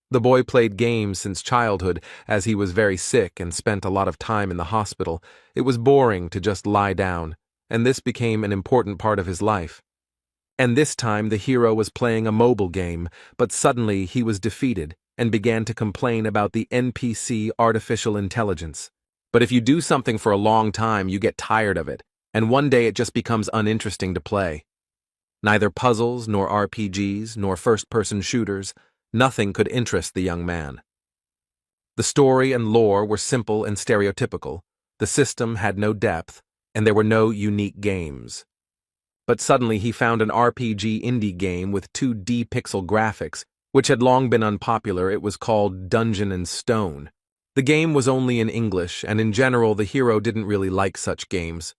The boy played games since childhood, as he was very sick and spent a lot of time in the hospital. It was boring to just lie down, and this became an important part of his life. And this time the hero was playing a mobile game, but suddenly he was defeated and began to complain about the NPC artificial intelligence. But if you do something for a long time, you get tired of it, and one day it just becomes uninteresting to play. Neither puzzles, nor RPGs, nor first-person shooters, nothing could interest the young man. The story and lore were simple and stereotypical, the system had no depth, and there were no unique games. But suddenly he found an RPG indie game with 2D pixel graphics, which had long been unpopular. It was called Dungeon and Stone. The game was only in English, and in general the hero didn't really like such games.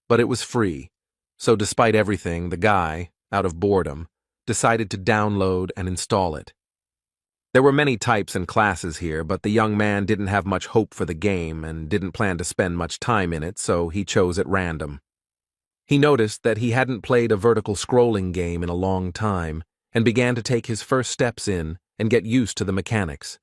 But it was free, so despite everything, the guy, out of boredom, decided to download and install it. There were many types and classes here, but the young man didn't have much hope for the game and didn't plan to spend much time in it, so he chose at random. He noticed that he hadn't played a vertical scrolling game in a long time and began to take his first steps in and get used to the mechanics.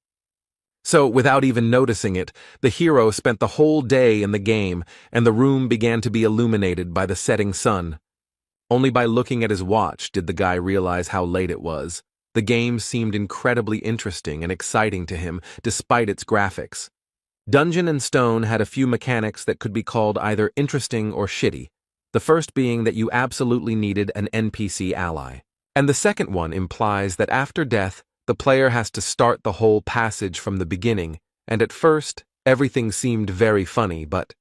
So, without even noticing it, the hero spent the whole day in the game and the room began to be illuminated by the setting sun. Only by looking at his watch did the guy realize how late it was. The game seemed incredibly interesting and exciting to him, despite its graphics. Dungeon and Stone had a few mechanics that could be called either interesting or shitty, the first being that you absolutely needed an NPC ally. And the second one implies that after death, the player has to start the whole passage from the beginning, and at first, everything seemed very funny, but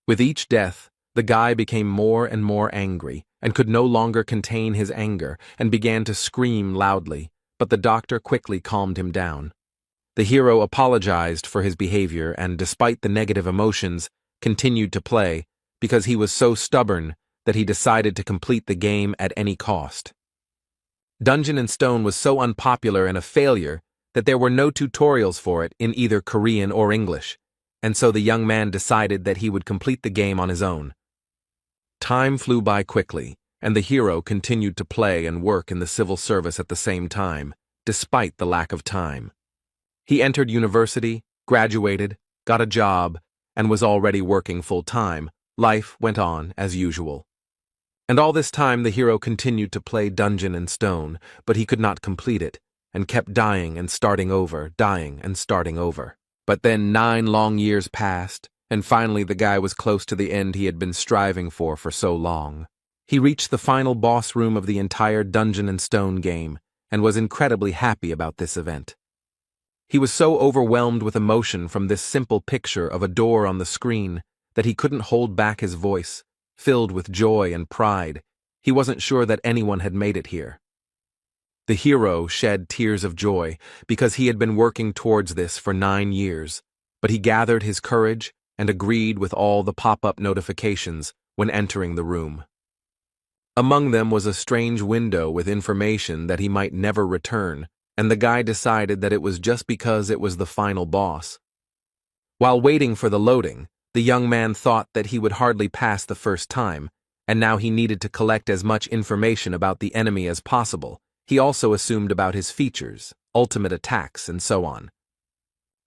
with each death, the guy became more and more angry and could no longer contain his anger and began to scream loudly. But the doctor quickly calmed him down. The hero apologized for his behavior and, despite the negative emotions, continued to play because he was so stubborn that he decided to complete the game at any cost. Dungeon and Stone was so unpopular and a failure that there were no tutorials for it in either Korean or English, and so the young man decided that he would complete the game on his own. Time flew by quickly, and the hero continued to play and work in the civil service at the same time, despite the lack of time. He entered university, graduated, got a job, and was already working full-time. Life went on as usual. And all this time the hero continued to play Dungeon and Stone, but he could not complete it, and kept dying and starting over, dying and starting over. But then 9 long years passed, and finally the guy was close to the end he had been striving for so long. He reached the final boss room of the entire Dungeon and Stone game, and was incredibly happy about this event. He was so overwhelmed with emotion from this simple picture of a door on the screen that he couldn't hold back his voice, filled with joy and pride. He wasn't sure that anyone had made it here. The hero shed tears of joy because he had been working towards this for 9 years, but he gathered his courage and agreed with all the pop-up notifications when entering the room. Among them was a strange window with information that he might never return, and the guy decided that it was just because it was the final boss. While waiting for the loading, the young man thought that he would hardly pass the first time, and now he needed to collect as much information about the enemy as possible. He also assumed about his features, ultimate attacks, and so on.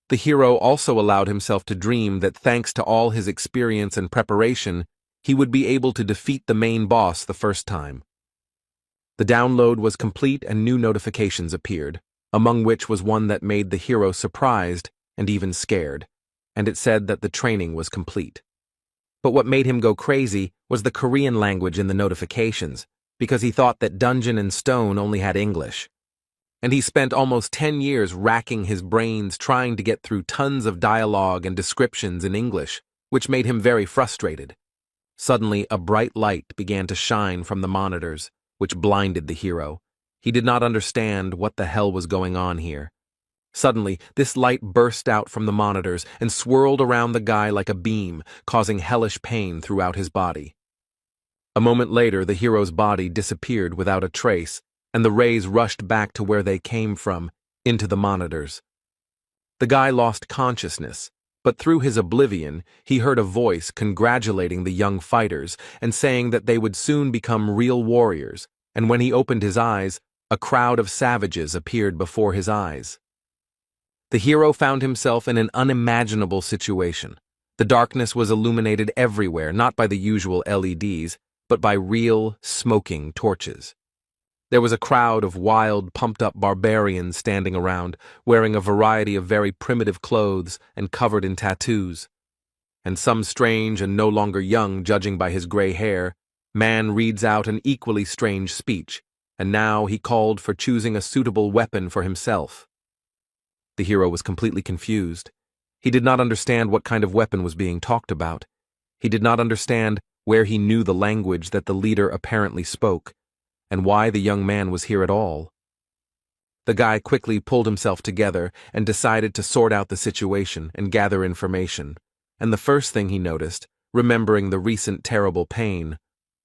The hero also allowed himself to dream that thanks to all his experience and preparation, he would be able to defeat the main boss the first time. The download was complete and new notifications appeared, among which was one that made the hero surprised and even scared, and it said that the training was complete. But what made him go crazy was the Korean language in the notifications, because he thought that Dungeon and Stone only had English. And he spent almost 10 years racking his brains trying to get through tons of dialogue and descriptions in English, which made him very frustrated. Suddenly, a bright light began to shine from the monitors, which blinded the hero. He did not understand what the hell was going on here. Suddenly, this light burst out from the monitors and swirled around the guy like a beam, causing hellish pain throughout his body. A moment later, the hero's body disappeared without a trace, and the rays rushed back to where they came from, into the monitors. The guy lost consciousness, but through his oblivion, he heard a voice congratulating the young fighters and saying that they would soon become real warriors, and when he opened his eyes, a crowd of savages appeared before his eyes. The hero found himself in an unimaginable situation. The darkness was illuminated everywhere, not by the usual LEDs, but by real, smoking torches. There was a crowd of wild, pumped-up barbarians standing around, wearing a variety of very primitive clothes and covered in tattoos. And some strange and no longer young, judging by his gray hair, man reads out an equally strange speech, and now he called for choosing a suitable weapon for himself. The hero was completely confused. He did not understand what kind of weapon was being talked about. He did not understand where he knew the language that the leader apparently spoke, and why the young man was here at all. The guy quickly pulled himself together and decided to sort out the situation and gather information, and the first thing he noticed, remembering the recent terrible pain,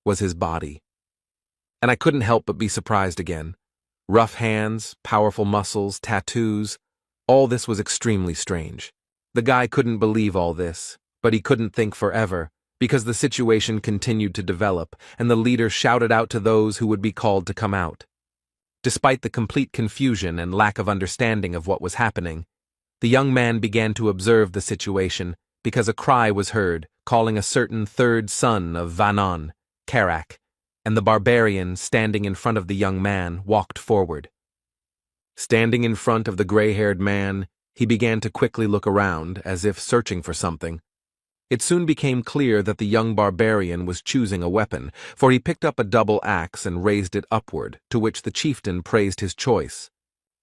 was his body. And I couldn't help but be surprised again. Rough hands, powerful muscles, tattoos, all this was extremely strange. The guy couldn't believe all this, but he couldn't think forever, because the situation continued to develop, and the leader shouted out to those who would be called to come out. Despite the complete confusion and lack of understanding of what was happening, the young man began to observe the situation because a cry was heard calling a certain third son of Vanon, Karak, and the barbarian standing in front of the young man walked forward. Standing in front of the gray-haired man, he began to quickly look around, as if searching for something. It soon became clear that the young barbarian was choosing a weapon, for he picked up a double axe and raised it upward, to which the chieftain praised his choice.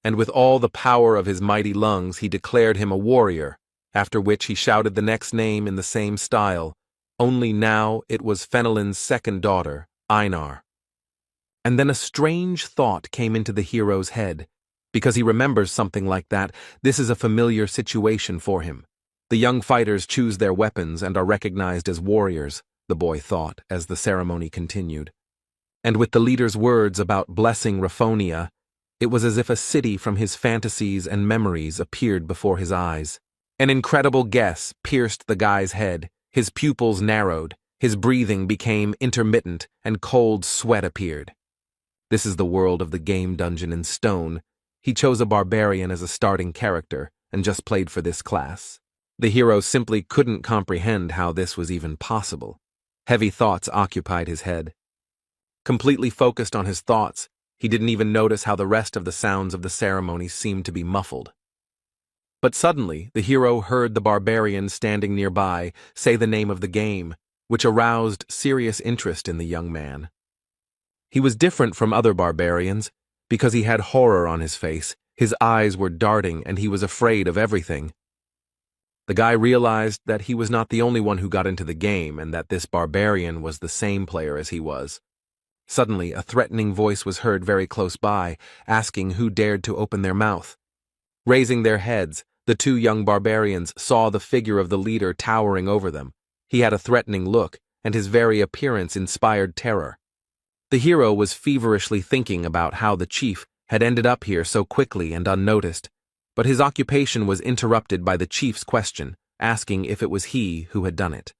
And with all the power of his mighty lungs he declared him a warrior, after which he shouted the next name in the same style, only now it was Fenelon's second daughter, Einar. And then a strange thought came into the hero's head. Because he remembers something like that, this is a familiar situation for him. The young fighters choose their weapons and are recognized as warriors, the boy thought as the ceremony continued. And with the leader's words about blessing Raphonia, it was as if a city from his fantasies and memories appeared before his eyes. An incredible guess pierced the guy's head, his pupils narrowed, his breathing became intermittent, and cold sweat appeared. This is the world of the game dungeon in stone. He chose a barbarian as a starting character and just played for this class. The hero simply couldn't comprehend how this was even possible. Heavy thoughts occupied his head. Completely focused on his thoughts, he didn't even notice how the rest of the sounds of the ceremony seemed to be muffled. But suddenly, the hero heard the barbarian standing nearby say the name of the game, which aroused serious interest in the young man. He was different from other barbarians because he had horror on his face, his eyes were darting, and he was afraid of everything. The guy realized that he was not the only one who got into the game and that this barbarian was the same player as he was. Suddenly, a threatening voice was heard very close by, asking who dared to open their mouth. Raising their heads, the two young barbarians saw the figure of the leader towering over them. He had a threatening look, and his very appearance inspired terror. The hero was feverishly thinking about how the chief had ended up here so quickly and unnoticed, but his occupation was interrupted by the chief's question, asking if it was he who had done it.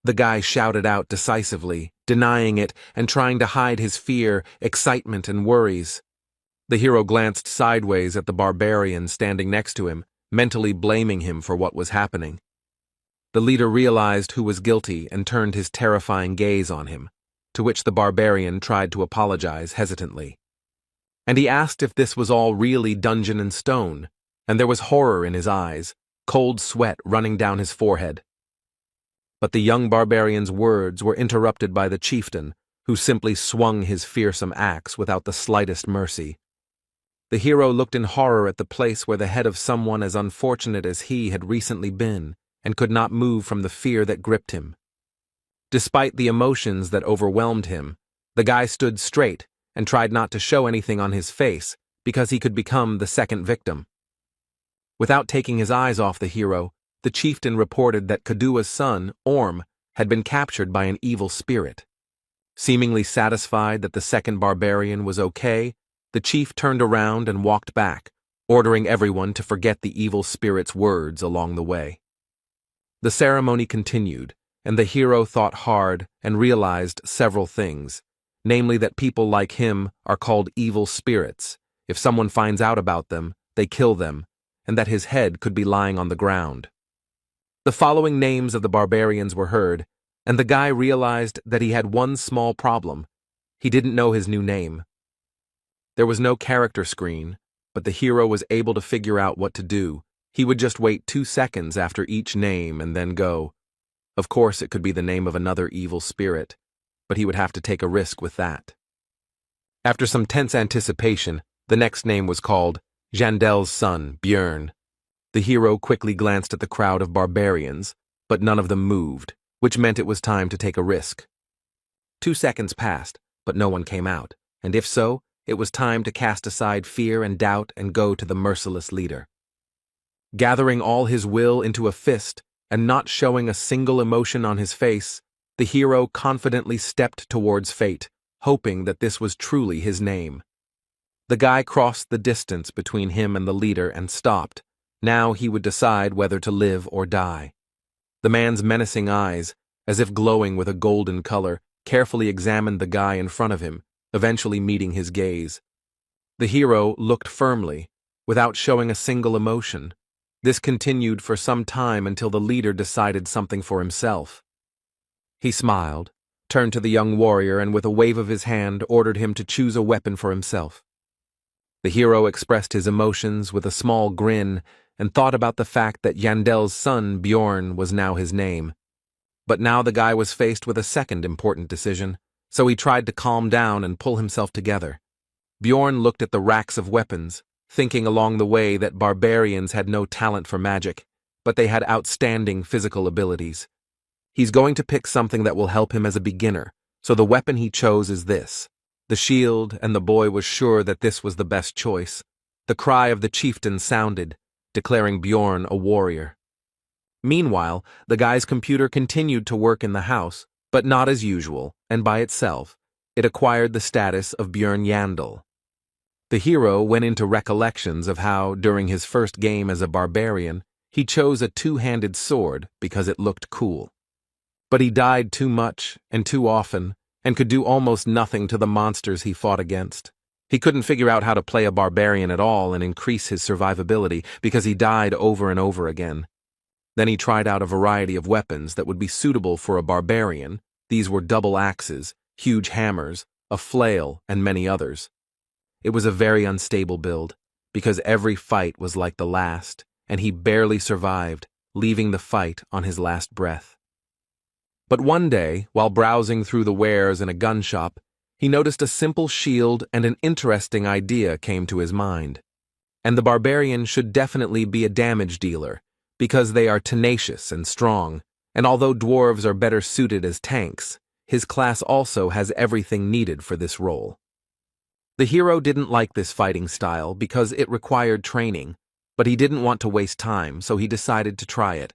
The guy shouted out decisively, denying it and trying to hide his fear, excitement, and worries. The hero glanced sideways at the barbarian standing next to him, mentally blaming him for what was happening. The leader realized who was guilty and turned his terrifying gaze on him, to which the barbarian tried to apologize hesitantly. And he asked if this was all really dungeon and stone, and there was horror in his eyes, cold sweat running down his forehead. But the young barbarian's words were interrupted by the chieftain, who simply swung his fearsome axe without the slightest mercy. The hero looked in horror at the place where the head of someone as unfortunate as he had recently been, and could not move from the fear that gripped him. Despite the emotions that overwhelmed him, the guy stood straight and tried not to show anything on his face because he could become the second victim. Without taking his eyes off the hero, the chieftain reported that Kadua's son, Orm, had been captured by an evil spirit. Seemingly satisfied that the second barbarian was okay, the chief turned around and walked back, ordering everyone to forget the evil spirit's words along the way. The ceremony continued, and the hero thought hard and realized several things, namely that people like him are called evil spirits. If someone finds out about them, they kill them, and that his head could be lying on the ground. The following names of the barbarians were heard, and the guy realized that he had one small problem. He didn't know his new name. There was no character screen, but the hero was able to figure out what to do. He would just wait 2 seconds after each name and then go. Of course, it could be the name of another evil spirit, but he would have to take a risk with that. After some tense anticipation, the next name was called Jandel's son, Björn. The hero quickly glanced at the crowd of barbarians, but none of them moved, which meant it was time to take a risk. 2 seconds passed, but no one came out, and if so, it was time to cast aside fear and doubt and go to the merciless leader. Gathering all his will into a fist and not showing a single emotion on his face, the hero confidently stepped towards fate, hoping that this was truly his name. The guy crossed the distance between him and the leader and stopped. Now he would decide whether to live or die. The man's menacing eyes, as if glowing with a golden color, carefully examined the guy in front of him, eventually meeting his gaze. The hero looked firmly, without showing a single emotion. This continued for some time until the leader decided something for himself. He smiled, turned to the young warrior, and with a wave of his hand ordered him to choose a weapon for himself. The hero expressed his emotions with a small grin and thought about the fact that Jandel's son, Bjorn, was now his name. But now the guy was faced with a second important decision, so he tried to calm down and pull himself together. Bjorn looked at the racks of weapons, thinking along the way that barbarians had no talent for magic, but they had outstanding physical abilities. He's going to pick something that will help him as a beginner, so the weapon he chose is this. The shield, and the boy was sure that this was the best choice. The cry of the chieftain sounded, declaring Bjorn a warrior. Meanwhile, the guy's computer continued to work in the house, but not as usual, and by itself, it acquired the status of Björn Yandel. The hero went into recollections of how, during his first game as a barbarian, he chose a two-handed sword because it looked cool. But he died too much and too often, and could do almost nothing to the monsters he fought against. He couldn't figure out how to play a barbarian at all and increase his survivability because he died over and over again. Then he tried out a variety of weapons that would be suitable for a barbarian. These were double axes, huge hammers, a flail, and many others. It was a very unstable build, because every fight was like the last, and he barely survived, leaving the fight on his last breath. But one day, while browsing through the wares in a gun shop, he noticed a simple shield and an interesting idea came to his mind. And the barbarian should definitely be a damage dealer, because they are tenacious and strong, and although dwarves are better suited as tanks, his class also has everything needed for this role. The hero didn't like this fighting style because it required training, but he didn't want to waste time, so he decided to try it.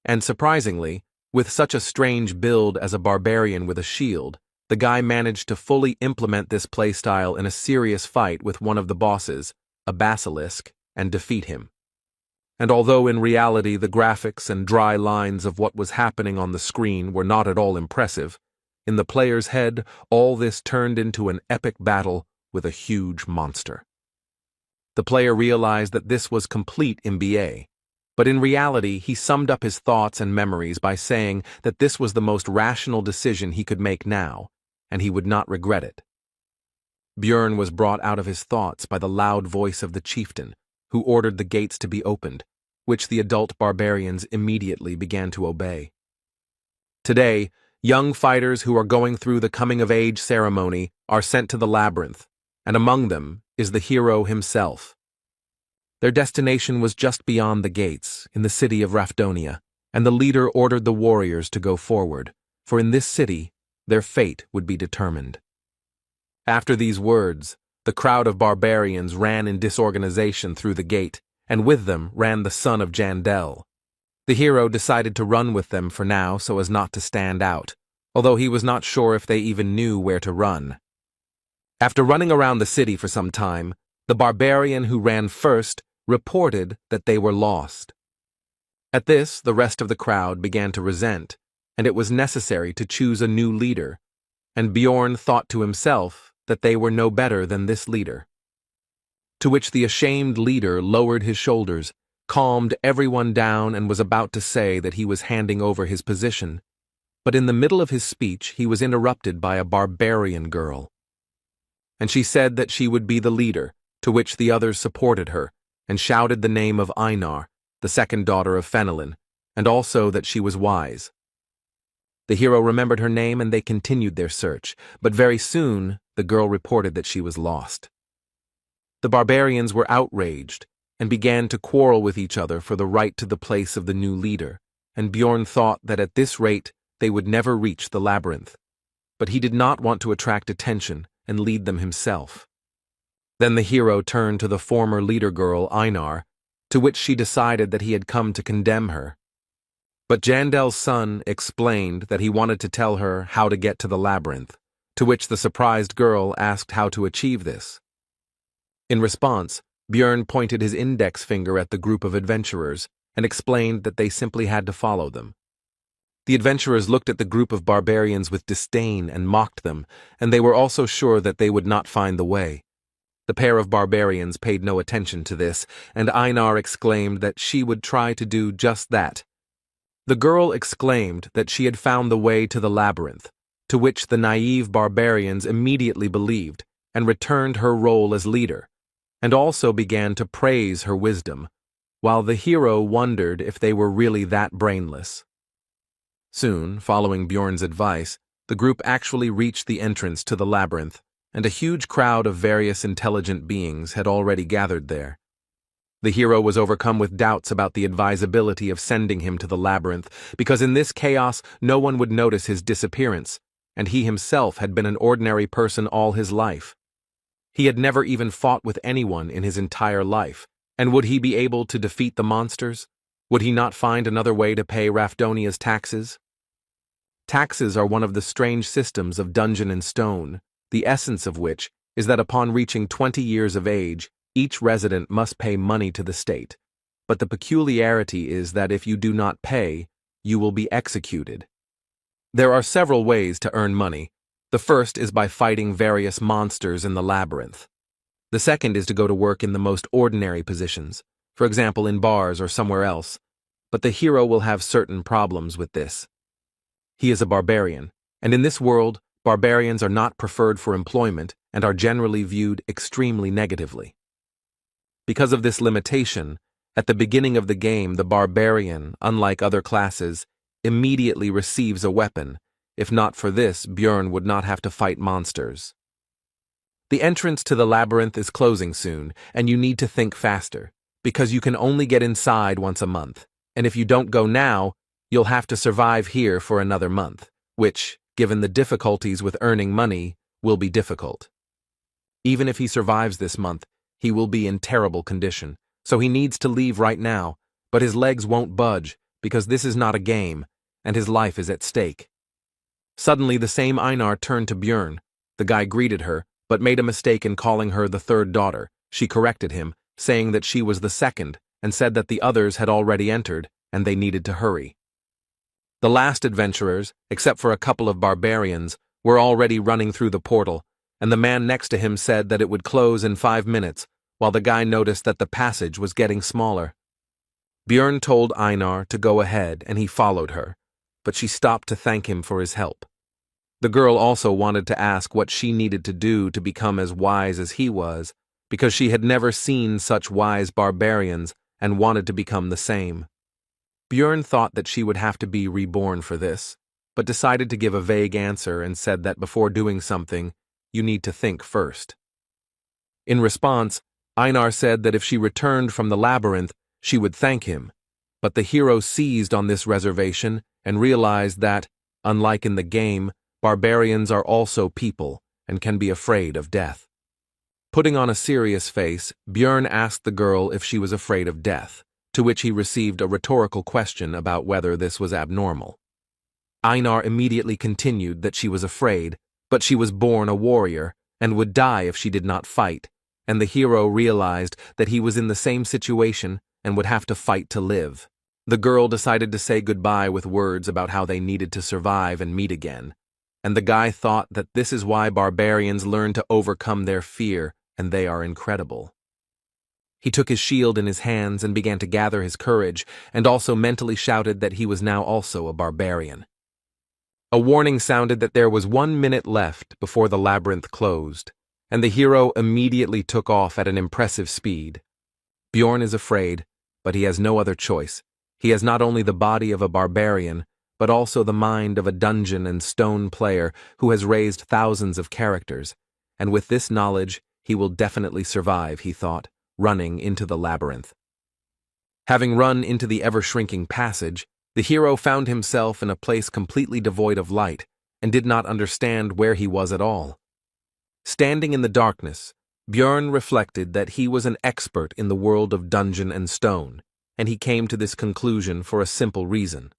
And surprisingly, with such a strange build as a barbarian with a shield, the guy managed to fully implement this playstyle in a serious fight with one of the bosses, a basilisk, and defeat him. And although in reality the graphics and dry lines of what was happening on the screen were not at all impressive, in the player's head all this turned into an epic battle with a huge monster. The player realized that this was complete MBA, but in reality he summed up his thoughts and memories by saying that this was the most rational decision he could make now, and he would not regret it. Björn was brought out of his thoughts by the loud voice of the chieftain, who ordered the gates to be opened, which the adult barbarians immediately began to obey. Today, young fighters who are going through the coming-of-age ceremony are sent to the labyrinth, and among them is the hero himself. Their destination was just beyond the gates, in the city of Rafdonia, and the leader ordered the warriors to go forward, for in this city their fate would be determined. After these words, the crowd of barbarians ran in disorganization through the gate, and with them ran the son of Jandel. The hero decided to run with them for now so as not to stand out, although he was not sure if they even knew where to run. After running around the city for some time, the barbarian who ran first reported that they were lost. At this, the rest of the crowd began to resent, and it was necessary to choose a new leader, and Bjorn thought to himself that they were no better than this leader. To which the ashamed leader lowered his shoulders calmed everyone down and was about to say that he was handing over his position, but in the middle of his speech he was interrupted by a barbarian girl. And she said that she would be the leader, to which the others supported her, and shouted the name of Einar, the second daughter of Fenelon, and also that she was wise. The hero remembered her name and they continued their search, but very soon the girl reported that she was lost. The barbarians were outraged and began to quarrel with each other for the right to the place of the new leader, and Bjorn thought that at this rate they would never reach the labyrinth. But he did not want to attract attention and lead them himself. Then the hero turned to the former leader girl, Einar, to which she decided that he had come to condemn her. But Jandel's son explained that he wanted to tell her how to get to the labyrinth, to which the surprised girl asked how to achieve this. In response, Bjorn pointed his index finger at the group of adventurers and explained that they simply had to follow them. The adventurers looked at the group of barbarians with disdain and mocked them, and they were also sure that they would not find the way. The pair of barbarians paid no attention to this, and Einar exclaimed that she would try to do just that. The girl exclaimed that she had found the way to the labyrinth, to which the naive barbarians immediately believed and returned her role as leader, and also began to praise her wisdom, while the hero wondered if they were really that brainless. Soon, following Bjorn's advice, the group actually reached the entrance to the labyrinth, and a huge crowd of various intelligent beings had already gathered there. The hero was overcome with doubts about the advisability of sending him to the labyrinth, because in this chaos no one would notice his disappearance, and he himself had been an ordinary person all his life. He had never even fought with anyone in his entire life, and would he be able to defeat the monsters? Would he not find another way to pay Rafdonia's taxes? Taxes are one of the strange systems of Dungeon and Stone, the essence of which is that upon reaching 20 years of age, each resident must pay money to the state, but the peculiarity is that if you do not pay, you will be executed. There are several ways to earn money. The first is by fighting various monsters in the labyrinth. The second is to go to work in the most ordinary positions, for example in bars or somewhere else, but the hero will have certain problems with this. He is a barbarian, and in this world, barbarians are not preferred for employment and are generally viewed extremely negatively. Because of this limitation, at the beginning of the game, the barbarian, unlike other classes, immediately receives a weapon. If not for this, Bjorn would not have to fight monsters. The entrance to the labyrinth is closing soon, and you need to think faster, because you can only get inside once a month, and if you don't go now, you'll have to survive here for another month, which, given the difficulties with earning money, will be difficult. Even if he survives this month, he will be in terrible condition, so he needs to leave right now, but his legs won't budge because this is not a game, and his life is at stake. Suddenly the same Einar turned to Bjorn. The guy greeted her, but made a mistake in calling her the third daughter. She corrected him, saying that she was the second, and said that the others had already entered, and they needed to hurry. The last adventurers, except for a couple of barbarians, were already running through the portal, and the man next to him said that it would close in 5 minutes, while the guy noticed that the passage was getting smaller. Bjorn told Einar to go ahead, and he followed her, but she stopped to thank him for his help. The girl also wanted to ask what she needed to do to become as wise as he was, because she had never seen such wise barbarians and wanted to become the same. Bjorn thought that she would have to be reborn for this, but decided to give a vague answer and said that before doing something, you need to think first. In response, Einar said that if she returned from the labyrinth, she would thank him, but the hero seized on this reservation and realized that, unlike in the game, barbarians are also people and can be afraid of death. Putting on a serious face, Bjorn asked the girl if she was afraid of death, to which he received a rhetorical question about whether this was abnormal. Einar immediately continued that she was afraid, but she was born a warrior and would die if she did not fight, and the hero realized that he was in the same situation and would have to fight to live. The girl decided to say goodbye with words about how they needed to survive and meet again, and the guy thought that this is why barbarians learn to overcome their fear, and they are incredible. He took his shield in his hands and began to gather his courage, and also mentally shouted that he was now also a barbarian. A warning sounded that there was 1 minute left before the labyrinth closed, and the hero immediately took off at an impressive speed. Bjorn is afraid, but he has no other choice. He has not only the body of a barbarian, but also the mind of a dungeon and stone player who has raised thousands of characters, and with this knowledge he will definitely survive, he thought, running into the labyrinth. Having run into the ever-shrinking passage, the hero found himself in a place completely devoid of light, and did not understand where he was at all. Standing in the darkness, Bjorn reflected that he was an expert in the world of dungeon and stone, and he came to this conclusion for a simple reason.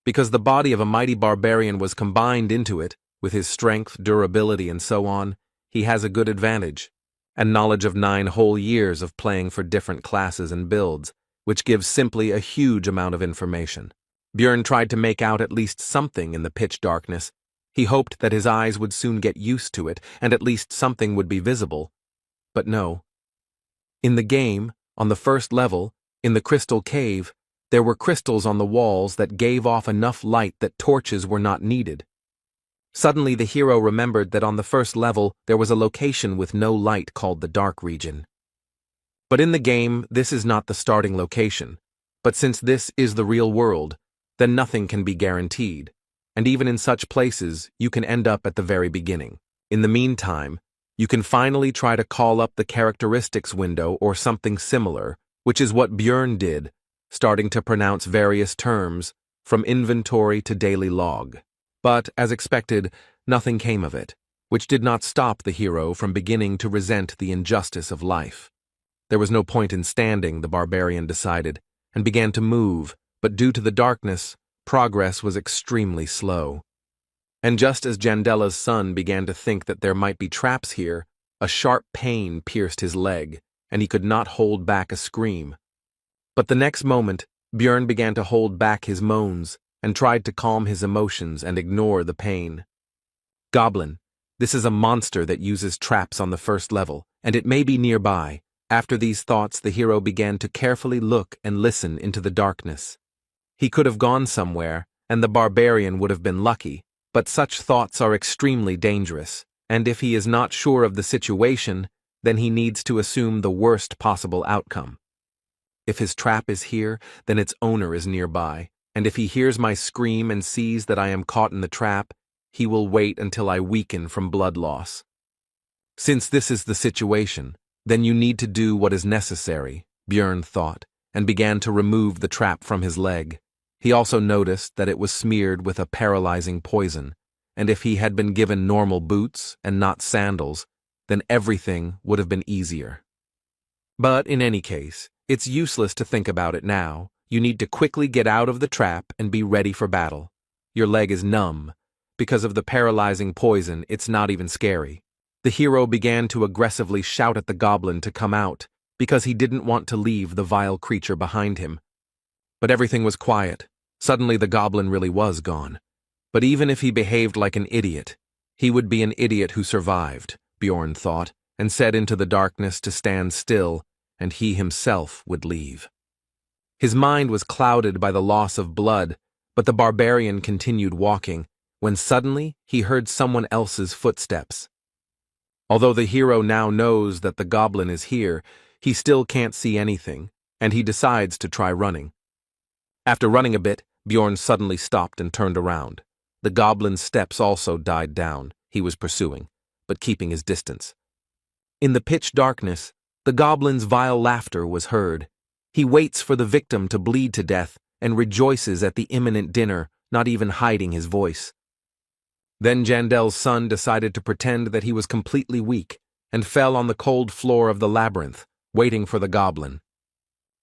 Because the body of a mighty barbarian was combined into it, with his strength, durability, and so on, he has a good advantage, and knowledge of 9 whole years of playing for different classes and builds, which gives simply a huge amount of information. Bjorn tried to make out at least something in the pitch darkness. He hoped that his eyes would soon get used to it, and at least something would be visible. But no. In the game, on the first level, in the crystal cave, there were crystals on the walls that gave off enough light that torches were not needed. Suddenly the hero remembered that on the first level there was a location with no light called the Dark Region. But in the game, this is not the starting location. But since this is the real world, then nothing can be guaranteed. And even in such places, you can end up at the very beginning. In the meantime, you can finally try to call up the characteristics window or something similar, which is what Bjorn did, starting to pronounce various terms, from inventory to daily log. But, as expected, nothing came of it, which did not stop the hero from beginning to resent the injustice of life. There was no point in standing, the barbarian decided, and began to move, but due to the darkness, progress was extremely slow. And just as Jandella's son began to think that there might be traps here, a sharp pain pierced his leg, and he could not hold back a scream. But the next moment, Bjorn began to hold back his moans, and tried to calm his emotions and ignore the pain. Goblin, this is a monster that uses traps on the first level, and it may be nearby. After these thoughts, the hero began to carefully look and listen into the darkness. He could have gone somewhere, and the barbarian would have been lucky, but such thoughts are extremely dangerous, and if he is not sure of the situation, then he needs to assume the worst possible outcome. If his trap is here, then its owner is nearby, and if he hears my scream and sees that I am caught in the trap, he will wait until I weaken from blood loss. Since this is the situation, then you need to do what is necessary, Bjorn thought, and began to remove the trap from his leg. He also noticed that it was smeared with a paralyzing poison, and if he had been given normal boots and not sandals, then everything would have been easier. But in any case, it's useless to think about it now. You need to quickly get out of the trap and be ready for battle. Your leg is numb. Because of the paralyzing poison, it's not even scary. The hero began to aggressively shout at the goblin to come out, because he didn't want to leave the vile creature behind him. But everything was quiet. Suddenly the goblin really was gone. But even if he behaved like an idiot, he would be an idiot who survived, Bjorn thought, and said into the darkness to stand still, and he himself would leave. His mind was clouded by the loss of blood, but the barbarian continued walking, when suddenly he heard someone else's footsteps. Although the hero now knows that the goblin is here, he still can't see anything, and he decides to try running. After running a bit, Bjorn suddenly stopped and turned around. The goblin's steps also died down. He was pursuing, but keeping his distance. In the pitch darkness, the goblin's vile laughter was heard. He waits for the victim to bleed to death and rejoices at the imminent dinner, not even hiding his voice. Then Jandel's son decided to pretend that he was completely weak and fell on the cold floor of the labyrinth, waiting for the goblin.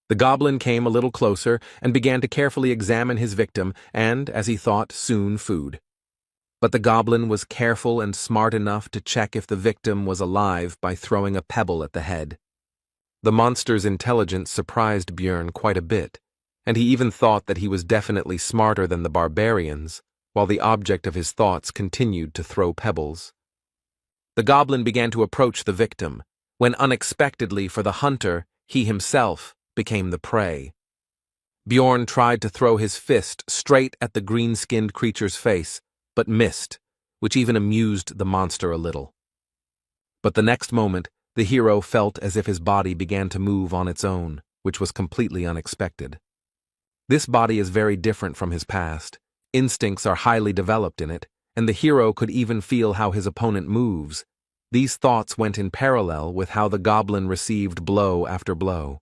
The goblin came a little closer and began to carefully examine his victim and, as he thought, soon food. But the goblin was careful and smart enough to check if the victim was alive by throwing a pebble at the head. The monster's intelligence surprised Bjorn quite a bit, and he even thought that he was definitely smarter than the barbarians, while the object of his thoughts continued to throw pebbles. The goblin began to approach the victim, when unexpectedly for the hunter, he himself became the prey. Bjorn tried to throw his fist straight at the green-skinned creature's face, but missed, which even amused the monster a little. But the next moment, the hero felt as if his body began to move on its own, which was completely unexpected. This body is very different from his past. Instincts are highly developed in it, and the hero could even feel how his opponent moves. These thoughts went in parallel with how the goblin received blow after blow.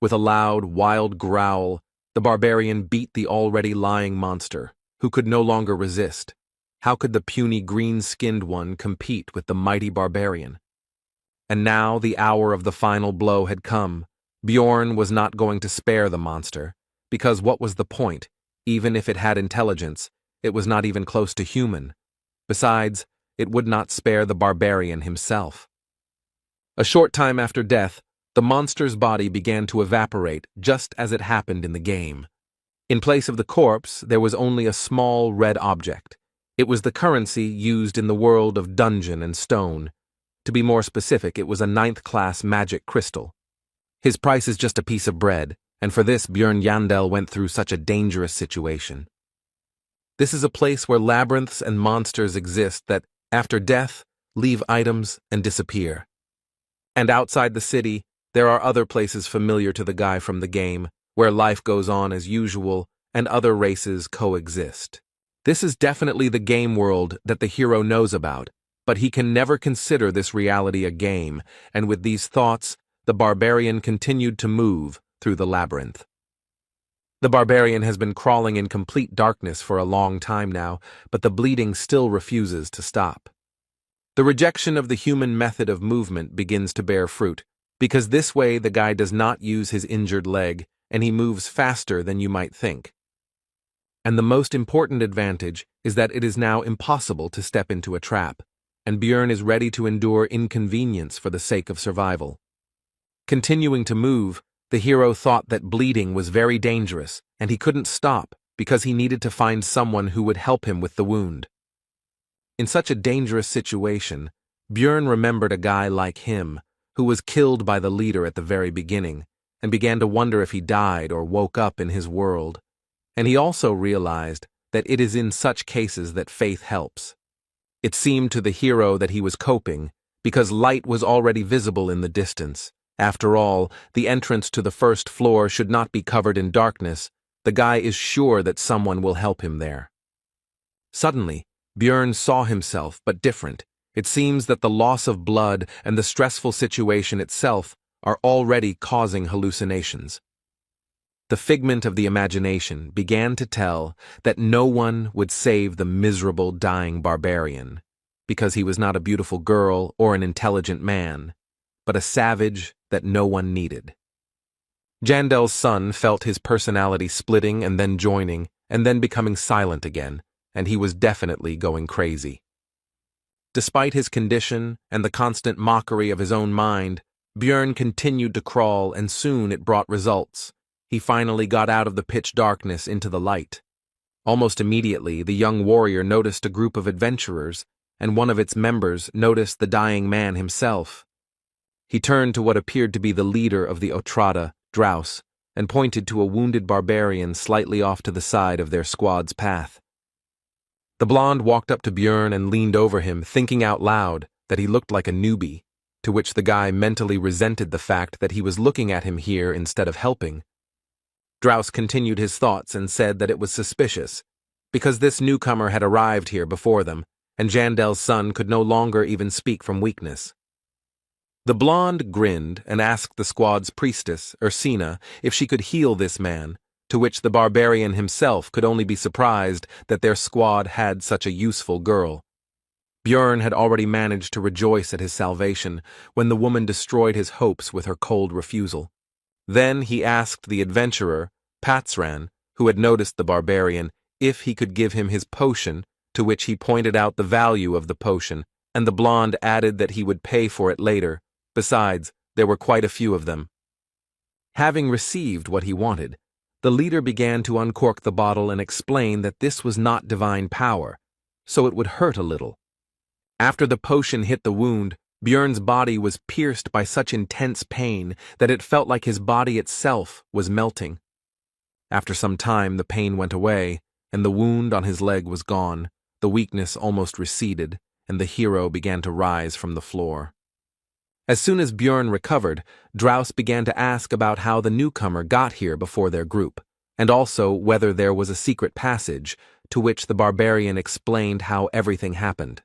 With a loud, wild growl, the barbarian beat the already lying monster, who could no longer resist. How could the puny green-skinned one compete with the mighty barbarian? And now the hour of the final blow had come. Bjorn was not going to spare the monster, because what was the point? Even if it had intelligence, it was not even close to human. Besides, it would not spare the barbarian himself. A short time after death, the monster's body began to evaporate just as it happened in the game. In place of the corpse, there was only a small red object. It was the currency used in the world of Dungeon and Stone. To be more specific, it was a 9th-class magic crystal. His price is just a piece of bread, and for this Bjorn Yandel went through such a dangerous situation. This is a place where labyrinths and monsters exist that, after death, leave items and disappear. And outside the city, there are other places familiar to the guy from the game, where life goes on as usual and other races coexist. This is definitely the game world that the hero knows about, but he can never consider this reality a game, and with these thoughts, the barbarian continued to move through the labyrinth. The barbarian has been crawling in complete darkness for a long time now, but the bleeding still refuses to stop. The rejection of the human method of movement begins to bear fruit, because this way the guy does not use his injured leg, and he moves faster than you might think. And the most important advantage is that it is now impossible to step into a trap, and Bjorn is ready to endure inconvenience for the sake of survival. Continuing to move, the hero thought that bleeding was very dangerous, and he couldn't stop because he needed to find someone who would help him with the wound. In such a dangerous situation, Bjorn remembered a guy like him, who was killed by the leader at the very beginning, and began to wonder if he died or woke up in his world. And he also realized that it is in such cases that faith helps. It seemed to the hero that he was coping, because light was already visible in the distance. After all, the entrance to the first floor should not be covered in darkness. The guy is sure that someone will help him there. Suddenly, Bjorn saw himself, but different. It seems that the loss of blood and the stressful situation itself are already causing hallucinations. The figment of the imagination began to tell that no one would save the miserable dying barbarian, because he was not a beautiful girl or an intelligent man, but a savage that no one needed. Jandel's son felt his personality splitting and then joining, and then becoming silent again, and he was definitely going crazy. Despite his condition and the constant mockery of his own mind, Bjorn continued to crawl, and soon it brought results. He finally got out of the pitch darkness into the light. Almost immediately, the young warrior noticed a group of adventurers, and one of its members noticed the dying man himself. He turned to what appeared to be the leader of the Otrada, Drouse, and pointed to a wounded barbarian slightly off to the side of their squad's path. The blonde walked up to Bjorn and leaned over him, thinking out loud that he looked like a newbie, to which the guy mentally resented the fact that he was looking at him here instead of helping. Drouse continued his thoughts and said that it was suspicious, because this newcomer had arrived here before them, and Jandel's son could no longer even speak from weakness. The blonde grinned and asked the squad's priestess, Ursina, if she could heal this man, to which the barbarian himself could only be surprised that their squad had such a useful girl. Bjorn had already managed to rejoice at his salvation when the woman destroyed his hopes with her cold refusal. Then he asked the adventurer, Patsran, who had noticed the barbarian, if he could give him his potion, to which he pointed out the value of the potion, and the blonde added that he would pay for it later. Besides, there were quite a few of them. Having received what he wanted, the leader began to uncork the bottle and explain that this was not divine power, so it would hurt a little. After the potion hit the wound, Björn's body was pierced by such intense pain that it felt like his body itself was melting. After some time, the pain went away, and the wound on his leg was gone, the weakness almost receded, and the hero began to rise from the floor. As soon as Björn recovered, Draus began to ask about how the newcomer got here before their group, and also whether there was a secret passage, to which the barbarian explained how everything happened.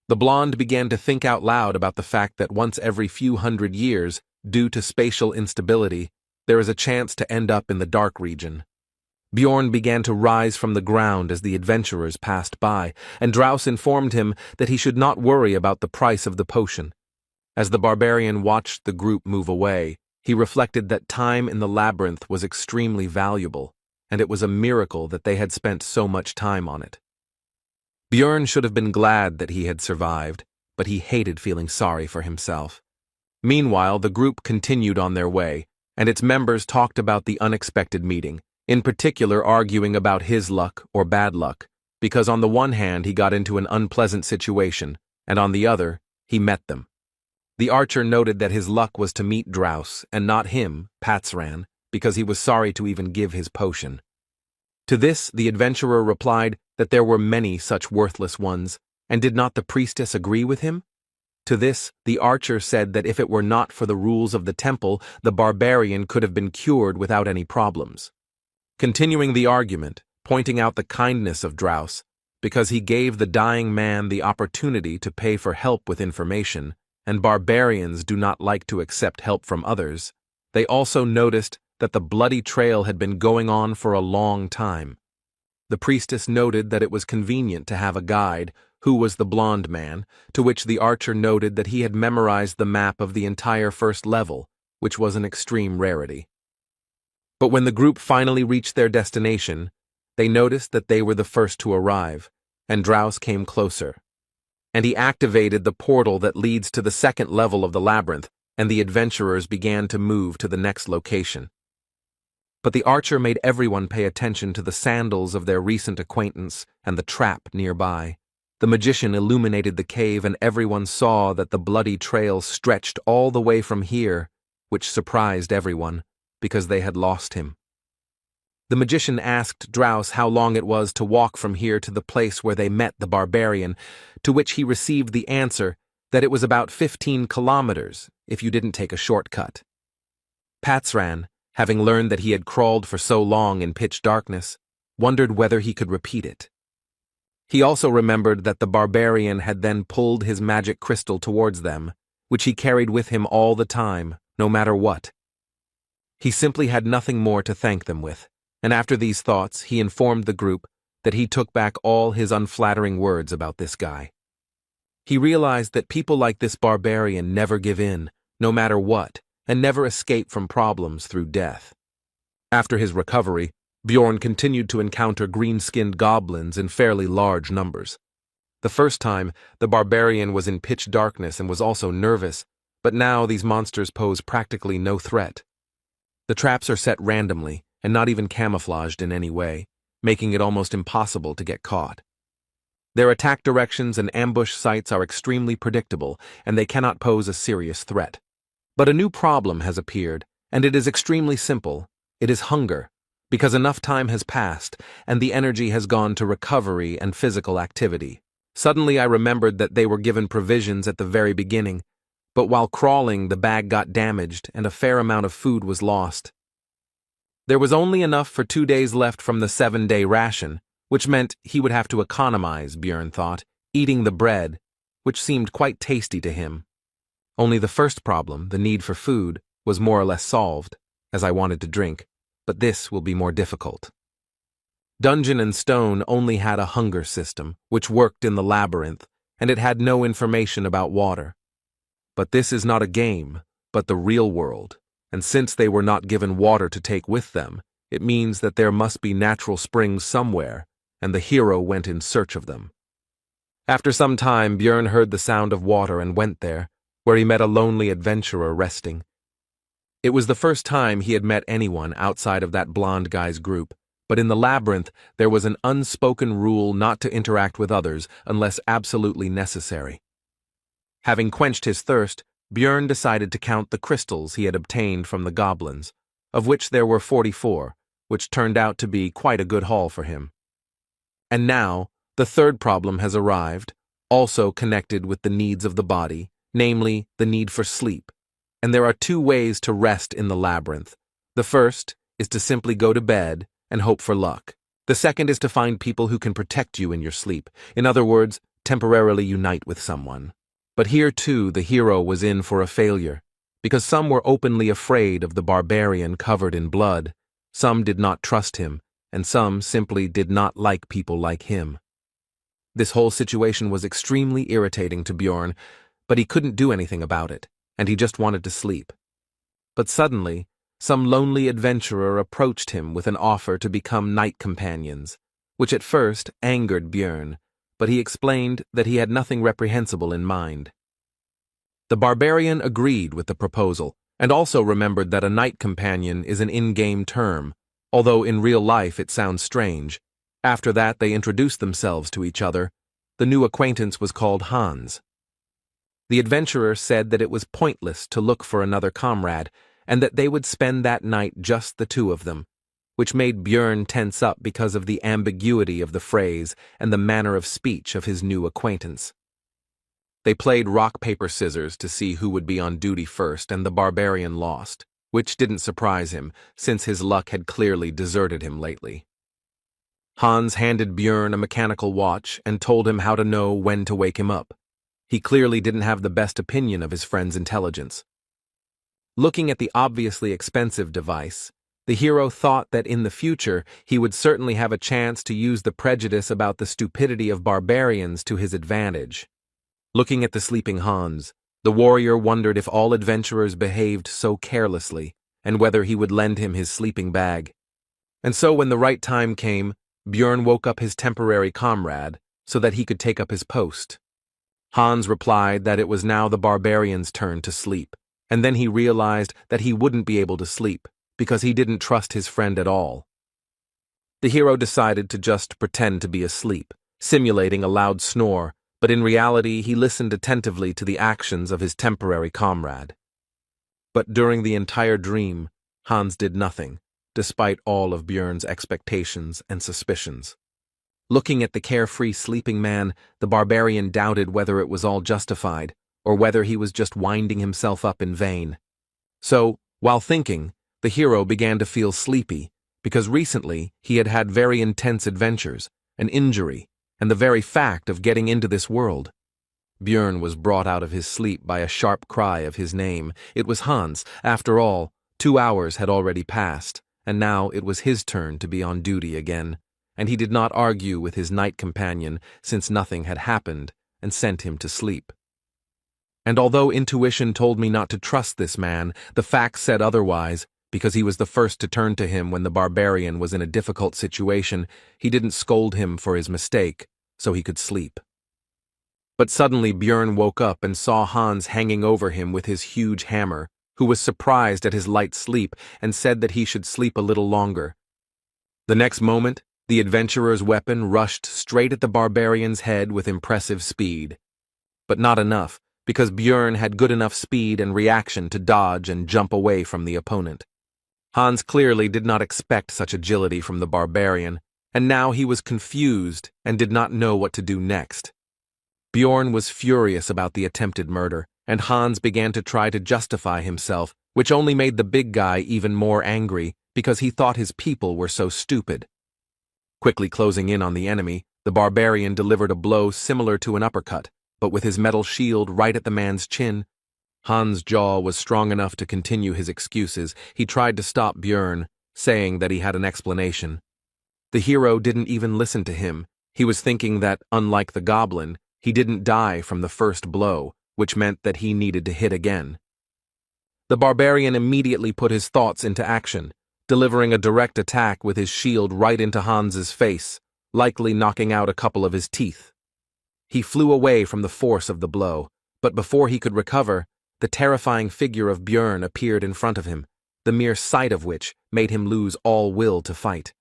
The blonde began to think out loud about the fact that once every few hundred years, due to spatial instability, there is a chance to end up in the dark region. Bjorn began to rise from the ground as the adventurers passed by, and Draus informed him that he should not worry about the price of the potion. As the barbarian watched the group move away, he reflected that time in the labyrinth was extremely valuable, and it was a miracle that they had spent so much time on it. Björn should have been glad that he had survived, but he hated feeling sorry for himself. Meanwhile, the group continued on their way, and its members talked about the unexpected meeting, in particular arguing about his luck or bad luck, because on the one hand he got into an unpleasant situation, and on the other, he met them. The archer noted that his luck was to meet Draus, and not him, Patsran, because he was sorry to even give his potion. To this, the adventurer replied that there were many such worthless ones, and did not the priestess agree with him? To this, the archer said that if it were not for the rules of the temple, the barbarian could have been cured without any problems. Continuing the argument, pointing out the kindness of Draus, because he gave the dying man the opportunity to pay for help with information, and barbarians do not like to accept help from others, they also noticed that the bloody trail had been going on for a long time. The priestess noted that it was convenient to have a guide, who was the blonde man, to which the archer noted that he had memorized the map of the entire first level, which was an extreme rarity. But when the group finally reached their destination, they noticed that they were the first to arrive, and Draus came closer. And he activated the portal that leads to the second level of the labyrinth, and the adventurers began to move to the next location. But the archer made everyone pay attention to the sandals of their recent acquaintance and the trap nearby. The magician illuminated the cave, and everyone saw that the bloody trail stretched all the way from here, which surprised everyone, because they had lost him. The magician asked Draus how long it was to walk from here to the place where they met the barbarian, to which he received the answer that it was about 15 kilometers if you didn't take a shortcut. Patsran, having learned that he had crawled for so long in pitch darkness, wondered whether he could repeat it. He also remembered that the barbarian had then pulled his magic crystal towards them, which he carried with him all the time, no matter what. He simply had nothing more to thank them with, and after these thoughts he informed the group that he took back all his unflattering words about this guy. He realized that people like this barbarian never give in, no matter what, and never escape from problems through death. After his recovery, Bjorn continued to encounter green-skinned goblins in fairly large numbers. The first time, the barbarian was in pitch darkness and was also nervous, but now these monsters pose practically no threat. The traps are set randomly and not even camouflaged in any way, making it almost impossible to get caught. Their attack directions and ambush sites are extremely predictable, and they cannot pose a serious threat. But a new problem has appeared, and it is extremely simple. It is hunger, because enough time has passed, and the energy has gone to recovery and physical activity. Suddenly I remembered that they were given provisions at the very beginning, but while crawling the bag got damaged and a fair amount of food was lost. There was only enough for 2 days left from the 7-day ration, which meant he would have to economize, Björn thought, eating the bread, which seemed quite tasty to him. Only the first problem, the need for food, was more or less solved, as I wanted to drink, but this will be more difficult. Dungeon and Stone only had a hunger system, which worked in the labyrinth, and it had no information about water. But this is not a game, but the real world, and since they were not given water to take with them, it means that there must be natural springs somewhere, and the hero went in search of them. After some time, Björn heard the sound of water and went there, where he met a lonely adventurer resting. It was the first time he had met anyone outside of that blonde guy's group, but in the labyrinth there was an unspoken rule not to interact with others unless absolutely necessary. Having quenched his thirst, Björn decided to count the crystals he had obtained from the goblins, of which there were 44, which turned out to be quite a good haul for him. And now, the third problem has arrived, also connected with the needs of the body, namely, the need for sleep. And there are two ways to rest in the labyrinth. The first is to simply go to bed and hope for luck. The second is to find people who can protect you in your sleep. In other words, temporarily unite with someone. But here too the hero was in for a failure, because some were openly afraid of the barbarian covered in blood, some did not trust him, and some simply did not like people like him. This whole situation was extremely irritating to Björn, but he couldn't do anything about it, and he just wanted to sleep. But suddenly, some lonely adventurer approached him with an offer to become night companions, which at first angered Björn, but he explained that he had nothing reprehensible in mind. The barbarian agreed with the proposal, and also remembered that a night companion is an in-game term, although in real life it sounds strange. After that they introduced themselves to each other. The new acquaintance was called Hans. The adventurer said that it was pointless to look for another comrade, and that they would spend that night just the two of them, which made Björn tense up because of the ambiguity of the phrase and the manner of speech of his new acquaintance. They played rock, paper, scissors to see who would be on duty first, and the barbarian lost, which didn't surprise him, since his luck had clearly deserted him lately. Hans handed Björn a mechanical watch and told him how to know when to wake him up. He clearly didn't have the best opinion of his friend's intelligence. Looking at the obviously expensive device, the hero thought that in the future he would certainly have a chance to use the prejudice about the stupidity of barbarians to his advantage. Looking at the sleeping Hans, the warrior wondered if all adventurers behaved so carelessly, and whether he would lend him his sleeping bag. And so when the right time came, Björn woke up his temporary comrade so that he could take up his post. Hans replied that it was now the barbarian's turn to sleep, and then he realized that he wouldn't be able to sleep because he didn't trust his friend at all. The hero decided to just pretend to be asleep, simulating a loud snore, but in reality he listened attentively to the actions of his temporary comrade. But during the entire dream, Hans did nothing, despite all of Björn's expectations and suspicions. Looking at the carefree sleeping man, the barbarian doubted whether it was all justified, or whether he was just winding himself up in vain. So, while thinking, the hero began to feel sleepy, because recently he had had very intense adventures, an injury, and the very fact of getting into this world. Björn was brought out of his sleep by a sharp cry of his name. It was Hans. After all, 2 hours had already passed, and now it was his turn to be on duty again, and he did not argue with his night companion since nothing had happened, and sent him to sleep. And although intuition told me not to trust this man, the facts said otherwise, because he was the first to turn to him when the barbarian was in a difficult situation. He didn't scold him for his mistake, so he could sleep. But suddenly Björn woke up and saw Hans hanging over him with his huge hammer, who was surprised at his light sleep and said that he should sleep a little longer. The next moment, the adventurer's weapon rushed straight at the barbarian's head with impressive speed. But not enough, because Björn had good enough speed and reaction to dodge and jump away from the opponent. Hans clearly did not expect such agility from the barbarian, and now he was confused and did not know what to do next. Björn was furious about the attempted murder, and Hans began to try to justify himself, which only made the big guy even more angry because he thought his people were so stupid. Quickly closing in on the enemy, the barbarian delivered a blow similar to an uppercut, but with his metal shield right at the man's chin. Hans' jaw was strong enough to continue his excuses. He tried to stop Björn, saying that he had an explanation. The hero didn't even listen to him. He was thinking that, unlike the goblin, he didn't die from the first blow, which meant that he needed to hit again. The barbarian immediately put his thoughts into action, delivering a direct attack with his shield right into Hans's face, likely knocking out a couple of his teeth. He flew away from the force of the blow, but before he could recover, the terrifying figure of Björn appeared in front of him, the mere sight of which made him lose all will to fight.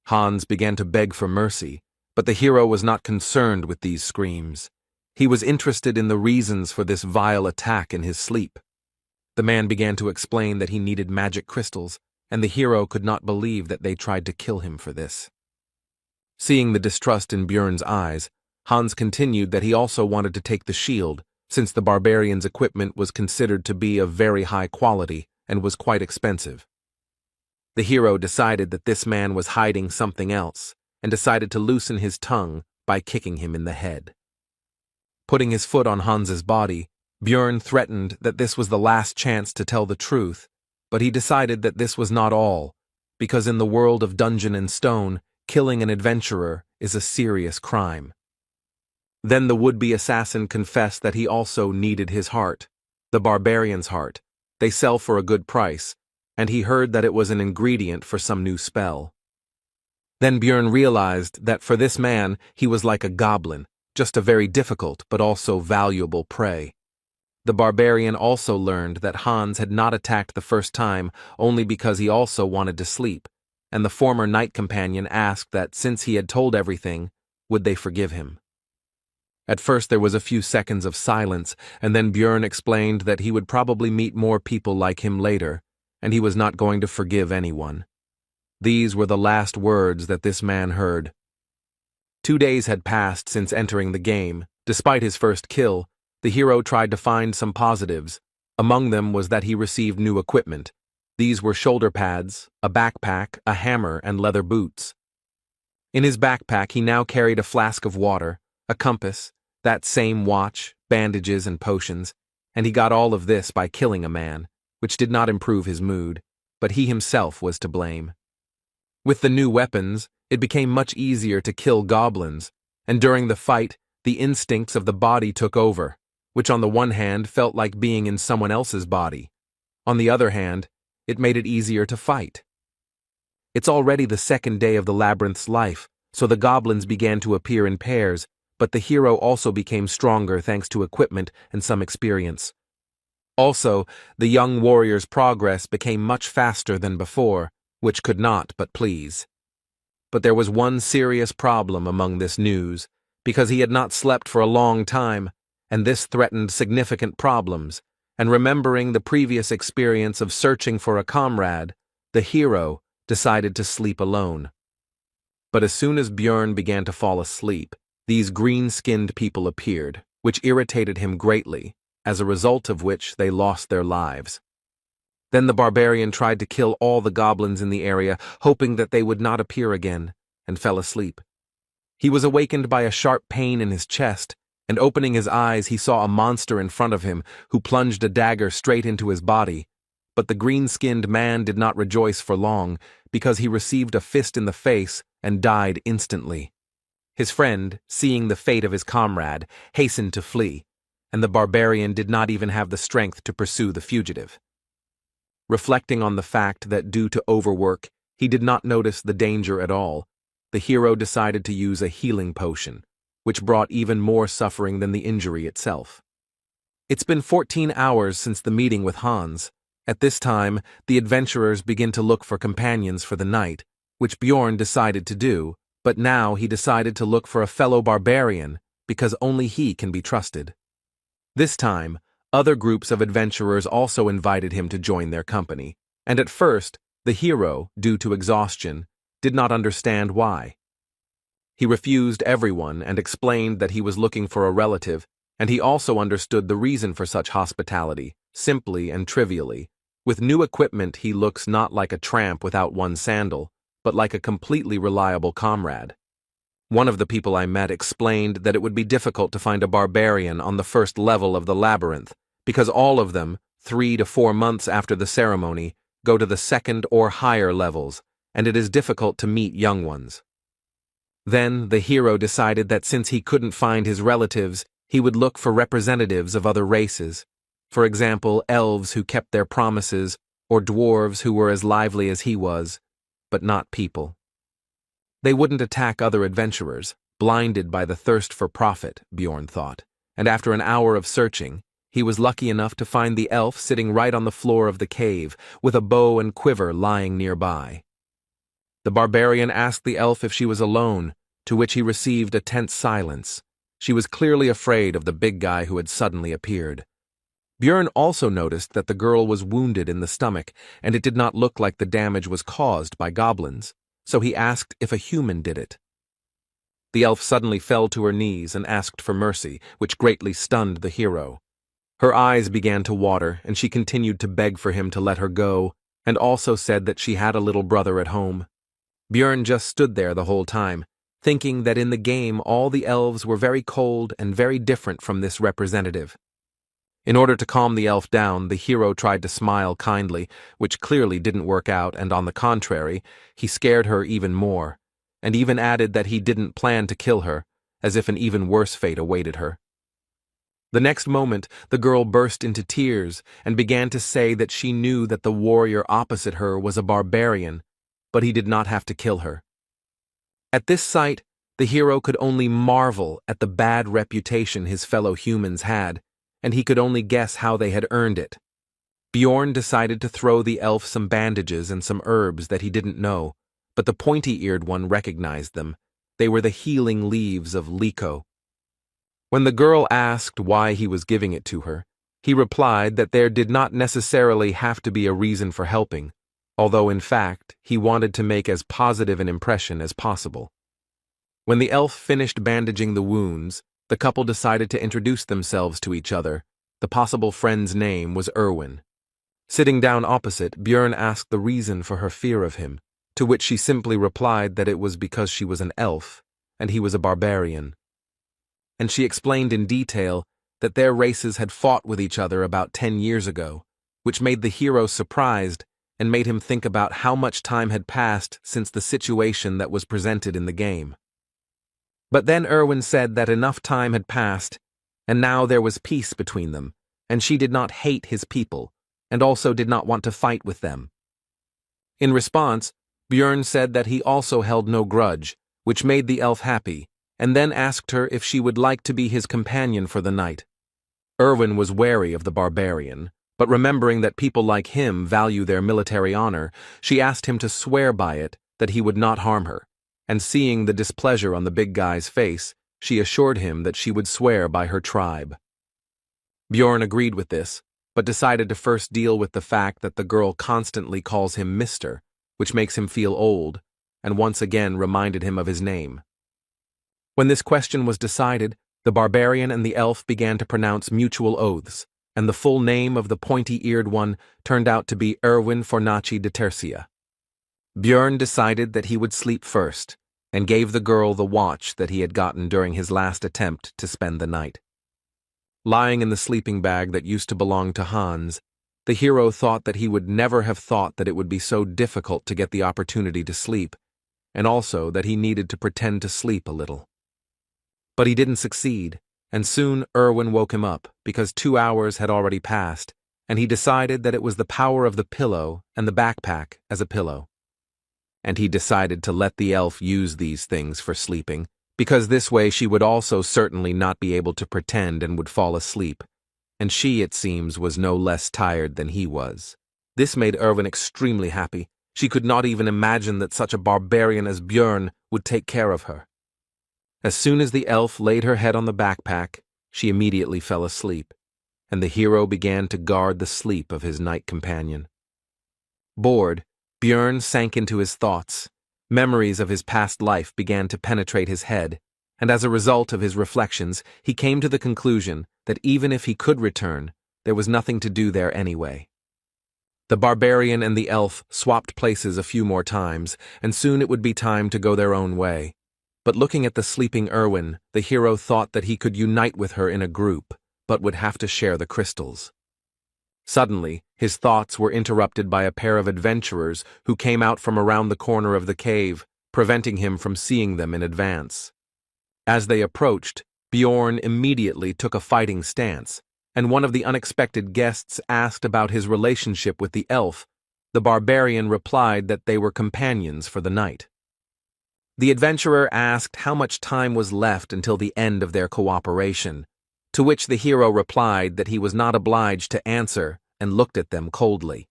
Hans began to beg for mercy, but the hero was not concerned with these screams. He was interested in the reasons for this vile attack in his sleep. The man began to explain that he needed magic crystals, and the hero could not believe that they tried to kill him for this. Seeing the distrust in Björn's eyes, Hans continued that he also wanted to take the shield, since the barbarian's equipment was considered to be of very high quality and was quite expensive. The hero decided that this man was hiding something else, and decided to loosen his tongue by kicking him in the head. Putting his foot on Hans's body, Björn threatened that this was the last chance to tell the truth, but he decided that this was not all, because in the world of Dungeon and Stone, killing an adventurer is a serious crime. Then the would-be assassin confessed that he also needed his heart, the barbarian's heart. They sell for a good price, and he heard that it was an ingredient for some new spell. Then Björn realized that for this man he was like a goblin, just a very difficult but also valuable prey. The barbarian also learned that Hans had not attacked the first time only because he also wanted to sleep, and the former knight companion asked that since he had told everything, would they forgive him. At first there was a few seconds of silence, and then Björn explained that he would probably meet more people like him later, and he was not going to forgive anyone. These were the last words that this man heard. 2 days had passed since entering the game. Despite his first kill, the hero tried to find some positives. Among them was that he received new equipment. These were shoulder pads, a backpack, a hammer, and leather boots. In his backpack he now carried a flask of water, a compass, that same watch, bandages, and potions, and he got all of this by killing a man, which did not improve his mood, but he himself was to blame. With the new weapons, it became much easier to kill goblins, and during the fight, the instincts of the body took over, which on the one hand felt like being in someone else's body. On the other hand, it made it easier to fight. It's already the second day of the labyrinth's life, so the goblins began to appear in pairs, but the hero also became stronger thanks to equipment and some experience. Also, the young warrior's progress became much faster than before, which could not but please. But there was one serious problem among this news, because he had not slept for a long time, and this threatened significant problems, and remembering the previous experience of searching for a comrade, the hero decided to sleep alone. But as soon as Björn began to fall asleep, these green-skinned people appeared, which irritated him greatly, as a result of which they lost their lives. Then the barbarian tried to kill all the goblins in the area, hoping that they would not appear again, and fell asleep. He was awakened by a sharp pain in his chest, and opening his eyes he saw a monster in front of him who plunged a dagger straight into his body. But the green-skinned man did not rejoice for long, because he received a fist in the face and died instantly. His friend, seeing the fate of his comrade, hastened to flee, and the barbarian did not even have the strength to pursue the fugitive. Reflecting on the fact that due to overwork, he did not notice the danger at all, the hero decided to use a healing potion, which brought even more suffering than the injury itself. It's been 14 hours since the meeting with Hans. At this time, the adventurers begin to look for companions for the night, which Björn decided to do, but now he decided to look for a fellow barbarian, because only he can be trusted. This time, other groups of adventurers also invited him to join their company, and at first, the hero, due to exhaustion, did not understand why. He refused everyone and explained that he was looking for a relative, and he also understood the reason for such hospitality, simply and trivially. With new equipment, he looks not like a tramp without one sandal, but like a completely reliable comrade. One of the people I met explained that it would be difficult to find a barbarian on the first level of the labyrinth, because all of them, 3 to 4 months after the ceremony, go to the second or higher levels, and it is difficult to meet young ones. Then the hero decided that since he couldn't find his relatives, he would look for representatives of other races. For example, elves who kept their promises, or dwarves who were as lively as he was, but not people. They wouldn't attack other adventurers, blinded by the thirst for profit, Björn thought, and after an hour of searching, he was lucky enough to find the elf sitting right on the floor of the cave, with a bow and quiver lying nearby. The barbarian asked the elf if she was alone, to which he received a tense silence, She was clearly afraid of the big guy who had suddenly appeared. Björn also noticed that the girl was wounded in the stomach, and it did not look like the damage was caused by goblins, so he asked if a human did it. The elf suddenly fell to her knees and asked for mercy, which greatly stunned the hero. Her eyes began to water, and she continued to beg for him to let her go, and also said that she had a little brother at home. Björn just stood there the whole time, thinking that in the game all the elves were very cold and very different from this representative. In order to calm the elf down, the hero tried to smile kindly, which clearly didn't work out, and on the contrary, he scared her even more, and even added that he didn't plan to kill her, as if an even worse fate awaited her. The next moment, the girl burst into tears and began to say that she knew that the warrior opposite her was a barbarian, but he did not have to kill her. At this sight, the hero could only marvel at the bad reputation his fellow humans had, and he could only guess how they had earned it. Bjorn decided to throw the elf some bandages and some herbs that he didn't know, but the pointy-eared one recognized them. They were the healing leaves of Liko. When the girl asked why he was giving it to her, he replied that there did not necessarily have to be a reason for helping, although in fact he wanted to make as positive an impression as possible. When the elf finished bandaging the wounds, the couple decided to introduce themselves to each other. The possible friend's name was Erwin. Sitting down opposite, Björn asked the reason for her fear of him, to which she simply replied that it was because she was an elf, and he was a barbarian. And she explained in detail that their races had fought with each other about 10 years ago, which made the hero surprised and made him think about how much time had passed since the situation that was presented in the game. But then Erwin said that enough time had passed, and now there was peace between them, and she did not hate his people, and also did not want to fight with them. In response, Björn said that he also held no grudge, which made the elf happy, and then asked her if she would like to be his companion for the night. Erwin was wary of the barbarian, but remembering that people like him value their military honor, she asked him to swear by it that he would not harm her, and seeing the displeasure on the big guy's face, she assured him that she would swear by her tribe. Bjorn agreed with this, but decided to first deal with the fact that the girl constantly calls him Mr., which makes him feel old, and once again reminded him of his name. When this question was decided, the barbarian and the elf began to pronounce mutual oaths, and the full name of the pointy-eared one turned out to be Erwin Fornaci de Tercia. Björn decided that he would sleep first, and gave the girl the watch that he had gotten during his last attempt to spend the night. Lying in the sleeping bag that used to belong to Hans, the hero thought that he would never have thought that it would be so difficult to get the opportunity to sleep, and also that he needed to pretend to sleep a little. But he didn't succeed, and soon Erwin woke him up, because 2 hours had already passed, and he decided that it was the power of the pillow and the backpack as a pillow. And he decided to let the elf use these things for sleeping, because this way she would also certainly not be able to pretend and would fall asleep, and she, it seems, was no less tired than he was. This made Erwin extremely happy. She could not even imagine that such a barbarian as Björn would take care of her. As soon as the elf laid her head on the backpack, she immediately fell asleep, and the hero began to guard the sleep of his night companion. Bored, Björn sank into his thoughts. Memories of his past life began to penetrate his head, and as a result of his reflections, he came to the conclusion that even if he could return, there was nothing to do there anyway. The barbarian and the elf swapped places a few more times, and soon it would be time to go their own way. But looking at the sleeping Erwin, the hero thought that he could unite with her in a group, but would have to share the crystals. Suddenly, his thoughts were interrupted by a pair of adventurers who came out from around the corner of the cave, preventing him from seeing them in advance. As they approached, Bjorn immediately took a fighting stance, and one of the unexpected guests asked about his relationship with the elf. The barbarian replied that they were companions for the night. The adventurer asked how much time was left until the end of their cooperation, to which the hero replied that he was not obliged to answer and looked at them coldly.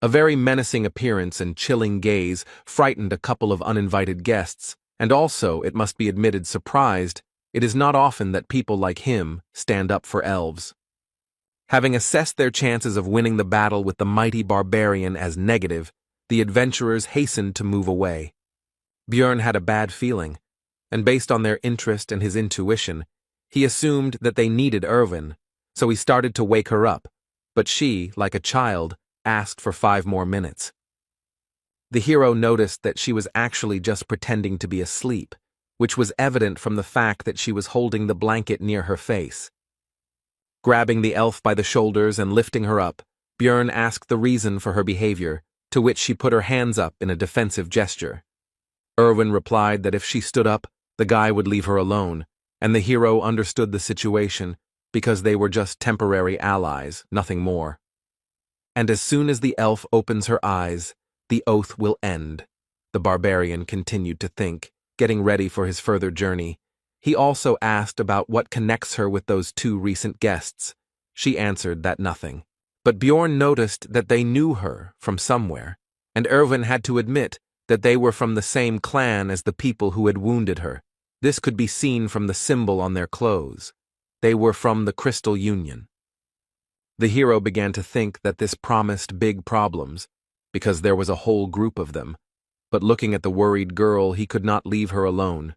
A very menacing appearance and chilling gaze frightened a couple of uninvited guests, and also, it must be admitted, surprised It is not often that people like him stand up for elves. Having assessed their chances of winning the battle with the mighty barbarian as negative, the adventurers hastened to move away. Björn had a bad feeling, and based on their interest and his intuition, he assumed that they needed Erwin, so he started to wake her up, but she, like a child, asked for 5 more minutes. The hero noticed that she was actually just pretending to be asleep, which was evident from the fact that she was holding the blanket near her face. Grabbing the elf by the shoulders and lifting her up, Björn asked the reason for her behavior, to which she put her hands up in a defensive gesture. Erwin replied that if she stood up, the guy would leave her alone, and the hero understood the situation because they were just temporary allies, nothing more. And as soon as the elf opens her eyes, the oath will end, the barbarian continued to think, getting ready for his further journey. He also asked about what connects her with those 2 recent guests. She answered that nothing. But Björn noticed that they knew her from somewhere, and Erwin had to admit that they were from the same clan as the people who had wounded her. This could be seen from the symbol on their clothes. They were from the Crystal Union. The hero began to think that this promised big problems, because there was a whole group of them, but looking at the worried girl, he could not leave her alone.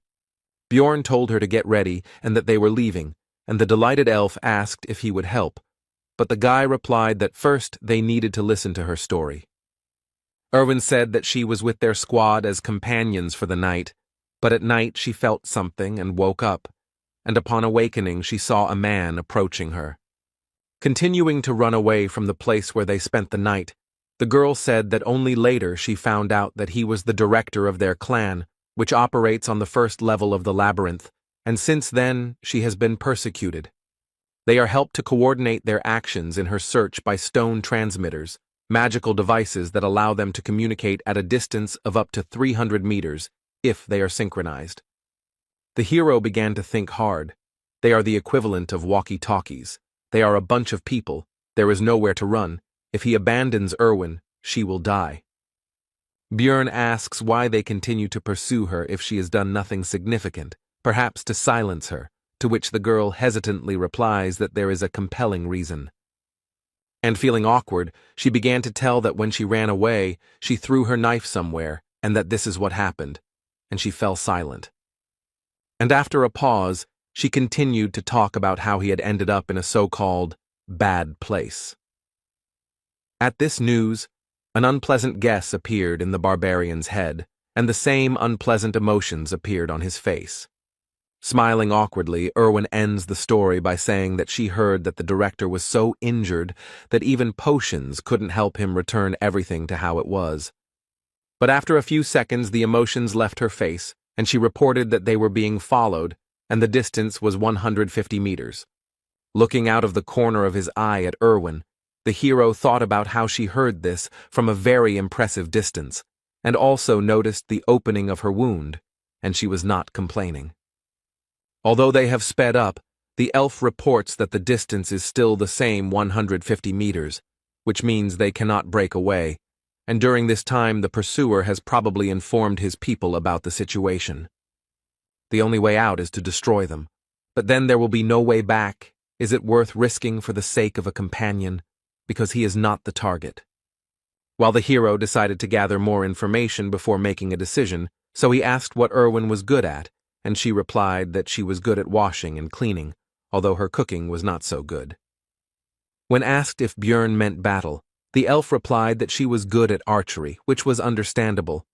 Björn told her to get ready and that they were leaving, and the delighted elf asked if he would help, but the guy replied that first they needed to listen to her story. Erwin said that she was with their squad as companions for the night, but at night she felt something and woke up, and upon awakening she saw a man approaching her. Continuing to run away from the place where they spent the night, the girl said that only later she found out that he was the director of their clan, which operates on the first level of the labyrinth, and since then she has been persecuted. They are helped to coordinate their actions in her search by stone transmitters, magical devices that allow them to communicate at a distance of up to 300 meters, if they are synchronized. The hero began to think hard. They are the equivalent of walkie-talkies. They are a bunch of people. There is nowhere to run. If he abandons Erwin, she will die. Björn asks why they continue to pursue her if she has done nothing significant, perhaps to silence her, to which the girl hesitantly replies that there is a compelling reason. And feeling awkward, she began to tell that when she ran away, she threw her knife somewhere, and that this is what happened, and she fell silent. And after a pause, she continued to talk about how he had ended up in a so-called bad place. At this news, an unpleasant guess appeared in the barbarian's head, and the same unpleasant emotions appeared on his face. Smiling awkwardly, Erwin ends the story by saying that she heard that the director was so injured that even potions couldn't help him return everything to how it was. But after a few seconds, the emotions left her face, and she reported that they were being followed, and the distance was 150 meters. Looking out of the corner of his eye at Erwin, the hero thought about how she heard this from a very impressive distance, and also noticed the opening of her wound, and she was not complaining. Although they have sped up, the elf reports that the distance is still the same 150 meters, which means they cannot break away, and during this time the pursuer has probably informed his people about the situation. The only way out is to destroy them, but then there will be no way back. Is it worth risking for the sake of a companion, because he is not the target? While the hero decided to gather more information before making a decision, so he asked what Erwin was good at, and she replied that she was good at washing and cleaning, although her cooking was not so good. When asked if Björn meant battle, the elf replied that she was good at archery, which was understandable,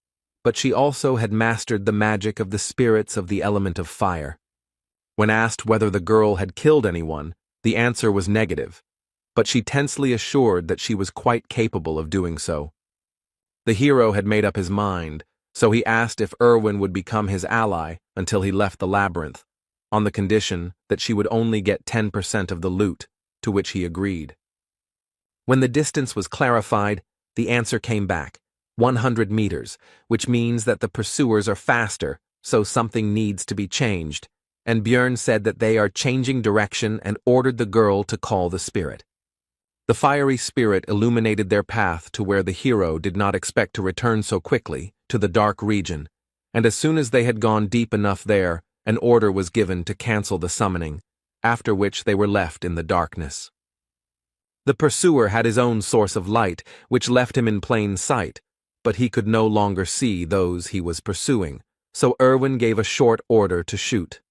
but she also had mastered the magic of the spirits of the element of fire. When asked whether the girl had killed anyone, the answer was negative, but she tensely assured that she was quite capable of doing so. The hero had made up his mind, so he asked if Erwin would become his ally until he left the labyrinth, on the condition that she would only get 10% of the loot, to which he agreed. When the distance was clarified, the answer came back, 100 meters, which means that the pursuers are faster, so something needs to be changed, and Björn said that they are changing direction and ordered the girl to call the spirit. The fiery spirit illuminated their path to where the hero did not expect to return so quickly, to the dark region, and as soon as they had gone deep enough there, An order was given to cancel the summoning, after which they were left in the darkness. The pursuer had his own source of light, which left him in plain sight, but he could no longer see those he was pursuing, so Erwin gave a short order to shoot.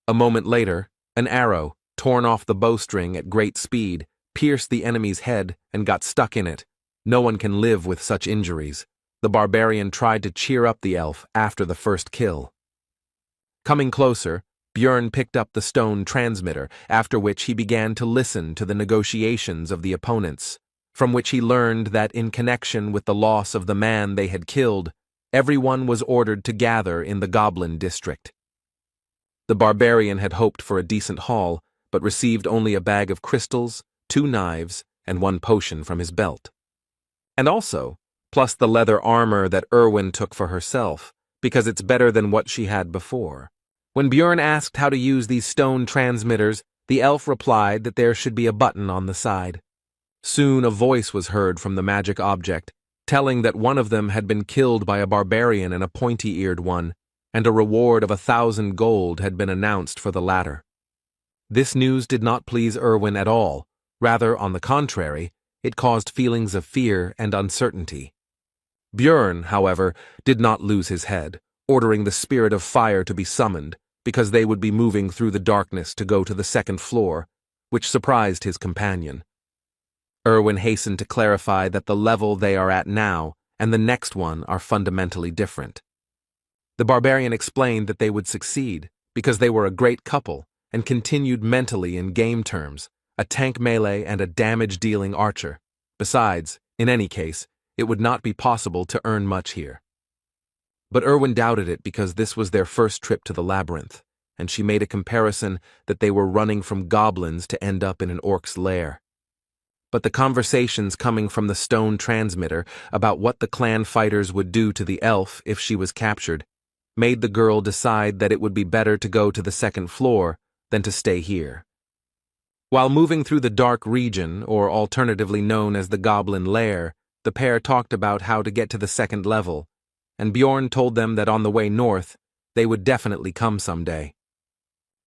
A moment later, an arrow, torn off the bowstring at great speed, pierced the enemy's head and got stuck in it. No one can live with such injuries. The barbarian tried to cheer up the elf after the first kill. Coming closer, Björn picked up the stone transmitter, after which he began to listen to the negotiations of the opponents, from which he learned that in connection with the loss of the man they had killed, everyone was ordered to gather in the goblin district. The barbarian had hoped for a decent haul, but received only a bag of crystals, 2 knives, and 1 potion from his belt. And also, plus the leather armor that Erwin took for herself, because it's better than what she had before. When Björn asked how to use these stone transmitters, the elf replied that there should be a button on the side. Soon a voice was heard from the magic object, telling that one of them had been killed by a barbarian and a pointy-eared one, and a reward of 1,000 gold had been announced for the latter. This news did not please Erwin at all. Rather, on the contrary, it caused feelings of fear and uncertainty. Björn, however, did not lose his head, ordering the spirit of fire to be summoned, because they would be moving through the darkness to go to the 2nd floor, which surprised his companion. Erwin hastened to clarify that the level they are at now and the next one are fundamentally different. The barbarian explained that they would succeed, because they were a great couple, and continued mentally in game terms, a tank melee and a damage-dealing archer. Besides, in any case, it would not be possible to earn much here. But Erwin doubted it because this was their first trip to the labyrinth, and she made a comparison that they were running from goblins to end up in an orc's lair. But the conversations coming from the stone transmitter about what the clan fighters would do to the elf if she was captured made the girl decide that it would be better to go to the 2nd floor than to stay here. While moving through the dark region, or alternatively known as the Goblin Lair, the pair talked about how to get to the 2nd level, and Björn told them that on the way north, they would definitely come someday.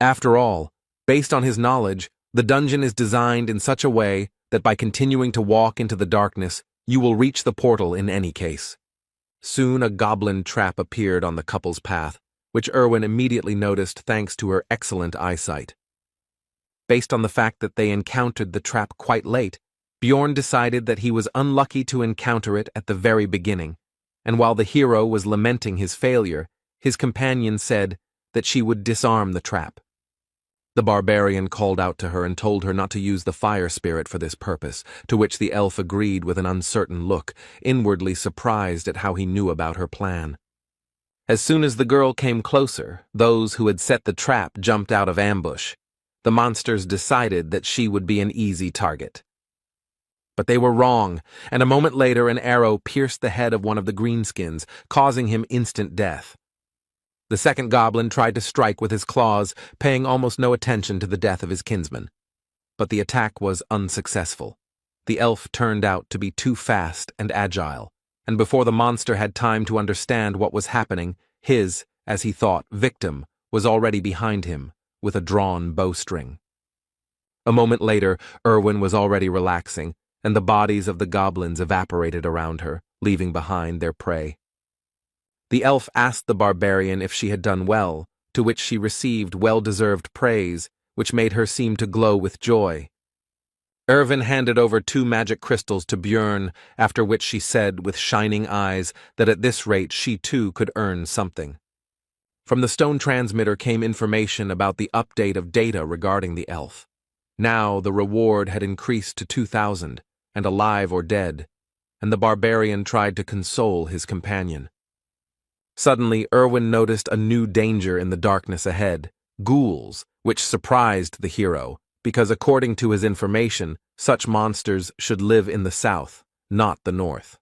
After all, based on his knowledge, the dungeon is designed in such a way that by continuing to walk into the darkness, you will reach the portal in any case. Soon a goblin trap appeared on the couple's path, which Erwin immediately noticed thanks to her excellent eyesight. Based on the fact that they encountered the trap quite late, Björn decided that he was unlucky to encounter it at the very beginning, and while the hero was lamenting his failure, his companion said that she would disarm the trap. The barbarian called out to her and told her not to use the fire spirit for this purpose, to which the elf agreed with an uncertain look, inwardly surprised at how he knew about her plan. As soon as the girl came closer, those who had set the trap jumped out of ambush. The monsters decided that she would be an easy target. But they were wrong, and a moment later an arrow pierced the head of one of the greenskins, causing him instant death. The 2nd goblin tried to strike with his claws, paying almost no attention to the death of his kinsman. But the attack was unsuccessful. The elf turned out to be too fast and agile, and before the monster had time to understand what was happening, his, as he thought, victim was already behind him, with a drawn bowstring. A moment later, Erwin was already relaxing, and the bodies of the goblins evaporated around her, leaving behind their prey. The elf asked the barbarian if she had done well, to which she received well-deserved praise, which made her seem to glow with joy. Erwin handed over 2 magic crystals to Björn, after which she said with shining eyes that at this rate she too could earn something. From the stone transmitter came information about the update of data regarding the elf. Now the reward had increased to 2,000, and alive or dead, and the barbarian tried to console his companion. Suddenly, Erwin noticed a new danger in the darkness ahead, ghouls, which surprised the hero, because according to his information, such monsters should live in the south, not the north.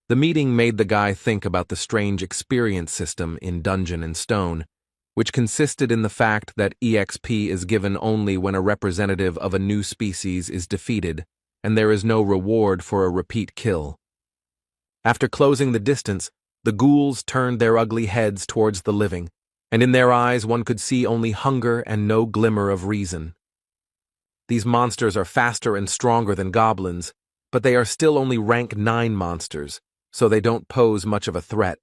The meeting made the guy think about the strange experience system in Dungeon & Stone, which consisted in the fact that EXP is given only when a representative of a new species is defeated, and there is no reward for a repeat kill. After closing the distance, the ghouls turned their ugly heads towards the living, and in their eyes one could see only hunger and no glimmer of reason. These monsters are faster and stronger than goblins, but they are still only rank 9 monsters, so they don't pose much of a threat.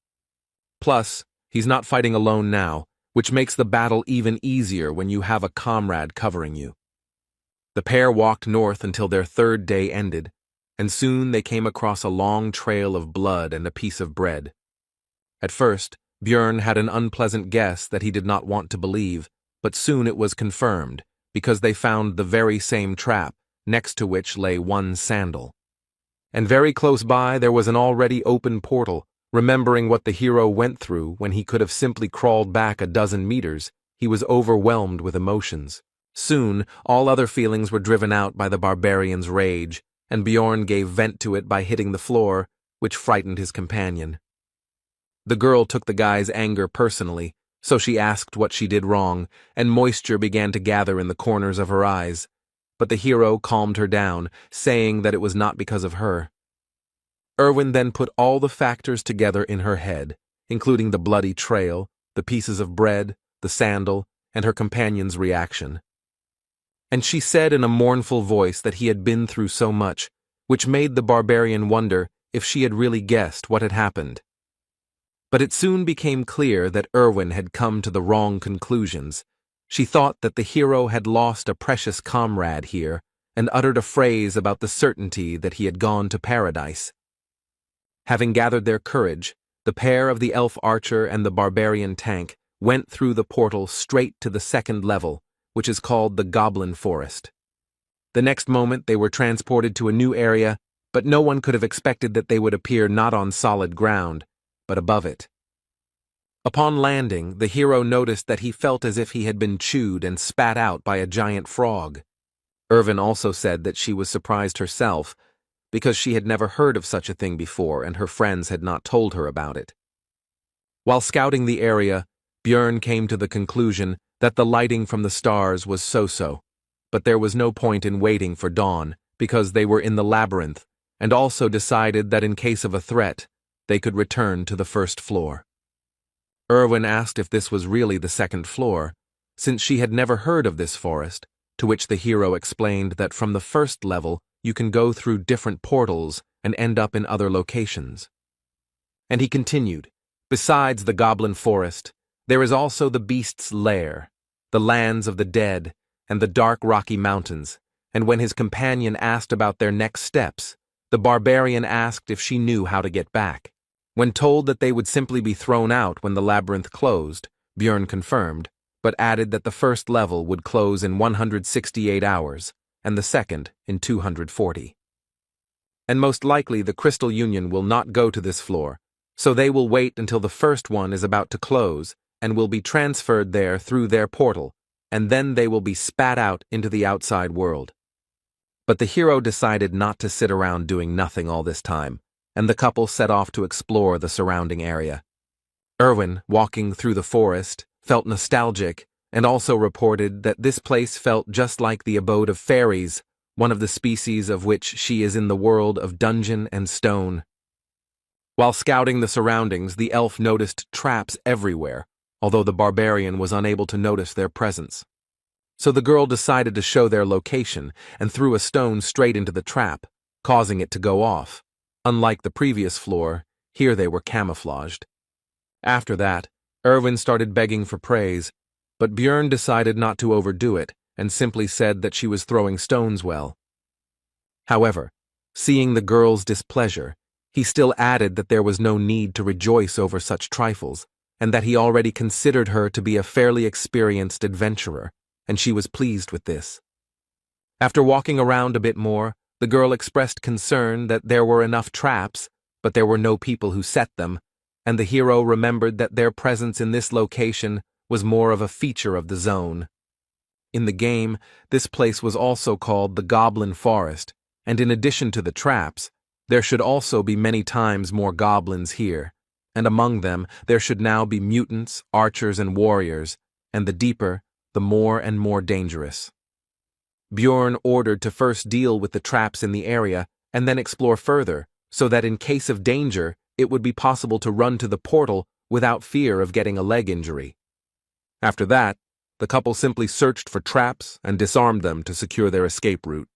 Plus, he's not fighting alone now, which makes the battle even easier when you have a comrade covering you. The pair walked north until their 3rd day ended, and soon they came across a long trail of blood and a piece of bread. At first, Björn had an unpleasant guess that he did not want to believe, but soon it was confirmed, because they found the very same trap, next to which lay one sandal. And very close by there was an already open portal. Remembering what the hero went through when he could have simply crawled back a dozen meters, he was overwhelmed with emotions. Soon, all other feelings were driven out by the barbarian's rage, and Bjorn gave vent to it by hitting the floor, which frightened his companion. The girl took the guy's anger personally, so she asked what she did wrong, and moisture began to gather in the corners of her eyes. But the hero calmed her down, saying that it was not because of her. Erwin then put all the factors together in her head, including the bloody trail, the pieces of bread, the sandal, and her companion's reaction. And she said in a mournful voice that he had been through so much, which made the barbarian wonder if she had really guessed what had happened. But it soon became clear that Erwin had come to the wrong conclusions. She thought that the hero had lost a precious comrade here, and uttered a phrase about the certainty that he had gone to paradise. Having gathered their courage, the pair of the elf archer and the barbarian tank went through the portal straight to the 2nd level, which is called the Goblin Forest. The next moment they were transported to a new area, but no one could have expected that they would appear not on solid ground, but above it. Upon landing, the hero noticed that he felt as if he had been chewed and spat out by a giant frog. Erwin also said that she was surprised herself, because she had never heard of such a thing before and her friends had not told her about it. While scouting the area, Björn came to the conclusion that the lighting from the stars was so-so, but there was no point in waiting for dawn because they were in the labyrinth, and also decided that in case of a threat, they could return to the 1st floor. Erwin asked if this was really the 2nd floor, since she had never heard of this forest, to which the hero explained that from the 1st level you can go through different portals and end up in other locations. And he continued, besides the Goblin Forest, there is also the Beast's Lair, the lands of the dead, and the dark rocky mountains, and when his companion asked about their next steps, the barbarian asked if she knew how to get back. When told that they would simply be thrown out when the labyrinth closed, Björn confirmed, but added that the 1st level would close in 168 hours, and the 2nd in 240. And most likely the Crystal Union will not go to this floor, so they will wait until the 1st one is about to close, and will be transferred there through their portal, and then they will be spat out into the outside world. But the hero decided not to sit around doing nothing all this time, and the couple set off to explore the surrounding area. Erwin, walking through the forest, felt nostalgic, and also reported that this place felt just like the abode of fairies, one of the species of which she is in the world of dungeon and stone. While scouting the surroundings, the elf noticed traps everywhere, although the barbarian was unable to notice their presence. So the girl decided to show their location and threw a stone straight into the trap, causing it to go off. Unlike the previous floor, here they were camouflaged. After that, Erwin started begging for praise, but Björn decided not to overdo it and simply said that she was throwing stones well. However, seeing the girl's displeasure, he still added that there was no need to rejoice over such trifles, and that he already considered her to be a fairly experienced adventurer, and she was pleased with this. After walking around a bit more, the girl expressed concern that there were enough traps, but there were no people who set them, and the hero remembered that their presence in this location was more of a feature of the zone. In the game, this place was also called the Goblin Forest, and in addition to the traps, there should also be many times more goblins here, and among them there should now be mutants, archers, and warriors, and the deeper, the more and more dangerous. Björn ordered to first deal with the traps in the area and then explore further, so that in case of danger, it would be possible to run to the portal without fear of getting a leg injury. After that, the couple simply searched for traps and disarmed them to secure their escape route.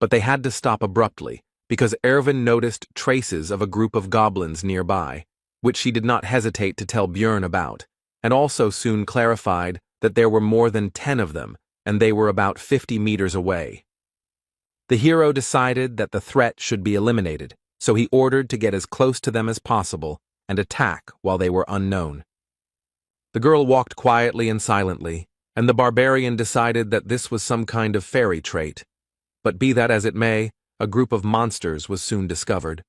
But they had to stop abruptly, because Erwin noticed traces of a group of goblins nearby, which she did not hesitate to tell Björn about, and also soon clarified that there were more than 10 of them, and they were about 50 meters away. The hero decided that the threat should be eliminated, so he ordered to get as close to them as possible and attack while they were unknown. The girl walked quietly and silently, and the barbarian decided that this was some kind of fairy trait. But be that as it may, a group of monsters was soon discovered.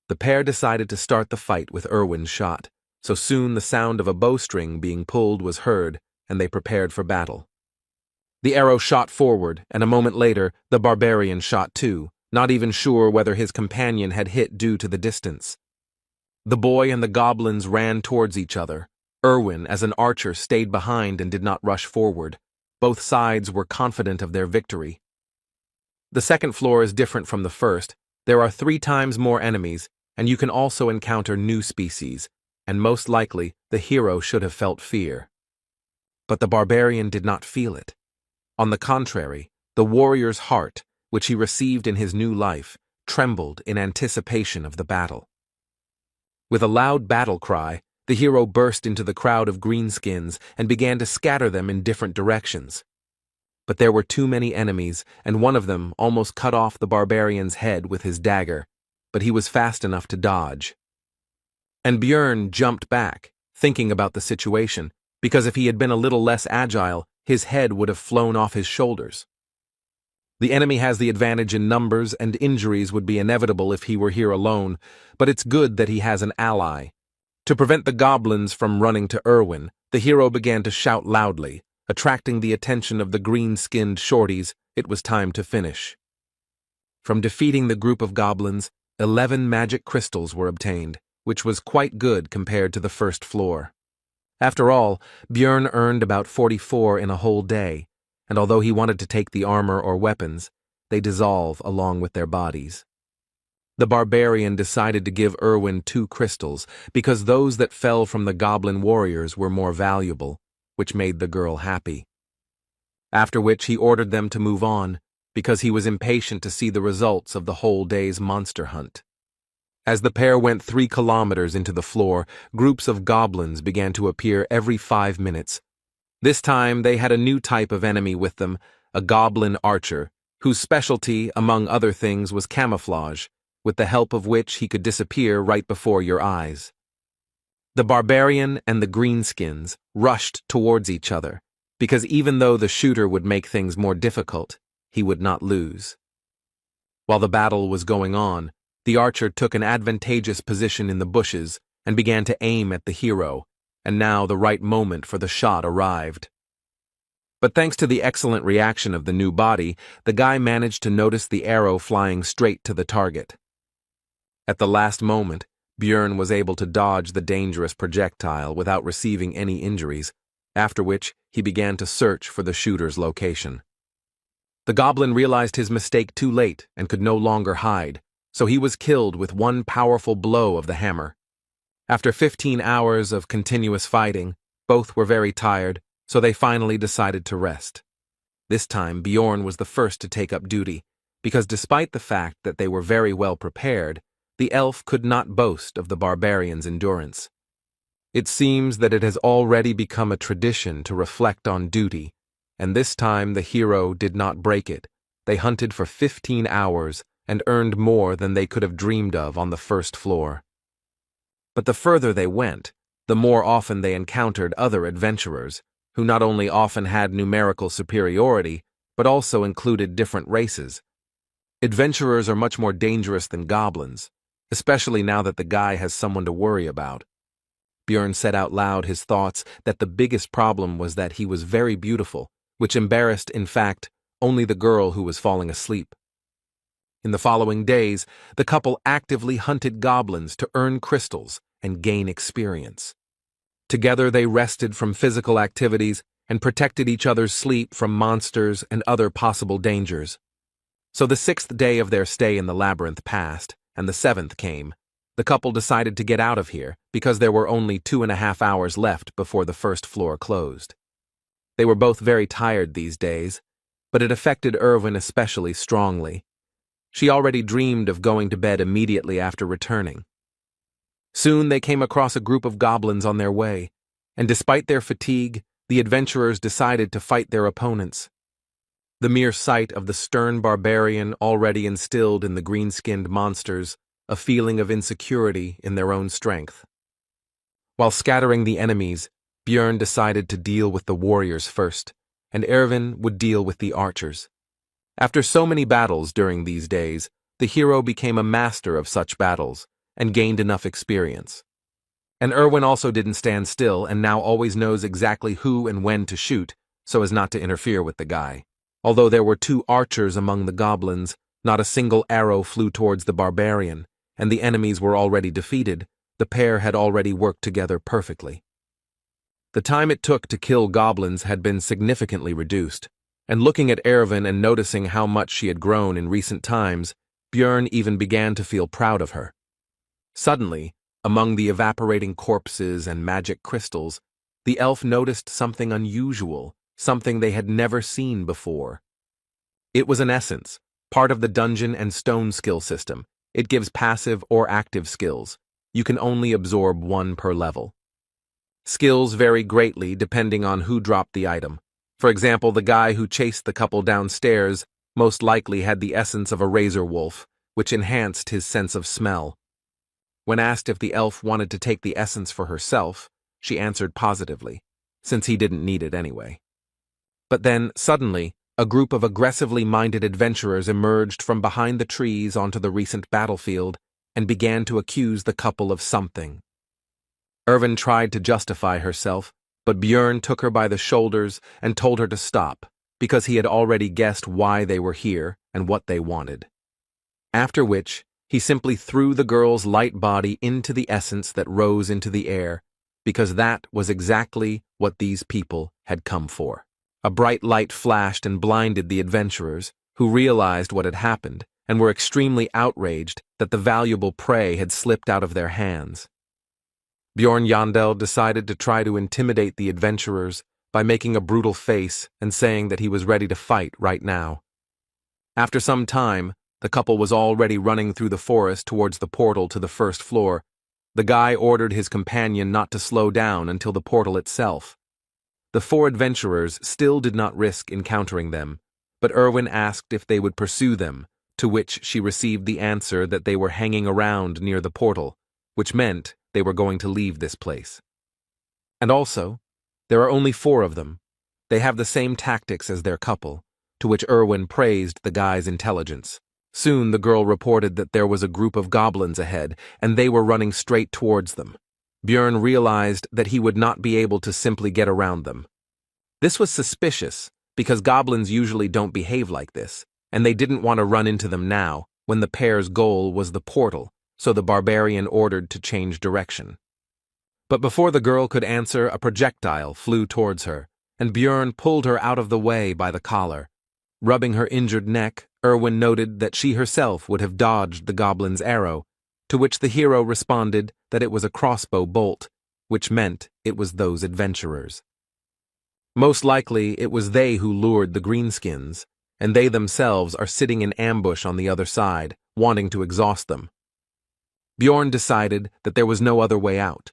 The pair decided to start the fight with Erwin's shot, so soon the sound of a bowstring being pulled was heard, and they prepared for battle. The arrow shot forward, and a moment later, the barbarian shot too, not even sure whether his companion had hit due to the distance. The boy and the goblins ran towards each other. Erwin, as an archer, stayed behind and did not rush forward. Both sides were confident of their victory. The second floor is different from the first. There are 3 times more enemies, and you can also encounter new species, and most likely the hero should have felt fear. But the barbarian did not feel it. On the contrary, the warrior's heart, which he received in his new life, trembled in anticipation of the battle. With a loud battle cry, the hero burst into the crowd of greenskins and began to scatter them in different directions. But there were too many enemies, and one of them almost cut off the barbarian's head with his dagger, but he was fast enough to dodge. And Björn jumped back, thinking about the situation, because if he had been a little less agile, his head would have flown off his shoulders. The enemy has the advantage in numbers, and injuries would be inevitable if he were here alone, but it's good that he has an ally. To prevent the goblins from running to Erwin, the hero began to shout loudly, attracting the attention of the green-skinned shorties. It was time to finish. From defeating the group of goblins, 11 magic crystals were obtained, which was quite good compared to the first floor. After all, Björn earned about 44 in a whole day, and although he wanted to take the armor or weapons, they dissolve along with their bodies. The barbarian decided to give Erwin 2 crystals, because those that fell from the goblin warriors were more valuable, which made the girl happy. After which he ordered them to move on, because he was impatient to see the results of the whole day's monster hunt. As the pair went 3 kilometers into the floor, groups of goblins began to appear every 5 minutes. This time they had a new type of enemy with them, a goblin archer, whose specialty, among other things, was camouflage, with the help of which he could disappear right before your eyes. The barbarian and the greenskins rushed towards each other, because even though the shooter would make things more difficult, he would not lose. While the battle was going on, the archer took an advantageous position in the bushes and began to aim at the hero, and now the right moment for the shot arrived. But thanks to the excellent reaction of the new body, the guy managed to notice the arrow flying straight to the target. At the last moment, Björn was able to dodge the dangerous projectile without receiving any injuries, after which he began to search for the shooter's location. The goblin realized his mistake too late and could no longer hide, so he was killed with one powerful blow of the hammer. After 15 hours of continuous fighting, both were very tired, so they finally decided to rest. This time Björn was the first to take up duty, because despite the fact that they were very well prepared, the elf could not boast of the barbarian's endurance. It seems that it has already become a tradition to reflect on duty, and this time the hero did not break it. They hunted for 15 hours and earned more than they could have dreamed of on the first floor. But the further they went, the more often they encountered other adventurers, who not only often had numerical superiority, but also included different races. Adventurers are much more dangerous than goblins, especially now that the guy has someone to worry about. Björn said out loud his thoughts that the biggest problem was that he was very beautiful, which embarrassed, in fact, only the girl who was falling asleep. In the following days, the couple actively hunted goblins to earn crystals and gain experience. Together they rested from physical activities and protected each other's sleep from monsters and other possible dangers. So the 6th day of their stay in the labyrinth passed, and the 7th came. The couple decided to get out of here because there were only 2.5 hours left before the first floor closed. They were both very tired these days, but it affected Irwin especially strongly. She already dreamed of going to bed immediately after returning. Soon they came across a group of goblins on their way, and despite their fatigue, the adventurers decided to fight their opponents. The mere sight of the stern barbarian already instilled in the green-skinned monsters a feeling of insecurity in their own strength. While scattering the enemies, Björn decided to deal with the warriors first, and Erwin would deal with the archers. After so many battles during these days, the hero became a master of such battles and gained enough experience. And Erwin also didn't stand still and now always knows exactly who and when to shoot so as not to interfere with the guy. Although there were 2 archers among the goblins, not a single arrow flew towards the barbarian, and the enemies were already defeated. The pair had already worked together perfectly. The time it took to kill goblins had been significantly reduced, and looking at Erwin and noticing how much she had grown in recent times, Björn even began to feel proud of her. Suddenly, among the evaporating corpses and magic crystals, the elf noticed something unusual, something they had never seen before. It was an essence, part of the dungeon and stone skill system. It gives passive or active skills. You can only absorb 1 per level. Skills vary greatly depending on who dropped the item. For example, the guy who chased the couple downstairs most likely had the essence of a razor wolf, which enhanced his sense of smell. When asked if the elf wanted to take the essence for herself, she answered positively, since he didn't need it anyway. But then, suddenly, a group of aggressively minded adventurers emerged from behind the trees onto the recent battlefield and began to accuse the couple of something. Erwin tried to justify herself, but Björn took her by the shoulders and told her to stop, because he had already guessed why they were here and what they wanted. After which, he simply threw the girl's light body into the essence that rose into the air, because that was exactly what these people had come for. A bright light flashed and blinded the adventurers, who realized what had happened and were extremely outraged that the valuable prey had slipped out of their hands. Bjorn Yandel decided to try to intimidate the adventurers by making a brutal face and saying that he was ready to fight right now. After some time, the couple was already running through the forest towards the portal to the first floor. The guy ordered his companion not to slow down until the portal itself. The 4 adventurers still did not risk encountering them, but Erwin asked if they would pursue them, to which she received the answer that they were hanging around near the portal, which meant they were going to leave this place. And also, there are only 4 of them. They have the same tactics as their couple, to which Erwin praised the guy's intelligence. Soon the girl reported that there was a group of goblins ahead, and they were running straight towards them. Björn realized that he would not be able to simply get around them. This was suspicious, because goblins usually don't behave like this, and they didn't want to run into them now, when the pair's goal was the portal, so the barbarian ordered to change direction. But before the girl could answer, a projectile flew towards her, and Björn pulled her out of the way by the collar. Rubbing her injured neck, Erwin noted that she herself would have dodged the goblin's arrow, to which the hero responded that it was a crossbow bolt, which meant it was those adventurers. Most likely it was they who lured the greenskins, and they themselves are sitting in ambush on the other side, wanting to exhaust them. Bjorn decided that there was no other way out.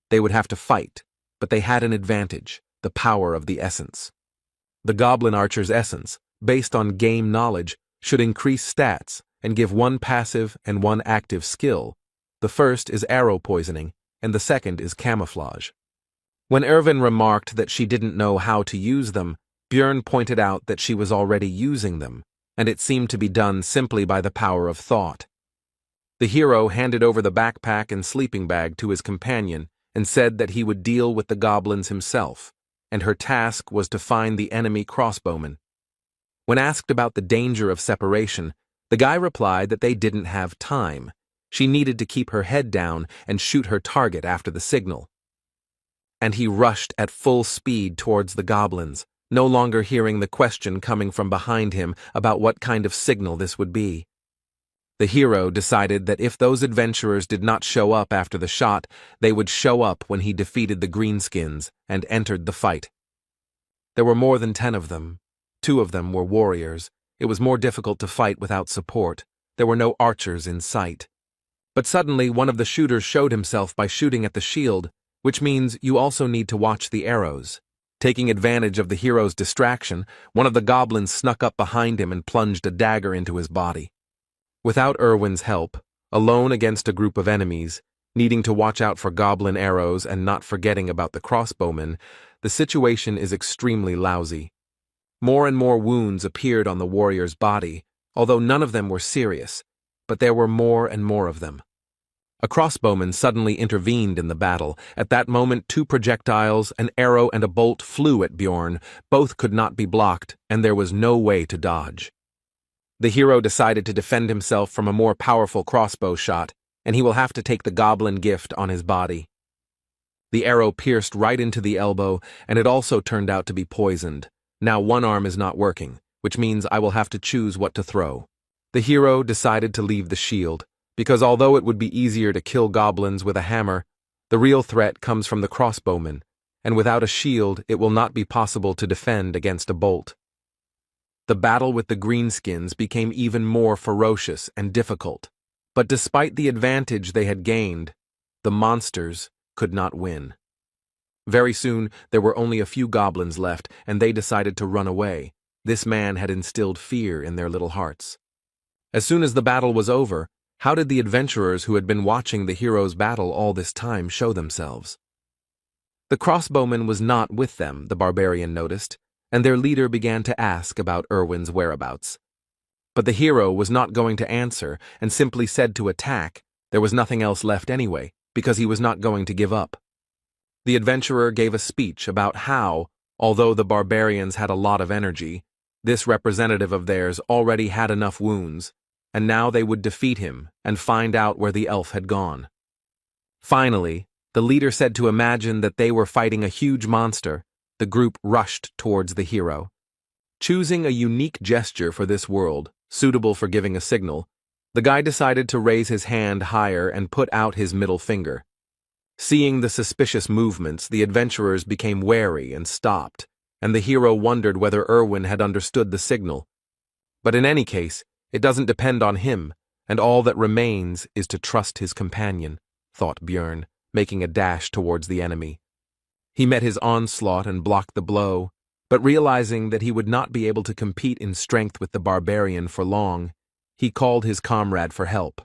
They would have to fight, but they had an advantage, the power of the essence. The goblin archer's essence, based on game knowledge, should increase stats and give 1 passive and 1 active skill. The first is arrow poisoning, and the second is camouflage. When Erwin remarked that she didn't know how to use them, Björn pointed out that she was already using them, and it seemed to be done simply by the power of thought. The hero handed over the backpack and sleeping bag to his companion and said that he would deal with the goblins himself, and her task was to find the enemy crossbowmen. When asked about the danger of separation, the guy replied that they didn't have time. She needed to keep her head down and shoot her target after the signal. And he rushed at full speed towards the goblins, no longer hearing the question coming from behind him about what kind of signal this would be. The hero decided that if those adventurers did not show up after the shot, they would show up when he defeated the greenskins and entered the fight. There were more than 10 of them. 2 of them were warriors. It was more difficult to fight without support. There were no archers in sight. But suddenly one of the shooters showed himself by shooting at the shield, which means you also need to watch the arrows. Taking advantage of the hero's distraction, one of the goblins snuck up behind him and plunged a dagger into his body. Without Erwin's help, alone against a group of enemies, needing to watch out for goblin arrows and not forgetting about the crossbowmen, the situation is extremely lousy. More and more wounds appeared on the warrior's body, although none of them were serious, but there were more and more of them. A crossbowman suddenly intervened in the battle. At that moment, 2 projectiles, an arrow and a bolt flew at Bjorn. Both could not be blocked, and there was no way to dodge. The hero decided to defend himself from a more powerful crossbow shot, and he will have to take the goblin gift on his body. The arrow pierced right into the elbow, and it also turned out to be poisoned. Now one arm is not working, which means I will have to choose what to throw. The hero decided to leave the shield, because although it would be easier to kill goblins with a hammer, the real threat comes from the crossbowmen, and without a shield it will not be possible to defend against a bolt. The battle with the greenskins became even more ferocious and difficult, but despite the advantage they had gained, the monsters could not win. Very soon, there were only a few goblins left, and they decided to run away. This man had instilled fear in their little hearts. As soon as the battle was over, how did the adventurers who had been watching the hero's battle all this time show themselves? The crossbowman was not with them, the barbarian noticed, and their leader began to ask about Erwin's whereabouts. But the hero was not going to answer and simply said to attack. There was nothing else left anyway, because he was not going to give up. The adventurer gave a speech about how, although the barbarians had a lot of energy, this representative of theirs already had enough wounds, and now they would defeat him and find out where the elf had gone. Finally, the leader said to imagine that they were fighting a huge monster. The group rushed towards the hero. Choosing a unique gesture for this world, suitable for giving a signal, the guy decided to raise his hand higher and put out his middle finger. Seeing the suspicious movements, the adventurers became wary and stopped, and the hero wondered whether Erwin had understood the signal. But in any case, it doesn't depend on him, and all that remains is to trust his companion, thought Bjorn, making a dash towards the enemy. He met his onslaught and blocked the blow, but realizing that he would not be able to compete in strength with the barbarian for long, he called his comrade for help.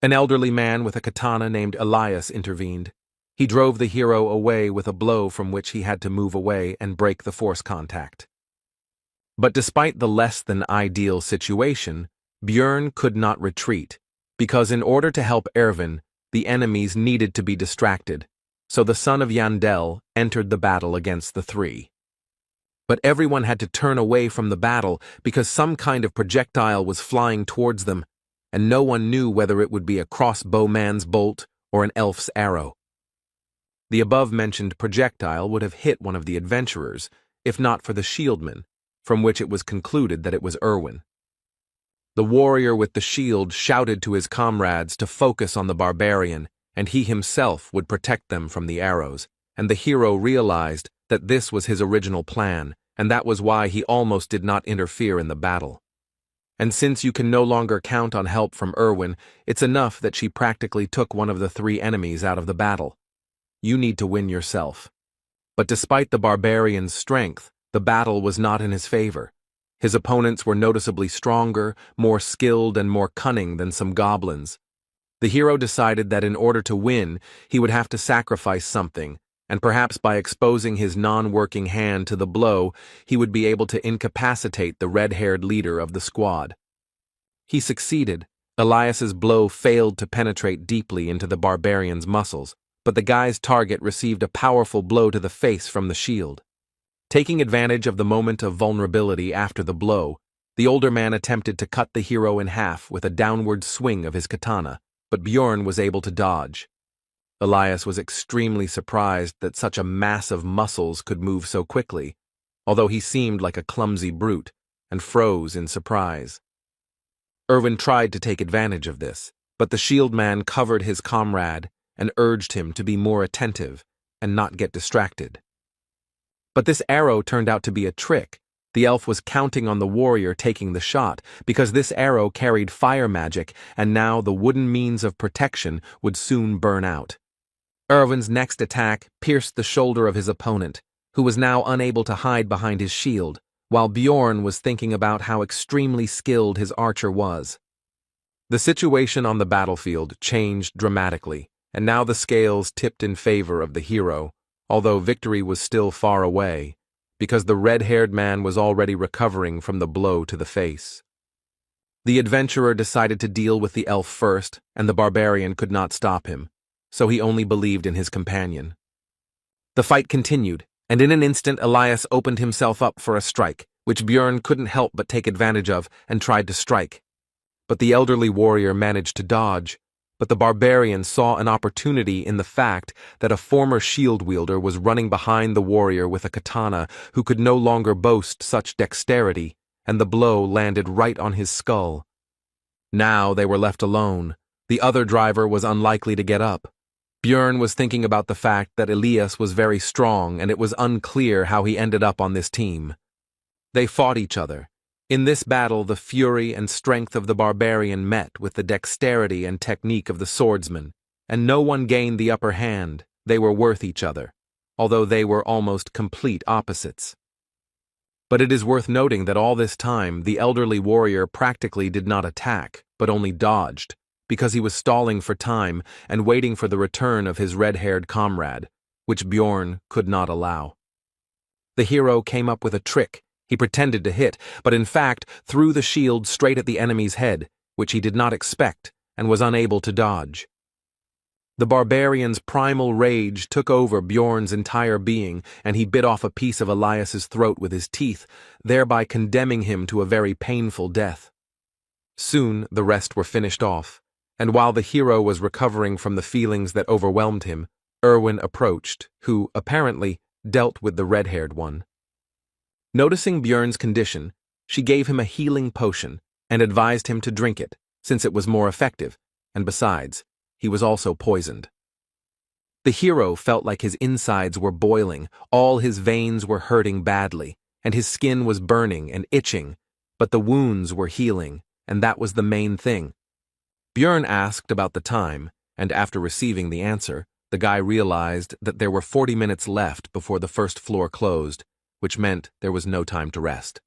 An elderly man with a katana named Elias intervened. He drove the hero away with a blow from which he had to move away and break the force contact. But despite the less than ideal situation, Bjorn could not retreat, because in order to help Erwin, the enemies needed to be distracted. So the son of Yandel entered the battle against the 3. But everyone had to turn away from the battle because some kind of projectile was flying towards them, and no one knew whether it would be a crossbowman's bolt or an elf's arrow. The above-mentioned projectile would have hit one of the adventurers, if not for the shieldman, from which it was concluded that it was Erwin. The warrior with the shield shouted to his comrades to focus on the barbarian, and he himself would protect them from the arrows, and the hero realized that this was his original plan, and that was why he almost did not interfere in the battle. And since you can no longer count on help from Erwin, it's enough that she practically took one of the 3 enemies out of the battle. You need to win yourself. But despite the barbarian's strength, the battle was not in his favor. His opponents were noticeably stronger, more skilled, and more cunning than some goblins. The hero decided that in order to win, he would have to sacrifice something, and perhaps by exposing his non-working hand to the blow, he would be able to incapacitate the red-haired leader of the squad. He succeeded. Elias's blow failed to penetrate deeply into the barbarian's muscles, but the guy's target received a powerful blow to the face from the shield. Taking advantage of the moment of vulnerability after the blow, the older man attempted to cut the hero in half with a downward swing of his katana, but Bjorn was able to dodge. Elias was extremely surprised that such a mass of muscles could move so quickly, although he seemed like a clumsy brute, and froze in surprise. Erwin tried to take advantage of this, but the shield man covered his comrade and urged him to be more attentive and not get distracted. But this arrow turned out to be a trick. The elf was counting on the warrior taking the shot, because this arrow carried fire magic, and now the wooden means of protection would soon burn out. Erwin's next attack pierced the shoulder of his opponent, who was now unable to hide behind his shield, while Bjorn was thinking about how extremely skilled his archer was. The situation on the battlefield changed dramatically, and now the scales tipped in favor of the hero, although victory was still far away, because the red-haired man was already recovering from the blow to the face. The adventurer decided to deal with the elf first, and the barbarian could not stop him, so he only believed in his companion. The fight continued, and in an instant Elias opened himself up for a strike, which Bjorn couldn't help but take advantage of and tried to strike. But the elderly warrior managed to dodge, but the barbarian saw an opportunity in the fact that a former shield wielder was running behind the warrior with a katana who could no longer boast such dexterity, and the blow landed right on his skull. Now they were left alone. The other driver was unlikely to get up. Bjorn was thinking about the fact that Elias was very strong, and it was unclear how he ended up on this team. They fought each other. In this battle, the fury and strength of the barbarian met with the dexterity and technique of the swordsman, and no one gained the upper hand. They were worth each other, although they were almost complete opposites. But it is worth noting that all this time, the elderly warrior practically did not attack, but only dodged, because he was stalling for time and waiting for the return of his red-haired comrade, which Bjorn could not allow. The hero came up with a trick. He pretended to hit, but in fact threw the shield straight at the enemy's head, which he did not expect and was unable to dodge. The barbarian's primal rage took over Bjorn's entire being, and he bit off a piece of Elias's throat with his teeth, thereby condemning him to a very painful death. Soon the rest were finished off, and while the hero was recovering from the feelings that overwhelmed him, Erwin approached, who, apparently, dealt with the red-haired one. Noticing Bjorn's condition, she gave him a healing potion and advised him to drink it, since it was more effective, and besides, he was also poisoned. The hero felt like his insides were boiling, all his veins were hurting badly, and his skin was burning and itching, but the wounds were healing, and that was the main thing. Bjorn asked about the time, and after receiving the answer, the guy realized that there were 40 minutes left before the first floor closed, which meant there was no time to rest.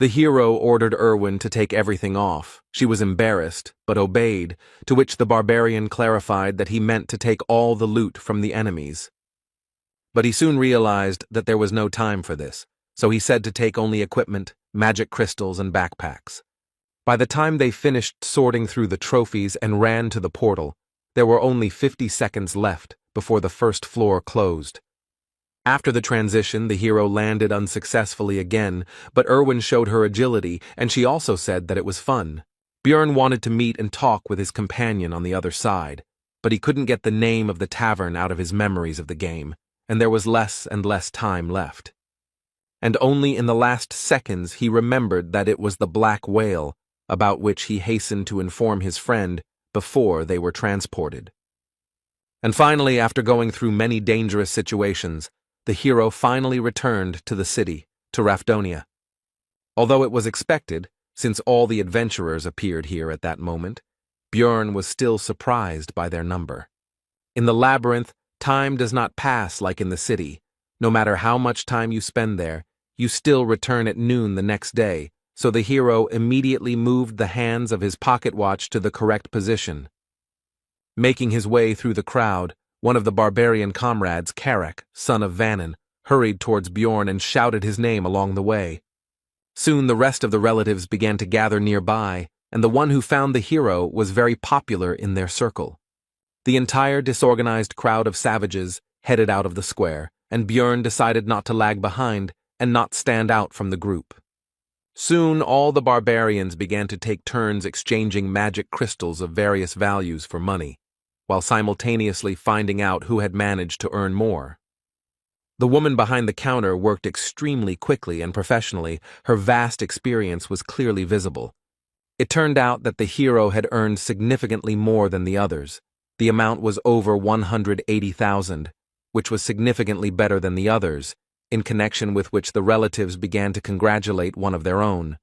The hero ordered Erwin to take everything off. She was embarrassed, but obeyed, to which the barbarian clarified that he meant to take all the loot from the enemies. But he soon realized that there was no time for this, so he said to take only equipment, magic crystals, and backpacks. By the time they finished sorting through the trophies and ran to the portal, there were only 50 seconds left before the first floor closed. After the transition, the hero landed unsuccessfully again, but Erwin showed her agility, and she also said that it was fun. Bjorn wanted to meet and talk with his companion on the other side, but he couldn't get the name of the tavern out of his memories of the game, and there was less and less time left. And only in the last seconds he remembered that it was the Black Whale, about which he hastened to inform his friend before they were transported. And finally, after going through many dangerous situations, the hero finally returned to the city, to Rafdonia. Although it was expected, since all the adventurers appeared here at that moment, Bjorn was still surprised by their number. In the labyrinth, time does not pass like in the city. No matter how much time you spend there, you still return at noon the next day, so the hero immediately moved the hands of his pocket watch to the correct position. Making his way through the crowd, one of the barbarian comrades, Karak, son of Vannin, hurried towards Bjorn and shouted his name along the way. Soon the rest of the relatives began to gather nearby, and the one who found the hero was very popular in their circle. The entire disorganized crowd of savages headed out of the square, and Bjorn decided not to lag behind and not stand out from the group. Soon all the barbarians began to take turns exchanging magic crystals of various values for money, while simultaneously finding out who had managed to earn more. The woman behind the counter worked extremely quickly and professionally. Her vast experience was clearly visible. It turned out that the hero had earned significantly more than the others. The amount was over 180,000, which was significantly better than the others, in connection with which the relatives began to congratulate one of their own.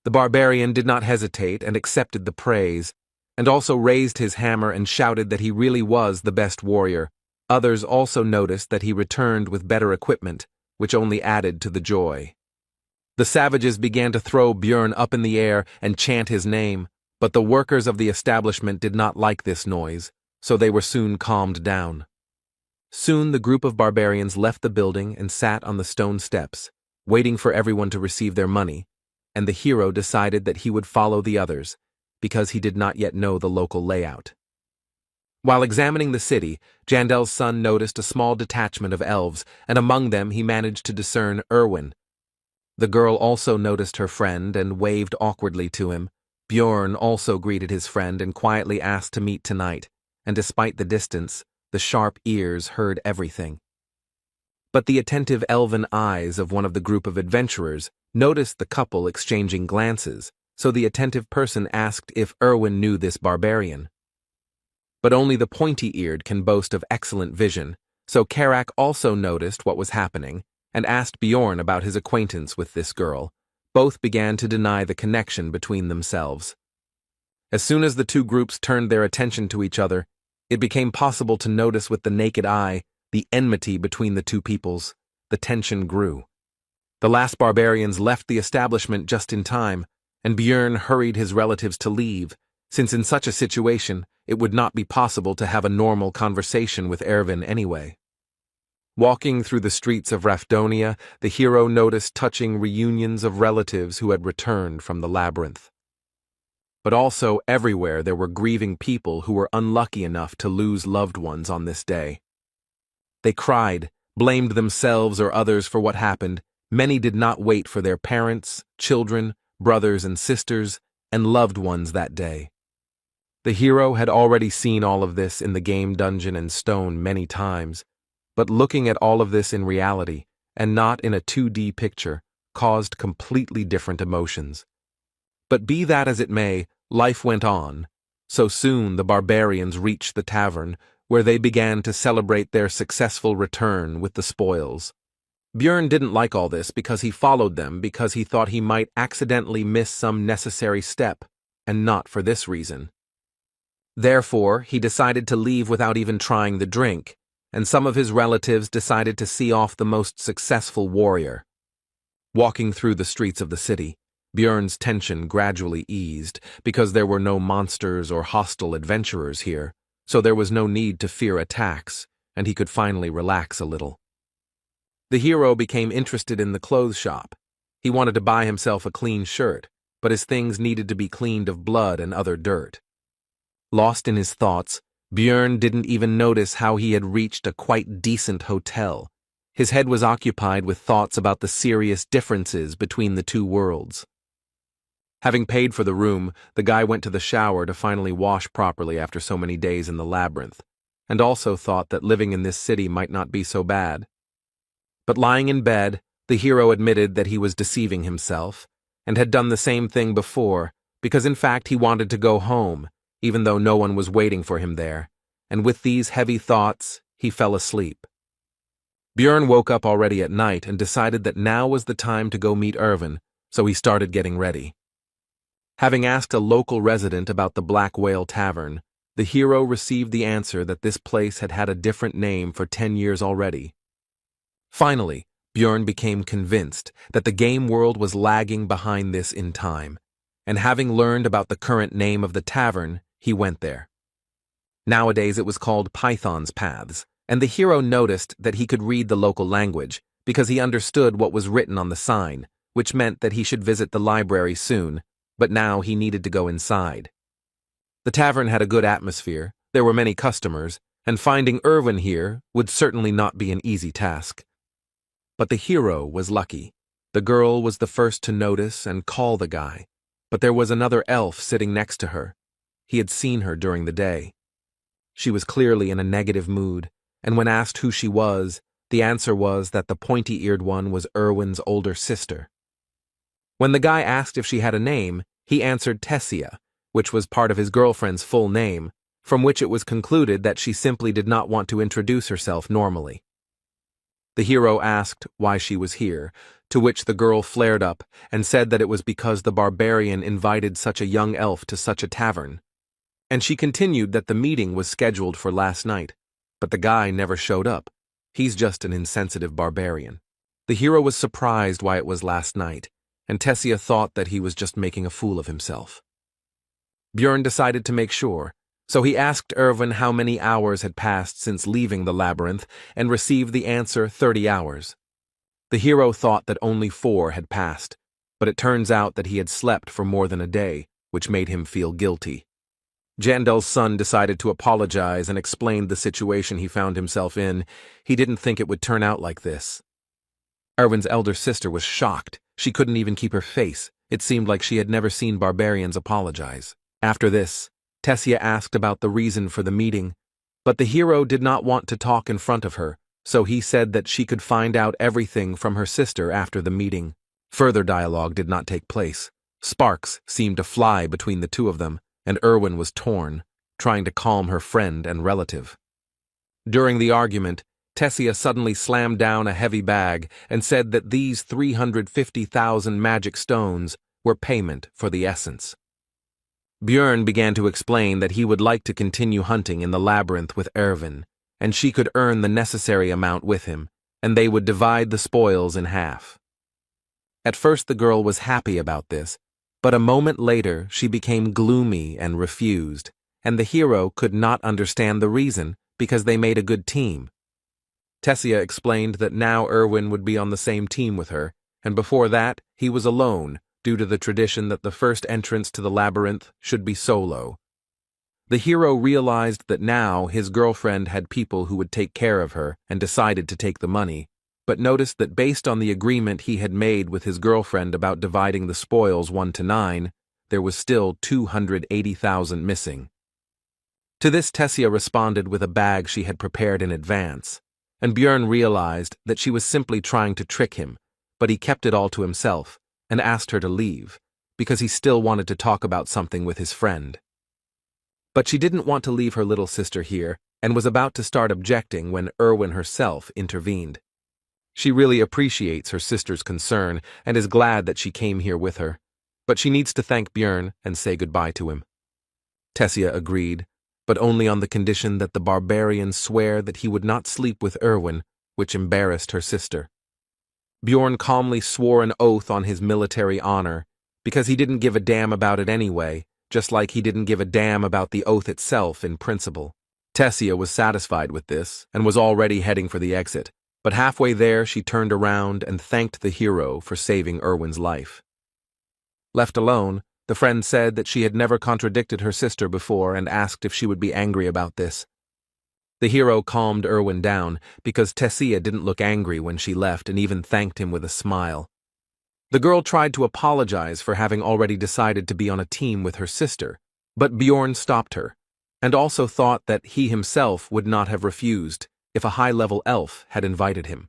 The barbarian did not hesitate and accepted the praise, and also raised his hammer and shouted that he really was the best warrior. Others also noticed that he returned with better equipment, which only added to the joy. The savages began to throw Björn up in the air and chant his name, but the workers of the establishment did not like this noise, so they were soon calmed down. Soon the group of barbarians left the building and sat on the stone steps, waiting for everyone to receive their money, and the hero decided that he would follow the others, because he did not yet know the local layout. While examining the city, Jandel's son noticed a small detachment of elves, and among them he managed to discern Erwin. The girl also noticed her friend and waved awkwardly to him. Björn also greeted his friend and quietly asked to meet tonight, and despite the distance, the sharp ears heard everything. But the attentive elven eyes of one of the group of adventurers noticed the couple exchanging glances, so the attentive person asked if Erwin knew this barbarian. But only the pointy-eared can boast of excellent vision, so Karak also noticed what was happening and asked Björn about his acquaintance with this girl. Both began to deny the connection between themselves. As soon as the two groups turned their attention to each other, it became possible to notice with the naked eye the enmity between the two peoples. The tension grew. The last barbarians left the establishment just in time, and Björn hurried his relatives to leave, since in such a situation it would not be possible to have a normal conversation with Erwin anyway. Walking through the streets of Rafdonia, the hero noticed touching reunions of relatives who had returned from the labyrinth. But also everywhere there were grieving people who were unlucky enough to lose loved ones on this day. They cried, blamed themselves or others for what happened. Many did not wait for their parents, children, brothers and sisters, and loved ones that day. The hero had already seen all of this in the game Dungeon and Stone many times, but looking at all of this in reality, and not in a 2D picture, caused completely different emotions. But be that as it may, life went on. So soon the barbarians reached the tavern, where they began to celebrate their successful return with the spoils. Björn didn't like all this because he followed them because he thought he might accidentally miss some necessary step, and not for this reason. Therefore, he decided to leave without even trying the drink, and some of his relatives decided to see off the most successful warrior. Walking through the streets of the city, Björn's tension gradually eased because there were no monsters or hostile adventurers here, so there was no need to fear attacks, and he could finally relax a little. The hero became interested in the clothes shop. He wanted to buy himself a clean shirt, but his things needed to be cleaned of blood and other dirt. Lost in his thoughts, Björn didn't even notice how he had reached a quite decent hotel. His head was occupied with thoughts about the serious differences between the two worlds. Having paid for the room, the guy went to the shower to finally wash properly after so many days in the labyrinth, and also thought that living in this city might not be so bad. But lying in bed, the hero admitted that he was deceiving himself, and had done the same thing before, because in fact he wanted to go home, even though no one was waiting for him there, and with these heavy thoughts, he fell asleep. Björn woke up already at night and decided that now was the time to go meet Erwin, so he started getting ready. Having asked a local resident about the Black Whale Tavern, the hero received the answer that this place had had a different name for 10 years already. Finally, Björn became convinced that the game world was lagging behind this in time, and having learned about the current name of the tavern, he went there. Nowadays it was called Python's Paths, and the hero noticed that he could read the local language because he understood what was written on the sign, which meant that he should visit the library soon, but now he needed to go inside. The tavern had a good atmosphere, there were many customers, and finding Erwin here would certainly not be an easy task. But the hero was lucky. The girl was the first to notice and call the guy, but there was another elf sitting next to her. He had seen her during the day. She was clearly in a negative mood, and when asked who she was, the answer was that the pointy-eared one was Erwin's older sister. When the guy asked if she had a name, He answered Tessia, which was part of his girlfriend's full name, from which it was concluded that she simply did not want to introduce herself normally. The hero asked why she was here, to which the girl flared up and said that it was because the barbarian invited such a young elf to such a tavern. And she continued that the meeting was scheduled for last night, but the guy never showed up. He's just an insensitive barbarian. The hero was surprised why it was last night, and Tessia thought that he was just making a fool of himself. Björn decided to make sure, so he asked Erwin how many hours had passed since leaving the labyrinth and received the answer 30 hours. The hero thought that only 4 had passed, but it turns out that he had slept for more than a day, which made him feel guilty. Jandel's son decided to apologize and explained the situation he found himself in. He didn't think it would turn out like this. Erwin's elder sister was shocked. She couldn't even keep her face. It seemed like she had never seen barbarians apologize. After this, Tessia asked about the reason for the meeting, but the hero did not want to talk in front of her, so he said that she could find out everything from her sister after the meeting. Further dialogue did not take place. Sparks seemed to fly between the two of them, and Erwin was torn, trying to calm her friend and relative. During the argument, Tessia suddenly slammed down a heavy bag and said that these 350,000 magic stones were payment for the essence. Björn began to explain that he would like to continue hunting in the labyrinth with Erwin, and she could earn the necessary amount with him, and they would divide the spoils in half. At first the girl was happy about this, but a moment later she became gloomy and refused, and the hero could not understand the reason because they made a good team. Tessia explained that now Erwin would be on the same team with her, and before that he was alone, due to the tradition that the first entrance to the labyrinth should be solo. The hero realized that now his girlfriend had people who would take care of her and decided to take the money, but noticed that based on the agreement he had made with his girlfriend about dividing the spoils 1 to 9, there was still 280,000 missing. To this Tessia responded with a bag she had prepared in advance, and Björn realized that she was simply trying to trick him, but he kept it all to himself and asked her to leave, because he still wanted to talk about something with his friend. But she didn't want to leave her little sister here and was about to start objecting when Erwin herself intervened. She really appreciates her sister's concern and is glad that she came here with her, but she needs to thank Björn and say goodbye to him. Tessia agreed, but only on the condition that the barbarian swear that he would not sleep with Erwin, which embarrassed her sister. Björn calmly swore an oath on his military honor, because he didn't give a damn about it anyway, just like he didn't give a damn about the oath itself in principle. Tessia was satisfied with this and was already heading for the exit, but halfway there she turned around and thanked the hero for saving Erwin's life. Left alone, the friend said that she had never contradicted her sister before and asked if she would be angry about this. The hero calmed Erwin down because Tessia didn't look angry when she left and even thanked him with a smile. The girl tried to apologize for having already decided to be on a team with her sister, but Björn stopped her, and also thought that he himself would not have refused if a high-level elf had invited him.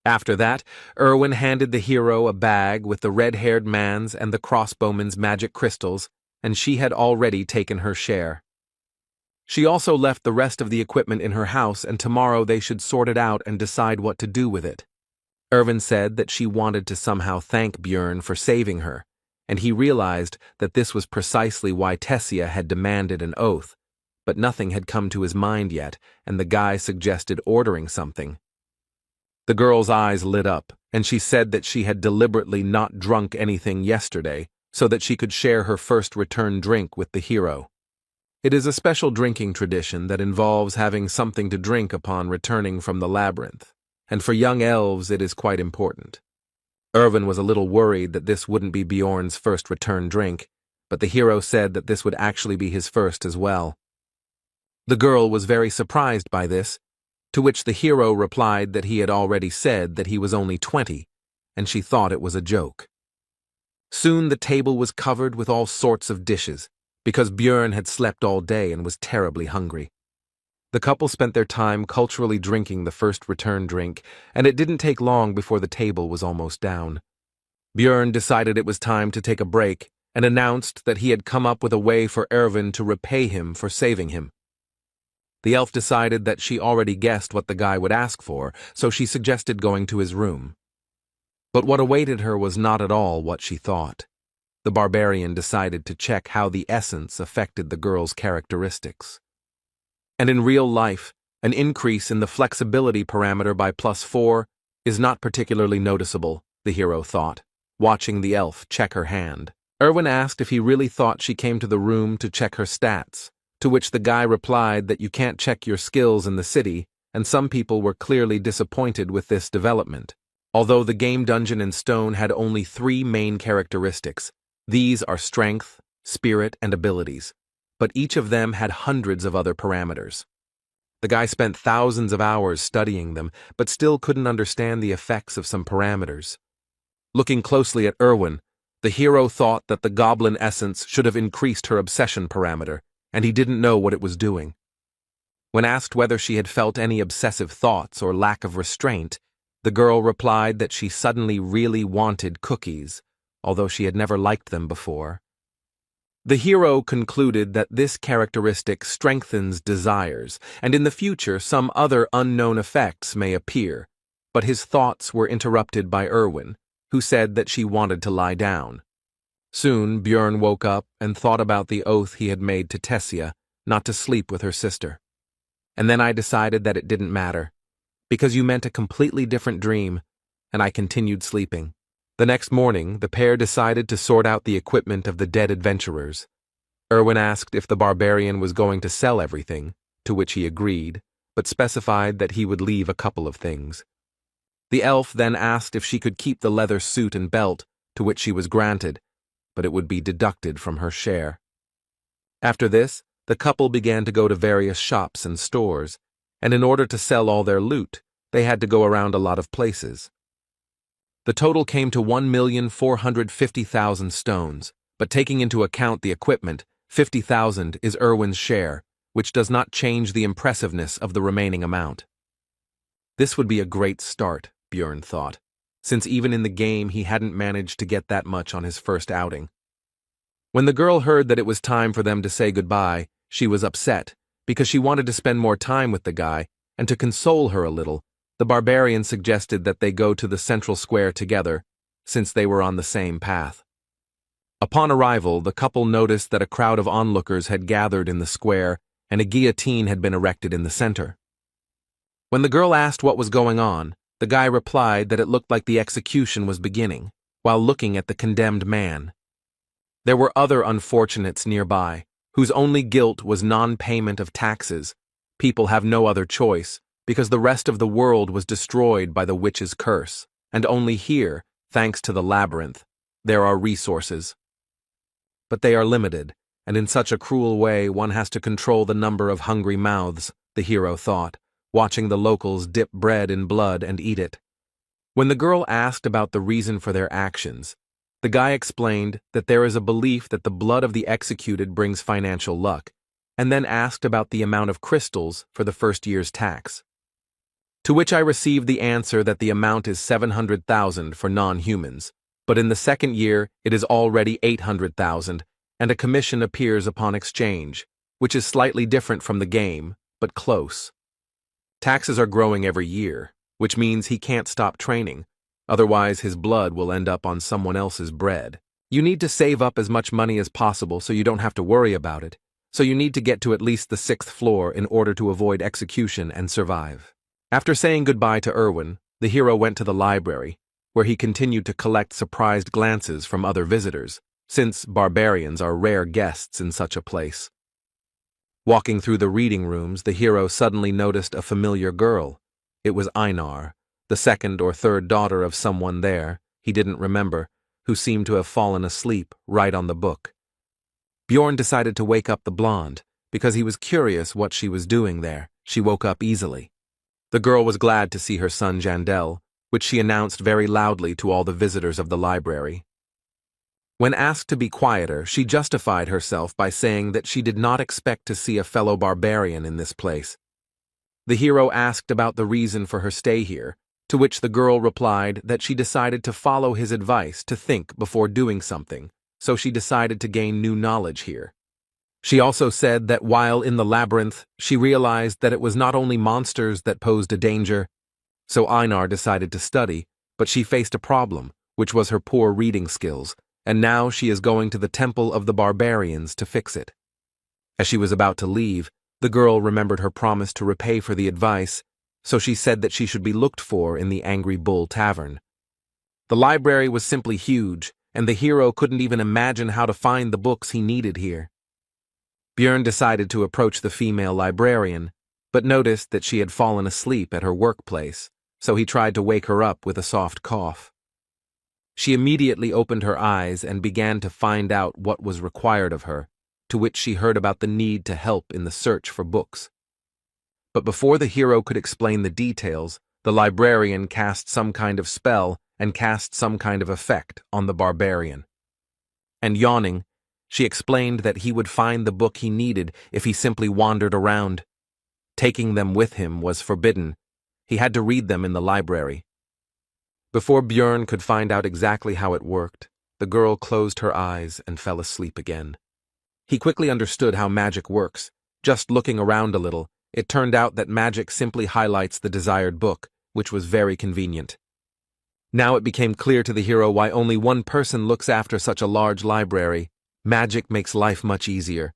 After that, Erwin handed the hero a bag with the red-haired man's and the crossbowman's magic crystals, and she had already taken her share. She also left the rest of the equipment in her house, and tomorrow they should sort it out and decide what to do with it. Erwin said that she wanted to somehow thank Björn for saving her, and he realized that this was precisely why Tessia had demanded an oath, but nothing had come to his mind yet, and the guy suggested ordering something. The girl's eyes lit up, and she said that she had deliberately not drunk anything yesterday so that she could share her first return drink with the hero. It is a special drinking tradition that involves having something to drink upon returning from the labyrinth, and for young elves it is quite important. Erwin was a little worried that this wouldn't be Bjorn's first return drink, but the hero said that this would actually be his first as well. The girl was very surprised by this, to which the hero replied that he had already said that he was only 20, and she thought it was a joke. Soon the table was covered with all sorts of dishes, because Björn had slept all day and was terribly hungry. The couple spent their time culturally drinking the first return drink, and it didn't take long before the table was almost down. Björn decided it was time to take a break, and announced that he had come up with a way for Erwin to repay him for saving him. The elf decided that she already guessed what the guy would ask for, so she suggested going to his room. But what awaited her was not at all what she thought. The barbarian decided to check how the essence affected the girl's characteristics. And in real life, an increase in the flexibility parameter by +4 is not particularly noticeable, the hero thought, watching the elf check her hand. Erwin asked if he really thought she came to the room to check her stats, to which the guy replied that you can't check your skills in the city, and some people were clearly disappointed with this development. Although the game dungeon in stone had only 3 main characteristics, these are strength, spirit, and abilities, but each of them had hundreds of other parameters. The guy spent thousands of hours studying them, but still couldn't understand the effects of some parameters. Looking closely at Erwin, the hero thought that the goblin essence should have increased her obsession parameter, and he didn't know what it was doing. When asked whether she had felt any obsessive thoughts or lack of restraint, the girl replied that she suddenly really wanted cookies, although she had never liked them before. The hero concluded that this characteristic strengthens desires, and in the future some other unknown effects may appear, but his thoughts were interrupted by Erwin, who said that she wanted to lie down. Soon Björn woke up and thought about the oath he had made to Tessia not to sleep with her sister. And then I decided that it didn't matter, because you meant a completely different dream, and I continued sleeping. The next morning, the pair decided to sort out the equipment of the dead adventurers. Erwin asked if the barbarian was going to sell everything, to which he agreed, but specified that he would leave a couple of things. The elf then asked if she could keep the leather suit and belt, to which she was granted, but it would be deducted from her share. After this, the couple began to go to various shops and stores, and in order to sell all their loot, they had to go around a lot of places. The total came to 1,450,000 stones, but taking into account the equipment, 50,000 is Erwin's share, which does not change the impressiveness of the remaining amount. This would be a great start, Björn thought, since even in the game he hadn't managed to get that much on his first outing. When the girl heard that it was time for them to say goodbye, she was upset, because she wanted to spend more time with the guy, and to console her a little, the barbarian suggested that they go to the central square together, since they were on the same path. Upon arrival, the couple noticed that a crowd of onlookers had gathered in the square, and a guillotine had been erected in the center. When the girl asked what was going on, the guy replied that it looked like the execution was beginning, while looking at the condemned man. There were other unfortunates nearby, whose only guilt was non-payment of taxes. People have no other choice, because the rest of the world was destroyed by the witch's curse, and only here, thanks to the labyrinth, there are resources. But they are limited, and in such a cruel way one has to control the number of hungry mouths, the hero thought, watching the locals dip bread in blood and eat it. When the girl asked about the reason for their actions, the guy explained that there is a belief that the blood of the executed brings financial luck, and then asked about the amount of crystals for the first year's tax. To which I received the answer that the amount is 700,000 for non-humans, but in the second year it is already 800,000, and a commission appears upon exchange, which is slightly different from the game, but close. Taxes are growing every year, which means he can't stop training, otherwise his blood will end up on someone else's bread. You need to save up as much money as possible so you don't have to worry about it, so you need to get to at least the 6th floor in order to avoid execution and survive. After saying goodbye to Erwin, the hero went to the library, where he continued to collect surprised glances from other visitors, since barbarians are rare guests in such a place. Walking through the reading rooms, the hero suddenly noticed a familiar girl. It was Einar, the second or third daughter of someone there, he didn't remember, who seemed to have fallen asleep right on the book. Björn decided to wake up the blonde, because he was curious what she was doing there. She woke up easily. The girl was glad to see her son Jandel, which she announced very loudly to all the visitors of the library. When asked to be quieter, she justified herself by saying that she did not expect to see a fellow barbarian in this place. The hero asked about the reason for her stay here, to which the girl replied that she decided to follow his advice to think before doing something, so she decided to gain new knowledge here. She also said that while in the labyrinth, she realized that it was not only monsters that posed a danger, so Einar decided to study, but she faced a problem, which was her poor reading skills, and now she is going to the Temple of the Barbarians to fix it. As she was about to leave, the girl remembered her promise to repay for the advice, so she said that she should be looked for in the Angry Bull Tavern. The library was simply huge, and the hero couldn't even imagine how to find the books he needed here. Björn decided to approach the female librarian, but noticed that she had fallen asleep at her workplace, so he tried to wake her up with a soft cough. She immediately opened her eyes and began to find out what was required of her, to which she heard about the need to help in the search for books. But before the hero could explain the details, the librarian cast some kind of spell and cast some kind of effect on the barbarian. And yawning, she explained that he would find the book he needed if he simply wandered around. Taking them with him was forbidden. He had to read them in the library. Before Björn could find out exactly how it worked, the girl closed her eyes and fell asleep again. He quickly understood how magic works. Just looking around a little, it turned out that magic simply highlights the desired book, which was very convenient. Now it became clear to the hero why only one person looks after such a large library. Magic makes life much easier.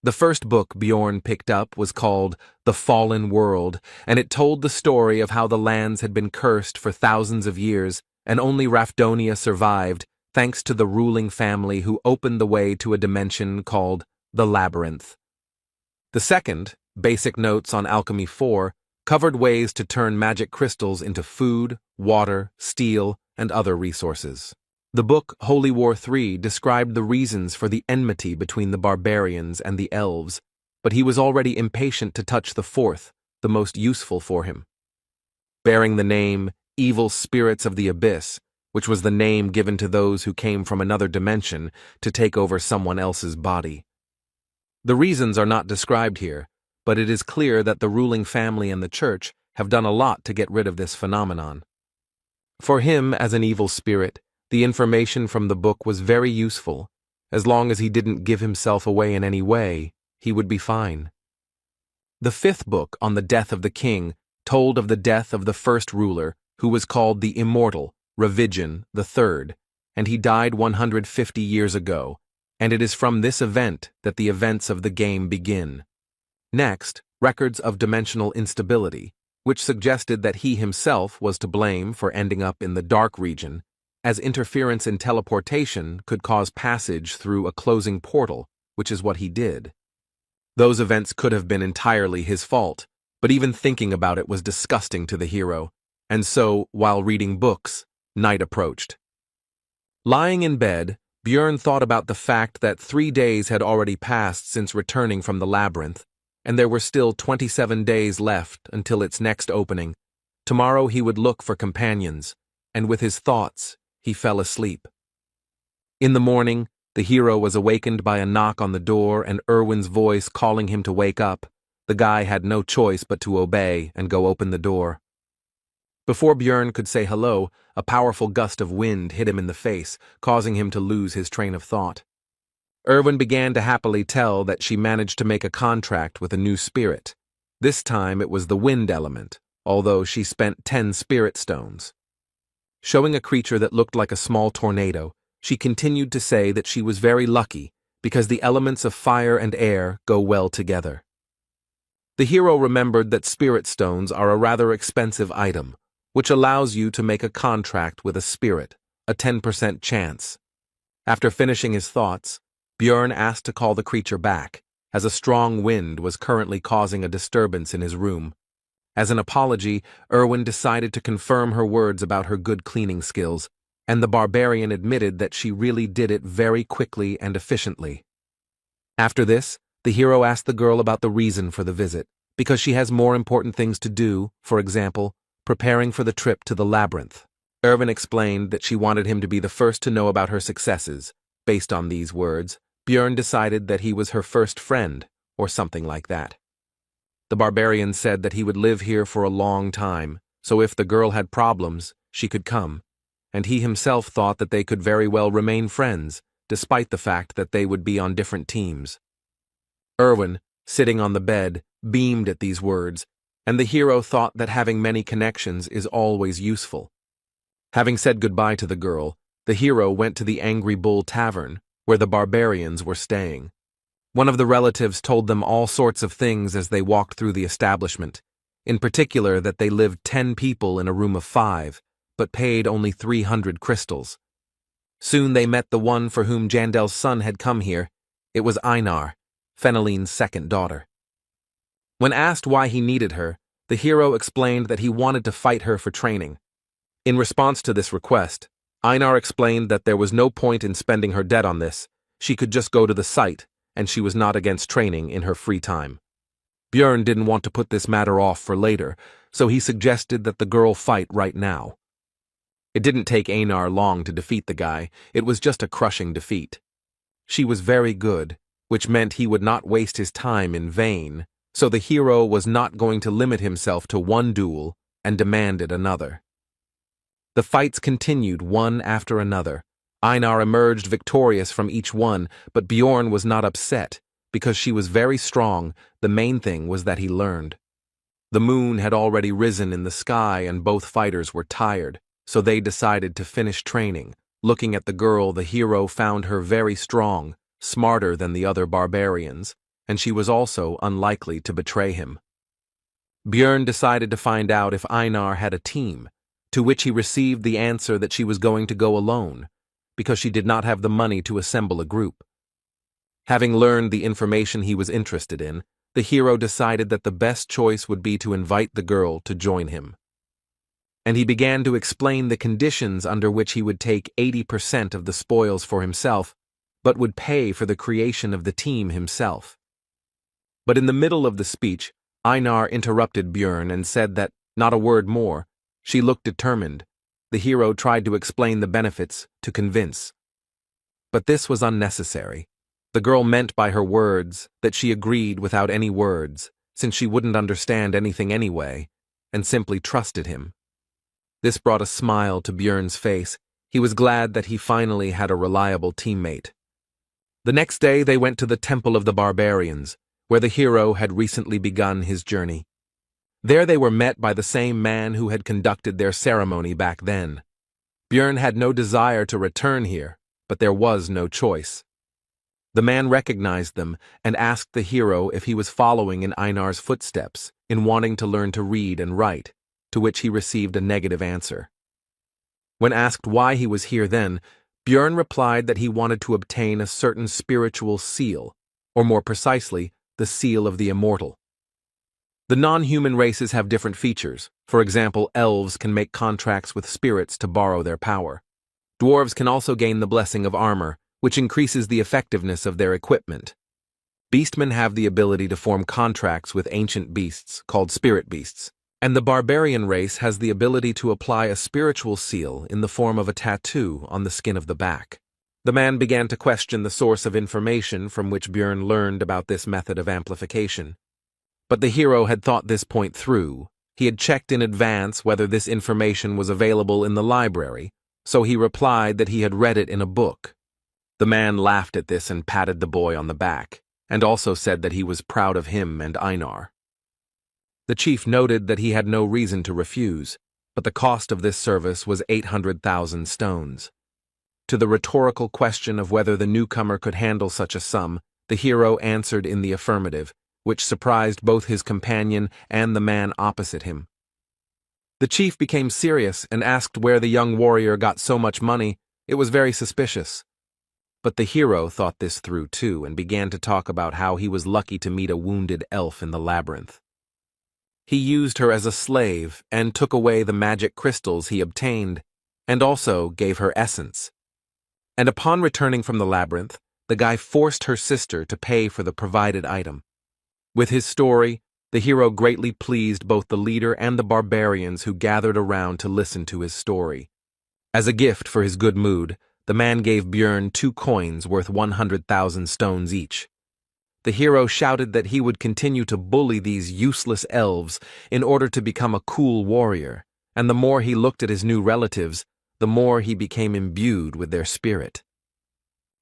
The first book Bjorn picked up was called The Fallen World, and it told the story of how the lands had been cursed for thousands of years, and only Rafdonia survived, thanks to the ruling family who opened the way to a dimension called the Labyrinth. The second, Basic Notes on Alchemy 4, covered ways to turn magic crystals into food, water, steel, and other resources. The book Holy War 3 described the reasons for the enmity between the barbarians and the elves, but he was already impatient to touch the fourth, the most useful for him. Bearing the name Evil Spirits of the Abyss, which was the name given to those who came from another dimension to take over someone else's body. The reasons are not described here, but it is clear that the ruling family and the church have done a lot to get rid of this phenomenon. For him, as an evil spirit, the information from the book was very useful. As long as he didn't give himself away in any way, he would be fine. The fifth book on the death of the king told of the death of the first ruler, who was called the Immortal, Ravigian III, and he died 150 years ago, and it is from this event that the events of the game begin. Next, records of dimensional instability, which suggested that he himself was to blame for ending up in the dark region, as interference in teleportation could cause passage through a closing portal, which is what he did. Those events could have been entirely his fault, but even thinking about it was disgusting to the hero, and so, while reading books, night approached. Lying in bed, Björn thought about the fact that 3 days had already passed since returning from the labyrinth, and there were still 27 days left until its next opening. Tomorrow he would look for companions, and with his thoughts, he fell asleep. In the morning, the hero was awakened by a knock on the door and Erwin's voice calling him to wake up. The guy had no choice but to obey and go open the door. Before Björn could say hello, a powerful gust of wind hit him in the face, causing him to lose his train of thought. Erwin began to happily tell that she managed to make a contract with a new spirit. This time it was the wind element, although she spent 10 spirit stones. Showing a creature that looked like a small tornado, she continued to say that she was very lucky because the elements of fire and air go well together. The hero remembered that spirit stones are a rather expensive item, which allows you to make a contract with a spirit, a 10% chance. After finishing his thoughts, Björn asked to call the creature back, as a strong wind was currently causing a disturbance in his room. As an apology, Erwin decided to confirm her words about her good cleaning skills, and the barbarian admitted that she really did it very quickly and efficiently. After this, the hero asked the girl about the reason for the visit, because she has more important things to do, for example, preparing for the trip to the labyrinth. Erwin explained that she wanted him to be the first to know about her successes. Based on these words, Björn decided that he was her first friend, or something like that. The barbarian said that he would live here for a long time, so if the girl had problems, she could come, and he himself thought that they could very well remain friends, despite the fact that they would be on different teams. Erwin, sitting on the bed, beamed at these words, and the hero thought that having many connections is always useful. Having said goodbye to the girl, the hero went to the Angry Bull Tavern, where the barbarians were staying. One of the relatives told them all sorts of things as they walked through the establishment, in particular that they lived 10 people in a room of 5, but paid only 300 crystals. Soon they met the one for whom Jandel's son had come here. It was Einar, Feneline's second daughter. When asked why he needed her, the hero explained that he wanted to fight her for training. In response to this request, Einar explained that there was no point in spending her debt on this. She could just go to the site, and she was not against training in her free time. Björn didn't want to put this matter off for later, so he suggested that the girl fight right now. It didn't take Einar long to defeat the guy. It was just a crushing defeat. She was very good, which meant he would not waste his time in vain, so the hero was not going to limit himself to one duel and demanded another. The fights continued one after another. Einar emerged victorious from each one, but Bjorn was not upset. Because she was very strong, the main thing was that he learned. The moon had already risen in the sky and both fighters were tired, so they decided to finish training. Looking at the girl, the hero found her very strong, smarter than the other barbarians, and she was also unlikely to betray him. Björn decided to find out if Einar had a team, to which he received the answer that she was going to go alone, because she did not have the money to assemble a group. Having learned the information he was interested in, the hero decided that the best choice would be to invite the girl to join him. And he began to explain the conditions under which he would take 80% of the spoils for himself, but would pay for the creation of the team himself. But in the middle of the speech, Einar interrupted Björn and said that, not a word more. She looked determined. The hero tried to explain the benefits, to convince. But this was unnecessary. The girl meant by her words that she agreed without any words, since she wouldn't understand anything anyway, and simply trusted him. This brought a smile to Björn's face. He was glad that he finally had a reliable teammate. The next day they went to the Temple of the Barbarians, where the hero had recently begun his journey. There they were met by the same man who had conducted their ceremony back then. Björn had no desire to return here, but there was no choice. The man recognized them and asked the hero if he was following in Einar's footsteps in wanting to learn to read and write, to which he received a negative answer. When asked why he was here then, Björn replied that he wanted to obtain a certain spiritual seal, or more precisely, the seal of the immortal. The non-human races have different features. For example, elves can make contracts with spirits to borrow their power. Dwarves can also gain the blessing of armor, which increases the effectiveness of their equipment. Beastmen have the ability to form contracts with ancient beasts, called spirit beasts, and the barbarian race has the ability to apply a spiritual seal in the form of a tattoo on the skin of the back. The man began to question the source of information from which Björn learned about this method of amplification. But the hero had thought this point through. He had checked in advance whether this information was available in the library, so he replied that he had read it in a book. The man laughed at this and patted the boy on the back, and also said that he was proud of him and Einar. The chief noted that he had no reason to refuse, but the cost of this service was 800,000 stones. To the rhetorical question of whether the newcomer could handle such a sum, the hero answered in the affirmative, which surprised both his companion and the man opposite him. The chief became serious and asked where the young warrior got so much money. It was very suspicious. But the hero thought this through too and began to talk about how he was lucky to meet a wounded elf in the labyrinth. He used her as a slave and took away the magic crystals he obtained, and also gave her essence. And upon returning from the labyrinth, the guy forced her sister to pay for the provided item. With his story, the hero greatly pleased both the leader and the barbarians who gathered around to listen to his story. As a gift for his good mood, the man gave Björn 2 coins worth 100,000 stones each. The hero shouted that he would continue to bully these useless elves in order to become a cool warrior, and the more he looked at his new relatives, the more he became imbued with their spirit.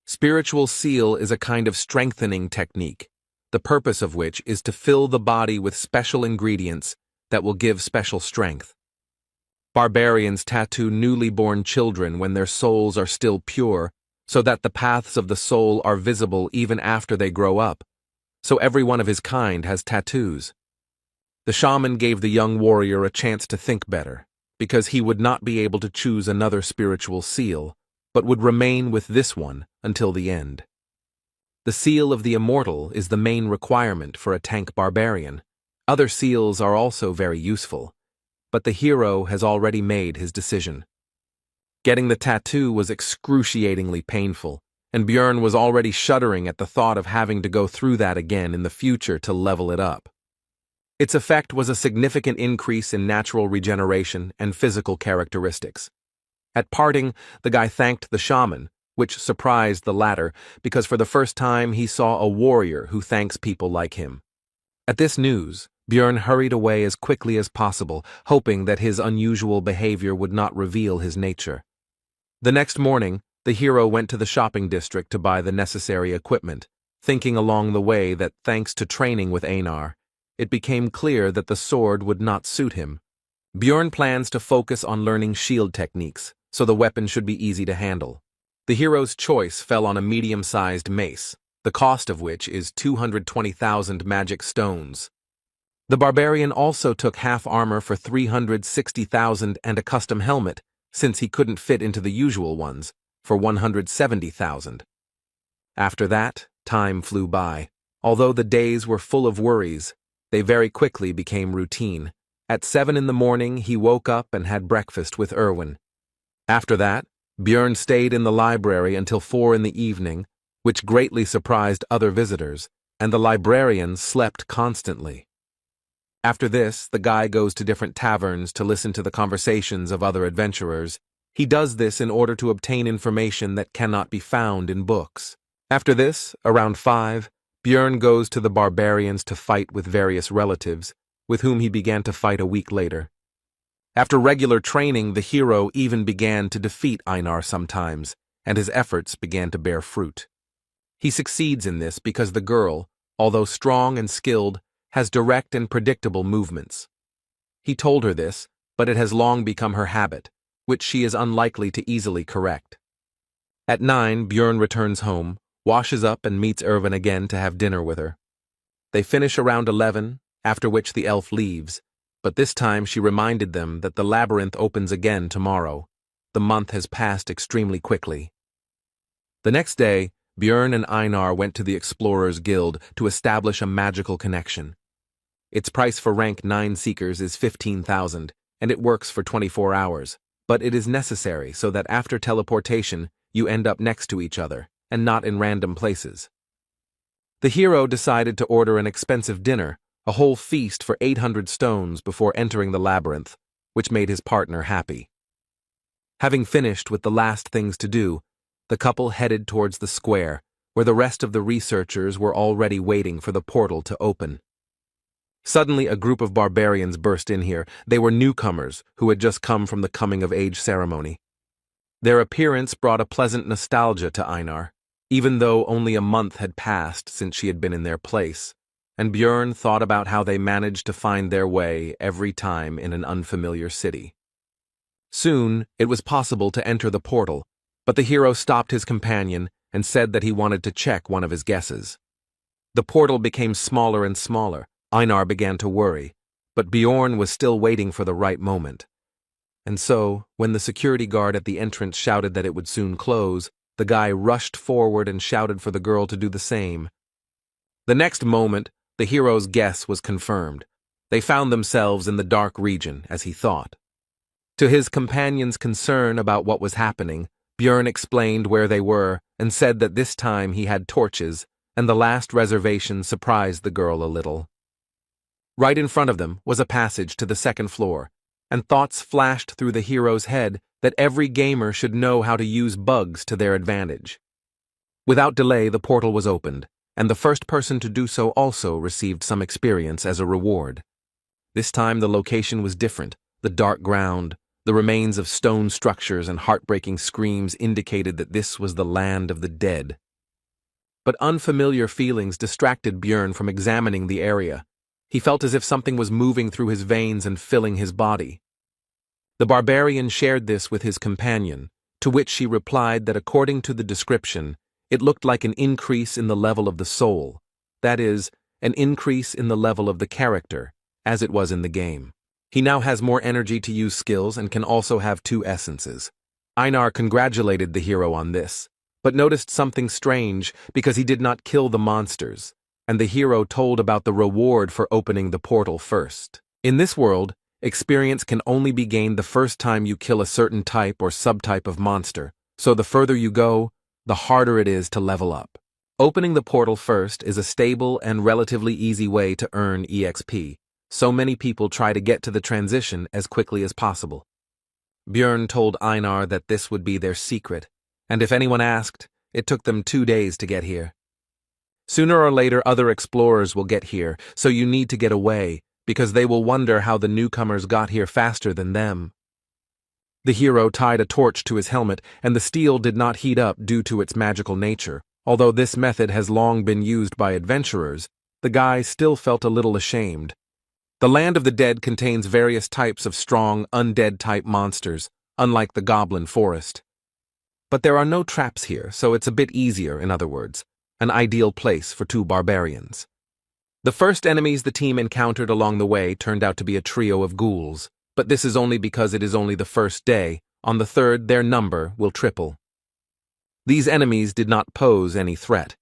Spiritual seal is a kind of strengthening technique, the purpose of which is to fill the body with special ingredients that will give special strength. Barbarians tattoo newly born children when their souls are still pure, so that the paths of the soul are visible even after they grow up. So every one of his kind has tattoos. The shaman gave the young warrior a chance to think better, because he would not be able to choose another spiritual seal, but would remain with this one until the end. The seal of the immortal is the main requirement for a tank barbarian. Other seals are also very useful, but the hero has already made his decision. Getting the tattoo was excruciatingly painful, and Björn was already shuddering at the thought of having to go through that again in the future to level it up. Its effect was a significant increase in natural regeneration and physical characteristics. At parting, the guy thanked the shaman, which surprised the latter because for the first time he saw a warrior who thanks people like him. At this news, Björn hurried away as quickly as possible, hoping that his unusual behavior would not reveal his nature. The next morning, the hero went to the shopping district to buy the necessary equipment, thinking along the way that thanks to training with Einar, it became clear that the sword would not suit him. Björn plans to focus on learning shield techniques, so the weapon should be easy to handle. The hero's choice fell on a medium-sized mace, the cost of which is 220,000 magic stones. The barbarian also took half armor for 360,000 and a custom helmet, since he couldn't fit into the usual ones, for 170,000. After that, time flew by. Although the days were full of worries, they very quickly became routine. At 7 in the morning, he woke up and had breakfast with Erwin. After that, Björn stayed in the library until 4 in the evening, which greatly surprised other visitors, and the librarian slept constantly. After this, the guy goes to different taverns to listen to the conversations of other adventurers. He does this in order to obtain information that cannot be found in books. After this, around 5, Björn goes to the barbarians to fight with various relatives, with whom he began to fight a week later. After regular training, the hero even began to defeat Einar sometimes, and his efforts began to bear fruit. He succeeds in this because the girl, although strong and skilled, has direct and predictable movements. He told her this, but it has long become her habit, which she is unlikely to easily correct. At 9, Björn returns home, washes up and meets Erwin again to have dinner with her. They finish around 11, after which the elf leaves, but this time she reminded them that the labyrinth opens again tomorrow. The month has passed extremely quickly. The next day, Björn and Einar went to the Explorers Guild to establish a magical connection. Its price for rank 9 seekers is 15,000, and it works for 24 hours, but it is necessary so that after teleportation, you end up next to each other, and not in random places. The hero decided to order an expensive dinner, a whole feast for 800 stones before entering the labyrinth, which made his partner happy. Having finished with the last things to do, the couple headed towards the square, where the rest of the researchers were already waiting for the portal to open. Suddenly, a group of barbarians burst in here. They were newcomers who had just come from the coming-of-age ceremony. Their appearance brought a pleasant nostalgia to Einar, even though only a month had passed since she had been in their place, and Björn thought about how they managed to find their way every time in an unfamiliar city. Soon, it was possible to enter the portal, but the hero stopped his companion and said that he wanted to check one of his guesses. The portal became smaller and smaller. Einar began to worry, but Björn was still waiting for the right moment. And so, when the security guard at the entrance shouted that it would soon close, the guy rushed forward and shouted for the girl to do the same. The next moment, the hero's guess was confirmed. They found themselves in the dark region, as he thought. To his companion's concern about what was happening, Björn explained where they were and said that this time he had torches, and the last reservation surprised the girl a little. Right in front of them was a passage to the second floor, and thoughts flashed through the hero's head that every gamer should know how to use bugs to their advantage. Without delay, the portal was opened, and the first person to do so also received some experience as a reward. This time the location was different, the dark ground, The remains of stone structures and heartbreaking screams indicated that this was the land of the dead. But unfamiliar feelings distracted Björn from examining the area. He felt as if something was moving through his veins and filling his body. The barbarian shared this with his companion, to which she replied that according to the description, it looked like an increase in the level of the soul, that is, an increase in the level of the character, as it was in the game. He now has more energy to use skills and can also have 2 essences. Einar congratulated the hero on this, but noticed something strange because he did not kill the monsters, and the hero told about the reward for opening the portal first. In this world, experience can only be gained the first time you kill a certain type or subtype of monster, so the further you go, the harder it is to level up. Opening the portal first is a stable and relatively easy way to earn EXP, so many people try to get to the transition as quickly as possible. Björn told Einar that this would be their secret, and if anyone asked, it took them 2 days to get here. Sooner or later other explorers will get here, so you need to get away, because they will wonder how the newcomers got here faster than them. The hero tied a torch to his helmet, and the steel did not heat up due to its magical nature. Although this method has long been used by adventurers, the guy still felt a little ashamed. The land of the dead contains various types of strong, undead-type monsters, unlike the goblin forest. But there are no traps here, so it's a bit easier, in other words, an ideal place for 2 barbarians. The first enemies the team encountered along the way turned out to be a trio of ghouls, but this is only because it is only the first day. On the 3rd, their number will triple. These enemies did not pose any threat,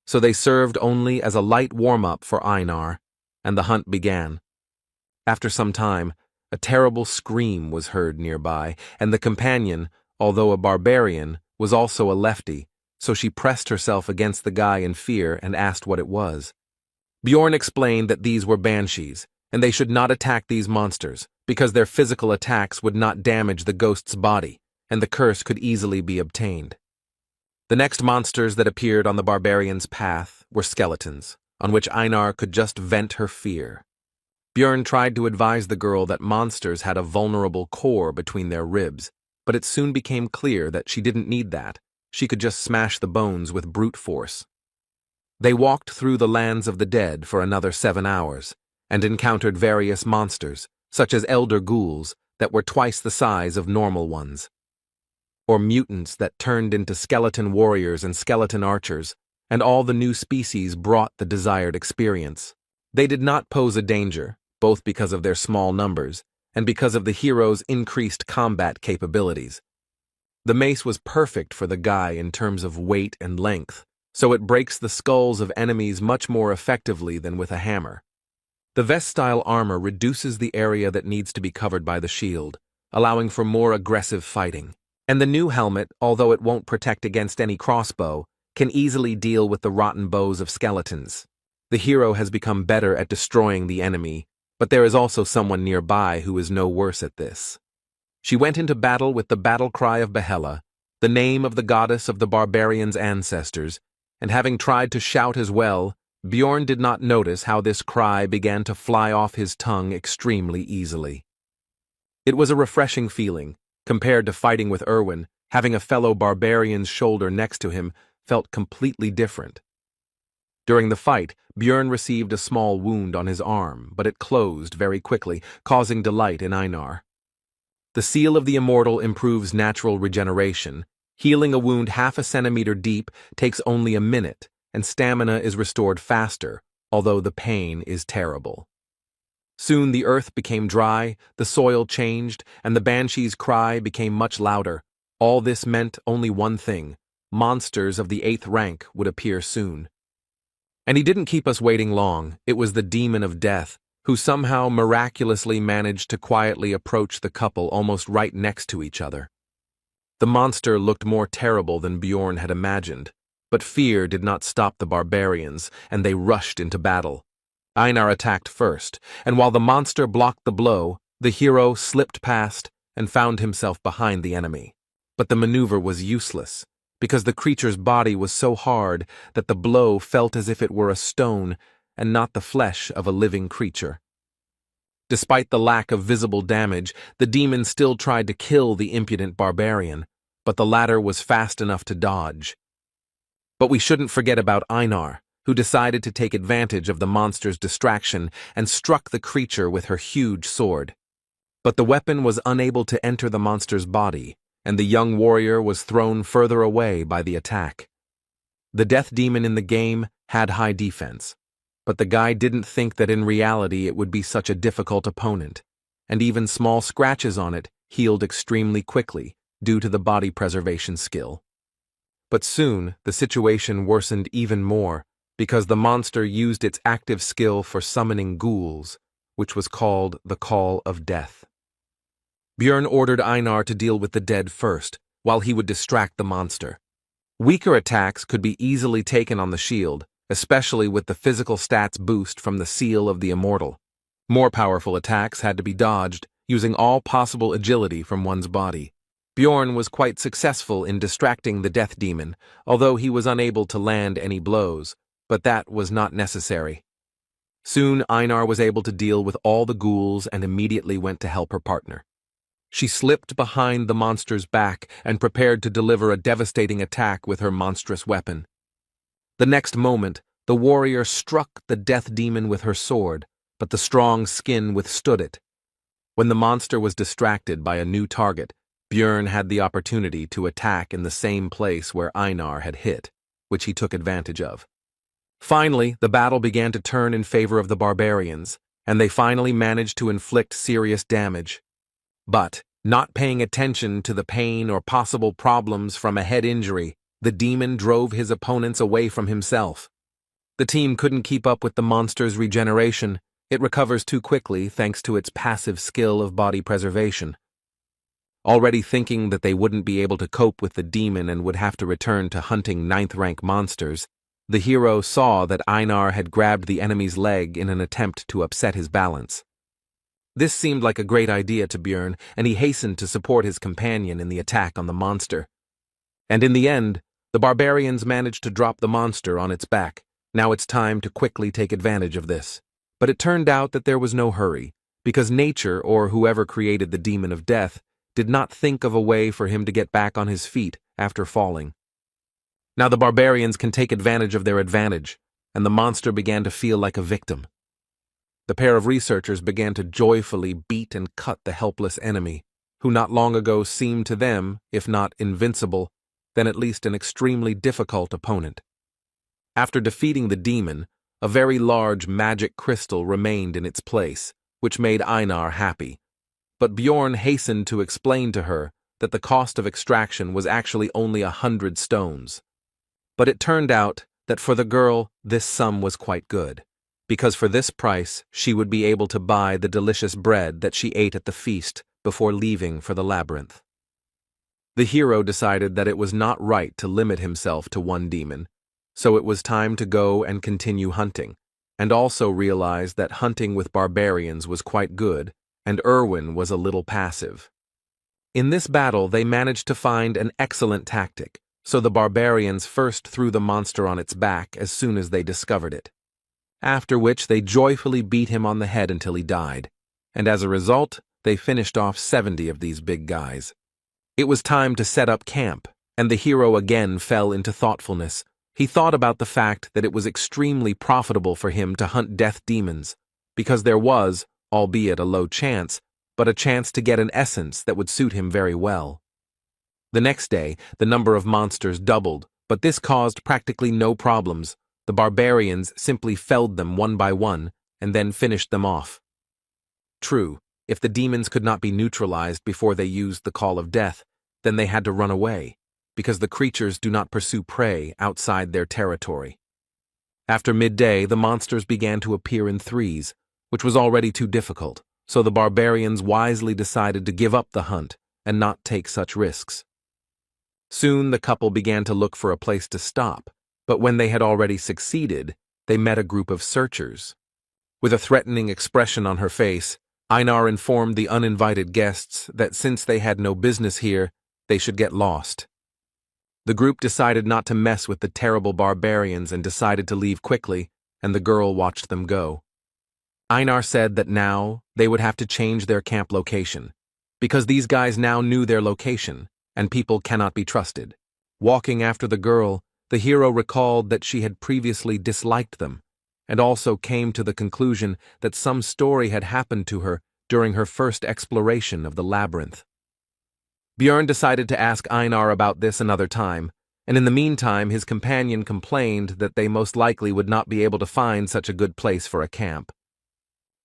so they served only as a light warm-up for Einar, and the hunt began. After some time, a terrible scream was heard nearby, and the companion, although a barbarian, was also a lefty, so she pressed herself against the guy in fear and asked what it was. Bjorn explained that these were banshees, and they should not attack these monsters, because their physical attacks would not damage the ghost's body, and the curse could easily be obtained. The next monsters that appeared on the barbarian's path were skeletons, on which Einar could just vent her fear. Björn tried to advise the girl that monsters had a vulnerable core between their ribs, but it soon became clear that she didn't need that. She could just smash the bones with brute force. They walked through the lands of the dead for another 7 hours, and encountered various monsters, such as elder ghouls that were twice the size of normal ones, or mutants that turned into skeleton warriors and skeleton archers, and all the new species brought the desired experience. They did not pose a danger, both because of their small numbers, and because of the hero's increased combat capabilities. The mace was perfect for the guy in terms of weight and length, so it breaks the skulls of enemies much more effectively than with a hammer. The vest-style armor reduces the area that needs to be covered by the shield, allowing for more aggressive fighting. And the new helmet, although it won't protect against any crossbow, can easily deal with the rotten bows of skeletons. The hero has become better at destroying the enemy, but there is also someone nearby who is no worse at this. She went into battle with the battle cry of Yahello, the name of the goddess of the barbarians' ancestors, and having tried to shout as well, Bjorn did not notice how this cry began to fly off his tongue extremely easily. It was a refreshing feeling. Compared to fighting with Erwin, having a fellow barbarian's shoulder next to him felt completely different. During the fight, Björn received a small wound on his arm, but it closed very quickly, causing delight in Einar. The seal of the immortal improves natural regeneration. Healing a wound half a centimeter deep takes only a minute, and stamina is restored faster, although the pain is terrible. Soon the earth became dry, the soil changed, and the banshee's cry became much louder. All this meant only one thing: monsters of the 8th rank would appear soon. And he didn't keep us waiting long. It was the demon of death, who somehow miraculously managed to quietly approach the couple almost right next to each other. The monster looked more terrible than Bjorn had imagined, but fear did not stop the barbarians, and they rushed into battle. Einar attacked first, and while the monster blocked the blow, the hero slipped past and found himself behind the enemy. But the maneuver was useless, because the creature's body was so hard that the blow felt as if it were a stone and not the flesh of a living creature. Despite the lack of visible damage, the demon still tried to kill the impudent barbarian, but the latter was fast enough to dodge. But we shouldn't forget about Einar, who decided to take advantage of the monster's distraction and struck the creature with her huge sword. But the weapon was unable to enter the monster's body, and the young warrior was thrown further away by the attack. The death demon in the game had high defense, but the guy didn't think that in reality it would be such a difficult opponent, and even small scratches on it healed extremely quickly due to the body preservation skill. But soon, the situation worsened even more because the monster used its active skill for summoning ghouls, which was called the Call of Death. Björn ordered Einar to deal with the dead first, while he would distract the monster. Weaker attacks could be easily taken on the shield, especially with the physical stats boost from the Seal of the Immortal. More powerful attacks had to be dodged, using all possible agility from one's body. Bjorn was quite successful in distracting the death demon, although he was unable to land any blows, but that was not necessary. Soon Einar was able to deal with all the ghouls and immediately went to help her partner. She slipped behind the monster's back and prepared to deliver a devastating attack with her monstrous weapon. The next moment, the warrior struck the death demon with her sword, but the strong skin withstood it. When the monster was distracted by a new target, Björn had the opportunity to attack in the same place where Einar had hit, which he took advantage of. Finally, the battle began to turn in favor of the barbarians, and they finally managed to inflict serious damage. But, not paying attention to the pain or possible problems from a head injury, the demon drove his opponents away from himself. The team couldn't keep up with the monster's regeneration. It recovers too quickly thanks to its passive skill of body preservation. Already thinking that they wouldn't be able to cope with the demon and would have to return to hunting 9th-rank monsters, the hero saw that Einar had grabbed the enemy's leg in an attempt to upset his balance. This seemed like a great idea to Björn, and he hastened to support his companion in the attack on the monster. And in the end, the barbarians managed to drop the monster on its back. Now it's time to quickly take advantage of this. But it turned out that there was no hurry, because nature, or whoever created the demon of death, did not think of a way for him to get back on his feet after falling. Now the barbarians can take advantage of their advantage, and the monster began to feel like a victim. The pair of researchers began to joyfully beat and cut the helpless enemy, who not long ago seemed to them, if not invincible, then at least an extremely difficult opponent. After defeating the demon, a very large magic crystal remained in its place, which made Einar happy. But Bjorn hastened to explain to her that the cost of extraction was actually only 100 stones. But it turned out that for the girl, this sum was quite good, because for this price she would be able to buy the delicious bread that she ate at the feast before leaving for the labyrinth. The hero decided that it was not right to limit himself to one demon, so it was time to go and continue hunting, and also realized that hunting with barbarians was quite good, and Erwin was a little passive. In this battle they managed to find an excellent tactic, so the barbarians first threw the monster on its back as soon as they discovered it. After which they joyfully beat him on the head until he died, and as a result, they finished off 70 of these big guys. It was time to set up camp, and the hero again fell into thoughtfulness. He thought about the fact that it was extremely profitable for him to hunt death demons, because there was, albeit a low chance, but a chance to get an essence that would suit him very well. The next day, the number of monsters doubled, but this caused practically no problems. The barbarians simply felled them one by one, and then finished them off. True, if the demons could not be neutralized before they used the Call of Death, then they had to run away, because the creatures do not pursue prey outside their territory. After midday, the monsters began to appear in threes, which was already too difficult, so the barbarians wisely decided to give up the hunt and not take such risks. Soon the couple began to look for a place to stop, but when they had already succeeded, they met a group of searchers. With a threatening expression on her face, Einar informed the uninvited guests that since they had no business here, they should get lost. The group decided not to mess with the terrible barbarians and decided to leave quickly, and the girl watched them go. Einar said that now they would have to change their camp location, because these guys now knew their location, and people cannot be trusted. Walking after the girl, the hero recalled that she had previously disliked them, and also came to the conclusion that some story had happened to her during her first exploration of the labyrinth. Björn decided to ask Einar about this another time, and in the meantime his companion complained that they most likely would not be able to find such a good place for a camp.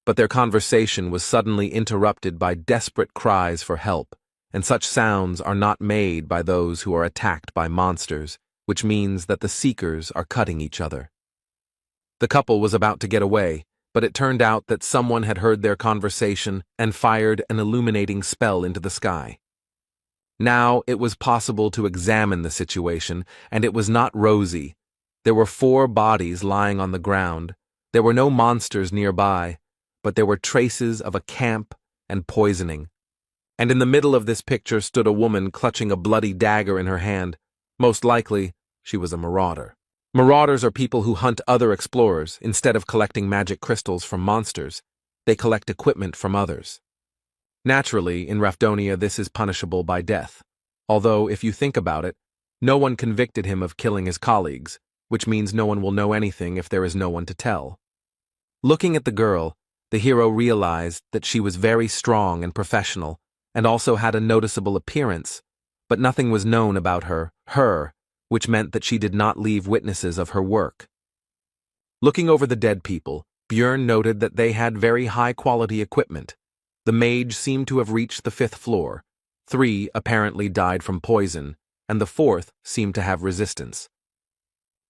But their conversation was suddenly interrupted by desperate cries for help, and such sounds are not made by those who are attacked by monsters, which means that the seekers are cutting each other. The couple was about to get away, but it turned out that someone had heard their conversation and fired an illuminating spell into the sky. Now it was possible to examine the situation, and it was not rosy. There were 4 bodies lying on the ground. There were no monsters nearby, but there were traces of a camp and poisoning. And in the middle of this picture stood a woman clutching a bloody dagger in her hand. Most likely, she was a marauder. Marauders are people who hunt other explorers instead of collecting magic crystals from monsters. They collect equipment from others. Naturally, in Rafdonia this is punishable by death, although if you think about it, no one convicted him of killing his colleagues, which means no one will know anything if there is no one to tell. Looking at the girl, the hero realized that she was very strong and professional, and also had a noticeable appearance, but nothing was known about her, which meant that she did not leave witnesses of her work. Looking over the dead people, Björn noted that they had very high-quality equipment. The mage seemed to have reached the 5th floor. 3 apparently died from poison, and the 4th seemed to have resistance.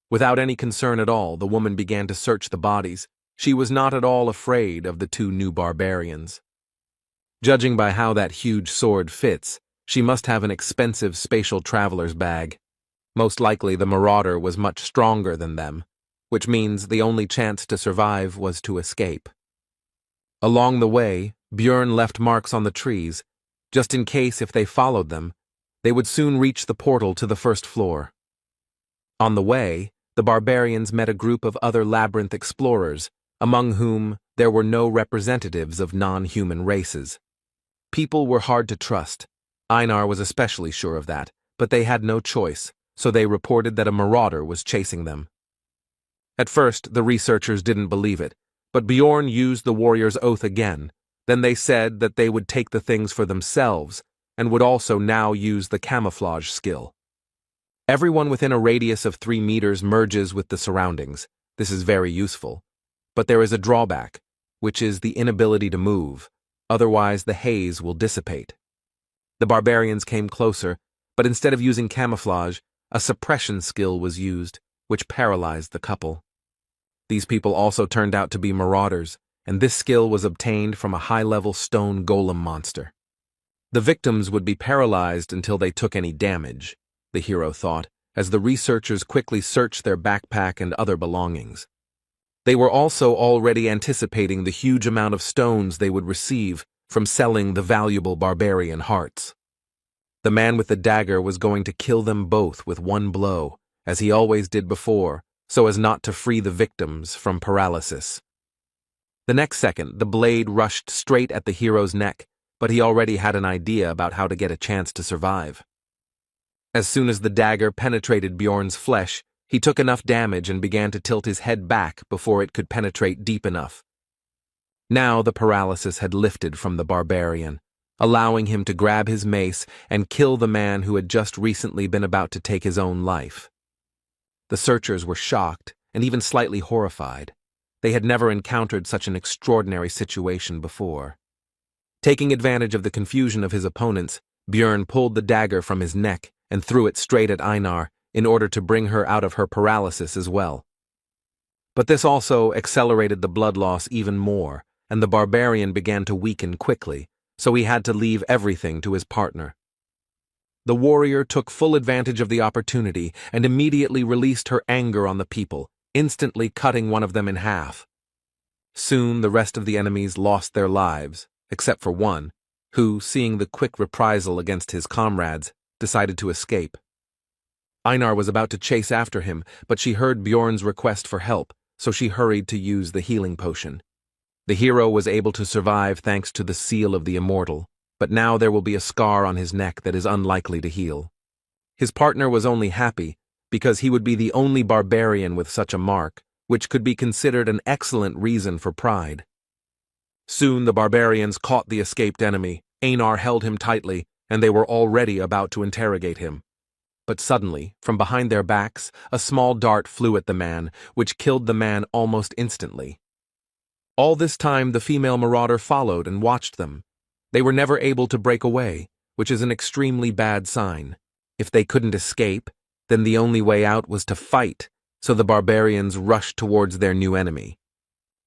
Without any concern at all, the woman began to search the bodies. She was not at all afraid of the 2 new barbarians. Judging by how that huge sword fits, she must have an expensive spatial traveler's bag. Most likely the marauder was much stronger than them, which means the only chance to survive was to escape. Along the way, Björn left marks on the trees, just in case if they followed them, they would soon reach the portal to the 1st floor. On the way, the barbarians met a group of other labyrinth explorers, among whom there were no representatives of non-human races. People were hard to trust. Einar was especially sure of that, but they had no choice, so they reported that a marauder was chasing them. At first, the researchers didn't believe it, but Björn used the warrior's oath again. Then they said that they would take the things for themselves, and would also now use the camouflage skill. Everyone within a radius of 3 meters merges with the surroundings. This is very useful. But there is a drawback, which is the inability to move, otherwise the haze will dissipate. The barbarians came closer, but instead of using camouflage, a suppression skill was used, which paralyzed the couple. These people also turned out to be marauders, and this skill was obtained from a high-level stone golem monster. The victims would be paralyzed until they took any damage, the hero thought, as the researchers quickly searched their backpack and other belongings. They were also already anticipating the huge amount of stones they would receive from selling the valuable barbarian hearts. The man with the dagger was going to kill them both with one blow, as he always did before, so as not to free the victims from paralysis. The next second, the blade rushed straight at the hero's neck, but he already had an idea about how to get a chance to survive. As soon as the dagger penetrated Björn's flesh, he took enough damage and began to tilt his head back before it could penetrate deep enough. Now the paralysis had lifted from the barbarian, allowing him to grab his mace and kill the man who had just recently been about to take his own life. The searchers were shocked and even slightly horrified. They had never encountered such an extraordinary situation before. Taking advantage of the confusion of his opponents, Björn pulled the dagger from his neck and threw it straight at Einar in order to bring her out of her paralysis as well. But this also accelerated the blood loss even more, and the barbarian began to weaken quickly, so he had to leave everything to his partner. The warrior took full advantage of the opportunity and immediately released her anger on the people, instantly cutting one of them in half. Soon the rest of the enemies lost their lives, except for one, who, seeing the quick reprisal against his comrades, decided to escape. Einar was about to chase after him, but she heard Björn's request for help, so she hurried to use the healing potion. The hero was able to survive thanks to the seal of the immortal, but now there will be a scar on his neck that is unlikely to heal. His partner was only happy because he would be the only barbarian with such a mark, which could be considered an excellent reason for pride. Soon the barbarians caught the escaped enemy. Einar held him tightly, and they were already about to interrogate him. But suddenly, from behind their backs, a small dart flew at the man, which killed the man almost instantly. All this time the female marauder followed and watched them. They were never able to break away, which is an extremely bad sign. If they couldn't escape, then the only way out was to fight, so the barbarians rushed towards their new enemy.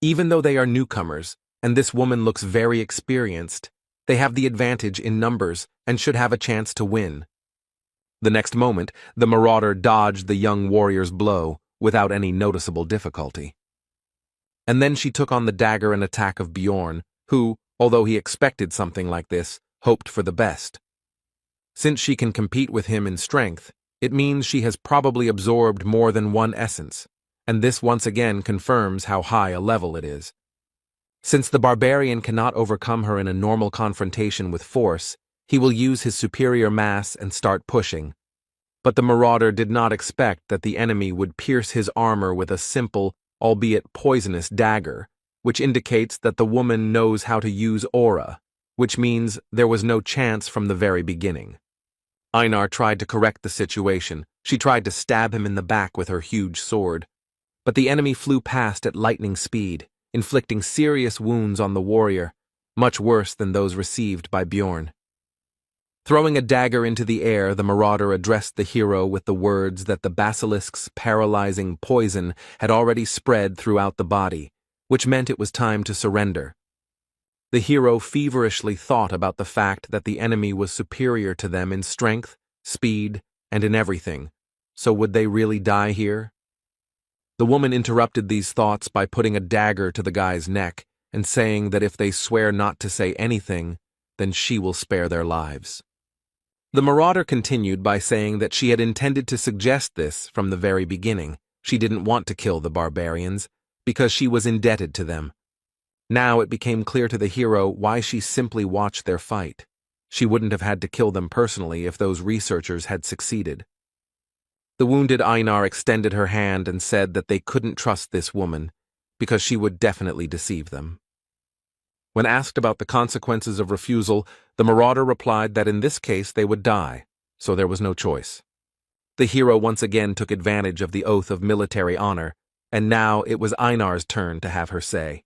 Even though they are newcomers, and this woman looks very experienced, they have the advantage in numbers and should have a chance to win. The next moment, the marauder dodged the young warrior's blow without any noticeable difficulty. And then she took on the dagger and attack of Bjorn, who, although he expected something like this, hoped for the best. Since she can compete with him in strength, it means she has probably absorbed more than one essence, and this once again confirms how high a level it is. Since the barbarian cannot overcome her in a normal confrontation with force, he will use his superior mass and start pushing. But the marauder did not expect that the enemy would pierce his armor with a simple, albeit poisonous dagger, which indicates that the woman knows how to use aura, which means there was no chance from the very beginning. Einar tried to correct the situation. She tried to stab him in the back with her huge sword. But the enemy flew past at lightning speed, inflicting serious wounds on the warrior, much worse than those received by Bjorn. Throwing a dagger into the air, the marauder addressed the hero with the words that the basilisk's paralyzing poison had already spread throughout the body, which meant it was time to surrender. The hero feverishly thought about the fact that the enemy was superior to them in strength, speed, and in everything, so would they really die here? The woman interrupted these thoughts by putting a dagger to the guy's neck and saying that if they swear not to say anything, then she will spare their lives. The marauder continued by saying that she had intended to suggest this from the very beginning. She didn't want to kill the barbarians because she was indebted to them. Now it became clear to the hero why she simply watched their fight. She wouldn't have had to kill them personally if those researchers had succeeded. The wounded Einar extended her hand and said that they couldn't trust this woman because she would definitely deceive them. When asked about the consequences of refusal, the marauder replied that in this case they would die, so there was no choice. The hero once again took advantage of the oath of military honor, and now it was Einar's turn to have her say.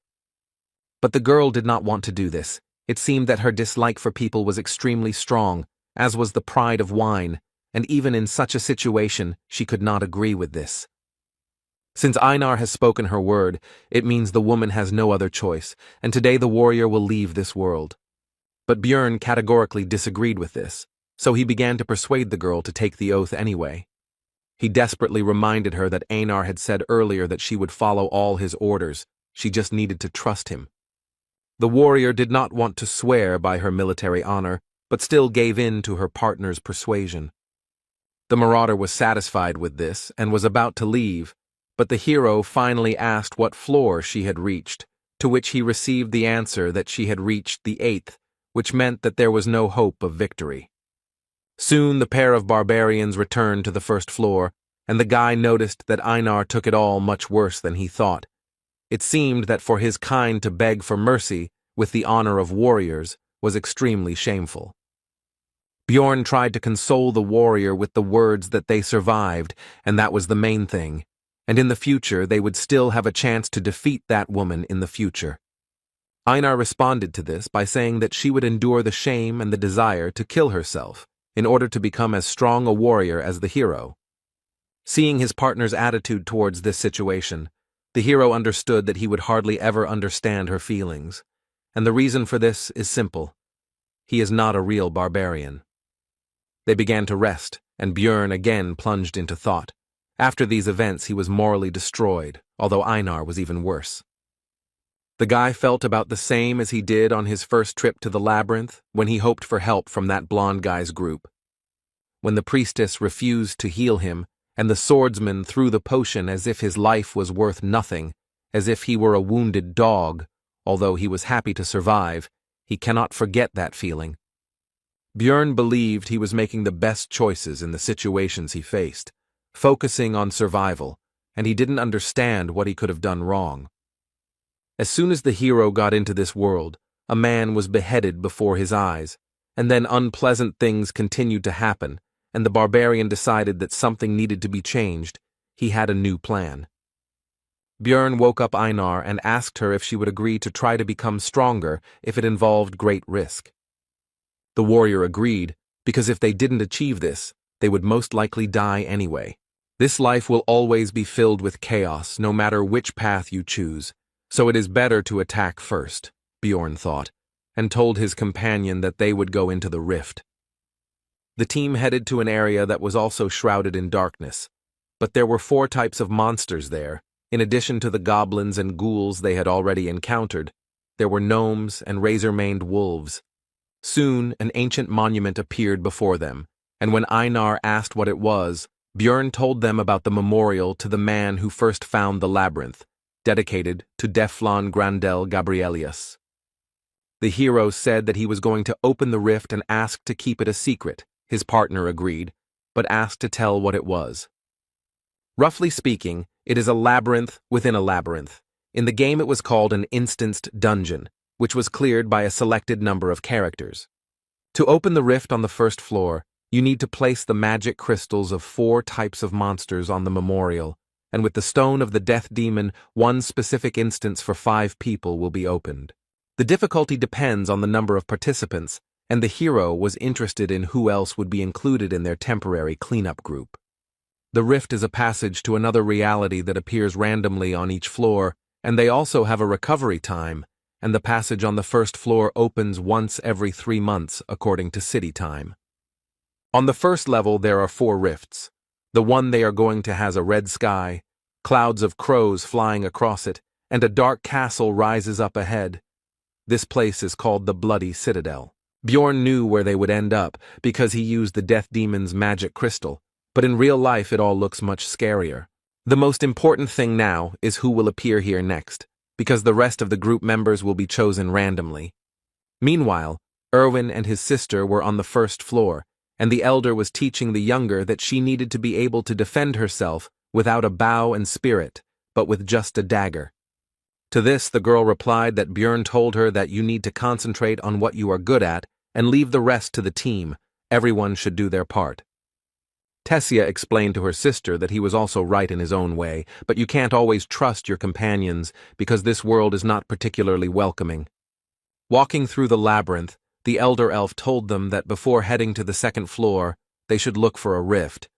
But the girl did not want to do this. It seemed that her dislike for people was extremely strong, as was the pride of wine, and even in such a situation, she could not agree with this. Since Einar has spoken her word, it means the woman has no other choice, and today the warrior will leave this world. But Bjorn categorically disagreed with this, so he began to persuade the girl to take the oath anyway. He desperately reminded her that Einar had said earlier that she would follow all his orders, she just needed to trust him. The warrior did not want to swear by her military honor, but still gave in to her partner's persuasion. The marauder was satisfied with this and was about to leave, but the hero finally asked what floor she had reached, to which he received the answer that she had reached the 8th, which meant that there was no hope of victory. Soon the pair of barbarians returned to the first floor, and the guy noticed that Einar took it all much worse than he thought. It seemed that for his kind to beg for mercy, with the honor of warriors, was extremely shameful. Bjorn tried to console the warrior with the words that they survived, and that was the main thing. And in the future they would still have a chance to defeat that woman in the future. Einar responded to this by saying that she would endure the shame and the desire to kill herself in order to become as strong a warrior as the hero. Seeing his partner's attitude towards this situation, the hero understood that he would hardly ever understand her feelings, and the reason for this is simple. He is not a real barbarian. They began to rest, and Bjorn again plunged into thought. After these events, he was morally destroyed, although Einar was even worse. The guy felt about the same as he did on his first trip to the labyrinth when he hoped for help from that blonde guy's group. When the priestess refused to heal him, and the swordsman threw the potion as if his life was worth nothing, as if he were a wounded dog, Although he was happy to survive, he cannot forget that feeling. Björn believed he was making the best choices in the situations he faced, focusing on survival, and he didn't understand what he could have done wrong. As soon as the hero got into this world, a man was beheaded before his eyes, and then unpleasant things continued to happen, and the barbarian decided that something needed to be changed. He had a new plan. Björn woke up Einar and asked her if she would agree to try to become stronger if it involved great risk. The warrior agreed, because if they didn't achieve this, they would most likely die anyway. This life will always be filled with chaos, no matter which path you choose, so it is better to attack first, Björn thought, and told his companion that they would go into the rift. The team headed to an area that was also shrouded in darkness, but there were 4 types of monsters there. In addition to the goblins and ghouls they had already encountered, there were gnomes and razor-maned wolves. Soon, an ancient monument appeared before them, and when Einar asked what it was, Björn told them about the memorial to the man who first found the labyrinth, dedicated to Deflon Grandel Gabrielius. The hero said that he was going to open the rift and asked to keep it a secret. His partner agreed, but asked to tell what it was. Roughly speaking, it is a labyrinth within a labyrinth. In the game it was called an instanced dungeon, which was cleared by a selected number of characters. To open the rift on the first floor, you need to place the magic crystals of 4 types of monsters on the memorial, and with the stone of the death demon, 1 specific instance for 5 people will be opened. The difficulty depends on the number of participants, and the hero was interested in who else would be included in their temporary cleanup group. The rift is a passage to another reality that appears randomly on each floor, and they also have a recovery time, and the passage on the first floor opens once every 3 months according to city time. On the first level there are 4 rifts. The one they are going to has a red sky, clouds of crows flying across it, and a dark castle rises up ahead. This place is called the Bloody Citadel. Björn knew where they would end up because he used the death demon's magic crystal, but in real life it all looks much scarier. The most important thing now is who will appear here next, because the rest of the group members will be chosen randomly. Meanwhile, Erwin and his sister were on the first floor, and the elder was teaching the younger that she needed to be able to defend herself without a bow and spirit, but with just a dagger. To this, the girl replied that Björn told her that you need to concentrate on what you are good at and leave the rest to the team. Everyone should do their part. Tessia explained to her sister that he was also right in his own way, but you can't always trust your companions because this world is not particularly welcoming. Walking through the labyrinth, the elder elf told them that before heading to the second floor, they should look for a rift,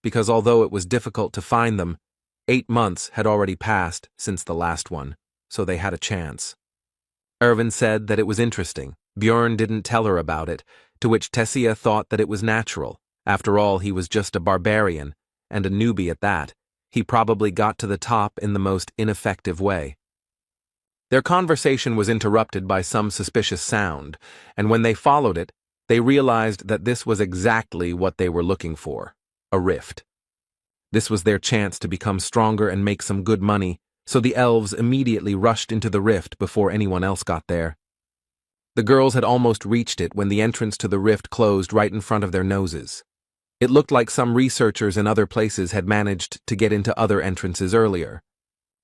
because although it was difficult to find them, 8 months had already passed since the last one, so they had a chance. Erwin said that it was interesting. Björn didn't tell her about it, to which Tessia thought that it was natural. After all, he was just a barbarian, and a newbie at that. He probably got to the top in the most ineffective way. Their conversation was interrupted by some suspicious sound, and when they followed it, they realized that this was exactly what they were looking for, a rift. This was their chance to become stronger and make some good money, so the elves immediately rushed into the rift before anyone else got there. The girls had almost reached it when the entrance to the rift closed right in front of their noses. It looked like some researchers in other places had managed to get into other entrances earlier.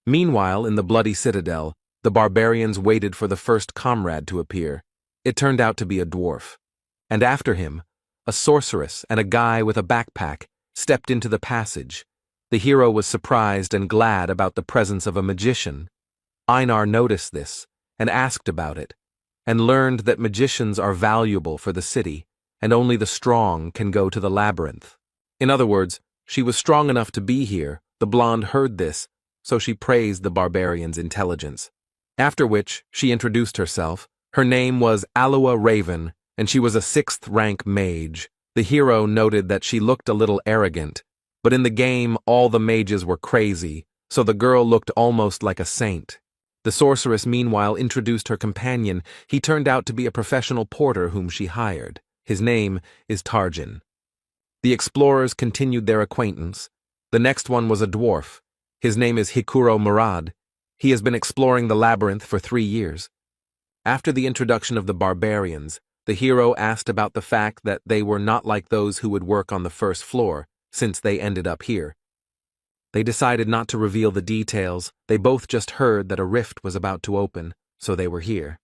Meanwhile, in the Bloody Citadel, the barbarians waited for the first comrade to appear. It turned out to be a dwarf. And after him, a sorceress and a guy with a backpack stepped into the passage. The hero was surprised and glad about the presence of a magician. Einar noticed this and asked about it, and learned that magicians are valuable for the city, and only the strong can go to the labyrinth. In other words, she was strong enough to be here. The blonde heard this, so she praised the barbarian's intelligence. After which, she introduced herself. Her name was Aloa Raven, and she was a 6th-rank mage. The hero noted that she looked a little arrogant, but in the game all the mages were crazy, so the girl looked almost like a saint. The sorceress meanwhile introduced her companion. He turned out to be a professional porter whom she hired. His name is Tarjan. The explorers continued their acquaintance. The next one was a dwarf. His name is Hikuro Murad. He has been exploring the labyrinth for 3 years. After the introduction of the barbarians, the hero asked about the fact that they were not like those who would work on the first floor, since they ended up here. They decided not to reveal the details. They both just heard that a rift was about to open, so they were here.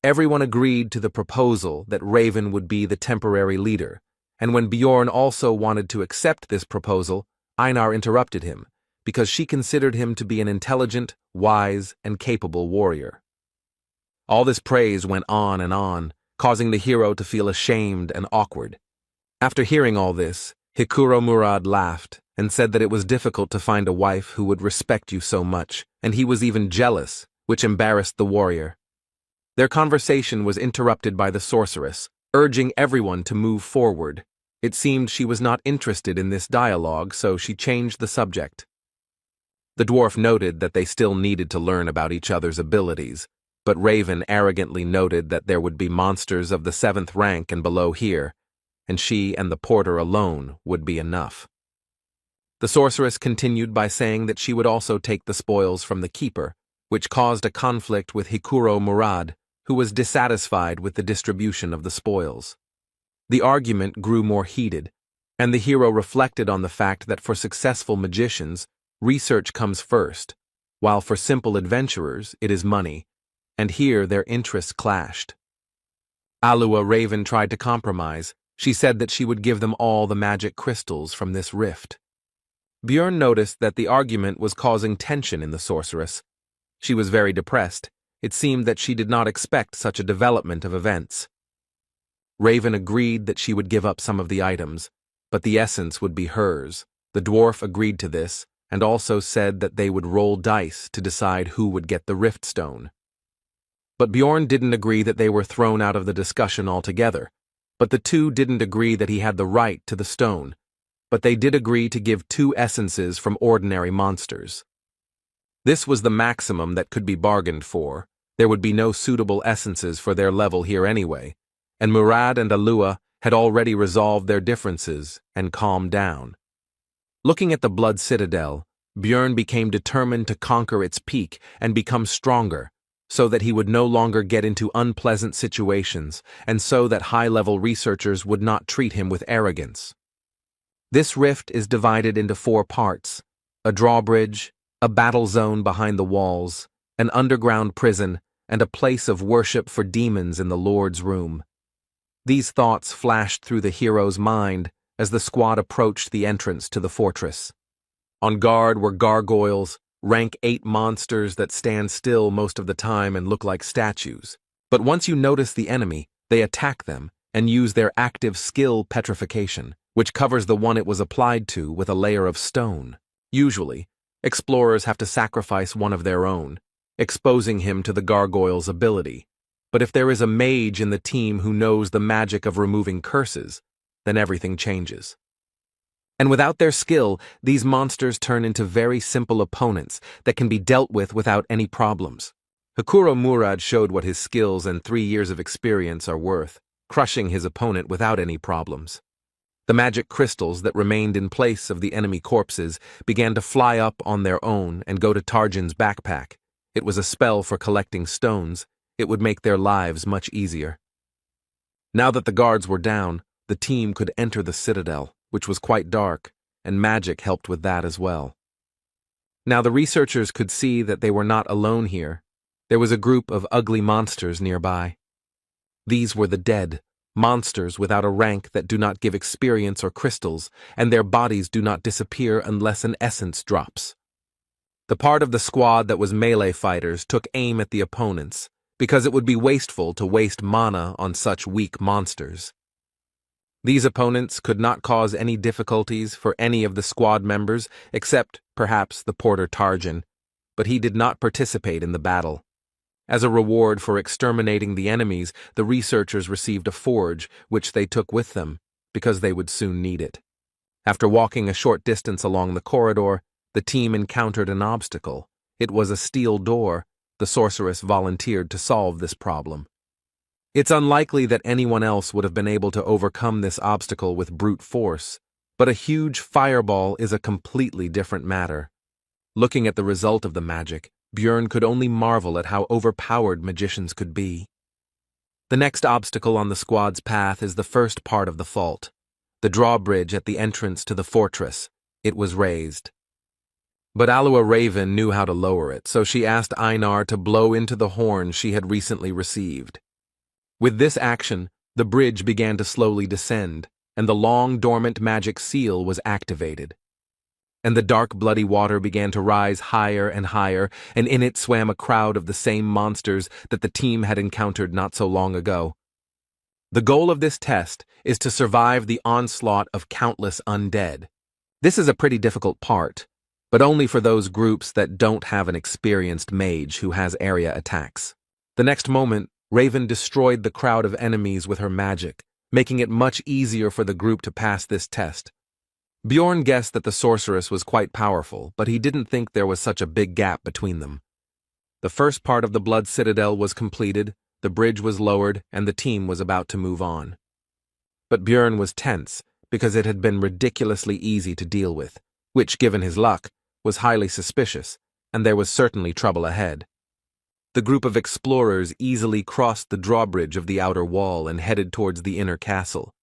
Everyone agreed to the proposal that Raven would be the temporary leader, and when Bjorn also wanted to accept this proposal, Einar interrupted him, because she considered him to be an intelligent, wise, and capable warrior. All this praise went on, causing the hero to feel ashamed and awkward. After hearing all this, Hikuro Murad laughed and said that it was difficult to find a wife who would respect you so much, and he was even jealous, which embarrassed the warrior. Their conversation was interrupted by the sorceress, urging everyone to move forward. It seemed she was not interested in this dialogue, so she changed the subject. The dwarf noted that they still needed to learn about each other's abilities, but Raven arrogantly noted that there would be monsters of the 7th rank and below here, and she and the porter alone would be enough. The sorceress continued by saying that she would also take the spoils from the keeper, which caused a conflict with Hikuro Murad, who was dissatisfied with the distribution of the spoils. The argument grew more heated, and the hero reflected on the fact that for successful magicians, research comes first, while for simple adventurers it is money, and here their interests clashed. Alua Raven tried to compromise. She said that she would give them all the magic crystals from this rift. Bjorn noticed that the argument was causing tension in the sorceress. She was very depressed. It seemed that she did not expect such a development of events. Raven agreed that she would give up some of the items, but the essence would be hers. The dwarf agreed to this, and also said that they would roll dice to decide who would get the rift stone. But Bjorn didn't agree that they were thrown out of the discussion altogether. But the two didn't agree that he had the right to the stone, but they did agree to give 2 essences from ordinary monsters. This was the maximum that could be bargained for. There would be no suitable essences for their level here anyway, and Murad and Alua had already resolved their differences and calmed down. Looking at the Blood Citadel, Bjorn became determined to conquer its peak and become stronger, so that he would no longer get into unpleasant situations, and so that high-level researchers would not treat him with arrogance. This rift is divided into 4 parts: a drawbridge, a battle zone behind the walls, an underground prison, and a place of worship for demons in the Lord's room. These thoughts flashed through the hero's mind as the squad approached the entrance to the fortress. On guard were gargoyles, rank 8 monsters that stand still most of the time and look like statues. But once you notice the enemy, they attack them and use their active skill petrification, which covers the one it was applied to with a layer of stone. Usually, explorers have to sacrifice one of their own, exposing him to the gargoyle's ability. But if there is a mage in the team who knows the magic of removing curses, then everything changes. And without their skill, these monsters turn into very simple opponents that can be dealt with without any problems. Hikuro Murad showed what his skills and 3 years of experience are worth, crushing his opponent without any problems. The magic crystals that remained in place of the enemy corpses began to fly up on their own and go to Tarjan's backpack. It was a spell for collecting stones. It would make their lives much easier. Now that the guards were down, the team could enter the citadel, which was quite dark, and magic helped with that as well. Now the researchers could see that they were not alone here. There was a group of ugly monsters nearby. These were the dead, monsters without a rank that do not give experience or crystals, and their bodies do not disappear unless an essence drops. The part of the squad that was melee fighters took aim at the opponents, because it would be wasteful to waste mana on such weak monsters. These opponents could not cause any difficulties for any of the squad members except, perhaps, the porter Tarjan, but he did not participate in the battle. As a reward for exterminating the enemies, the researchers received a forge, which they took with them, because they would soon need it. After walking a short distance along the corridor, the team encountered an obstacle. It was a steel door. The sorceress volunteered to solve this problem. It's unlikely that anyone else would have been able to overcome this obstacle with brute force, but a huge fireball is a completely different matter. Looking at the result of the magic, Björn could only marvel at how overpowered magicians could be. The next obstacle on the squad's path is the first part of the fault, the drawbridge at the entrance to the fortress. It was raised. But Alua Raven knew how to lower it, so she asked Einar to blow into the horn she had recently received. With this action, the bridge began to slowly descend, and the long dormant magic seal was activated. And the dark bloody water began to rise higher and higher, and in it swam a crowd of the same monsters that the team had encountered not so long ago. The goal of this test is to survive the onslaught of countless undead. This is a pretty difficult part, but only for those groups that don't have an experienced mage who has area attacks. The next moment, Raven destroyed the crowd of enemies with her magic, making it much easier for the group to pass this test. Bjorn guessed that the sorceress was quite powerful, but he didn't think there was such a big gap between them. The first part of the Blood Citadel was completed, the bridge was lowered, and the team was about to move on. But Bjorn was tense, because it had been ridiculously easy to deal with, which, given his luck, was highly suspicious, and there was certainly trouble ahead. The group of explorers easily crossed the drawbridge of the outer wall and headed towards the inner castle.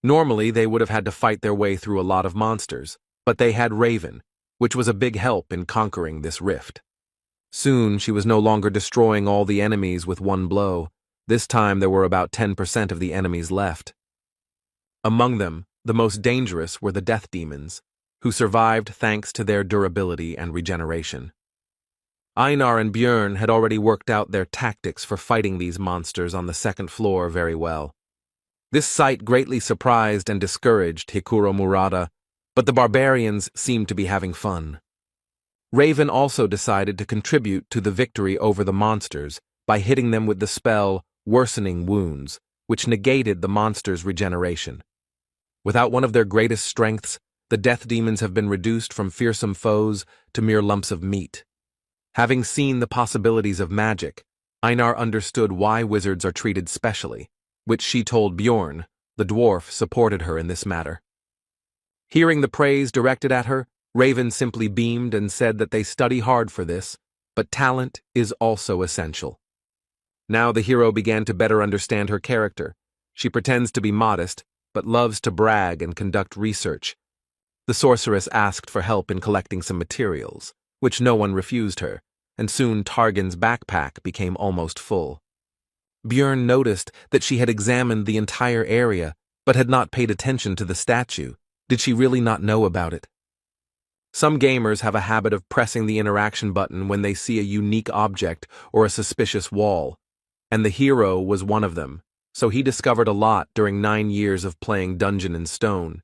Normally, they would have had to fight their way through a lot of monsters, but they had Raven, which was a big help in conquering this rift. Soon, she was no longer destroying all the enemies with one blow. This time, there were about 10% of the enemies left. Among them, the most dangerous were the death demons, who survived thanks to their durability and regeneration. Einar and Björn had already worked out their tactics for fighting these monsters on the second floor very well. This sight greatly surprised and discouraged Hikuro Murata, but the barbarians seemed to be having fun. Raven also decided to contribute to the victory over the monsters by hitting them with the spell Worsening Wounds, which negated the monsters' regeneration. Without one of their greatest strengths, the death demons have been reduced from fearsome foes to mere lumps of meat. Having seen the possibilities of magic, Einar understood why wizards are treated specially, which she told Bjorn. The dwarf supported her in this matter. Hearing the praise directed at her, Raven simply beamed and said that they study hard for this, but talent is also essential. Now the hero began to better understand her character. She pretends to be modest, but loves to brag and conduct research. The sorceress asked for help in collecting some materials, which no one refused her, and soon Targan's backpack became almost full. Björn noticed that she had examined the entire area, but had not paid attention to the statue. Did she really not know about it? Some gamers have a habit of pressing the interaction button when they see a unique object or a suspicious wall, and the hero was one of them, so he discovered a lot during 9 years of playing Dungeon and Stone.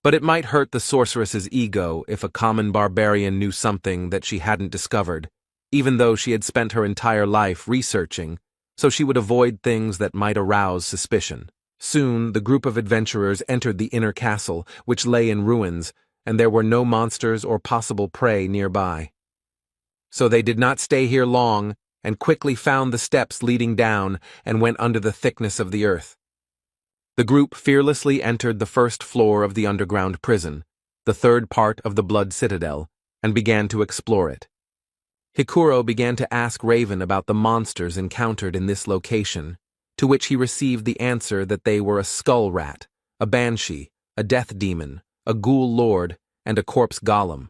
But it might hurt the sorceress's ego if a common barbarian knew something that she hadn't discovered, even though she had spent her entire life researching, so she would avoid things that might arouse suspicion. Soon, the group of adventurers entered the inner castle, which lay in ruins, and there were no monsters or possible prey nearby. So they did not stay here long, and quickly found the steps leading down and went under the thickness of the earth. The group fearlessly entered the first floor of the underground prison, the third part of the Blood Citadel, and began to explore it. Hikuro began to ask Raven about the monsters encountered in this location, to which he received the answer that they were a skull rat, a banshee, a death demon, a ghoul lord, and a corpse golem.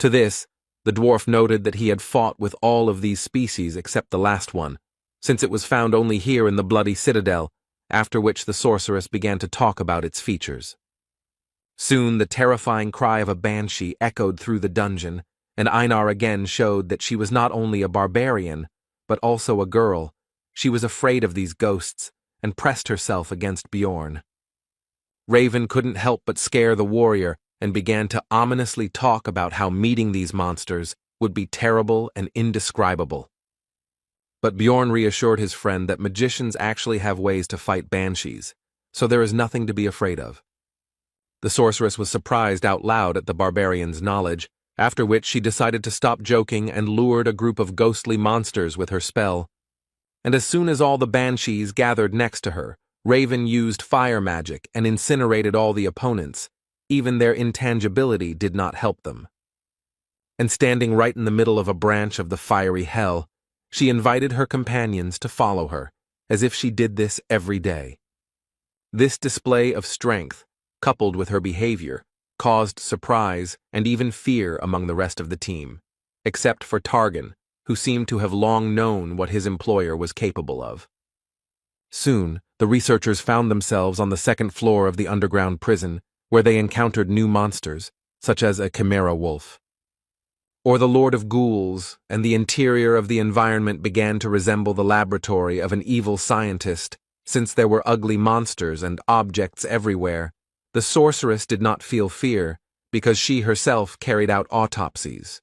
To this, the dwarf noted that he had fought with all of these species except the last one, since it was found only here in the Bloody Citadel, after which the sorceress began to talk about its features. Soon the terrifying cry of a banshee echoed through the dungeon, and Einar again showed that she was not only a barbarian, but also a girl. She was afraid of these ghosts, and pressed herself against Bjorn. Raven couldn't help but scare the warrior, and began to ominously talk about how meeting these monsters would be terrible and indescribable. But Bjorn reassured his friend that magicians actually have ways to fight banshees, so there is nothing to be afraid of. The sorceress was surprised out loud at the barbarian's knowledge, after which she decided to stop joking and lured a group of ghostly monsters with her spell. And as soon as all the banshees gathered next to her, Raven used fire magic and incinerated all the opponents. Even their intangibility did not help them. and standing right in the middle of a branch of the fiery hell, she invited her companions to follow her, as if she did this every day. This display of strength, coupled with her behavior, caused surprise and even fear among the rest of the team, except for Targan, who seemed to have long known what his employer was capable of. Soon, the researchers found themselves on the second floor of the underground prison, where they encountered new monsters, such as a chimera wolf. Or the Lord of Ghouls, and the interior of the environment began to resemble the laboratory of an evil scientist, since there were ugly monsters and objects everywhere. The sorceress did not feel fear, because she herself carried out autopsies.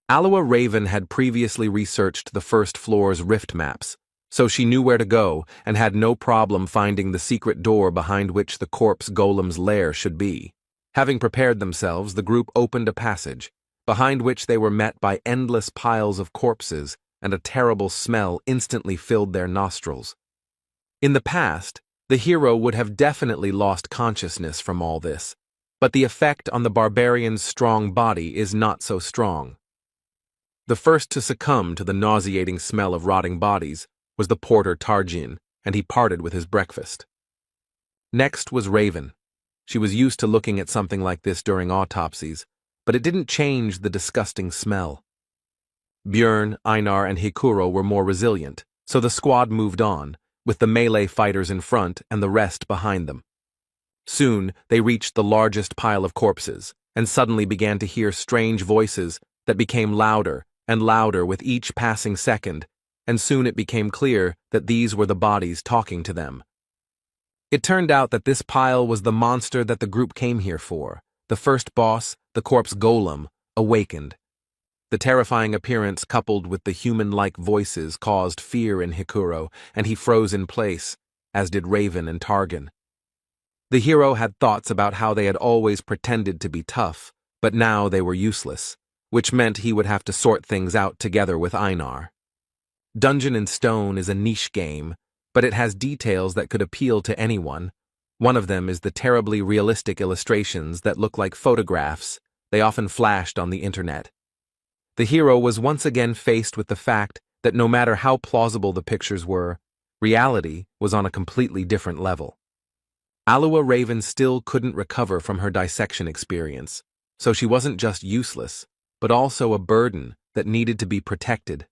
Aloha Raven had previously researched the first floor's rift maps, so she knew where to go and had no problem finding the secret door behind which the corpse golem's lair should be. Having prepared themselves, the group opened a passage, behind which they were met by endless piles of corpses, and a terrible smell instantly filled their nostrils. In the past, the hero would have definitely lost consciousness from all this, but the effect on the barbarian's strong body is not so strong. The first to succumb to the nauseating smell of rotting bodies was the porter Tarjin, and he parted with his breakfast. Next was Raven. She was used to looking at something like this during autopsies, but it didn't change the disgusting smell. Björn, Einar, and Hikuro were more resilient, so the squad moved on, with the melee fighters in front and the rest behind them. Soon, they reached the largest pile of corpses, and suddenly began to hear strange voices that became louder and louder with each passing second, and soon it became clear that these were the bodies talking to them. It turned out that this pile was the monster that the group came here for. The first boss, the corpse golem, awakened. The terrifying appearance coupled with the human-like voices caused fear in Hikuro, and he froze in place, as did Raven and Targan. The hero had thoughts about how they had always pretended to be tough, but now they were useless, which meant he would have to sort things out together with Einar. Dungeon and Stone is a niche game, but it has details that could appeal to anyone. One of them is the terribly realistic illustrations that look like photographs they often flashed on the internet. The hero was once again faced with the fact that no matter how plausible the pictures were, reality was on a completely different level. Aloha Raven still couldn't recover from her dissection experience, so she wasn't just useless, but also a burden that needed to be protected.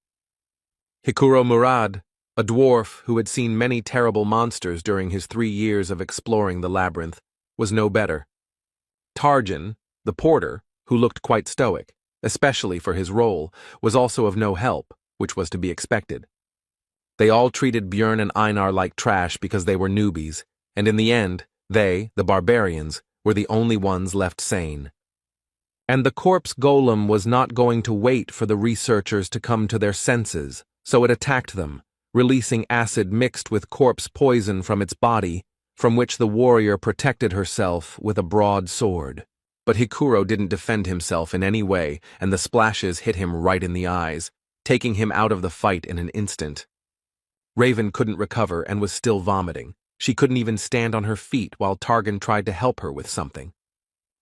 Hikuro Murad, a dwarf who had seen many terrible monsters during his 3 years of exploring the labyrinth, was no better. Tarjan, the porter, who looked quite stoic, especially for his role, was also of no help, which was to be expected. They all treated Björn and Einar like trash because they were newbies, and in the end, they, the barbarians, were the only ones left sane. And the corpse golem was not going to wait for the researchers to come to their senses, so it attacked them, releasing acid mixed with corpse poison from its body, from which the warrior protected herself with a broadsword. But Hikuro didn't defend himself in any way, and the splashes hit him right in the eyes, taking him out of the fight in an instant. Raven couldn't recover and was still vomiting. She couldn't even stand on her feet while Targan tried to help her with something.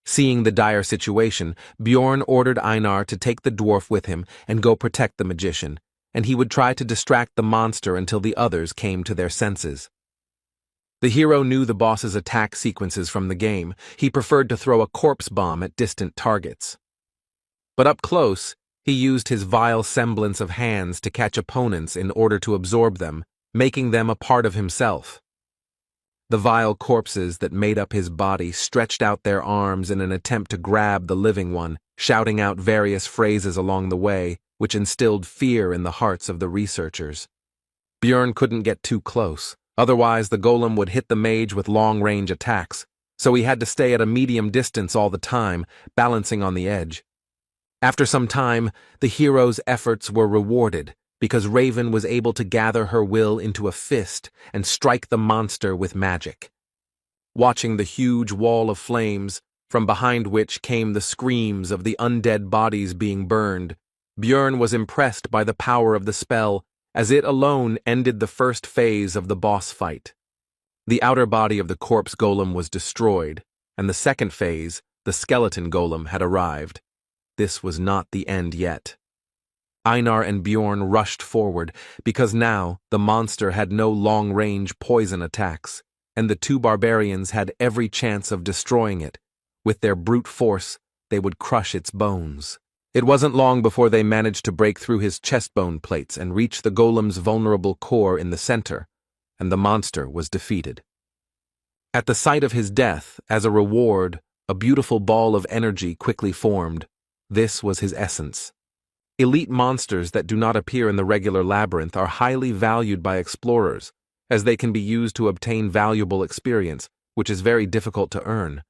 Seeing the dire situation, Bjorn ordered Einar to take the dwarf with him and go protect the magician, and he would try to distract the monster until the others came to their senses. The hero knew the boss's attack sequences from the game. He preferred to throw a corpse bomb at distant targets. But up close, he used his vile semblance of hands to catch opponents in order to absorb them, making them a part of himself. The vile corpses that made up his body stretched out their arms in an attempt to grab the living one, shouting out various phrases along the way, which instilled fear in the hearts of the researchers. Björn couldn't get too close. Otherwise, the golem would hit the mage with long-range attacks, so he had to stay at a medium distance all the time, balancing on the edge. After some time, the hero's efforts were rewarded, because Raven was able to gather her will into a fist and strike the monster with magic. Watching the huge wall of flames, from behind which came the screams of the undead bodies being burned, Björn was impressed by the power of the spell, as it alone ended the first phase of the boss fight. The outer body of the corpse golem was destroyed, and the second phase, the skeleton golem, had arrived. this was not the end yet. Einar and Bjorn rushed forward, because now the monster had no long-range poison attacks, and the two barbarians had every chance of destroying it. With their brute force, they would crush its bones. It wasn't long before they managed to break through his chestbone plates and reach the golem's vulnerable core in the center, and the monster was defeated. At the sight of his death, as a reward, a beautiful ball of energy quickly formed. This was his essence. Elite monsters that do not appear in the regular labyrinth are highly valued by explorers, as they can be used to obtain valuable experience, which is very difficult to earn.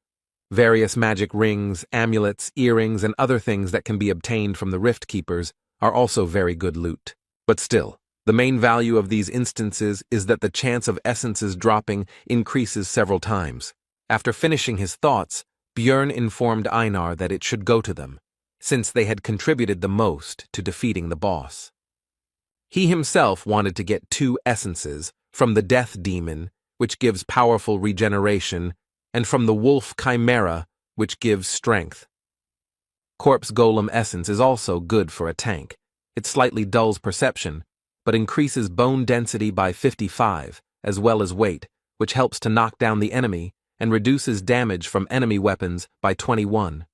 Various magic rings, amulets, earrings, and other things that can be obtained from the Rift Keepers are also very good loot. But still, the main value of these instances is that the chance of essences dropping increases several times. After finishing his thoughts, Björn informed Einar that it should go to them, since they had contributed the most to defeating the boss. He himself wanted to get 2 essences, from the Death Demon, which gives powerful regeneration, and from the Wolf Chimera, which gives strength. Corpse Golem Essence is also good for a tank. It slightly dulls perception, but increases bone density by 55, as well as weight, which helps to knock down the enemy, and reduces damage from enemy weapons by 21.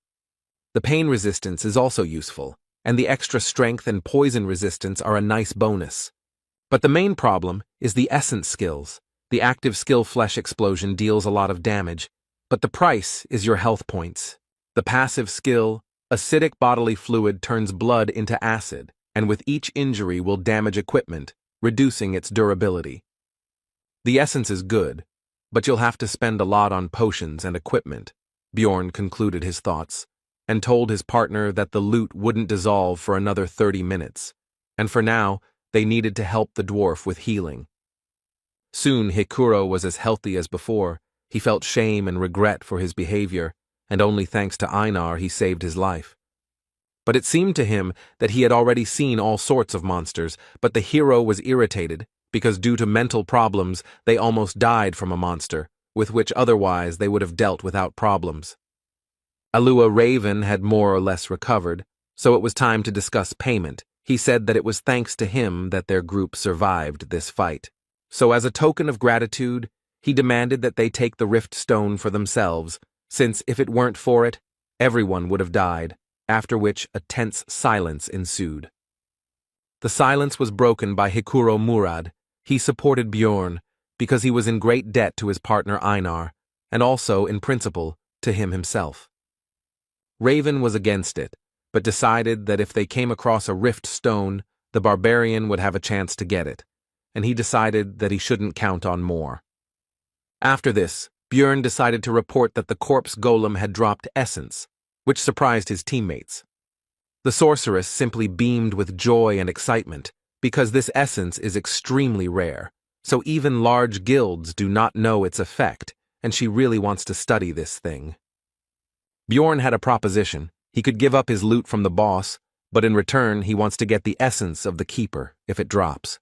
The pain resistance is also useful, and the extra strength and poison resistance are a nice bonus. But the main problem is the essence skills. The active skill Flesh Explosion deals a lot of damage, but the price is your health points. The passive skill, Acidic Bodily Fluid, turns blood into acid, and with each injury will damage equipment, reducing its durability. The essence is good, but you'll have to spend a lot on potions and equipment, Bjorn concluded his thoughts, and told his partner that the loot wouldn't dissolve for another 30 minutes, and for now, they needed to help the dwarf with healing. Soon Hikuro was as healthy as before. He felt shame and regret for his behavior, and only thanks to Einar he saved his life. But it seemed to him that he had already seen all sorts of monsters, but the hero was irritated, because due to mental problems they almost died from a monster, with which otherwise they would have dealt without problems. Alua Raven had more or less recovered, so it was time to discuss payment. He said that it was thanks to him that their group survived this fight. So as a token of gratitude, he demanded that they take the Rift Stone for themselves, since if it weren't for it, everyone would have died, after which a tense silence ensued. The silence was broken by Hikuro Murad. He supported Bjorn, because he was in great debt to his partner Einar, and also, in principle, to him himself. Raven was against it, but decided that if they came across a Rift Stone, the barbarian would have a chance to get it, and he decided that he shouldn't count on more. After this, Bjorn decided to report that the corpse golem had dropped essence, which surprised his teammates. The sorceress simply beamed with joy and excitement, because this essence is extremely rare, so even large guilds do not know its effect, and she really wants to study this thing. Bjorn had a proposition. He could give up his loot from the boss, but in return he wants to get the essence of the keeper if it drops.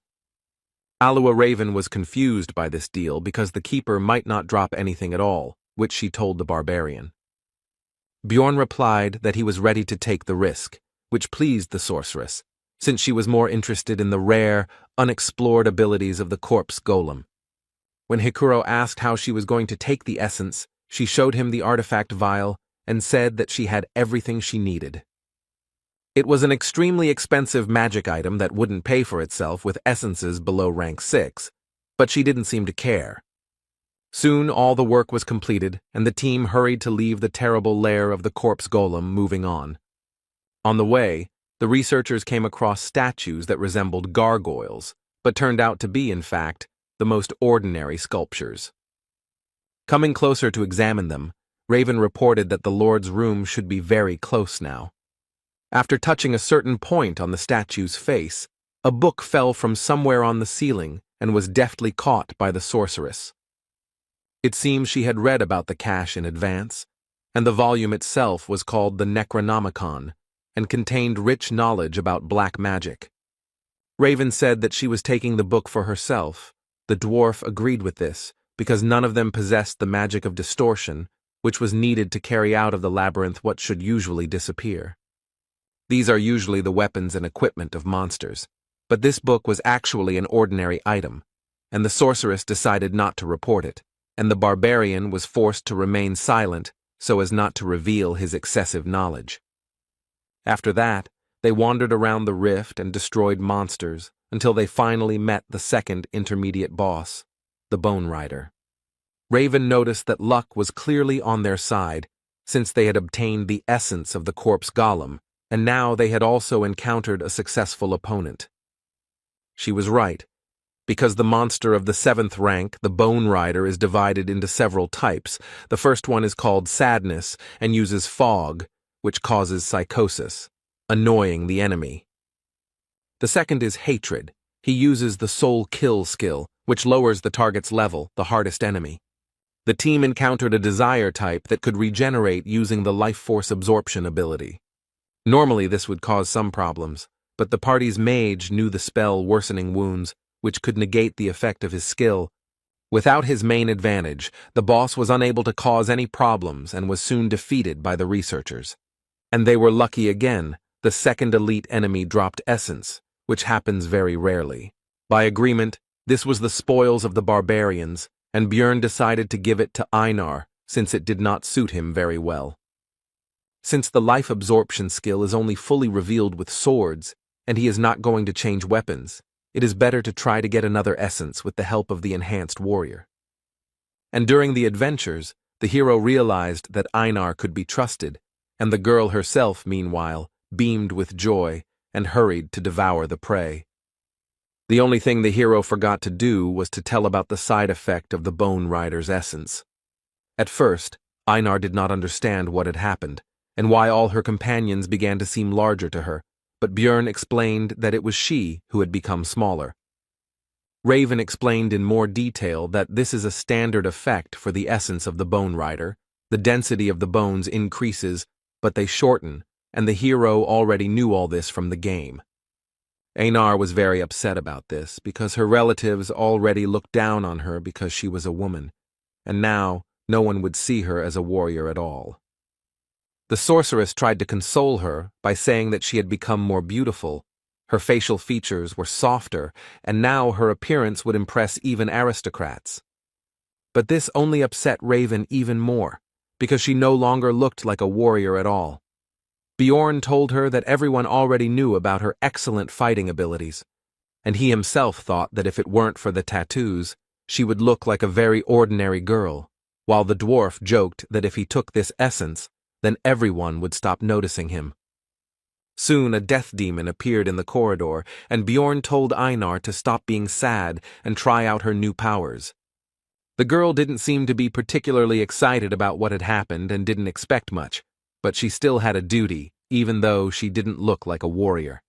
Alua Raven was confused by this deal because the keeper might not drop anything at all, which she told the barbarian. Bjorn replied that he was ready to take the risk, which pleased the sorceress, since she was more interested in the rare, unexplored abilities of the corpse golem. When Hikuro asked how she was going to take the essence, she showed him the artifact vial and said that she had everything she needed. It was an extremely expensive magic item that wouldn't pay for itself with essences below rank 6, but she didn't seem to care. Soon all the work was completed, and the team hurried to leave the terrible lair of the corpse golem, moving on. On the way, the researchers came across statues that resembled gargoyles, but turned out to be, in fact, the most ordinary sculptures. Coming closer to examine them, Raven reported that the Lord's room should be very close now. After touching a certain point on the statue's face, a book fell from somewhere on the ceiling and was deftly caught by the sorceress. It seems she had read about the cache in advance, and the volume itself was called the Necronomicon and contained rich knowledge about black magic. Raven said that she was taking the book for herself. The dwarf agreed with this, because none of them possessed the magic of distortion, which was needed to carry out of the labyrinth what should usually disappear. These are usually the weapons and equipment of monsters. But this book was actually an ordinary item, and the sorceress decided not to report it, and the barbarian was forced to remain silent so as not to reveal his excessive knowledge. After that, they wandered around the rift and destroyed monsters until they finally met the second intermediate boss, the Bone Rider. Raven noticed that luck was clearly on their side, since they had obtained the essence of the corpse golem, and now they had also encountered a successful opponent. She was right, because the monster of the 7th rank, the Bone Rider, is divided into several types. The first one is called Sadness and uses fog, which causes psychosis, annoying the enemy. The second is Hatred. He uses the Soul Kill skill, which lowers the target's level, the hardest enemy. The team encountered a Desire type that could regenerate using the Life Force Absorption ability. Normally this would cause some problems, but the party's mage knew the spell Worsening Wounds, which could negate the effect of his skill. Without his main advantage, the boss was unable to cause any problems and was soon defeated by the researchers. And they were lucky again. The second elite enemy dropped Essence, which happens very rarely. By agreement, this was the spoils of the barbarians, and Björn decided to give it to Einar, since it did not suit him very well. Since the life absorption skill is only fully revealed with swords, and he is not going to change weapons, it is better to try to get another essence with the help of the enhanced warrior. And during the adventures, the hero realized that Einar could be trusted, and the girl herself, meanwhile, beamed with joy and hurried to devour the prey. The only thing the hero forgot to do was to tell about the side effect of the Bone Rider's essence. At first, Einar did not understand what had happened, and why all her companions began to seem larger to her, but Björn explained that it was she who had become smaller. Raven explained in more detail that this is a standard effect for the essence of the Bone Rider. The density of the bones increases, but they shorten, and the hero already knew all this from the game. Einar was very upset about this, because her relatives already looked down on her because she was a woman, and now no one would see her as a warrior at all. The sorceress tried to console her by saying that she had become more beautiful, her facial features were softer, and now her appearance would impress even aristocrats. But this only upset Raven even more, because she no longer looked like a warrior at all. Bjorn told her that everyone already knew about her excellent fighting abilities, and he himself thought that if it weren't for the tattoos, she would look like a very ordinary girl, while the dwarf joked that if he took this essence, then everyone would stop noticing him. Soon a death demon appeared in the corridor, and Bjorn told Einar to stop being sad and try out her new powers. The girl didn't seem to be particularly excited about what had happened and didn't expect much, but she still had a duty, even though she didn't look like a warrior.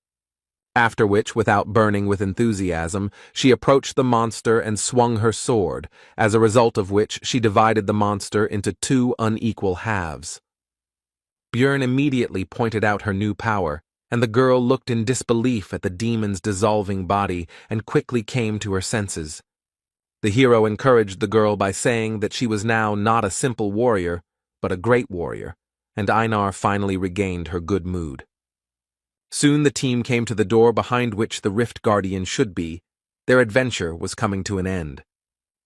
After which, without burning with enthusiasm, she approached the monster and swung her sword, as a result of which she divided the monster into 2 unequal halves. Björn immediately pointed out her new power, and the girl looked in disbelief at the demon's dissolving body and quickly came to her senses. The hero encouraged the girl by saying that she was now not a simple warrior, but a great warrior, and Einar finally regained her good mood. Soon the team came to the door behind which the Rift Guardian should be. Their adventure was coming to an end.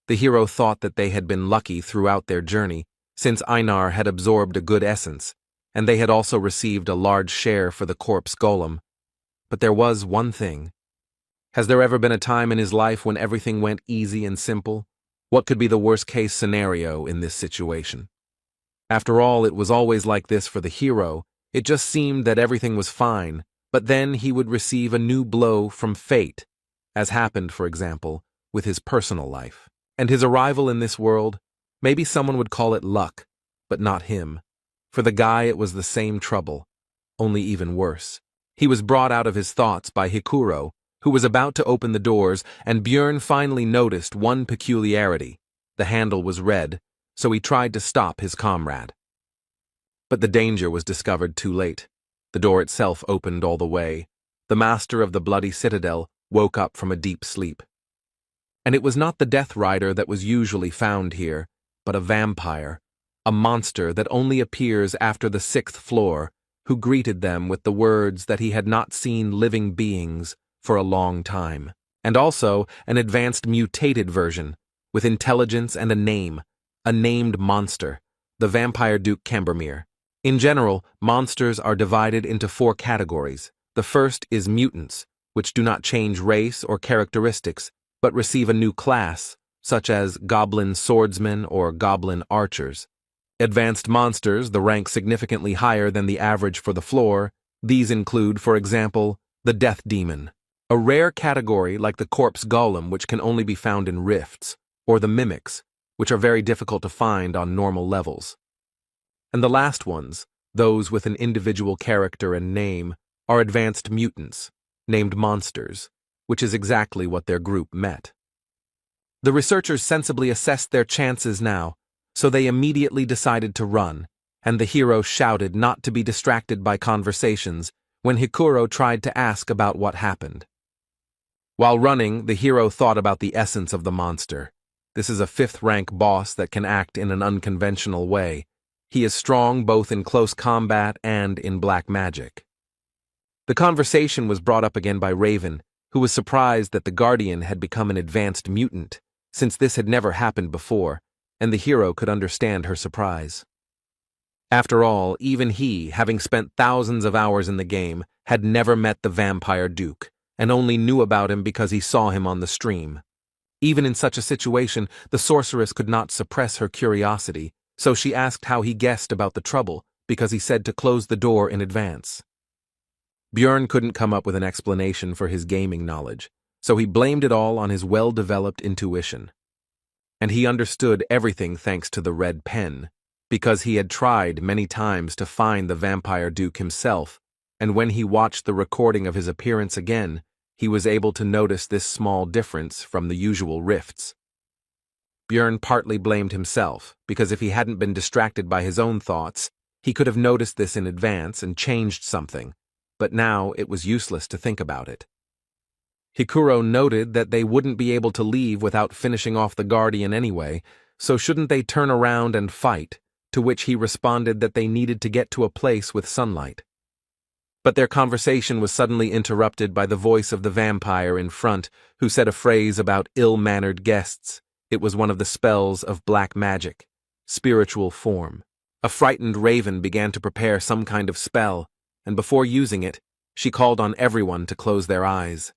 The hero thought that they had been lucky throughout their journey, since Einar had absorbed a good essence, and they had also received a large share for the corpse golem. But there was one thing. Has there ever been a time in his life when everything went easy and simple? What could be the worst-case scenario in this situation? After all, it was always like this for the hero. It just seemed that everything was fine, but then he would receive a new blow from fate, as happened, for example, with his personal life. And his arrival in this world, maybe someone would call it luck, but not him. For the guy it was the same trouble, only even worse. He was brought out of his thoughts by Hikuro, who was about to open the doors, and Björn finally noticed one peculiarity. The handle was red, so he tried to stop his comrade. But the danger was discovered too late. The door itself opened all the way. The master of the bloody citadel woke up from a deep sleep. And it was not the Death Rider that was usually found here, but a vampire, a monster that only appears after the 6th floor, who greeted them with the words that he had not seen living beings for a long time, and also an advanced mutated version, with intelligence and a named monster, the vampire Duke Cambermere. In general, monsters are divided into 4 categories. The first is mutants, which do not change race or characteristics, but receive a new class, such as goblin swordsmen or goblin archers. Advanced monsters, the rank significantly higher than the average for the floor. These include, for example, the Death Demon, a rare category like the Corpse Golem which can only be found in rifts, or the Mimics, which are very difficult to find on normal levels. And the last ones, those with an individual character and name, are advanced mutants, named monsters, which is exactly what their group met. The researchers sensibly assessed their chances now, so they immediately decided to run, and the hero shouted not to be distracted by conversations when Hikuro tried to ask about what happened. While running, the hero thought about the essence of the monster. This is a 5th-rank boss that can act in an unconventional way. He is strong both in close combat and in black magic. The conversation was brought up again by Raven, who was surprised that the Guardian had become an advanced mutant, since this had never happened before, and the hero could understand her surprise. After all, even he, having spent thousands of hours in the game, had never met the Vampire Duke, and only knew about him because he saw him on the stream. Even in such a situation, the sorceress could not suppress her curiosity, so she asked how he guessed about the trouble, because he said to close the door in advance. Björn couldn't come up with an explanation for his gaming knowledge, so he blamed it all on his well-developed intuition. And he understood everything thanks to the red pen, because he had tried many times to find the Vampire Duke himself, and when he watched the recording of his appearance again, he was able to notice this small difference from the usual rifts. Björn partly blamed himself, because if he hadn't been distracted by his own thoughts, he could have noticed this in advance and changed something, but now it was useless to think about it. Hikuro noted that they wouldn't be able to leave without finishing off the Guardian anyway, so shouldn't they turn around and fight, to which he responded that they needed to get to a place with sunlight. But their conversation was suddenly interrupted by the voice of the vampire in front, who said a phrase about ill-mannered guests. It was one of the spells of black magic, spiritual form. A frightened Raven began to prepare some kind of spell, and before using it, she called on everyone to close their eyes.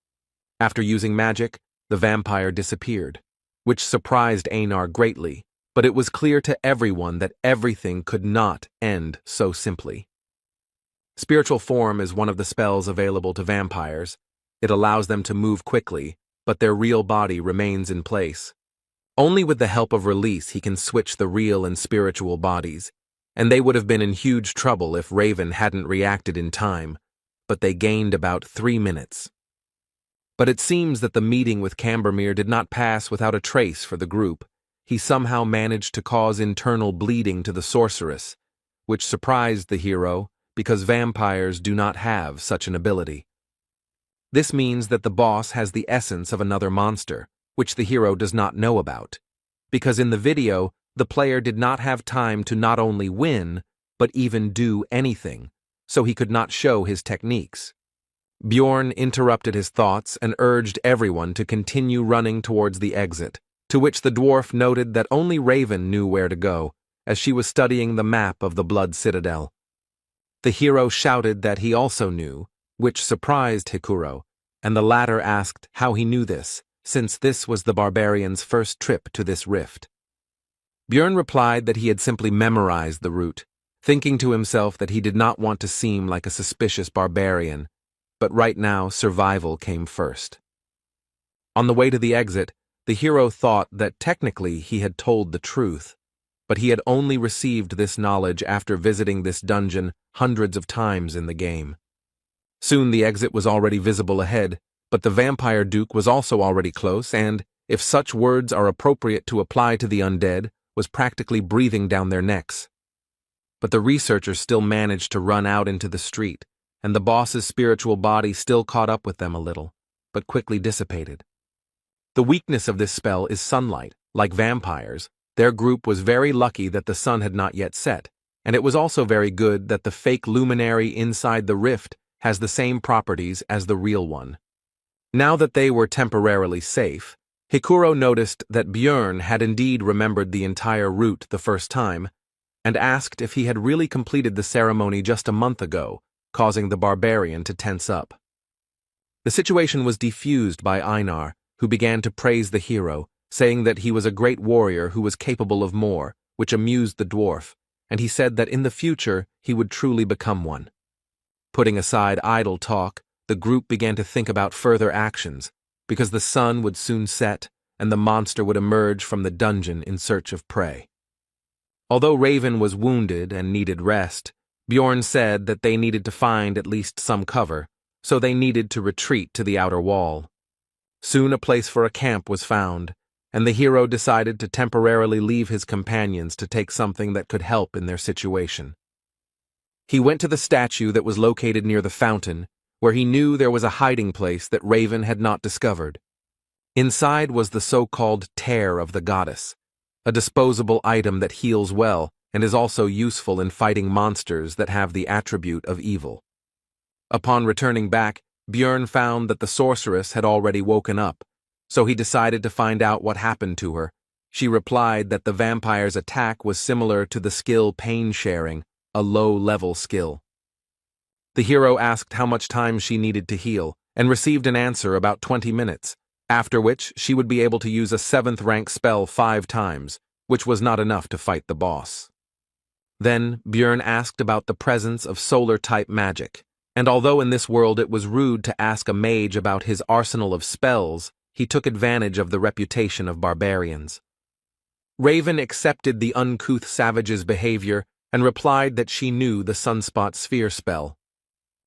After using magic, the vampire disappeared, which surprised Einar greatly, but it was clear to everyone that everything could not end so simply. Spiritual form is one of the spells available to vampires. It allows them to move quickly, but their real body remains in place. Only with the help of release he can switch the real and spiritual bodies, and they would have been in huge trouble if Raven hadn't reacted in time, but they gained about 3 minutes. But it seems that the meeting with Cambermere did not pass without a trace for the group. He somehow managed to cause internal bleeding to the sorceress, which surprised the hero because vampires do not have such an ability. This means that the boss has the essence of another monster, which the hero does not know about, because in the video, the player did not have time to not only win, but even do anything, so he could not show his techniques. Bjorn interrupted his thoughts and urged everyone to continue running towards the exit, to which the dwarf noted that only Raven knew where to go, as she was studying the map of the Blood Citadel. The hero shouted that he also knew, which surprised Hikuro, and the latter asked how he knew this, since this was the barbarian's first trip to this rift. Björn replied that he had simply memorized the route, thinking to himself that he did not want to seem like a suspicious barbarian, but right now survival came first. On the way to the exit, the hero thought that technically he had told the truth, but he had only received this knowledge after visiting this dungeon hundreds of times in the game. Soon the exit was already visible ahead, but the Vampire Duke was also already close and, if such words are appropriate to apply to the undead, was practically breathing down their necks. But the researchers still managed to run out into the street, and the boss's spiritual body still caught up with them a little, but quickly dissipated. The weakness of this spell is sunlight. Like vampires, their group was very lucky that the sun had not yet set, and it was also very good that the fake luminary inside the rift has the same properties as the real one. Now that they were temporarily safe, Hikuro noticed that Björn had indeed remembered the entire route the first time, and asked if he had really completed the ceremony just a month ago, causing the barbarian to tense up. The situation was defused by Einar, who began to praise the hero, saying that he was a great warrior who was capable of more, which amused the dwarf, and he said that in the future he would truly become one. Putting aside idle talk, the group began to think about further actions, because the sun would soon set and the monster would emerge from the dungeon in search of prey. Although Raven was wounded and needed rest, Bjorn said that they needed to find at least some cover, so they needed to retreat to the outer wall. Soon a place for a camp was found, and the hero decided to temporarily leave his companions to take something that could help in their situation. He went to the statue that was located near the fountain, where he knew there was a hiding place that Raven had not discovered. Inside was the so-called tear of the goddess, a disposable item that heals well and is also useful in fighting monsters that have the attribute of evil. Upon returning back, Björn found that the sorceress had already woken up, so he decided to find out what happened to her. She replied that the vampire's attack was similar to the skill pain sharing, a low-level skill. The hero asked how much time she needed to heal, and received an answer about 20 minutes, after which she would be able to use a 7th rank spell 5 times, which was not enough to fight the boss. Then Björn asked about the presence of solar-type magic, and although in this world it was rude to ask a mage about his arsenal of spells, he took advantage of the reputation of barbarians. Raven accepted the uncouth savage's behavior and replied that she knew the Sunspot Sphere spell.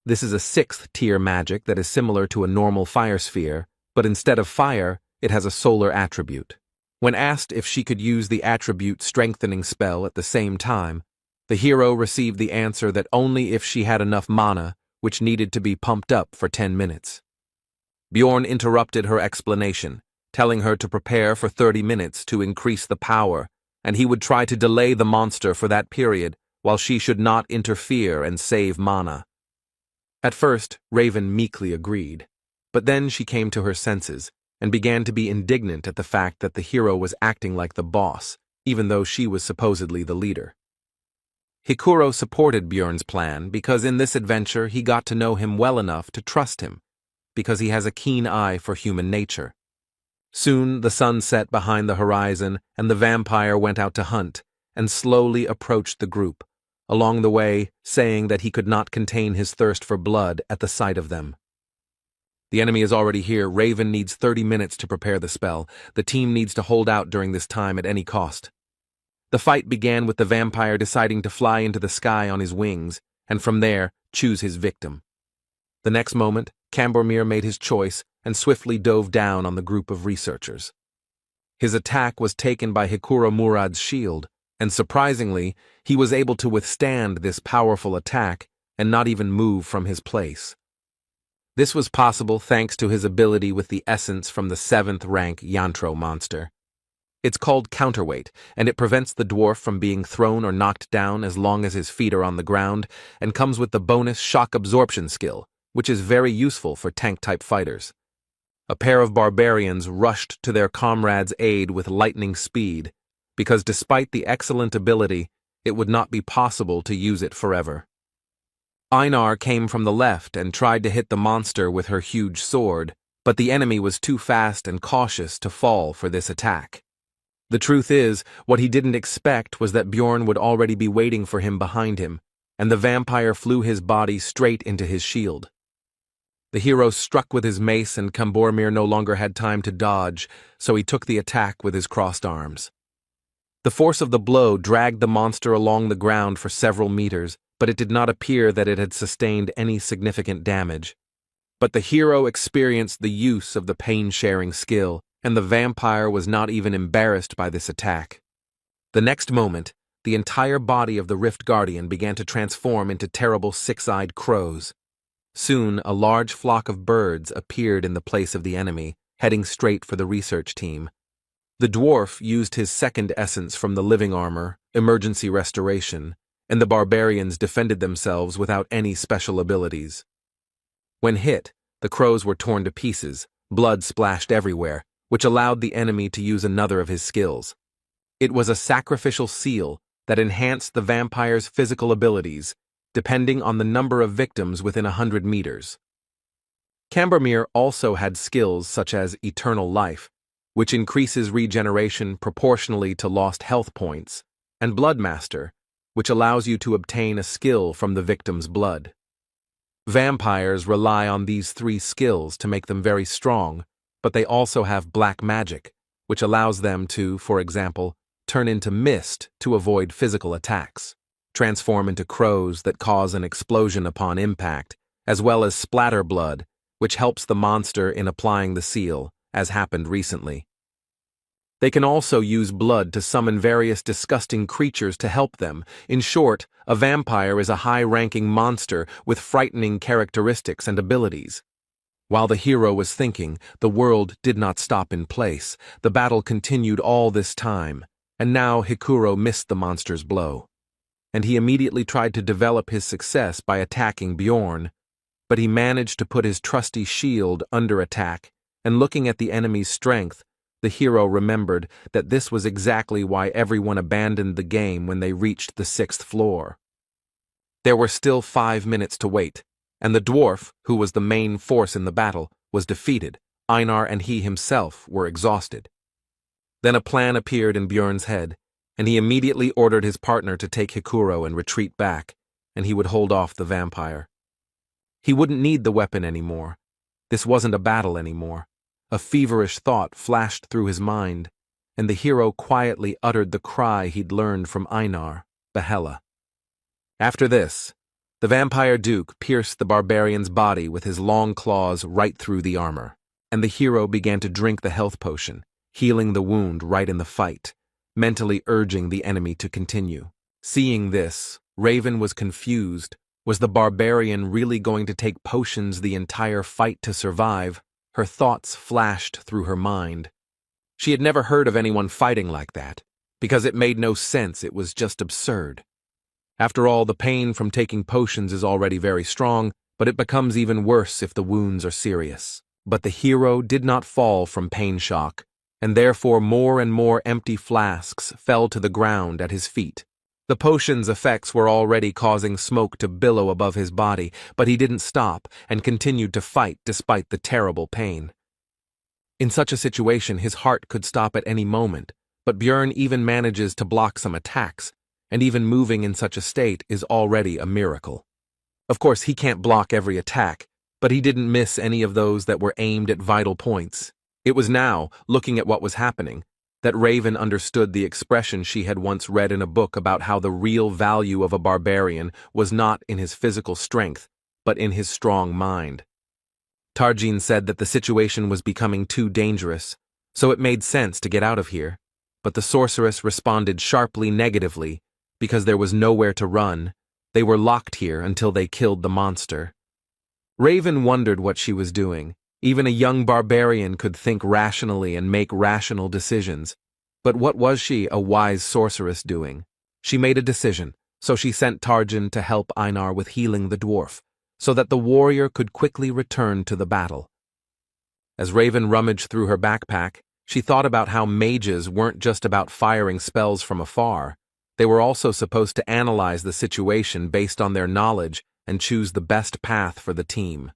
This is a 6th tier magic that is similar to a normal fire sphere, but instead of fire, it has a solar attribute. When asked if she could use the attribute strengthening spell at the same time, the hero received the answer that only if she had enough mana, which needed to be pumped up for 10 minutes. Bjorn interrupted her explanation, telling her to prepare for 30 minutes to increase the power, and he would try to delay the monster for that period while she should not interfere and save mana. At first, Raven meekly agreed, but then she came to her senses and began to be indignant at the fact that the hero was acting like the boss, even though she was supposedly the leader. Hikuro supported Bjorn's plan because in this adventure he got to know him well enough to trust him, because he has a keen eye for human nature. Soon the sun set behind the horizon and the vampire went out to hunt and slowly approached the group, along the way saying that he could not contain his thirst for blood at the sight of them. The enemy is already here. Raven needs 30 minutes to prepare the spell. The team needs to hold out during this time at any cost. The fight began with the vampire deciding to fly into the sky on his wings, and from there, choose his victim. The next moment, Cambormir made his choice and swiftly dove down on the group of researchers. His attack was taken by Hikuro Murad's shield, and surprisingly, he was able to withstand this powerful attack and not even move from his place. This was possible thanks to his ability with the essence from the 7th rank Yantro monster. It's called counterweight, and it prevents the dwarf from being thrown or knocked down as long as his feet are on the ground, and comes with the bonus shock absorption skill, which is very useful for tank-type fighters. A pair of barbarians rushed to their comrade's aid with lightning speed, because despite the excellent ability, it would not be possible to use it forever. Einar came from the left and tried to hit the monster with her huge sword, but the enemy was too fast and cautious to fall for this attack. The truth is, what he didn't expect was that Bjorn would already be waiting for him behind him, and the vampire flew his body straight into his shield. The hero struck with his mace and Cambormir no longer had time to dodge, so he took the attack with his crossed arms. The force of the blow dragged the monster along the ground for several meters, but it did not appear that it had sustained any significant damage. But the hero experienced the use of the pain-sharing skill, and the vampire was not even embarrassed by this attack. The next moment, the entire body of the Rift Guardian began to transform into terrible 6-eyed crows. Soon, a large flock of birds appeared in the place of the enemy, heading straight for the research team. The dwarf used his 2nd essence from the living armor, emergency restoration, and the barbarians defended themselves without any special abilities. When hit, the crows were torn to pieces, blood splashed everywhere, which allowed the enemy to use another of his skills. It was a sacrificial seal that enhanced the vampire's physical abilities, depending on the number of victims within 100 meters. Cambermere also had skills such as Eternal Life, which increases regeneration proportionally to lost health points, and Bloodmaster, which allows you to obtain a skill from the victim's blood. Vampires rely on these three skills to make them very strong, but they also have black magic, which allows them to, for example, turn into mist to avoid physical attacks, transform into crows that cause an explosion upon impact, as well as splatter blood, which helps the monster in applying the seal, as happened recently. They can also use blood to summon various disgusting creatures to help them. In short, a vampire is a high-ranking monster with frightening characteristics and abilities. While the hero was thinking, the world did not stop in place. The battle continued all this time, and now Hikuro missed the monster's blow. And he immediately tried to develop his success by attacking Bjorn, but he managed to put his trusty shield under attack, and looking at the enemy's strength, the hero remembered that this was exactly why everyone abandoned the game when they reached the 6th floor. There were still 5 minutes to wait, and the dwarf, who was the main force in the battle, was defeated. Einar and he himself were exhausted. Then a plan appeared in Bjorn's head, and he immediately ordered his partner to take Hikuro and retreat back, and he would hold off the vampire. He wouldn't need the weapon anymore. This wasn't a battle anymore. A feverish thought flashed through his mind, and the hero quietly uttered the cry he'd learned from Einar, Yahello. After this, the vampire duke pierced the barbarian's body with his long claws right through the armor, and the hero began to drink the health potion, healing the wound right in the fight, mentally urging the enemy to continue. Seeing this, Raven was confused. Was the barbarian really going to take potions the entire fight to survive? Her thoughts flashed through her mind. She had never heard of anyone fighting like that, because it made no sense. It was just absurd. After all, the pain from taking potions is already very strong, but it becomes even worse if the wounds are serious. But the hero did not fall from pain shock, and therefore more and more empty flasks fell to the ground at his feet. The potion's effects were already causing smoke to billow above his body, but he didn't stop and continued to fight despite the terrible pain. In such a situation, his heart could stop at any moment, but Bjorn even manages to block some attacks, and even moving in such a state is already a miracle. Of course, he can't block every attack, but he didn't miss any of those that were aimed at vital points. It was now, looking at what was happening, that Raven understood the expression she had once read in a book about how the real value of a barbarian was not in his physical strength, but in his strong mind. Tarjin said that the situation was becoming too dangerous, so it made sense to get out of here, but the sorceress responded sharply negatively because there was nowhere to run. They were locked here until they killed the monster. Raven wondered what she was doing. Even a young barbarian could think rationally and make rational decisions. But what was she, a wise sorceress, doing? She made a decision, so she sent Tarjin to help Einar with healing the dwarf, so that the warrior could quickly return to the battle. As Raven rummaged through her backpack, she thought about how mages weren't just about firing spells from afar. They were also supposed to analyze the situation based on their knowledge and choose the best path for the team.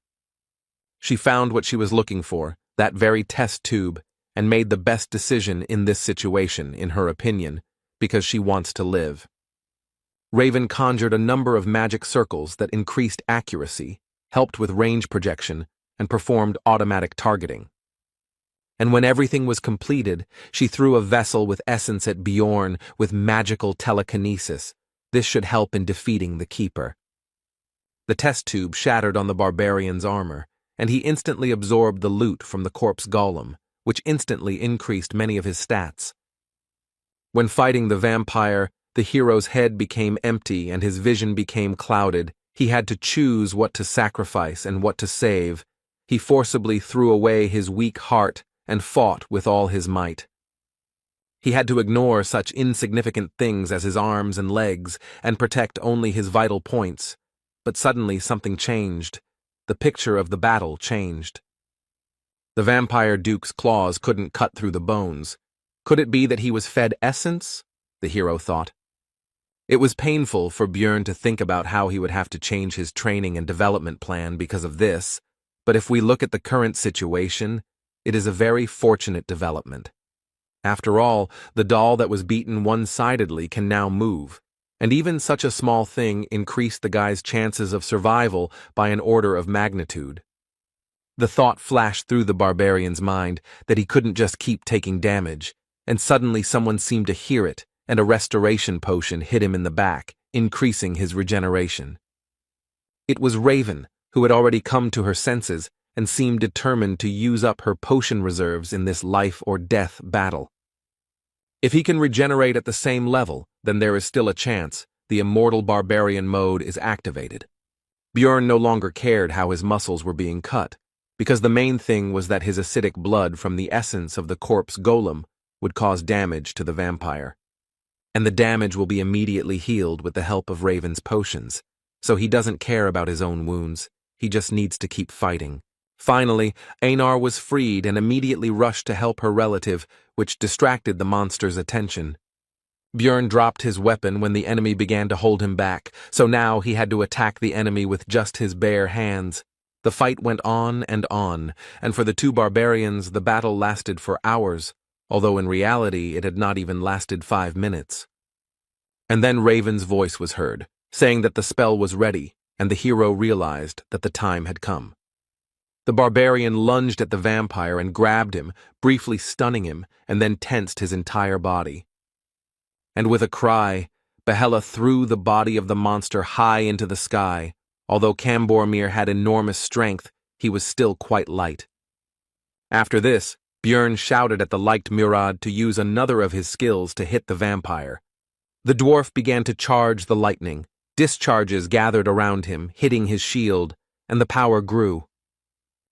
She found what she was looking for, that very test tube, and made the best decision in this situation, in her opinion, because she wants to live. Raven conjured a number of magic circles that increased accuracy, helped with range projection, and performed automatic targeting. And when everything was completed, she threw a vessel with essence at Bjorn with magical telekinesis. This should help in defeating the Keeper. The test tube shattered on the barbarian's armor, and he instantly absorbed the loot from the corpse golem, which instantly increased many of his stats. When fighting the vampire, the hero's head became empty and his vision became clouded. He had to choose what to sacrifice and what to save. He forcibly threw away his weak heart and fought with all his might. He had to ignore such insignificant things as his arms and legs and protect only his vital points. But suddenly something changed. The picture of the battle changed. The vampire duke's claws couldn't cut through the bones. Could it be that he was fed essence? The hero thought. It was painful for Björn to think about how he would have to change his training and development plan because of this, but if we look at the current situation, it is a very fortunate development. After all, the doll that was beaten one-sidedly can now move, and even such a small thing increased the guy's chances of survival by an order of magnitude. The thought flashed through the barbarian's mind that he couldn't just keep taking damage, and suddenly someone seemed to hear it, and a restoration potion hit him in the back, increasing his regeneration. It was Raven, who had already come to her senses and seemed determined to use up her potion reserves in this life-or-death battle. If he can regenerate at the same level, then there is still a chance the immortal barbarian mode is activated. Björn no longer cared how his muscles were being cut, because the main thing was that his acidic blood from the essence of the corpse golem would cause damage to the vampire. And the damage will be immediately healed with the help of Raven's potions, so he doesn't care about his own wounds, he just needs to keep fighting. Finally, Einar was freed and immediately rushed to help her relative, which distracted the monster's attention. Björn dropped his weapon when the enemy began to hold him back, so now he had to attack the enemy with just his bare hands. The fight went on, and for the two barbarians the battle lasted for hours, although in reality it had not even lasted 5 minutes. And then Raven's voice was heard, saying that the spell was ready, and the hero realized that the time had come. The barbarian lunged at the vampire and grabbed him, briefly stunning him, and then tensed his entire body. And with a cry, Yahello threw the body of the monster high into the sky. Although Cambormir had enormous strength, he was still quite light. After this, Björn shouted at the light Murad to use another of his skills to hit the vampire. The dwarf began to charge the lightning. Discharges gathered around him, hitting his shield, and the power grew.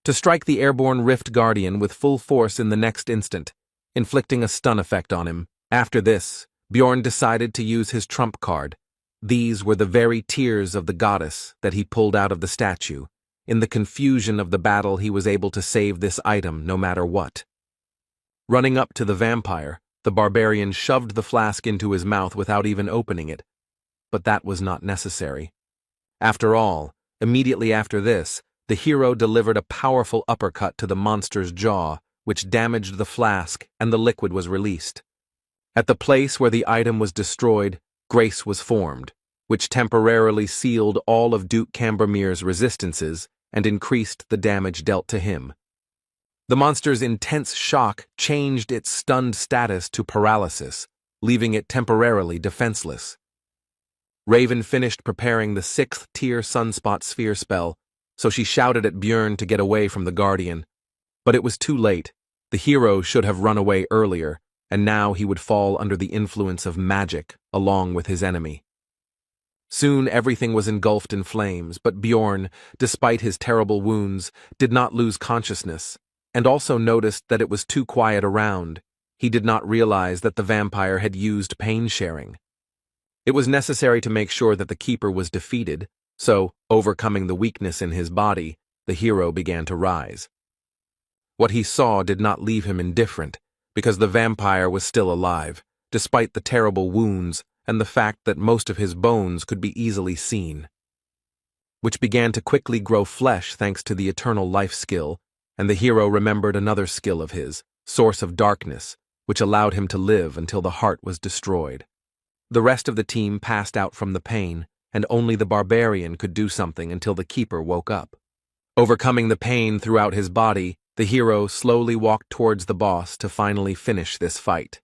To strike the airborne Rift Guardian with full force in the next instant, inflicting a stun effect on him. After this, Björn decided to use his trump card. These were the very tears of the goddess that he pulled out of the statue. In the confusion of the battle, he was able to save this item no matter what. Running up to the vampire, the barbarian shoved the flask into his mouth without even opening it. But that was not necessary. After all, immediately after this, the hero delivered a powerful uppercut to the monster's jaw, which damaged the flask, and the liquid was released. At the place where the item was destroyed, grace was formed, which temporarily sealed all of Duke Cambormir's resistances and increased the damage dealt to him. The monster's intense shock changed its stunned status to paralysis, leaving it temporarily defenseless. Raven finished preparing the 6th-tier Sunspot Sphere spell, so she shouted at Björn to get away from the Guardian. But it was too late. The hero should have run away earlier, and now he would fall under the influence of magic, along with his enemy. Soon everything was engulfed in flames, but Björn, despite his terrible wounds, did not lose consciousness, and also noticed that it was too quiet around. He did not realize that the vampire had used pain sharing. It was necessary to make sure that the keeper was defeated, so, overcoming the weakness in his body, the hero began to rise. What he saw did not leave him indifferent, because the vampire was still alive, despite the terrible wounds and the fact that most of his bones could be easily seen, which began to quickly grow flesh thanks to the eternal life skill, and the hero remembered another skill of his, Source of Darkness, which allowed him to live until the heart was destroyed. The rest of the team passed out from the pain, and only the barbarian could do something until the keeper woke up. Overcoming the pain throughout his body, the hero slowly walked towards the boss to finally finish this fight.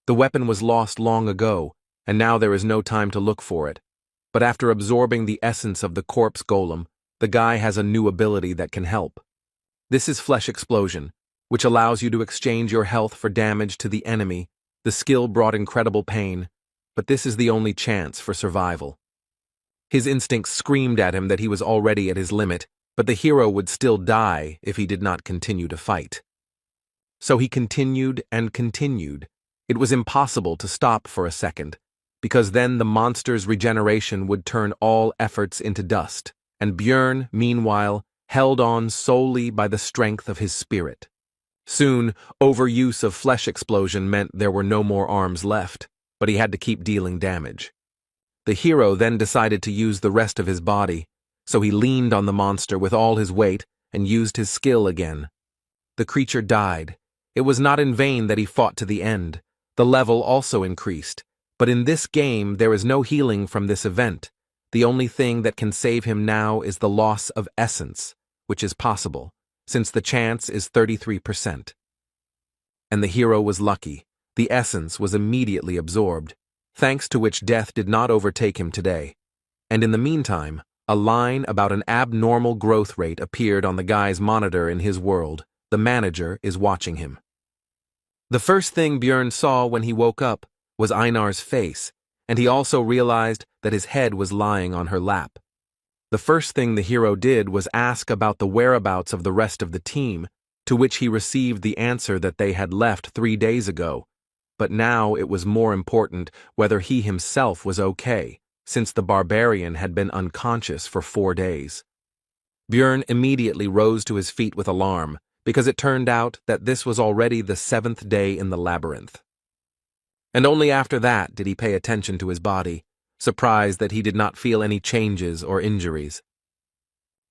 The weapon was lost long ago, and now there is no time to look for it. But after absorbing the essence of the corpse golem, the guy has a new ability that can help. This is Flesh Explosion, which allows you to exchange your health for damage to the enemy. The skill brought incredible pain, but this is the only chance for survival. His instincts screamed at him that he was already at his limit, but the hero would still die if he did not continue to fight. So he continued and continued. It was impossible to stop for a second, because then the monster's regeneration would turn all efforts into dust, and Björn, meanwhile, held on solely by the strength of his spirit. Soon, overuse of flesh explosion meant there were no more arms left, but he had to keep dealing damage. The hero then decided to use the rest of his body, so he leaned on the monster with all his weight and used his skill again. The creature died. It was not in vain that he fought to the end. The level also increased, but in this game there is no healing from this event. The only thing that can save him now is the loss of essence, which is possible, since the chance is 33%. And the hero was lucky. The essence was immediately absorbed, thanks to which death did not overtake him today. And in the meantime, a line about an abnormal growth rate appeared on the guy's monitor in his world. The manager is watching him. The first thing Björn saw when he woke up was Einar's face, and he also realized that his head was lying on her lap. The first thing the hero did was ask about the whereabouts of the rest of the team, to which he received the answer that they had left 3 days ago. But now it was more important whether he himself was okay, since the barbarian had been unconscious for 4 days. Björn immediately rose to his feet with alarm, because it turned out that this was already the 7th day in the labyrinth. And only after that did he pay attention to his body, surprised that he did not feel any changes or injuries.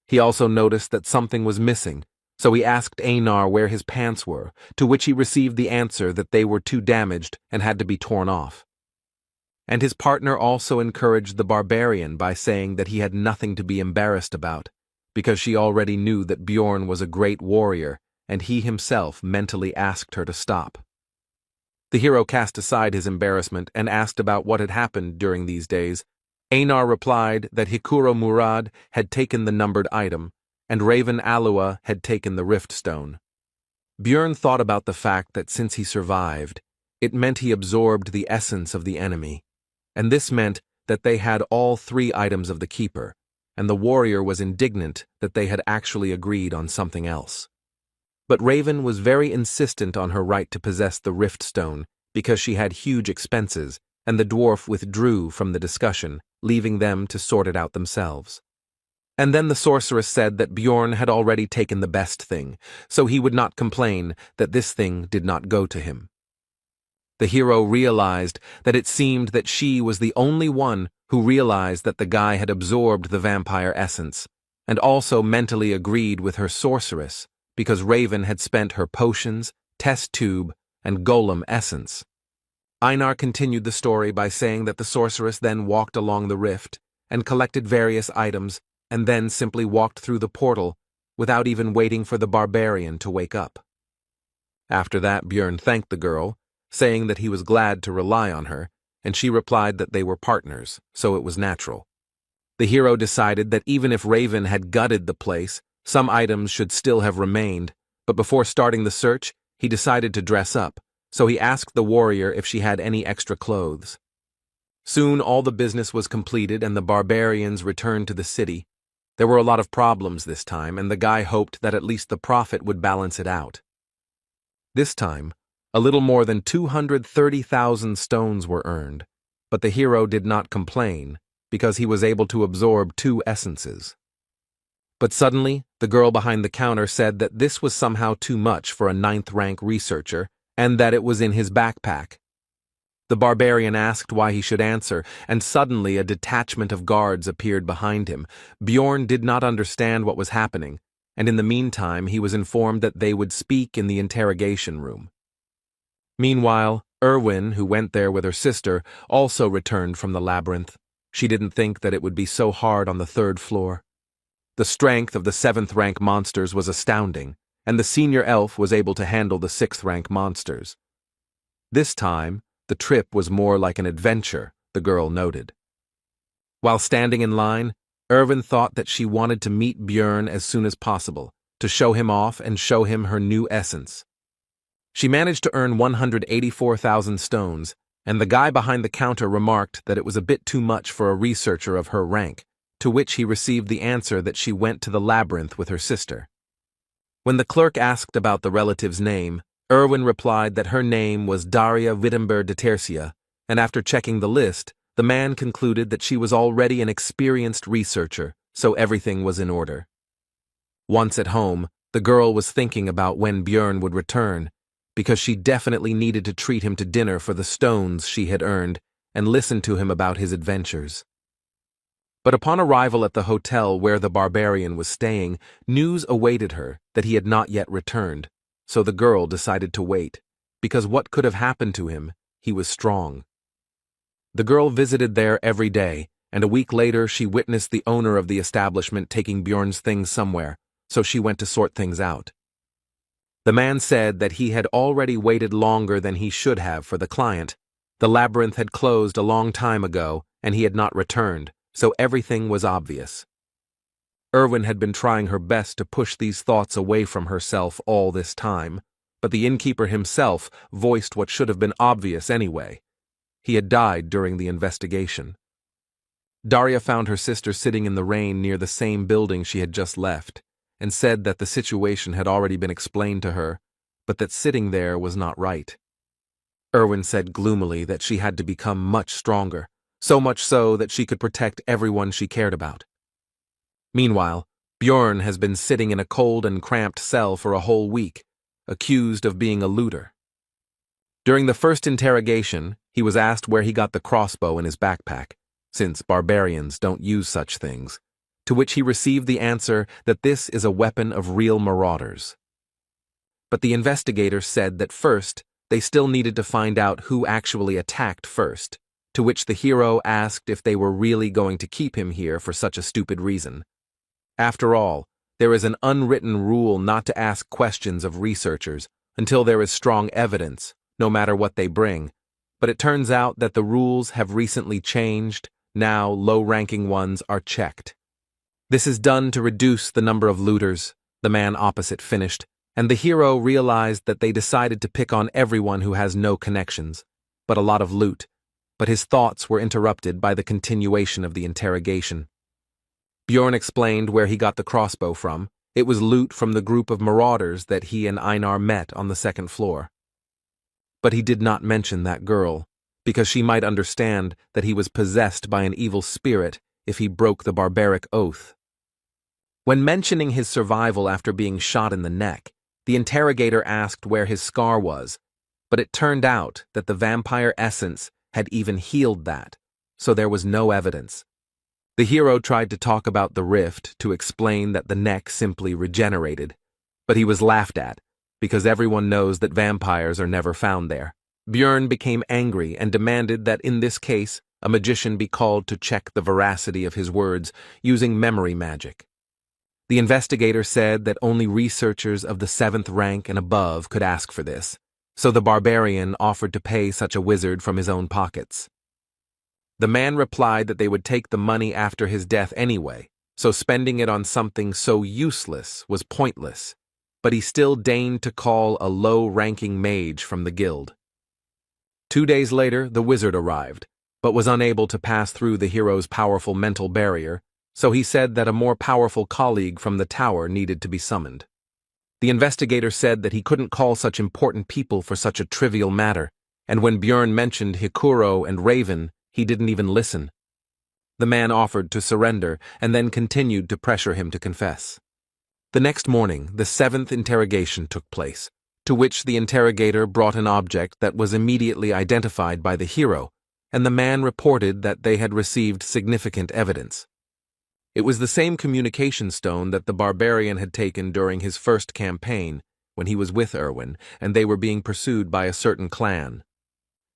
He also noticed that something was missing, so he asked Einar where his pants were, to which he received the answer that they were too damaged and had to be torn off. And his partner also encouraged the barbarian by saying that he had nothing to be embarrassed about, because she already knew that Björn was a great warrior, and he himself mentally asked her to stop. The hero cast aside his embarrassment and asked about what had happened during these days. Einar replied that Hikuro Murad had taken the numbered item, and Raven Alua had taken the rift stone. Björn thought about the fact that since he survived, it meant he absorbed the essence of the enemy, and this meant that they had all 3 items of the keeper, and the warrior was indignant that they had actually agreed on something else. But Raven was very insistent on her right to possess the rift stone because she had huge expenses, and the dwarf withdrew from the discussion, leaving them to sort it out themselves. And then the sorceress said that Björn had already taken the best thing, so he would not complain that this thing did not go to him. The hero realized that it seemed that she was the only one who realized that the guy had absorbed the vampire essence, and also mentally agreed with her sorceress, because Raven had spent her potions, test tube, and golem essence. Einar continued the story by saying that the sorceress then walked along the rift and collected various items and then simply walked through the portal without even waiting for the barbarian to wake up. After that, Björn thanked the girl, saying that he was glad to rely on her, and she replied that they were partners, so it was natural. The hero decided that even if Raven had gutted the place, some items should still have remained, but before starting the search, he decided to dress up, so he asked the warrior if she had any extra clothes. Soon all the business was completed and the barbarians returned to the city. There were a lot of problems this time, and the guy hoped that at least the profit would balance it out. This time, a little more than 230,000 stones were earned, but the hero did not complain, because he was able to absorb 2 essences. But suddenly, the girl behind the counter said that this was somehow too much for a 9th-rank researcher, and that it was in his backpack. The barbarian asked why he should answer, and suddenly a detachment of guards appeared behind him. Björn did not understand what was happening, and in the meantime he was informed that they would speak in the interrogation room. Meanwhile, Erwin, who went there with her sister, also returned from the labyrinth. She didn't think that it would be so hard on the 3rd floor. The strength of the 7th-rank monsters was astounding, and the senior elf was able to handle the 6th-rank monsters. This time, the trip was more like an adventure, the girl noted. While standing in line, Erwin thought that she wanted to meet Björn as soon as possible, to show him off and show him her new essence. She managed to earn 184,000 stones, and the guy behind the counter remarked that it was a bit too much for a researcher of her rank, to which he received the answer that she went to the labyrinth with her sister. When the clerk asked about the relative's name, Erwin replied that her name was Daria Wittenberg de Tercia, and after checking the list, the man concluded that she was already an experienced researcher, so everything was in order. Once at home, the girl was thinking about when Björn would return, because she definitely needed to treat him to dinner for the stones she had earned and listen to him about his adventures. But upon arrival at the hotel where the barbarian was staying, news awaited her that he had not yet returned, so the girl decided to wait, because what could have happened to him? He was strong. The girl visited there every day, and a week later she witnessed the owner of the establishment taking Björn's things somewhere, so she went to sort things out. The man said that he had already waited longer than he should have for the client. The labyrinth had closed a long time ago, and he had not returned, so everything was obvious. Erwin had been trying her best to push these thoughts away from herself all this time, but the innkeeper himself voiced what should have been obvious anyway. He had died during the investigation. Daria found her sister sitting in the rain near the same building she had just left, and said that the situation had already been explained to her, but that sitting there was not right. Erwin said gloomily that she had to become much stronger, so much so that she could protect everyone she cared about. Meanwhile, Björn has been sitting in a cold and cramped cell for a whole week, accused of being a looter. During the first interrogation, he was asked where he got the crossbow in his backpack, since barbarians don't use such things, to which he received the answer that this is a weapon of real marauders. But the investigator said that first, they still needed to find out who actually attacked first, to which the hero asked if they were really going to keep him here for such a stupid reason. After all, there is an unwritten rule not to ask questions of researchers until there is strong evidence, no matter what they bring, but it turns out that the rules have recently changed. Now low-ranking ones are checked. This is done to reduce the number of looters, the man opposite finished, and the hero realized that they decided to pick on everyone who has no connections, but a lot of loot. But his thoughts were interrupted by the continuation of the interrogation. Björn explained where he got the crossbow from. It was loot from the group of marauders that he and Einar met on the second floor. But he did not mention that girl, because she might understand that he was possessed by an evil spirit if he broke the barbaric oath. When mentioning his survival after being shot in the neck, the interrogator asked where his scar was, but it turned out that the vampire essence had even healed that, so there was no evidence. The hero tried to talk about the rift to explain that the neck simply regenerated, but he was laughed at, because everyone knows that vampires are never found there. Björn became angry and demanded that in this case, a magician be called to check the veracity of his words using memory magic. The investigator said that only researchers of the 7th rank and above could ask for this, so the barbarian offered to pay such a wizard from his own pockets. The man replied that they would take the money after his death anyway, so spending it on something so useless was pointless, but he still deigned to call a low-ranking mage from the guild. 2 days later, the wizard arrived, but was unable to pass through the hero's powerful mental barrier, so he said that a more powerful colleague from the tower needed to be summoned. The investigator said that he couldn't call such important people for such a trivial matter, and when Björn mentioned Hikuro and Raven, he didn't even listen. The man offered to surrender and then continued to pressure him to confess. The next morning, the 7th interrogation took place, to which the interrogator brought an object that was immediately identified by the hero, and the man reported that they had received significant evidence. It was the same communication stone that the barbarian had taken during his first campaign, when he was with Erwin, and they were being pursued by a certain clan.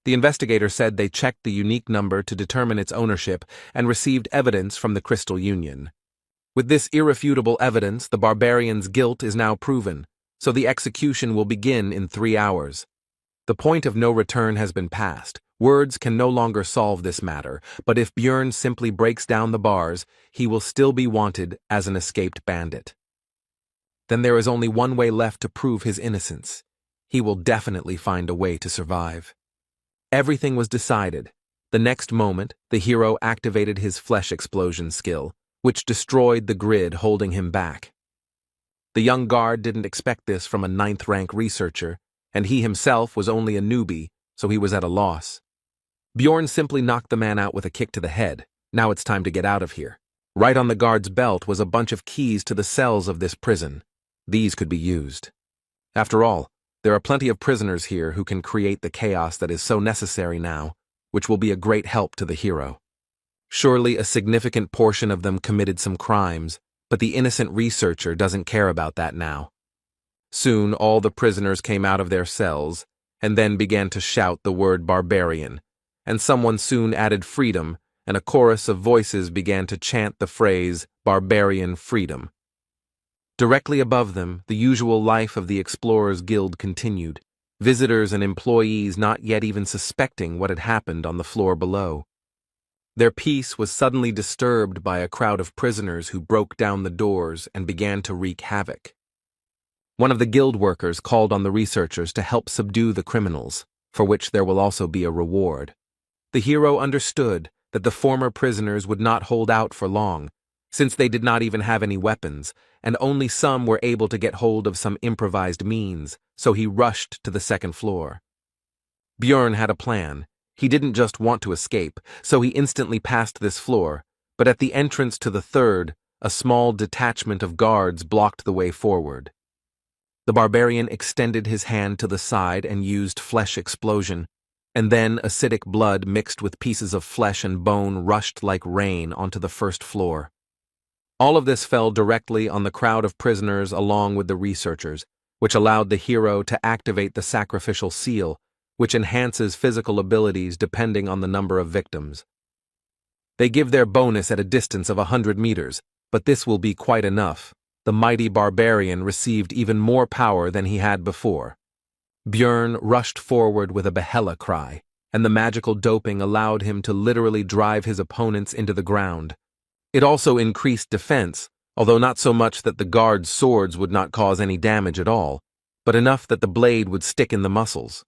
The investigator said they checked the unique number to determine its ownership and received evidence from the Crystal Union. With this irrefutable evidence, the barbarian's guilt is now proven, so the execution will begin in 3 hours. The point of no return has been passed. Words can no longer solve this matter, but if Björn simply breaks down the bars, he will still be wanted as an escaped bandit. Then there is only one way left to prove his innocence. He will definitely find a way to survive. Everything was decided. The next moment, the hero activated his flesh explosion skill, which destroyed the grid holding him back. The young guard didn't expect this from a 9th-rank researcher, and he himself was only a newbie, so he was at a loss. Bjorn simply knocked the man out with a kick to the head. Now it's time to get out of here. Right on the guard's belt was a bunch of keys to the cells of this prison. These could be used. After all, there are plenty of prisoners here who can create the chaos that is so necessary now, which will be a great help to the hero. Surely a significant portion of them committed some crimes, but the innocent researcher doesn't care about that now. Soon all the prisoners came out of their cells, and then began to shout the word barbarian, and someone soon added freedom, and a chorus of voices began to chant the phrase barbarian freedom. Directly above them, the usual life of the Explorers Guild continued, visitors and employees not yet even suspecting what had happened on the floor below. Their peace was suddenly disturbed by a crowd of prisoners who broke down the doors and began to wreak havoc. One of the guild workers called on the researchers to help subdue the criminals, for which there will also be a reward. The hero understood that the former prisoners would not hold out for long, since they did not even have any weapons, and only some were able to get hold of some improvised means, so he rushed to the second floor. Bjorn had a plan. He didn't just want to escape, so he instantly passed this floor, but at the entrance to the third, a small detachment of guards blocked the way forward. The barbarian extended his hand to the side and used flesh explosion, and then acidic blood mixed with pieces of flesh and bone rushed like rain onto the first floor. All of this fell directly on the crowd of prisoners along with the researchers, which allowed the hero to activate the sacrificial seal, which enhances physical abilities depending on the number of victims. They give their bonus at a distance of 100 meters, but this will be quite enough. The mighty barbarian received even more power than he had before. Bjorn rushed forward with a Yahello cry, and the magical doping allowed him to literally drive his opponents into the ground. It also increased defense, although not so much that the guards' swords would not cause any damage at all, but enough that the blade would stick in the muscles.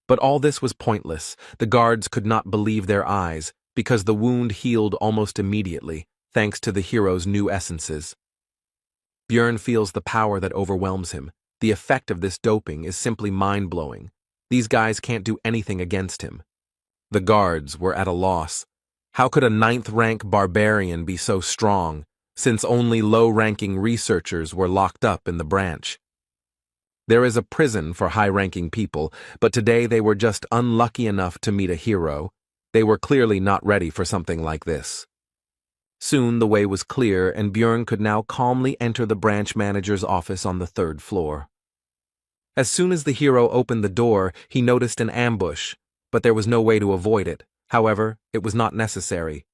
But all this was pointless. The guards could not believe their eyes, because the wound healed almost immediately, thanks to the hero's new essences. Bjorn feels the power that overwhelms him. The effect of this doping is simply mind-blowing. These guys can't do anything against him. The guards were at a loss. How could a 9th-rank barbarian be so strong, since only low-ranking researchers were locked up in the branch? There is a prison for high-ranking people, but today they were just unlucky enough to meet a hero. They were clearly not ready for something like this. Soon the way was clear, and Bjorn could now calmly enter the branch manager's office on the 3rd floor. As soon as the hero opened the door, he noticed an ambush, but there was no way to avoid it. However, it was not necessary.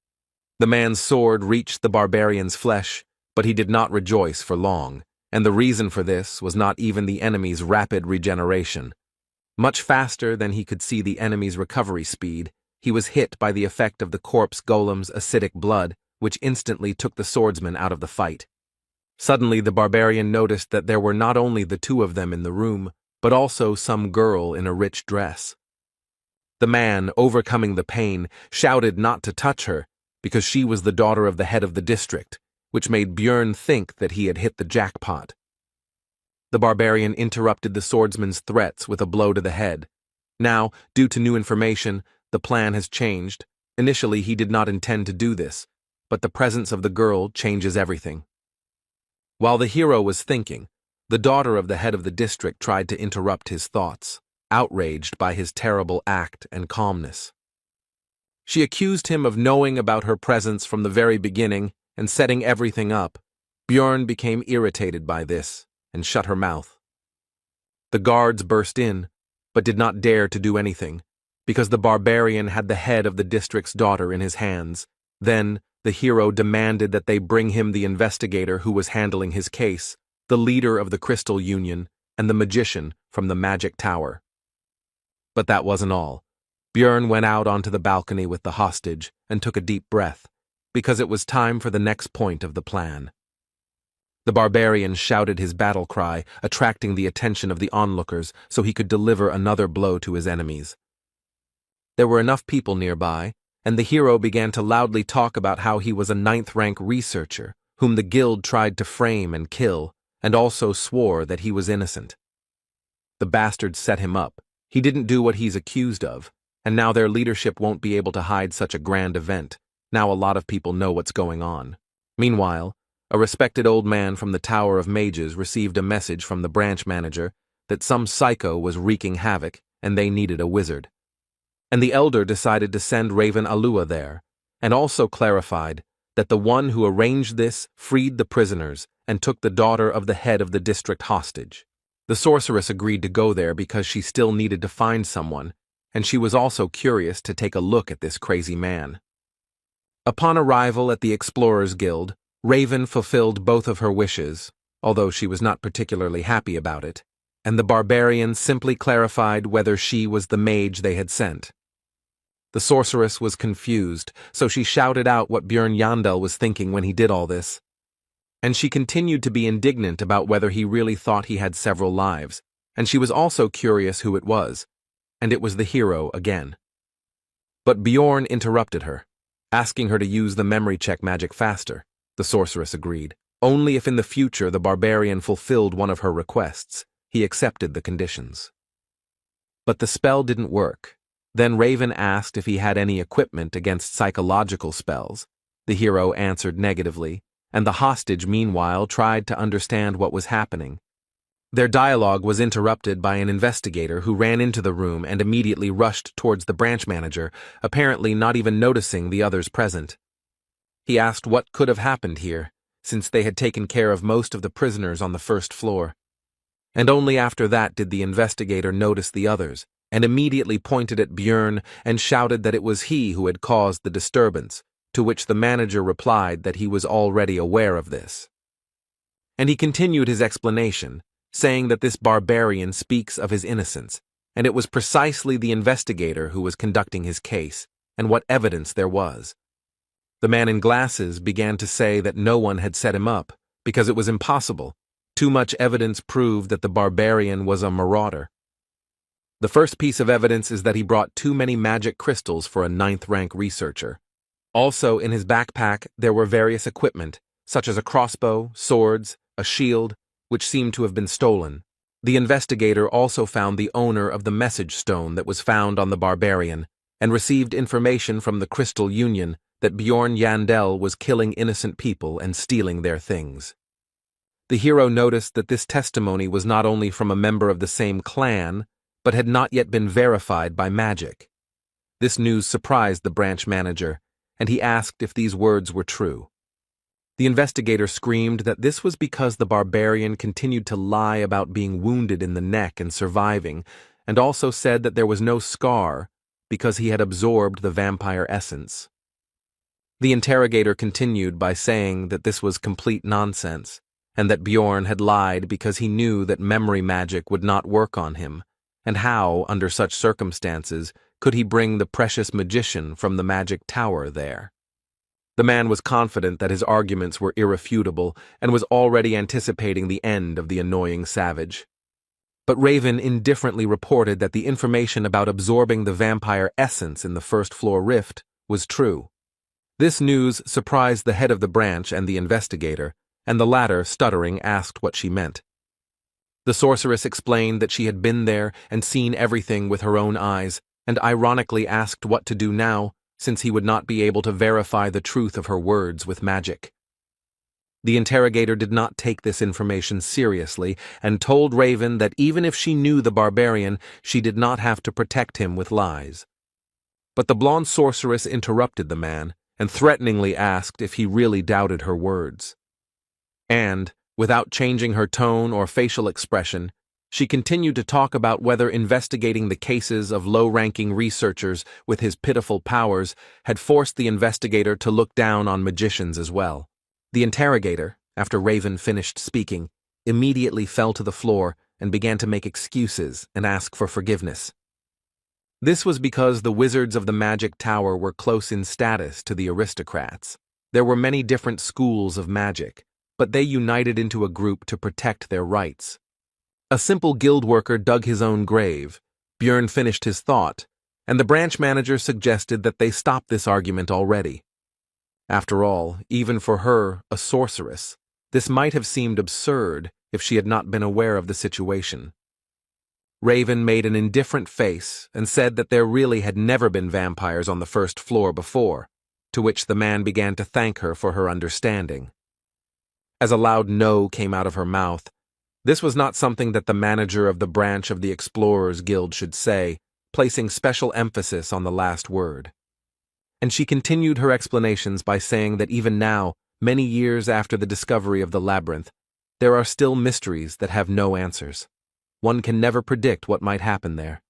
The man's sword reached the barbarian's flesh, but he did not rejoice for long, and the reason for this was not even the enemy's rapid regeneration. Much faster than he could see the enemy's recovery speed, he was hit by the effect of the corpse golem's acidic blood, which instantly took the swordsman out of the fight. Suddenly the barbarian noticed that there were not only the two of them in the room, but also some girl in a rich dress. The man, overcoming the pain, shouted not to touch her, because she was the daughter of the head of the district, which made Bjorn think that he had hit the jackpot. The barbarian interrupted the swordsman's threats with a blow to the head. Now, due to new information, the plan has changed. Initially, he did not intend to do this, but the presence of the girl changes everything. While the hero was thinking, the daughter of the head of the district tried to interrupt his thoughts, outraged by his terrible act and calmness. She accused him of knowing about her presence from the very beginning and setting everything up. Bjorn became irritated by this and shut her mouth. The guards burst in, but did not dare to do anything, because the barbarian had the head of the district's daughter in his hands. Then, the hero demanded that they bring him the investigator who was handling his case, the leader of the Crystal Union, and the magician from the Magic Tower. But that wasn't all. Bjorn went out onto the balcony with the hostage and took a deep breath, because it was time for the next point of the plan. The barbarian shouted his battle cry, attracting the attention of the onlookers so he could deliver another blow to his enemies. There were enough people nearby, and the hero began to loudly talk about how he was a 9th-rank researcher, whom the guild tried to frame and kill, and also swore that he was innocent. The bastards set him up. He didn't do what he's accused of, and now their leadership won't be able to hide such a grand event. Now a lot of people know what's going on. Meanwhile, a respected old man from the Tower of Mages received a message from the branch manager that some psycho was wreaking havoc and they needed a wizard. And the elder decided to send Raven Alua there, and also clarified that the one who arranged this freed the prisoners and took the daughter of the head of the district hostage. The sorceress agreed to go there because she still needed to find someone, and she was also curious to take a look at this crazy man. Upon arrival at the Explorers Guild, Raven fulfilled both of her wishes, although she was not particularly happy about it, and the barbarian simply clarified whether she was the mage they had sent. The sorceress was confused, so she shouted out what Björn Yandel was thinking when he did all this. And she continued to be indignant about whether he really thought he had several lives, and she was also curious who it was, and it was the hero again. But Bjorn interrupted her, asking her to use the memory check magic faster. The sorceress agreed. Only if in the future the barbarian fulfilled one of her requests, he accepted the conditions. But the spell didn't work. Then Raven asked if he had any equipment against psychological spells. The hero answered negatively, and the hostage meanwhile tried to understand what was happening. Their dialogue was interrupted by an investigator who ran into the room and immediately rushed towards the branch manager, apparently not even noticing the others present. He asked what could have happened here, since they had taken care of most of the prisoners on the first floor. And only after that did the investigator notice the others, and immediately pointed at Björn and shouted that it was he who had caused the disturbance, to which the manager replied that he was already aware of this. And he continued his explanation, saying that this barbarian speaks of his innocence, and it was precisely the investigator who was conducting his case, and what evidence there was. The man in glasses began to say that no one had set him up, because it was impossible. Too much evidence proved that the barbarian was a marauder. The first piece of evidence is that he brought too many magic crystals for a 9th-rank researcher. Also, in his backpack, there were various equipment, such as a crossbow, swords, a shield, which seemed to have been stolen. The investigator also found the owner of the message stone that was found on the barbarian, and received information from the Crystal Union that Bjorn Yandel was killing innocent people and stealing their things. The hero noticed that this testimony was not only from a member of the same clan, but had not yet been verified by magic. This news surprised the branch manager, and he asked if these words were true. The investigator screamed that this was because the barbarian continued to lie about being wounded in the neck and surviving, and also said that there was no scar because he had absorbed the vampire essence. The interrogator continued by saying that this was complete nonsense, and that Bjorn had lied because he knew that memory magic would not work on him, and how, under such circumstances, could he bring the precious magician from the magic tower there? The man was confident that his arguments were irrefutable and was already anticipating the end of the annoying savage. But Raven indifferently reported that the information about absorbing the vampire essence in the first-floor rift was true. This news surprised the head of the branch and the investigator, and the latter, stuttering, asked what she meant. The sorceress explained that she had been there and seen everything with her own eyes, and ironically asked what to do now, since he would not be able to verify the truth of her words with magic. The interrogator did not take this information seriously and told Raven that even if she knew the barbarian, she did not have to protect him with lies. But the blonde sorceress interrupted the man and threateningly asked if he really doubted her words. And, without changing her tone or facial expression, she continued to talk about whether investigating the cases of low-ranking researchers with his pitiful powers had forced the investigator to look down on magicians as well. The interrogator, after Raven finished speaking, immediately fell to the floor and began to make excuses and ask for forgiveness. This was because the wizards of the magic tower were close in status to the aristocrats. There were many different schools of magic, but they united into a group to protect their rights. A simple guild worker dug his own grave. Björn finished his thought, and the branch manager suggested that they stop this argument already. After all, even for her, a sorceress, this might have seemed absurd if she had not been aware of the situation. Raven made an indifferent face and said that there really had never been vampires on the first floor before, to which the man began to thank her for her understanding. As a loud no came out of her mouth, this was not something that the manager of the branch of the Explorers Guild should say, placing special emphasis on the last word. And she continued her explanations by saying that even now, many years after the discovery of the labyrinth, there are still mysteries that have no answers. One can never predict what might happen there.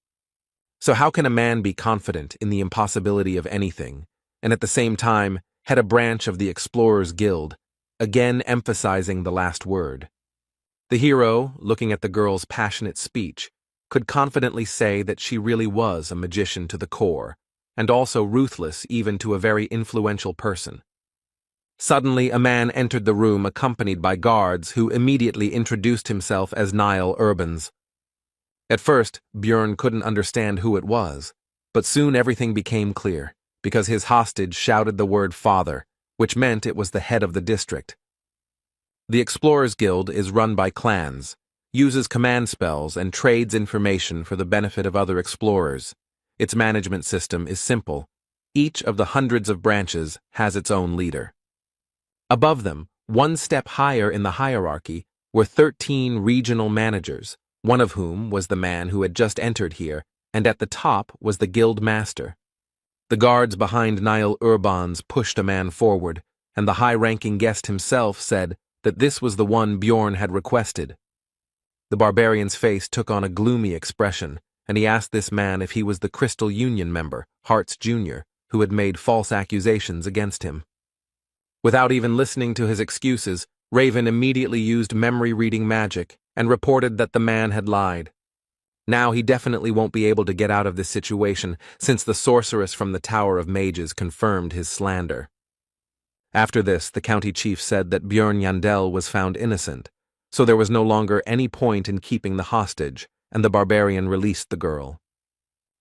So how can a man be confident in the impossibility of anything, and at the same time head a branch of the Explorers Guild, again emphasizing the last word? The hero, looking at the girl's passionate speech, could confidently say that she really was a magician to the core, and also ruthless even to a very influential person. Suddenly, a man entered the room accompanied by guards who immediately introduced himself as Niall Urbans. At first, Björn couldn't understand who it was, but soon everything became clear, because his hostage shouted the word father, which meant it was the head of the district. The Explorers Guild is run by clans, uses command spells, and trades information for the benefit of other explorers. Its management system is simple. Each of the hundreds of branches has its own leader. Above them, one step higher in the hierarchy, were 13 regional managers, one of whom was the man who had just entered here, and at the top was the guild master. The guards behind Niall Urbans pushed a man forward, and the high-ranking guest himself said that this was the one Bjorn had requested. The barbarian's face took on a gloomy expression, and he asked this man if he was the Crystal Union member, Hartz Jr., who had made false accusations against him. Without even listening to his excuses, Raven immediately used memory-reading magic and reported that the man had lied. Now he definitely won't be able to get out of this situation, since the sorceress from the Tower of Mages confirmed his slander. After this, the county chief said that Björn Yandel was found innocent, so there was no longer any point in keeping the hostage, and the barbarian released the girl.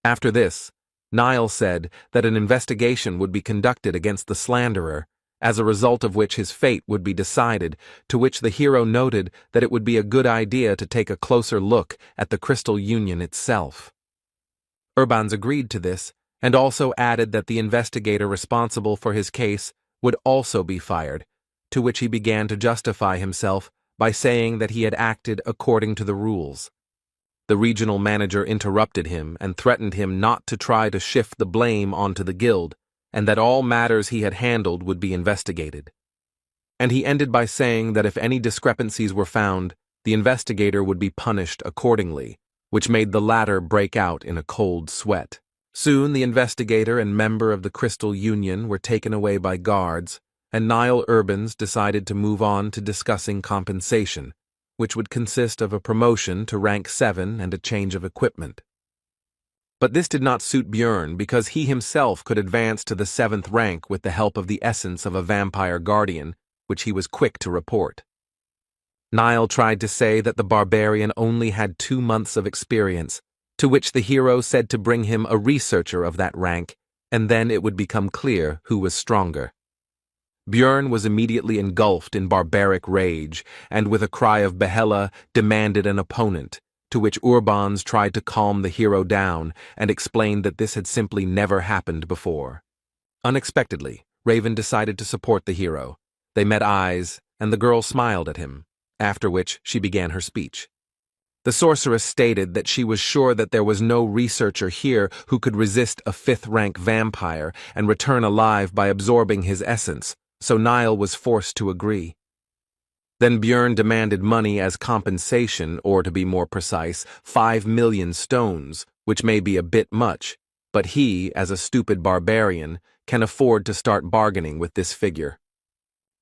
After this, Niall said that an investigation would be conducted against the slanderer, as a result of which his fate would be decided, to which the hero noted that it would be a good idea to take a closer look at the Crystal Union itself. Urbans agreed to this, and also added that the investigator responsible for his case would also be fired, to which he began to justify himself by saying that he had acted according to the rules. The regional manager interrupted him and threatened him not to try to shift the blame onto the guild, and that all matters he had handled would be investigated. And he ended by saying that if any discrepancies were found, the investigator would be punished accordingly, which made the latter break out in a cold sweat. Soon the investigator and member of the Crystal Union were taken away by guards, and Niall Urbans decided to move on to discussing compensation, which would consist of a promotion to rank 7 and a change of equipment. But this did not suit Björn because he himself could advance to the 7th rank with the help of the essence of a vampire guardian, which he was quick to report. Niall tried to say that the barbarian only had 2 months of experience, to which the hero said to bring him a researcher of that rank, and then it would become clear who was stronger. Björn was immediately engulfed in barbaric rage, and with a cry of Yahello demanded an opponent, to which Urbans tried to calm the hero down and explained that this had simply never happened before. Unexpectedly, Raven decided to support the hero. They met eyes, and the girl smiled at him, after which she began her speech. The sorceress stated that she was sure that there was no researcher here who could resist a 5th-rank vampire and return alive by absorbing his essence, so Niall was forced to agree. Then Björn demanded money as compensation, or to be more precise, 5 million stones, which may be a bit much, but he, as a stupid barbarian, can afford to start bargaining with this figure.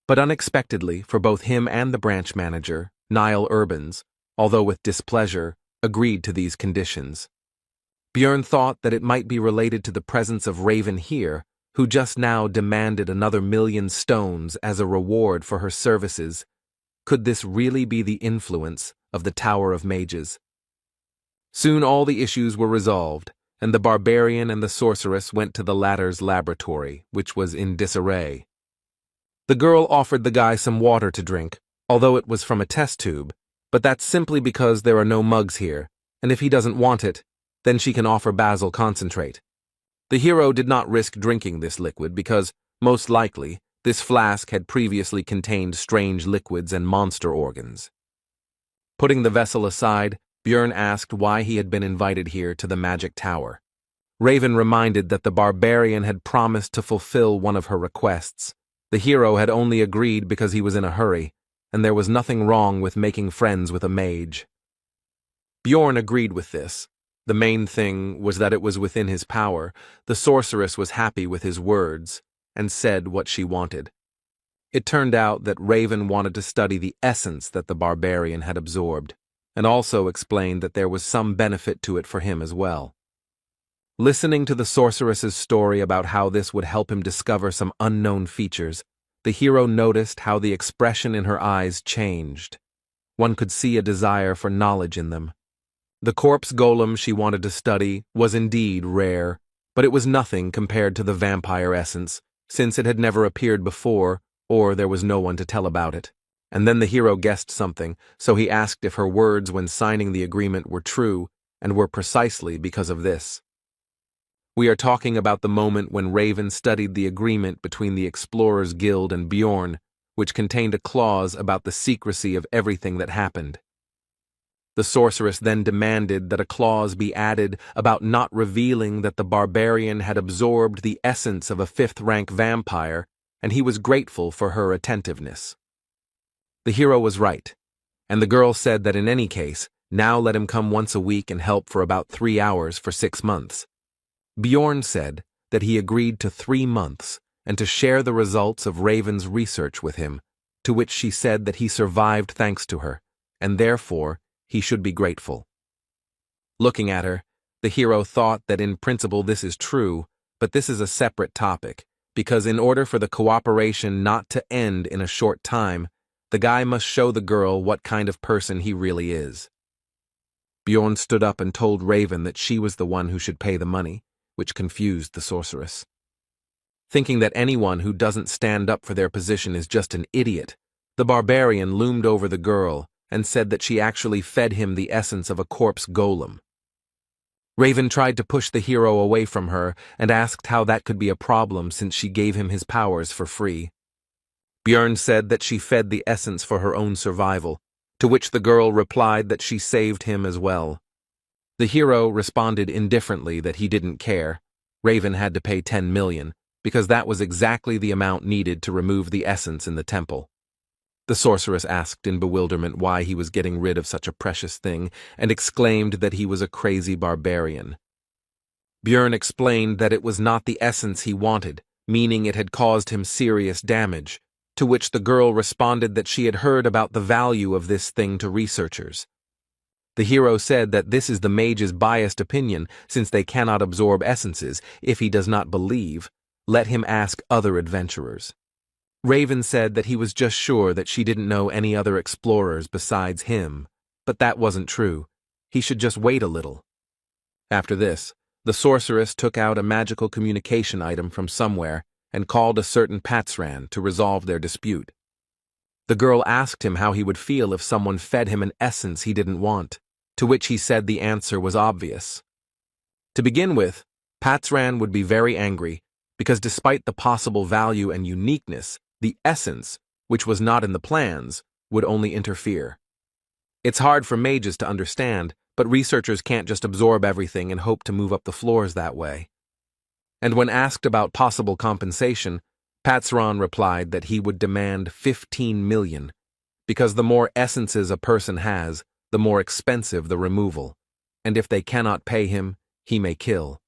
But unexpectedly, for both him and the branch manager, Niall Urbans, although with displeasure, agreed to these conditions. Björn thought that it might be related to the presence of Raven here, who just now demanded another 1,000,000 stones as a reward for her services. Could this really be the influence of the Tower of Mages? Soon all the issues were resolved, and the barbarian and the sorceress went to the latter's laboratory, which was in disarray. The girl offered the guy some water to drink, although it was from a test tube, but that's simply because there are no mugs here, and if he doesn't want it, then she can offer basil concentrate. The hero did not risk drinking this liquid because, most likely, this flask had previously contained strange liquids and monster organs. Putting the vessel aside, Björn asked why he had been invited here to the magic tower. Raven reminded that the barbarian had promised to fulfill one of her requests. The hero had only agreed because he was in a hurry, and there was nothing wrong with making friends with a mage. Bjorn agreed with this. The main thing was that it was within his power. The sorceress was happy with his words, and said what she wanted. It turned out that Raven wanted to study the essence that the barbarian had absorbed, and also explained that there was some benefit to it for him as well. Listening to the sorceress's story about how this would help him discover some unknown features, the hero noticed how the expression in her eyes changed. One could see a desire for knowledge in them. The corpse golem she wanted to study was indeed rare, but it was nothing compared to the vampire essence, since it had never appeared before, or there was no one to tell about it. And then the hero guessed something, so he asked if her words when signing the agreement were true, and were precisely because of this. We are talking about the moment when Raven studied the agreement between the Explorers Guild and Bjorn, which contained a clause about the secrecy of everything that happened. The sorceress then demanded that a clause be added about not revealing that the barbarian had absorbed the essence of a fifth-rank vampire, and he was grateful for her attentiveness. The hero was right, and the girl said that in any case, now let him come once a week and help for about 3 hours for 6 months. Bjorn said that he agreed to 3 months and to share the results of Raven's research with him, to which she said that he survived thanks to her, and therefore he should be grateful. Looking at her, the hero thought that in principle this is true, but this is a separate topic, because in order for the cooperation not to end in a short time, the guy must show the girl what kind of person he really is. Bjorn stood up and told Raven that she was the one who should pay the money, which confused the sorceress. Thinking that anyone who doesn't stand up for their position is just an idiot, the barbarian loomed over the girl and said that she actually fed him the essence of a corpse golem. Raven tried to push the hero away from her and asked how that could be a problem since she gave him his powers for free. Bjorn said that she fed the essence for her own survival, to which the girl replied that she saved him as well. The hero responded indifferently that he didn't care. Raven had to pay 10 million, because that was exactly the amount needed to remove the essence in the temple. The sorceress asked in bewilderment why he was getting rid of such a precious thing, and exclaimed that he was a crazy barbarian. Bjorn explained that it was not the essence he wanted, meaning it had caused him serious damage, to which the girl responded that she had heard about the value of this thing to researchers. The hero said that this is the mage's biased opinion, since they cannot absorb essences. If he does not believe, let him ask other adventurers. Raven said that he was just sure that she didn't know any other explorers besides him, but that wasn't true. He should just wait a little. After this, the sorceress took out a magical communication item from somewhere and called a certain Patsran to resolve their dispute. The girl asked him how he would feel if someone fed him an essence he didn't want, to which he said the answer was obvious. To begin with, Patsran would be very angry, because despite the possible value and uniqueness, the essence, which was not in the plans, would only interfere. It's hard for mages to understand, but researchers can't just absorb everything and hope to move up the floors that way. And when asked about possible compensation, Patsran replied that he would demand 15 million, because the more essences a person has, the more expensive the removal, and if they cannot pay him, he may kill.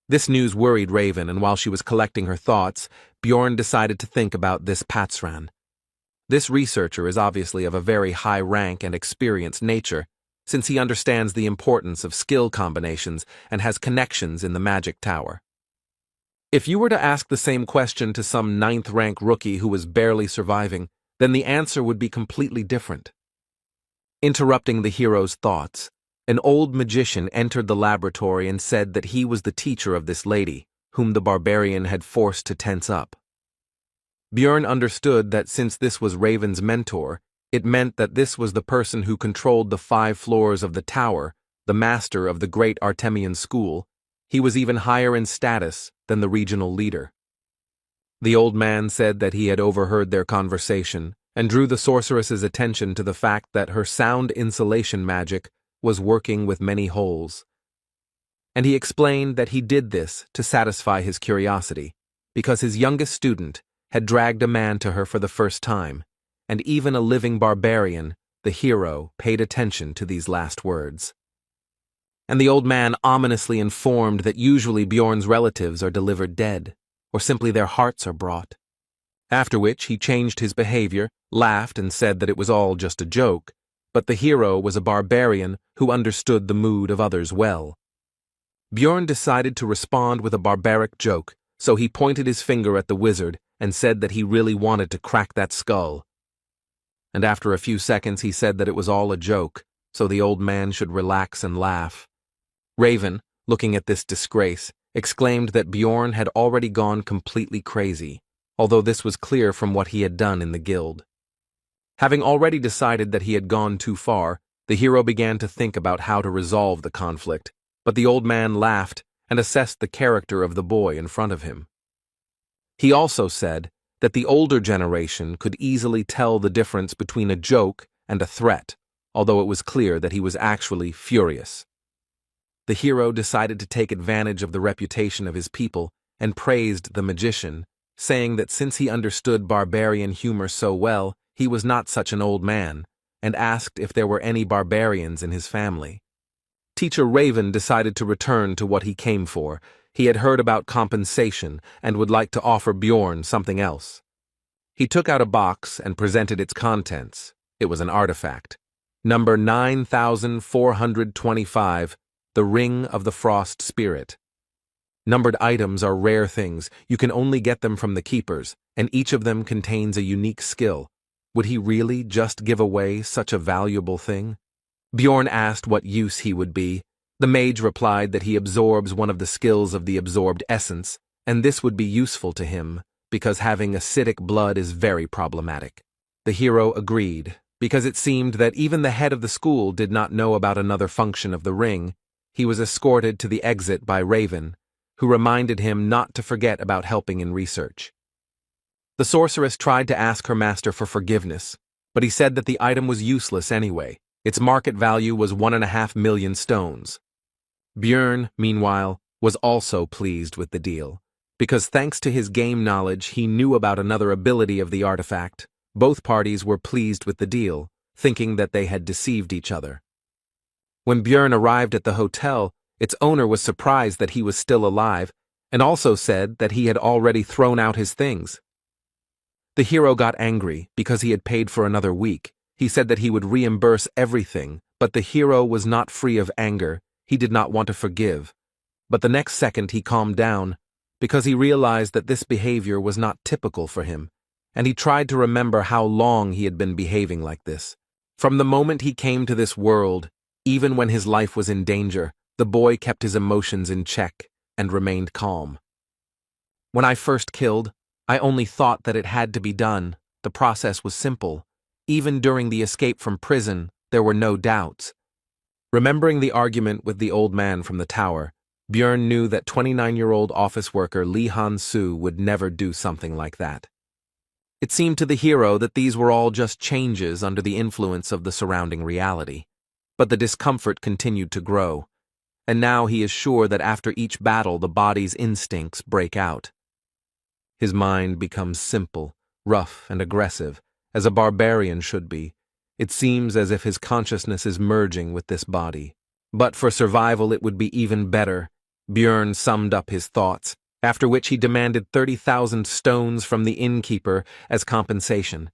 This news worried Raven, and while she was collecting her thoughts, Bjorn decided to think about this Patsran. This researcher is obviously of a very high rank and experienced nature, since he understands the importance of skill combinations and has connections in the magic tower. If you were to ask the same question to some 9th-rank rookie who was barely surviving, then the answer would be completely different. Interrupting the hero's thoughts, an old magician entered the laboratory and said that he was the teacher of this lady, whom the barbarian had forced to tense up. Bjorn understood that since this was Raven's mentor, it meant that this was the person who controlled the 5 floors of the tower, the master of the great Artemian school. He was even higher in status than the regional leader. The old man said that he had overheard their conversation and drew the sorceress's attention to the fact that her sound insulation magic was working with many holes. And he explained that he did this to satisfy his curiosity, because his youngest student had dragged a man to her for the first time, and even a living barbarian, the hero, paid attention to these last words. And the old man ominously informed that usually Bjorn's relatives are delivered dead, or simply their hearts are brought. After which he changed his behavior, laughed, and said that it was all just a joke, but the hero was a barbarian who understood the mood of others well. Bjorn decided to respond with a barbaric joke, so he pointed his finger at the wizard and said that he really wanted to crack that skull. And after a few seconds he said that it was all a joke, so the old man should relax and laugh. Raven, looking at this disgrace, exclaimed that Bjorn had already gone completely crazy, although this was clear from what he had done in the guild. Having already decided that he had gone too far, the hero began to think about how to resolve the conflict, but the old man laughed and assessed the character of the boy in front of him. He also said that the older generation could easily tell the difference between a joke and a threat, although it was clear that he was actually furious. The hero decided to take advantage of the reputation of his people and praised the magician, saying that since he understood barbarian humor so well, he was not such an old man, and asked if there were any barbarians in his family. Teacher Raven decided to return to what he came for. He had heard about compensation and would like to offer Bjorn something else. He took out a box and presented its contents. It was an artifact. Number 9425, the Ring of the Frost Spirit. Numbered items are rare things. You can only get them from the keepers, and each of them contains a unique skill. Would he really just give away such a valuable thing? Bjorn asked what use he would be. The mage replied that he absorbs one of the skills of the absorbed essence, and this would be useful to him, because having acidic blood is very problematic. The hero agreed, because it seemed that even the head of the school did not know about another function of the ring. He was escorted to the exit by Raven, who reminded him not to forget about helping in research. The sorceress tried to ask her master for forgiveness, but he said that the item was useless anyway. Its market value was 1.5 million stones. Bjorn, meanwhile, was also pleased with the deal, because thanks to his game knowledge he knew about another ability of the artifact. Both parties were pleased with the deal, thinking that they had deceived each other. When Bjorn arrived at the hotel, its owner was surprised that he was still alive, and also said that he had already thrown out his things. The hero got angry because he had paid for another week. He said that he would reimburse everything, but the hero was not free of anger. He did not want to forgive. But the next second he calmed down, because he realized that this behavior was not typical for him, and he tried to remember how long he had been behaving like this. From the moment he came to this world, even when his life was in danger, the boy kept his emotions in check and remained calm. When I first killed, I only thought that it had to be done. The process was simple. Even during the escape from prison, there were no doubts. Remembering the argument with the old man from the tower, Bjorn knew that 29-year-old office worker Lee Han-soo would never do something like that. It seemed to the hero that these were all just changes under the influence of the surrounding reality. But the discomfort continued to grow, and now he is sure that after each battle the body's instincts break out. His mind becomes simple, rough, and aggressive, as a barbarian should be. It seems as if his consciousness is merging with this body. But for survival it would be even better. Bjorn summed up his thoughts, after which he demanded 30,000 stones from the innkeeper as compensation.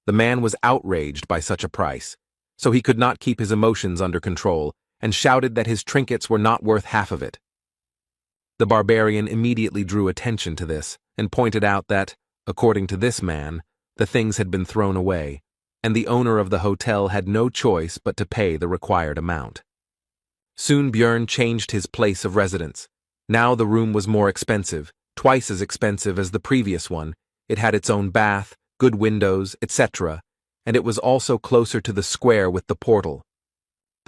The man was outraged by such a price, so he could not keep his emotions under control, and shouted that his trinkets were not worth half of it. The barbarian immediately drew attention to this, and pointed out that, according to this man, the things had been thrown away, and the owner of the hotel had no choice but to pay the required amount. Soon Bjorn changed his place of residence. Now the room was more expensive, twice as expensive as the previous one. It had its own bath, good windows, etc., and it was also closer to the square with the portal.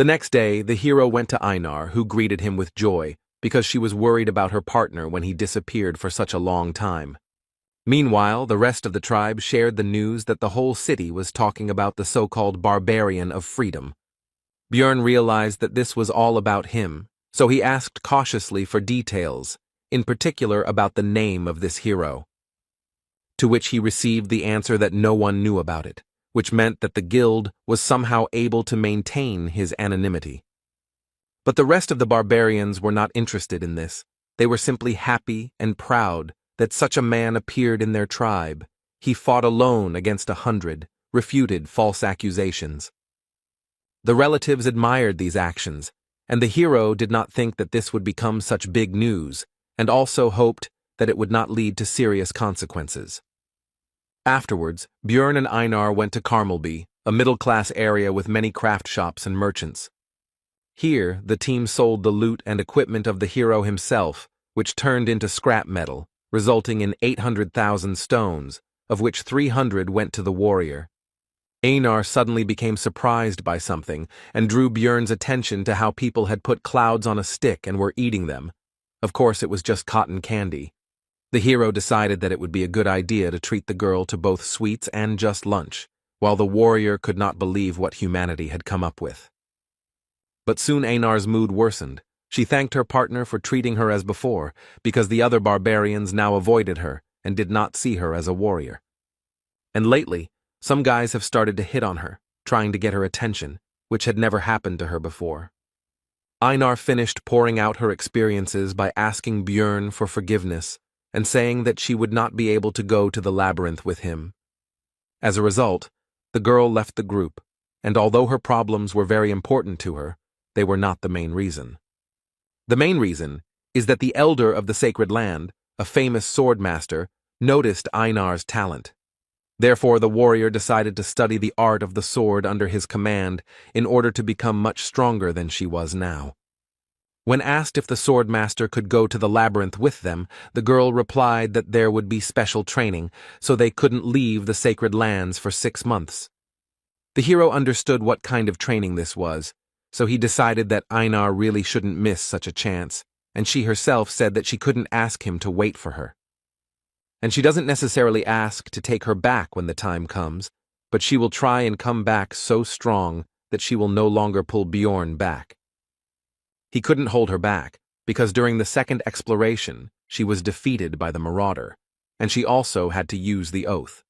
The next day, the hero went to Einar, who greeted him with joy, because she was worried about her partner when he disappeared for such a long time. Meanwhile, the rest of the tribe shared the news that the whole city was talking about the so-called barbarian of freedom. Björn realized that this was all about him, so he asked cautiously for details, in particular about the name of this hero. To which he received the answer that no one knew about it, which meant that the guild was somehow able to maintain his anonymity. But the rest of the barbarians were not interested in this. They were simply happy and proud that such a man appeared in their tribe. He fought alone against 100, refuted false accusations. The relatives admired these actions, and the hero did not think that this would become such big news, and also hoped that it would not lead to serious consequences. Afterwards, Björn and Einar went to Karmelby, a middle-class area with many craft shops and merchants. Here, the team sold the loot and equipment of the hero himself, which turned into scrap metal, resulting in 800,000 stones, of which 300 went to the warrior. Einar suddenly became surprised by something and drew Björn's attention to how people had put clouds on a stick and were eating them. Of course, it was just cotton candy. The hero decided that it would be a good idea to treat the girl to both sweets and just lunch, while the warrior could not believe what humanity had come up with. But soon Einar's mood worsened. She thanked her partner for treating her as before, because the other barbarians now avoided her and did not see her as a warrior. And lately, some guys have started to hit on her, trying to get her attention, which had never happened to her before. Einar finished pouring out her experiences by asking Björn for forgiveness and saying that she would not be able to go to the labyrinth with him. As a result, the girl left the group, and although her problems were very important to her, they were not the main reason. The main reason is that the elder of the sacred land, a famous sword master, noticed Einar's talent. Therefore, the warrior decided to study the art of the sword under his command in order to become much stronger than she was now. When asked if the sword master could go to the labyrinth with them, the girl replied that there would be special training, so they couldn't leave the sacred lands for 6 months. The hero understood what kind of training this was, so he decided that Einar really shouldn't miss such a chance, and she herself said that she couldn't ask him to wait for her. And she doesn't necessarily ask to take her back when the time comes, but she will try and come back so strong that she will no longer pull Björn back. He couldn't hold her back, because during the second exploration, she was defeated by the marauder, and she also had to use the oath.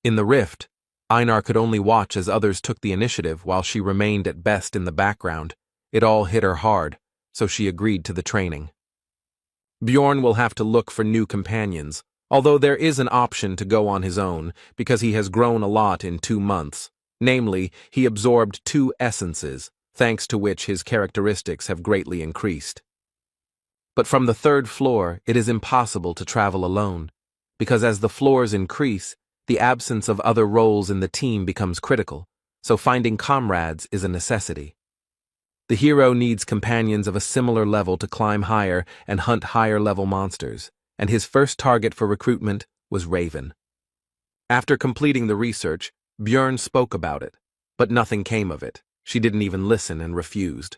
In the rift, Einar could only watch as others took the initiative while she remained at best in the background. It all hit her hard, so she agreed to the training. Björn will have to look for new companions, although there is an option to go on his own because he has grown a lot in 2 months. Namely, he absorbed 2 essences, thanks to which his characteristics have greatly increased. But from the 3rd floor, it is impossible to travel alone, because as the floors increase, the absence of other roles in the team becomes critical, so finding comrades is a necessity. The hero needs companions of a similar level to climb higher and hunt higher-level monsters, and his first target for recruitment was Raven. After completing the research, Björn spoke about it, but nothing came of it. She didn't even listen and refused.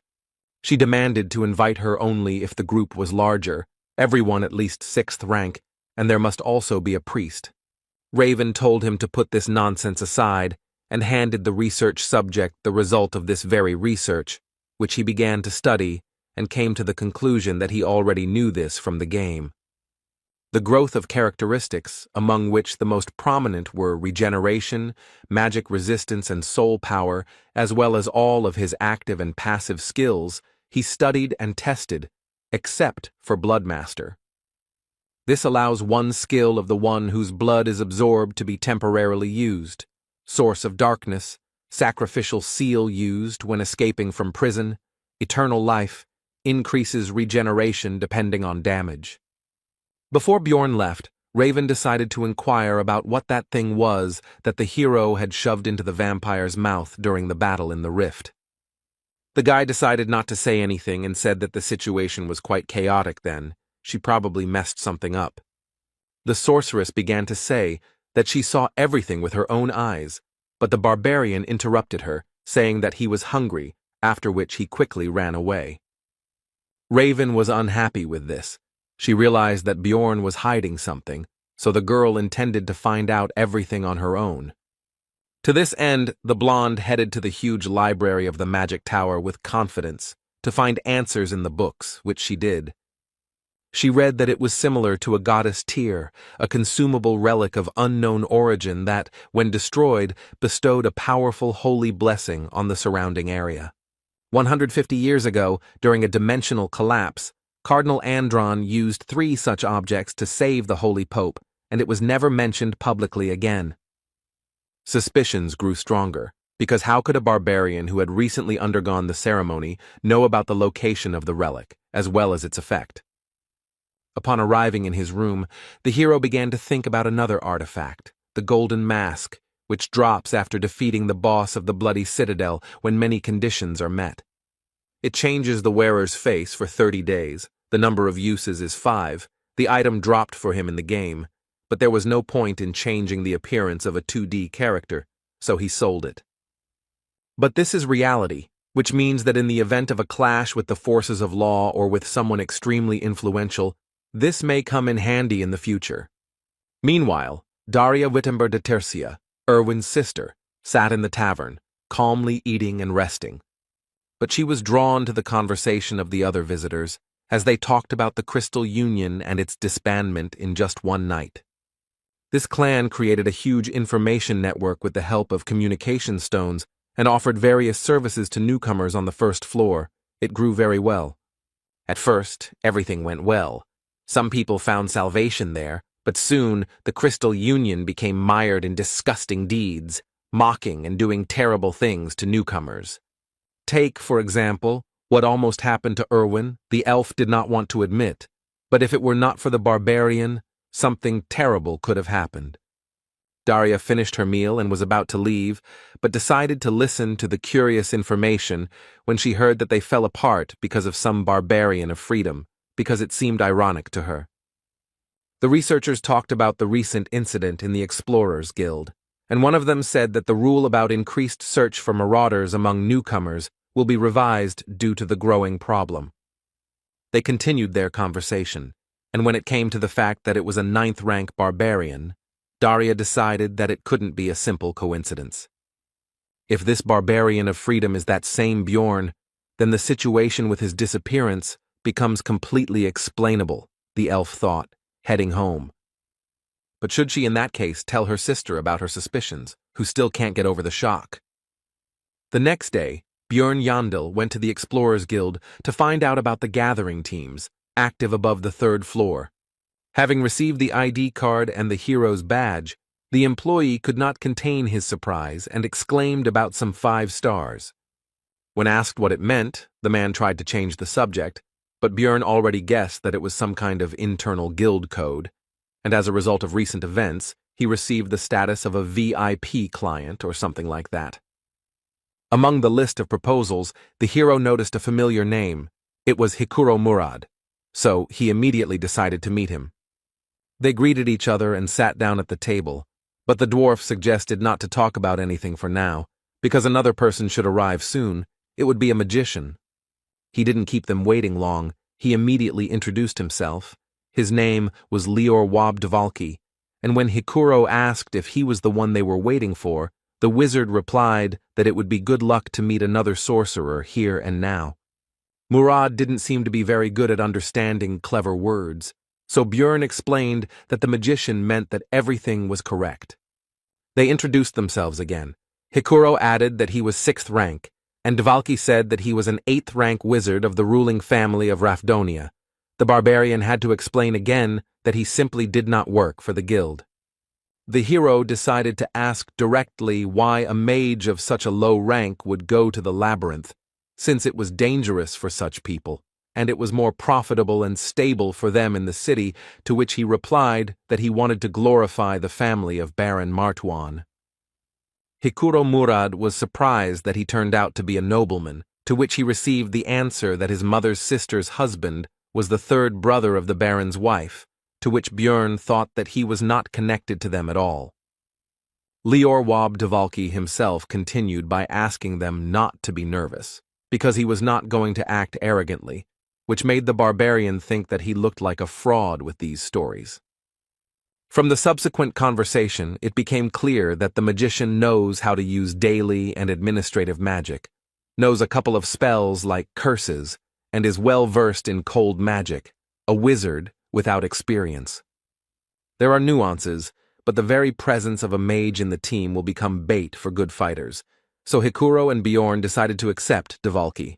She demanded to invite her only if the group was larger, everyone at least 6th rank, and there must also be a priest. Raven told him to put this nonsense aside and handed the research subject the result of this very research, which he began to study and came to the conclusion that he already knew this from the game. The growth of characteristics, among which the most prominent were regeneration, magic resistance, and soul power, as well as all of his active and passive skills, he studied and tested, except for Bloodmaster. This allows one skill of the one whose blood is absorbed to be temporarily used. Source of Darkness, Sacrificial Seal used when escaping from prison, Eternal Life, increases regeneration depending on damage. Before Björn left, Raven decided to inquire about what that thing was that the hero had shoved into the vampire's mouth during the battle in the rift. The guy decided not to say anything and said that the situation was quite chaotic then. She probably messed something up. The sorceress began to say that she saw everything with her own eyes, but the barbarian interrupted her, saying that he was hungry after which he quickly ran away. Raven was unhappy with this. She realized that Bjorn was hiding something, so the girl intended to find out everything on her own. To this end, the blonde headed to the huge library of the Magic Tower with confidence to find answers in the books, which she did. She read that it was similar to a goddess Tyr, a consumable relic of unknown origin that, when destroyed, bestowed a powerful holy blessing on the surrounding area. 150 years ago, during a dimensional collapse, Cardinal Andron used 3 such objects to save the Holy Pope, and it was never mentioned publicly again. Suspicions grew stronger, because how could a barbarian who had recently undergone the ceremony know about the location of the relic, as well as its effect? Upon arriving in his room, the hero began to think about another artifact, the Golden Mask, which drops after defeating the boss of the Bloody Citadel when many conditions are met. It changes the wearer's face for 30 days, the number of uses is 5, the item dropped for him in the game, but there was no point in changing the appearance of a 2D character, so he sold it. But this is reality, which means that in the event of a clash with the forces of law or with someone extremely influential, this may come in handy in the future. Meanwhile, Daria Wittenberg de Tercia, Erwin's sister, sat in the tavern, calmly eating and resting. But she was drawn to the conversation of the other visitors, as they talked about the Crystal Union and its disbandment in just one night. This clan created a huge information network with the help of communication stones and offered various services to newcomers on the first floor. It grew very well. At first, everything went well. Some people found salvation there, but soon the Crystal Union became mired in disgusting deeds, mocking and doing terrible things to newcomers. Take, for example, what almost happened to Erwin. The elf did not want to admit, but if it were not for the barbarian, something terrible could have happened. Daria finished her meal and was about to leave, but decided to listen to the curious information when she heard that they fell apart because of some barbarian of freedom, because it seemed ironic to her. The researchers talked about the recent incident in the Explorers Guild, and one of them said that the rule about increased search for marauders among newcomers will be revised due to the growing problem. They continued their conversation, and when it came to the fact that it was a 9th-rank barbarian, Daria decided that it couldn't be a simple coincidence. If this barbarian of freedom is that same Bjorn, then the situation with his disappearance becomes completely explainable, the elf thought, heading home. But should she in that case tell her sister about her suspicions, who still can't get over the shock? The next day, Bjorn Yandel went to the Explorers Guild to find out about the gathering teams, active above the 3rd floor. Having received the ID card and the hero's badge, the employee could not contain his surprise and exclaimed about some 5 stars. When asked what it meant, the man tried to change the subject, but Bjorn already guessed that it was some kind of internal guild code, and as a result of recent events, he received the status of a VIP client or something like that. Among the list of proposals, the hero noticed a familiar name. It was Hikuro Murad, so he immediately decided to meet him. They greeted each other and sat down at the table, but the dwarf suggested not to talk about anything for now, because another person should arrive soon. It would be a magician. He didn't keep them waiting long. He immediately introduced himself. His name was Lior Wabdvalki, and when Hikuro asked if he was the one they were waiting for, the wizard replied that it would be good luck to meet another sorcerer here and now. Murad didn't seem to be very good at understanding clever words, so Bjorn explained that the magician meant that everything was correct. They introduced themselves again. Hikuro added that he was 6th rank, and Dvalki said that he was an 8th rank wizard of the ruling family of Rafdonia. The barbarian had to explain again that he simply did not work for the guild. The hero decided to ask directly why a mage of such a low rank would go to the labyrinth, since it was dangerous for such people, and it was more profitable and stable for them in the city, to which he replied that he wanted to glorify the family of Baron Martuan. Hikuro Murad was surprised that he turned out to be a nobleman, to which he received the answer that his mother's sister's husband was the 3rd brother of the Baron's wife, to which Bjorn thought that he was not connected to them at all. Lior Wabdvalki himself continued by asking them not to be nervous, because he was not going to act arrogantly, which made the barbarian think that he looked like a fraud with these stories. From the subsequent conversation, it became clear that the magician knows how to use daily and administrative magic, knows a couple of spells like curses, and is well versed in cold magic, a wizard without experience. There are nuances, but the very presence of a mage in the team will become bait for good fighters, so Hikuro and Bjorn decided to accept Dvalki.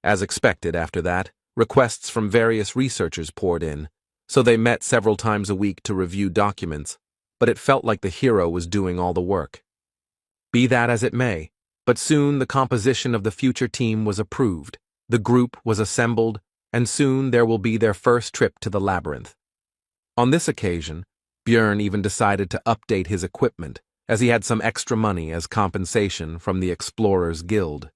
As expected after that, requests from various researchers poured in, so they met several times a week to review documents, but it felt like the hero was doing all the work. Be that as it may, but soon the composition of the future team was approved, the group was assembled, and soon there will be their first trip to the labyrinth. On this occasion, Bjorn even decided to update his equipment, as he had some extra money as compensation from the Explorers Guild.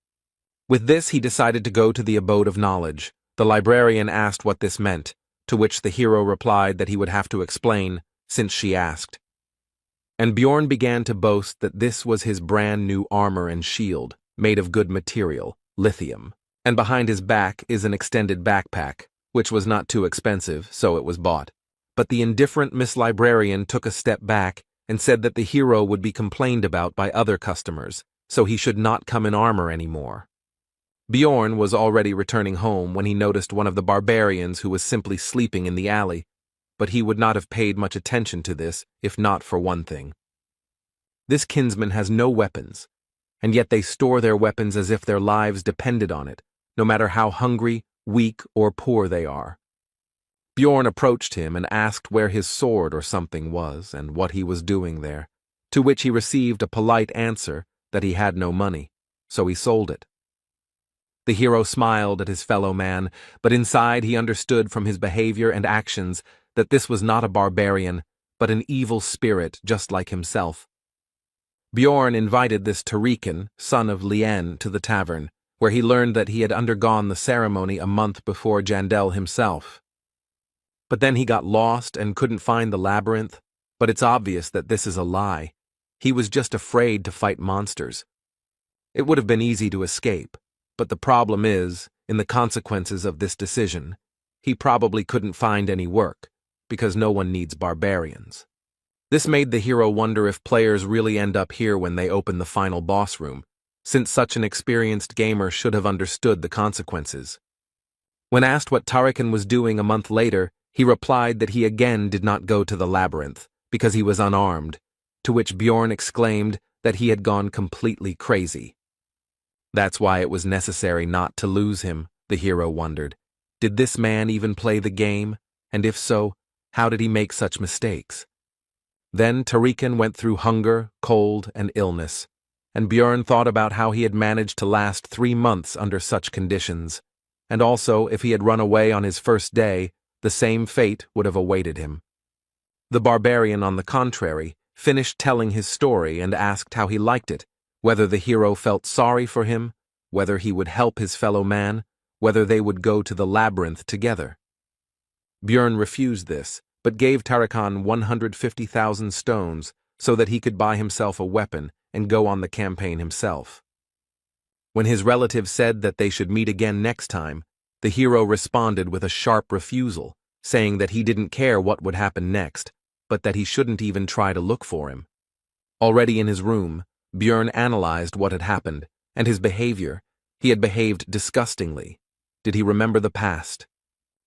With this, he decided to go to the Abode of Knowledge. The librarian asked what this meant, to which the hero replied that he would have to explain, since she asked. And Bjorn began to boast that this was his brand new armor and shield, made of good material, lithium, and behind his back is an extended backpack, which was not too expensive, so it was bought. But the indifferent Miss Librarian took a step back and said that the hero would be complained about by other customers, so he should not come in armor anymore. Bjorn was already returning home when he noticed one of the barbarians who was simply sleeping in the alley, but he would not have paid much attention to this if not for one thing. This kinsman has no weapons, and yet they store their weapons as if their lives depended on it, no matter how hungry, weak, or poor they are. Bjorn approached him and asked where his sword or something was and what he was doing there, to which he received a polite answer that he had no money, so he sold it. The hero smiled at his fellow man, but inside he understood from his behavior and actions that this was not a barbarian, but an evil spirit just like himself. Bjorn invited this Tarikan, son of Lien, to the tavern, where he learned that he had undergone the ceremony a month before Jandel himself. But then he got lost and couldn't find the labyrinth, but it's obvious that this is a lie. He was just afraid to fight monsters. It would have been easy to escape, but the problem is, in the consequences of this decision, he probably couldn't find any work, because no one needs barbarians. This made the hero wonder if players really end up here when they open the final boss room, since such an experienced gamer should have understood the consequences. When asked what Tarikan was doing a month later, he replied that he again did not go to the labyrinth, because he was unarmed, to which Bjorn exclaimed that he had gone completely crazy. That's why it was necessary not to lose him, the hero wondered. Did this man even play the game? And if so, how did he make such mistakes? Then Tarikan went through hunger, cold, and illness, and Bjorn thought about how he had managed to last 3 months under such conditions, and also if he had run away on his first day, the same fate would have awaited him. The barbarian, on the contrary, finished telling his story and asked how he liked it, whether the hero felt sorry for him, whether he would help his fellow man, whether they would go to the labyrinth together. Bjorn refused this, but gave Tarikan 150,000 stones so that he could buy himself a weapon and go on the campaign himself. When his relative said that they should meet again next time, the hero responded with a sharp refusal, saying that he didn't care what would happen next, but that he shouldn't even try to look for him. Already in his room, Bjorn analyzed what had happened, and his behavior. He had behaved disgustingly. Did he remember the past?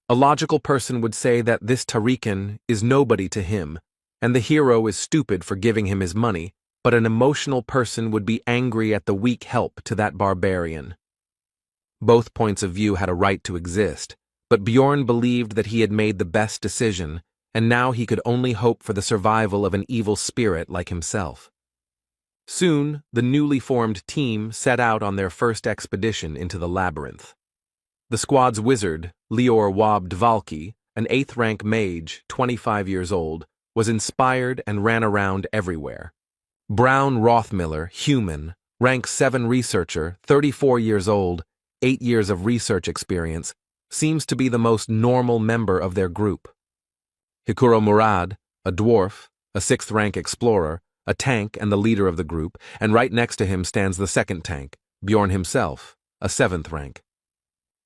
A logical person would say that this Tarikan is nobody to him, and the hero is stupid for giving him his money, but an emotional person would be angry at the weak help to that barbarian. Both points of view had a right to exist, but Bjorn believed that he had made the best decision, and now he could only hope for the survival of an evil spirit like himself. Soon, the newly formed team set out on their first expedition into the labyrinth. The squad's wizard, Lior Wab Dvalki, an 8th-rank mage, 25 years old, was inspired and ran around everywhere. Brown Rothmiller, human, rank 7 researcher, 34 years old, 8 years of research experience, seems to be the most normal member of their group. Hikuro Murad, a dwarf, a 6th-rank explorer, a tank and the leader of the group, and right next to him stands the second tank, Bjorn himself, a 7th rank.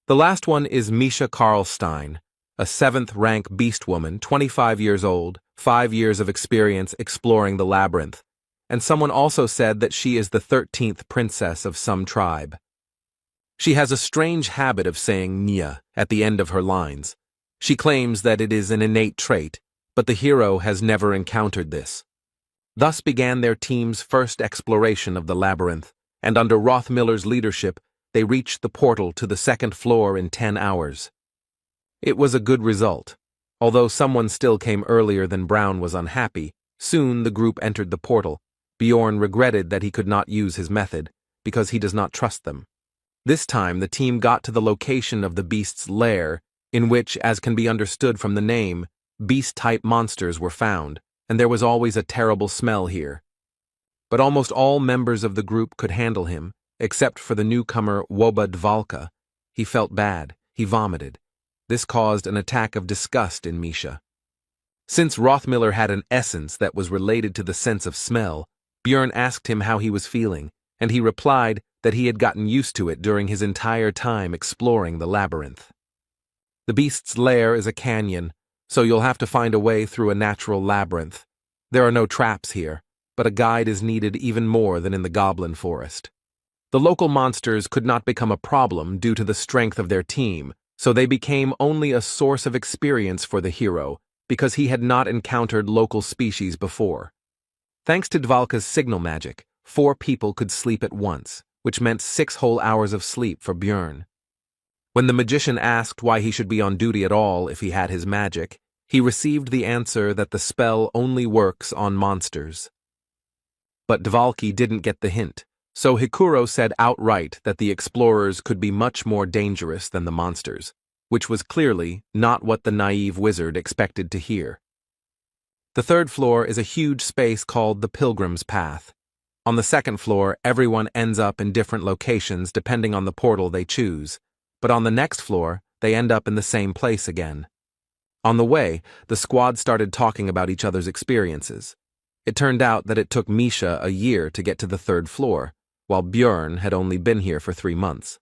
The last one is Misha Karlstein, a 7th rank beast woman, 25 years old, 5 years of experience exploring the labyrinth, and someone also said that she is the 13th princess of some tribe. She has a strange habit of saying Nia at the end of her lines. She claims that it is an innate trait, but the hero has never encountered this. Thus began their team's first exploration of the labyrinth, and under Rothmiller's leadership, they reached the portal to the 2nd floor in 10 hours. It was a good result. Although someone still came earlier than Brown was unhappy, soon the group entered the portal. Bjorn regretted that he could not use his method, because he does not trust them. This time the team got to the location of the beast's lair, in which, as can be understood from the name, beast-type monsters were found, and there was always a terrible smell here. But almost all members of the group could handle him, except for the newcomer Woba Dvalka. He felt bad. He vomited. This caused an attack of disgust in Misha. Since Rothmiller had an essence that was related to the sense of smell, Bjorn asked him how he was feeling, and he replied that he had gotten used to it during his entire time exploring the labyrinth. The beast's lair is a canyon, so you'll have to find a way through a natural labyrinth. There are no traps here, but a guide is needed even more than in the goblin forest. The local monsters could not become a problem due to the strength of their team, so they became only a source of experience for the hero, because he had not encountered local species before. Thanks to Dvalka's signal magic, 4 people could sleep at once, which meant 6 whole hours of sleep for Bjorn. When the magician asked why he should be on duty at all if he had his magic, he received the answer that the spell only works on monsters. But Dvalki didn't get the hint, so Hikuro said outright that the explorers could be much more dangerous than the monsters, which was clearly not what the naive wizard expected to hear. The 3rd floor is a huge space called the Pilgrim's Path. On the 2nd floor, everyone ends up in different locations depending on the portal they choose, but on the next floor, they end up in the same place again. On the way, the squad started talking about each other's experiences. It turned out that it took Misha a year to get to the 3rd floor, while Bjorn had only been here for 3 months.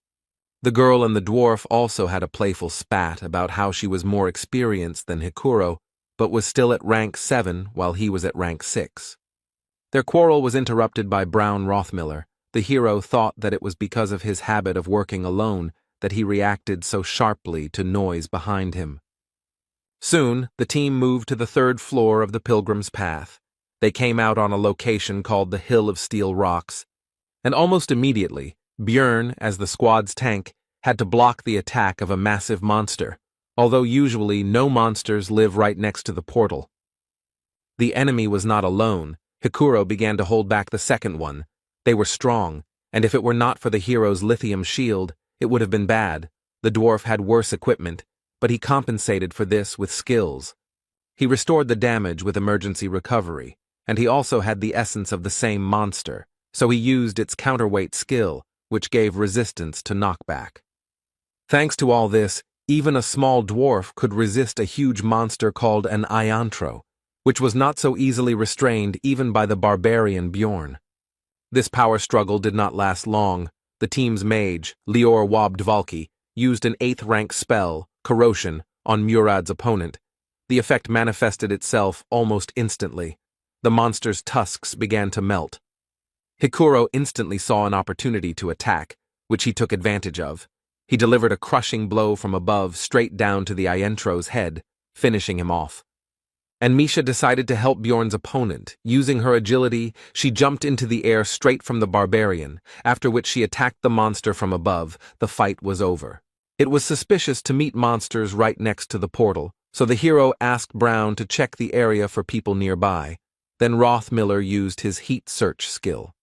The girl and the dwarf also had a playful spat about how she was more experienced than Hikuro, but was still at rank 7 while he was at rank 6. Their quarrel was interrupted by Brown Rothmiller. The hero thought that it was because of his habit of working alone that he reacted so sharply to noise behind him. Soon, the team moved to the 3rd floor of the Pilgrim's Path. They came out on a location called the Hill of Steel Rocks, and almost immediately, Bjorn, as the squad's tank, had to block the attack of a massive monster, although usually no monsters live right next to the portal. The enemy was not alone. Hikuro began to hold back the 2nd one. They were strong, and if it were not for the hero's lithium shield, it would have been bad. The dwarf had worse equipment, but he compensated for this with skills. He restored the damage with emergency recovery, and he also had the essence of the same monster, so he used its counterweight skill, which gave resistance to knockback. Thanks to all this, even a small dwarf could resist a huge monster called an iantro, which was not so easily restrained even by the barbarian Bjorn. This power struggle did not last long. The team's mage, Lior Wobdvalki, used an 8th rank spell, Corrosion, on Murad's opponent. The effect manifested itself almost instantly. The monster's tusks began to melt. Hikuro instantly saw an opportunity to attack, which he took advantage of. He delivered a crushing blow from above straight down to the Iantro's head, finishing him off. And Misha decided to help Bjorn's opponent. Using her agility, she jumped into the air straight from the barbarian, after which she attacked the monster from above. The fight was over. It was suspicious to meet monsters right next to the portal, so the hero asked Brown to check the area for people nearby. Then Rothmiller used his heat search skill.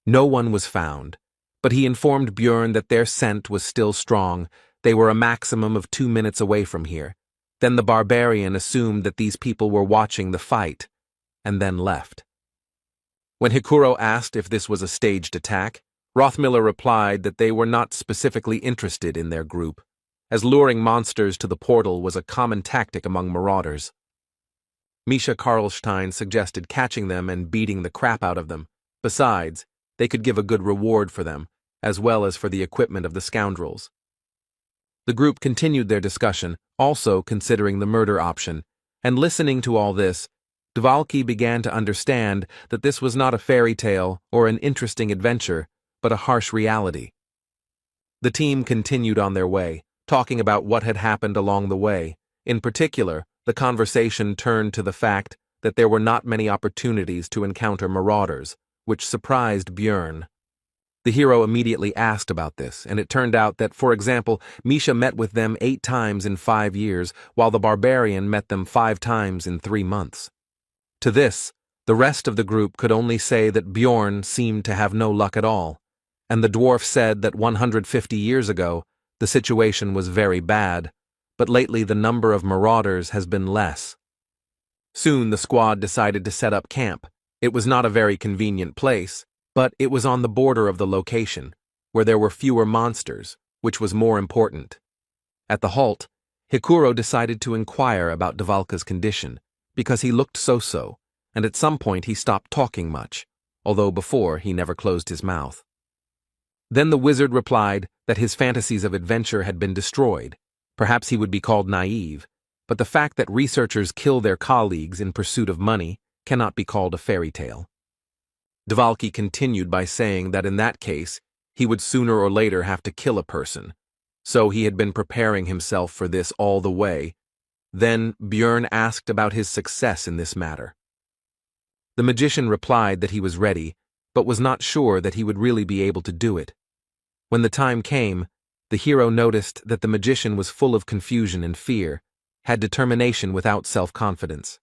No one was found, but he informed Bjorn that their scent was still strong. They were a maximum of 2 minutes away from here. Then the barbarian assumed that these people were watching the fight, and then left. When Hikuro asked if this was a staged attack, Rothmiller replied that they were not specifically interested in their group, as luring monsters to the portal was a common tactic among marauders. Misha Karlstein suggested catching them and beating the crap out of them. Besides, they could give a good reward for them, as well as for the equipment of the scoundrels. The group continued their discussion, also considering the murder option, and listening to all this, Dvalki began to understand that this was not a fairy tale or an interesting adventure, but a harsh reality. The team continued on their way, talking about what had happened along the way. In particular, the conversation turned to the fact that there were not many opportunities to encounter marauders, which surprised Björn. The hero immediately asked about this, and it turned out that, for example, Misha met with them 8 times in 5 years, while the barbarian met them 5 times in 3 months. To this, the rest of the group could only say that Björn seemed to have no luck at all, and the dwarf said that 150 years ago, the situation was very bad, but lately the number of marauders has been less. Soon the squad decided to set up camp. It was not a very convenient place, but it was on the border of the location, where there were fewer monsters, which was more important. At the halt, Hikuro decided to inquire about Dvalka's condition, because he looked so-so, and at some point he stopped talking much, although before he never closed his mouth. Then the wizard replied that his fantasies of adventure had been destroyed. Perhaps he would be called naive, but the fact that researchers kill their colleagues in pursuit of money cannot be called a fairy tale. Dvalki continued by saying that in that case, he would sooner or later have to kill a person, so he had been preparing himself for this all the way. Then Björn asked about his success in this matter. The magician replied that he was ready, but was not sure that he would really be able to do it. When the time came, the hero noticed that the magician was full of confusion and fear, had determination without self-confidence.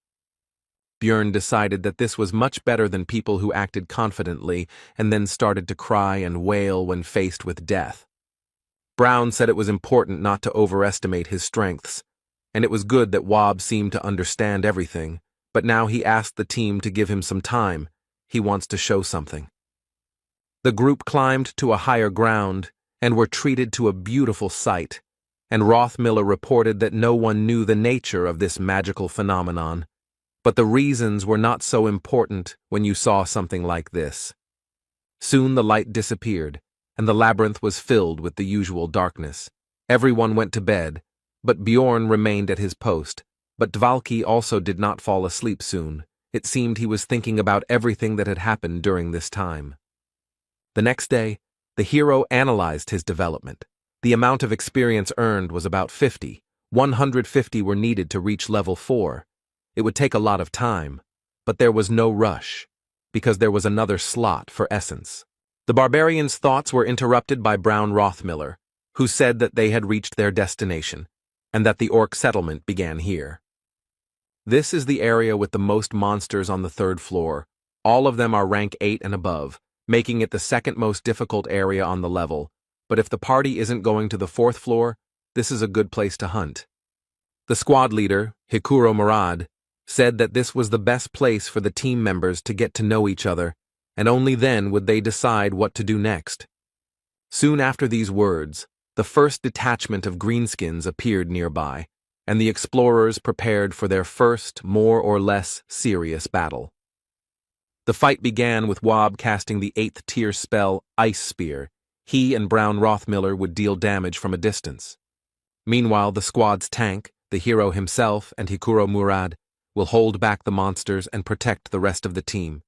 Björn decided that this was much better than people who acted confidently and then started to cry and wail when faced with death. Brown said it was important not to overestimate his strengths, and it was good that Wob seemed to understand everything, but now he asked the team to give him some time. He wants to show something. The group climbed to a higher ground and were treated to a beautiful sight, and Rothmiller reported that no one knew the nature of this magical phenomenon. But the reasons were not so important when you saw something like this. Soon the light disappeared, and the labyrinth was filled with the usual darkness. Everyone went to bed, but Bjorn remained at his post. But Dvalki also did not fall asleep soon. It seemed he was thinking about everything that had happened during this time. The next day, the hero analyzed his development. The amount of experience earned was about 50. 150 were needed to reach level 4. It would take a lot of time, but there was no rush, because there was another slot for essence. The barbarians' thoughts were interrupted by Brown Rothmiller, who said that they had reached their destination, and that the orc settlement began here. This is the area with the most monsters on the 3rd floor. All of them are rank 8 and above, making it the second most difficult area on the level, but if the party isn't going to the 4th floor, this is a good place to hunt. The squad leader, Hikuro Murad, said that this was the best place for the team members to get to know each other, and only then would they decide what to do next. Soon after these words, the first detachment of greenskins appeared nearby, and the explorers prepared for their first, more or less serious battle. The fight began with Wob casting the 8th tier spell Ice Spear. He and Brown Rothmiller would deal damage from a distance. Meanwhile, the squad's tank, the hero himself, and Hikuro Murad will hold back the monsters and protect the rest of the team.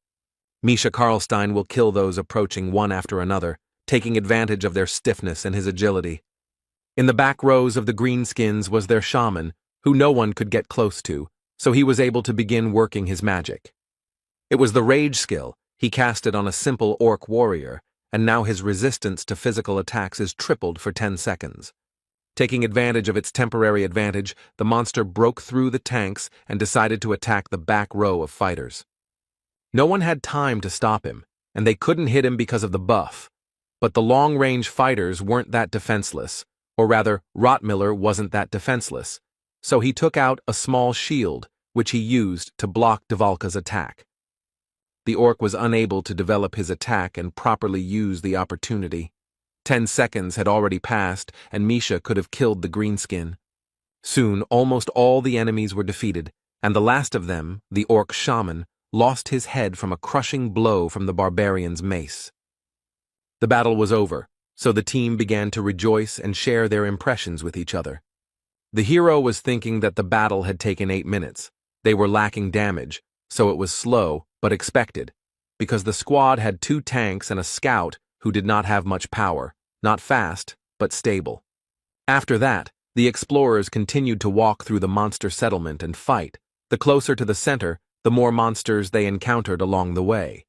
Misha Karlstein will kill those approaching one after another, taking advantage of their stiffness and his agility. In the back rows of the greenskins was their shaman, who no one could get close to, so he was able to begin working his magic. It was the rage skill. He cast it on a simple orc warrior, and now his resistance to physical attacks is tripled for 10 seconds. Taking advantage of its temporary advantage, the monster broke through the tanks and decided to attack the back row of fighters. No one had time to stop him, and they couldn't hit him because of the buff. But the long-range fighters weren't that defenseless, or rather, Rothmiller wasn't that defenseless, so he took out a small shield, which he used to block Dvalka's attack. The orc was unable to develop his attack and properly use the opportunity. 10 seconds had already passed, and Misha could have killed the greenskin. Soon, almost all the enemies were defeated, and the last of them, the orc shaman, lost his head from a crushing blow from the barbarian's mace. The battle was over, so the team began to rejoice and share their impressions with each other. The hero was thinking that the battle had taken 8 minutes. They were lacking damage, so it was slow, but expected, because the squad had 2 tanks and a scout who did not have much power, not fast, but stable. After that, the explorers continued to walk through the monster settlement and fight. The closer to the center, the more monsters they encountered along the way.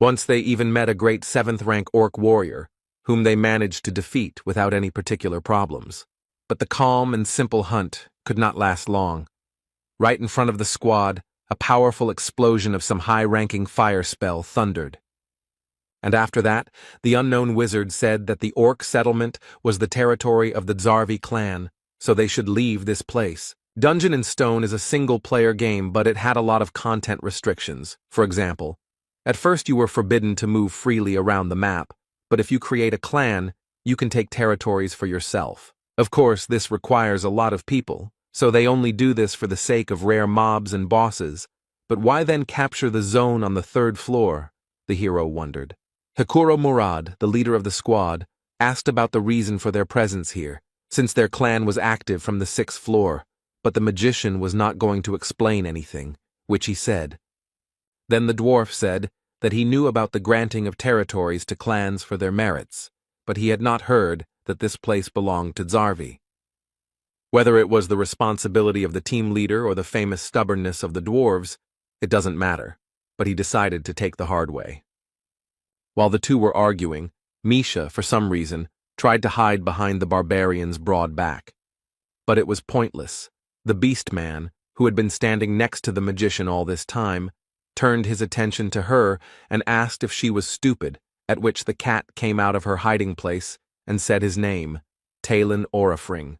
Once they even met a great 7th-rank orc warrior, whom they managed to defeat without any particular problems. But the calm and simple hunt could not last long. Right in front of the squad, a powerful explosion of some high-ranking fire spell thundered. And after that, the unknown wizard said that the orc settlement was the territory of the Zarvi clan, so they should leave this place. Dungeon and Stone is a single-player game, but it had a lot of content restrictions. For example, at first you were forbidden to move freely around the map, but if you create a clan, you can take territories for yourself. Of course, this requires a lot of people, so they only do this for the sake of rare mobs and bosses. But why then capture the zone on the 3rd floor? The hero wondered. Hikuro Murad, the leader of the squad, asked about the reason for their presence here, since their clan was active from the 6th floor, but the magician was not going to explain anything, which he said. Then the dwarf said that he knew about the granting of territories to clans for their merits, but he had not heard that this place belonged to Zarvi. Whether it was the responsibility of the team leader or the famous stubbornness of the dwarves, it doesn't matter, but he decided to take the hard way. While the two were arguing, Misha, for some reason, tried to hide behind the barbarian's broad back. But it was pointless. The beast man, who had been standing next to the magician all this time, turned his attention to her and asked if she was stupid, at which the cat came out of her hiding place and said his name, Talon Orifring.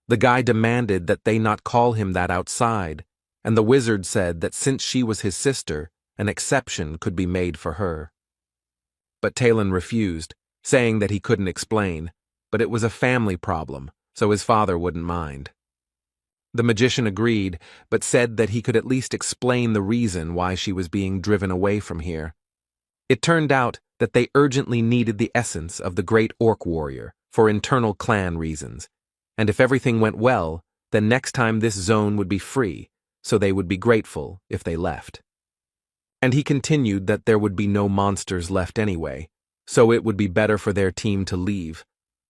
The guy demanded that they not call him that outside, and the wizard said that since she was his sister, an exception could be made for her. But Talon refused, saying that he couldn't explain, but it was a family problem, so his father wouldn't mind. The magician agreed, but said that he could at least explain the reason why she was being driven away from here. It turned out that they urgently needed the essence of the great orc warrior for internal clan reasons, and if everything went well, then next time this zone would be free, so they would be grateful if they left. And he continued that there would be no monsters left anyway, so it would be better for their team to leave.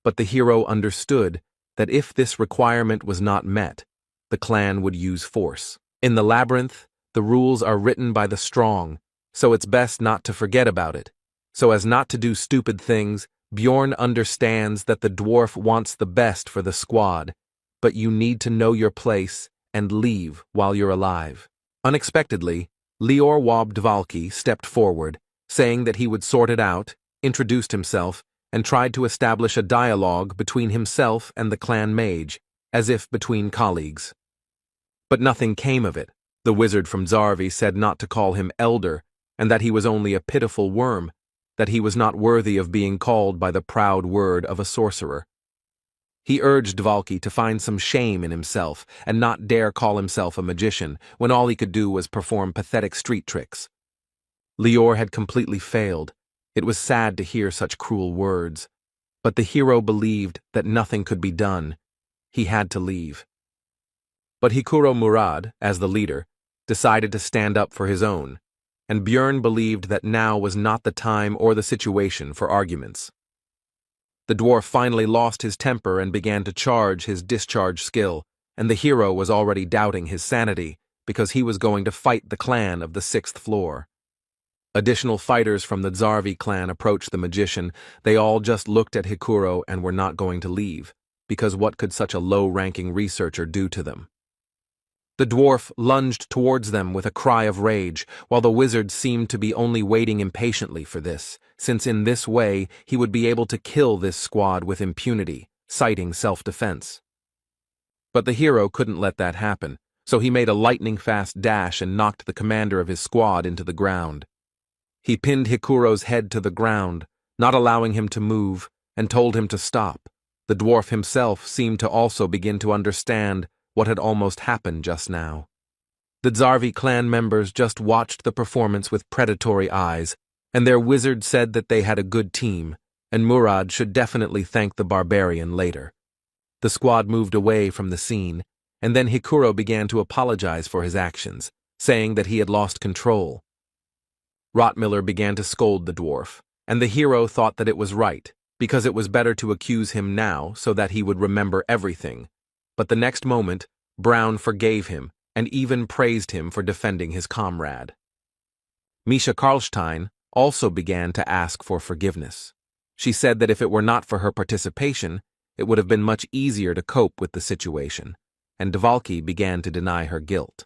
But the hero understood that if this requirement was not met, the clan would use force. In the labyrinth, the rules are written by the strong, so it's best not to forget about it. So as not to do stupid things, Bjorn understands that the dwarf wants the best for the squad, but you need to know your place and leave while you're alive. Unexpectedly, Lior Wobdvalki stepped forward, saying that he would sort it out, introduced himself, and tried to establish a dialogue between himself and the clan mage, as if between colleagues. But nothing came of it. The wizard from Zarvi said not to call him elder, and that he was only a pitiful worm, that he was not worthy of being called by the proud word of a sorcerer. He urged Dvalki to find some shame in himself and not dare call himself a magician when all he could do was perform pathetic street tricks. Lior had completely failed. It was sad to hear such cruel words. But the hero believed that nothing could be done. He had to leave. But Hikuro Murad, as the leader, decided to stand up for his own, and Björn believed that now was not the time or the situation for arguments. The dwarf finally lost his temper and began to charge his discharge skill, and the hero was already doubting his sanity because he was going to fight the clan of the 6th floor. Additional fighters from the Zarvi clan approached the magician. They all just looked at Hikuro and were not going to leave, because what could such a low-ranking researcher do to them? The dwarf lunged towards them with a cry of rage, while the wizard seemed to be only waiting impatiently for this, since in this way he would be able to kill this squad with impunity, citing self-defense. But the hero couldn't let that happen, so he made a lightning-fast dash and knocked the commander of his squad into the ground. He pinned Hikuro's head to the ground, not allowing him to move, and told him to stop. The dwarf himself seemed to also begin to understand what had almost happened just now. The Zarvi clan members just watched the performance with predatory eyes, and their wizard said that they had a good team, and Murad should definitely thank the barbarian later. The squad moved away from the scene, and then Hikuro began to apologize for his actions, saying that he had lost control. Rottmiller began to scold the dwarf, and the hero thought that it was right, because it was better to accuse him now so that he would remember everything. But the next moment, Brown forgave him and even praised him for defending his comrade. Misha Karlstein also began to ask for forgiveness. She said that if it were not for her participation, it would have been much easier to cope with the situation, and Dvalki began to deny her guilt.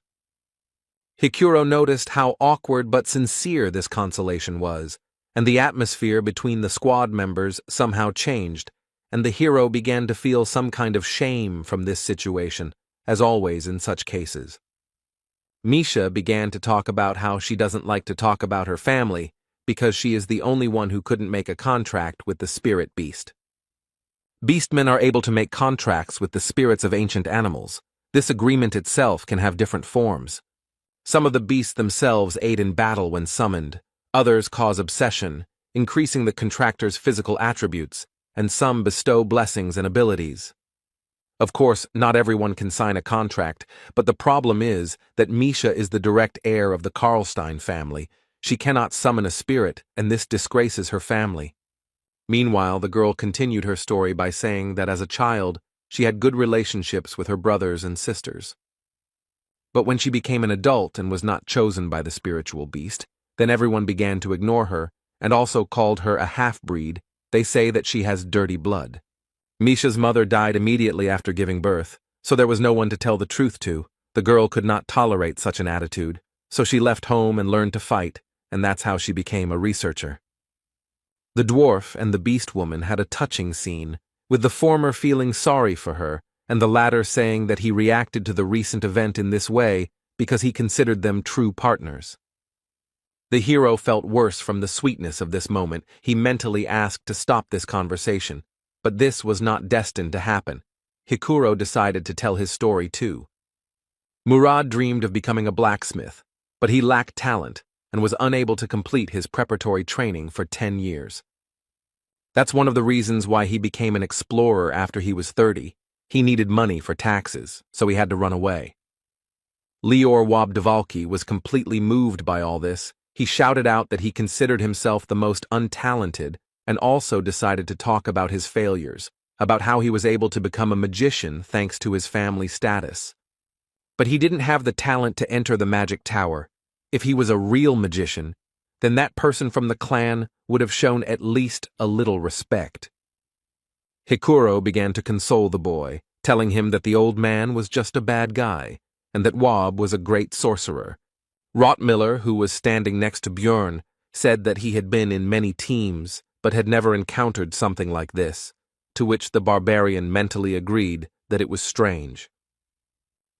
Hikuro noticed how awkward but sincere this consolation was, and the atmosphere between the squad members somehow changed, and the hero began to feel some kind of shame from this situation, as always in such cases. Misha began to talk about how she doesn't like to talk about her family because she is the only one who couldn't make a contract with the spirit beast. Beastmen are able to make contracts with the spirits of ancient animals. This agreement itself can have different forms. Some of the beasts themselves aid in battle when summoned, others cause obsession, increasing the contractor's physical attributes, and some bestow blessings and abilities. Of course, not everyone can sign a contract, but the problem is that Misha is the direct heir of the Karlstein family. She cannot summon a spirit, and this disgraces her family. Meanwhile, the girl continued her story by saying that as a child, she had good relationships with her brothers and sisters. But when she became an adult and was not chosen by the spiritual beast, then everyone began to ignore her, and also called her a half-breed. They say that she has dirty blood. Misha's mother died immediately after giving birth, so there was no one to tell the truth to. The girl could not tolerate such an attitude, so she left home and learned to fight, and that's how she became a researcher. The dwarf and the beast woman had a touching scene, with the former feeling sorry for her, and the latter saying that he reacted to the recent event in this way because he considered them true partners. The hero felt worse from the sweetness of this moment. He mentally asked to stop this conversation, but this was not destined to happen. Hikuro decided to tell his story too. Murad dreamed of becoming a blacksmith, but he lacked talent and was unable to complete his preparatory training for 10 years. That's one of the reasons why he became an explorer after he was 30. He needed money for taxes, so he had to run away. Lior Wabdvalki was completely moved by all this. He shouted out that he considered himself the most untalented and also decided to talk about his failures, about how he was able to become a magician thanks to his family status. But he didn't have the talent to enter the magic tower. If he was a real magician, then that person from the clan would have shown at least a little respect. Hikuro began to console the boy, telling him that the old man was just a bad guy, and that Wab was a great sorcerer. Rottmiller, who was standing next to Björn, said that he had been in many teams, but had never encountered something like this, to which the barbarian mentally agreed that it was strange.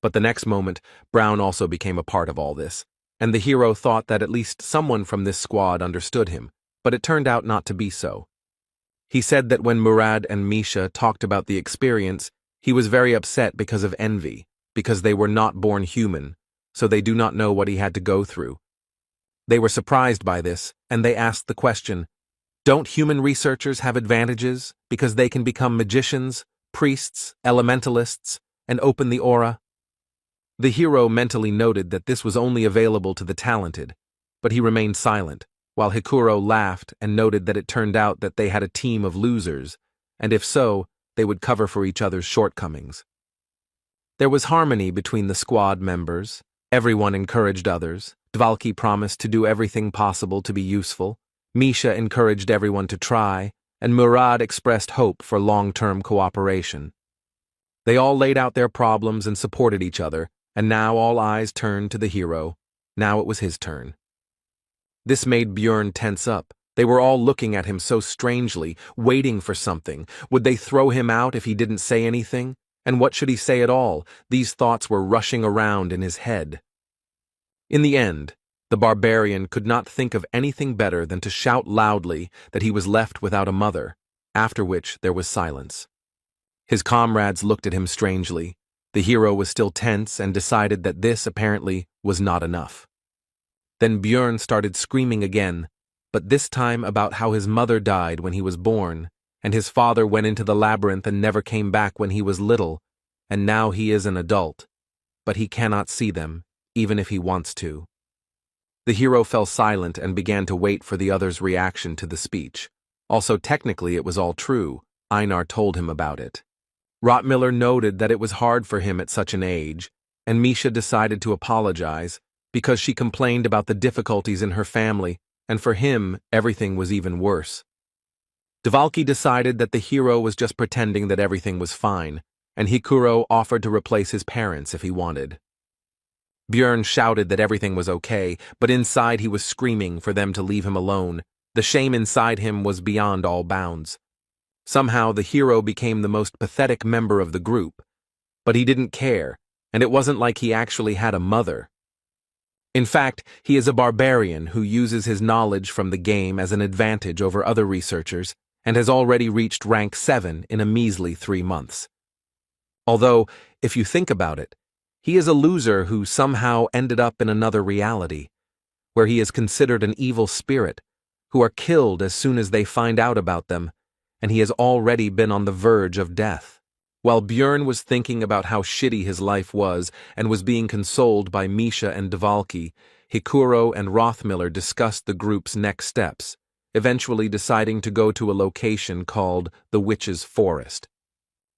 But the next moment, Brown also became a part of all this, and the hero thought that at least someone from this squad understood him, but it turned out not to be so. He said that when Murad and Misha talked about the experience, he was very upset because of envy, because they were not born human, so they do not know what he had to go through. They were surprised by this, and they asked the question, don't human researchers have advantages because they can become magicians, priests, elementalists, and open the aura? The hero mentally noted that this was only available to the talented, but he remained silent, while Hikuro laughed and noted that it turned out that they had a team of losers, and if so, they would cover for each other's shortcomings. There was harmony between the squad members. Everyone encouraged others. Dvalki promised to do everything possible to be useful. Misha encouraged everyone to try, and Murad expressed hope for long-term cooperation. They all laid out their problems and supported each other, and now all eyes turned to the hero. Now it was his turn. This made Björn tense up. They were all looking at him so strangely, waiting for something. Would they throw him out if he didn't say anything? And what should he say at all? These thoughts were rushing around in his head. In the end, the barbarian could not think of anything better than to shout loudly that he was left without a mother, after which there was silence. His comrades looked at him strangely. The hero was still tense and decided that this, apparently, was not enough. Then Björn started screaming again. but this time about how his mother died when he was born, and his father went into the labyrinth and never came back when he was little, and now he is an adult, but he cannot see them, even if he wants to. The hero fell silent and began to wait for the other's reaction to the speech. Also, technically it was all true. Einar told him about it. Rottmiller noted that it was hard for him at such an age, and Misha decided to apologize, because she complained about the difficulties in her family, and for him, everything was even worse. Dvalki decided that the hero was just pretending that everything was fine, and Hikuro offered to replace his parents if he wanted. Björn shouted that everything was okay, but inside he was screaming for them to leave him alone. The shame inside him was beyond all bounds. Somehow the hero became the most pathetic member of the group, but he didn't care, and it wasn't like he actually had a mother. In fact, he is a barbarian who uses his knowledge from the game as an advantage over other researchers, and has already reached rank 7 in a measly 3 months. Although, if you think about it, he is a loser who somehow ended up in another reality, where he is considered an evil spirit, who are killed as soon as they find out about them, and he has already been on the verge of death. While Björn was thinking about how shitty his life was and was being consoled by Misha and Dvalki, Hikuro and Rothmiller discussed the group's next steps, eventually deciding to go to a location called the Witch's Forest.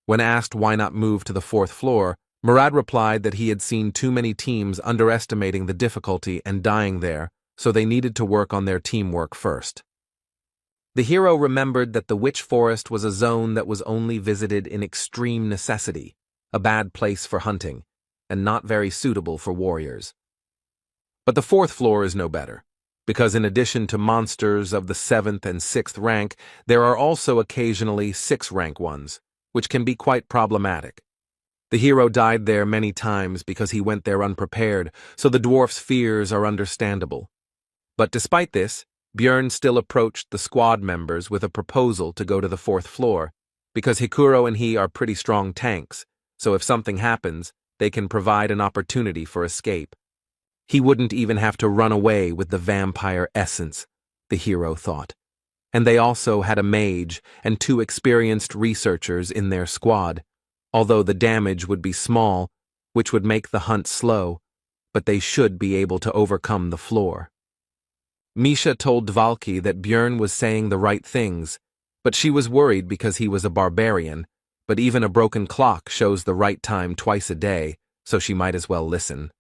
When asked why not move to the 4th floor, Murad replied that he had seen too many teams underestimating the difficulty and dying there, so they needed to work on their teamwork first. The hero remembered that the Witch Forest was a zone that was only visited in extreme necessity, a bad place for hunting, and not very suitable for warriors. But the 4th floor is no better, because in addition to monsters of the 7th and 6th rank, there are also occasionally 6th rank ones, which can be quite problematic. The hero died there many times because he went there unprepared, so the dwarf's fears are understandable. But despite this, Björn still approached the squad members with a proposal to go to the 4th floor, because Hikuro and he are pretty strong tanks, so if something happens, they can provide an opportunity for escape. He wouldn't even have to run away with the vampire essence, the hero thought. And they also had a mage and 2 experienced researchers in their squad, although the damage would be small, which would make the hunt slow, but they should be able to overcome the floor. Misha told Dvalki that Björn was saying the right things, but she was worried because he was a barbarian, but even a broken clock shows the right time twice a day, so she might as well listen.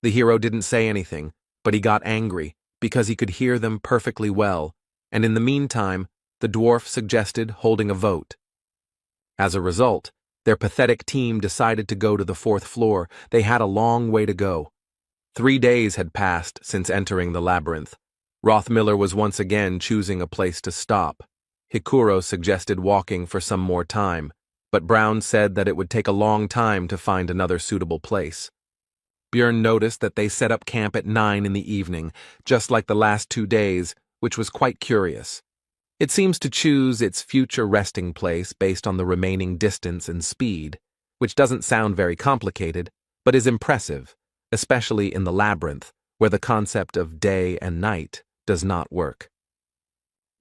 The hero didn't say anything, but he got angry because he could hear them perfectly well, and in the meantime, the dwarf suggested holding a vote. As a result, their pathetic team decided to go to the 4th floor. They had a long way to go. 3 days had passed since entering the labyrinth. Rothmiller was once again choosing a place to stop. Hikuro suggested walking for some more time, but Brown said that it would take a long time to find another suitable place. Björn noticed that they set up camp at 9 in the evening, just like the last 2 days, which was quite curious. It seems to choose its future resting place based on the remaining distance and speed, which doesn't sound very complicated, but is impressive, especially in the labyrinth, where the concept of day and night does not work.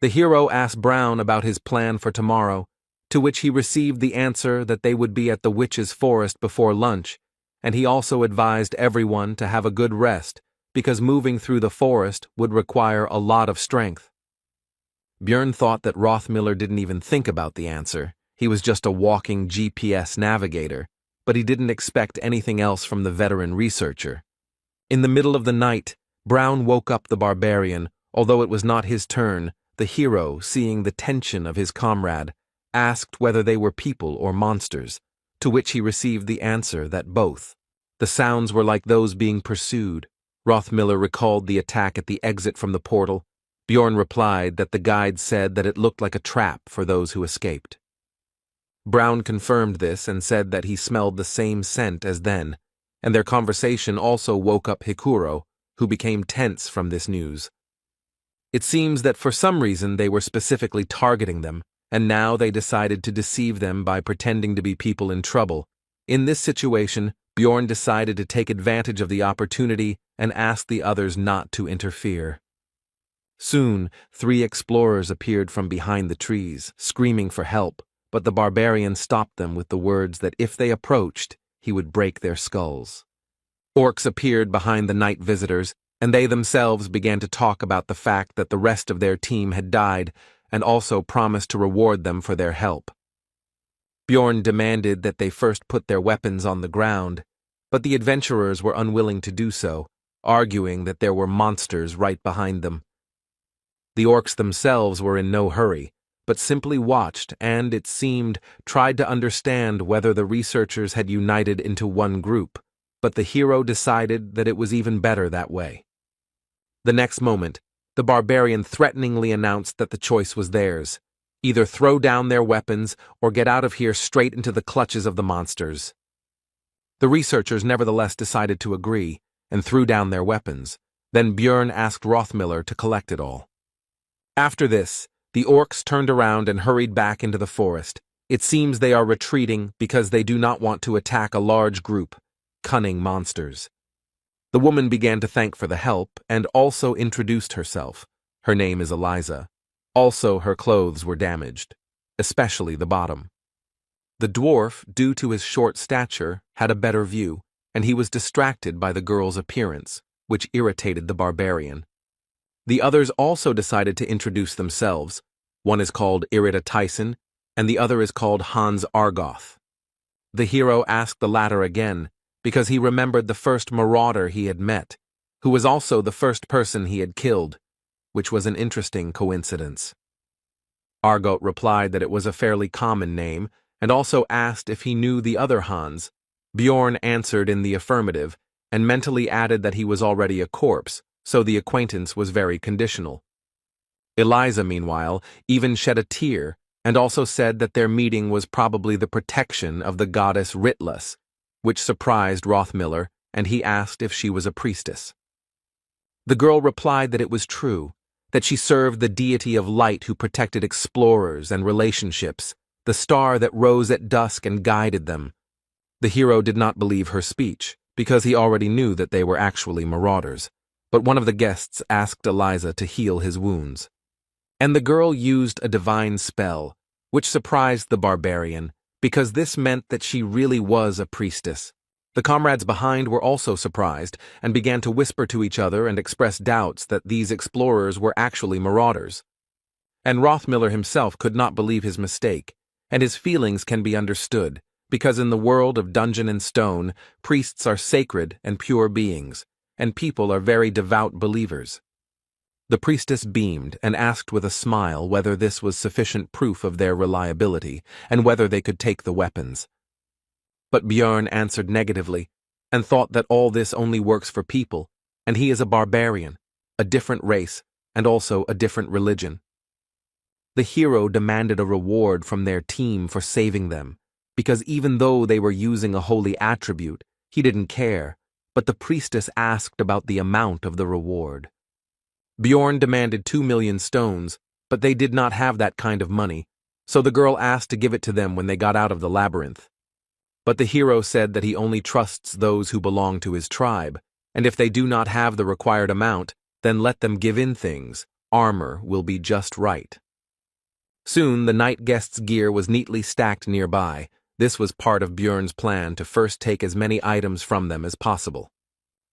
The hero asked Brown about his plan for tomorrow, to which he received the answer that they would be at the Witch's Forest before lunch, and he also advised everyone to have a good rest, because moving through the forest would require a lot of strength. Björn thought that Rothmiller didn't even think about the answer. He was just a walking GPS navigator, but he didn't expect anything else from the veteran researcher. In the middle of the night, Brown woke up the barbarian. Although it was not his turn, the hero, seeing the tension of his comrade, asked whether they were people or monsters, to which he received the answer that both. The sounds were like those being pursued. Rothmiller recalled the attack at the exit from the portal. Björn replied that the guide said that it looked like a trap for those who escaped. Brown confirmed this and said that he smelled the same scent as then, and their conversation also woke up Hikuro, who became tense from this news. It seems that for some reason they were specifically targeting them, and now they decided to deceive them by pretending to be people in trouble. In this situation, Björn decided to take advantage of the opportunity and ask the others not to interfere. Soon, 3 explorers appeared from behind the trees, screaming for help, but the barbarian stopped them with the words that if they approached, he would break their skulls. Orcs appeared behind the night visitors, and they themselves began to talk about the fact that the rest of their team had died, and also promised to reward them for their help. Bjorn demanded that they first put their weapons on the ground, but the adventurers were unwilling to do so, arguing that there were monsters right behind them. The orcs themselves were in no hurry, but simply watched and, it seemed, tried to understand whether the researchers had united into one group, but the hero decided that it was even better that way. The next moment, the barbarian threateningly announced that the choice was theirs: either throw down their weapons or get out of here straight into the clutches of the monsters. The researchers nevertheless decided to agree and threw down their weapons. Then Bjorn asked Rothmiller to collect it all. After this, the orcs turned around and hurried back into the forest. It seems they are retreating because they do not want to attack a large group, cunning monsters. The woman began to thank for the help and also introduced herself. Her name is Eliza. Also, her clothes were damaged, especially the bottom. The dwarf, due to his short stature, had a better view, and he was distracted by the girl's appearance, which irritated the barbarian. The others also decided to introduce themselves. One is called Irida Tyson, and the other is called Hans Argoth. The hero asked the latter again, because he remembered the first marauder he had met, who was also the first person he had killed, which was an interesting coincidence. Argoth replied that it was a fairly common name, and also asked if he knew the other Hans. Bjorn answered in the affirmative, and mentally added that he was already a corpse, so the acquaintance was very conditional. Eliza, meanwhile, even shed a tear, and also said that their meeting was probably the protection of the goddess Ritlus, which surprised Rothmiller, and he asked if she was a priestess. The girl replied that it was true, that she served the deity of light who protected explorers and relationships, the star that rose at dusk and guided them. The hero did not believe her speech, because he already knew that they were actually marauders, but one of the guests asked Eliza to heal his wounds. And the girl used a divine spell, which surprised the barbarian, because this meant that she really was a priestess. The comrades behind were also surprised, and began to whisper to each other and express doubts that these explorers were actually marauders. And Rothmiller himself could not believe his mistake, and his feelings can be understood, because in the world of Dungeon and Stone, priests are sacred and pure beings, and people are very devout believers. The priestess beamed and asked with a smile whether this was sufficient proof of their reliability, and whether they could take the weapons. But Bjorn answered negatively, and thought that all this only works for people, and he is a barbarian, a different race, and also a different religion. The hero demanded a reward from their team for saving them, because even though they were using a holy attribute, he didn't care, but the priestess asked about the amount of the reward. Bjorn demanded 2 million stones, but they did not have that kind of money, so the girl asked to give it to them when they got out of the labyrinth. But the hero said that he only trusts those who belong to his tribe, and if they do not have the required amount, then let them give in things. Armor will be just right. Soon the night guests' gear was neatly stacked nearby. This was part of Bjorn's plan to first take as many items from them as possible.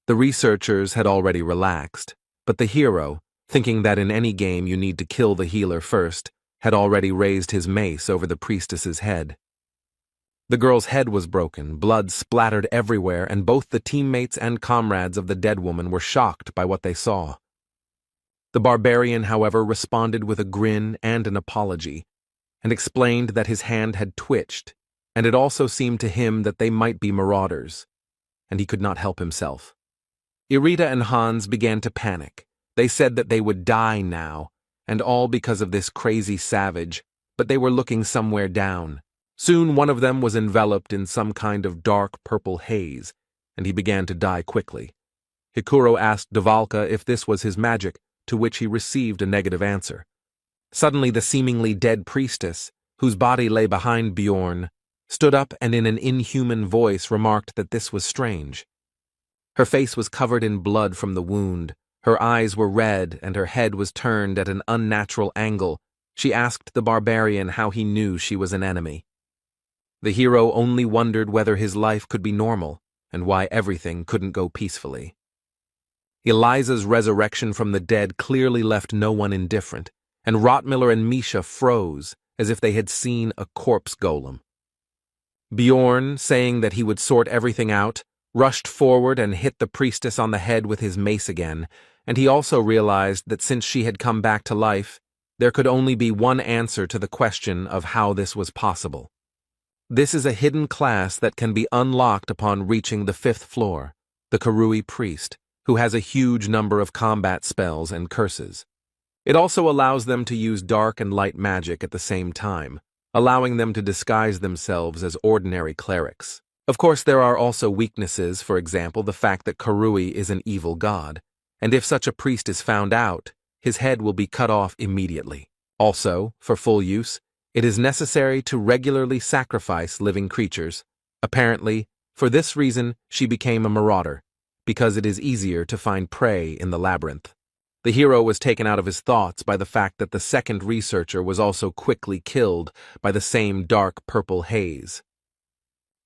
The researchers had already relaxed, but the hero, thinking that in any game you need to kill the healer first, had already raised his mace over the priestess's head. The girl's head was broken, blood splattered everywhere, and both the teammates and comrades of the dead woman were shocked by what they saw. The barbarian, however, responded with a grin and an apology, and explained that his hand had twitched, and it also seemed to him that they might be marauders, and he could not help himself. Irida and Hans began to panic. They said that they would die now, and all because of this crazy savage, but they were looking somewhere down. Soon one of them was enveloped in some kind of dark purple haze, and he began to die quickly. Hikuro asked Dvalka if this was his magic, to which he received a negative answer. Suddenly the seemingly dead priestess, whose body lay behind Bjorn, stood up and in an inhuman voice remarked that this was strange. Her face was covered in blood from the wound, Her eyes were red and her head was turned at an unnatural angle. She asked the barbarian how he knew she was an enemy. The hero only wondered whether his life could be normal and why everything couldn't go peacefully. Eliza's resurrection from the dead clearly left no one indifferent, and Rottmiller and Misha froze as if they had seen a corpse golem. Bjorn, saying that he would sort everything out, rushed forward and hit the priestess on the head with his mace again, and he also realized that since she had come back to life, there could only be one answer to the question of how this was possible. This is a hidden class that can be unlocked upon reaching the 5th floor, the Karui priest, who has a huge number of combat spells and curses. It also allows them to use dark and light magic at the same time, allowing them to disguise themselves as ordinary clerics. Of course, there are also weaknesses, for example, the fact that Karui is an evil god, and if such a priest is found out, his head will be cut off immediately. Also, for full use, it is necessary to regularly sacrifice living creatures. Apparently, for this reason, she became a marauder, because it is easier to find prey in the labyrinth. The hero was taken out of his thoughts by the fact that the second researcher was also quickly killed by the same dark purple haze.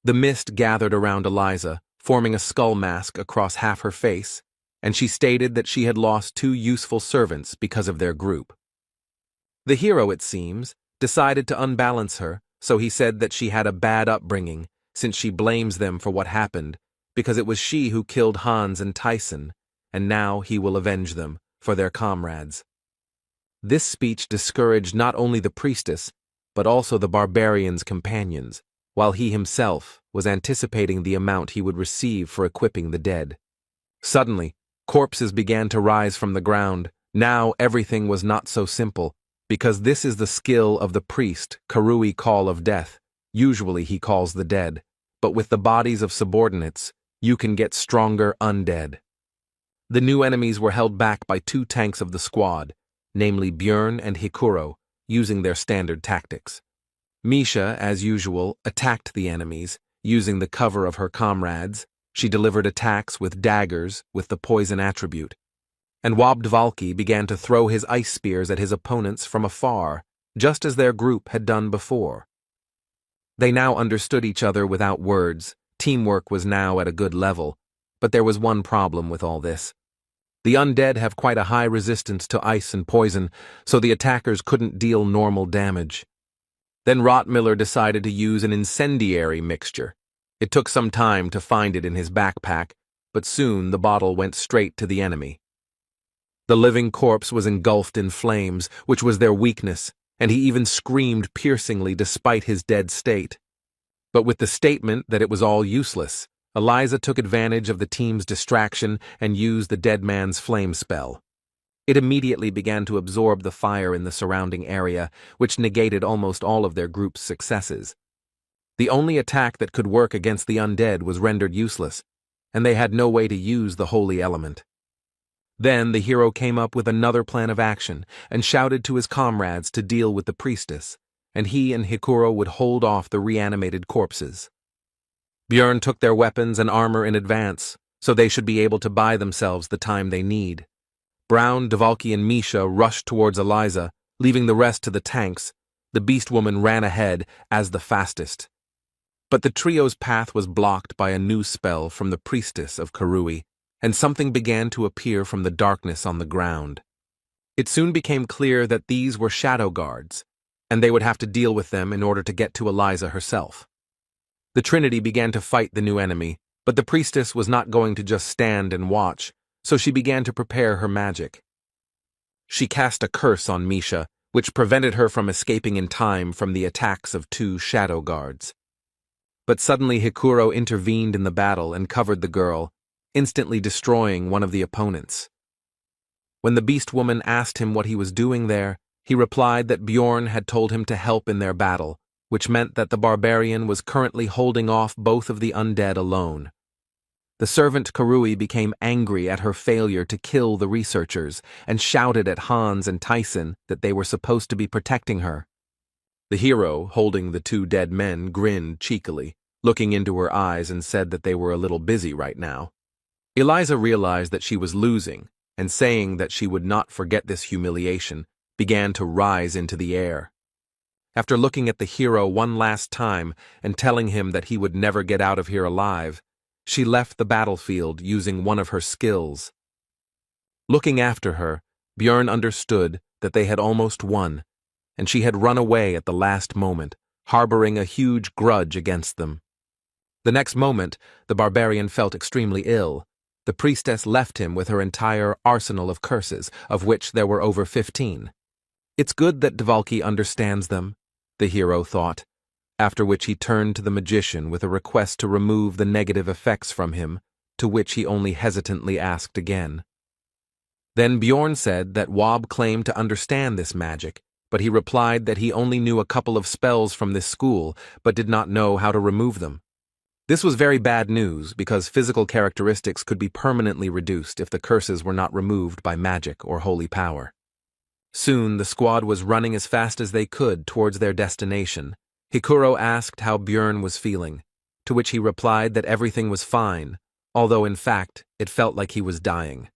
The mist gathered around Eliza, forming a skull mask across half her face, and she stated that she had lost 2 useful servants because of their group. The hero, it seems, decided to unbalance her, so he said that she had a bad upbringing, since she blames them for what happened, because it was she who killed Hans and Tyson, and now he will avenge them for their comrades. This speech discouraged not only the priestess, but also the barbarian's companions, while he himself was anticipating the amount he would receive for equipping the dead. Suddenly, corpses began to rise from the ground. Now everything was not so simple, because this is the skill of the priest, Karui Call of Death. Usually he calls the dead, but with the bodies of subordinates, you can get stronger undead. The new enemies were held back by 2 tanks of the squad, namely Bjorn and Hikuro, using their standard tactics. Misha, as usual, attacked the enemies, using the cover of her comrades. She delivered attacks with daggers with the poison attribute. And Wabdvalki began to throw his ice spears at his opponents from afar, just as their group had done before. They now understood each other without words. Teamwork was now at a good level, but there was one problem with all this. The undead have quite a high resistance to ice and poison, so the attackers couldn't deal normal damage. Then Rottmiller decided to use an incendiary mixture. It took some time to find it in his backpack, but soon the bottle went straight to the enemy. The living corpse was engulfed in flames, which was their weakness, and he even screamed piercingly despite his dead state. But with the statement that it was all useless, Eliza took advantage of the team's distraction and used the dead man's flame spell. It immediately began to absorb the fire in the surrounding area, which negated almost all of their group's successes. The only attack that could work against the undead was rendered useless, and they had no way to use the holy element. Then the hero came up with another plan of action and shouted to his comrades to deal with the priestess, and he and Hikuro would hold off the reanimated corpses. Bjorn took their weapons and armor in advance, so they should be able to buy themselves the time they need. Brown, Dvalki, and Misha rushed towards Eliza, leaving the rest to the tanks. The beast woman ran ahead as the fastest. But the trio's path was blocked by a new spell from the priestess of Karui, and something began to appear from the darkness on the ground. It soon became clear that these were shadow guards, and they would have to deal with them in order to get to Eliza herself. The Trinity began to fight the new enemy, but the priestess was not going to just stand and watch, so she began to prepare her magic. She cast a curse on Misha, which prevented her from escaping in time from the attacks of 2 shadow guards. But suddenly Hikuro intervened in the battle and covered the girl, instantly destroying one of the opponents. When the beast woman asked him what he was doing there, he replied that Bjorn had told him to help in their battle, which meant that the barbarian was currently holding off both of the undead alone. The servant Karui became angry at her failure to kill the researchers and shouted at Hans and Tyson that they were supposed to be protecting her. The hero, holding the 2 dead men, grinned cheekily, looking into her eyes, and said that they were a little busy right now. Eliza realized that she was losing, and saying that she would not forget this humiliation, began to rise into the air. After looking at the hero one last time and telling him that he would never get out of here alive, she left the battlefield using one of her skills. Looking after her, Björn understood that they had almost won, and she had run away at the last moment, harboring a huge grudge against them. The next moment, the barbarian felt extremely ill. The priestess left him with her entire arsenal of curses, of which there were over 15. It's good that Dvalki understands them, the hero thought, after which he turned to the magician with a request to remove the negative effects from him, to which he only hesitantly asked again. Then Bjorn said that Wob claimed to understand this magic, but he replied that he only knew a couple of spells from this school, but did not know how to remove them. This was very bad news because physical characteristics could be permanently reduced if the curses were not removed by magic or holy power. Soon the squad was running as fast as they could towards their destination. Hikuro asked how Björn was feeling, to which he replied that everything was fine, although in fact it felt like he was dying.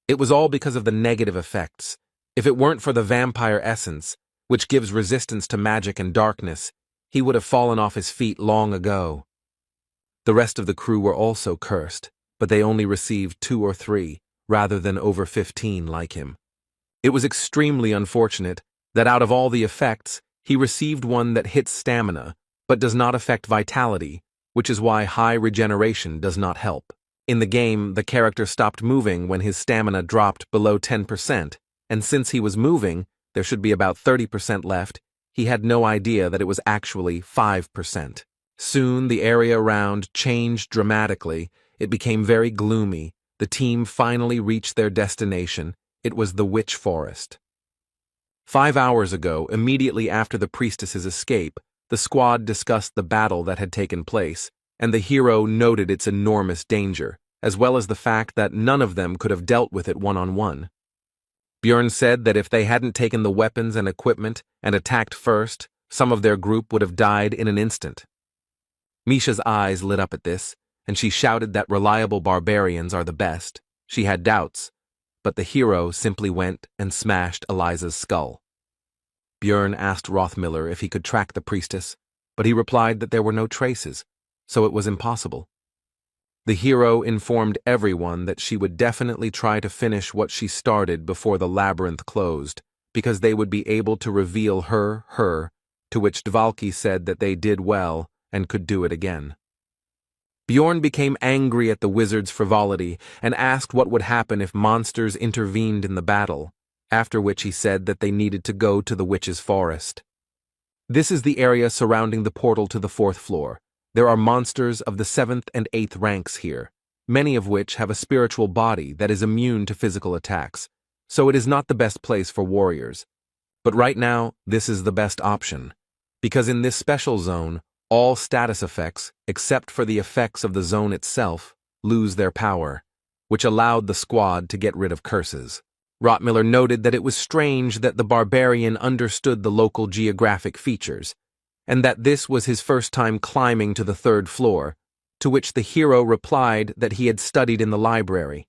It was all because of the negative effects. If it weren't for the vampire essence, which gives resistance to magic and darkness, he would have fallen off his feet long ago. The rest of the crew were also cursed, but they only received 2 or 3, rather than over 15 like him. It was extremely unfortunate that out of all the effects, he received one that hits stamina, but does not affect vitality, which is why high regeneration does not help. In the game, the character stopped moving when his stamina dropped below 10%, and since he was moving, there should be about 30% left, he had no idea that it was actually 5%. Soon, the area around changed dramatically. It became very gloomy. The team finally reached their destination. It was the Witch Forest. 5 hours ago, immediately after the priestess's escape, the squad discussed the battle that had taken place, and the hero noted its enormous danger, as well as the fact that none of them could have dealt with it one-on-one. Björn said that if they hadn't taken the weapons and equipment and attacked first, some of their group would have died in an instant. Misha's eyes lit up at this, and she shouted that reliable barbarians are the best. She had doubts, but the hero simply went and smashed Eliza's skull. Björn asked Rothmiller if he could track the priestess, but he replied that there were no traces, so it was impossible. The hero informed everyone that she would definitely try to finish what she started before the labyrinth closed, because they would be able to reveal her, to which Dvalki said that they did well and could do it again. Bjorn became angry at the wizard's frivolity and asked what would happen if monsters intervened in the battle, after which he said that they needed to go to the witch's forest. This is the area surrounding the portal to the 4th floor. There are monsters of the 7th and 8th ranks here, many of which have a spiritual body that is immune to physical attacks, so it is not the best place for warriors. But right now, this is the best option, because in this special zone, all status effects, except for the effects of the zone itself, lose their power, which allowed the squad to get rid of curses. Rothmiller noted that it was strange that the barbarian understood the local geographic features, and that this was his first time climbing to the 3rd floor, to which the hero replied that he had studied in the library.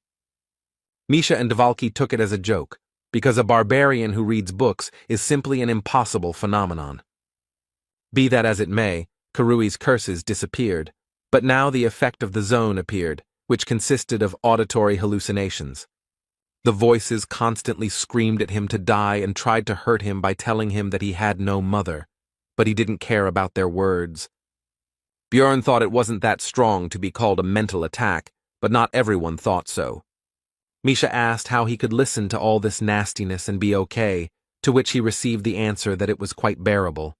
Misha and Dvalki took it as a joke, because a barbarian who reads books is simply an impossible phenomenon. Be that as it may, Karui's curses disappeared, but now the effect of the zone appeared, which consisted of auditory hallucinations. The voices constantly screamed at him to die and tried to hurt him by telling him that he had no mother, but he didn't care about their words. Björn thought it wasn't that strong to be called a mental attack, but not everyone thought so. Misha asked how he could listen to all this nastiness and be okay, to which he received the answer that it was quite bearable.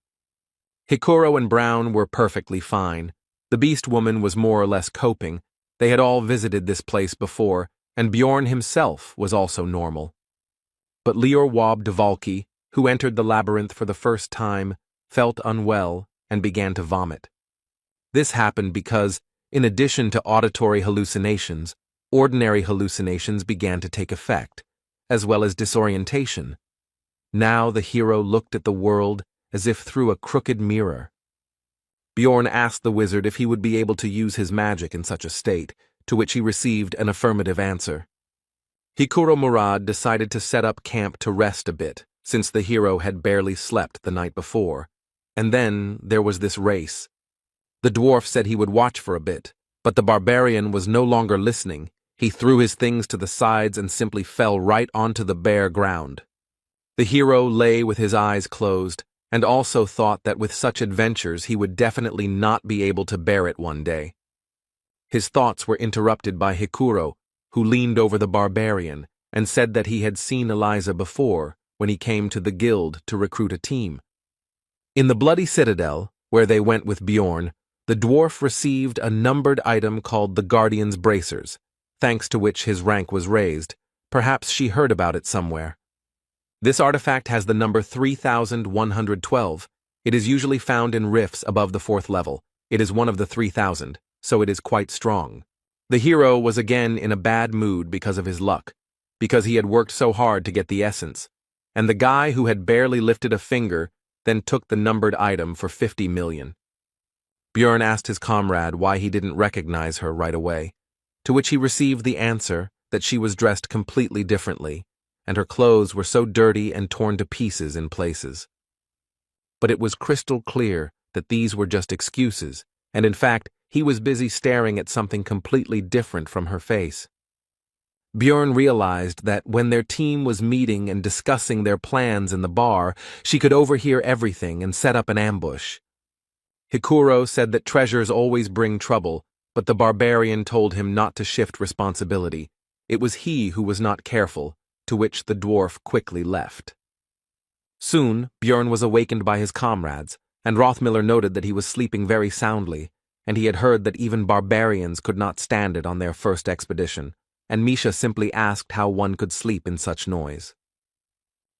Hikuro and Brown were perfectly fine. The beast woman was more or less coping. They had all visited this place before, and Bjorn himself was also normal. But Lior Wob Dvalki, who entered the labyrinth for the first time, felt unwell and began to vomit. This happened because, in addition to auditory hallucinations, ordinary hallucinations began to take effect, as well as disorientation. Now the hero looked at the world as if through a crooked mirror. Bjorn asked the wizard if he would be able to use his magic in such a state, to which he received an affirmative answer. Hikuro Murad decided to set up camp to rest a bit, since the hero had barely slept the night before. And then there was this race. The dwarf said he would watch for a bit, but the barbarian was no longer listening. He threw his things to the sides and simply fell right onto the bare ground. The hero lay with his eyes closed, and also thought that with such adventures he would definitely not be able to bear it one day. His thoughts were interrupted by Hikuro, who leaned over the barbarian and said that he had seen Eliza before when he came to the guild to recruit a team. In the Bloody Citadel, where they went with Bjorn, the dwarf received a numbered item called the Guardian's Bracers, thanks to which his rank was raised. Perhaps she heard about it somewhere. This artifact has the number 3112. It is usually found in rifts above the 4th level. It is one of the 3000, so it is quite strong. The hero was again in a bad mood because of his luck, because he had worked so hard to get the essence, and the guy who had barely lifted a finger then took the numbered item for 50 million. Bjorn asked his comrade why he didn't recognize her right away, to which he received the answer that she was dressed completely differently, and her clothes were so dirty and torn to pieces in places. But it was crystal clear that these were just excuses, and in fact, he was busy staring at something completely different from her face. Bjorn realized that when their team was meeting and discussing their plans in the bar, she could overhear everything and set up an ambush. Hikuro said that treasures always bring trouble, but the barbarian told him not to shift responsibility. It was he who was not careful, to which the dwarf quickly left. Soon, Bjorn was awakened by his comrades, and Rothmiller noted that he was sleeping very soundly, and he had heard that even barbarians could not stand it on their first expedition, and Misha simply asked how one could sleep in such noise.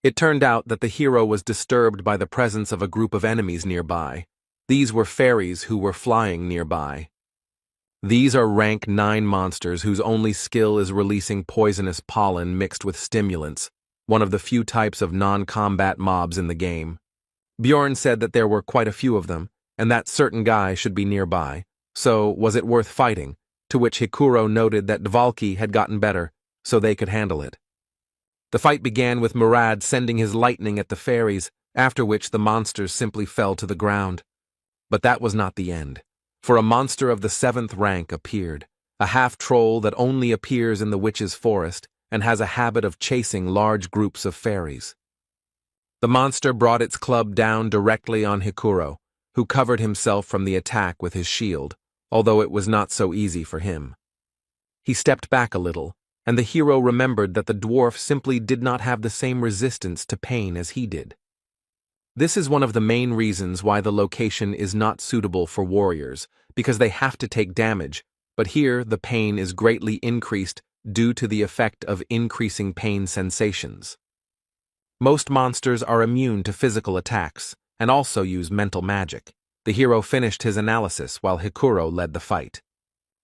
It turned out that the hero was disturbed by the presence of a group of enemies nearby. These were fairies who were flying nearby. These are rank 9 monsters whose only skill is releasing poisonous pollen mixed with stimulants, one of the few types of non-combat mobs in the game. Bjorn said that there were quite a few of them, and that certain guy should be nearby, so was it worth fighting, to which Hikuro noted that Dvalki had gotten better, so they could handle it. The fight began with Murad sending his lightning at the fairies, after which the monsters simply fell to the ground. But that was not the end, for a monster of the 7th rank appeared, a half-troll that only appears in the witch's forest and has a habit of chasing large groups of fairies. The monster brought its club down directly on Hikuro, who covered himself from the attack with his shield, although it was not so easy for him. He stepped back a little, and the hero remembered that the dwarf simply did not have the same resistance to pain as he did. This is one of the main reasons why the location is not suitable for warriors, because they have to take damage, but here the pain is greatly increased due to the effect of increasing pain sensations. Most monsters are immune to physical attacks, and also use mental magic. The hero finished his analysis while Hikuro led the fight.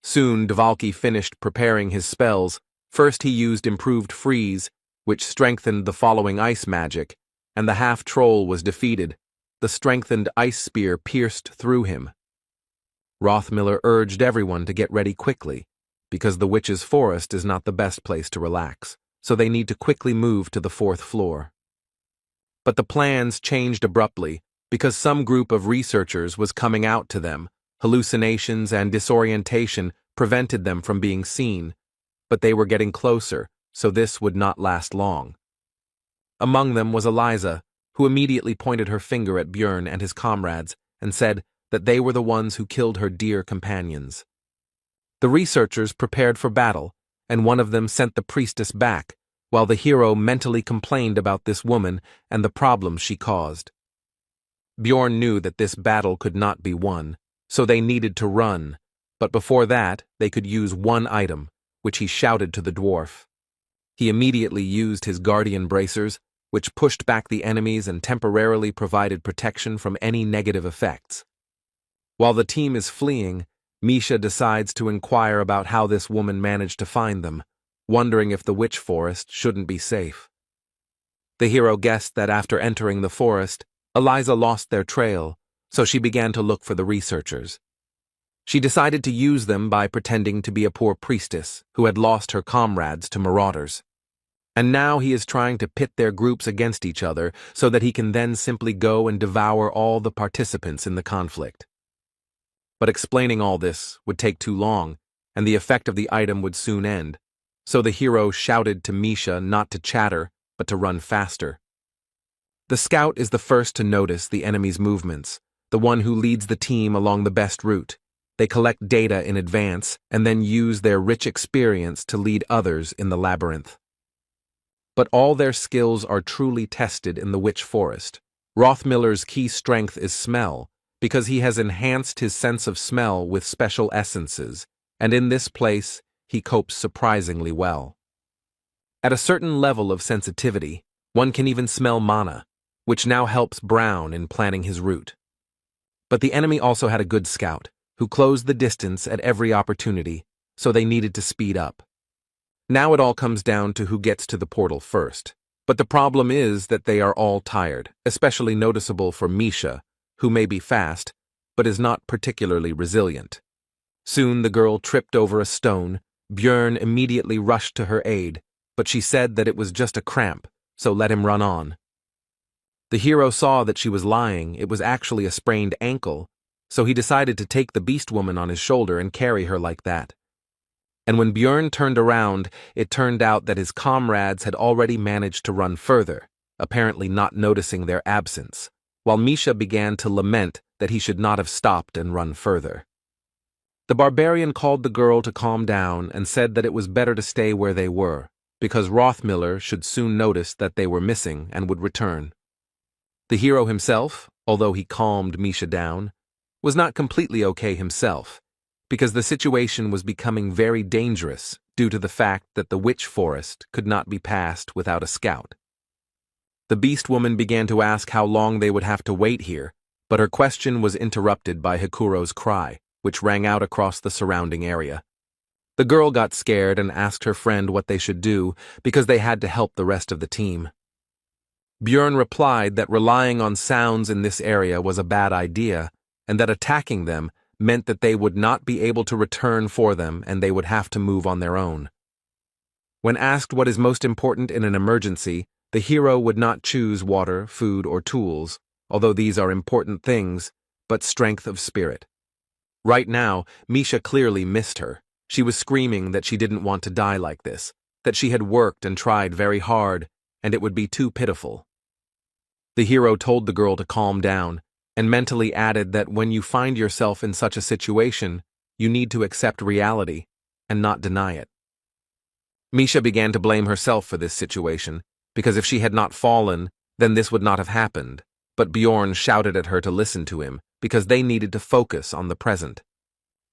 Soon Dvalki finished preparing his spells. First he used Improved Freeze, which strengthened the following ice magic, and the half-troll was defeated. The strengthened ice spear pierced through him. Rothmiller urged everyone to get ready quickly, because the witch's forest is not the best place to relax, so they need to quickly move to the 4th floor. But the plans changed abruptly, because some group of researchers was coming out to them. Hallucinations and disorientation prevented them from being seen, but they were getting closer, so this would not last long. Among them was Eliza, who immediately pointed her finger at Bjorn and his comrades and said that they were the ones who killed her dear companions. The researchers prepared for battle, and one of them sent the priestess back, while the hero mentally complained about this woman and the problems she caused. Bjorn knew that this battle could not be won, so they needed to run, but before that they could use one item, which he shouted to the dwarf. He immediately used his guardian bracers, which pushed back the enemies and temporarily provided protection from any negative effects. While the team is fleeing, Misha decides to inquire about how this woman managed to find them, wondering if the witch forest shouldn't be safe. The hero guessed that after entering the forest, Eliza lost their trail, so she began to look for the researchers. She decided to use them by pretending to be a poor priestess who had lost her comrades to marauders. And now he is trying to pit their groups against each other so that he can then simply go and devour all the participants in the conflict. But explaining all this would take too long, and the effect of the item would soon end. So the hero shouted to Misha not to chatter, but to run faster. The scout is the first to notice the enemy's movements, the one who leads the team along the best route. They collect data in advance and then use their rich experience to lead others in the labyrinth. But all their skills are truly tested in the Witch Forest. Rothmiller's key strength is smell, because he has enhanced his sense of smell with special essences, and in this place, he copes surprisingly well. At a certain level of sensitivity, one can even smell mana, which now helps Brown in planning his route. But the enemy also had a good scout, who closed the distance at every opportunity, so they needed to speed up. Now it all comes down to who gets to the portal first. But the problem is that they are all tired, especially noticeable for Misha, who may be fast, but is not particularly resilient. Soon the girl tripped over a stone. Björn immediately rushed to her aid, but she said that it was just a cramp, so let him run on. The hero saw that she was lying. It was actually a sprained ankle, so he decided to take the beast woman on his shoulder and carry her like that. And when Björn turned around, it turned out that his comrades had already managed to run further, apparently not noticing their absence, while Misha began to lament that he should not have stopped and run further. The barbarian called the girl to calm down and said that it was better to stay where they were, because Rothmiller should soon notice that they were missing and would return. The hero himself, although he calmed Misha down, was not completely okay himself, because the situation was becoming very dangerous due to the fact that the Witch Forest could not be passed without a scout. The beast woman began to ask how long they would have to wait here, but her question was interrupted by Hikuro's cry, which rang out across the surrounding area. The girl got scared and asked her friend what they should do because they had to help the rest of the team. Björn replied that relying on sounds in this area was a bad idea, and that attacking them meant that they would not be able to return for them and they would have to move on their own. When asked what is most important in an emergency, the hero would not choose water, food, or tools, although these are important things, but strength of spirit. Right now, Misha clearly missed her. She was screaming that she didn't want to die like this, that she had worked and tried very hard, and it would be too pitiful. The hero told the girl to calm down, and mentally added that when you find yourself in such a situation, you need to accept reality and not deny it. Misha began to blame herself for this situation, because if she had not fallen, then this would not have happened, but Bjorn shouted at her to listen to him, because they needed to focus on the present.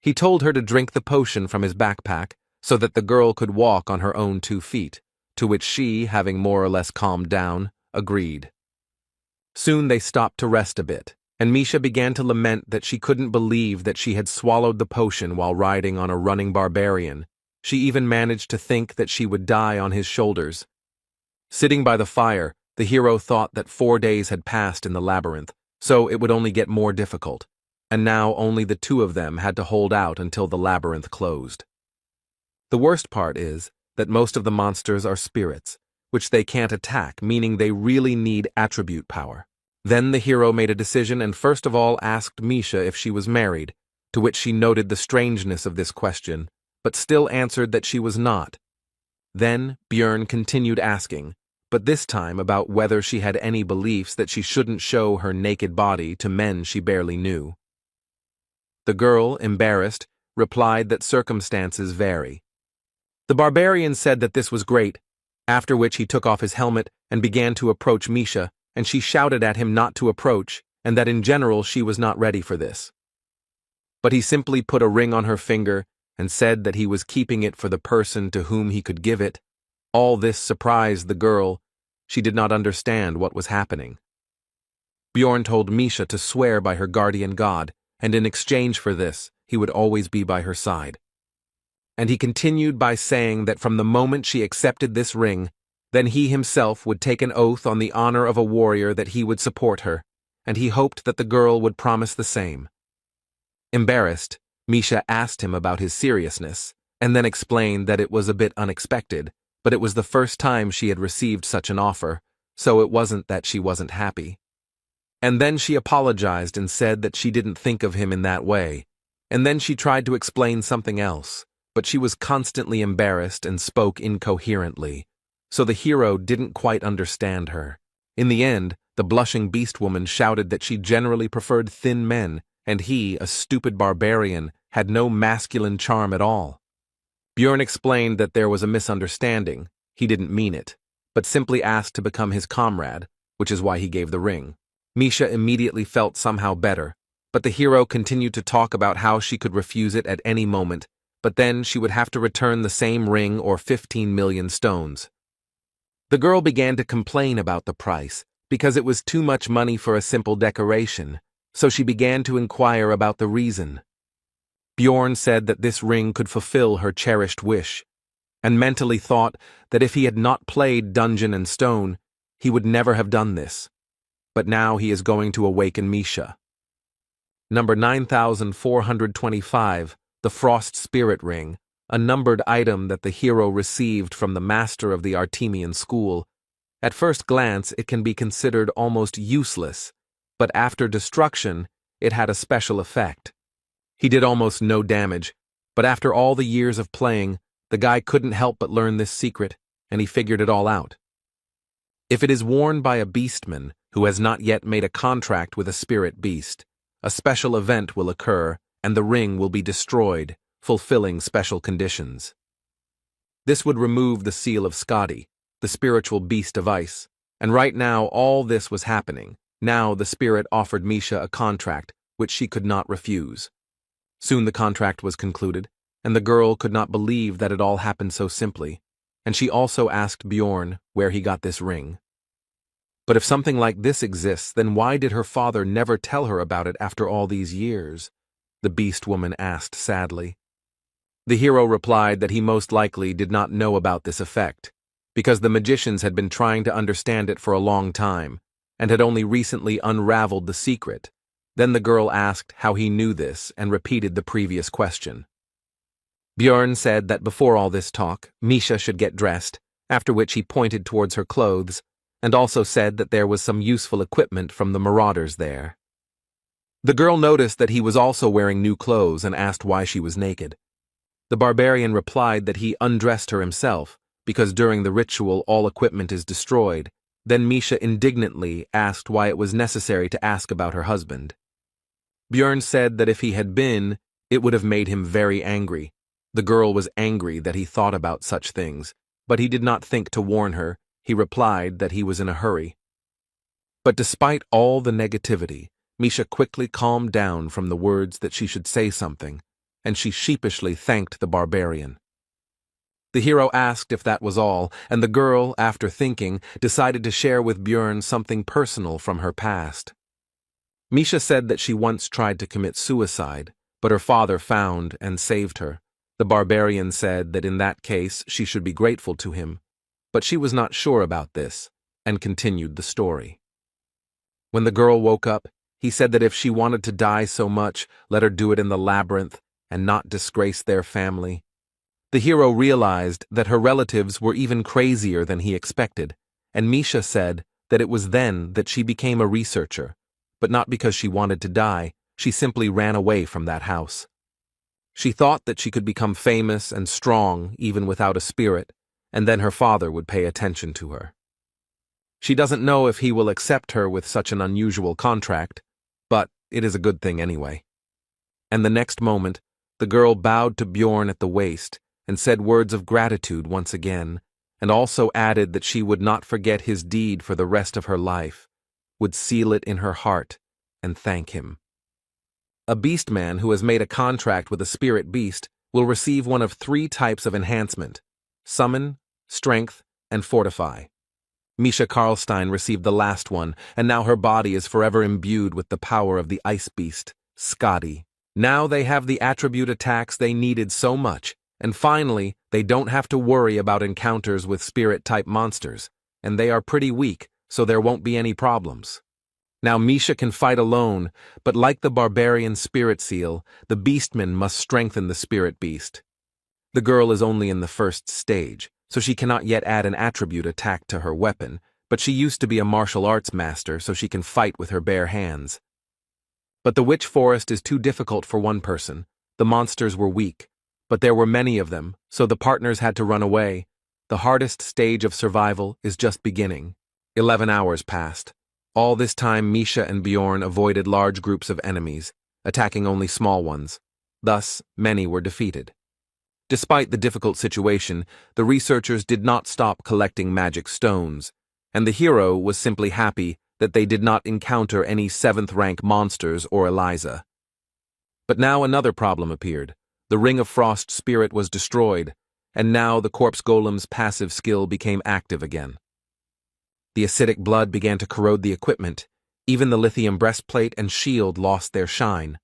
He told her to drink the potion from his backpack so that the girl could walk on her own 2 feet, to which she, having more or less calmed down, agreed. Soon they stopped to rest a bit, and Misha began to lament that she couldn't believe that she had swallowed the potion while riding on a running barbarian. She even managed to think that she would die on his shoulders. Sitting by the fire, the hero thought that 4 days had passed in the labyrinth, so it would only get more difficult, and now only the 2 of them had to hold out until the labyrinth closed. The worst part is that most of the monsters are spirits, which they can't attack, meaning they really need attribute power. Then the hero made a decision and first of all asked Misha if she was married, to which she noted the strangeness of this question, but still answered that she was not. Then Björn continued asking, but this time about whether she had any beliefs that she shouldn't show her naked body to men she barely knew. The girl, embarrassed, replied that circumstances vary. The barbarian said that this was great, after which he took off his helmet and began to approach Misha, and she shouted at him not to approach, and that in general she was not ready for this. But he simply put a ring on her finger and said that he was keeping it for the person to whom he could give it. All this surprised the girl. She did not understand what was happening. Bjorn told Misha to swear by her guardian god, and in exchange for this, he would always be by her side. And he continued by saying that from the moment she accepted this ring, then he himself would take an oath on the honor of a warrior that he would support her, and he hoped that the girl would promise the same. Embarrassed, Misha asked him about his seriousness, and then explained that it was a bit unexpected, but it was the first time she had received such an offer, so it wasn't that she wasn't happy. And then she apologized and said that she didn't think of him in that way, and then she tried to explain something else, but she was constantly embarrassed and spoke incoherently, so the hero didn't quite understand her. In the end, the blushing beast woman shouted that she generally preferred thin men, and he, a stupid barbarian, had no masculine charm at all. Bjorn explained that there was a misunderstanding. He didn't mean it, but simply asked to become his comrade, which is why he gave the ring. Misha immediately felt somehow better, but the hero continued to talk about how she could refuse it at any moment, but then she would have to return the same ring or 15 million stones. The girl began to complain about the price, because it was too much money for a simple decoration, so she began to inquire about the reason. Bjorn said that this ring could fulfill her cherished wish, and mentally thought that if he had not played Dungeon and Stone, he would never have done this. But now he is going to awaken Misha. Number 9425, the Frost Spirit Ring, a numbered item that the hero received from the master of the Artemian school. At first glance, it can be considered almost useless, but after destruction, it had a special effect. He did almost no damage, but after all the years of playing, the guy couldn't help but learn this secret, and he figured it all out. If it is worn by a beastman who has not yet made a contract with a spirit beast, a special event will occur, and the ring will be destroyed, fulfilling special conditions. This would remove the seal of Skadi, the spiritual beast of ice, and right now all this was happening. Now the spirit offered Misha a contract, which she could not refuse. Soon the contract was concluded, and the girl could not believe that it all happened so simply, and she also asked Bjorn where he got this ring. But if something like this exists, then why did her father never tell her about it after all these years? The beast woman asked sadly. The hero replied that he most likely did not know about this effect, because the magicians had been trying to understand it for a long time, and had only recently unraveled the secret. Then the girl asked how he knew this and repeated the previous question. Bjorn said that before all this talk, Misha should get dressed, after which he pointed towards her clothes, and also said that there was some useful equipment from the marauders there. The girl noticed that he was also wearing new clothes and asked why she was naked. The barbarian replied that he undressed her himself, because during the ritual all equipment is destroyed. Then Misha indignantly asked why it was necessary to ask about her husband. Bjorn said that if he had been, it would have made him very angry. The girl was angry that he thought about such things, but he did not think to warn her. He replied that he was in a hurry. But despite all the negativity, Misha quickly calmed down from the words that she should say something, and she sheepishly thanked the barbarian. The hero asked if that was all, and the girl, after thinking, decided to share with Bjorn something personal from her past. Misha said that she once tried to commit suicide, but her father found and saved her. The barbarian said that in that case she should be grateful to him, but she was not sure about this, and continued the story. When the girl woke up, he said that if she wanted to die so much, let her do it in the labyrinth and not disgrace their family. The hero realized that her relatives were even crazier than he expected, and Misha said that it was then that she became a researcher, but not because she wanted to die. She simply ran away from that house. She thought that she could become famous and strong even without a spirit, and then her father would pay attention to her. She doesn't know if he will accept her with such an unusual contract, but it is a good thing anyway. And the next moment, the girl bowed to Bjorn at the waist and said words of gratitude once again, and also added that she would not forget his deed for the rest of her life, would seal it in her heart and thank him. A beastman who has made a contract with a spirit beast will receive one of 3 types of enhancement: summon, strength, and fortify. Misha Karlstein received the last one, and now her body is forever imbued with the power of the ice beast, Skadi. Now they have the attribute attacks they needed so much, and finally, they don't have to worry about encounters with spirit-type monsters, and they are pretty weak, so there won't be any problems. Now Misha can fight alone, but like the barbarian spirit seal, the beastman must strengthen the spirit beast. The girl is only in the first stage, so she cannot yet add an attribute attack to her weapon, but she used to be a martial arts master so she can fight with her bare hands. But the witch forest is too difficult for one person. The monsters were weak, but there were many of them, so the partners had to run away. The hardest stage of survival is just beginning. 11 hours passed. All this time Misha and Bjorn avoided large groups of enemies, attacking only small ones. Thus, many were defeated. Despite the difficult situation, the researchers did not stop collecting magic stones, and the hero was simply happy that they did not encounter any 7th-rank monsters or Eliza. But now another problem appeared. The Ring of Frost spirit was destroyed, and now the corpse golem's passive skill became active again. The acidic blood began to corrode the equipment. Even the lithium breastplate and shield lost their shine.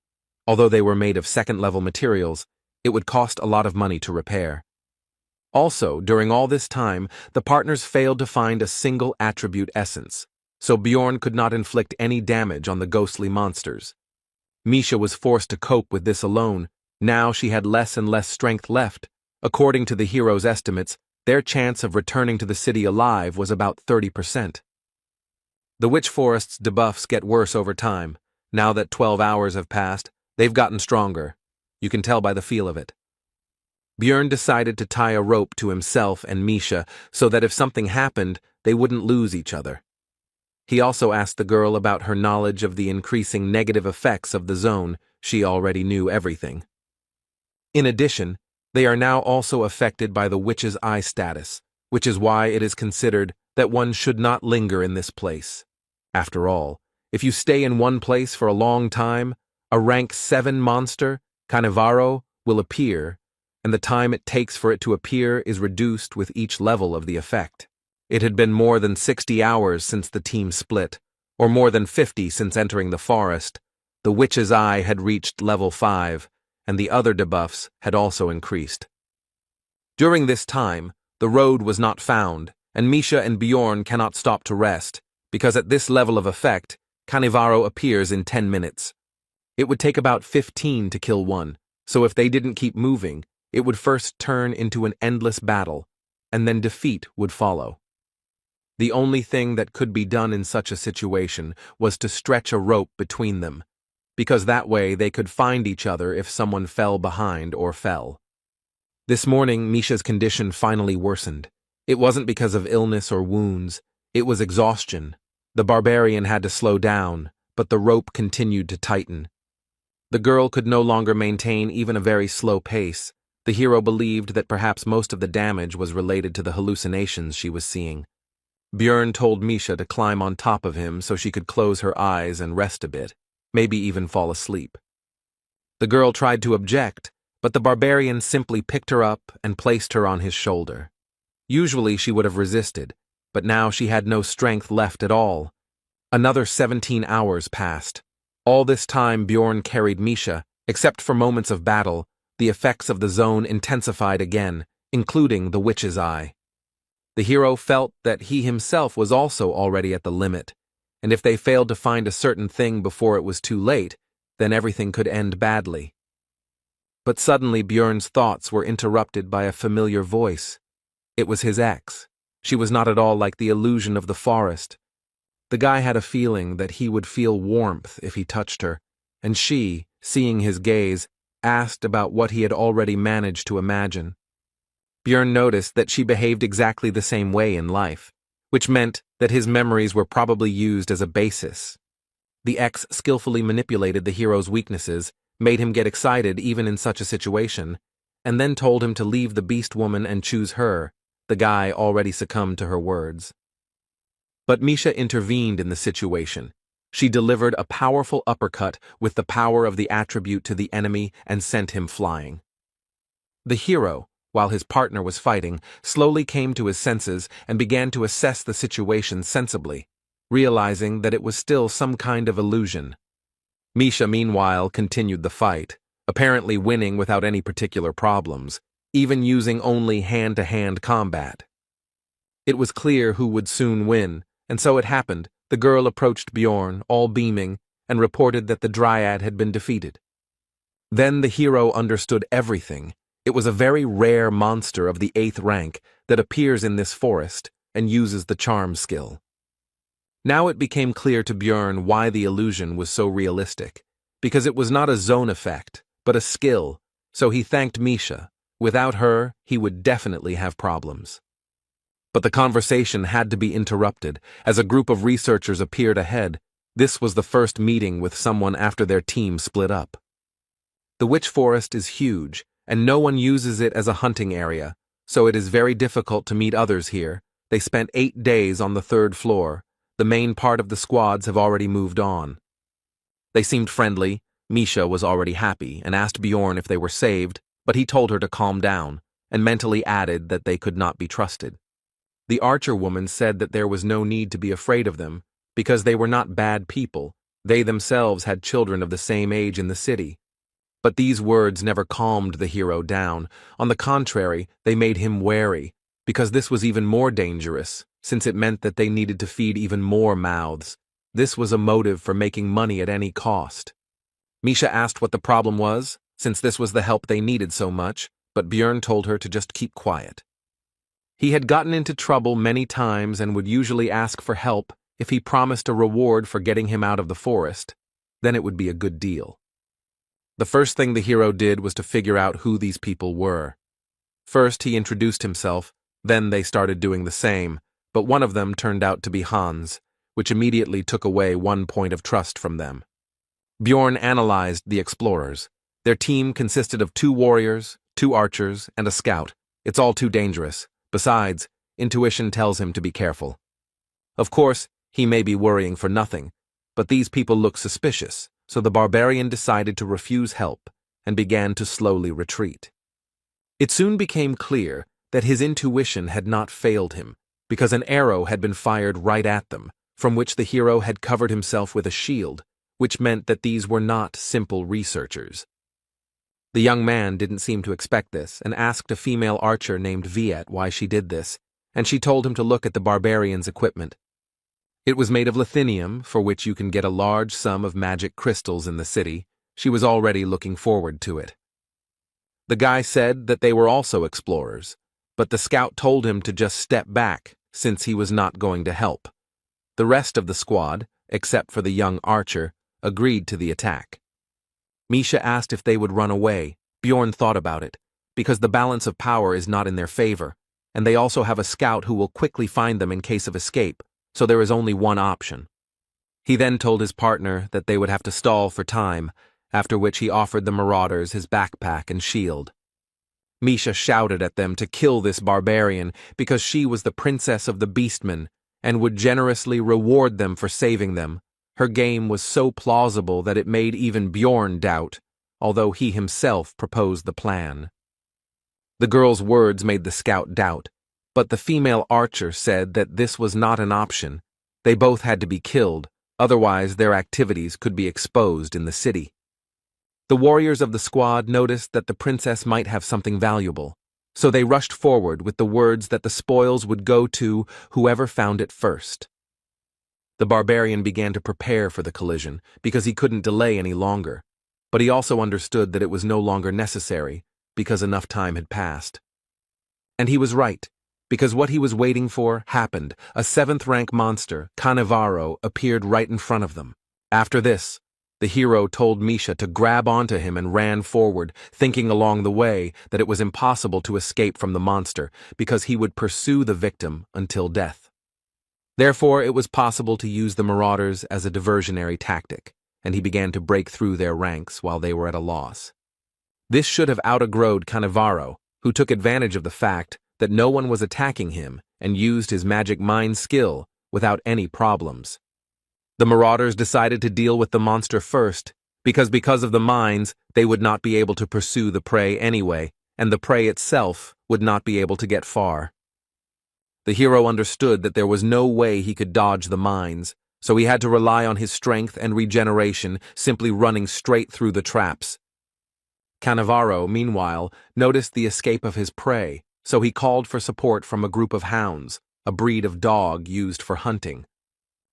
Although they were made of 2nd-level materials, it would cost a lot of money to repair. Also, during all this time, the partners failed to find a single attribute essence, so Bjorn could not inflict any damage on the ghostly monsters. Misha was forced to cope with this alone. Now she had less and less strength left. According to the hero's estimates, their chance of returning to the city alive was about 30%. The witch forest's debuffs get worse over time. Now that 12 hours have passed, they've gotten stronger. You can tell by the feel of it. Bjorn decided to tie a rope to himself and Misha so that if something happened, they wouldn't lose each other. He also asked the girl about her knowledge of the increasing negative effects of the zone. She already knew everything. In addition, they are now also affected by the witch's eye status, which is why it is considered that one should not linger in this place. After all, if you stay in one place for a long time, a rank 7 monster, Canevaro, will appear, and the time it takes for it to appear is reduced with each level of the effect. It had been more than 60 hours since the team split, or more than 50 since entering the forest. The witch's eye had reached level 5, and the other debuffs had also increased. During this time, the road was not found, and Misha and Bjorn cannot stop to rest, because at this level of effect, Canevaro appears in 10 minutes. It would take about 15 to kill one, so if they didn't keep moving, it would first turn into an endless battle, and then defeat would follow. The only thing that could be done in such a situation was to stretch a rope between them, because that way they could find each other if someone fell behind or fell. This morning, Misha's condition finally worsened. It wasn't because of illness or wounds, it was exhaustion. The barbarian had to slow down, but the rope continued to tighten. The girl could no longer maintain even a very slow pace. The hero believed that perhaps most of the damage was related to the hallucinations she was seeing. Bjorn told Misha to climb on top of him so she could close her eyes and rest a bit, maybe even fall asleep. The girl tried to object, but the barbarian simply picked her up and placed her on his shoulder. Usually she would have resisted, but now she had no strength left at all. Another 17 hours passed. All this time Bjorn carried Misha. Except for moments of battle, the effects of the zone intensified again, including the witch's eye. The hero felt that he himself was also already at the limit, and if they failed to find a certain thing before it was too late, then everything could end badly. But suddenly Bjorn's thoughts were interrupted by a familiar voice. It was his ex. She was not at all like the illusion of the forest. The guy had a feeling that he would feel warmth if he touched her, and she, seeing his gaze, asked about what he had already managed to imagine. Bjorn noticed that she behaved exactly the same way in life, which meant that his memories were probably used as a basis. The ex skillfully manipulated the hero's weaknesses, made him get excited even in such a situation, and then told him to leave the beast woman and choose her. The guy already succumbed to her words. But Misha intervened in the situation. She delivered a powerful uppercut with the power of the attribute to the enemy and sent him flying. The hero, while his partner was fighting, slowly came to his senses and began to assess the situation sensibly, realizing that it was still some kind of illusion. Misha, meanwhile, continued the fight, apparently winning without any particular problems, even using only hand-to-hand combat. It was clear who would soon win, and so it happened. The girl approached Bjorn, all beaming, and reported that the dryad had been defeated. Then the hero understood everything. It was a very rare monster of the 8th rank that appears in this forest and uses the charm skill. Now it became clear to Björn why the illusion was so realistic, because it was not a zone effect, but a skill, so he thanked Misha. Without her, he would definitely have problems. But the conversation had to be interrupted as a group of researchers appeared ahead. This was the first meeting with someone after their team split up. The witch forest is huge, and no one uses it as a hunting area, so it is very difficult to meet others here. They spent 8 days on the 3rd floor. The main part of the squads have already moved on. They seemed friendly. Misha was already happy and asked Bjorn if they were saved, but he told her to calm down, and mentally added that they could not be trusted. The archer woman said that there was no need to be afraid of them, because they were not bad people. They themselves had children of the same age in the city. But these words never calmed the hero down. On the contrary, they made him wary, because this was even more dangerous, since it meant that they needed to feed even more mouths. This was a motive for making money at any cost. Misha asked what the problem was, since this was the help they needed so much, but Björn told her to just keep quiet. He had gotten into trouble many times and would usually ask for help if he promised a reward for getting him out of the forest. Then it would be a good deal. The first thing the hero did was to figure out who these people were. First, he introduced himself, then they started doing the same, but one of them turned out to be Hans, which immediately took away one point of trust from them. Bjorn analyzed the explorers. Their team consisted of 2 warriors, 2 archers, and a scout. It's all too dangerous. Besides, intuition tells him to be careful. Of course, he may be worrying for nothing, but these people look suspicious, so the barbarian decided to refuse help and began to slowly retreat. It soon became clear that his intuition had not failed him, because an arrow had been fired right at them, from which the hero had covered himself with a shield, which meant that these were not simple researchers. The young man didn't seem to expect this and asked a female archer named Viet why she did this, and she told him to look at the barbarian's equipment. It was made of lithinium, for which you can get a large sum of magic crystals in the city. She was already looking forward to it. The guy said that they were also explorers, but the scout told him to just step back, since he was not going to help. The rest of the squad, except for the young archer, agreed to the attack. Misha asked if they would run away. Bjorn thought about it, because the balance of power is not in their favor, and they also have a scout who will quickly find them in case of escape, so there is only one option. He then told his partner that they would have to stall for time, after which he offered the marauders his backpack and shield. Misha shouted at them to kill this barbarian because she was the princess of the beastmen and would generously reward them for saving them. Her game was so plausible that it made even Bjorn doubt, although he himself proposed the plan. The girl's words made the scout doubt, but the female archer said that this was not an option. They both had to be killed, otherwise their activities could be exposed in the city. The warriors of the squad noticed that the princess might have something valuable, so they rushed forward with the words that the spoils would go to whoever found it first. The barbarian began to prepare for the collision because he couldn't delay any longer, but he also understood that it was no longer necessary because enough time had passed. And he was right, because what he was waiting for happened. A 7th rank monster, Cannavaro, appeared right in front of them. After this, the hero told Misha to grab onto him and ran forward, thinking along the way that it was impossible to escape from the monster because he would pursue the victim until death. Therefore, it was possible to use the marauders as a diversionary tactic, and he began to break through their ranks while they were at a loss. This should have out-aggroed Cannavaro, who took advantage of the fact that no one was attacking him and used his magic mind skill without any problems. The marauders decided to deal with the monster first, because of the mines, they would not be able to pursue the prey anyway, and the prey itself would not be able to get far. The hero understood that there was no way he could dodge the mines, so he had to rely on his strength and regeneration, simply running straight through the traps. Cannavaro, meanwhile, noticed the escape of his prey, so he called for support from a group of hounds, a breed of dog used for hunting.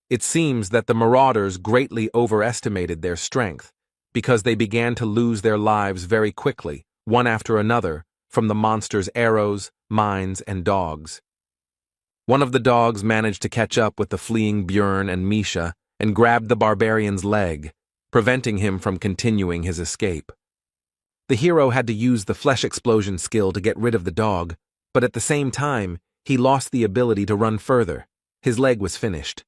It seems that the marauders greatly overestimated their strength, because they began to lose their lives very quickly, one after another, from the monster's arrows, mines, and dogs. One of the dogs managed to catch up with the fleeing Björn and Misha and grabbed the barbarian's leg, preventing him from continuing his escape. The hero had to use the flesh explosion skill to get rid of the dog, but at the same time, he lost the ability to run further. His leg was finished.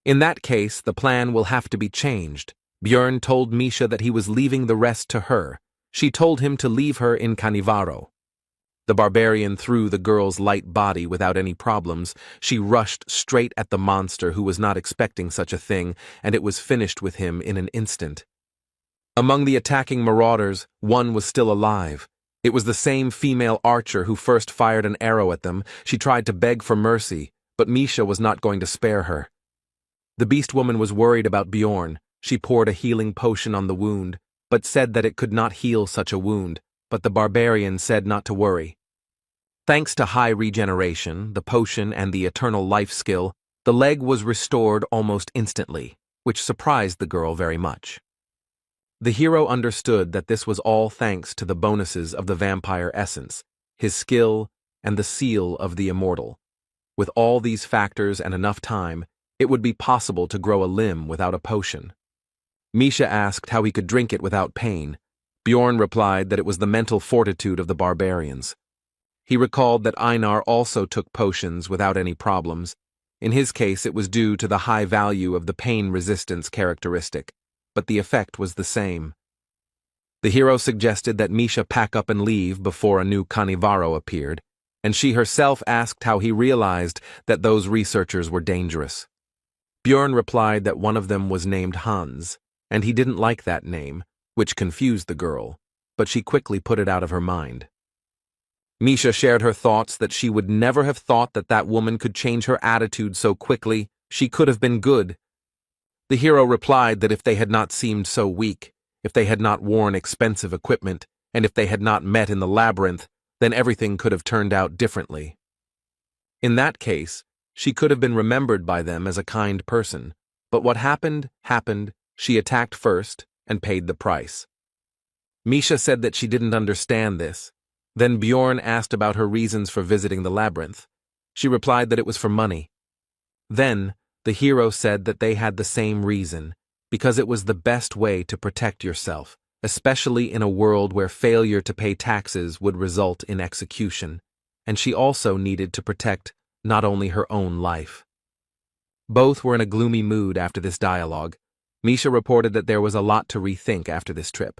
In that case, the plan will have to be changed. Björn told Misha that he was leaving the rest to her. She told him to leave her in Canivaro. The barbarian threw the girl's light body without any problems. She rushed straight at the monster, who was not expecting such a thing, and it was finished with him in an instant. Among the attacking marauders, one was still alive. It was the same female archer who first fired an arrow at them. She tried to beg for mercy, but Misha was not going to spare her. The beast woman was worried about Bjorn. She poured a healing potion on the wound, but said that it could not heal such a wound, but the barbarian said not to worry. Thanks to high regeneration, the potion, and the eternal life skill, the leg was restored almost instantly, which surprised the girl very much. The hero understood that this was all thanks to the bonuses of the vampire essence, his skill, and the seal of the immortal. With all these factors and enough time, it would be possible to grow a limb without a potion. Misha asked how he could drink it without pain. Bjorn replied that it was the mental fortitude of the barbarians. He recalled that Einar also took potions without any problems. In his case, it was due to the high value of the pain resistance characteristic, but the effect was the same. The hero suggested that Misha pack up and leave before a new Canivaro appeared, and she herself asked how he realized that those researchers were dangerous. Bjorn replied that one of them was named Hans, and he didn't like that name, which confused the girl, but she quickly put it out of her mind. Misha shared her thoughts that she would never have thought that that woman could change her attitude so quickly. She could have been good. The hero replied that if they had not seemed so weak, if they had not worn expensive equipment, and if they had not met in the labyrinth, then everything could have turned out differently. In that case, she could have been remembered by them as a kind person, but what happened, happened. She attacked first and paid the price. Misha said that she didn't understand this. Then Bjorn asked about her reasons for visiting the labyrinth. She replied that it was for money. Then, the hero said that they had the same reason, because it was the best way to protect yourself, especially in a world where failure to pay taxes would result in execution, and she also needed to protect not only her own life. Both were in a gloomy mood after this dialogue. Misha reported that there was a lot to rethink after this trip.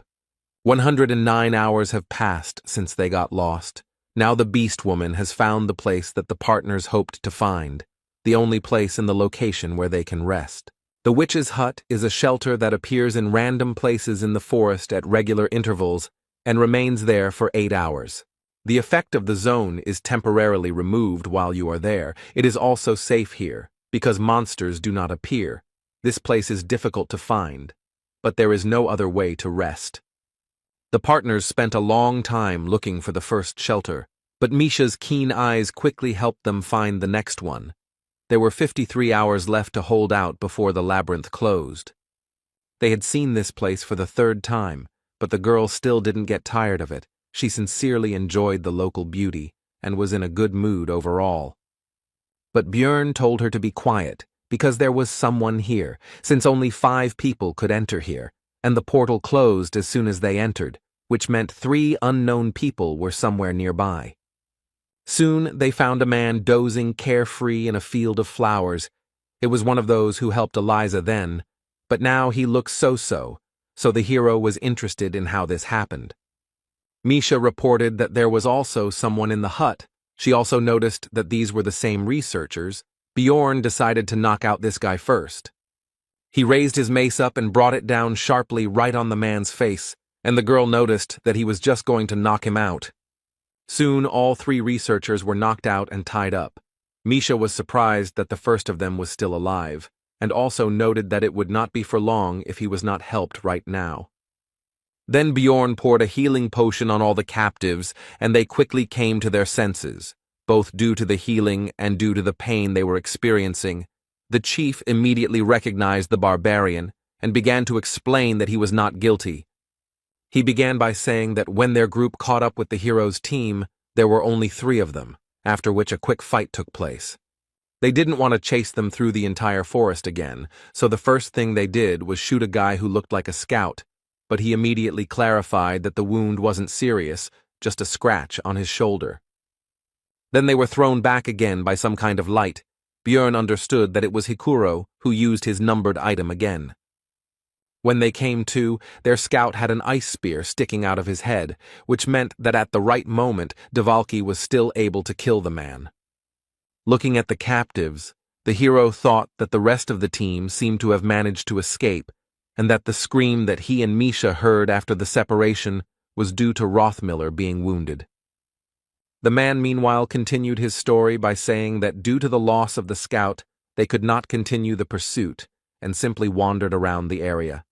109 hours have passed since they got lost. Now the beast woman has found the place that the partners hoped to find, the only place in the location where they can rest. The witch's hut is a shelter that appears in random places in the forest at regular intervals and remains there for 8 hours. The effect of the zone is temporarily removed while you are there. It is also safe here, because monsters do not appear. This place is difficult to find, but there is no other way to rest. The partners spent a long time looking for the first shelter, but Misha's keen eyes quickly helped them find the next one. There were 53 hours left to hold out before the labyrinth closed. They had seen this place for the 3rd time, but the girl still didn't get tired of it. She sincerely enjoyed the local beauty and was in a good mood overall. But Björn told her to be quiet, because there was someone here, since only 5 people could enter here, and the portal closed as soon as they entered, which meant 3 unknown people were somewhere nearby. Soon they found a man dozing carefree in a field of flowers. It was one of those who helped Eliza then, but now he looked so-so, so the hero was interested in how this happened. Misha reported that there was also someone in the hut. She also noticed that these were the same researchers. Bjorn decided to knock out this guy first. He raised his mace up and brought it down sharply right on the man's face, and the girl noticed that he was just going to knock him out. Soon all 3 researchers were knocked out and tied up. Misha was surprised that the first of them was still alive, and also noted that it would not be for long if he was not helped right now. Then Bjorn poured a healing potion on all the captives, and they quickly came to their senses, both due to the healing and due to the pain they were experiencing. The chief immediately recognized the barbarian and began to explain that he was not guilty. He began by saying that when their group caught up with the hero's team, there were only 3 of them, after which a quick fight took place. They didn't want to chase them through the entire forest again, so the first thing they did was shoot a guy who looked like a scout, but he immediately clarified that the wound wasn't serious, just a scratch on his shoulder. Then they were thrown back again by some kind of light. Björn understood that it was Hikuro who used his numbered item again. When they came to, their scout had an ice spear sticking out of his head, which meant that at the right moment, Devalki was still able to kill the man. Looking at the captives, the hero thought that the rest of the team seemed to have managed to escape, and that the scream that he and Misha heard after the separation was due to Rothmiller being wounded. The man meanwhile continued his story by saying that due to the loss of the scout, they could not continue the pursuit, and simply wandered around the area.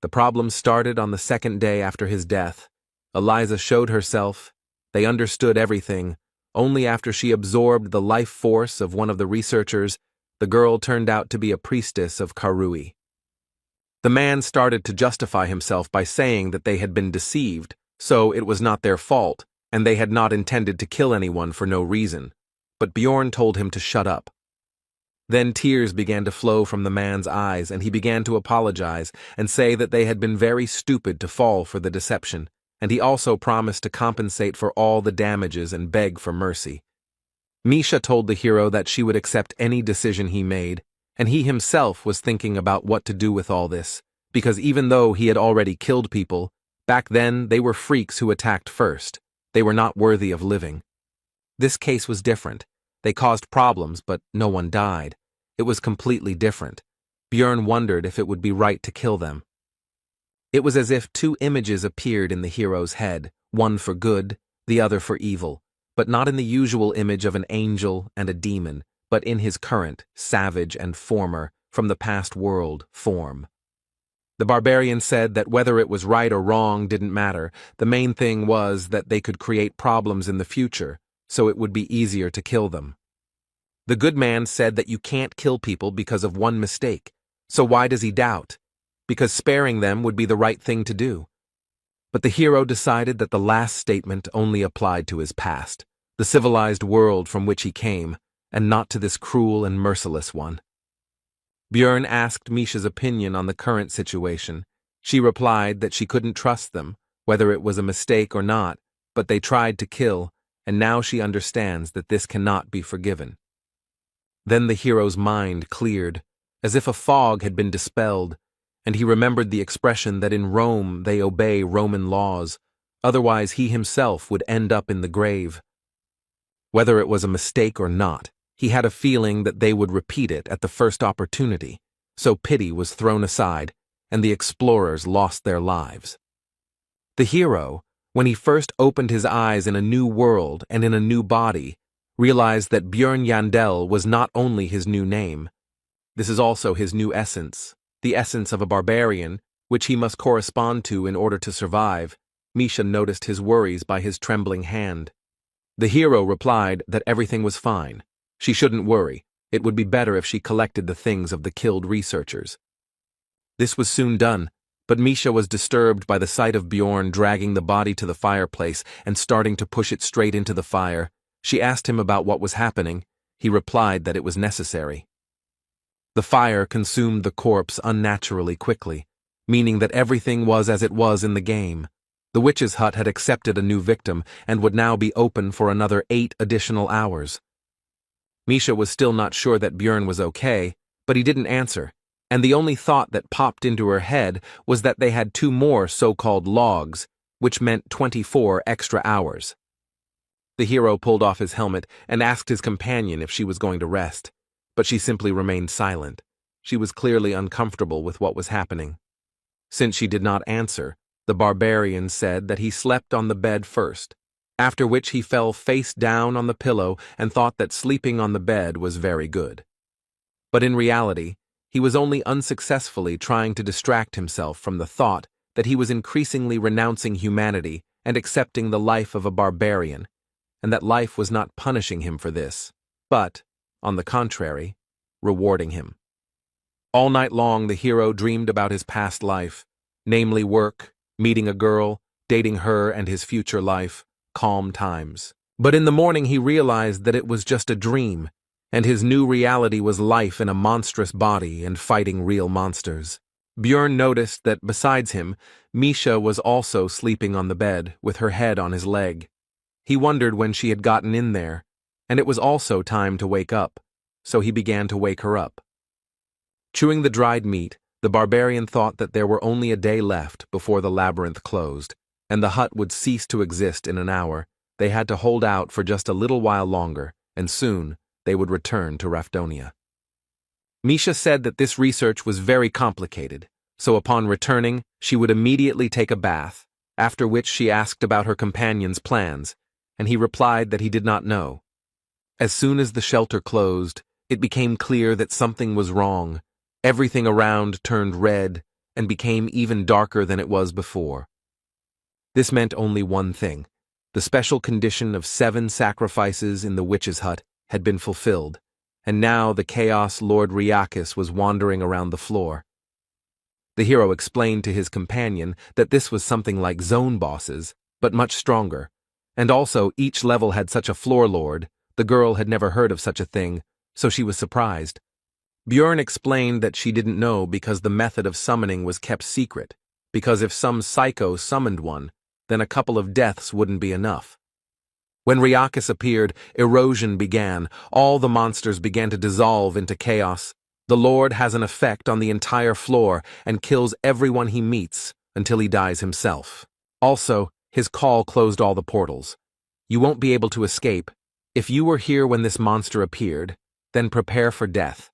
The problem started on the 2nd day after his death. Eliza showed herself. They understood everything. Only after she absorbed the life force of one of the researchers, the girl turned out to be a priestess of Karui. The man started to justify himself by saying that they had been deceived, so it was not their fault, and they had not intended to kill anyone for no reason. But Bjorn told him to shut up. Then tears began to flow from the man's eyes, and he began to apologize and say that they had been very stupid to fall for the deception, and he also promised to compensate for all the damages and beg for mercy. Misha told the hero that she would accept any decision he made, and he himself was thinking about what to do with all this, because even though he had already killed people, back then they were freaks who attacked first. They were not worthy of living. This case was different. They caused problems, but no one died. It was completely different. Björn wondered if it would be right to kill them. It was as if 2 images appeared in the hero's head, one for good, the other for evil, but not in the usual image of an angel and a demon, but in his current, savage and former, from the past world, form. The barbarian said that whether it was right or wrong didn't matter. The main thing was that they could create problems in the future, so it would be easier to kill them. The good man said that you can't kill people because of one mistake, so why does he doubt? Because sparing them would be the right thing to do. But the hero decided that the last statement only applied to his past, the civilized world from which he came, and not to this cruel and merciless one. Björn asked Misha's opinion on the current situation. She replied that she couldn't trust them, whether it was a mistake or not, but they tried to kill, and now she understands that this cannot be forgiven. Then the hero's mind cleared, as if a fog had been dispelled, and he remembered the expression that in Rome they obey Roman laws, otherwise he himself would end up in the grave. Whether it was a mistake or not, he had a feeling that they would repeat it at the first opportunity, so pity was thrown aside, and the explorers lost their lives. The hero, when he first opened his eyes in a new world and in a new body, realized that Björn Yandel was not only his new name. This is also his new essence, the essence of a barbarian, which he must correspond to in order to survive. Misha noticed his worries by his trembling hand. The hero replied that everything was fine. She shouldn't worry. It would be better if she collected the things of the killed researchers. This was soon done, but Misha was disturbed by the sight of Bjorn dragging the body to the fireplace and starting to push it straight into the fire. She asked him about what was happening. He replied that it was necessary. The fire consumed the corpse unnaturally quickly, meaning that everything was as it was in the game. The witch's hut had accepted a new victim and would now be open for another 8 additional hours. Misha was still not sure that Björn was okay, but he didn't answer, and the only thought that popped into her head was that they had 2 more so-called logs, which meant 24 extra hours. The hero pulled off his helmet and asked his companion if she was going to rest, but she simply remained silent. She was clearly uncomfortable with what was happening. Since she did not answer, the barbarian said that he slept on the bed first, after which he fell face down on the pillow and thought that sleeping on the bed was very good. But in reality, he was only unsuccessfully trying to distract himself from the thought that he was increasingly renouncing humanity and accepting the life of a barbarian, and that life was not punishing him for this, but, on the contrary, rewarding him. All night long the hero dreamed about his past life, namely work, meeting a girl, dating her and his future life, calm times. But in the morning he realized that it was just a dream, and his new reality was life in a monstrous body and fighting real monsters. Björn noticed that besides him, Misha was also sleeping on the bed with her head on his leg. He wondered when she had gotten in there, and it was also time to wake up, so he began to wake her up. Chewing the dried meat, the barbarian thought that there were only a day left before the labyrinth closed, and the hut would cease to exist in an hour. They had to hold out for just a little while longer, and soon they would return to Rafdonia. Misha said that this research was very complicated, so upon returning, she would immediately take a bath, after which she asked about her companion's plans, and he replied that he did not know. As soon as the shelter closed, it became clear that something was wrong. Everything around turned red and became even darker than it was before. This meant only one thing. The special condition of 7 sacrifices in the witch's hut had been fulfilled, and now the Chaos Lord Riakis was wandering around the floor. The hero explained to his companion that this was something like zone bosses, but much stronger, and also each level had such a floor lord. The girl had never heard of such a thing, so she was surprised. Björn explained that she didn't know because the method of summoning was kept secret, because if some psycho summoned one, then a couple of deaths wouldn't be enough. When Riakis appeared, erosion began. All the monsters began to dissolve into chaos. The Lord has an effect on the entire floor and kills everyone he meets until he dies himself. Also, his call closed all the portals. You won't be able to escape. If you were here when this monster appeared, then prepare for death.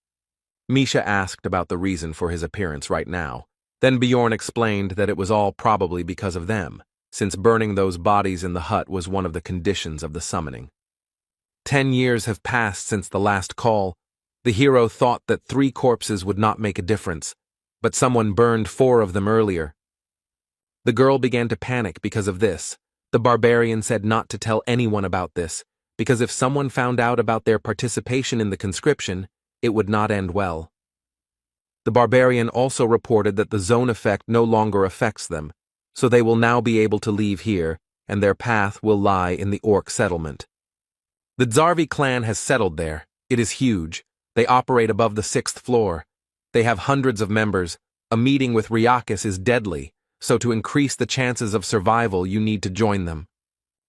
Misha asked about the reason for his appearance right now. Then Bjorn explained that it was all probably because of them, since burning those bodies in the hut was one of the conditions of the summoning. 10 years have passed since the last call. The hero thought that 3 corpses would not make a difference, but someone burned 4 of them earlier. The girl began to panic because of this. The barbarian said not to tell anyone about this, because if someone found out about their participation in the conscription, it would not end well. The barbarian also reported that the zone effect no longer affects them, so they will now be able to leave here, and their path will lie in the orc settlement. The Zarvi clan has settled there. It is huge. They operate above the 6th floor. They have hundreds of members. A meeting with Riakis is deadly, so to increase the chances of survival you need to join them.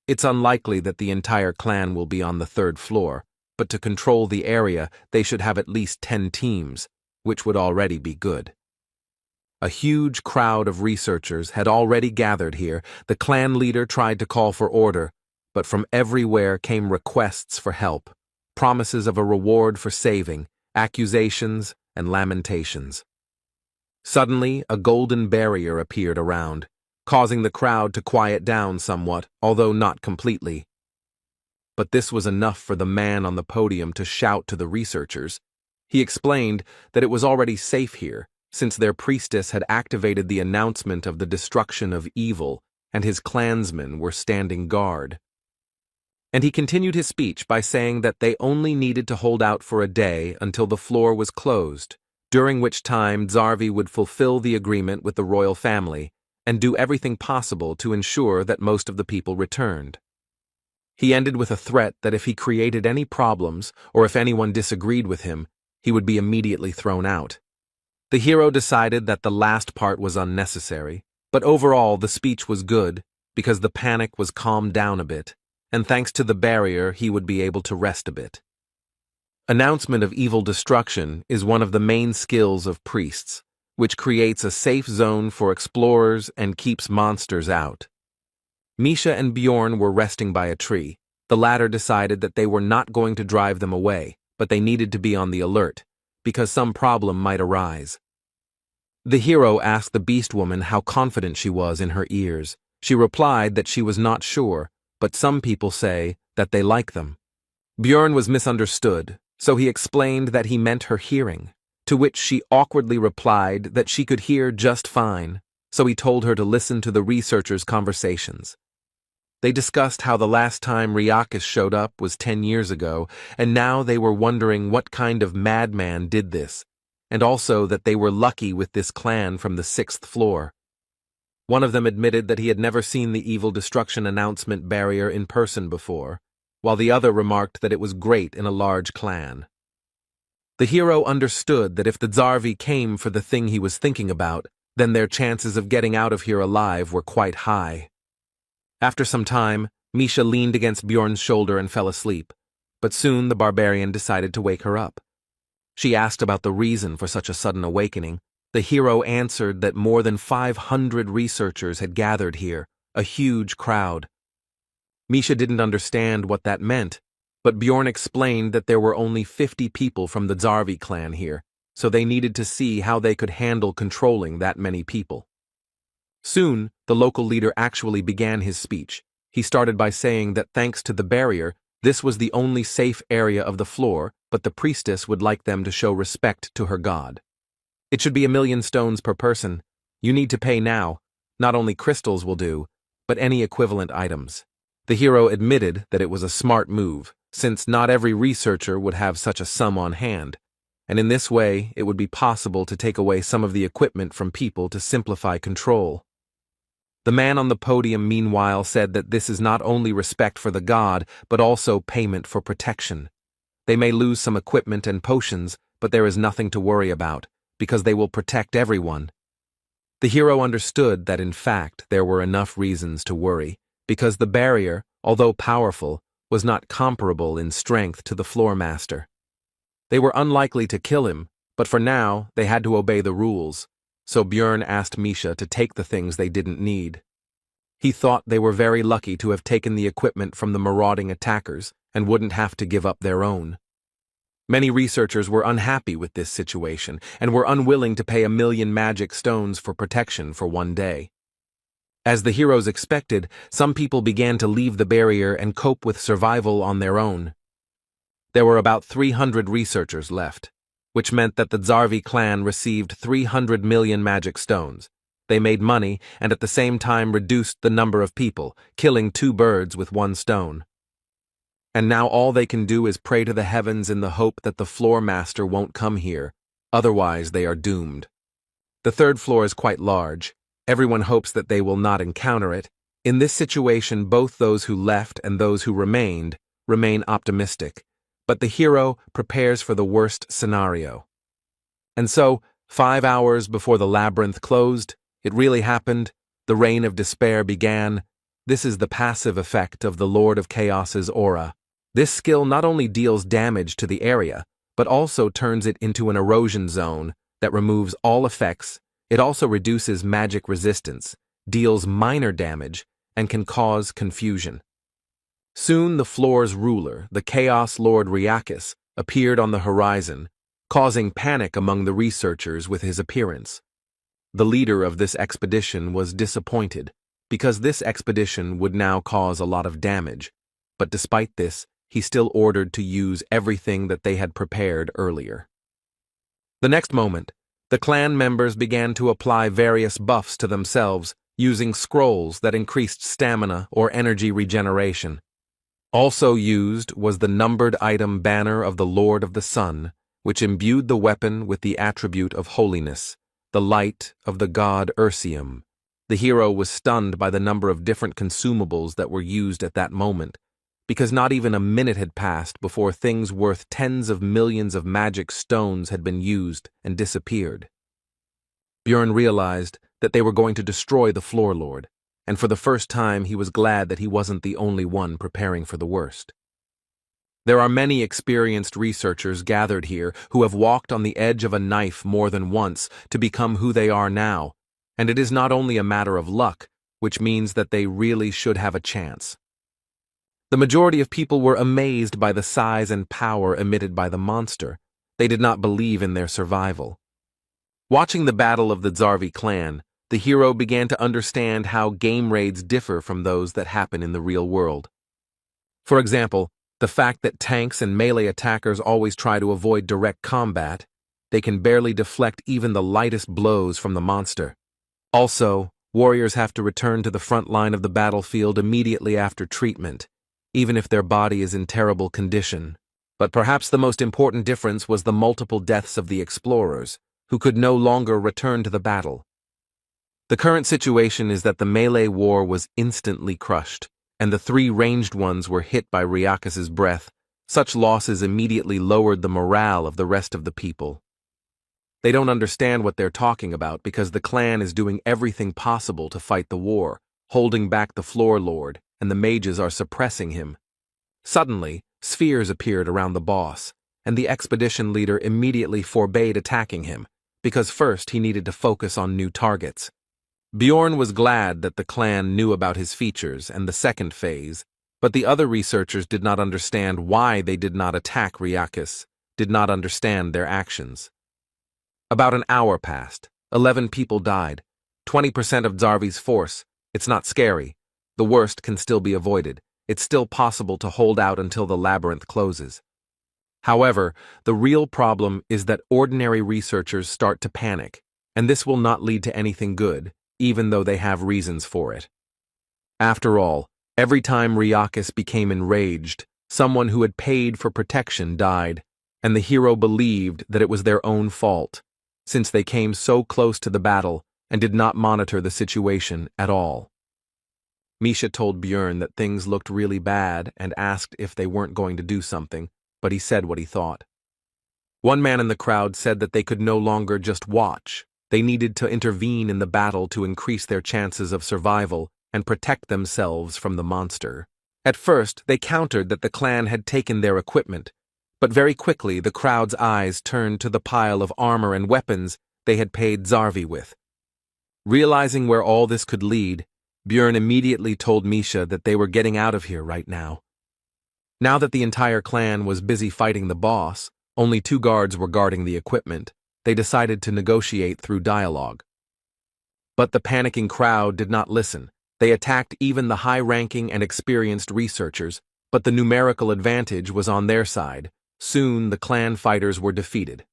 It's unlikely that the entire clan will be on the 3rd floor, but to control the area they should have at least 10 teams, which would already be good. A huge crowd of researchers had already gathered here. The clan leader tried to call for order, but from everywhere came requests for help, promises of a reward for saving, accusations, and lamentations. Suddenly, a golden barrier appeared around, causing the crowd to quiet down somewhat, although not completely. But this was enough for the man on the podium to shout to the researchers. He explained that it was already safe here, since their priestess had activated the announcement of the destruction of evil, and his clansmen were standing guard. And he continued his speech by saying that they only needed to hold out for a day until the floor was closed, during which time Zarvi would fulfill the agreement with the royal family and do everything possible to ensure that most of the people returned. He ended with a threat that if he created any problems or if anyone disagreed with him, he would be immediately thrown out. The hero decided that the last part was unnecessary, but overall the speech was good because the panic was calmed down a bit, and thanks to the barrier he would be able to rest a bit. Announcement of evil destruction is one of the main skills of priests, which creates a safe zone for explorers and keeps monsters out. Misha and Bjorn were resting by a tree. The latter decided that they were not going to drive them away, but they needed to be on the alert, because some problem might arise. The hero asked the beast woman how confident she was in her ears. She replied that she was not sure, but some people say that they like them. Bjorn was misunderstood, so he explained that he meant her hearing, to which she awkwardly replied that she could hear just fine, so he told her to listen to the researchers' conversations. They discussed how the last time Riakis showed up was 10 years ago, and now they were wondering what kind of madman did this, and also that they were lucky with this clan from the 6th floor. One of them admitted that he had never seen the evil destruction announcement barrier in person before, while the other remarked that it was great in a large clan. The hero understood that if the Zarvi came for the thing he was thinking about, then their chances of getting out of here alive were quite high. After some time, Misha leaned against Bjorn's shoulder and fell asleep, but soon the barbarian decided to wake her up. She asked about the reason for such a sudden awakening. The hero answered that more than 500 researchers had gathered here, a huge crowd. Misha didn't understand what that meant, but Bjorn explained that there were only 50 people from the Zarvi clan here, so they needed to see how they could handle controlling that many people. Soon, the local leader actually began his speech. He started by saying that thanks to the barrier, this was the only safe area of the floor, but the priestess would like them to show respect to her god. It should be 1,000,000 stones per person. You need to pay now. Not only crystals will do, but any equivalent items. The hero admitted that it was a smart move, since not every researcher would have such a sum on hand, and in this way it would be possible to take away some of the equipment from people to simplify control. The man on the podium meanwhile said that this is not only respect for the god, but also payment for protection. They may lose some equipment and potions, but there is nothing to worry about, because they will protect everyone. The hero understood that in fact there were enough reasons to worry, because the barrier, although powerful, was not comparable in strength to the floor master. They were unlikely to kill him, but for now they had to obey the rules, so Bjorn asked Misha to take the things they didn't need. He thought they were very lucky to have taken the equipment from the marauding attackers and wouldn't have to give up their own. Many researchers were unhappy with this situation and were unwilling to pay 1,000,000 magic stones for protection for one day. As the heroes expected, some people began to leave the barrier and cope with survival on their own. There were about 300 researchers left, which meant that the Zarvi clan received 300 million magic stones. They made money and at the same time reduced the number of people, killing 2 birds with 1 stone. And now all they can do is pray to the heavens in the hope that the floor master won't come here, otherwise they are doomed. The 3rd floor is quite large. Everyone hopes that they will not encounter it. In this situation, both those who left and those who remain optimistic, but the hero prepares for the worst scenario. And so, 5 hours before the labyrinth closed, it really happened. The reign of despair began. This is the passive effect of the Lord of Chaos's aura. This skill not only deals damage to the area, but also turns it into an erosion zone that removes all effects. It also reduces magic resistance, deals minor damage, and can cause confusion. Soon the floor's ruler, the Chaos Lord Riakis, appeared on the horizon, causing panic among the researchers with his appearance. The leader of this expedition was disappointed, because this expedition would now cause a lot of damage, but despite this, he still ordered to use everything that they had prepared earlier. The next moment, the clan members began to apply various buffs to themselves, using scrolls that increased stamina or energy regeneration. Also used was the numbered item banner of the Lord of the Sun, which imbued the weapon with the attribute of holiness, the light of the god Ursium. The hero was stunned by the number of different consumables that were used at that moment, because not even a minute had passed before things worth tens of millions of magic stones had been used and disappeared. Bjorn realized that they were going to destroy the Floor Lord, and for the first time he was glad that he wasn't the only one preparing for the worst. There are many experienced researchers gathered here who have walked on the edge of a knife more than once to become who they are now, and it is not only a matter of luck, which means that they really should have a chance. The majority of people were amazed by the size and power emitted by the monster. They did not believe in their survival. Watching the battle of the Zarvi clan, the hero began to understand how game raids differ from those that happen in the real world. For example, the fact that tanks and melee attackers always try to avoid direct combat, they can barely deflect even the lightest blows from the monster. Also, warriors have to return to the front line of the battlefield immediately after treatment, even if their body is in terrible condition. But perhaps the most important difference was the multiple deaths of the explorers, who could no longer return to the battle. The current situation is that the melee war was instantly crushed, and the three ranged ones were hit by Ryakis's breath. Such losses immediately lowered the morale of the rest of the people. They don't understand what they're talking about because the clan is doing everything possible to fight the war, holding back the floor lord, and the mages are suppressing him. Suddenly, spheres appeared around the boss, and the expedition leader immediately forbade attacking him, because first he needed to focus on new targets. Bjorn was glad that the clan knew about his features and the second phase, but the other researchers did not understand why they did not attack Ryakis, did not understand their actions. About an hour passed. 11 people died. 20% of Zarvi's force. It's not scary. The worst can still be avoided. It's still possible to hold out until the labyrinth closes. However, the real problem is that ordinary researchers start to panic, and this will not lead to anything good, even though they have reasons for it. After all, every time Ryakis became enraged, someone who had paid for protection died, and the hero believed that it was their own fault, since they came so close to the battle and did not monitor the situation at all. Misha told Bjorn that things looked really bad and asked if they weren't going to do something, but he said what he thought. One man in the crowd said that they could no longer just watch. They needed to intervene in the battle to increase their chances of survival and protect themselves from the monster. At first, they countered that the clan had taken their equipment, but very quickly the crowd's eyes turned to the pile of armor and weapons they had paid Zarvi with. Realizing where all this could lead, Bjorn immediately told Misha that they were getting out of here right now. Now that the entire clan was busy fighting the boss, only 2 guards were guarding the equipment. They decided to negotiate through dialogue. But the panicking crowd did not listen. They attacked even the high-ranking and experienced researchers, but the numerical advantage was on their side. Soon the clan fighters were defeated.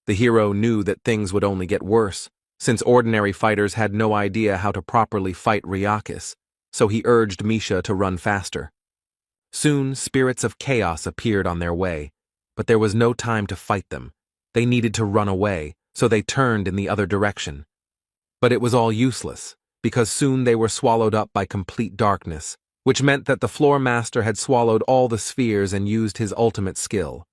The hero knew that things would only get worse, since ordinary fighters had no idea how to properly fight Ryakis, so he urged Misha to run faster. Soon spirits of chaos appeared on their way, but there was no time to fight them. They needed to run away, so they turned in the other direction. But it was all useless, because soon they were swallowed up by complete darkness, which meant that the floor master had swallowed all the spheres and used his ultimate skill.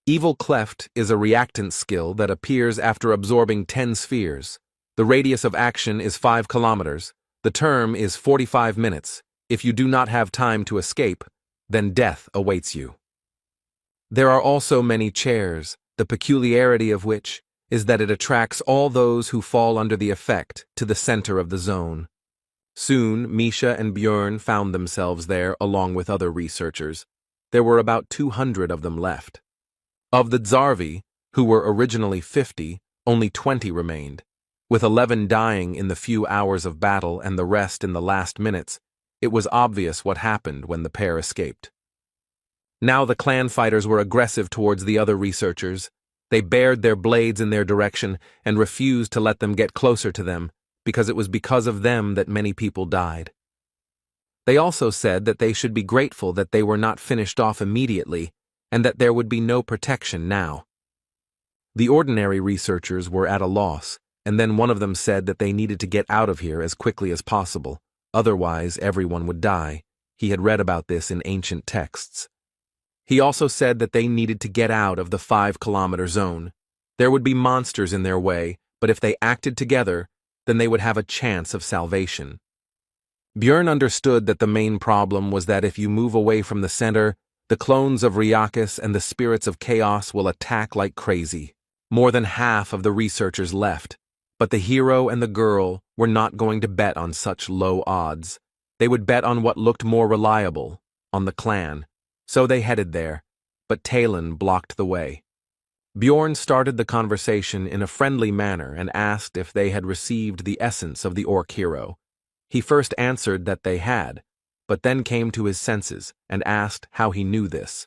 Evil Cleft is a reactant skill that appears after absorbing 10 spheres. The radius of action is 5 kilometers. The term is 45 minutes. If you do not have time to escape, then death awaits you. There are also many chairs, the peculiarity of which is that it attracts all those who fall under the effect to the center of the zone. Soon, Misha and Bjorn found themselves there along with other researchers. There were about 200 of them left. Of the Zarvi, who were originally 50, only 20 remained. With 11 dying in the few hours of battle and the rest in the last minutes, it was obvious what happened when the pair escaped. Now the clan fighters were aggressive towards the other researchers. They bared their blades in their direction and refused to let them get closer to them, because it was because of them that many people died. They also said that they should be grateful that they were not finished off immediately, and that there would be no protection now. The ordinary researchers were at a loss, and then one of them said that they needed to get out of here as quickly as possible, otherwise everyone would die. He had read about this in ancient texts. He also said that they needed to get out of the 5-kilometer zone. There would be monsters in their way, but if they acted together, then they would have a chance of salvation. Bjorn understood that the main problem was that if you move away from the center, the clones of Ryakis and the spirits of chaos will attack like crazy. More than half of the researchers left, but the hero and the girl were not going to bet on such low odds. They would bet on what looked more reliable, on the clan. So they headed there, but Talon blocked the way. Bjorn started the conversation in a friendly manner and asked if they had received the essence of the orc hero. He first answered that they had, but then came to his senses and asked how he knew this.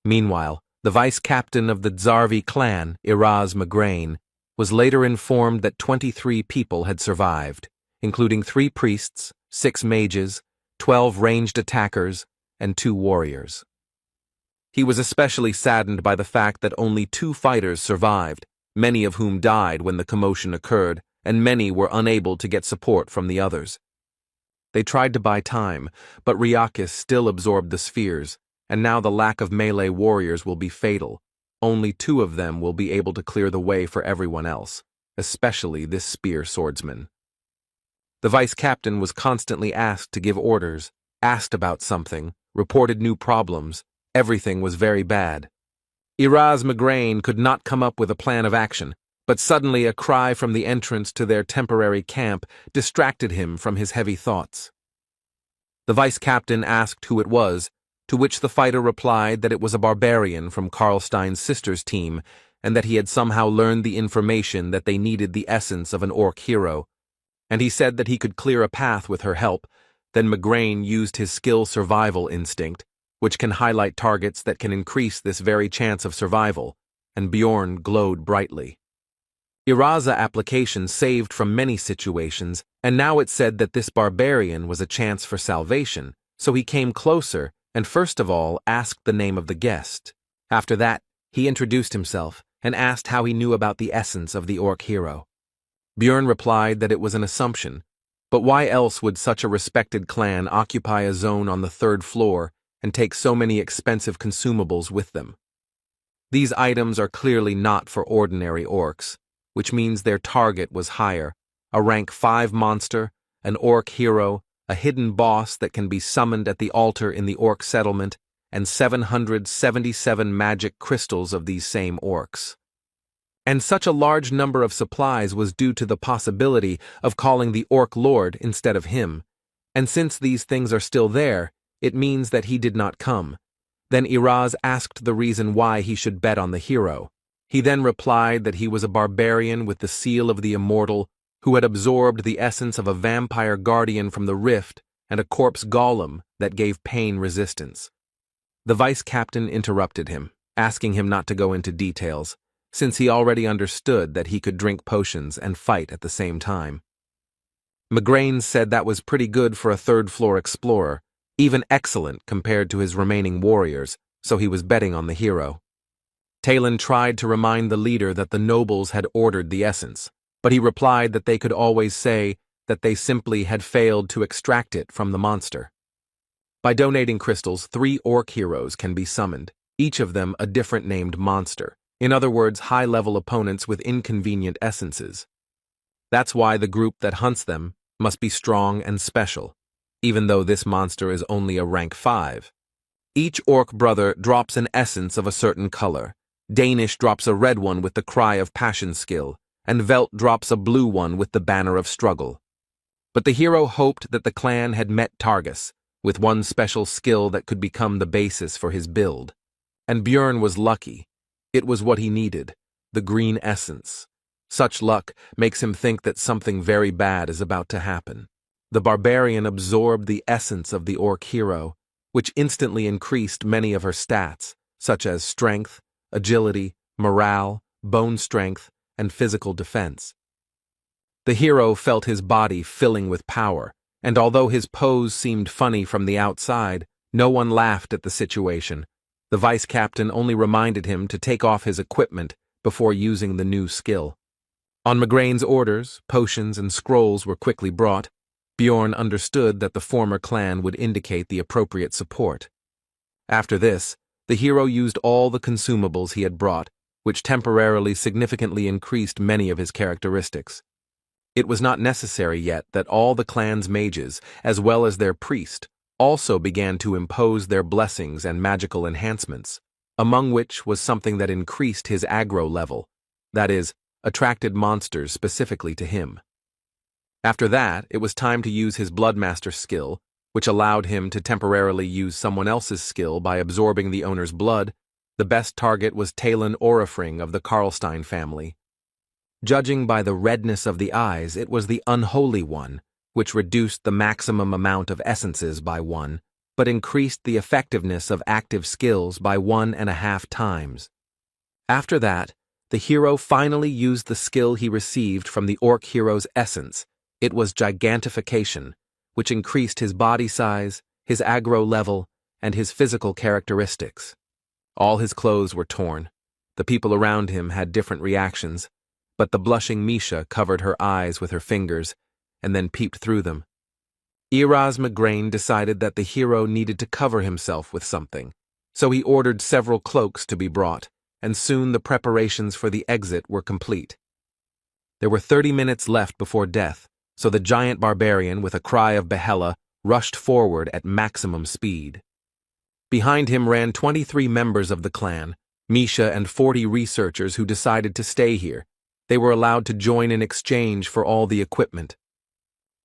Meanwhile, the vice-captain of the Zarvi clan, Iraz Magrain, was later informed that 23 people had survived, including 3 priests, 6 mages, 12 ranged attackers, and 2 warriors. He was especially saddened by the fact that only 2 fighters survived, many of whom died when the commotion occurred, and many were unable to get support from the others. They tried to buy time, but Ryakis still absorbed the spheres, and now the lack of melee warriors will be fatal. Only 2 of them will be able to clear the way for everyone else, especially this spear swordsman. The vice captain was constantly asked to give orders, asked about something, reported new problems. Everything was very bad. Iraz Migraine could not come up with a plan of action, but suddenly a cry from the entrance to their temporary camp distracted him from his heavy thoughts. The vice captain asked who it was, to which the fighter replied that it was a barbarian from Karlstein's sister's team, and that he had somehow learned the information that they needed the essence of an orc hero. And he said that he could clear a path with her help. Then Migraine used his skill survival instinct, which can highlight targets that can increase this very chance of survival, and Bjorn glowed brightly. Iraza application saved from many situations, and now it said that this barbarian was a chance for salvation, so he came closer and first of all asked the name of the guest. After that, he introduced himself and asked how he knew about the essence of the orc hero. Bjorn replied that it was an assumption, but why else would such a respected clan occupy a zone on the 3rd floor and take so many expensive consumables with them? These items are clearly not for ordinary orcs, which means their target was higher, a rank 5 monster, an orc hero, a hidden boss that can be summoned at the altar in the orc settlement, and 777 magic crystals of these same orcs. And such a large number of supplies was due to the possibility of calling the orc lord instead of him, and since these things are still there, it means that he did not come. Then Iraz asked the reason why he should bet on the hero. He then replied that he was a barbarian with the seal of the immortal, who had absorbed the essence of a vampire guardian from the rift and a corpse golem that gave pain resistance. The vice captain interrupted him, asking him not to go into details, since he already understood that he could drink potions and fight at the same time. Migraine said that was pretty good for a 3rd-floor explorer, even excellent compared to his remaining warriors, so he was betting on the hero. Talon tried to remind the leader that the nobles had ordered the essence, but he replied that they could always say that they simply had failed to extract it from the monster. By donating crystals, 3 orc heroes can be summoned, each of them a different named monster, in other words, high-level opponents with inconvenient essences. That's why the group that hunts them must be strong and special, even though this monster is only a rank 5. Each orc brother drops an essence of a certain color. Danish drops a red one with the Cry of Passion skill, and Velt drops a blue one with the Banner of Struggle. But the hero hoped that the clan had met Targus, with one special skill that could become the basis for his build. And Bjorn was lucky. It was what he needed, the green essence. Such luck makes him think that something very bad is about to happen. The barbarian absorbed the essence of the orc hero, which instantly increased many of her stats, such as strength, agility, morale, bone strength, and physical defense. The hero felt his body filling with power, and although his pose seemed funny from the outside, no one laughed at the situation. The vice captain only reminded him to take off his equipment before using the new skill. On Migraine's orders, potions and scrolls were quickly brought. Bjorn understood that the former clan would indicate the appropriate support. After this, the hero used all the consumables he had brought, which temporarily significantly increased many of his characteristics. It was not necessary yet that all the clan's mages, as well as their priest, also began to impose their blessings and magical enhancements, among which was something that increased his aggro level, that is, attracted monsters specifically to him. After that, it was time to use his Bloodmaster skill, which allowed him to temporarily use someone else's skill by absorbing the owner's blood. The best target was Talon Orifring of the Karlstein family. Judging by the redness of the eyes, it was the Unholy One, which reduced the maximum amount of essences by 1, but increased the effectiveness of active skills by 1.5 times. After that, the hero finally used the skill he received from the orc hero's essence. It was Gigantification, which increased his body size, his aggro level, and his physical characteristics. All his clothes were torn. The people around him had different reactions. but the blushing Misha covered her eyes with her fingers and then peeped through them. Erasmus decided that the hero needed to cover himself with something, so he ordered several cloaks to be brought, and soon the preparations for the exit were complete. There were 30 minutes left before death, so the giant barbarian, with a cry of Yahello, rushed forward at maximum speed. Behind him ran 23 members of the clan, Misha and 40 researchers who decided to stay here. They were allowed to join in exchange for all the equipment.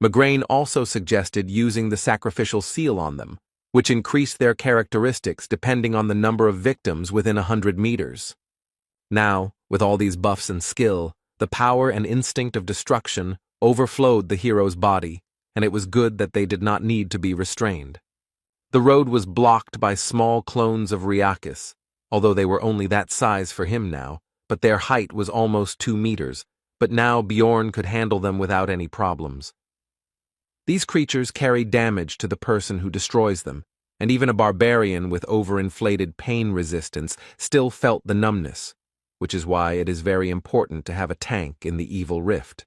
Migraine also suggested using the sacrificial seal on them, which increased their characteristics depending on the number of victims within 100 meters. Now, with all these buffs and skill, the power and instinct of destruction overflowed the hero's body, and it was good that they did not need to be restrained. The road was blocked by small clones of Ryakis, although they were only that size for him now, but their height was almost 2 meters, but now Bjorn could handle them without any problems. These creatures carry damage to the person who destroys them, and even a barbarian with overinflated pain resistance still felt the numbness, which is why it is very important to have a tank in the evil rift.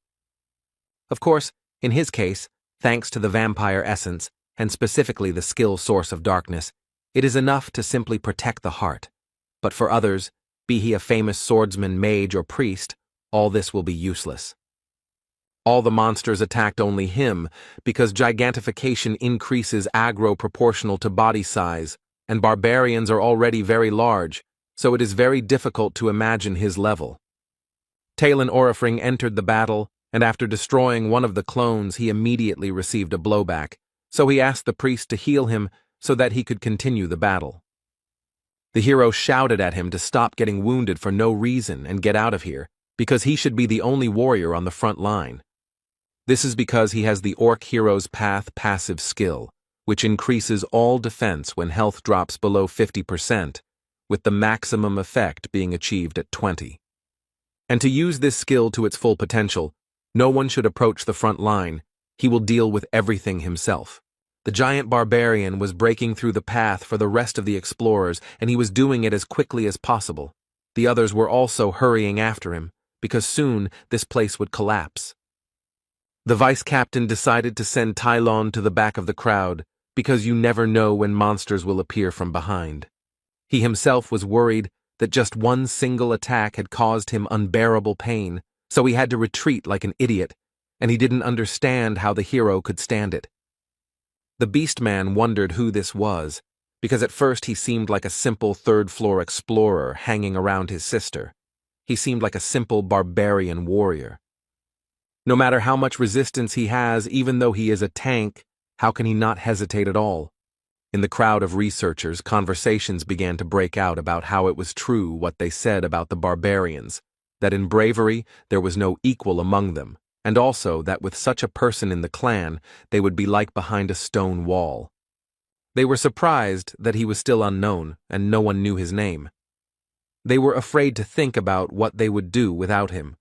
Of course, in his case, thanks to the vampire essence, and specifically the skill source of darkness, it is enough to simply protect the heart. But for others, be he a famous swordsman, mage, or priest, all this will be useless. All the monsters attacked only him, because gigantification increases aggro proportional to body size, and barbarians are already very large, so it is very difficult to imagine his level. Talon Orifring entered the battle, and after destroying one of the clones he immediately received a blowback, so he asked the priest to heal him so that he could continue the battle. The hero shouted at him to stop getting wounded for no reason and get out of here, because he should be the only warrior on the front line. This is because he has the Orc Hero's Path passive skill, which increases all defense when health drops below 50%, with the maximum effect being achieved at 20. And to use this skill to its full potential, no one should approach the front line. He will deal with everything himself. The giant barbarian was breaking through the path for the rest of the explorers, and he was doing it as quickly as possible. The others were also hurrying after him, because soon this place would collapse. The vice-captain decided to send Tylon to the back of the crowd, because you never know when monsters will appear from behind. He himself was worried that just one single attack had caused him unbearable pain, so he had to retreat like an idiot, and he didn't understand how the hero could stand it. The Beastman wondered who this was, because at first he seemed like a simple third-floor explorer hanging around his sister. He seemed like a simple barbarian warrior. No matter how much resistance he has, even though he is a tank, how can he not hesitate at all? In the crowd of researchers, conversations began to break out about how it was true what they said about the barbarians, that in bravery there was no equal among them, and also that with such a person in the clan, they would be like behind a stone wall. They were surprised that he was still unknown, and no one knew his name. They were afraid to think about what they would do without him.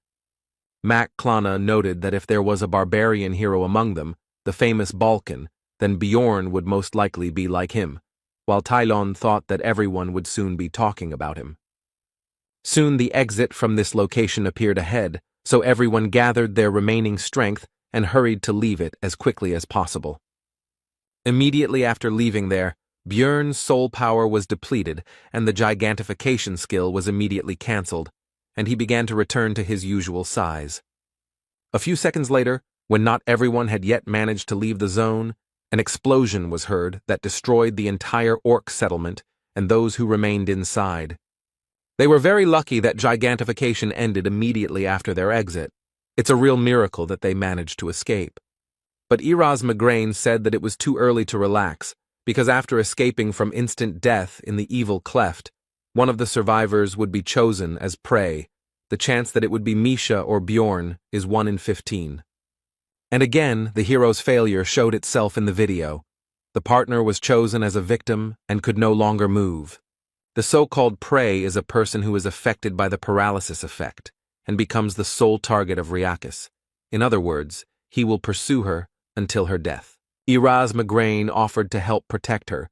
Mac Klana noted that if there was a barbarian hero among them, the famous Balkan, then Bjorn would most likely be like him, while Tylon thought that everyone would soon be talking about him. Soon the exit from this location appeared ahead, so everyone gathered their remaining strength and hurried to leave it as quickly as possible. Immediately after leaving there, Bjorn's soul power was depleted and the gigantification skill was immediately cancelled, and he began to return to his usual size. A few seconds later, when not everyone had yet managed to leave the zone, an explosion was heard that destroyed the entire orc settlement and those who remained inside. They were very lucky that gigantification ended immediately after their exit. It's a real miracle that they managed to escape. But Erasmus said that it was too early to relax, because after escaping from instant death in the evil cleft, one of the survivors would be chosen as prey. The chance that it would be Misha or Bjorn is 1 in 15. And again, the hero's failure showed itself in the video. The partner was chosen as a victim and could no longer move. The so-called prey is a person who is affected by the paralysis effect and becomes the sole target of Ryakis. In other words, he will pursue her until her death. Erasmus offered to help protect her,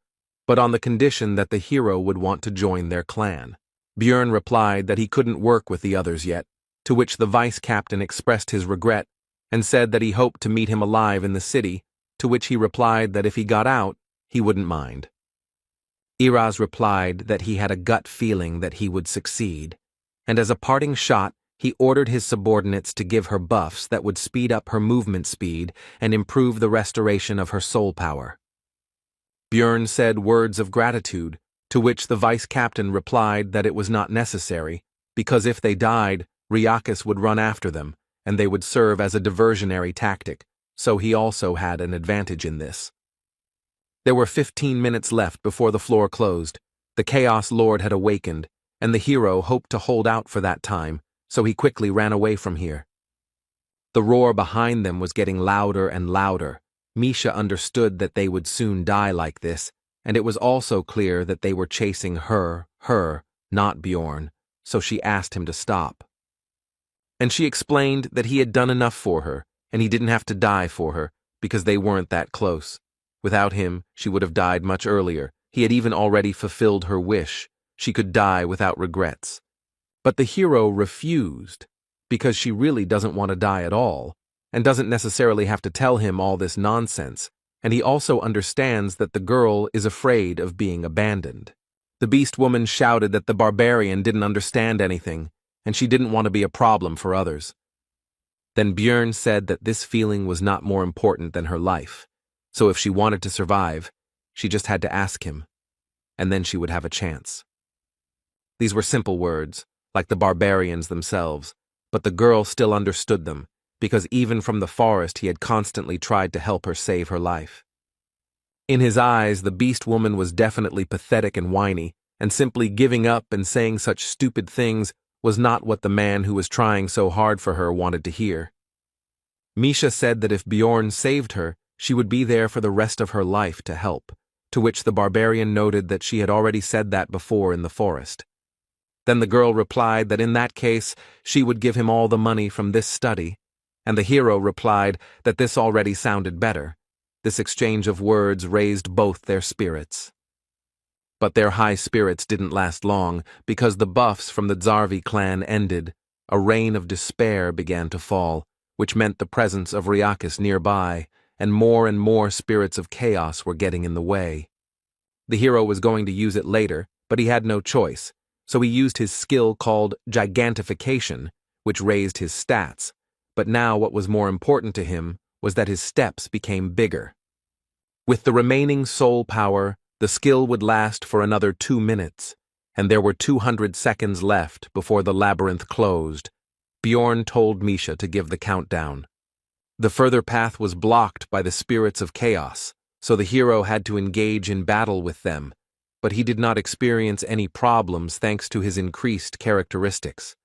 but on the condition that the hero would want to join their clan. Bjorn replied that he couldn't work with the others yet, to which the vice-captain expressed his regret and said that he hoped to meet him alive in the city, to which he replied that if he got out, he wouldn't mind. Iraz replied that he had a gut feeling that he would succeed, and as a parting shot, he ordered his subordinates to give her buffs that would speed up her movement speed and improve the restoration of her soul power. Björn said words of gratitude, to which the vice-captain replied that it was not necessary, because if they died, Ryakis would run after them, and they would serve as a diversionary tactic, so he also had an advantage in this. There were 15 minutes left before the floor closed. The Chaos Lord had awakened, and the hero hoped to hold out for that time, so he quickly ran away from here. The roar behind them was getting louder and louder. Misha understood that they would soon die like this, and it was also clear that they were chasing her, not Bjorn, so she asked him to stop. And she explained that he had done enough for her, and he didn't have to die for her, because they weren't that close. Without him, she would have died much earlier. He had even already fulfilled her wish. She could die without regrets. But the hero refused, because she really doesn't want to die at all, and doesn't necessarily have to tell him all this nonsense, and he also understands that the girl is afraid of being abandoned. The beast woman shouted that the barbarian didn't understand anything, and she didn't want to be a problem for others. Then Björn said that this feeling was not more important than her life, so if she wanted to survive, she just had to ask him, and then she would have a chance. These were simple words, like the barbarians themselves, but the girl still understood them, because even from the forest he had constantly tried to help her save her life. In his eyes, the beast woman was definitely pathetic and whiny, and simply giving up and saying such stupid things was not what the man who was trying so hard for her wanted to hear. Misha said that if Bjorn saved her, she would be there for the rest of her life to help, to which the barbarian noted that she had already said that before in the forest. Then the girl replied that in that case, she would give him all the money from this study, and the hero replied that this already sounded better. This exchange of words raised both their spirits. But their high spirits didn't last long, because the buffs from the Zarvi clan ended. A rain of despair began to fall, which meant the presence of Ryakis nearby, and more spirits of chaos were getting in the way. The hero was going to use it later, but he had no choice, so he used his skill called gigantification, which raised his stats, but now what was more important to him was that his steps became bigger. With the remaining soul power, the skill would last for another 2 minutes, and there were 200 seconds left before the labyrinth closed. Bjorn told Misha to give the countdown. The further path was blocked by the spirits of chaos, so the hero had to engage in battle with them, but he did not experience any problems thanks to his increased characteristics.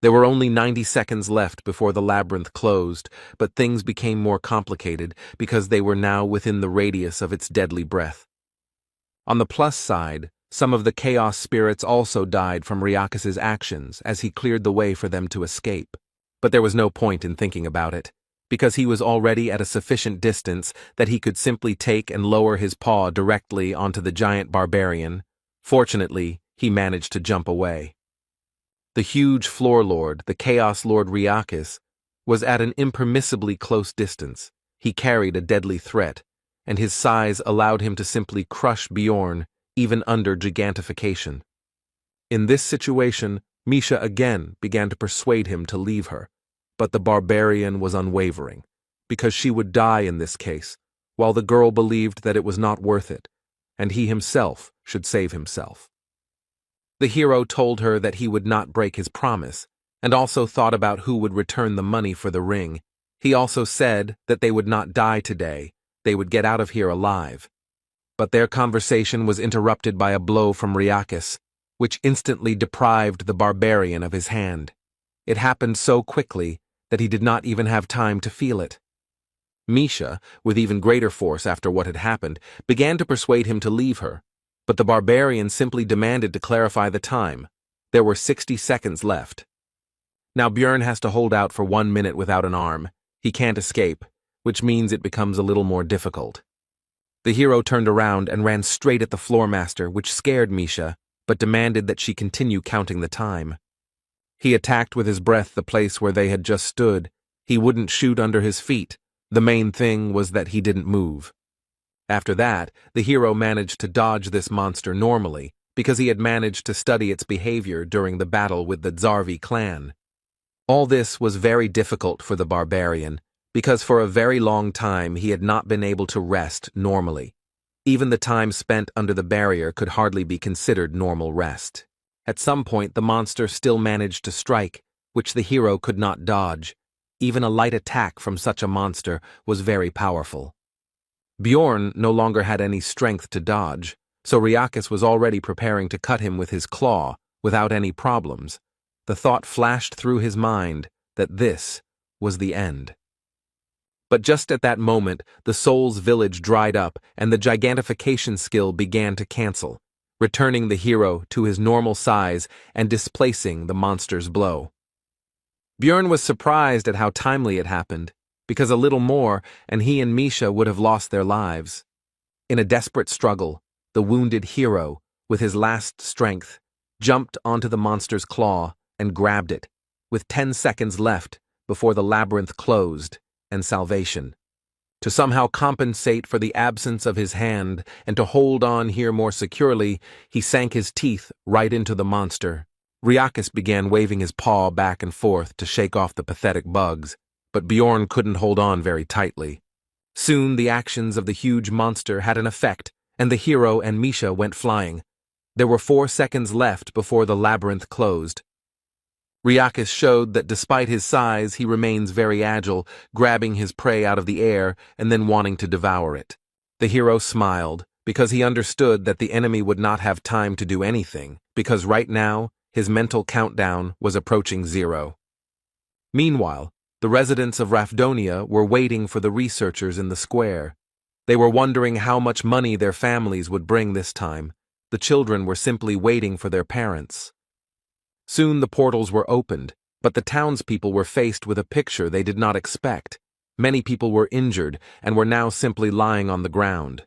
There were only 90 seconds left before the labyrinth closed, but things became more complicated because they were now within the radius of its deadly breath. On the plus side, some of the chaos spirits also died from Ryakis' actions as he cleared the way for them to escape. But there was no point in thinking about it, because he was already at a sufficient distance that he could simply take and lower his paw directly onto the giant barbarian. Fortunately, he managed to jump away. The huge floor lord, the Chaos Lord Ryakis, was at an impermissibly close distance. He carried a deadly threat, and his size allowed him to simply crush Bjorn, even under gigantification. In this situation, Misha again began to persuade him to leave her, but the barbarian was unwavering, because she would die in this case, while the girl believed that it was not worth it, and he himself should save himself. The hero told her that he would not break his promise, and also thought about who would return the money for the ring. He also said that they would not die today, they would get out of here alive. But their conversation was interrupted by a blow from Ryakis, which instantly deprived the barbarian of his hand. It happened so quickly that he did not even have time to feel it. Misha, with even greater force after what had happened, began to persuade him to leave her, but the barbarian simply demanded to clarify the time. There were 60 seconds left. Now Bjorn has to hold out for 1 minute without an arm. He can't escape, which means it becomes a little more difficult. The hero turned around and ran straight at the floormaster, which scared Misha, but demanded that she continue counting the time. He attacked with his breath the place where they had just stood. He wouldn't shoot under his feet. The main thing was that he didn't move. After that, the hero managed to dodge this monster normally, because he had managed to study its behavior during the battle with the Zarvi clan. All this was very difficult for the barbarian, because for a very long time he had not been able to rest normally. Even the time spent under the barrier could hardly be considered normal rest. At some point the monster still managed to strike, which the hero could not dodge. Even a light attack from such a monster was very powerful. Bjorn no longer had any strength to dodge, so Riakis was already preparing to cut him with his claw, without any problems. The thought flashed through his mind that this was the end. But just at that moment, the soul's village dried up and the gigantification skill began to cancel, returning the hero to his normal size and displacing the monster's blow. Bjorn was surprised at how timely it happened, because a little more and he and Misha would have lost their lives. In a desperate struggle, the wounded hero, with his last strength, jumped onto the monster's claw and grabbed it, with 10 seconds left before the labyrinth closed and salvation. To somehow compensate for the absence of his hand and to hold on here more securely, he sank his teeth right into the monster. Riakis began waving his paw back and forth to shake off the pathetic bugs, but Bjorn couldn't hold on very tightly. Soon the actions of the huge monster had an effect, and the hero and Misha went flying. There were 4 seconds left before the labyrinth closed. Riakis showed that despite his size, he remains very agile, grabbing his prey out of the air and then wanting to devour it. The hero smiled, because he understood that the enemy would not have time to do anything, because right now, his mental countdown was approaching 0. Meanwhile, the residents of Rafdonia were waiting for the researchers in the square. They were wondering how much money their families would bring this time. The children were simply waiting for their parents. Soon the portals were opened, but the townspeople were faced with a picture they did not expect. Many people were injured and were now simply lying on the ground.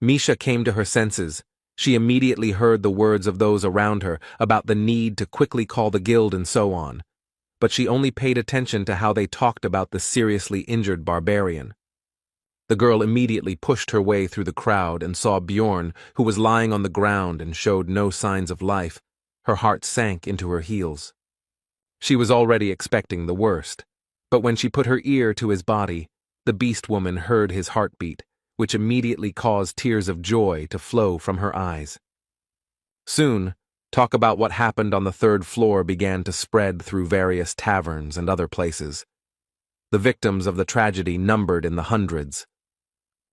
Misha came to her senses. She immediately heard the words of those around her about the need to quickly call the guild and so on, but she only paid attention to how they talked about the seriously injured barbarian. The girl immediately pushed her way through the crowd and saw Bjorn, who was lying on the ground and showed no signs of life. Her heart sank into her heels. She was already expecting the worst, but when she put her ear to his body, the beast woman heard his heartbeat, which immediately caused tears of joy to flow from her eyes. Soon, talk about what happened on the 3rd floor began to spread through various taverns and other places. The victims of the tragedy numbered in the hundreds.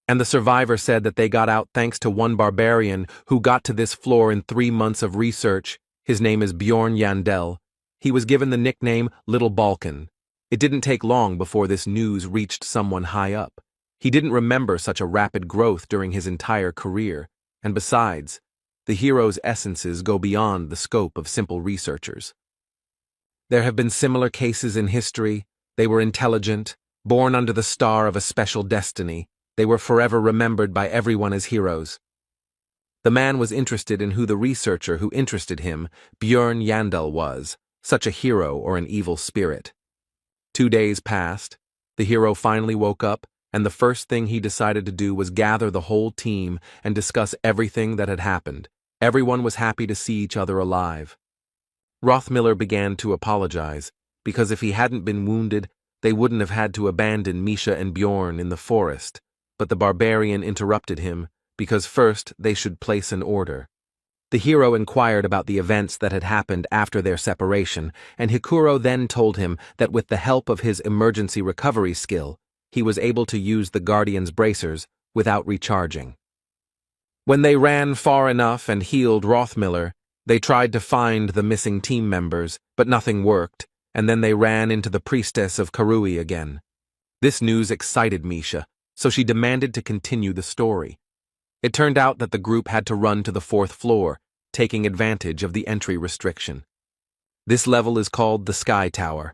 And the survivor said that they got out thanks to one barbarian who got to this floor in 3 months of research. His name is Bjorn Yandel. He was given the nickname Little Balkan. It didn't take long before this news reached someone high up. He didn't remember such a rapid growth during his entire career, and besides, the hero's essences go beyond the scope of simple researchers. There have been similar cases in history. They were intelligent, born under the star of a special destiny. They were forever remembered by everyone as heroes. The man was interested in who the researcher who interested him, Bjorn Yandel, was, such a hero or an evil spirit. 2 days passed. The hero finally woke up, and the first thing he decided to do was gather the whole team and discuss everything that had happened. Everyone was happy to see each other alive. Rothmiller began to apologize, because if he hadn't been wounded, they wouldn't have had to abandon Misha and Bjorn in the forest. But the barbarian interrupted him, because first they should place an order. The hero inquired about the events that had happened after their separation, and Hikuro then told him that with the help of his emergency recovery skill, he was able to use the Guardian's bracers without recharging. When they ran far enough and healed Rothmiller, they tried to find the missing team members, but nothing worked, and then they ran into the priestess of Karui again. This news excited Misha, so she demanded to continue the story. It turned out that the group had to run to the 4th floor, taking advantage of the entry restriction. This level is called the Sky Tower.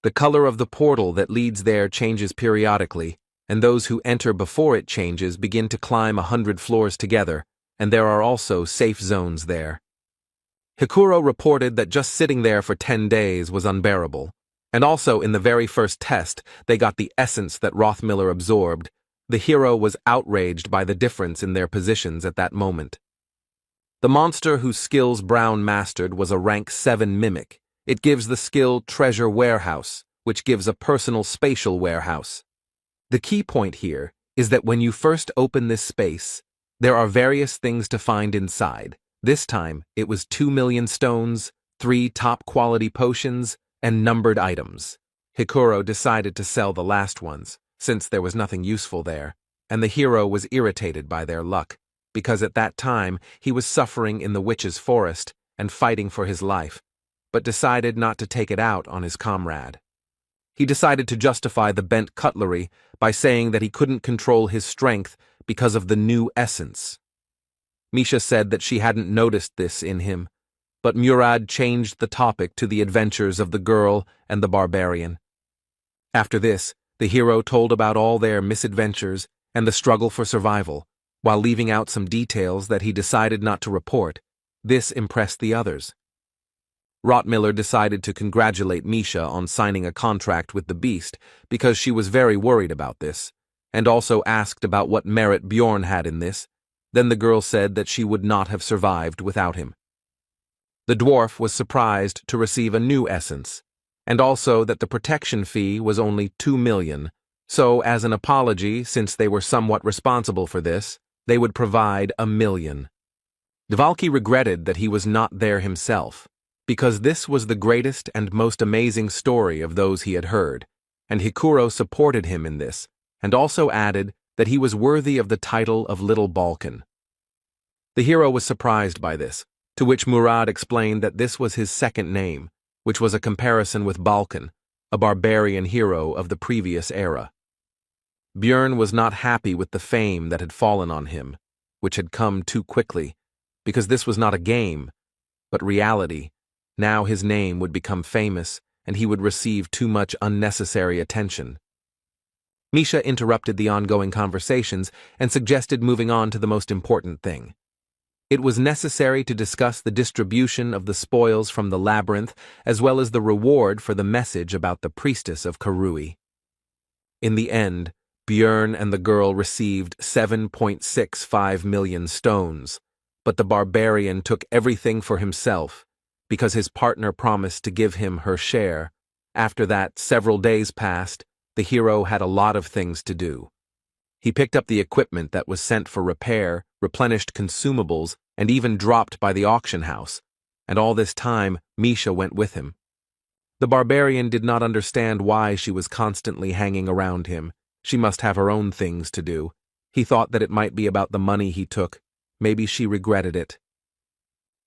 The color of the portal that leads there changes periodically, and those who enter before it changes begin to climb 100 floors together, and there are also safe zones there. Hikuro reported that just sitting there for 10 days was unbearable. And also, in the very first test, they got the essence that Rothmiller absorbed. The hero was outraged by the difference in their positions at that moment. The monster whose skills Brown mastered was a rank 7 mimic. It gives the skill Treasure Warehouse, which gives a personal spatial warehouse. The key point here is that when you first open this space, there are various things to find inside. This time, it was 2 million stones, 3 top-quality potions, and numbered items. Hikuro decided to sell the last ones, since there was nothing useful there, and the hero was irritated by their luck, because at that time he was suffering in the witch's forest and fighting for his life, but decided not to take it out on his comrade. He decided to justify the bent cutlery by saying that he couldn't control his strength because of the new essence. Misha said that she hadn't noticed this in him, but Murad changed the topic to the adventures of the girl and the barbarian. After this, the hero told about all their misadventures and the struggle for survival, while leaving out some details that he decided not to report. This impressed the others. Rothmiller decided to congratulate Misha on signing a contract with the beast because she was very worried about this, and also asked about what merit Bjorn had in this. Then the girl said that she would not have survived without him. The dwarf was surprised to receive a new essence, and also that the protection fee was only 2 million, so as an apology, since they were somewhat responsible for this, they would provide 1 million. Dvalki regretted that he was not there himself, because this was the greatest and most amazing story of those he had heard, and Hikuro supported him in this, and also added that he was worthy of the title of Little Balkan. The hero was surprised by this, to which Murad explained that this was his second name, which was a comparison with Balkan, a barbarian hero of the previous era. Bjorn was not happy with the fame that had fallen on him, which had come too quickly, because this was not a game, but reality. Now his name would become famous, and he would receive too much unnecessary attention. Misha interrupted the ongoing conversations and suggested moving on to the most important thing. It was necessary to discuss the distribution of the spoils from the labyrinth as well as the reward for the message about the priestess of Karui. In the end, Bjorn and the girl received 7.65 million stones, but the barbarian took everything for himself because his partner promised to give him her share. After that, several days passed. The hero had a lot of things to do. He picked up the equipment that was sent for repair, replenished consumables, and even dropped by the auction house, and all this time Misha went with him. The barbarian did not understand why she was constantly hanging around him. She must have her own things to do. He thought that it might be about the money he took. Maybe she regretted it.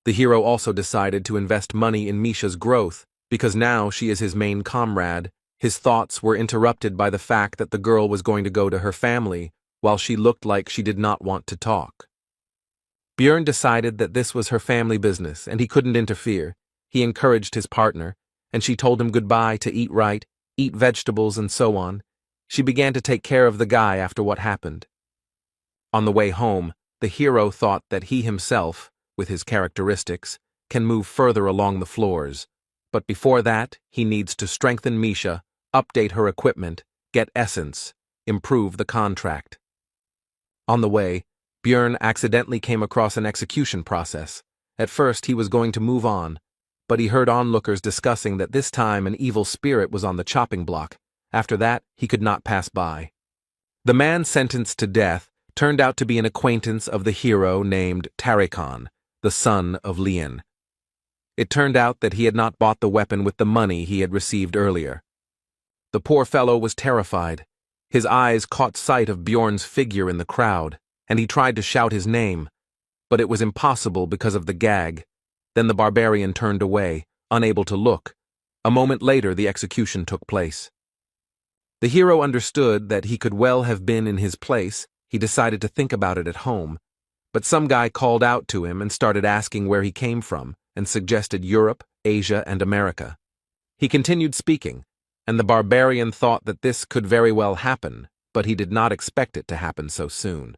The hero also decided to invest money in Misha's growth, because now she is his main comrade. His thoughts were interrupted by the fact that the girl was going to go to her family, while she looked like she did not want to talk. Bjorn decided that this was her family business, and he couldn't interfere. He encouraged his partner, and she told him goodbye to eat right, eat vegetables, and so on. She began to take care of the guy after what happened. On the way home, the hero thought that he himself, with his characteristics, can move further along the floors. But before that, he needs to strengthen Misha, update her equipment, get essence, improve the contract. On the way, Bjorn accidentally came across an execution process. At first, he was going to move on, but he heard onlookers discussing that this time an evil spirit was on the chopping block. After that, he could not pass by. The man sentenced to death turned out to be an acquaintance of the hero named Tarikon, the son of Lien. It turned out that he had not bought the weapon with the money he had received earlier. The poor fellow was terrified. His eyes caught sight of Bjorn's figure in the crowd, and he tried to shout his name, but it was impossible because of the gag. Then the barbarian turned away, unable to look. A moment later, the execution took place. The hero understood that he could well have been in his place. He decided to think about it at home, but some guy called out to him and started asking where he came from, and suggested Europe, Asia, and America. He continued speaking, and the barbarian thought that this could very well happen, but he did not expect it to happen so soon.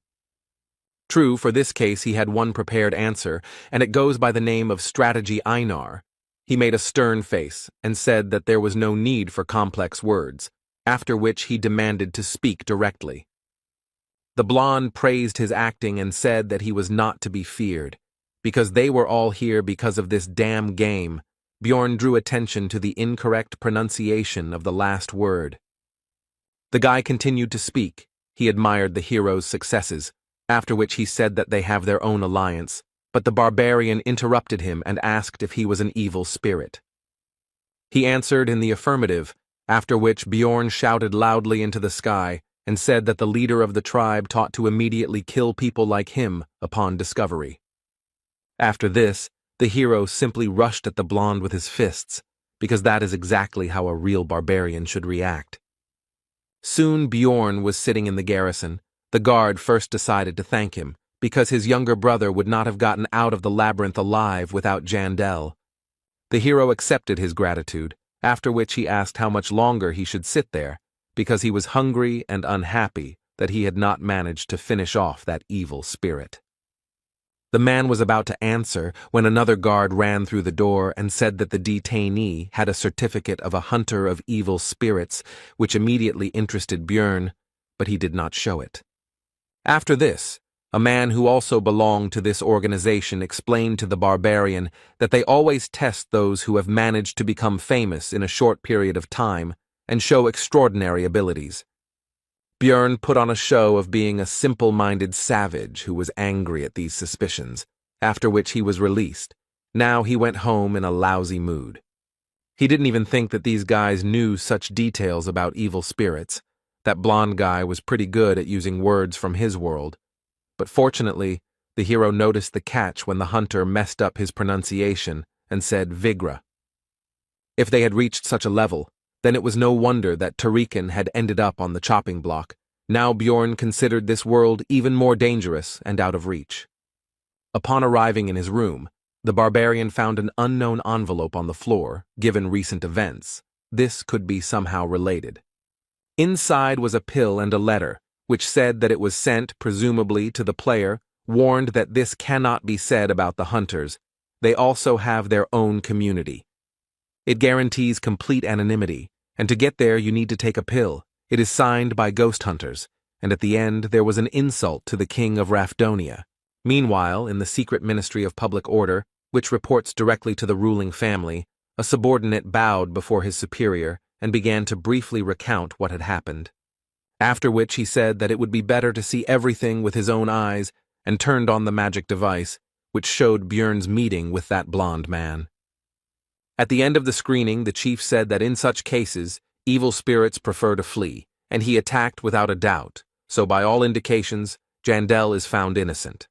True, for this case he had one prepared answer, and it goes by the name of Strategy Einar. He made a stern face and said that there was no need for complex words, after which he demanded to speak directly. The blonde praised his acting and said that he was not to be feared. Because they were all here because of this damn game, Bjorn drew attention to the incorrect pronunciation of the last word. The guy continued to speak. He admired the hero's successes, after which he said that they have their own alliance, but the barbarian interrupted him and asked if he was an evil spirit. He answered in the affirmative, after which Bjorn shouted loudly into the sky and said that the leader of the tribe taught to immediately kill people like him upon discovery. After this, the hero simply rushed at the blonde with his fists, because that is exactly how a real barbarian should react. Soon Bjorn was sitting in the garrison. The guard first decided to thank him, because his younger brother would not have gotten out of the labyrinth alive without Jandel. The hero accepted his gratitude, after which he asked how much longer he should sit there, because he was hungry and unhappy that he had not managed to finish off that evil spirit. The man was about to answer when another guard ran through the door and said that the detainee had a certificate of a hunter of evil spirits, which immediately interested Bjorn, but he did not show it. After this, a man who also belonged to this organization explained to the barbarian that they always test those who have managed to become famous in a short period of time and show extraordinary abilities. Bjorn put on a show of being a simple-minded savage who was angry at these suspicions, after which he was released. Now he went home in a lousy mood. He didn't even think that these guys knew such details about evil spirits. That blonde guy was pretty good at using words from his world. But fortunately, the hero noticed the catch when the hunter messed up his pronunciation and said Vigra. If they had reached such a level, then it was no wonder that Tarikan had ended up on the chopping block. Now Bjorn considered this world even more dangerous and out of reach. Upon arriving in his room, the barbarian found an unknown envelope on the floor, given recent events. This could be somehow related. Inside was a pill and a letter, which said that it was sent, presumably, to the player, warned that this cannot be said about the hunters. They also have their own community. It guarantees complete anonymity, and to get there you need to take a pill. It is signed by ghost hunters, and at the end there was an insult to the king of Rafdonia. Meanwhile, in the secret Ministry of Public Order, which reports directly to the ruling family, a subordinate bowed before his superior and began to briefly recount what had happened. After which he said that it would be better to see everything with his own eyes and turned on the magic device, which showed Bjorn's meeting with that blonde man. At the end of the screening, the chief said that in such cases, evil spirits prefer to flee, and he attacked without a doubt, so by all indications, Jandel is found innocent.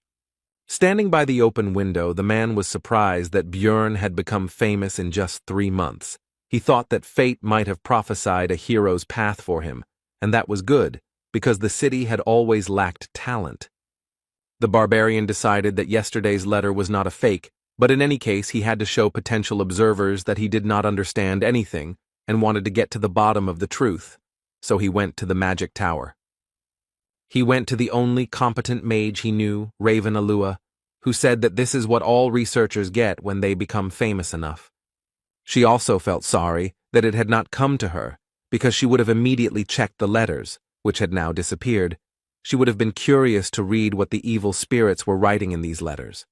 Standing by the open window, the man was surprised that Bjorn had become famous in just 3 months. He thought that fate might have prophesied a hero's path for him, and that was good, because the city had always lacked talent. The barbarian decided that yesterday's letter was not a fake, but in any case he had to show potential observers that he did not understand anything and wanted to get to the bottom of the truth, so he went to the magic tower. He went to the only competent mage he knew, Raven Alua, who said that this is what all researchers get when they become famous enough. She also felt sorry that it had not come to her, because she would have immediately checked the letters, which had now disappeared. She would have been curious to read what the evil spirits were writing in these letters.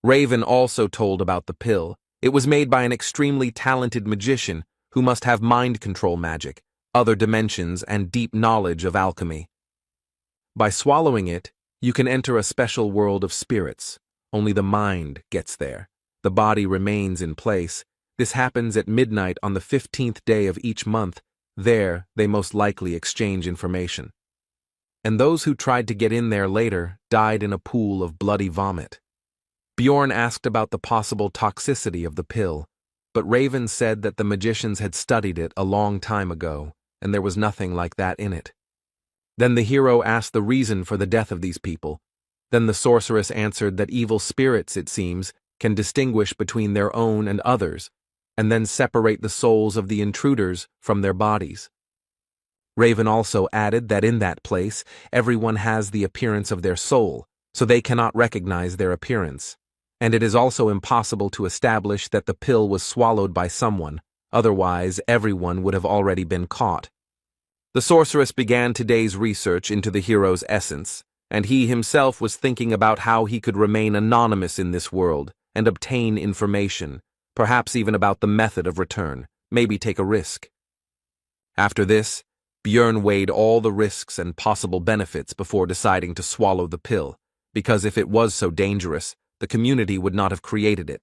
Raven also told about the pill. It was made by an extremely talented magician who must have mind control magic, other dimensions, and deep knowledge of alchemy. By swallowing it, you can enter a special world of spirits. Only the mind gets there. The body remains in place. This happens at midnight on the 15th day of each month. There, they most likely exchange information. And those who tried to get in there later died in a pool of bloody vomit. Bjorn asked about the possible toxicity of the pill, but Raven said that the magicians had studied it a long time ago, and there was nothing like that in it. Then the hero asked the reason for the death of these people. Then the sorceress answered that evil spirits, it seems, can distinguish between their own and others, and then separate the souls of the intruders from their bodies. Raven also added that in that place, everyone has the appearance of their soul, so they cannot recognize their appearance. And it is also impossible to establish that the pill was swallowed by someone, otherwise everyone would have already been caught. The sorceress began today's research into the hero's essence, and he himself was thinking about how he could remain anonymous in this world and obtain information, perhaps even about the method of return, maybe take a risk. After this, Björn weighed all the risks and possible benefits before deciding to swallow the pill, because if it was so dangerous, the community would not have created it.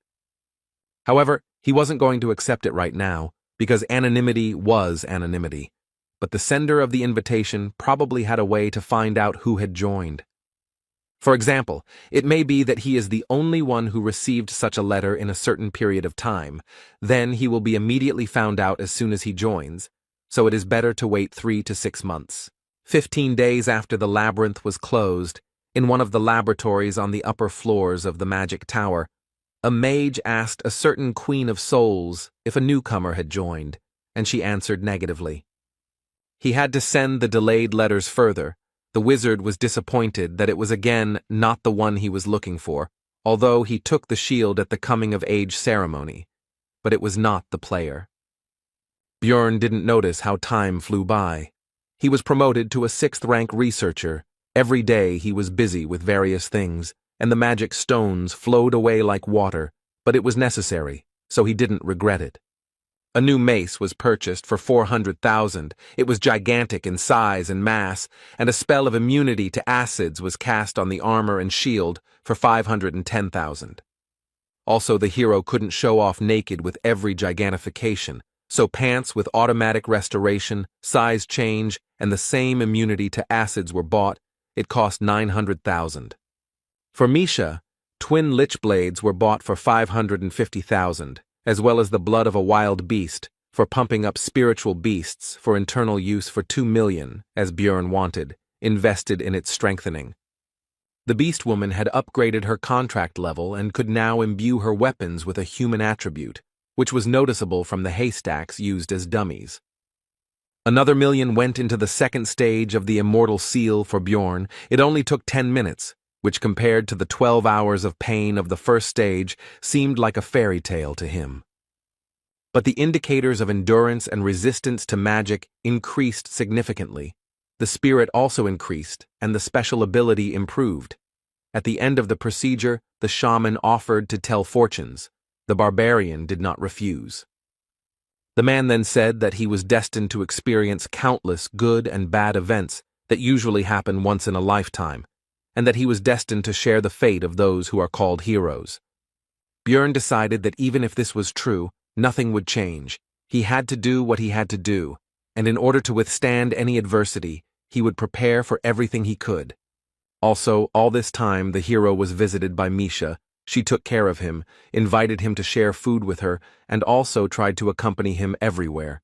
However, he wasn't going to accept it right now, because anonymity was anonymity. But the sender of the invitation probably had a way to find out who had joined. For example, it may be that he is the only one who received such a letter in a certain period of time. Then he will be immediately found out as soon as he joins, so it is better to wait 3 to 6 months. 15 days after the labyrinth was closed, in one of the laboratories on the upper floors of the magic tower, a mage asked a certain Queen of Souls if a newcomer had joined, and she answered negatively. He had to send the delayed letters further. The wizard was disappointed that it was again not the one he was looking for, although he took the shield at the coming-of-age ceremony. But it was not the player. Björn didn't notice how time flew by. He was promoted to a 6th-rank researcher. Every day he was busy with various things, and the magic stones flowed away like water, but it was necessary, so he didn't regret it. A new mace was purchased for 400,000. It was gigantic in size and mass, and a spell of immunity to acids was cast on the armor and shield for 510,000. Also, the hero couldn't show off naked with every gigantification, so pants with automatic restoration, size change, and the same immunity to acids were bought. It cost 900,000. For Misha, twin lich blades were bought for 550,000. As well as the blood of a wild beast, for pumping up spiritual beasts for internal use for 2 million, as Björn wanted, invested in its strengthening. The beast woman had upgraded her contract level and could now imbue her weapons with a human attribute, which was noticeable from the haystacks used as dummies. Another million went into the second stage of the immortal seal for Björn. It only took 10 minutes, which compared to the 12 hours of pain of the first stage seemed like a fairy tale to him. But the indicators of endurance and resistance to magic increased significantly. The spirit also increased, and the special ability improved. At the end of the procedure, the shaman offered to tell fortunes. The barbarian did not refuse. The man then said that he was destined to experience countless good and bad events that usually happen once in a lifetime, and that he was destined to share the fate of those who are called heroes. Björn decided that even if this was true, nothing would change. He had to do what he had to do, and in order to withstand any adversity, he would prepare for everything he could. Also, all this time the hero was visited by Misha. She took care of him, invited him to share food with her, and also tried to accompany him everywhere.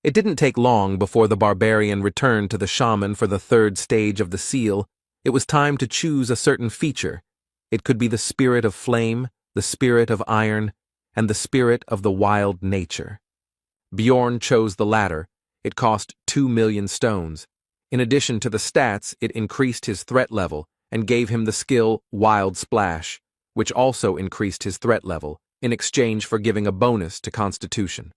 It didn't take long before the barbarian returned to the shaman for the 3rd stage of the seal. It was time to choose a certain feature. It could be the spirit of flame, the spirit of iron, and the spirit of the wild nature. Björn chose the latter. It cost 2 million stones. In addition to the stats, it increased his threat level and gave him the skill Wild Splash, which also increased his threat level in exchange for giving a bonus to Constitution.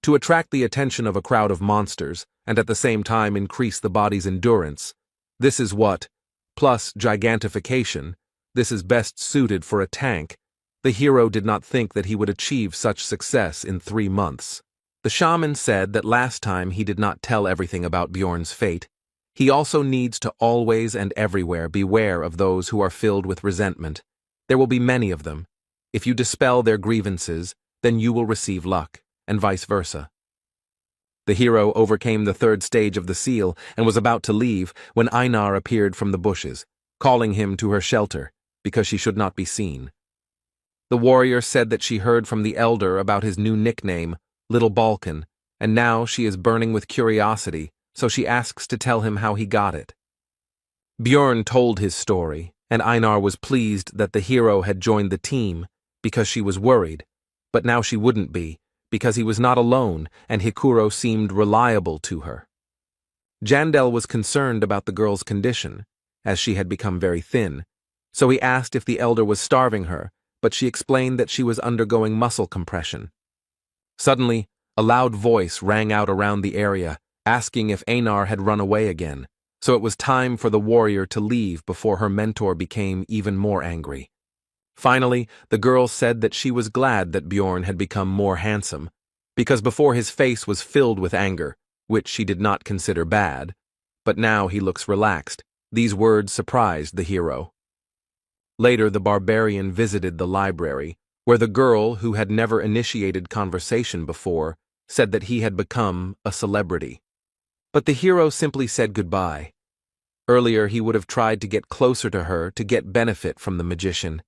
To attract the attention of a crowd of monsters and at the same time increase the body's endurance, this is what, plus gigantification, this is best suited for a tank. The hero did not think that he would achieve such success in 3 months. The shaman said that last time he did not tell everything about Björn's fate. He also needs to always and everywhere beware of those who are filled with resentment. There will be many of them. If you dispel their grievances, then you will receive luck, and vice versa. The hero overcame the 3rd stage of the seal and was about to leave when Einar appeared from the bushes, calling him to her shelter, because she should not be seen. The warrior said that she heard from the elder about his new nickname, Little Balkan, and now she is burning with curiosity, so she asks to tell him how he got it. Björn told his story, and Einar was pleased that the hero had joined the team, because she was worried, but now she wouldn't be, because he was not alone and Hikuro seemed reliable to her. Jandel was concerned about the girl's condition, as she had become very thin, So he asked if the elder was starving her, but she explained that she was undergoing muscle compression. Suddenly, a loud voice rang out around the area, asking if Einar had run away again, so it was time for the warrior to leave before her mentor became even more angry. Finally, the girl said that she was glad that Bjorn had become more handsome, because before his face was filled with anger, which she did not consider bad, but now he looks relaxed. These words surprised the hero. Later, the barbarian visited the library, where the girl, who had never initiated conversation before, said that he had become a celebrity. But the hero simply said goodbye. Earlier, he would have tried to get closer to her to get benefit from the magician,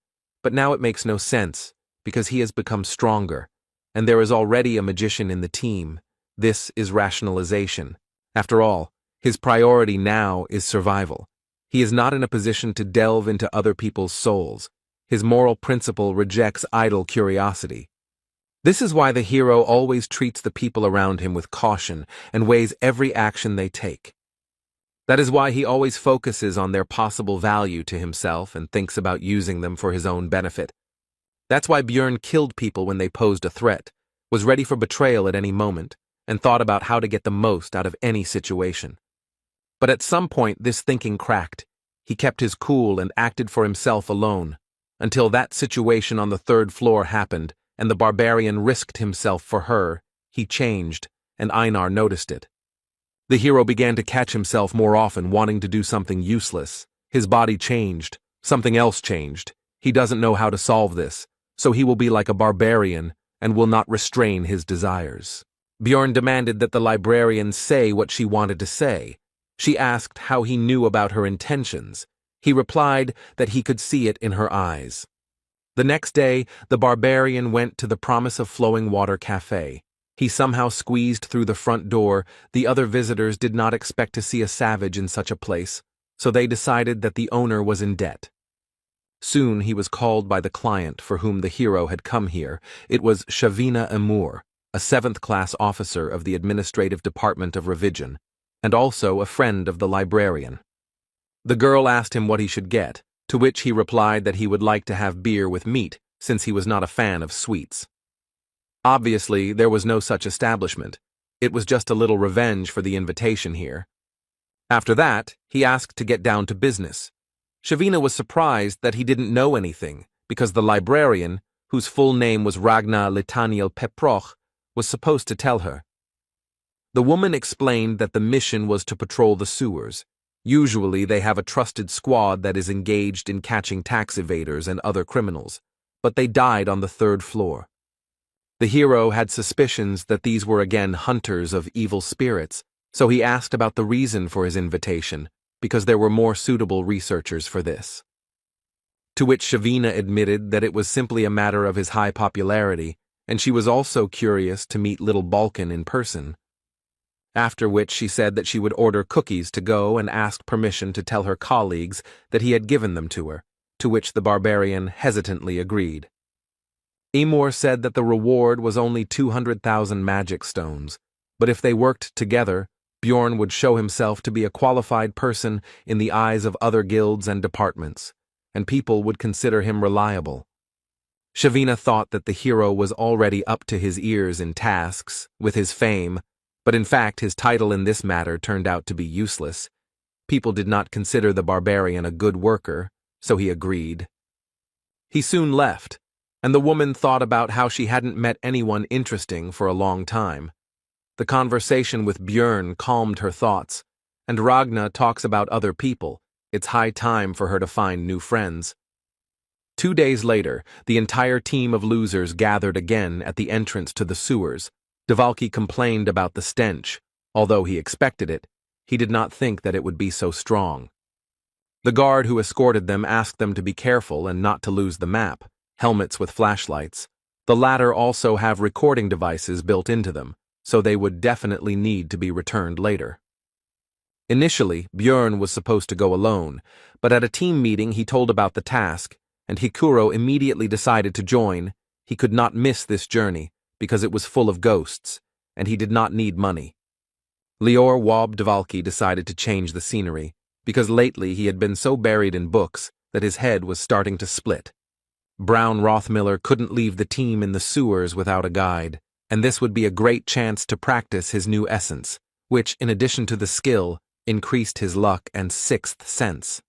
but now it makes no sense, because he has become stronger, and there is already a magician in the team. This is rationalization. After all, his priority now is survival. He is not in a position to delve into other people's souls. His moral principle rejects idle curiosity. This is why the hero always treats the people around him with caution and weighs every action they take. That is why he always focuses on their possible value to himself and thinks about using them for his own benefit. That's why Bjorn killed people when they posed a threat, was ready for betrayal at any moment, and thought about how to get the most out of any situation. But at some point this thinking cracked. He kept his cool and acted for himself alone, until that situation on the third floor happened, and the barbarian risked himself for her. He changed, and Einar noticed it. The hero began to catch himself more often wanting to do something useless. His body changed. Something else changed. He doesn't know how to solve this, so he will be like a barbarian and will not restrain his desires. Bjorn demanded that the librarian say what she wanted to say. She asked how he knew about her intentions. He replied that he could see it in her eyes. The next day, the barbarian went to the Promise of Flowing Water Cafe. He somehow squeezed through the front door. The other visitors did not expect to see a savage in such a place, so they decided that the owner was in debt. Soon he was called by the client for whom the hero had come here. It was Shavina Amur, a 7th-class officer of the Administrative Department of Revision, and also a friend of the librarian. The girl asked him what he should get, to which he replied that he would like to have beer with meat, since he was not a fan of sweets. Obviously, there was no such establishment. It was just a little revenge for the invitation here. After that, he asked to get down to business. Shavina was surprised that he didn't know anything, because the librarian, whose full name was Ragna Litaniel Peproch, was supposed to tell her. The woman explained that the mission was to patrol the sewers. Usually they have a trusted squad that is engaged in catching tax evaders and other criminals, but they died on the 3rd floor. The hero had suspicions that these were again hunters of evil spirits, so he asked about the reason for his invitation, because there were more suitable researchers for this. To which Shavina admitted that it was simply a matter of his high popularity, and she was also curious to meet little Balkan in person. After which she said that she would order cookies to go and ask permission to tell her colleagues that he had given them to her, to which the barbarian hesitantly agreed. Amur said that the reward was only 200,000 magic stones, but if they worked together, Bjorn would show himself to be a qualified person in the eyes of other guilds and departments, and people would consider him reliable. Shavina thought that the hero was already up to his ears in tasks, with his fame, but in fact his title in this matter turned out to be useless. People did not consider the barbarian a good worker, so he agreed. He soon left, and the woman thought about how she hadn't met anyone interesting for a long time. The conversation with Bjorn calmed her thoughts, and Ragna talks about other people. It's high time for her to find new friends. 2 days later, the entire team of losers gathered again at the entrance to the sewers. Devalki complained about the stench. Although he expected it, he did not think that it would be so strong. The guard who escorted them asked them to be careful and not to lose the map, helmets with flashlights. The latter also have recording devices built into them, so they would definitely need to be returned later. Initially, Bjorn was supposed to go alone, but at a team meeting he told about the task, and Hikuro immediately decided to join. He could not miss this journey, because it was full of ghosts, and he did not need money. Lior Wab Devalki decided to change the scenery, because lately he had been so buried in books that his head was starting to split. Brown Rothmiller couldn't leave the team in the sewers without a guide, and this would be a great chance to practice his new essence, which, in addition to the skill, increased his luck and sixth sense.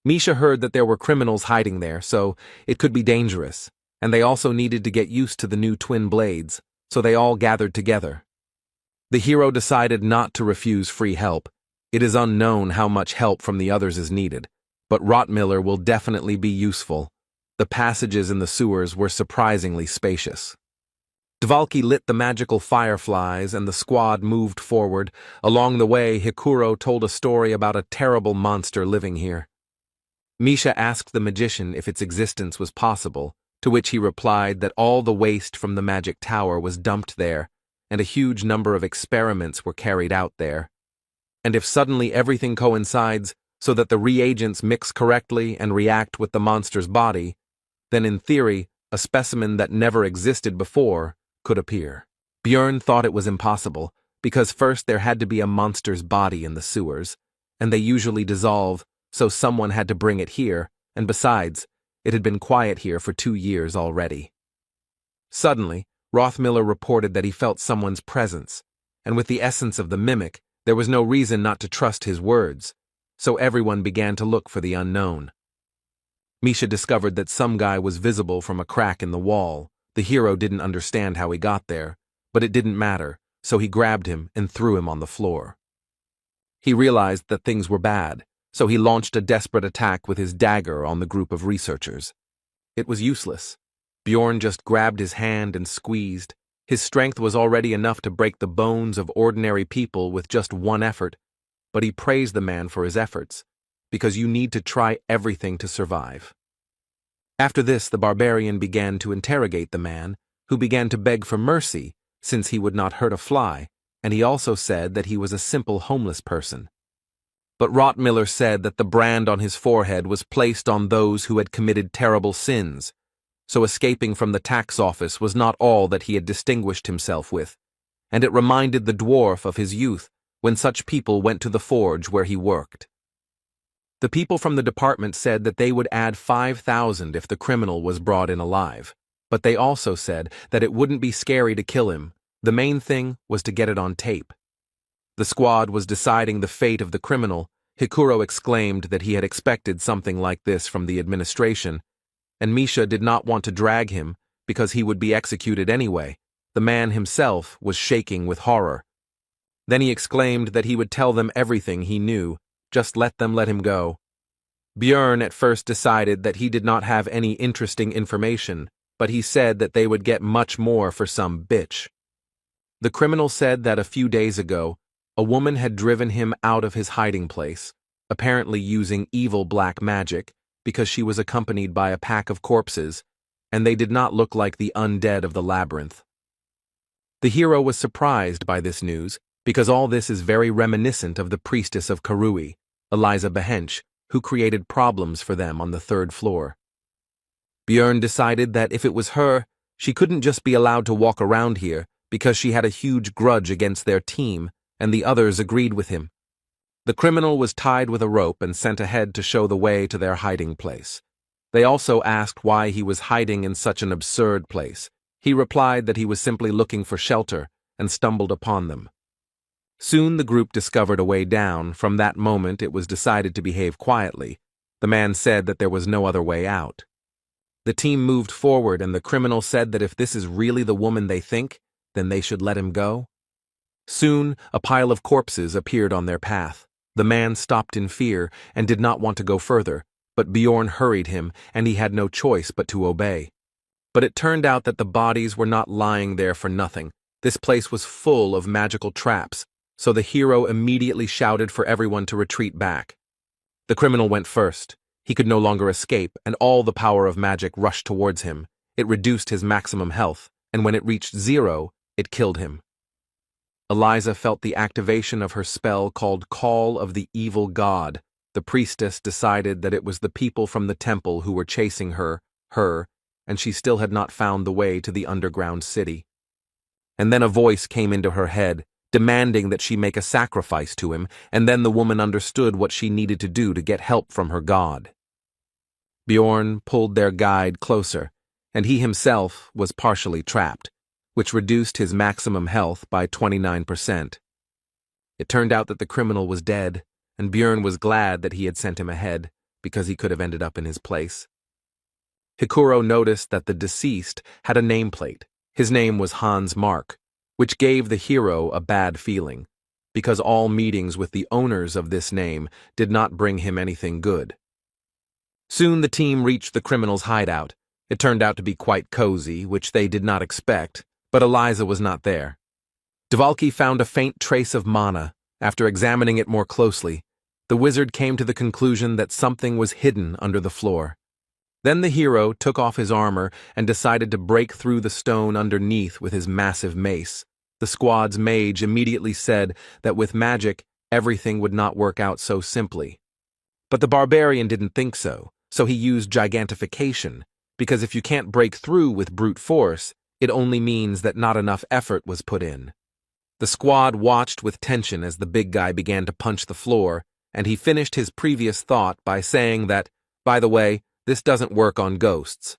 Misha heard that there were criminals hiding there, so it could be dangerous, and they also needed to get used to the new twin blades, so they all gathered together. The hero decided not to refuse free help. It is unknown how much help from the others is needed, but Rothmiller will definitely be useful. The passages in the sewers were surprisingly spacious. Dvalki lit the magical fireflies and the squad moved forward. Along the way, Hikuro told a story about a terrible monster living here. Misha asked the magician if its existence was possible, to which he replied that all the waste from the magic tower was dumped there, and a huge number of experiments were carried out there. And if suddenly everything coincides so that the reagents mix correctly and react with the monster's body, then in theory, a specimen that never existed before could appear. Björn thought it was impossible, because first there had to be a monster's body in the sewers, and they usually dissolve, so someone had to bring it here, and besides, it had been quiet here for 2 years already. Suddenly, Rothmiller reported that he felt someone's presence, and with the essence of the mimic, there was no reason not to trust his words, so everyone began to look for the unknown. Misha discovered that some guy was visible from a crack in the wall. The hero didn't understand how he got there, but it didn't matter, so he grabbed him and threw him on the floor. He realized that things were bad, so he launched a desperate attack with his dagger on the group of researchers. It was useless. Bjorn just grabbed his hand and squeezed. His strength was already enough to break the bones of ordinary people with just one effort, but he praised the man for his efforts, because you need to try everything to survive. After this, the barbarian began to interrogate the man, who began to beg for mercy, since he would not hurt a fly, and he also said that he was a simple homeless person. But Rothmiller said that the brand on his forehead was placed on those who had committed terrible sins, so escaping from the tax office was not all that he had distinguished himself with, and it reminded the dwarf of his youth when such people went to the forge where he worked. The people from the department said that they would add 5,000 if the criminal was brought in alive, but they also said that it wouldn't be scary to kill him. The main thing was to get it on tape. The squad was deciding the fate of the criminal. Hikuro exclaimed that he had expected something like this from the administration, and Misha did not want to drag him because he would be executed anyway. The man himself was shaking with horror. Then he exclaimed that he would tell them everything he knew. Just let them let him go. Björn at first decided that he did not have any interesting information, but he said that they would get much more for some bitch. The criminal said that a few days ago, a woman had driven him out of his hiding place, apparently using evil black magic, because she was accompanied by a pack of corpses, and they did not look like the undead of the labyrinth. The hero was surprised by this news, because all this is very reminiscent of the priestess of Karui, Eliza Behench, who created problems for them on the 3rd floor. Björn decided that if it was her, she couldn't just be allowed to walk around here because she had a huge grudge against their team, and the others agreed with him. The criminal was tied with a rope and sent ahead to show the way to their hiding place. They also asked why he was hiding in such an absurd place. He replied that he was simply looking for shelter and stumbled upon them. Soon the group discovered a way down. From that moment it was decided to behave quietly. The man said that there was no other way out. The team moved forward and the criminal said that if this is really the woman they think, then they should let him go. Soon a pile of corpses appeared on their path. The man stopped in fear and did not want to go further, but Bjorn hurried him and he had no choice but to obey. But it turned out that the bodies were not lying there for nothing. This place was full of magical traps, so the hero immediately shouted for everyone to retreat back. The criminal went first. He could no longer escape, and all the power of magic rushed towards him. It reduced his maximum health, and when it reached 0, it killed him. Eliza felt the activation of her spell called Call of the Evil God. The priestess decided that it was the people from the temple who were chasing her, and she still had not found the way to the underground city. And then a voice came into her head, demanding that she make a sacrifice to him, and then the woman understood what she needed to do to get help from her god. Bjorn pulled their guide closer, and he himself was partially trapped, which reduced his maximum health by 29%. It turned out that the criminal was dead, and Bjorn was glad that he had sent him ahead, because he could have ended up in his place. Hikuro noticed that the deceased had a nameplate. His name was Hans Mark, which gave the hero a bad feeling, because all meetings with the owners of this name did not bring him anything good. Soon the team reached the criminal's hideout. It turned out to be quite cozy, which they did not expect, but Eliza was not there. Dvalki found a faint trace of mana. After examining it more closely, the wizard came to the conclusion that something was hidden under the floor. Then the hero took off his armor and decided to break through the stone underneath with his massive mace. The squad's mage immediately said that with magic, everything would not work out so simply. But the barbarian didn't think so he used gigantification, because if you can't break through with brute force, it only means that not enough effort was put in. The squad watched with tension as the big guy began to punch the floor, and he finished his previous thought by saying that, by the way, this doesn't work on ghosts.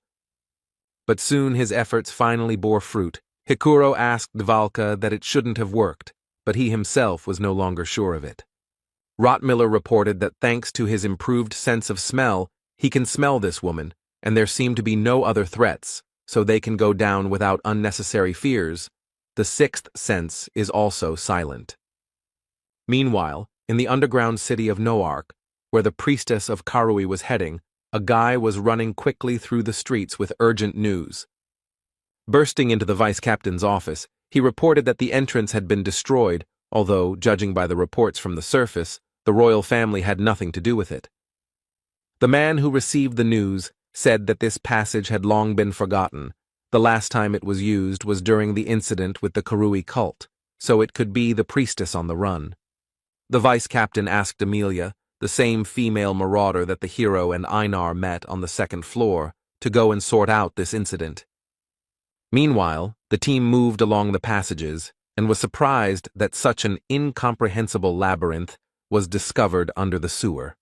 But soon his efforts finally bore fruit. Hikuro asked Dvalka that it shouldn't have worked, but he himself was no longer sure of it. Rottmiller reported that thanks to his improved sense of smell, he can smell this woman, and there seem to be no other threats, so they can go down without unnecessary fears. The sixth sense is also silent. Meanwhile, in the underground city of Noark, where the priestess of Karui was heading, a guy was running quickly through the streets with urgent news. Bursting into the vice-captain's office, he reported that the entrance had been destroyed, although, judging by the reports from the surface, the royal family had nothing to do with it. The man who received the news said that this passage had long been forgotten. The last time it was used was during the incident with the Karui cult, so it could be the priestess on the run. The vice-captain asked Amelia, the same female marauder that the hero and Einar met on the second floor, to go and sort out this incident. Meanwhile, the team moved along the passages and was surprised that such an incomprehensible labyrinth was discovered under the sewer.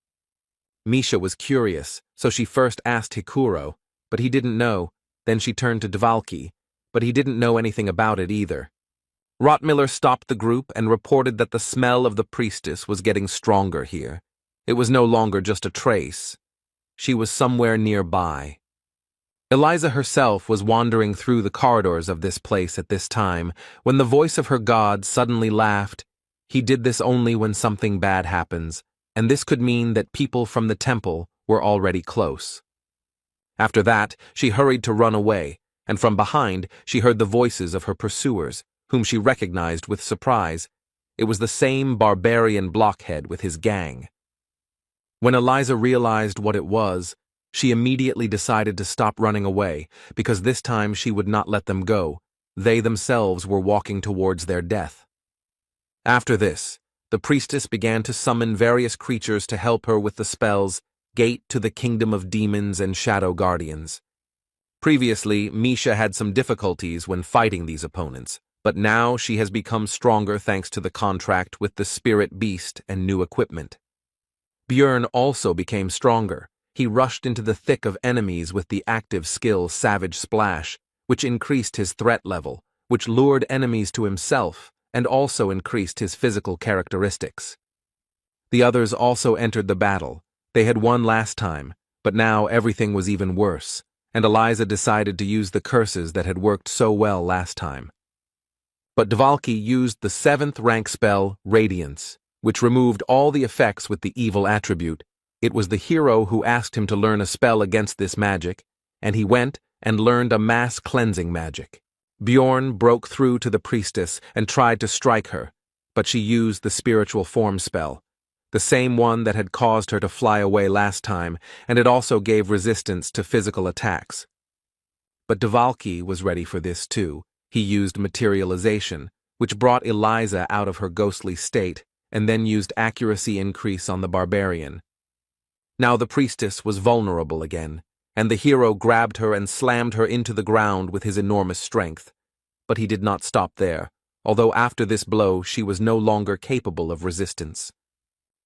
Misha was curious, so she first asked Hikuro, but he didn't know. Then she turned to Dvalki, but he didn't know anything about it either. Rottmiller stopped the group and reported that the smell of the priestess was getting stronger here. It was no longer just a trace. She was somewhere nearby. Eliza herself was wandering through the corridors of this place at this time when the voice of her god suddenly laughed. He did this only when something bad happens, and this could mean that people from the temple were already close. After that, she hurried to run away, and from behind she heard the voices of her pursuers, whom she recognized with surprise. It was the same barbarian blockhead with his gang. When Eliza realized what it was, she immediately decided to stop running away, because this time she would not let them go. They themselves were walking towards their death. After this, the priestess began to summon various creatures to help her with the spells Gate to the Kingdom of Demons and Shadow Guardians. Previously, Misha had some difficulties when fighting these opponents, but now she has become stronger thanks to the contract with the spirit beast and new equipment. Björn also became stronger. He rushed into the thick of enemies with the active skill Savage Splash, which increased his threat level, which lured enemies to himself, and also increased his physical characteristics. The others also entered the battle. They had won last time, but now everything was even worse, and Eliza decided to use the curses that had worked so well last time. But Dvalki used the 7th rank spell, Radiance, which removed all the effects with the evil attribute. It was the hero who asked him to learn a spell against this magic, and he went and learned a mass cleansing magic. Bjorn broke through to the priestess and tried to strike her, but she used the spiritual form spell, the same one that had caused her to fly away last time, and it also gave resistance to physical attacks. But Dvalki was ready for this too. He used materialization, which brought Eliza out of her ghostly state, and then used accuracy increase on the barbarian. Now the priestess was vulnerable again, and the hero grabbed her and slammed her into the ground with his enormous strength. But he did not stop there, although after this blow she was no longer capable of resistance.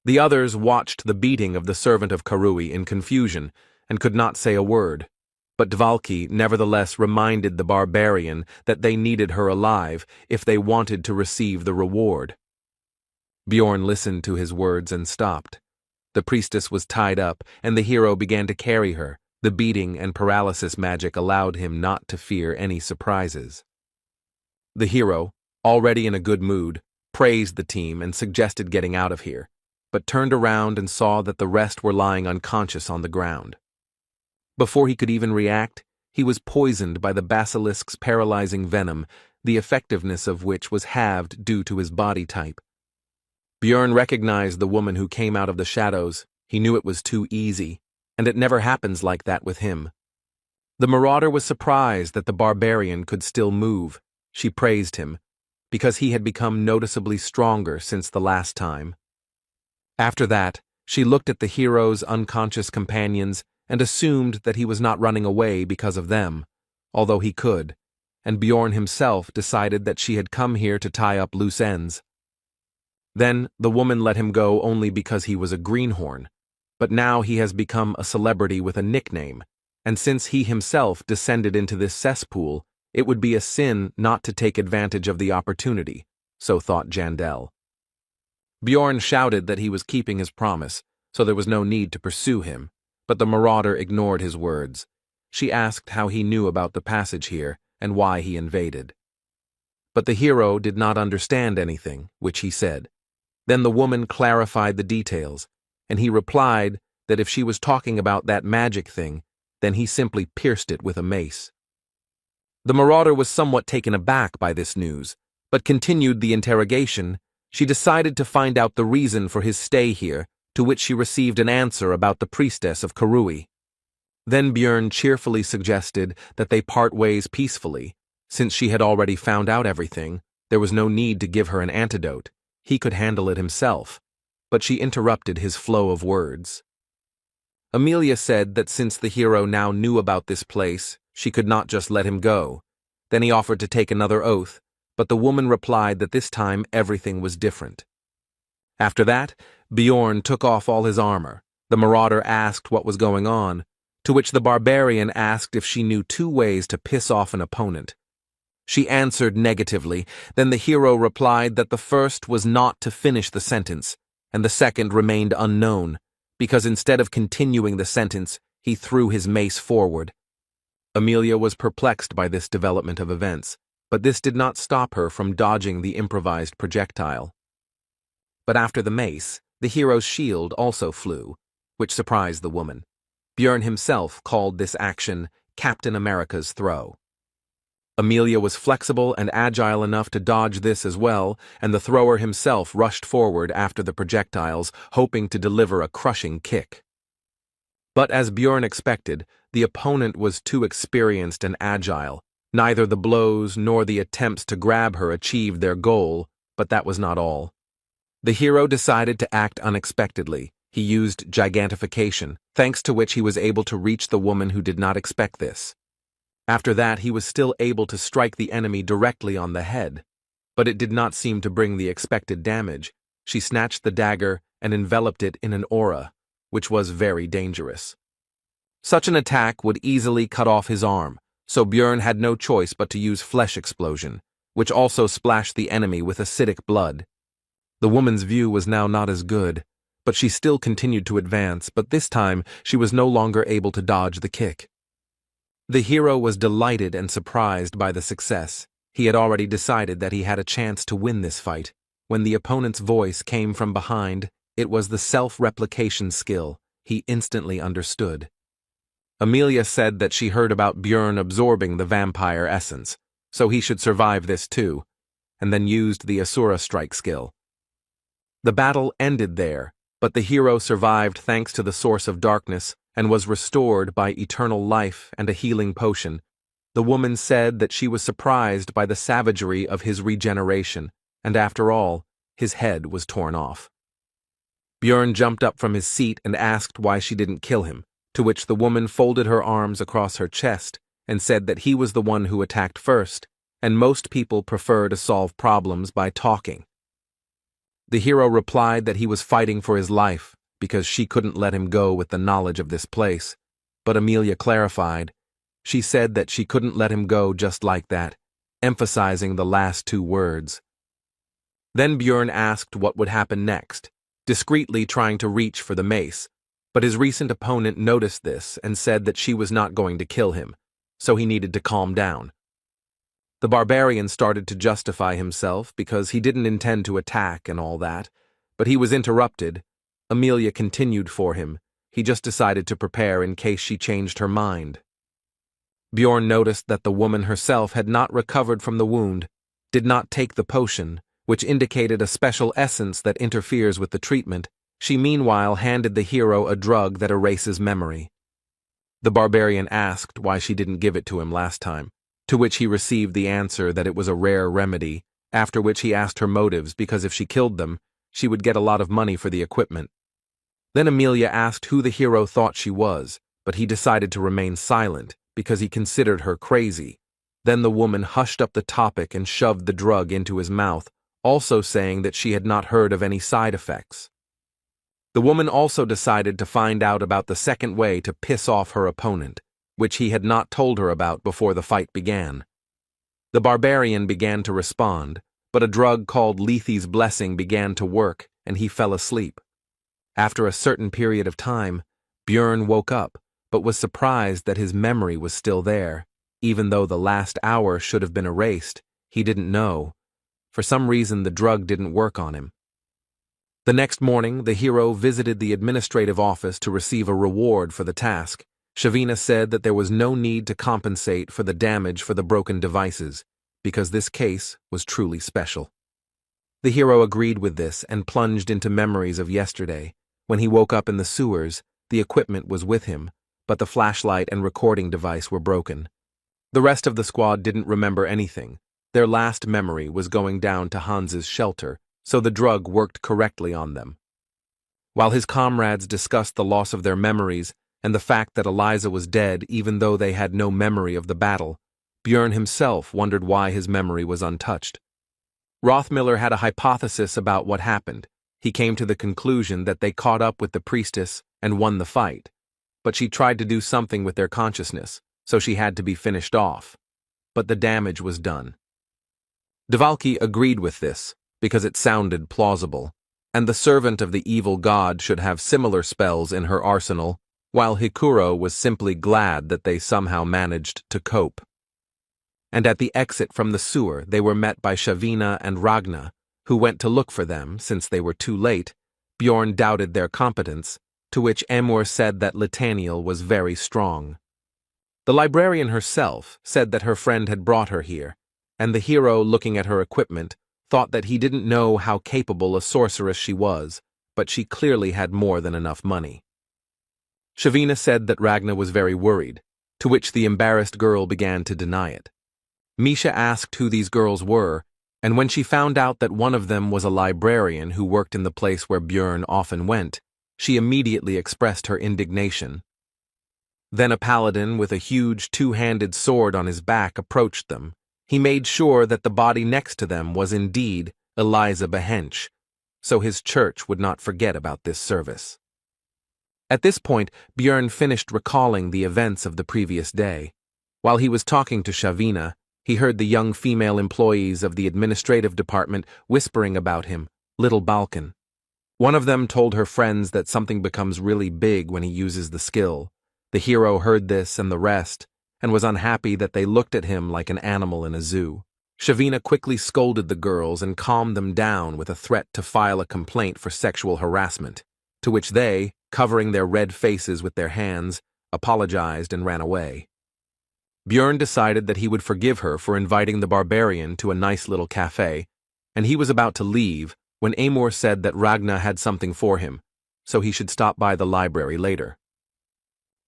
The others watched the beating of the servant of Karui in confusion, and could not say a word. But Dvalki nevertheless reminded the barbarian that they needed her alive if they wanted to receive the reward. Bjorn listened to his words and stopped. The priestess was tied up, and the hero began to carry her. The beating and paralysis magic allowed him not to fear any surprises. The hero, already in a good mood, praised the team and suggested getting out of here, but turned around and saw that the rest were lying unconscious on the ground. Before he could even react, he was poisoned by the basilisk's paralyzing venom, the effectiveness of which was halved due to his body type. Bjorn recognized the woman who came out of the shadows. He knew it was too easy, and it never happens like that with him. The marauder was surprised that the barbarian could still move. She praised him, because he had become noticeably stronger since the last time. After that, she looked at the hero's unconscious companions and assumed that he was not running away because of them, although he could, and Bjorn himself decided that she had come here to tie up loose ends. Then the woman let him go only because he was a greenhorn, but now he has become a celebrity with a nickname, and since he himself descended into this cesspool, it would be a sin not to take advantage of the opportunity, so thought Jandel. Bjorn shouted that he was keeping his promise, so there was no need to pursue him, but the marauder ignored his words. She asked how he knew about the passage here and why he invaded. But the hero did not understand anything, which he said. Then the woman clarified the details, and he replied that if she was talking about that magic thing, then he simply pierced it with a mace. The marauder was somewhat taken aback by this news, but continued the interrogation. She decided to find out the reason for his stay here, to which she received an answer about the priestess of Karui. Then Bjorn cheerfully suggested that they part ways peacefully. Since she had already found out everything, there was no need to give her an antidote. He could handle it himself, but she interrupted his flow of words. Amelia said that since the hero now knew about this place, she could not just let him go. Then he offered to take another oath, but the woman replied that this time everything was different. After that, Bjorn took off all his armor. The marauder asked what was going on, to which the barbarian asked if she knew 2 ways to piss off an opponent. She answered negatively. Then the hero replied that the first was not to finish the sentence, and the second remained unknown, because instead of continuing the sentence, he threw his mace forward. Amelia was perplexed by this development of events, but this did not stop her from dodging the improvised projectile. But after the mace, the hero's shield also flew, which surprised the woman. Bjorn himself called this action Captain America's throw. Amelia was flexible and agile enough to dodge this as well, and the thrower himself rushed forward after the projectiles, hoping to deliver a crushing kick. But as Bjorn expected, the opponent was too experienced and agile. Neither the blows nor the attempts to grab her achieved their goal, but that was not all. The hero decided to act unexpectedly. He used gigantification, thanks to which he was able to reach the woman who did not expect this. After that, he was still able to strike the enemy directly on the head, but it did not seem to bring the expected damage. She snatched the dagger and enveloped it in an aura, which was very dangerous. Such an attack would easily cut off his arm, so Bjorn had no choice but to use flesh explosion, which also splashed the enemy with acidic blood. The woman's view was now not as good, but she still continued to advance, but this time she was no longer able to dodge the kick. The hero was delighted and surprised by the success. He had already decided that he had a chance to win this fight. When the opponent's voice came from behind, it was the self-replication skill. He instantly understood. Amelia said that she heard about Bjorn absorbing the vampire essence, so he should survive this too, and then used the Asura strike skill. The battle ended there, but the hero survived thanks to the source of darkness and was restored by eternal life and a healing potion. The woman said that she was surprised by the savagery of his regeneration, and after all, his head was torn off. Bjorn jumped up from his seat and asked why she didn't kill him, to which the woman folded her arms across her chest and said that he was the one who attacked first, and most people prefer to solve problems by talking. The hero replied that he was fighting for his life because she couldn't let him go with the knowledge of this place, but Amelia clarified. She said that she couldn't let him go just like that, emphasizing the last two words. Then Bjorn asked what would happen next, discreetly trying to reach for the mace, but his recent opponent noticed this and said that she was not going to kill him, so he needed to calm down. The barbarian started to justify himself because he didn't intend to attack and all that, but he was interrupted. Amelia continued for him. He just decided to prepare in case she changed her mind. Bjorn noticed that the woman herself had not recovered from the wound, did not take the potion, which indicated a special essence that interferes with the treatment. She meanwhile handed the hero a drug that erases memory. The barbarian asked why she didn't give it to him last time, to which he received the answer that it was a rare remedy, after which he asked her motives because if she killed them, she would get a lot of money for the equipment. Then Amelia asked who the hero thought she was, but he decided to remain silent because he considered her crazy. Then the woman hushed up the topic and shoved the drug into his mouth, also saying that she had not heard of any side effects. The woman also decided to find out about the second way to piss off her opponent, which he had not told her about before the fight began. The barbarian began to respond, but a drug called Lethe's Blessing began to work, and he fell asleep. After a certain period of time, Bjorn woke up, but was surprised that his memory was still there. Even though the last hour should have been erased, he didn't know. For some reason, the drug didn't work on him. The next morning, the hero visited the administrative office to receive a reward for the task. Shavina said that there was no need to compensate for the damage for the broken devices, because this case was truly special. The hero agreed with this and plunged into memories of yesterday. When he woke up in the sewers, the equipment was with him, but the flashlight and recording device were broken. The rest of the squad didn't remember anything. Their last memory was going down to Hans's shelter, so the drug worked correctly on them. While his comrades discussed the loss of their memories and the fact that Eliza was dead even though they had no memory of the battle, Bjorn himself wondered why his memory was untouched. Rothmiller had a hypothesis about what happened. He came to the conclusion that they caught up with the priestess and won the fight, but she tried to do something with their consciousness, so she had to be finished off. But the damage was done. Devalki agreed with this, because it sounded plausible, and the servant of the evil god should have similar spells in her arsenal, while Hikuro was simply glad that they somehow managed to cope. And at the exit from the sewer, they were met by Shavina and Ragna, who went to look for them. Since they were too late, Bjorn doubted their competence, to which Amor said that Litaniel was very strong. The librarian herself said that her friend had brought her here, and the hero, looking at her equipment, thought that he didn't know how capable a sorceress she was, but she clearly had more than enough money. Shavina said that Ragna was very worried, to which the embarrassed girl began to deny it. Misha asked who these girls were, and when she found out that one of them was a librarian who worked in the place where Bjorn often went, she immediately expressed her indignation. Then a paladin with a huge two-handed sword on his back approached them. He made sure that the body next to them was indeed Eliza Behench, so his church would not forget about this service. At this point, Bjorn finished recalling the events of the previous day. While he was talking to Shavina, he heard the young female employees of the administrative department whispering about him, Little Balkan. One of them told her friends that something becomes really big when he uses the skill. The hero heard this and the rest, and was unhappy that they looked at him like an animal in a zoo. Shavina quickly scolded the girls and calmed them down with a threat to file a complaint for sexual harassment, to which they, covering their red faces with their hands, apologized and ran away. Bjorn decided that he would forgive her for inviting the barbarian to a nice little cafe, and he was about to leave when Amor said that Ragna had something for him, so he should stop by the library later.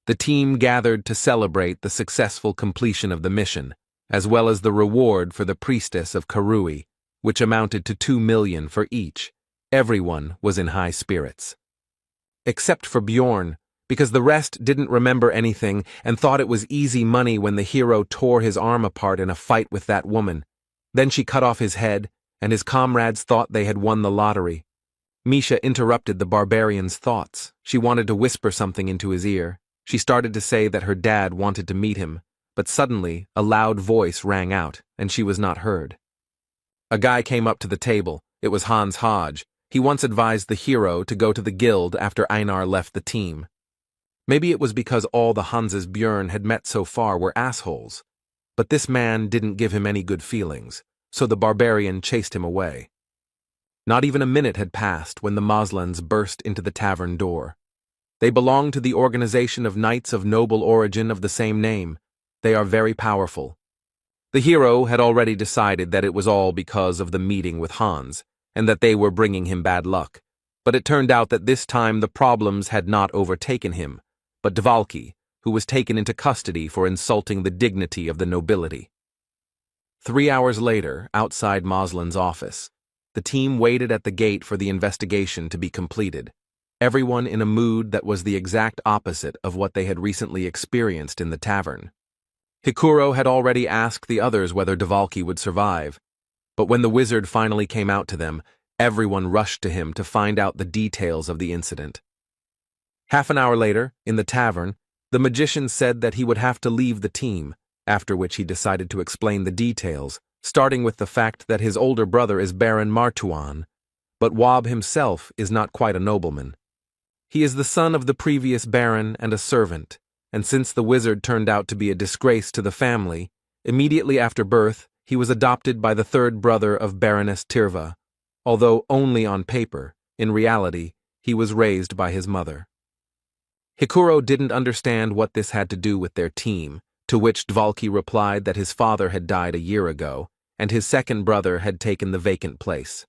The team gathered to celebrate the successful completion of the mission, as well as the reward for the priestess of Karui, which amounted to 2 million for each. Everyone was in high spirits. Except for Bjorn, because the rest didn't remember anything and thought it was easy money when the hero tore his arm apart in a fight with that woman. Then she cut off his head, and his comrades thought they had won the lottery. Misha interrupted the barbarian's thoughts. She wanted to whisper something into his ear. She started to say that her dad wanted to meet him, but suddenly a loud voice rang out, and she was not heard. A guy came up to the table. It was Hans Hodge. He once advised the hero to go to the guild after Einar left the team. Maybe it was because all the Hanses Björn had met so far were assholes. But this man didn't give him any good feelings, so the barbarian chased him away. Not even a minute had passed when the Moslans burst into the tavern door. They belong to the organization of knights of noble origin of the same name. They are very powerful. The hero had already decided that it was all because of the meeting with Hans, and that they were bringing him bad luck. But it turned out that this time the problems had not overtaken him, but Dvalki, who was taken into custody for insulting the dignity of the nobility. 3 hours later, outside Moslin's office, the team waited at the gate for the investigation to be completed, everyone in a mood that was the exact opposite of what they had recently experienced in the tavern. Hikuro had already asked the others whether Dvalki would survive, but when the wizard finally came out to them, everyone rushed to him to find out the details of the incident. Half an hour later, in the tavern, the magician said that he would have to leave the team, after which he decided to explain the details, starting with the fact that his older brother is Baron Martuan, but Wab himself is not quite a nobleman. He is the son of the previous baron and a servant, and since the wizard turned out to be a disgrace to the family, immediately after birth, he was adopted by the third brother of Baroness Tirva, although only on paper. In reality, he was raised by his mother. Hikuro didn't understand what this had to do with their team, to which Dvalki replied that his father had died a year ago, and his second brother had taken the vacant place.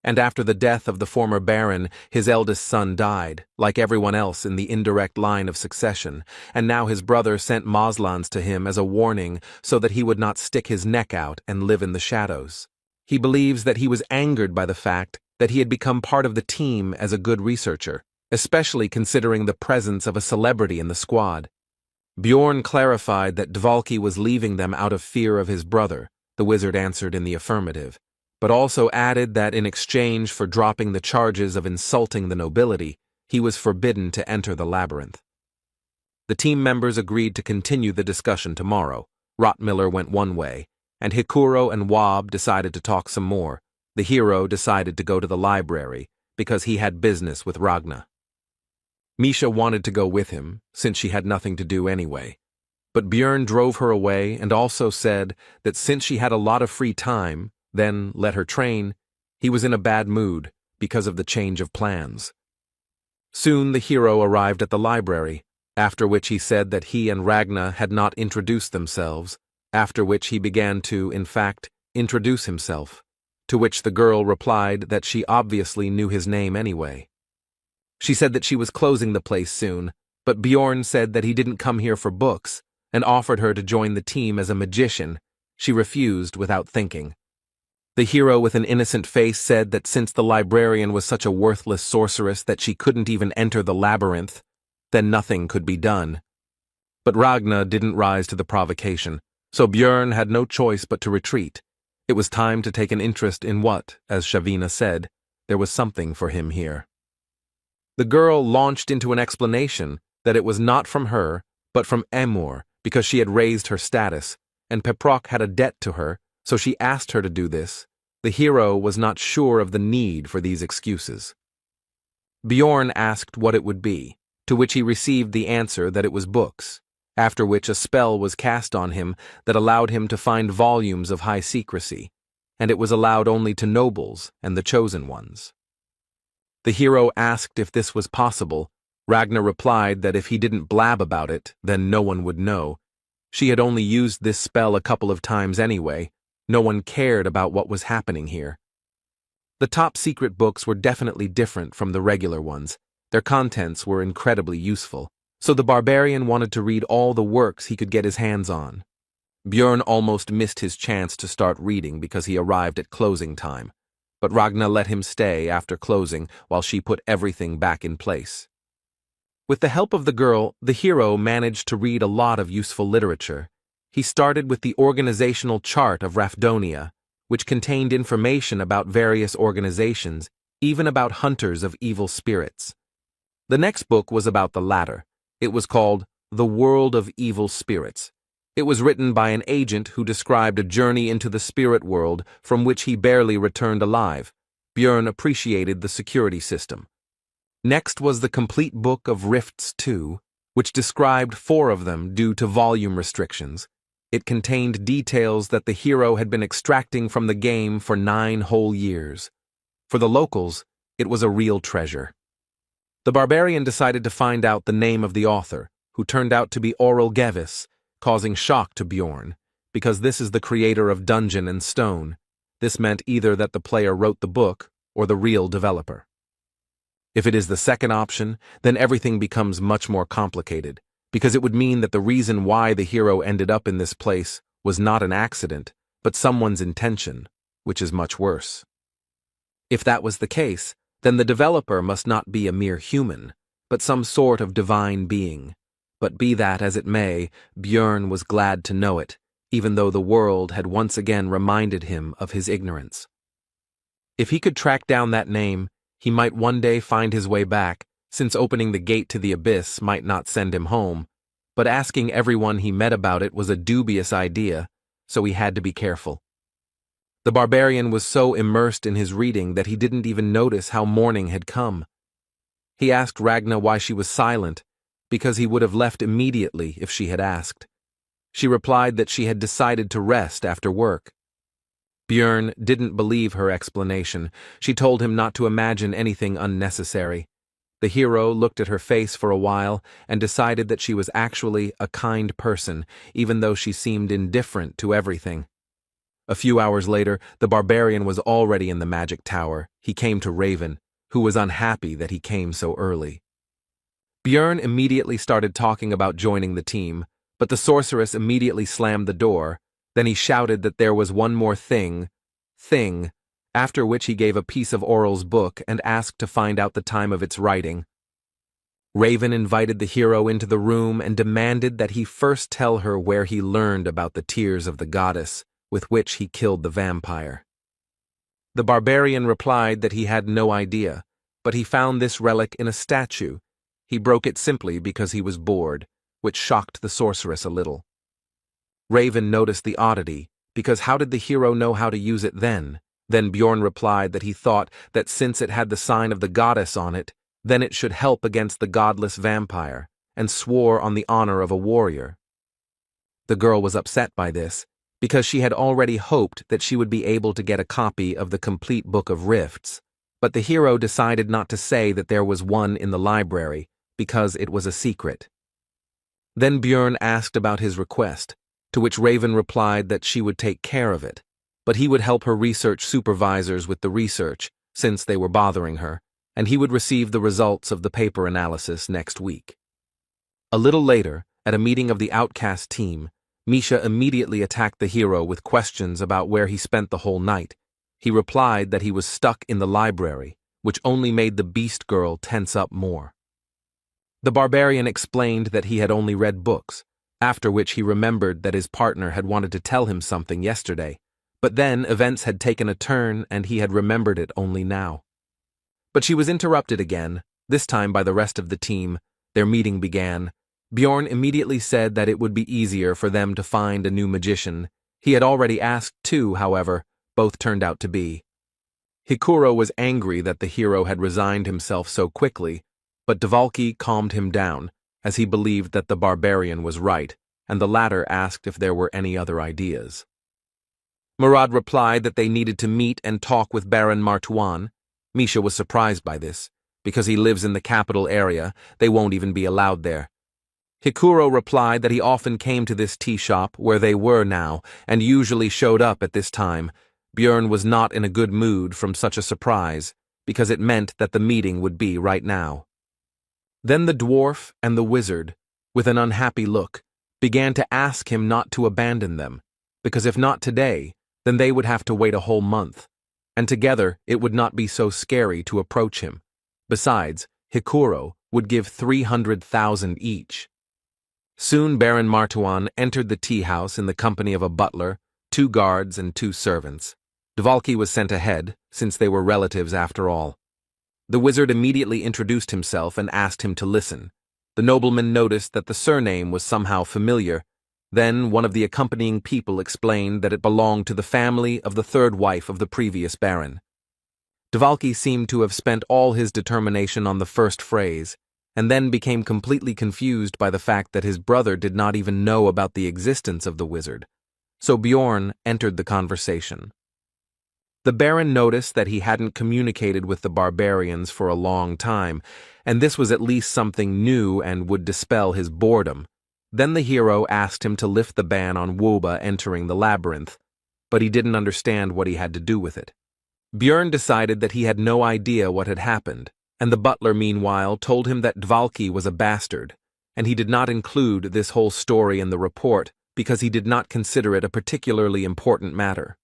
And after the death of the former baron, his eldest son died, like everyone else in the indirect line of succession, and now his brother sent Moslans to him as a warning so that he would not stick his neck out and live in the shadows. He believes that he was angered by the fact that he had become part of the team as a good researcher, especially considering the presence of a celebrity in the squad. Bjorn clarified that Dvalki was leaving them out of fear of his brother. The wizard answered in the affirmative, but also added that in exchange for dropping the charges of insulting the nobility, he was forbidden to enter the labyrinth. The team members agreed to continue the discussion tomorrow. Rottmiller went one way, and Hikuro and Wab decided to talk some more. The hero decided to go to the library, because he had business with Ragna. Misha wanted to go with him, since she had nothing to do anyway. But Björn drove her away and also said that since she had a lot of free time, then let her train, he was in a bad mood because of the change of plans. Soon the hero arrived at the library, after which he said that he and Ragna had not introduced themselves, after which he began to, in fact, introduce himself, to which the girl replied that she obviously knew his name anyway. She said that she was closing the place soon, but Bjorn said that he didn't come here for books, and offered her to join the team as a magician. She refused without thinking. The hero with an innocent face said that since the librarian was such a worthless sorceress that she couldn't even enter the labyrinth, then nothing could be done. But Ragna didn't rise to the provocation, so Bjorn had no choice but to retreat. It was time to take an interest in what, as Shavina said, there was something for him here. The girl launched into an explanation that it was not from her, but from Emor, because she had raised her status, and Peprok had a debt to her, so she asked her to do this. The hero was not sure of the need for these excuses. Bjorn asked what it would be, to which he received the answer that it was books, after which a spell was cast on him that allowed him to find volumes of high secrecy, and it was allowed only to nobles and the chosen ones. The hero asked if this was possible. Ragna replied that if he didn't blab about it, then no one would know. She had only used this spell a couple of times anyway. No one cared about what was happening here. The top secret books were definitely different from the regular ones. Their contents were incredibly useful, so the barbarian wanted to read all the works he could get his hands on. Bjorn almost missed his chance to start reading because he arrived at closing time, but Ragna let him stay after closing while she put everything back in place. With the help of the girl, the hero managed to read a lot of useful literature. He started with the organizational chart of Rafdonia, which contained information about various organizations, even about hunters of evil spirits. The next book was about the latter. It was called The World of Evil Spirits. It was written by an agent who described a journey into the spirit world from which he barely returned alive. Björn appreciated the security system. Next was the complete book of Rifts 2, which described 4 of them due to volume restrictions. It contained details that the hero had been extracting from the game for 9 whole years. For the locals, it was a real treasure. The barbarian decided to find out the name of the author, who turned out to be Oral Gevis, causing shock to Björn, because this is the creator of Dungeon and Stone. This meant either that the player wrote the book or the real developer. If it is the second option, then everything becomes much more complicated, because it would mean that the reason why the hero ended up in this place was not an accident, but someone's intention, which is much worse. If that was the case, then the developer must not be a mere human, but some sort of divine being. But be that as it may, Björn was glad to know it, even though the world had once again reminded him of his ignorance. If he could track down that name, he might one day find his way back, since opening the gate to the abyss might not send him home, but asking everyone he met about it was a dubious idea, so he had to be careful. The barbarian was so immersed in his reading that he didn't even notice how morning had come. He asked Ragna why she was silent, because he would have left immediately if she had asked. She replied that she had decided to rest after work. Björn didn't believe her explanation. She told him not to imagine anything unnecessary. The hero looked at her face for a while and decided that she was actually a kind person, even though she seemed indifferent to everything. A few hours later, the barbarian was already in the magic tower. He came to Raven, who was unhappy that he came so early. Björn immediately started talking about joining the team, but the sorceress immediately slammed the door. Then he shouted that there was one more thing, after which he gave a piece of Oral's book and asked to find out the time of its writing. Raven invited the hero into the room and demanded that he first tell her where he learned about the tears of the goddess, with which he killed the vampire. The barbarian replied that he had no idea, but he found this relic in a statue. He broke it simply because he was bored, which shocked the sorceress a little. Raven noticed the oddity, because how did the hero know how to use it then? Then Björn replied that he thought that since it had the sign of the goddess on it, then it should help against the godless vampire, and swore on the honor of a warrior. The girl was upset by this, because she had already hoped that she would be able to get a copy of the complete Book of Rifts, but the hero decided not to say that there was one in the library, because it was a secret. Then Björn asked about his request, to which Raven replied that she would take care of it, but he would help her research supervisors with the research, since they were bothering her, and he would receive the results of the paper analysis next week. A little later, at a meeting of the Outcast team, Misha immediately attacked the hero with questions about where he spent the whole night. He replied that he was stuck in the library, which only made the beast girl tense up more. The barbarian explained that he had only read books, after which he remembered that his partner had wanted to tell him something yesterday, but then events had taken a turn and he had remembered it only now. But she was interrupted again, this time by the rest of the team. Their meeting began. Björn immediately said that it would be easier for them to find a new magician. He had already asked 2, however, both turned out to be. Hikuro was angry that the hero had resigned himself so quickly, but Dvalki calmed him down, as he believed that the barbarian was right, and the latter asked if there were any other ideas. Murad replied that they needed to meet and talk with Baron Martuan. Misha was surprised by this. Because he lives in the capital area, they won't even be allowed there. Hikuro replied that he often came to this tea shop where they were now, and usually showed up at this time. Björn was not in a good mood from such a surprise, because it meant that the meeting would be right now. Then the dwarf and the wizard, with an unhappy look, began to ask him not to abandon them, because if not today, then they would have to wait a whole month, and together it would not be so scary to approach him. Besides, Hikuro would give 300,000 each. Soon Baron Martuan entered the tea house in the company of a butler, 2 guards, and 2 servants. Dvalki was sent ahead, since they were relatives after all. The wizard immediately introduced himself and asked him to listen. The nobleman noticed that the surname was somehow familiar. Then one of the accompanying people explained that it belonged to the family of the third wife of the previous baron. Dvalki seemed to have spent all his determination on the first phrase, and then became completely confused by the fact that his brother did not even know about the existence of the wizard. So Bjorn entered the conversation. The baron noticed that he hadn't communicated with the barbarians for a long time, and this was at least something new and would dispel his boredom. Then the hero asked him to lift the ban on Woba entering the labyrinth, but he didn't understand what he had to do with it. Bjorn decided that he had no idea what had happened, and the butler meanwhile told him that Dvalki was a bastard, and he did not include this whole story in the report because he did not consider it a particularly important matter.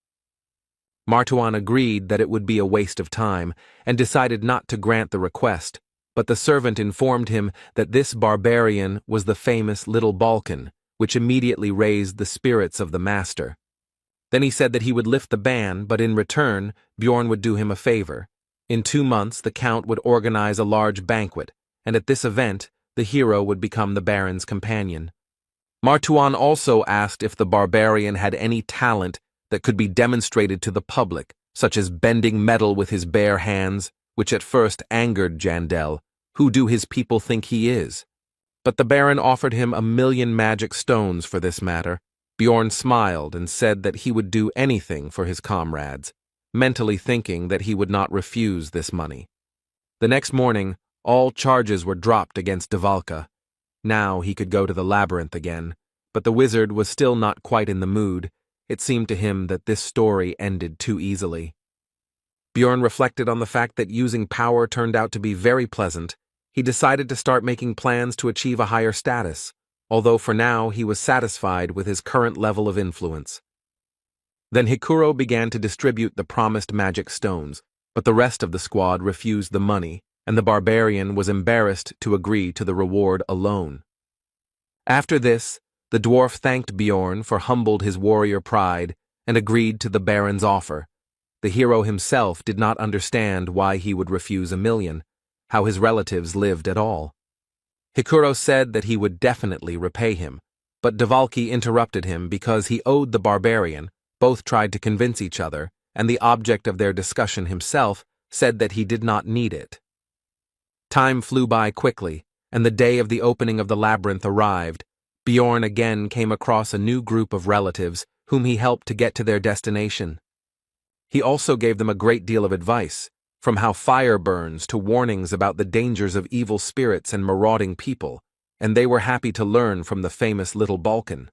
Martuan agreed that it would be a waste of time, and decided not to grant the request, but the servant informed him that this barbarian was the famous Little Balkan, which immediately raised the spirits of the master. Then he said that he would lift the ban, but in return, Bjorn would do him a favor. In 2 months, the count would organize a large banquet, and at this event, the hero would become the baron's companion. Martuan also asked if the barbarian had any talent that could be demonstrated to the public, such as bending metal with his bare hands, which at first angered Jandel. Who do his people think he is? But the baron offered him 1,000,000 magic stones for this matter. Bjorn smiled and said that he would do anything for his comrades, mentally thinking that he would not refuse this money. The next morning, all charges were dropped against Dvalka. Now he could go to the labyrinth again, but the wizard was still not quite in the mood. It seemed to him that this story ended too easily. Bjorn reflected on the fact that using power turned out to be very pleasant. He decided to start making plans to achieve a higher status, although for now he was satisfied with his current level of influence. Then Hikuro began to distribute the promised magic stones, but the rest of the squad refused the money, and the barbarian was embarrassed to agree to the reward alone. After this, the dwarf thanked Bjorn for humbled his warrior pride and agreed to the baron's offer. The hero himself did not understand why he would refuse 1,000,000, how his relatives lived at all. Hikuro said that he would definitely repay him, but Dvalki interrupted him because he owed the barbarian. Both tried to convince each other, and the object of their discussion himself said that he did not need it. Time flew by quickly, and the day of the opening of the labyrinth arrived. Bjorn again came across a new group of relatives whom he helped to get to their destination. He also gave them a great deal of advice, from how fire burns to warnings about the dangers of evil spirits and marauding people, and they were happy to learn from the famous Little Balkan.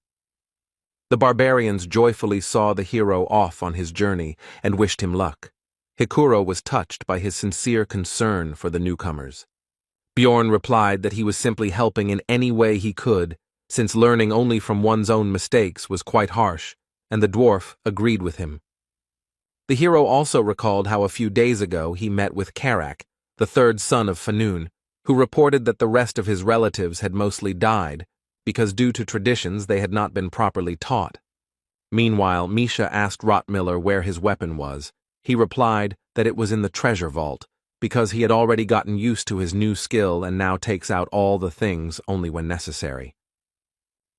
The barbarians joyfully saw the hero off on his journey and wished him luck. Hikuro was touched by his sincere concern for the newcomers. Bjorn replied that he was simply helping in any way he could, since learning only from one's own mistakes was quite harsh, and the dwarf agreed with him. The hero also recalled how a few days ago he met with Karak, the third son of Fanun, who reported that the rest of his relatives had mostly died, because due to traditions they had not been properly taught. Meanwhile, Misha asked Rotmiller where his weapon was. He replied that it was in the treasure vault, because he had already gotten used to his new skill and now takes out all the things only when necessary.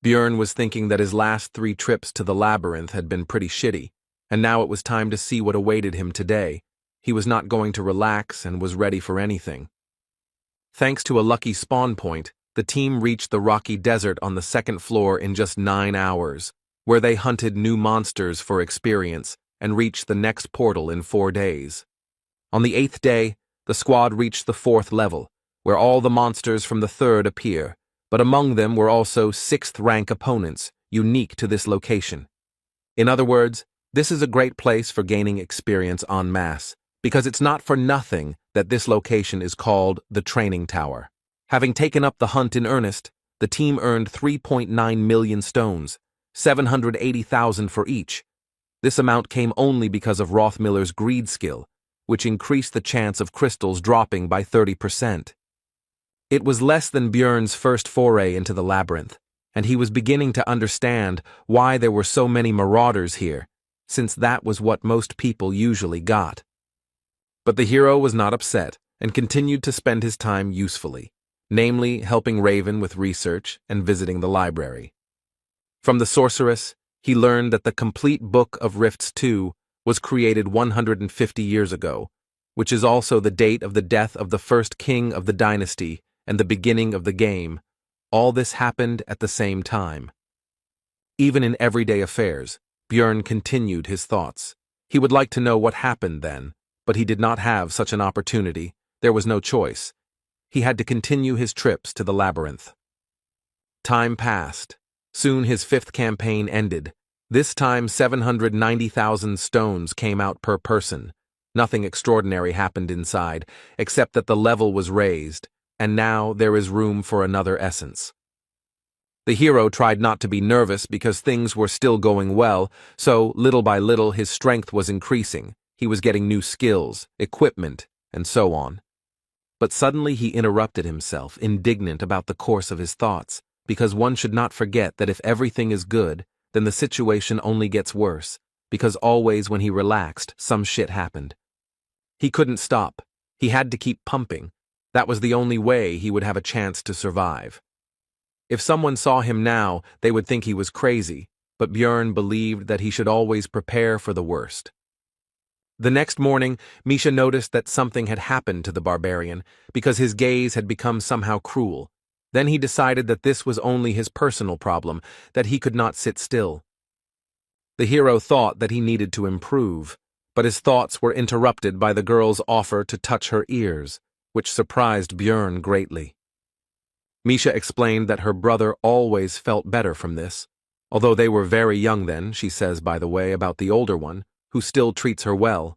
Bjorn was thinking that his last 3 trips to the labyrinth had been pretty shitty, and now it was time to see what awaited him today. He was not going to relax and was ready for anything. Thanks to a lucky spawn point, the team reached the rocky desert on the 2nd floor in just 9 hours, where they hunted new monsters for experience and reached the next portal in 4 days. On the 8th day, the squad reached the 4th level, where all the monsters from the 3rd appear, but among them were also 6th-rank opponents, unique to this location. In other words, this is a great place for gaining experience en masse, because it's not for nothing that this location is called the Training Tower. Having taken up the hunt in earnest, the team earned 3.9 million stones, 780,000 for each. This amount came only because of Rothmiller's greed skill, which increased the chance of crystals dropping by 30%. It was less than Bjorn's first foray into the labyrinth, and he was beginning to understand why there were so many marauders here, since that was what most people usually got. But the hero was not upset and continued to spend his time usefully. namely helping Raven with research and visiting the library. From the sorceress, he learned that the complete Book of Rifts 2 was created 150 years ago, which is also the date of the death of the first king of the dynasty and the beginning of the game. All this happened at the same time. Even in everyday affairs, Björn continued his thoughts. He would like to know what happened then, but he did not have such an opportunity. There was no choice. He had to continue his trips to the labyrinth. Time passed. Soon his fifth campaign ended. This time 790,000 stones came out per person. Nothing extraordinary happened inside, except that the level was raised, and now there is room for another essence. The hero tried not to be nervous because things were still going well, so little by little his strength was increasing. He was getting new skills, equipment, and so on. But suddenly he interrupted himself, indignant about the course of his thoughts, because one should not forget that if everything is good, then the situation only gets worse, because always when he relaxed, some shit happened. He couldn't stop. He had to keep pumping. That was the only way he would have a chance to survive. If someone saw him now, they would think he was crazy, but Björn believed that he should always prepare for the worst. The next morning, Misha noticed that something had happened to the barbarian, because his gaze had become somehow cruel. Then he decided that this was only his personal problem, that he could not sit still. The hero thought that he needed to improve, but his thoughts were interrupted by the girl's offer to touch her ears, which surprised Björn greatly. Misha explained that her brother always felt better from this, although they were very young then, she says by the way about the older one, who still treats her well.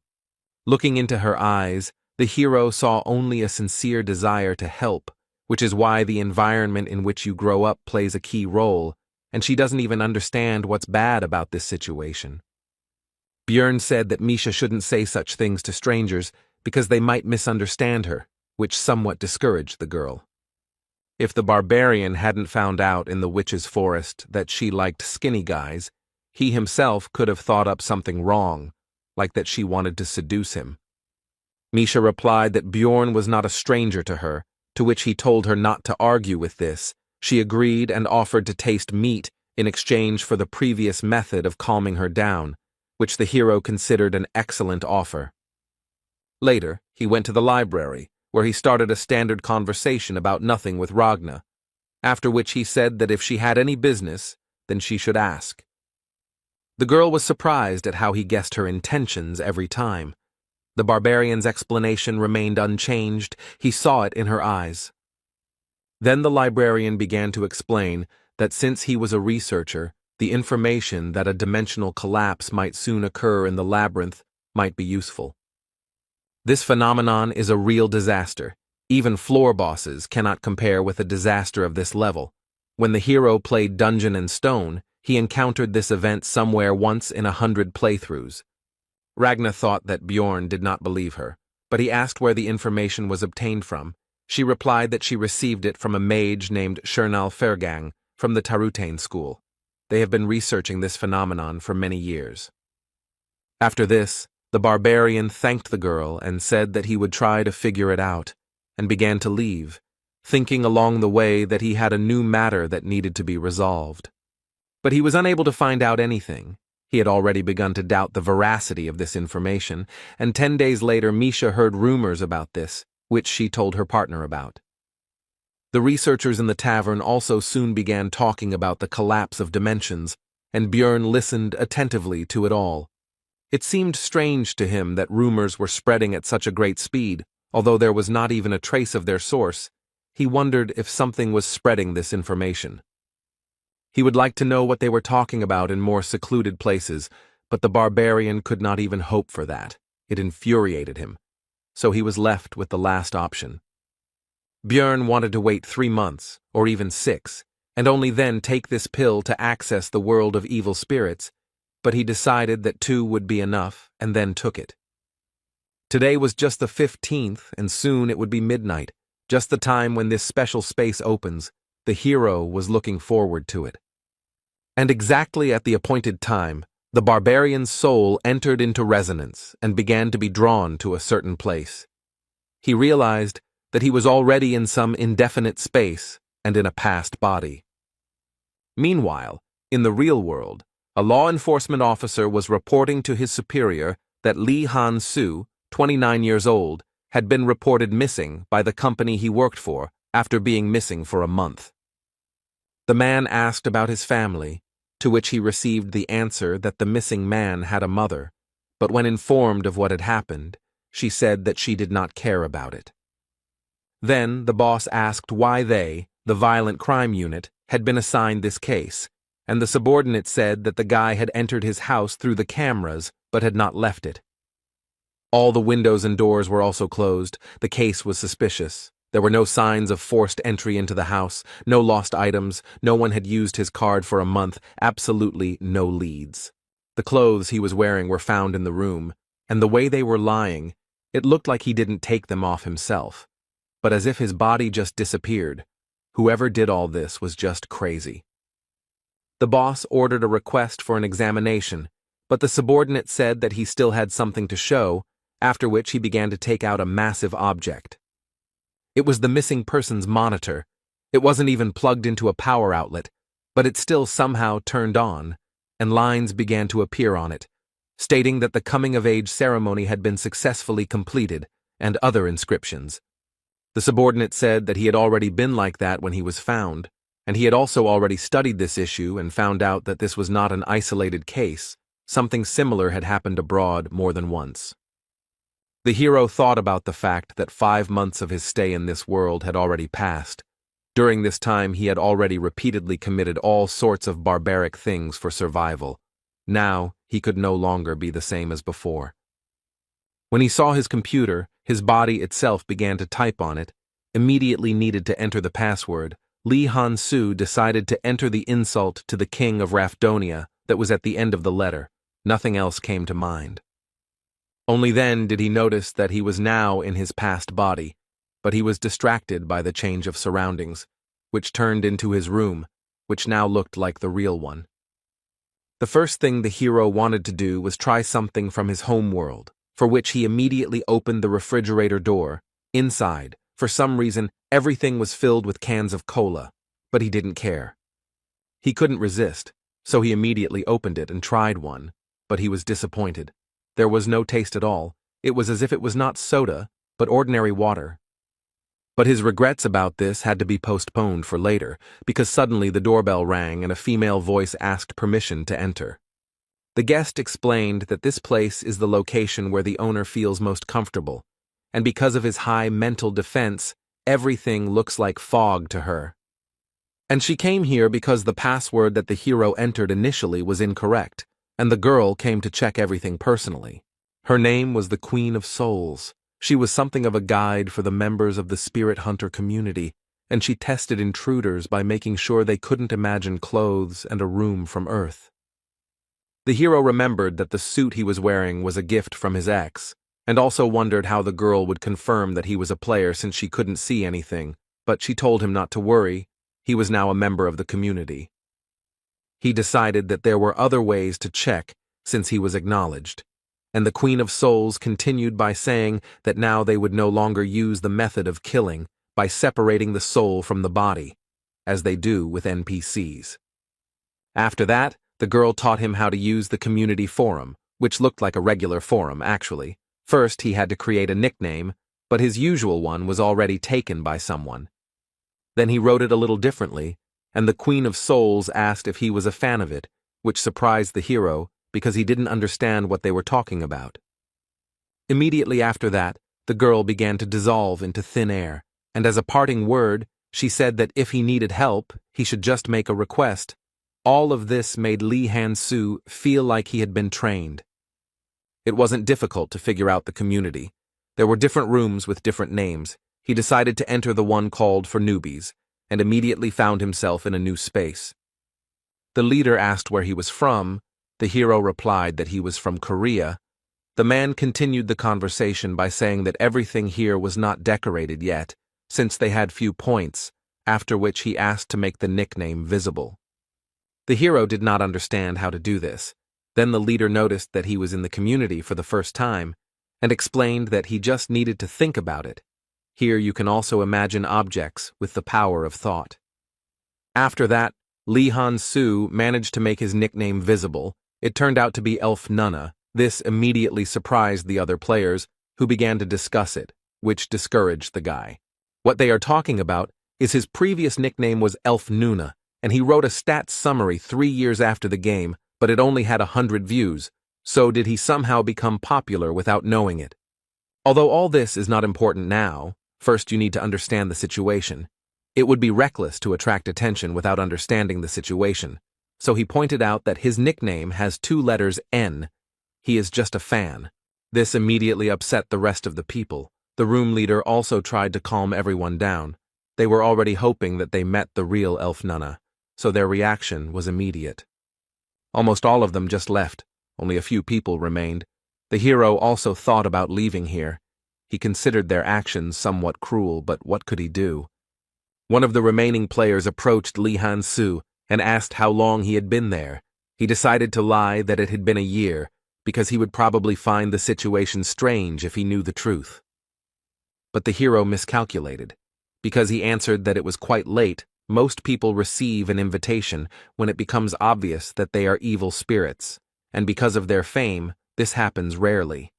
Looking into her eyes, the hero saw only a sincere desire to help, which is why the environment in which you grow up plays a key role, and she doesn't even understand what's bad about this situation. Björn said that Misha shouldn't say such things to strangers because they might misunderstand her, which somewhat discouraged the girl. If the barbarian hadn't found out in the witch's forest that she liked skinny guys, he himself could have thought up something wrong, like that she wanted to seduce him. Misha replied that Björn was not a stranger to her, to which he told her not to argue with this. She agreed and offered to taste meat in exchange for the previous method of calming her down, which the hero considered an excellent offer. Later, he went to the library, where he started a standard conversation about nothing with Ragna, after which he said that if she had any business, then she should ask. The girl was surprised at how he guessed her intentions every time. The barbarian's explanation remained unchanged. He saw it in her eyes. Then the librarian began to explain that since he was a researcher, the information that a dimensional collapse might soon occur in the labyrinth might be useful. This phenomenon is a real disaster. Even floor bosses cannot compare with a disaster of this level. When the hero played Dungeon and Stone, he encountered this event somewhere once in 100 playthroughs. Ragna thought that Björn did not believe her, but he asked where the information was obtained from. She replied that she received it from a mage named Shernal Fergang from the Tarutane school. They have been researching this phenomenon for many years. After this, the barbarian thanked the girl and said that he would try to figure it out, and began to leave, thinking along the way that he had a new matter that needed to be resolved. But he was unable to find out anything. He had already begun to doubt the veracity of this information, and 10 days later Misha heard rumors about this, which she told her partner about. The researchers in the tavern also soon began talking about the collapse of dimensions, and Björn listened attentively to it all. It seemed strange to him that rumors were spreading at such a great speed, although there was not even a trace of their source. He wondered if something was spreading this information. He would like to know what they were talking about in more secluded places, but the barbarian could not even hope for that. It infuriated him. So he was left with the last option. Björn wanted to wait 3 months, or even 6, and only then take this pill to access the world of evil spirits, but he decided that 2 would be enough, and then took it. Today was just the 15th, and soon it would be midnight, just the time when this special space opens. The hero was looking forward to it. And exactly at the appointed time, the barbarian's soul entered into resonance and began to be drawn to a certain place. He realized that he was already in some indefinite space and in a past body. Meanwhile, in the real world, a law enforcement officer was reporting to his superior that Lee Han-soo, 29 years old, had been reported missing by the company he worked for after being missing for a month. The man asked about his family, to which he received the answer that the missing man had a mother, but when informed of what had happened, she said that she did not care about it. Then the boss asked why they, the violent crime unit, had been assigned this case, and the subordinate said that the guy had entered his house through the cameras but had not left it. All the windows and doors were also closed. The case was suspicious. There were no signs of forced entry into the house, no lost items, no one had used his card for a month, absolutely no leads. The clothes he was wearing were found in the room, and the way they were lying, it looked like he didn't take them off himself, but as if his body just disappeared. Whoever did all this was just crazy. The boss ordered a request for an examination, but the subordinate said that he still had something to show, after which he began to take out a massive object. It was the missing person's monitor. It wasn't even plugged into a power outlet, but it still somehow turned on, and lines began to appear on it, stating that the coming-of-age ceremony had been successfully completed, and other inscriptions. The subordinate said that he had already been like that when he was found, and he had also already studied this issue and found out that this was not an isolated case. Something similar had happened abroad more than once. The hero thought about the fact that 5 months of his stay in this world had already passed. During this time he had already repeatedly committed all sorts of barbaric things for survival. Now he could no longer be the same as before. When he saw his computer, his body itself began to type on it, immediately needed to enter the password. Lee Han-soo decided to enter the insult to the king of Rafdonia that was at the end of the letter. Nothing else came to mind. Only then did he notice that he was now in his past body, but he was distracted by the change of surroundings, which turned into his room, which now looked like the real one. The first thing the hero wanted to do was try something from his home world, for which he immediately opened the refrigerator door. Inside, for some reason, everything was filled with cans of cola, but he didn't care. He couldn't resist, so he immediately opened it and tried one, but he was disappointed. There was no taste at all. It was as if it was not soda, but ordinary water. But his regrets about this had to be postponed for later, because suddenly the doorbell rang and a female voice asked permission to enter. The guest explained that this place is the location where the owner feels most comfortable, and because of his high mental defense, everything looks like fog to her. And she came here because the password that the hero entered initially was incorrect, and the girl came to check everything personally. Her name was the Queen of Souls. She was something of a guide for the members of the spirit hunter community, and she tested intruders by making sure they couldn't imagine clothes and a room from Earth. The hero remembered that the suit he was wearing was a gift from his ex, and also wondered how the girl would confirm that he was a player since she couldn't see anything, but she told him not to worry. He was now a member of the community. He decided that there were other ways to check since he was acknowledged, and the Queen of Souls continued by saying that now they would no longer use the method of killing by separating the soul from the body, as they do with NPCs. After that, the girl taught him how to use the community forum, which looked like a regular forum, actually. First, he had to create a nickname, but his usual one was already taken by someone. Then he wrote it a little differently, and the Queen of Souls asked if he was a fan of it, which surprised the hero because he didn't understand what they were talking about. Immediately after that, the girl began to dissolve into thin air, and as a parting word, she said that if he needed help, he should just make a request. All of this made Lee Han-soo feel like he had been trained. It wasn't difficult to figure out the community. There were different rooms with different names. He decided to enter the one called for newbies, and immediately found himself in a new space. The leader asked where he was from. The hero replied that he was from Korea. The man continued the conversation by saying that everything here was not decorated yet, since they had few points, after which he asked to make the nickname visible. The hero did not understand how to do this. Then the leader noticed that he was in the community for the first time, and explained that he just needed to think about it. Here you can also imagine objects with the power of thought. After that, Lee Han-soo managed to make his nickname visible. It turned out to be Elf Nunna. This immediately surprised the other players, who began to discuss it, which discouraged the guy. What they are talking about is his previous nickname was Elf Nuna, and he wrote a stats summary 3 years after the game, but it only had 100 views, so did he somehow become popular without knowing it? Although all this is not important now, first you need to understand the situation. It would be reckless to attract attention without understanding the situation, so he pointed out that his nickname has 2 letters N. He is just a fan. This immediately upset the rest of the people. The room leader also tried to calm everyone down. They were already hoping that they met the real Elf Nunna, so their reaction was immediate. Almost all of them just left. Only a few people remained. The hero also thought about leaving here. He considered their actions somewhat cruel, but what could he do? One of the remaining players approached Lee Han-soo and asked how long he had been there. He decided to lie that it had been a year, because he would probably find the situation strange if he knew the truth. But the hero miscalculated. Because he answered that it was quite late, most people receive an invitation when it becomes obvious that they are evil spirits, and because of their fame, this happens rarely.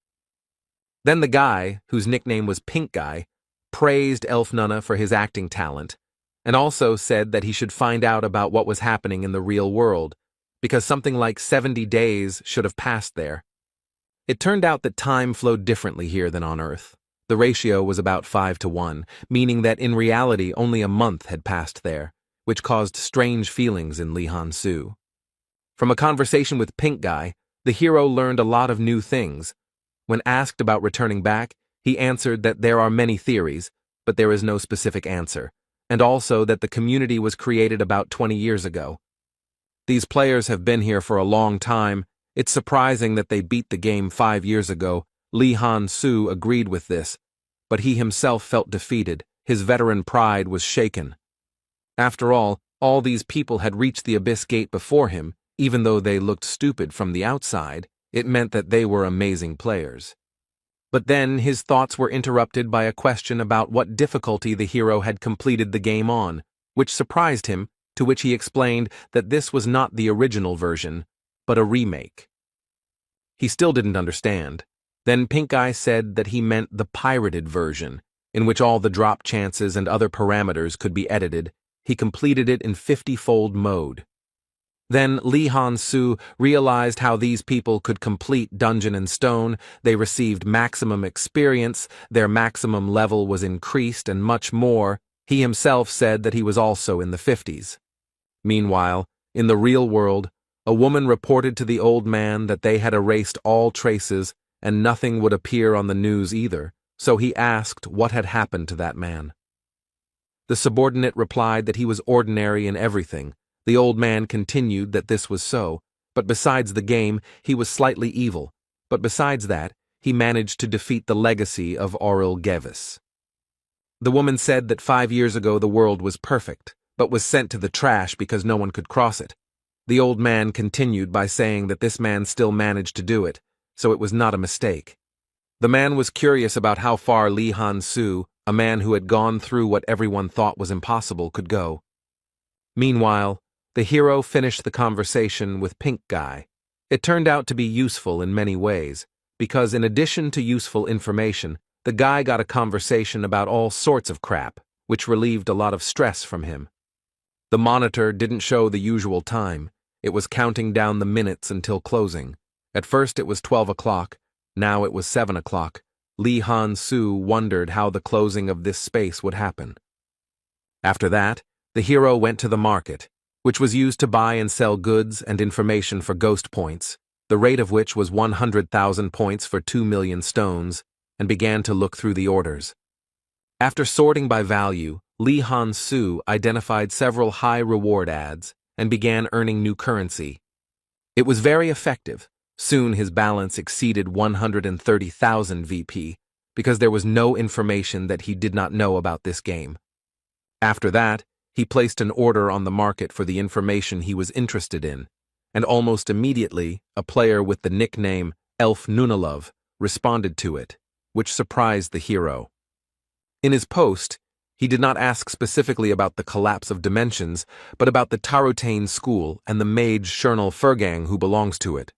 Then the guy, whose nickname was Pink Guy, praised Elf Nunna for his acting talent, and also said that he should find out about what was happening in the real world, because something like 70 days should have passed there. It turned out that time flowed differently here than on Earth. The ratio was about 5-to-1, meaning that in reality only a month had passed there, which caused strange feelings in Lee Han-soo. From a conversation with Pink Guy, the hero learned a lot of new things. When asked about returning back, he answered that there are many theories, but there is no specific answer, and also that the community was created about 20 years ago. These players have been here for a long time. It's surprising that they beat the game 5 years ago. Lee Han-soo agreed with this, but he himself felt defeated. His veteran pride was shaken. After all these people had reached the Abyss Gate before him. Even though they looked stupid from the outside, it meant that they were amazing players. But then his thoughts were interrupted by a question about what difficulty the hero had completed the game on, which surprised him, to which he explained that this was not the original version, but a remake. He still didn't understand. Then Pink Eye said that he meant the pirated version, in which all the drop chances and other parameters could be edited. He completed it in 50-fold mode. Then Lee Han-soo realized how these people could complete Dungeon and Stone. They received maximum experience, their maximum level was increased, and much more. He himself said that he was also in the 50s. Meanwhile, in the real world, a woman reported to the old man that they had erased all traces and nothing would appear on the news either, so he asked what had happened to that man. The subordinate replied that he was ordinary in everything. The old man continued that this was so, but besides the game, he was slightly evil, but besides that, he managed to defeat the legacy of Auril Gevis. The woman said that 5 years ago the world was perfect, but was sent to the trash because no one could cross it. The old man continued by saying that this man still managed to do it, so it was not a mistake. The man was curious about how far Lee Han-soo, a man who had gone through what everyone thought was impossible, could go. Meanwhile, the hero finished the conversation with Pink Guy. It turned out to be useful in many ways, because in addition to useful information, the guy got a conversation about all sorts of crap, which relieved a lot of stress from him. The monitor didn't show the usual time. It was counting down the minutes until closing. At first it was 12 o'clock, now it was 7 o'clock. Lee Han-soo wondered how the closing of this space would happen. After that, the hero went to the market, which was used to buy and sell goods and information for ghost points, the rate of which was 100,000 points for 2 million stones, and began to look through the orders. After sorting by value, Lee Han-soo identified several high-reward ads and began earning new currency. It was very effective. Soon his balance exceeded 130,000 VP, because there was no information that he did not know about this game. After that, he placed an order on the market for the information he was interested in, and almost immediately, a player with the nickname Elf Nunalove responded to it, which surprised the hero. In his post, he did not ask specifically about the collapse of dimensions, but about the Tarotane school and the mage Shernal Furgang who belongs to it.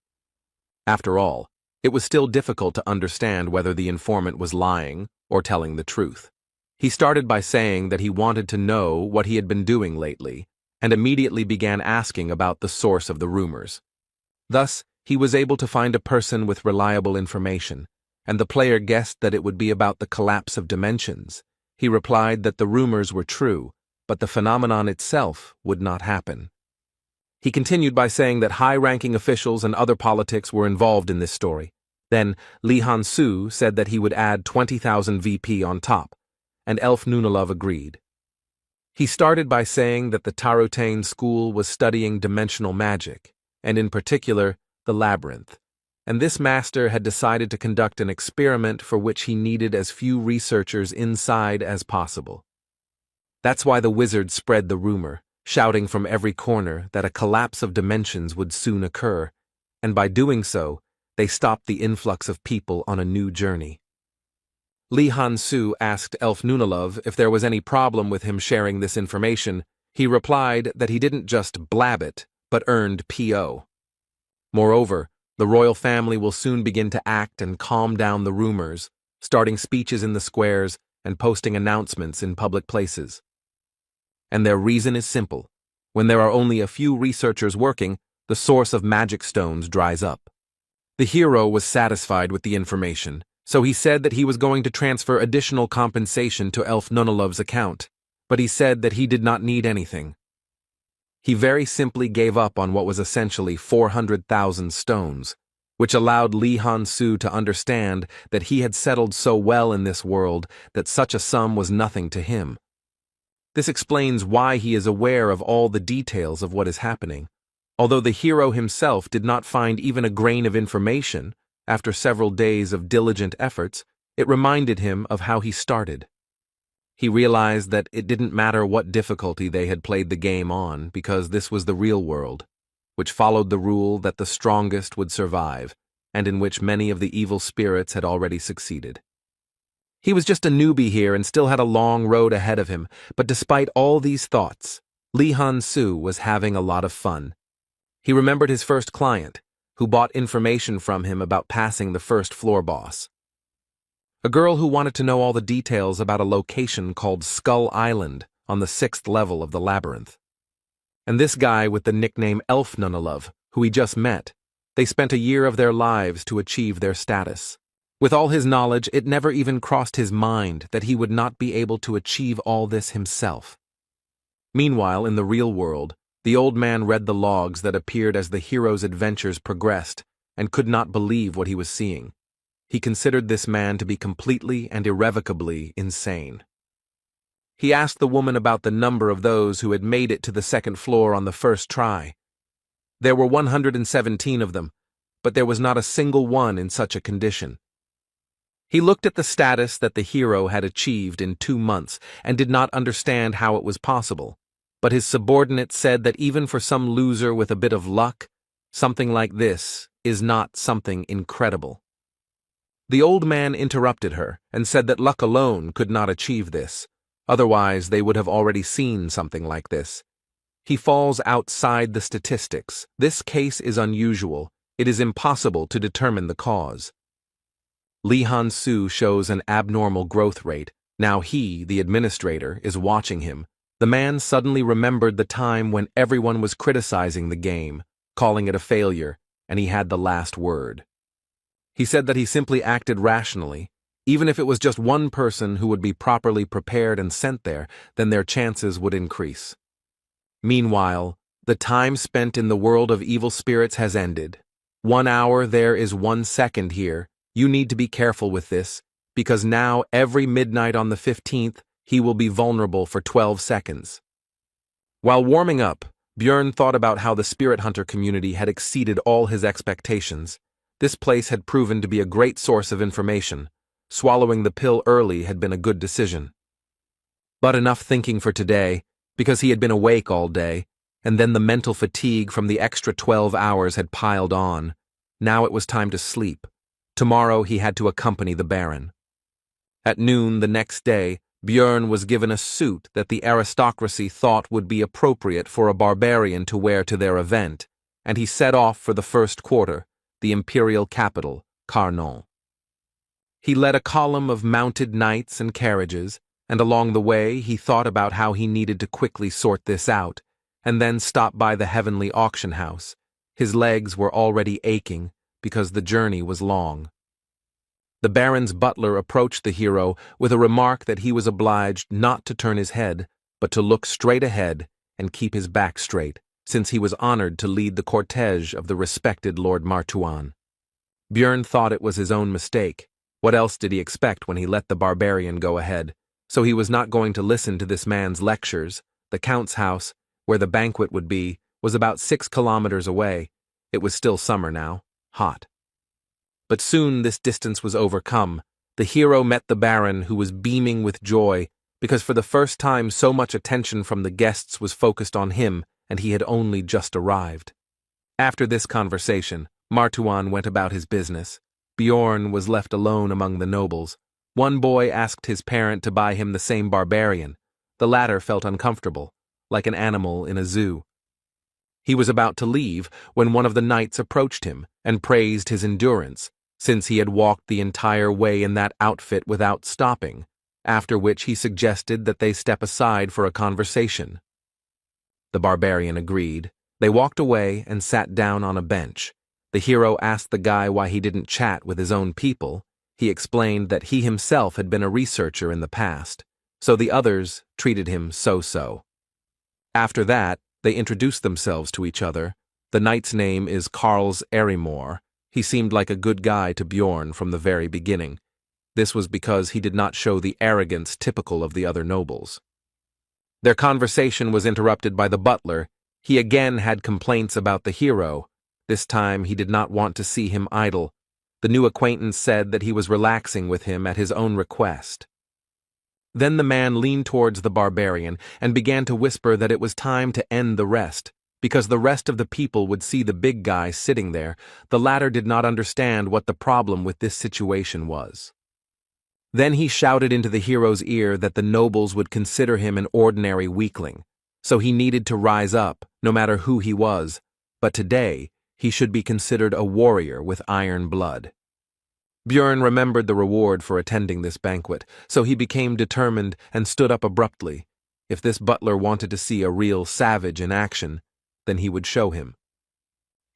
After all, it was still difficult to understand whether the informant was lying or telling the truth. He started by saying that he wanted to know what he had been doing lately, and immediately began asking about the source of the rumors. Thus, he was able to find a person with reliable information, and the player guessed that it would be about the collapse of dimensions. He replied that the rumors were true, but the phenomenon itself would not happen. He continued by saying that high-ranking officials and other politics were involved in this story. Then, Lee Han-soo said that he would add 20,000 VP on top, and Elf Nunalov agreed. He started by saying that the Tarotane school was studying dimensional magic, and in particular, the labyrinth, and this master had decided to conduct an experiment for which he needed as few researchers inside as possible. That's why the wizard spread the rumor, shouting from every corner that a collapse of dimensions would soon occur, and by doing so, they stopped the influx of people on a new journey. Lee Han-soo asked Elf Nunalov if there was any problem with him sharing this information. He replied that he didn't just blab it, but earned PO. Moreover, the royal family will soon begin to act and calm down the rumors, starting speeches in the squares and posting announcements in public places. And their reason is simple. When there are only a few researchers working, the source of magic stones dries up. The hero was satisfied with the information, so he said that he was going to transfer additional compensation to Elf Nunalov's account, but he said that he did not need anything. He very simply gave up on what was essentially 400,000 stones, which allowed Lee Han-soo to understand that he had settled so well in this world that such a sum was nothing to him. This explains why he is aware of all the details of what is happening. Although the hero himself did not find even a grain of information, after several days of diligent efforts, it reminded him of how he started. He realized that it didn't matter what difficulty they had played the game on, because this was the real world, which followed the rule that the strongest would survive, and in which many of the evil spirits had already succeeded. He was just a newbie here and still had a long road ahead of him, but despite all these thoughts, Lee Han-soo was having a lot of fun. He remembered his first client, who bought information from him about passing the first floor boss. A girl who wanted to know all the details about a location called Skull Island on the 6th level of the labyrinth. And this guy with the nickname Elf Nunalov, who he just met, they spent a year of their lives to achieve their status. With all his knowledge, it never even crossed his mind that he would not be able to achieve all this himself. Meanwhile, in the real world, the old man read the logs that appeared as the hero's adventures progressed and could not believe what he was seeing. He considered this man to be completely and irrevocably insane. He asked the woman about the number of those who had made it to the 2nd floor on the first try. There were 117 of them, but there was not a single one in such a condition. He looked at the status that the hero had achieved in 2 months and did not understand how it was possible. But his subordinate said that even for some loser with a bit of luck, something like this is not something incredible. The old man interrupted her and said that luck alone could not achieve this, otherwise they would have already seen something like this. He falls outside the statistics. This case is unusual. It is impossible to determine the cause. Lee Han-soo shows an abnormal growth rate. Now he, the administrator, is watching him. The man suddenly remembered the time when everyone was criticizing the game, calling it a failure, and he had the last word. He said that he simply acted rationally. Even if it was just one person who would be properly prepared and sent there, then their chances would increase. Meanwhile, the time spent in the world of evil spirits has ended. 1 hour there is 1 second here. You need to be careful with this, because now every midnight on the 15th, he will be vulnerable for 12 seconds. While warming up, Björn thought about how the spirit hunter community had exceeded all his expectations. This place had proven to be a great source of information. Swallowing the pill early had been a good decision. But enough thinking for today, because he had been awake all day, and then the mental fatigue from the extra 12 hours had piled on. Now it was time to sleep. Tomorrow he had to accompany the Baron. At noon the next day, Björn was given a suit that the aristocracy thought would be appropriate for a barbarian to wear to their event, and he set off for the first quarter, the imperial capital, Carnon. He led a column of mounted knights and carriages, and along the way he thought about how he needed to quickly sort this out, and then stop by the heavenly auction house. His legs were already aching because the journey was long. The Baron's butler approached the hero with a remark that he was obliged not to turn his head, but to look straight ahead and keep his back straight, since he was honored to lead the cortege of the respected Lord Martuan. Björn thought it was his own mistake. What else did he expect when he let the barbarian go ahead? So he was not going to listen to this man's lectures. The Count's house, where the banquet would be, was about 6 kilometers away. It was still summer now, hot. But soon this distance was overcome. The hero met the Baron, who was beaming with joy, because for the first time so much attention from the guests was focused on him, and he had only just arrived. After this conversation, Martuan went about his business. Bjorn was left alone among the nobles. One boy asked his parent to buy him the same barbarian. The latter felt uncomfortable, like an animal in a zoo. He was about to leave when one of the knights approached him and praised his endurance, since he had walked the entire way in that outfit without stopping, after which he suggested that they step aside for a conversation. The barbarian agreed. They walked away and sat down on a bench. The hero asked the guy why he didn't chat with his own people. He explained that he himself had been a researcher in the past, so the others treated him so-so. After that, they introduced themselves to each other. The knight's name is Karls Erimor. He seemed like a good guy to Bjorn from the very beginning. This was because he did not show the arrogance typical of the other nobles. Their conversation was interrupted by the butler. He again had complaints about the hero. This time he did not want to see him idle. The new acquaintance said that he was relaxing with him at his own request. Then the man leaned towards the barbarian and began to whisper that it was time to end the rest, because the rest of the people would see the big guy sitting there. The latter did not understand what the problem with this situation was. Then he shouted into the hero's ear that the nobles would consider him an ordinary weakling, so he needed to rise up, no matter who he was, but today he should be considered a warrior with iron blood. Björn remembered the reward for attending this banquet, so he became determined and stood up abruptly. If this butler wanted to see a real savage in action, then he would show him.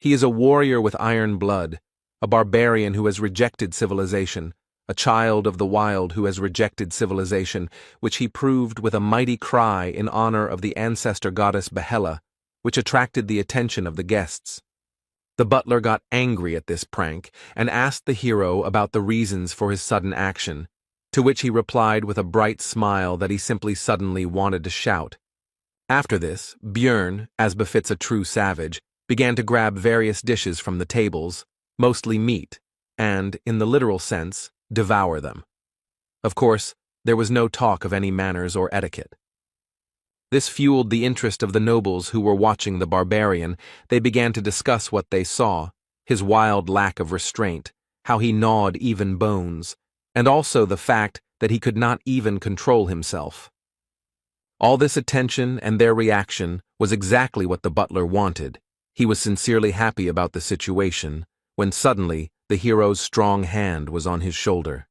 He is a warrior with iron blood, a barbarian who has rejected civilization, a child of the wild who has rejected civilization, which he proved with a mighty cry in honor of the ancestor goddess Yahello, which attracted the attention of the guests. The butler got angry at this prank and asked the hero about the reasons for his sudden action, to which he replied with a bright smile that he simply suddenly wanted to shout. After this, Björn, as befits a true savage, began to grab various dishes from the tables, mostly meat, and, in the literal sense, devour them. Of course, there was no talk of any manners or etiquette. This fueled the interest of the nobles who were watching the barbarian. They began to discuss what they saw, his wild lack of restraint, how he gnawed even bones, and also the fact that he could not even control himself. All this attention and their reaction was exactly what the butler wanted. He was sincerely happy about the situation, when suddenly the hero's strong hand was on his shoulder.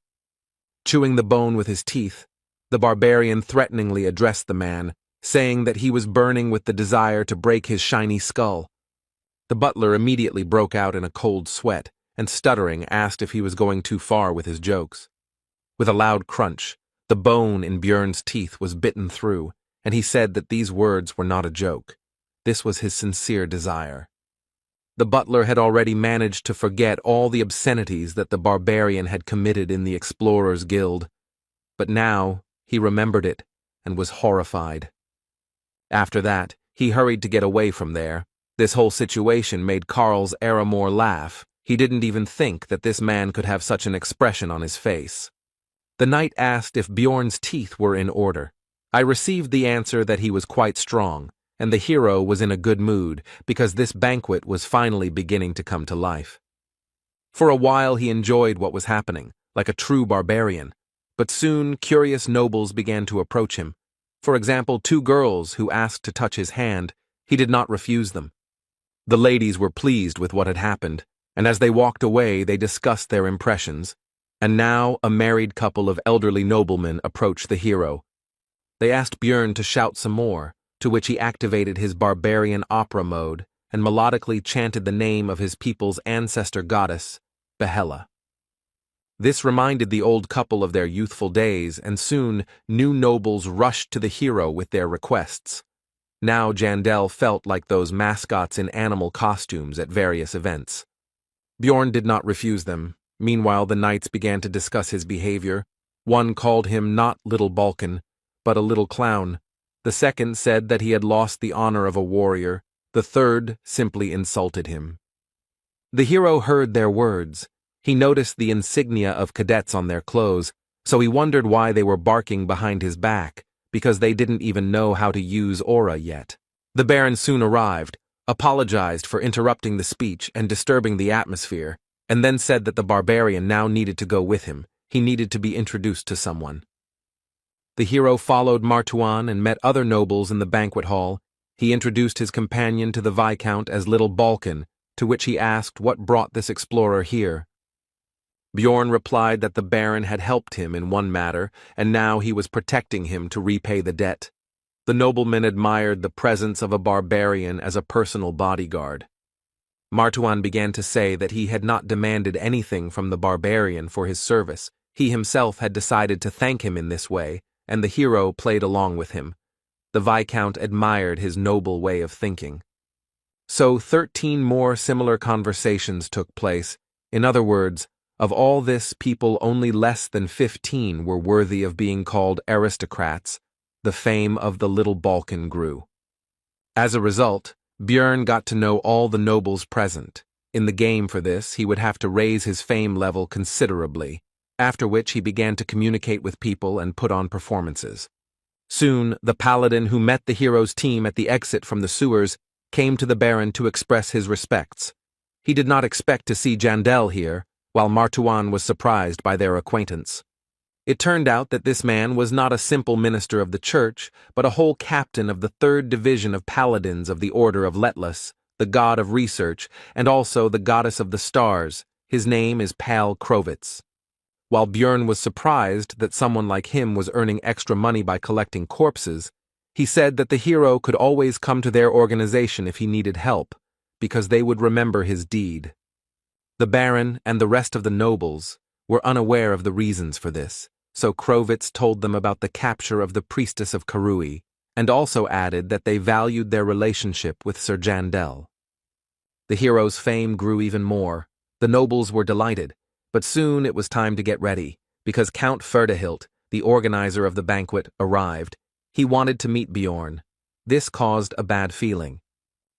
Chewing the bone with his teeth, the barbarian threateningly addressed the man, saying that he was burning with the desire to break his shiny skull. The butler immediately broke out in a cold sweat, and stuttering asked if he was going too far with his jokes. With a loud crunch, the bone in Björn's teeth was bitten through, and he said that these words were not a joke. This was his sincere desire. The butler had already managed to forget all the obscenities that the barbarian had committed in the Explorers' Guild, but now he remembered it and was horrified. After that, he hurried to get away from there. This whole situation made Karls Erimor laugh. He didn't even think that this man could have such an expression on his face. The knight asked if Bjorn's teeth were in order. I received the answer that he was quite strong, and the hero was in a good mood because this banquet was finally beginning to come to life. For a while he enjoyed what was happening, like a true barbarian, But soon, curious nobles began to approach him. For example, two girls who asked to touch his hand. He did not refuse them. The ladies were pleased with what had happened, and as they walked away, they discussed their impressions. And now, a married couple of elderly noblemen approached the hero. They asked Björn to shout some more, to which he activated his barbarian opera mode and melodically chanted the name of his people's ancestor goddess, Yahello. This reminded the old couple of their youthful days, and soon new nobles rushed to the hero with their requests. Now Jandel felt like those mascots in animal costumes at various events. Bjorn did not refuse them. Meanwhile, the knights began to discuss his behavior. One called him not Little Balkan, but a little clown. The second said that he had lost the honor of a warrior. The third simply insulted him. The hero heard their words. He noticed the insignia of cadets on their clothes, so he wondered why they were barking behind his back, because they didn't even know how to use aura yet. The Baron soon arrived, apologized for interrupting the speech and disturbing the atmosphere, and then said that the barbarian now needed to go with him. He needed to be introduced to someone. The hero followed Martuan and met other nobles in the banquet hall. He introduced his companion to the Viscount as Little Balkan, to which he asked what brought this explorer here. Bjorn replied that the Baron had helped him in one matter, and now he was protecting him to repay the debt. The nobleman admired the presence of a barbarian as a personal bodyguard. Martuan began to say that he had not demanded anything from the barbarian for his service. He himself had decided to thank him in this way, and the hero played along with him. The Viscount admired his noble way of thinking. So 13 more similar conversations took place. In other words, of all this, people only less than 15 were worthy of being called aristocrats. The fame of the Little Balkan grew. As a result, Björn got to know all the nobles present. In the game for this, he would have to raise his fame level considerably, after which he began to communicate with people and put on performances. Soon, the paladin who met the hero's team at the exit from the sewers came to the Baron to express his respects. He did not expect to see Jandel here, while Martuan was surprised by their acquaintance. It turned out that this man was not a simple minister of the church, but a whole captain of the 3rd Division of Paladins of the Order of Letless, the god of research, and also the goddess of the stars. His name is Pal Krovitz. While Björn was surprised that someone like him was earning extra money by collecting corpses, he said that the hero could always come to their organization if he needed help, because they would remember his deed. The Baron and the rest of the nobles were unaware of the reasons for this, so Krovitz told them about the capture of the priestess of Karui, and also added that they valued their relationship with Sir Jandel. The hero's fame grew even more. The nobles were delighted, but soon it was time to get ready, because Count Ferdehilt, the organizer of the banquet, arrived. He wanted to meet Bjorn. This caused a bad feeling.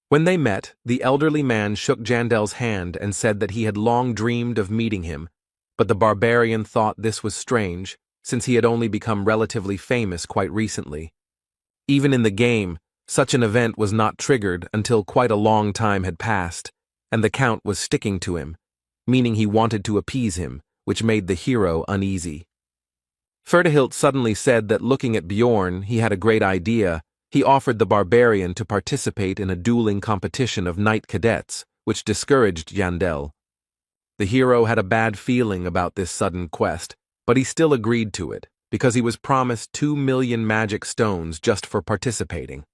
When they met, the elderly man shook Jandel's hand and said that he had long dreamed of meeting him, but the barbarian thought this was strange, since he had only become relatively famous quite recently. Even in the game, such an event was not triggered until quite a long time had passed, and the Count was sticking to him, meaning he wanted to appease him, which made the hero uneasy. Ferdehilt suddenly said that looking at Bjorn, he had a great idea. He offered the barbarian to participate in a dueling competition of knight cadets, which discouraged Jandel. The hero had a bad feeling about this sudden quest, but he still agreed to it, because he was promised 2 million magic stones just for participating.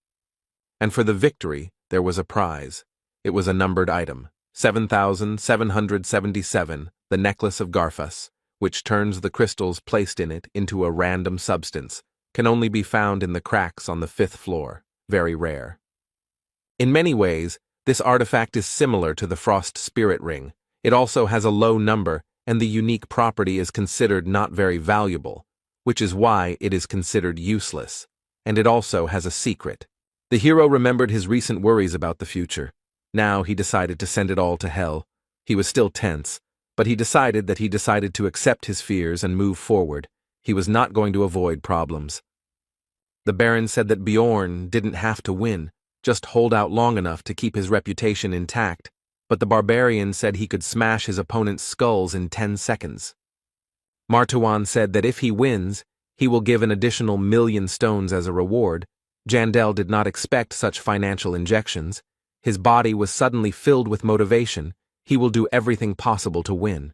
And for the victory, there was a prize. It was a numbered item, 7,777, the necklace of Garfus, which turns the crystals placed in it into a random substance, can only be found in the cracks on the 5th floor, very rare. In many ways, this artifact is similar to the Frost Spirit Ring. It also has a low number, and the unique property is considered not very valuable, which is why it is considered useless, and it also has a secret. The hero remembered his recent worries about the future. Now he decided to send it all to hell. He was still tense, but he decided to accept his fears and move forward. He was not going to avoid problems. The Baron said that Bjorn didn't have to win, just hold out long enough to keep his reputation intact, but the barbarian said he could smash his opponent's skulls in 10 seconds. Martawan said that if he wins, he will give an additional 1,000,000 stones as a reward. Jandel did not expect such financial injections. His body was suddenly filled with motivation. He will do everything possible to win.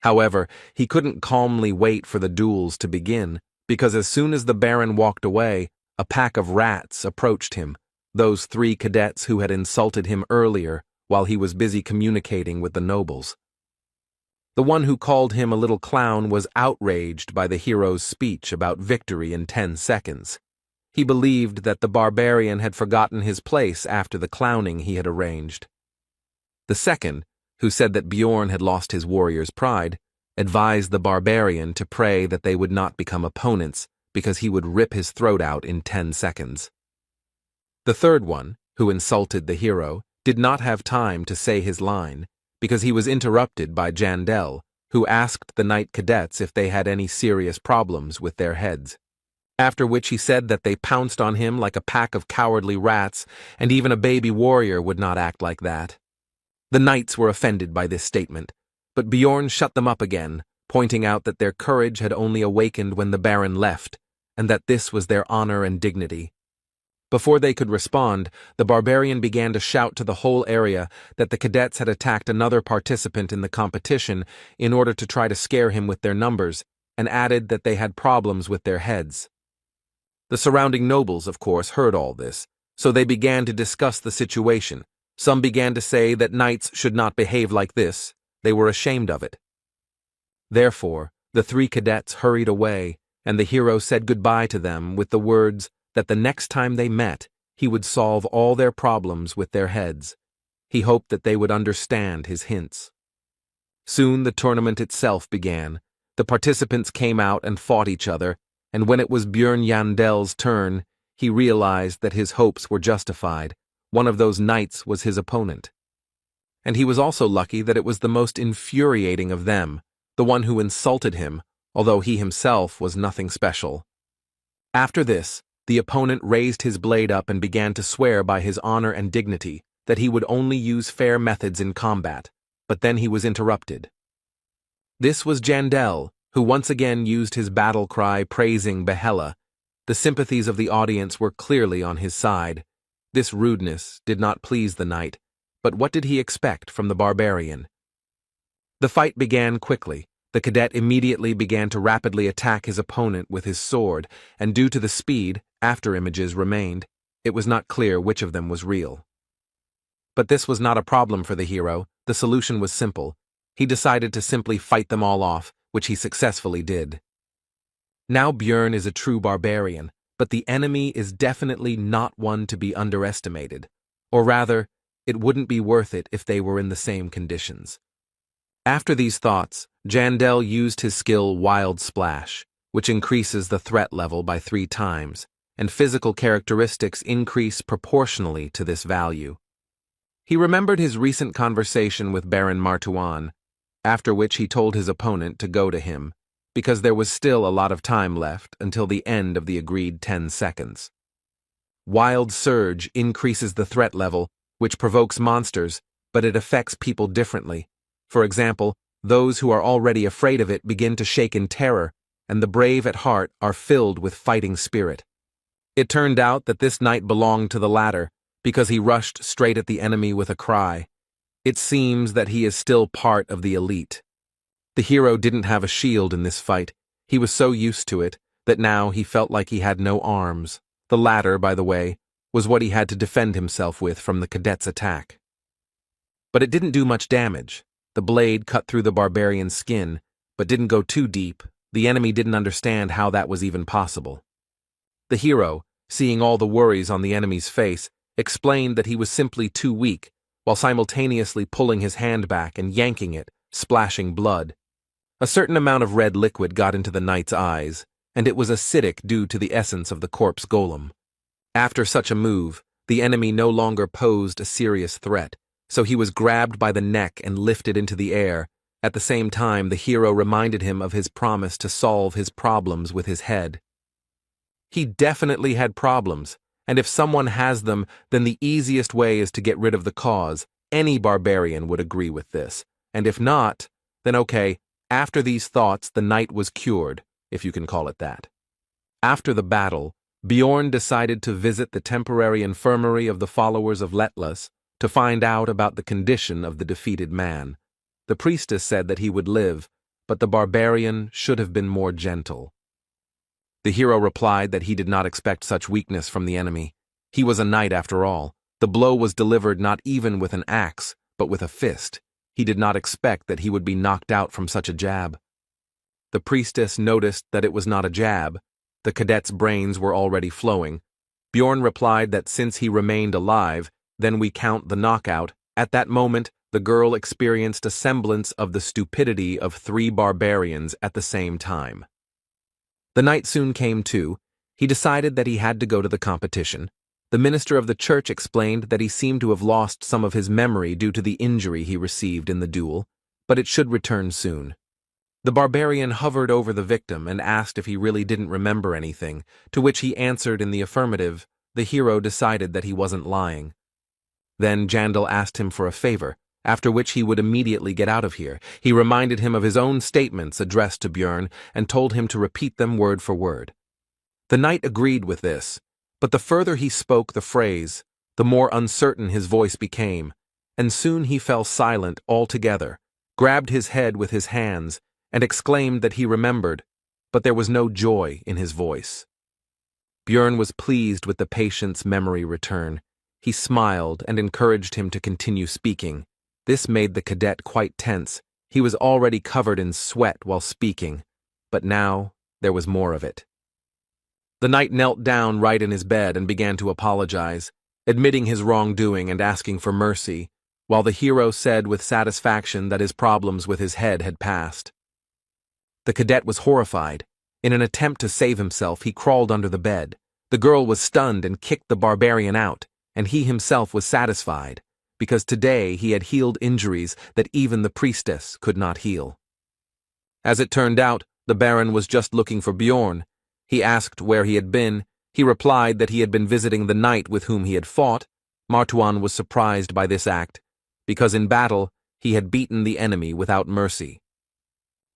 However, he couldn't calmly wait for the duels to begin, because as soon as the Baron walked away, a pack of rats approached him, those 3 cadets who had insulted him earlier while he was busy communicating with the nobles. The one who called him a little clown was outraged by the hero's speech about victory in 10 seconds. He believed that the barbarian had forgotten his place after the clowning he had arranged. The second, who said that Bjorn had lost his warrior's pride, advised the barbarian to pray that they would not become opponents because he would rip his throat out in 10 seconds. The third one, who insulted the hero, did not have time to say his line because he was interrupted by Jandel, who asked the knight cadets if they had any serious problems with their heads. After which he said that they pounced on him like a pack of cowardly rats, and even a baby warrior would not act like that. The knights were offended by this statement, but Bjorn shut them up again, pointing out that their courage had only awakened when the Baron left, and that this was their honor and dignity. Before they could respond, the barbarian began to shout to the whole area that the cadets had attacked another participant in the competition in order to try to scare him with their numbers, and added that they had problems with their heads. The surrounding nobles, of course, heard all this, so they began to discuss the situation. Some began to say that knights should not behave like this. They were ashamed of it. Therefore, the 3 cadets hurried away, and the hero said goodbye to them with the words that the next time they met, he would solve all their problems with their heads. He hoped that they would understand his hints. Soon the tournament itself began. The participants came out and fought each other, and when it was Bjorn Jandel's turn, he realized that his hopes were justified. One of those knights was his opponent. And he was also lucky that it was the most infuriating of them, the one who insulted him, although he himself was nothing special. After this, the opponent raised his blade up and began to swear by his honor and dignity that he would only use fair methods in combat, but then he was interrupted. This was Jandel, who once again used his battle cry praising Yahello. The sympathies of the audience were clearly on his side. This rudeness did not please the knight, but what did he expect from the barbarian? The fight began quickly. The cadet immediately began to rapidly attack his opponent with his sword, and due to the speed, after-images remained. It was not clear which of them was real. But this was not a problem for the hero. The solution was simple. He decided to simply fight them all off, which he successfully did. Now Bjorn is a true barbarian, but the enemy is definitely not one to be underestimated. Or rather, it wouldn't be worth it if they were in the same conditions. After these thoughts, Jandel used his skill Wild Splash, which increases the threat level by 3 times, and physical characteristics increase proportionally to this value. He remembered his recent conversation with Baron Martawan, after which he told his opponent to go to him, because there was still a lot of time left until the end of the agreed 10 seconds. Wild Surge increases the threat level, which provokes monsters, but it affects people differently. For example, those who are already afraid of it begin to shake in terror, and the brave at heart are filled with fighting spirit. It turned out that this knight belonged to the latter, because he rushed straight at the enemy with a cry. It seems that he is still part of the elite. The hero didn't have a shield in this fight. He was so used to it that now he felt like he had no arms. The latter, by the way, was what he had to defend himself with from the cadet's attack. But it didn't do much damage. The blade cut through the barbarian's skin, but didn't go too deep. The enemy didn't understand how that was even possible. The hero, seeing all the worries on the enemy's face, explained that he was simply too weak, while simultaneously pulling his hand back and yanking it, splashing blood. A certain amount of red liquid got into the knight's eyes, and it was acidic due to the essence of the corpse golem. After such a move, the enemy no longer posed a serious threat, so he was grabbed by the neck and lifted into the air. At the same time, the hero reminded him of his promise to solve his problems with his head. He definitely had problems, and if someone has them, then the easiest way is to get rid of the cause. Any barbarian would agree with this, and if not, then okay, After these thoughts, the knight was cured, if you can call it that. After the battle, Bjorn decided to visit the temporary infirmary of the followers of Letlas to find out about the condition of the defeated man. The priestess said that he would live, but the barbarian should have been more gentle. The hero replied that he did not expect such weakness from the enemy. He was a knight after all. The blow was delivered not even with an axe, but with a fist. He did not expect that he would be knocked out from such a jab. The priestess noticed that it was not a jab. The cadet's brains were already flowing. Bjorn replied that since he remained alive, then we count the knockout. At that moment, the girl experienced a semblance of the stupidity of 3 barbarians at the same time. The knight soon came to. He decided that he had to go to the competition. The minister of the church explained that he seemed to have lost some of his memory due to the injury he received in the duel, but it should return soon. The barbarian hovered over the victim and asked if he really didn't remember anything, to which he answered in the affirmative. The hero decided that he wasn't lying. Then Jandal asked him for a favor, after which he would immediately get out of here. He reminded him of his own statements addressed to Bjorn and told him to repeat them word for word. The knight agreed with this, but the further he spoke the phrase, the more uncertain his voice became, and soon he fell silent altogether, grabbed his head with his hands, and exclaimed that he remembered, but there was no joy in his voice. Bjorn was pleased with the patient's memory return. He smiled and encouraged him to continue speaking. This made the cadet quite tense. He was already covered in sweat while speaking, but now there was more of it. The knight knelt down right in his bed and began to apologize, admitting his wrongdoing and asking for mercy, while the hero said with satisfaction that his problems with his head had passed. The cadet was horrified. In an attempt to save himself, he crawled under the bed. The girl was stunned and kicked the barbarian out, and he himself was satisfied, because today he had healed injuries that even the priestess could not heal. As it turned out, the Baron was just looking for Bjorn. He asked where he had been. He replied that he had been visiting the knight with whom he had fought. Martuan was surprised by this act, because in battle he had beaten the enemy without mercy.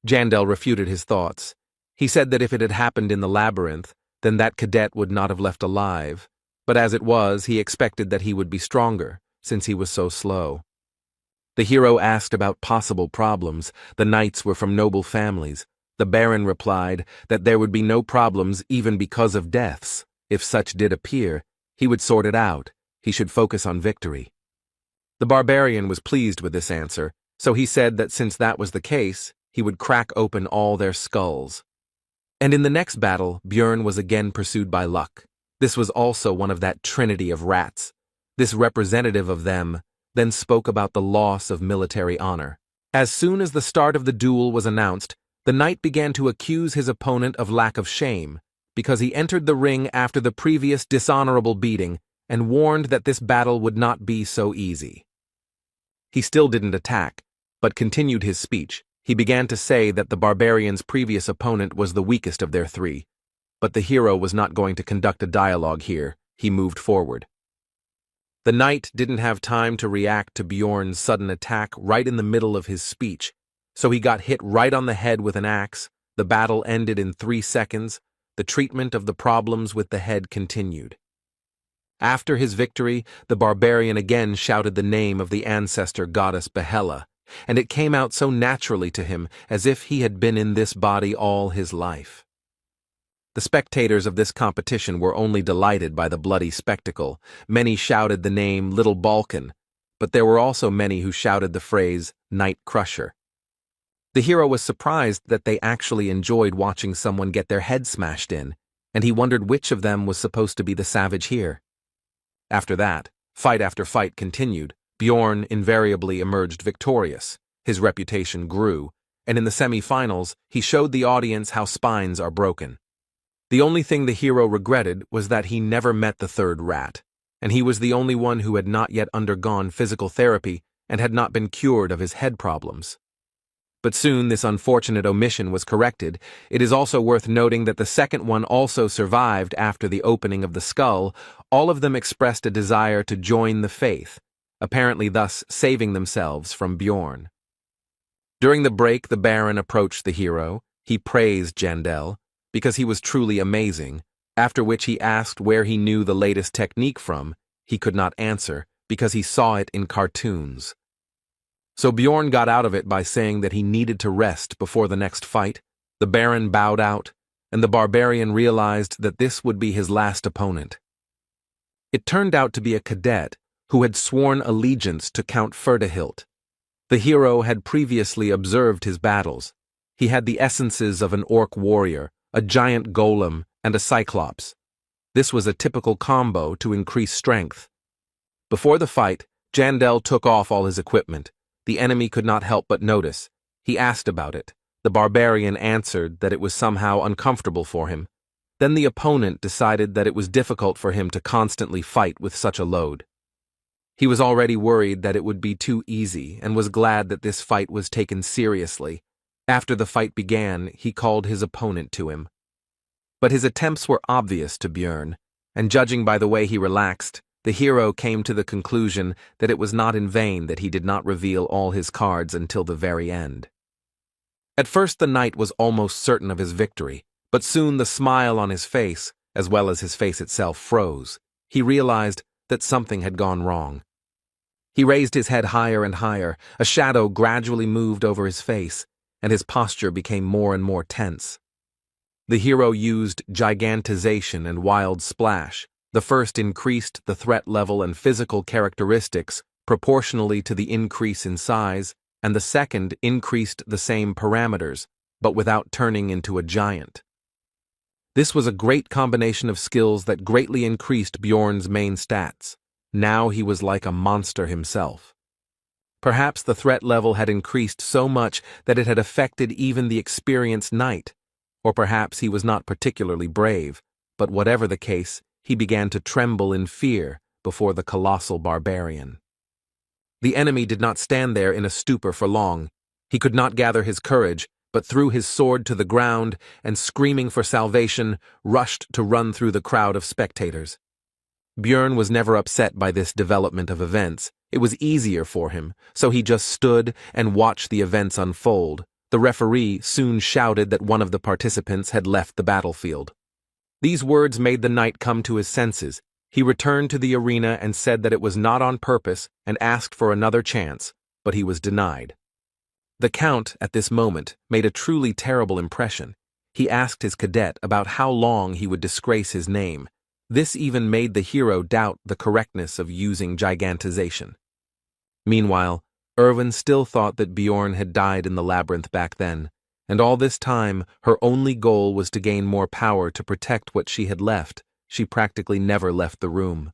Jandal refuted his thoughts. He said that if it had happened in the labyrinth, then that cadet would not have left alive, but as it was, he expected that he would be stronger, since he was so slow. The hero asked about possible problems. The knights were from noble families. The Baron replied that there would be no problems even because of deaths. If such did appear, he would sort it out. He should focus on victory. The barbarian was pleased with this answer, so he said that since that was the case, he would crack open all their skulls. And in the next battle, Bjorn was again pursued by luck. This was also one of that trinity of rats. This representative of them then spoke about the loss of military honor. As soon as the start of the duel was announced, the knight began to accuse his opponent of lack of shame, because he entered the ring after the previous dishonorable beating and warned that this battle would not be so easy. He still didn't attack, but continued his speech. He began to say that the barbarian's previous opponent was the weakest of their 3, but the hero was not going to conduct a dialogue here. He moved forward. The knight didn't have time to react to Bjorn's sudden attack right in the middle of his speech, so he got hit right on the head with an axe. The battle ended in 3 seconds. The treatment of the problems with the head continued. After his victory, the barbarian again shouted the name of the ancestor goddess Yahello, and it came out so naturally to him as if he had been in this body all his life. The spectators of this competition were only delighted by the bloody spectacle. Many shouted the name Little Balkan, but there were also many who shouted the phrase Night Crusher. The hero was surprised that they actually enjoyed watching someone get their head smashed in, and he wondered which of them was supposed to be the savage here. After that, fight after fight continued. Bjorn invariably emerged victorious. His reputation grew, and in the semi-finals, he showed the audience how spines are broken. The only thing the hero regretted was that he never met the 3rd rat, and he was the only one who had not yet undergone physical therapy and had not been cured of his head problems. But soon this unfortunate omission was corrected. It is also worth noting that the second one also survived after the opening of the skull. All of them expressed a desire to join the faith, apparently thus saving themselves from Bjorn. During the break, the Baron approached the hero. He praised Jandel because he was truly amazing, after which he asked where he knew the latest technique from. He could not answer because he saw it in cartoons. So Bjorn got out of it by saying that he needed to rest before the next fight. The Baron bowed out, and the barbarian realized that this would be his last opponent. It turned out to be a cadet who had sworn allegiance to Count Ferdehilt. The hero had previously observed his battles. He had the essences of an orc warrior, a giant golem, and a cyclops. This was a typical combo to increase strength. Before the fight, Jandel took off all his equipment. The enemy could not help but notice. He asked about it. The barbarian answered that it was somehow uncomfortable for him. Then the opponent decided that it was difficult for him to constantly fight with such a load. He was already worried that it would be too easy and was glad that this fight was taken seriously. After the fight began, he called his opponent to him. But his attempts were obvious to Bjorn, and judging by the way he relaxed, the hero came to the conclusion that it was not in vain that he did not reveal all his cards until the very end. At first the knight was almost certain of his victory, but soon the smile on his face, as well as his face itself, froze. He realized that something had gone wrong. He raised his head higher and higher, a shadow gradually moved over his face, and his posture became more and more tense. The hero used gigantization and wild splash. The first increased the threat level and physical characteristics proportionally to the increase in size, and the second increased the same parameters, but without turning into a giant. This was a great combination of skills that greatly increased Bjorn's main stats. Now he was like a monster himself. Perhaps the threat level had increased so much that it had affected even the experienced knight, or perhaps he was not particularly brave, but whatever the case, he began to tremble in fear before the colossal barbarian. The enemy did not stand there in a stupor for long. He could not gather his courage, but threw his sword to the ground and, screaming for salvation, rushed to run through the crowd of spectators. Bjorn was never upset by this development of events. It was easier for him, so he just stood and watched the events unfold. The referee soon shouted that one of the participants had left the battlefield. These words made the knight come to his senses. He returned to the arena and said that it was not on purpose and asked for another chance, but he was denied. The count, at this moment, made a truly terrible impression. He asked his cadet about how long he would disgrace his name. This even made the hero doubt the correctness of using gigantization. Meanwhile, Erwin still thought that Bjorn had died in the labyrinth back then, and all this time her only goal was to gain more power to protect what she had left. She practically never left the room.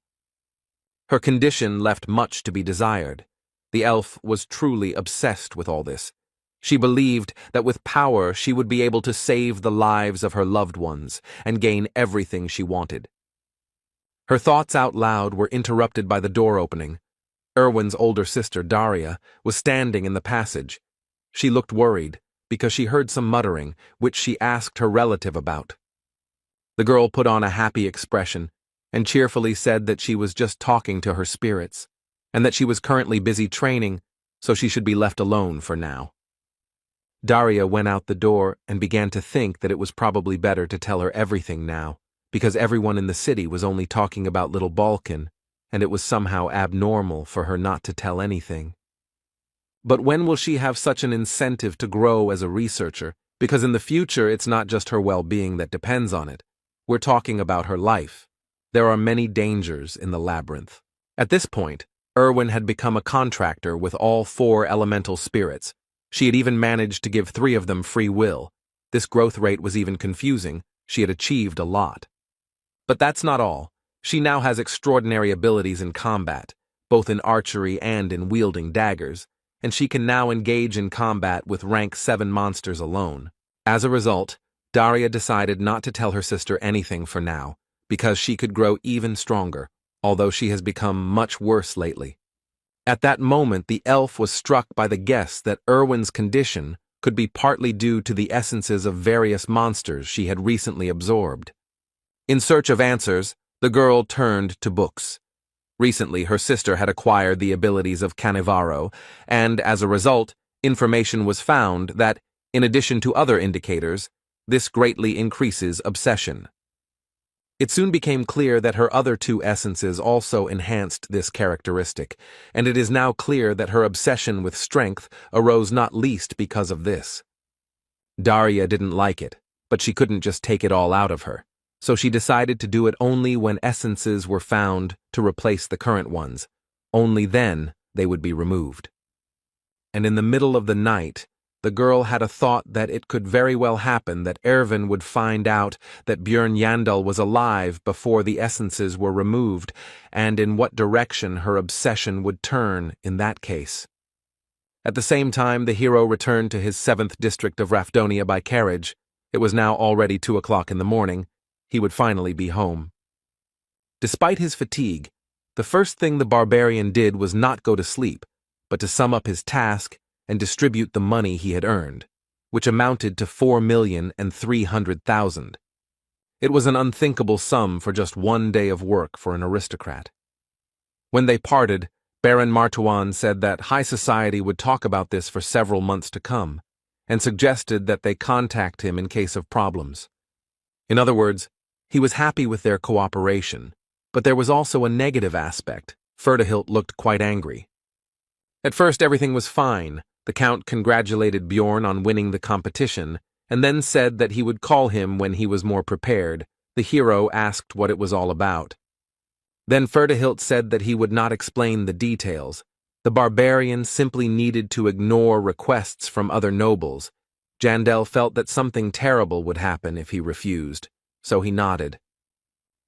Her condition left much to be desired. The elf was truly obsessed with all this. She believed that with power she would be able to save the lives of her loved ones and gain everything she wanted. Her thoughts out loud were interrupted by the door opening. Erwin's older sister, Daria, was standing in the passage. She looked worried because she heard some muttering, which she asked her relative about. The girl put on a happy expression and cheerfully said that she was just talking to her spirits, and that she was currently busy training, so she should be left alone for now. Daria went out the door and began to think that it was probably better to tell her everything now, because everyone in the city was only talking about little Balkan, and it was somehow abnormal for her not to tell anything. But when will she have such an incentive to grow as a researcher? Because in the future, it's not just her well-being that depends on it. We're talking about her life. There are many dangers in the labyrinth. At this point, Erwin had become a contractor with all 4 elemental spirits. She had even managed to give 3 of them free will. This growth rate was even confusing. She had achieved a lot. But that's not all. She now has extraordinary abilities in combat, both in archery and in wielding daggers, and she can now engage in combat with rank 7 monsters alone. As a result, Daria decided not to tell her sister anything for now, because she could grow even stronger, although she has become much worse lately. At that moment, the elf was struck by the guess that Erwin's condition could be partly due to the essences of various monsters she had recently absorbed. In search of answers, the girl turned to books. Recently, her sister had acquired the abilities of Canevaro, and as a result, Information was found that, in addition to other indicators, this greatly increases obsession. It soon became clear that her other two essences also enhanced this characteristic, and it is now clear that her obsession with strength arose not least because of this. Daria didn't like it, but she couldn't just take it all out of her, so she decided to do it only when essences were found to replace the current ones. Only then they would be removed. And in the middle of the night, the girl had a thought that it could very well happen that Ervin would find out that Björn Yandel was alive before the essences were removed, and in what direction her obsession would turn in that case. At the same time, the hero returned to his 7th district of Rafdonia by carriage. It was now already 2 o'clock in the morning. He would finally be home. Despite his fatigue, the first thing the barbarian did was not go to sleep, but to sum up his task and distribute the money he had earned, which amounted to 4,300,000. It was an unthinkable sum for just 1 day of work for an aristocrat. When they parted, Baron Martuan said that high society would talk about this for several months to come, and suggested that they contact him in case of problems. In other words, he was happy with their cooperation, but there was also a negative aspect. Ferdihilt looked quite angry. At first everything was fine. The Count congratulated Bjorn on winning the competition, and then said that he would call him when he was more prepared. The hero asked what it was all about. Then Ferdihilt said that he would not explain the details. The barbarian simply needed to ignore requests from other nobles. Jandel felt that something terrible would happen if he refused, so he nodded.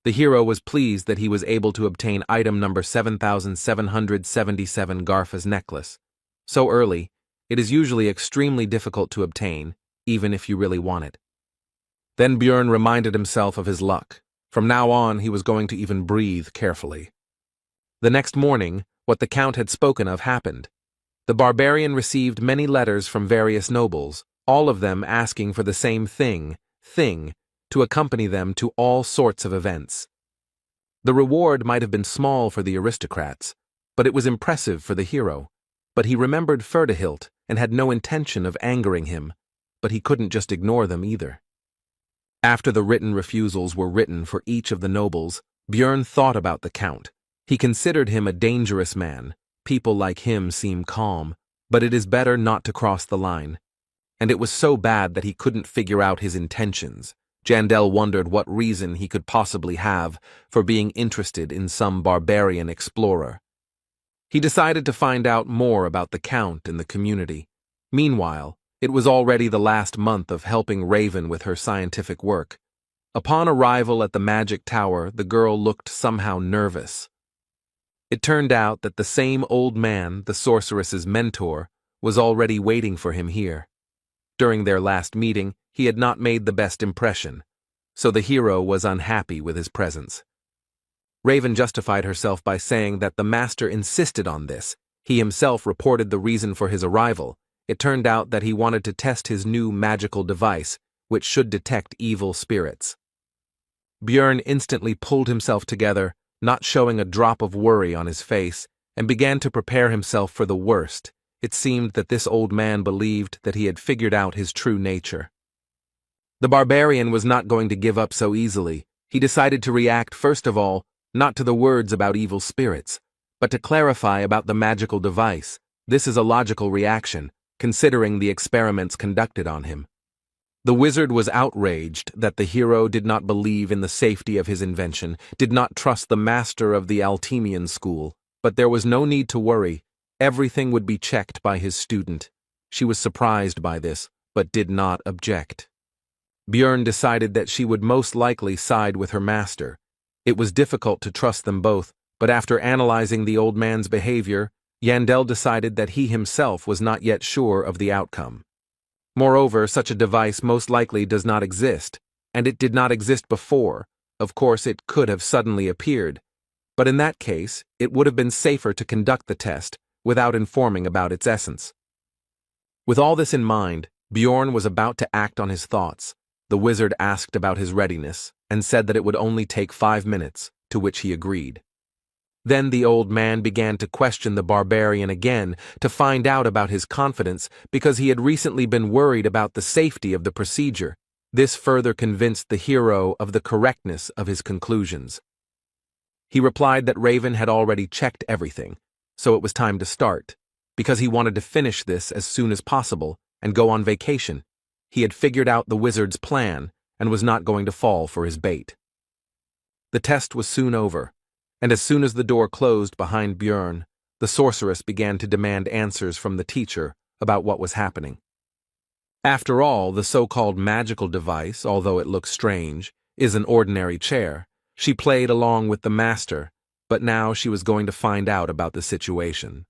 The hero was pleased that he was able to obtain item number 7777 Garfa's necklace. So early, it is usually extremely difficult to obtain, even if you really want it. Then Björn reminded himself of his luck. From now on, he was going to even breathe carefully. The next morning, what the Count had spoken of happened. The barbarian received many letters from various nobles, all of them asking for the same thing, to accompany them to all sorts of events. The reward might have been small for the aristocrats, but it was impressive for the hero. But he remembered Ferdihilt and had no intention of angering him, but he couldn't just ignore them either. After the written refusals were written for each of the nobles, Björn thought about the Count. He considered him a dangerous man. People like him seem calm, but it is better not to cross the line. And it was so bad that he couldn't figure out his intentions. Jandel wondered what reason he could possibly have for being interested in some barbarian explorer. He decided to find out more about the Count in the community. Meanwhile, it was already the last month of helping Raven with her scientific work. Upon arrival at the magic tower, the girl looked somehow nervous. It turned out that the same old man, the sorceress's mentor, was already waiting for him here. During their last meeting, he had not made the best impression, so the hero was unhappy with his presence. Raven justified herself by saying that the master insisted on this. He himself reported the reason for his arrival. It turned out that he wanted to test his new magical device, which should detect evil spirits. Björn instantly pulled himself together, not showing a drop of worry on his face, and began to prepare himself for the worst. It seemed that this old man believed that he had figured out his true nature. The barbarian was not going to give up so easily. He decided to react first of all, not to the words about evil spirits, but to clarify about the magical device. This is a logical reaction, considering the experiments conducted on him. The wizard was outraged that the hero did not believe in the safety of his invention, did not trust the master of the Altemian school, but there was no need to worry. Everything would be checked by his student. She was surprised by this, but did not object. Björn decided that she would most likely side with her master. It was difficult to trust them both, but after analyzing the old man's behavior, Yandel decided that he himself was not yet sure of the outcome. Moreover, such a device most likely does not exist, and it did not exist before. Of course, it could have suddenly appeared, but in that case, it would have been safer to conduct the test without informing about its essence. With all this in mind, Bjorn was about to act on his thoughts. The wizard asked about his readiness and said that it would only take 5 minutes, to which he agreed. Then the old man began to question the barbarian again to find out about his confidence because he had recently been worried about the safety of the procedure. This further convinced the hero of the correctness of his conclusions. He replied that Raven had already checked everything, so it was time to start, because he wanted to finish this as soon as possible and go on vacation. He had figured out the wizard's plan and was not going to fall for his bait. The test was soon over, and as soon as the door closed behind Björn, the sorceress began to demand answers from the teacher about what was happening. After all, the so-called magical device, although it looks strange, is an ordinary chair. She played along with the master, but now she was going to find out about the situation.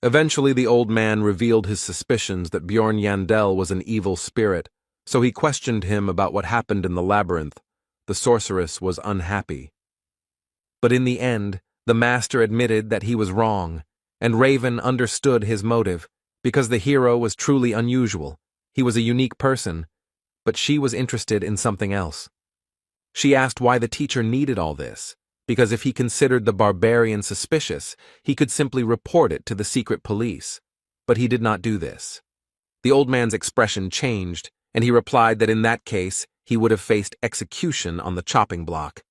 Eventually, the old man revealed his suspicions that Björn Yandel was an evil spirit, so he questioned him about what happened in the labyrinth. The sorceress was unhappy. But in the end, the master admitted that he was wrong, and Raven understood his motive, because the hero was truly unusual. He was a unique person, but she was interested in something else. She asked why the teacher needed all this, because if he considered the barbarian suspicious, he could simply report it to the secret police. But he did not do this. The old man's expression changed, and he replied that in that case, he would have faced execution on the chopping block.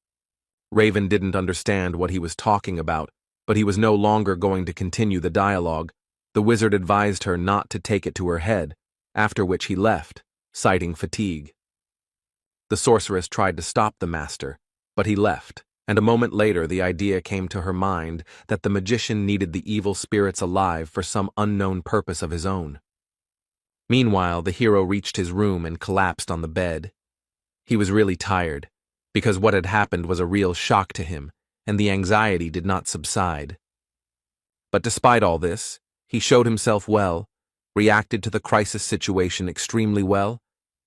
Raven didn't understand what he was talking about, but he was no longer going to continue the dialogue. The wizard advised her not to take it to her head, after which he left, citing fatigue. The sorceress tried to stop the master, but he left, and a moment later the idea came to her mind that the magician needed the evil spirits alive for some unknown purpose of his own. Meanwhile, the hero reached his room and collapsed on the bed. He was really tired, because what had happened was a real shock to him, and the anxiety did not subside. But despite all this, he showed himself well, reacted to the crisis situation extremely well.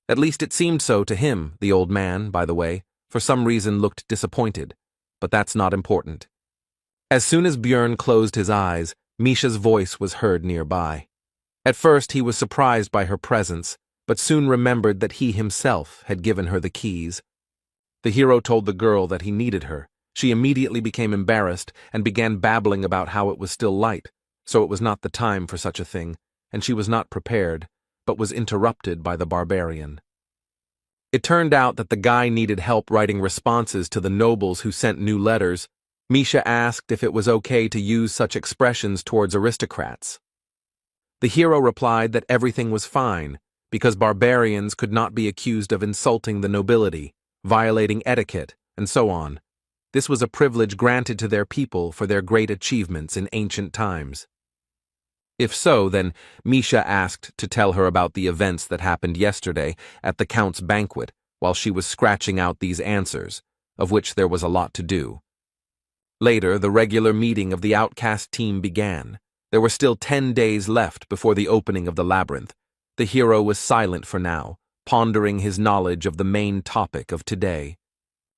At least it seemed so to him. The old man, by the way, for some reason looked disappointed, but that's not important. As soon as Björn closed his eyes, Misha's voice was heard nearby. At first he was surprised by her presence, but soon remembered that he himself had given her the keys. The hero told the girl that he needed her. She immediately became embarrassed and began babbling about how it was still light, so it was not the time for such a thing, and she was not prepared, but was interrupted by the barbarian. It turned out that the guy needed help writing responses to the nobles who sent new letters. Misha asked if it was okay to use such expressions towards aristocrats. The hero replied that everything was fine, because barbarians could not be accused of insulting the nobility, violating etiquette, and so on. This was a privilege granted to their people for their great achievements in ancient times. If so, then Misha asked to tell her about the events that happened yesterday at the Count's banquet while she was scratching out these answers, of which there was a lot to do. Later, the regular meeting of the outcast team began. There were still 10 days left before the opening of the labyrinth. The hero was silent for now, pondering his knowledge of the main topic of today.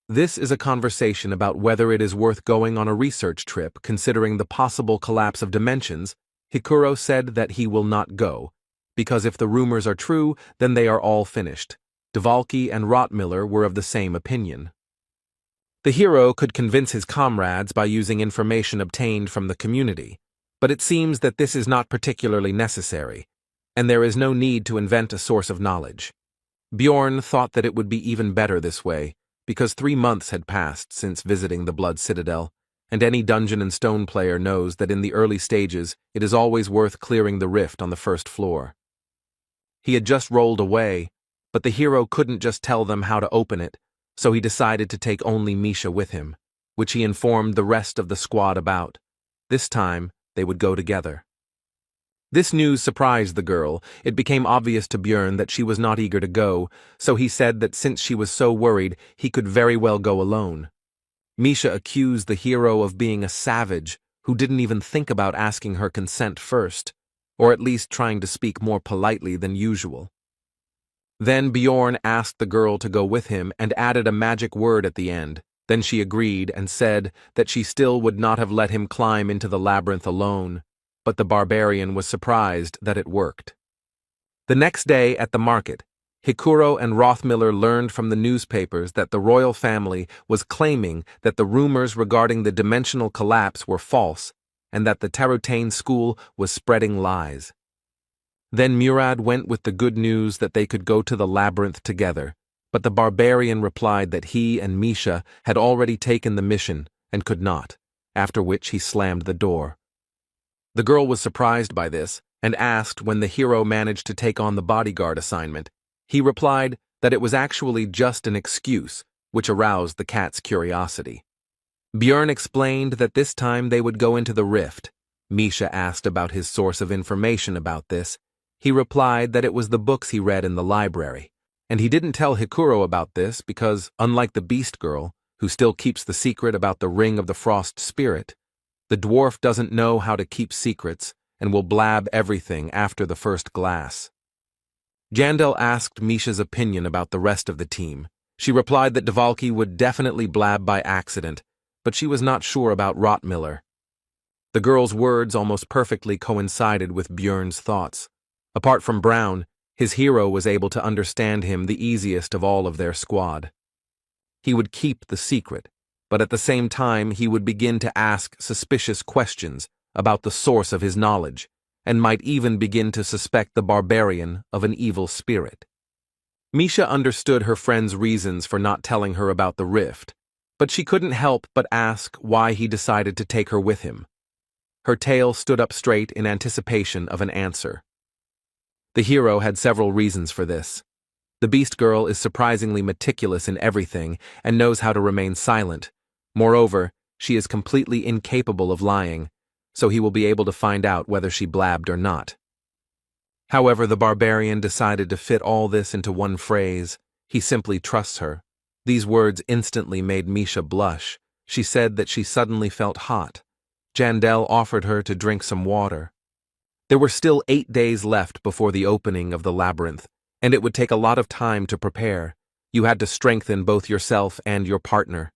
This is a conversation about whether it is worth going on a research trip considering the possible collapse of dimensions. Hikuro said that he will not go, because if the rumors are true, then they are all finished. Dvalki and Rottmiller were of the same opinion. The hero could convince his comrades by using information obtained from the community, but it seems that this is not particularly necessary, and there is no need to invent a source of knowledge. Bjorn thought that it would be even better this way, because 3 months had passed since visiting the Blood Citadel, and any Dungeon and Stone player knows that in the early stages it is always worth clearing the rift on the first floor. He had just rolled away, but the hero couldn't just tell them how to open it, so he decided to take only Misha with him, which he informed the rest of the squad about. This time, they would go together. This news surprised the girl. It became obvious to Björn that she was not eager to go, so he said that since she was so worried, he could very well go alone. Misha accused the hero of being a savage who didn't even think about asking her consent first, or at least trying to speak more politely than usual. Then Bjorn asked the girl to go with him and added a magic word at the end. Then she agreed and said that she still would not have let him climb into the labyrinth alone, but the barbarian was surprised that it worked. The next day at the market, Hikuro and Rothmiller learned from the newspapers that the royal family was claiming that the rumors regarding the dimensional collapse were false and that the Tarutane school was spreading lies. Then Murad went with the good news that they could go to the labyrinth together, but the barbarian replied that he and Misha had already taken the mission and could not, after which he slammed the door. The girl was surprised by this and asked when the hero managed to take on the bodyguard assignment. He replied that it was actually just an excuse, which aroused the cat's curiosity. Björn explained that this time they would go into the rift. Misha asked about his source of information about this. He replied that it was the books he read in the library, and he didn't tell Hikuro about this because, unlike the Beast Girl, who still keeps the secret about the Ring of the Frost Spirit, the dwarf doesn't know how to keep secrets and will blab everything after the first glass. Jandel asked Misha's opinion about the rest of the team. She replied that Dvalki would definitely blab by accident, but she was not sure about Rothmiller. The girl's words almost perfectly coincided with Björn's thoughts. Apart from Brown, his hero was able to understand him the easiest of all of their squad. He would keep the secret, but at the same time he would begin to ask suspicious questions about the source of his knowledge, and might even begin to suspect the barbarian of an evil spirit. Misha understood her friend's reasons for not telling her about the rift, but she couldn't help but ask why he decided to take her with him. Her tail stood up straight in anticipation of an answer. The hero had several reasons for this. The Beast Girl is surprisingly meticulous in everything and knows how to remain silent. Moreover, she is completely incapable of lying, so he will be able to find out whether she blabbed or not. However, the barbarian decided to fit all this into one phrase. He simply trusts her. These words instantly made Misha blush. She said that she suddenly felt hot. Jandel offered her to drink some water. There were still 8 days left before the opening of the labyrinth, and it would take a lot of time to prepare. You had to strengthen both yourself and your partner.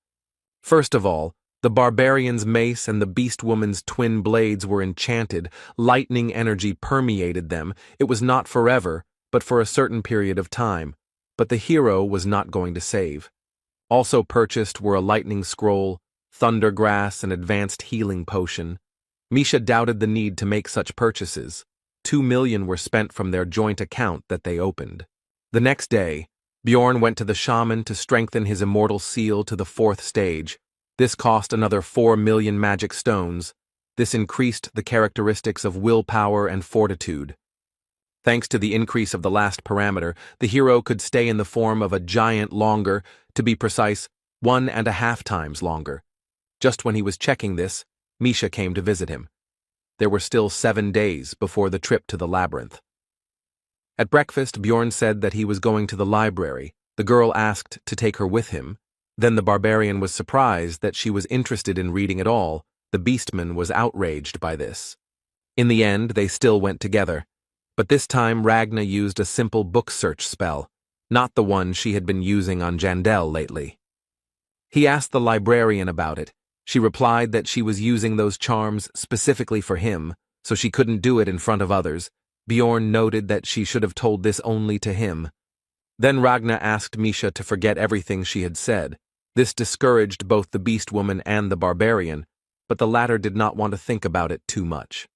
First of all, the barbarian's mace and the beast woman's twin blades were enchanted. Lightning energy permeated them. It was not forever, but for a certain period of time. But the hero was not going to save. Also purchased were a lightning scroll, thunder grass, and advanced healing potion. Misha doubted the need to make such purchases. 2 million were spent from their joint account that they opened. The next day, Bjorn went to the shaman to strengthen his immortal seal to the 4th stage. This cost another 4 million magic stones. This increased the characteristics of willpower and fortitude. Thanks to the increase of the last parameter, the hero could stay in the form of a giant longer, to be precise, 1.5 times longer. Just when he was checking this, Misha came to visit him. There were still 7 days before the trip to the labyrinth. At breakfast, Bjorn said that he was going to the library. The girl asked to take her with him. Then the barbarian was surprised that she was interested in reading at all. The beastman was outraged by this. In the end, they still went together. But this time Ragna used a simple book search spell, not the one she had been using on Jandel lately. He asked the librarian about it. She replied that she was using those charms specifically for him, so she couldn't do it in front of others. Bjorn noted that she should have told this only to him. Then Ragna asked Misha to forget everything she had said. This discouraged both the beast woman and the barbarian, but the latter did not want to think about it too much.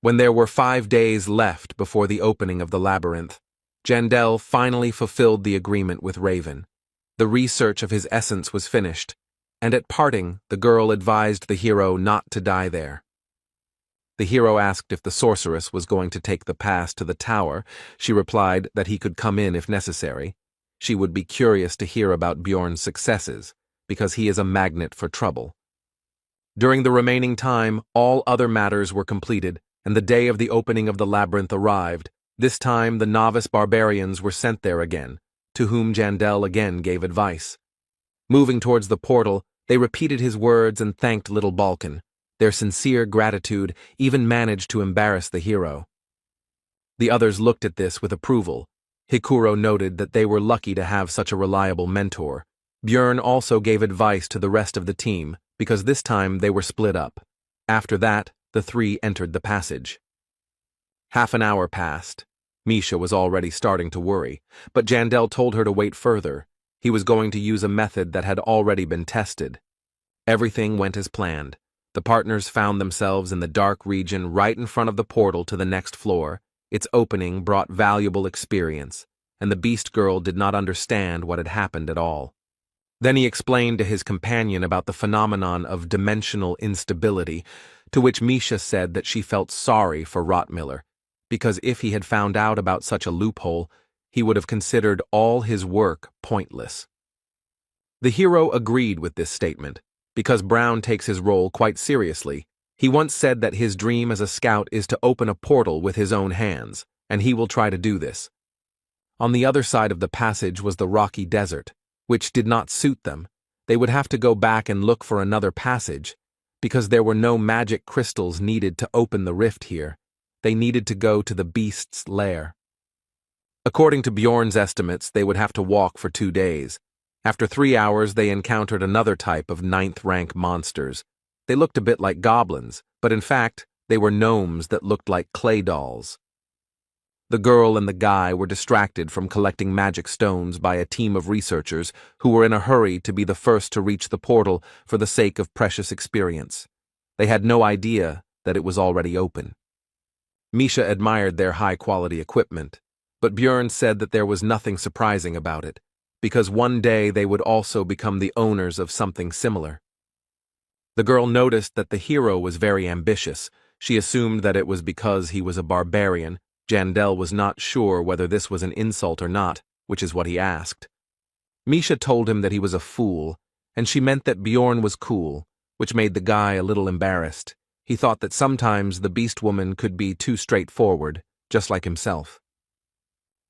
When there were 5 days left before the opening of the labyrinth, Jandel finally fulfilled the agreement with Raven. The research of his essence was finished, and at parting, the girl advised the hero not to die there. The hero asked if the sorceress was going to take the pass to the tower. She replied that he could come in if necessary. She would be curious to hear about Bjorn's successes, because he is a magnet for trouble. During the remaining time, all other matters were completed, and the day of the opening of the labyrinth arrived. This time the novice barbarians were sent there again, to whom Jandel again gave advice. Moving towards the portal, they repeated his words and thanked little Balkan. Their sincere gratitude even managed to embarrass the hero. The others looked at this with approval. Hikuro noted that they were lucky to have such a reliable mentor. Bjorn also gave advice to the rest of the team, because this time they were split up. After that, the 3 entered the passage. Half an hour passed. Misha was already starting to worry, but Jandel told her to wait further. He was going to use a method that had already been tested. Everything went as planned. The partners found themselves in the dark region right in front of the portal to the next floor. Its opening brought valuable experience, and the beast girl did not understand what had happened at all. Then he explained to his companion about the phenomenon of dimensional instability, to which Misha said that she felt sorry for Rottmiller, because if he had found out about such a loophole, he would have considered all his work pointless. The hero agreed with this statement, because Brown takes his role quite seriously. He once said that his dream as a scout is to open a portal with his own hands, and he will try to do this. On the other side of the passage was the rocky desert, which did not suit them. They would have to go back and look for another passage, because there were no magic crystals needed to open the rift here. They needed to go to the beast's lair. According to Bjorn's estimates, they would have to walk for 2 days. After 3 hours, they encountered another type of 9th-rank monsters. They looked a bit like goblins, but in fact, they were gnomes that looked like clay dolls. The girl and the guy were distracted from collecting magic stones by a team of researchers who were in a hurry to be the first to reach the portal for the sake of precious experience. They had no idea that it was already open. Misha admired their high-quality equipment, but Bjorn said that there was nothing surprising about it, because one day they would also become the owners of something similar. The girl noticed that the hero was very ambitious. She assumed that it was because he was a barbarian. Jandel was not sure whether this was an insult or not, which is what he asked. Misha told him that he was a fool, and she meant that Bjorn was cool, which made the guy a little embarrassed. He thought that sometimes the beast woman could be too straightforward, just like himself.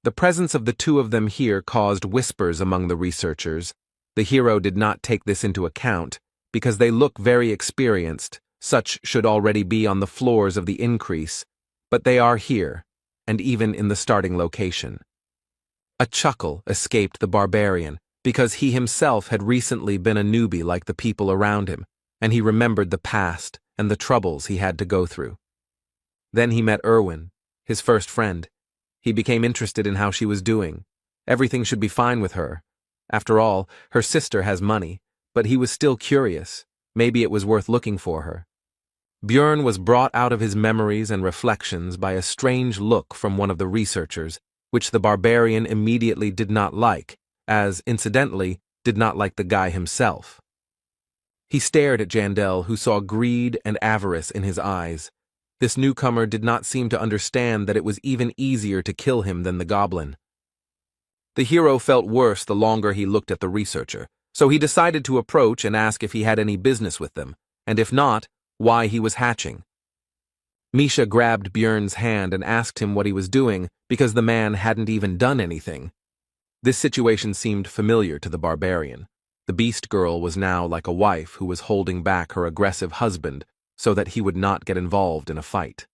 The presence of the two of them here caused whispers among the researchers. The hero did not take this into account, because they look very experienced. Such should already be on the floors of the increase, but they are here, and even in the starting location. A chuckle escaped the barbarian, because he himself had recently been a newbie like the people around him, and he remembered the past and the troubles he had to go through. Then he met Erwin, his first friend. He became interested in how she was doing. Everything should be fine with her. After all, her sister has money, but he was still curious. Maybe it was worth looking for her. Bjorn was brought out of his memories and reflections by a strange look from one of the researchers, which the barbarian immediately did not like, as, incidentally, did not like the guy himself. He stared at Jandel, who saw greed and avarice in his eyes. This newcomer did not seem to understand that it was even easier to kill him than the goblin. The hero felt worse the longer he looked at the researcher, so he decided to approach and ask if he had any business with them, and if not, why he was hatching. Misha grabbed Bjorn's hand and asked him what he was doing, because the man hadn't even done anything. This situation seemed familiar to the barbarian. The beast girl was now like a wife who was holding back her aggressive husband so that he would not get involved in a fight.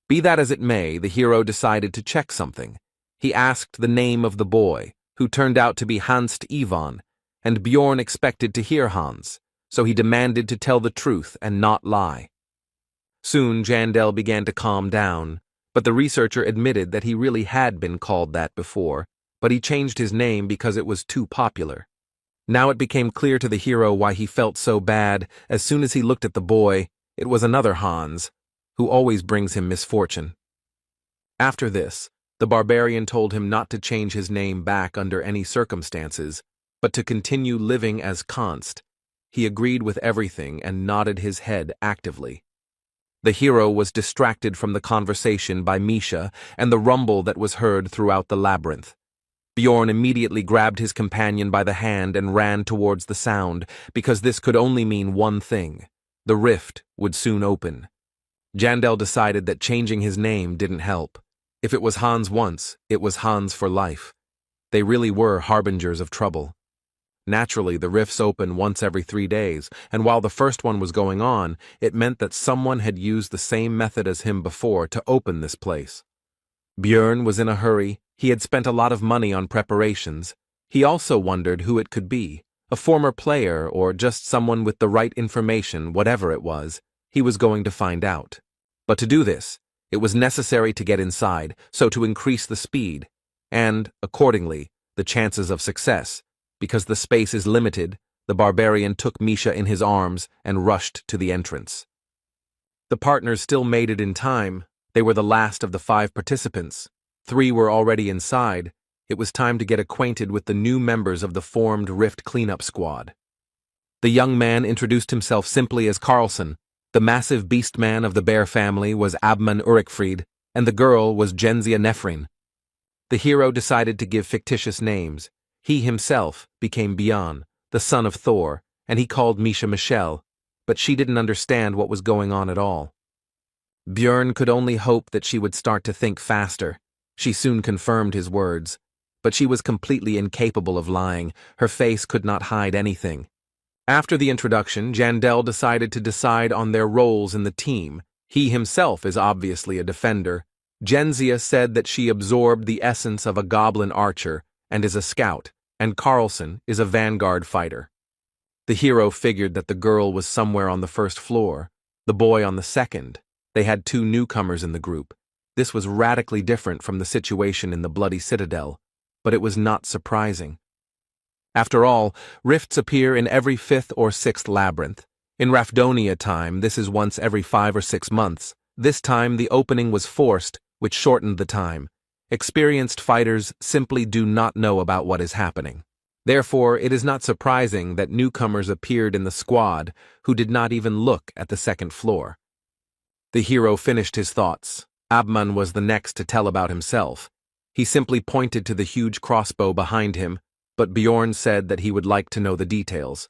Be that as it may, the hero decided to check something. He asked the name of the boy, who turned out to be Hans Ivan, and Bjorn expected to hear Hans, so he demanded to tell the truth and not lie. Soon Jandel began to calm down, but the researcher admitted that he really had been called that before, but he changed his name because it was too popular. Now it became clear to the hero why he felt so bad. As soon as he looked at the boy, it was another Hans, who always brings him misfortune. After this, the barbarian told him not to change his name back under any circumstances, but to continue living as Const. He agreed with everything and nodded his head actively. The hero was distracted from the conversation by Misha and the rumble that was heard throughout the labyrinth. Bjorn immediately grabbed his companion by the hand and ran towards the sound, because this could only mean one thing: the rift would soon open. Jandel decided that changing his name didn't help. If it was Hans once, it was Hans for life. They really were harbingers of trouble. Naturally, the rifts open once every 3 days, and while the first one was going on, it meant that someone had used the same method as him before to open this place. Bjorn was in a hurry. He had spent a lot of money on preparations. He also wondered who it could be, a former player or just someone with the right information, whatever it was. He was going to find out. But to do this, It was necessary to get inside, so to increase the speed, and, accordingly, the chances of success. Because the space is limited, the barbarian took Misha in his arms and rushed to the entrance. The partners still made it in time. They were the last of the 5 participants. 3 were already inside. It was time to get acquainted with the new members of the formed Rift cleanup squad. The young man introduced himself simply as Carlson. The massive beast man of the bear family was Abman Urikfried, and the girl was Genzia Nefrin. The hero decided to give fictitious names. He himself became Bjorn, the son of Thor, and he called Misha Michelle, but she didn't understand what was going on at all. Bjorn could only hope that she would start to think faster. She soon confirmed his words, but she was completely incapable of lying. Her face could not hide anything. After the introduction, Jandel decided to decide on their roles in the team. He himself is obviously a defender. Genzia said that she absorbed the essence of a goblin archer and is a scout, and Carlson is a vanguard fighter. The hero figured that the girl was somewhere on the first floor, the boy on the second. They had 2 newcomers in the group. This was radically different from the situation in the Bloody Citadel, but it was not surprising. After all, rifts appear in every 5th or 6th labyrinth. In Rafdonia time, this is once every 5 or 6 months. This time the opening was forced, which shortened the time. Experienced fighters simply do not know about what is happening. Therefore, it is not surprising that newcomers appeared in the squad who did not even look at the 2nd floor. The hero finished his thoughts. Abman was the next to tell about himself. He simply pointed to the huge crossbow behind him, but Bjorn said that he would like to know the details.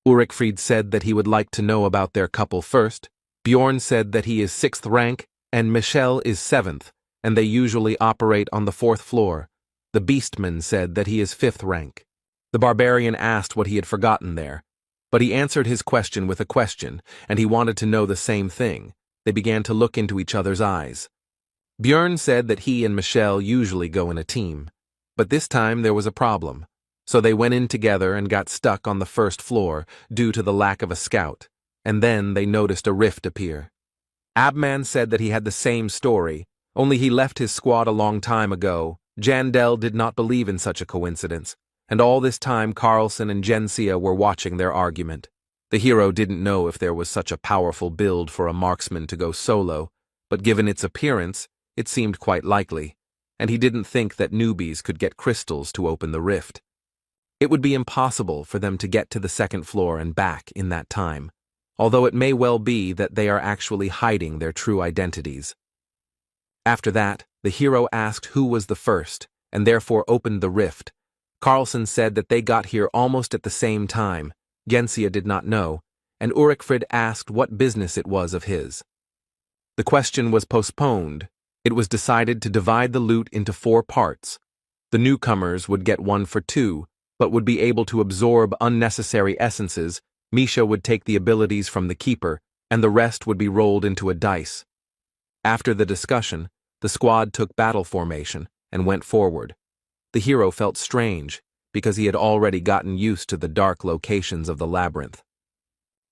Urikfried said that he would like to know about their couple first. Bjorn said that he is 6th rank, and Michelle is 7th, and they usually operate on the 4th floor. The Beastman said that he is 5th rank. The barbarian asked what he had forgotten there, but he answered his question with a question, and he wanted to know the same thing. They began to look into each other's eyes. Bjorn said that he and Michelle usually go in a team, but this time there was a problem, so they went in together and got stuck on the 1st floor due to the lack of a scout, and then they noticed a rift appear. Abman said that he had the same story, only he left his squad a long time ago. Jandel did not believe in such a coincidence, and all this time Carlson and Genzia were watching their argument. The hero didn't know if there was such a powerful build for a marksman to go solo, but given its appearance, it seemed quite likely, and he didn't think that newbies could get crystals to open the rift. It would be impossible for them to get to the 2nd floor and back in that time, although it may well be that they are actually hiding their true identities. After that, the hero asked who was the first, and therefore opened the rift. Carlson said that they got here almost at the same time. Genzia did not know, and Urikfried asked what business it was of his. The question was postponed. It was decided to divide the loot into 4 parts. The newcomers would get 1 for 2, but would be able to absorb unnecessary essences. Misha would take the abilities from the keeper, and the rest would be rolled into a dice. After the discussion, the squad took battle formation and went forward. The hero felt strange, because he had already gotten used to the dark locations of the labyrinth.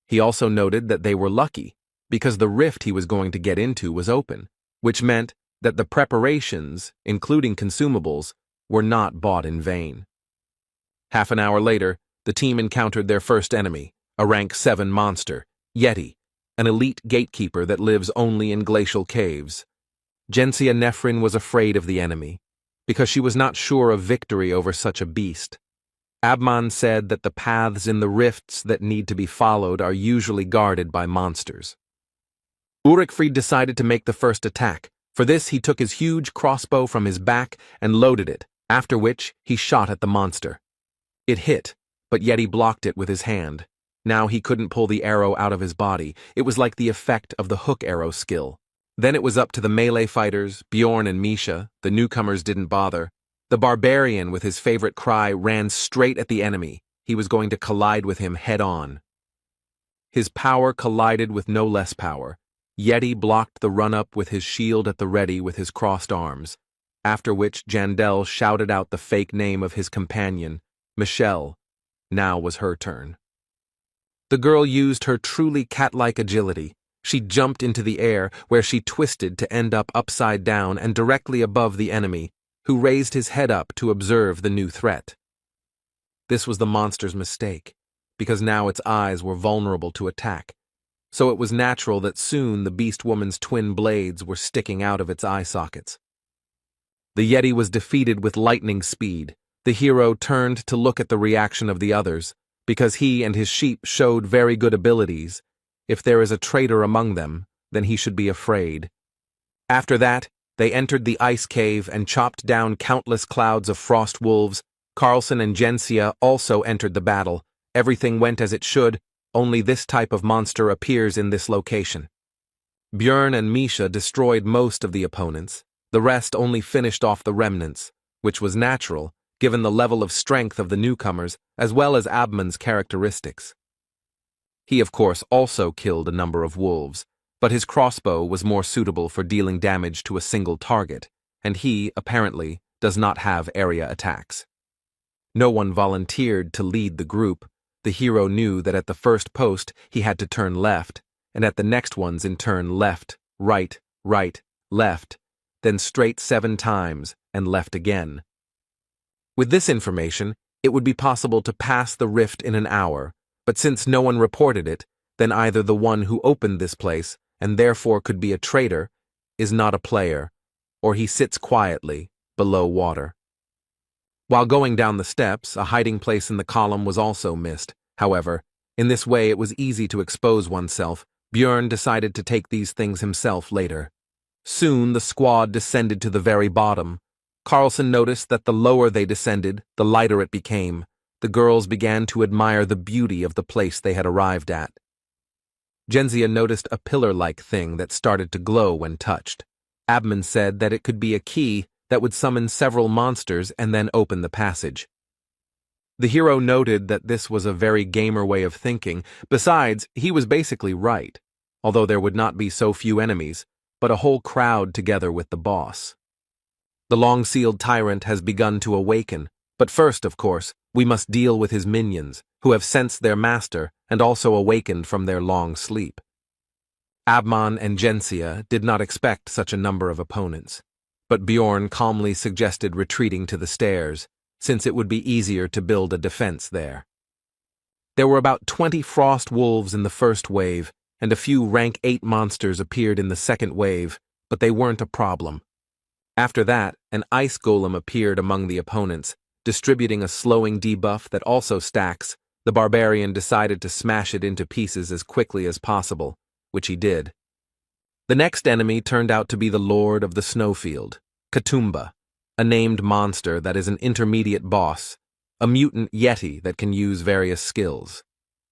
He also noted that they were lucky, because the rift he was going to get into was open, which meant that the preparations, including consumables, were not bought in vain. Half an hour later, the team encountered their first enemy, a rank 7 monster, Yeti, an elite gatekeeper that lives only in glacial caves. Genzia Nefrin was afraid of the enemy, because she was not sure of victory over such a beast. Abman said that the paths in the rifts that need to be followed are usually guarded by monsters. Urikfried decided to make the first attack. For this, he took his huge crossbow from his back and loaded it, after which he shot at the monster. It hit, but Yeti blocked it with his hand. Now he couldn't pull the arrow out of his body. It was like the effect of the hook arrow skill. Then it was up to the melee fighters, Bjorn and Misha. The newcomers didn't bother. The barbarian, with his favorite cry, ran straight at the enemy. He was going to collide with him head-on. His power collided with no less power. Yeti blocked the run-up with his shield at the ready with his crossed arms, after which Jandel shouted out the fake name of his companion, Michelle. Now was her turn. The girl used her truly cat-like agility. She jumped into the air, where she twisted to end up upside down and directly above the enemy, who raised his head up to observe the new threat. This was the monster's mistake, because now its eyes were vulnerable to attack, so it was natural that soon the beast woman's twin blades were sticking out of its eye sockets. The Yeti was defeated with lightning speed. The hero turned to look at the reaction of the others, because he and his sheep showed very good abilities. If there is a traitor among them, then he should be afraid. After that, they entered the ice cave and chopped down countless clouds of frost wolves. Carlson and Jensia also entered the battle. Everything went as it should, only this type of monster appears in this location. Björn and Misha destroyed most of the opponents. The rest only finished off the remnants, which was natural, given the level of strength of the newcomers, as well as Abman's characteristics. He, of course, also killed a number of wolves, but his crossbow was more suitable for dealing damage to a single target, and he, apparently, does not have area attacks. No one volunteered to lead the group. The hero knew that at the first post he had to turn left, and at the next ones in turn left, right, left, then straight 7 times, and left again. With this information, it would be possible to pass the rift in an hour, but since no one reported it, then either the one who opened this place, and therefore could be a traitor, is not a player, or he sits quietly, below water. While going down the steps, a hiding place in the column was also missed. However, in this way it was easy to expose oneself. Björn decided to take these things himself later. Soon the squad descended to the very bottom. Carlson noticed that the lower they descended, the lighter it became. The girls began to admire the beauty of the place they had arrived at. Jensia noticed a pillar-like thing that started to glow when touched. Abman said that it could be a key that would summon several monsters and then open the passage. The hero noted that this was a very gamer way of thinking. Besides, he was basically right, although there would not be so few enemies, but a whole crowd together with the boss. The long-sealed tyrant has begun to awaken, but first, of course, we must deal with his minions, who have sensed their master and also awakened from their long sleep. Abman and Jensia did not expect such a number of opponents, but Bjorn calmly suggested retreating to the stairs, since it would be easier to build a defense there. There were about 20 frost wolves in the first wave, and a few rank 8 monsters appeared in the second wave, but they weren't a problem. After that, an ice golem appeared among the opponents, distributing a slowing debuff that also stacks. The barbarian decided to smash it into pieces as quickly as possible, which he did. The next enemy turned out to be the Lord of the Snowfield, Katumba, a named monster that is an intermediate boss, a mutant yeti that can use various skills,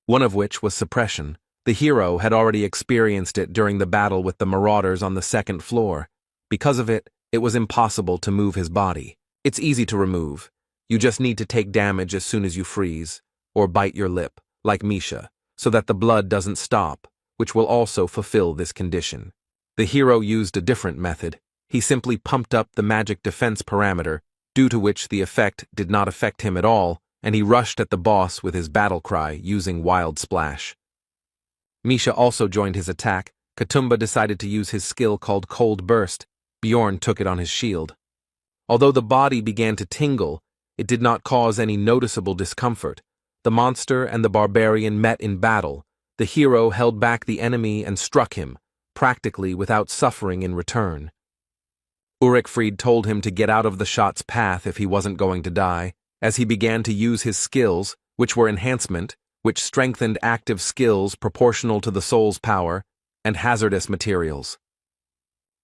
one of which was suppression. The hero had already experienced it during the battle with the marauders on the second floor. Because of it, it was impossible to move his body. It's easy to remove. You just need to take damage as soon as you freeze, or bite your lip, like Misha, so that the blood doesn't stop, which will also fulfill this condition. The hero used a different method. He simply pumped up the magic defense parameter, due to which the effect did not affect him at all, and he rushed at the boss with his battle cry using Wild Splash. Misha also joined his attack. Katumba decided to use his skill called Cold Burst. Bjorn took it on his shield. Although the body began to tingle, it did not cause any noticeable discomfort. The monster and the barbarian met in battle. The hero held back the enemy and struck him, practically without suffering in return. Ulrichfried told him to get out of the shot's path if he wasn't going to die, as he began to use his skills, which were enhancement, which strengthened active skills proportional to the soul's power, and hazardous materials.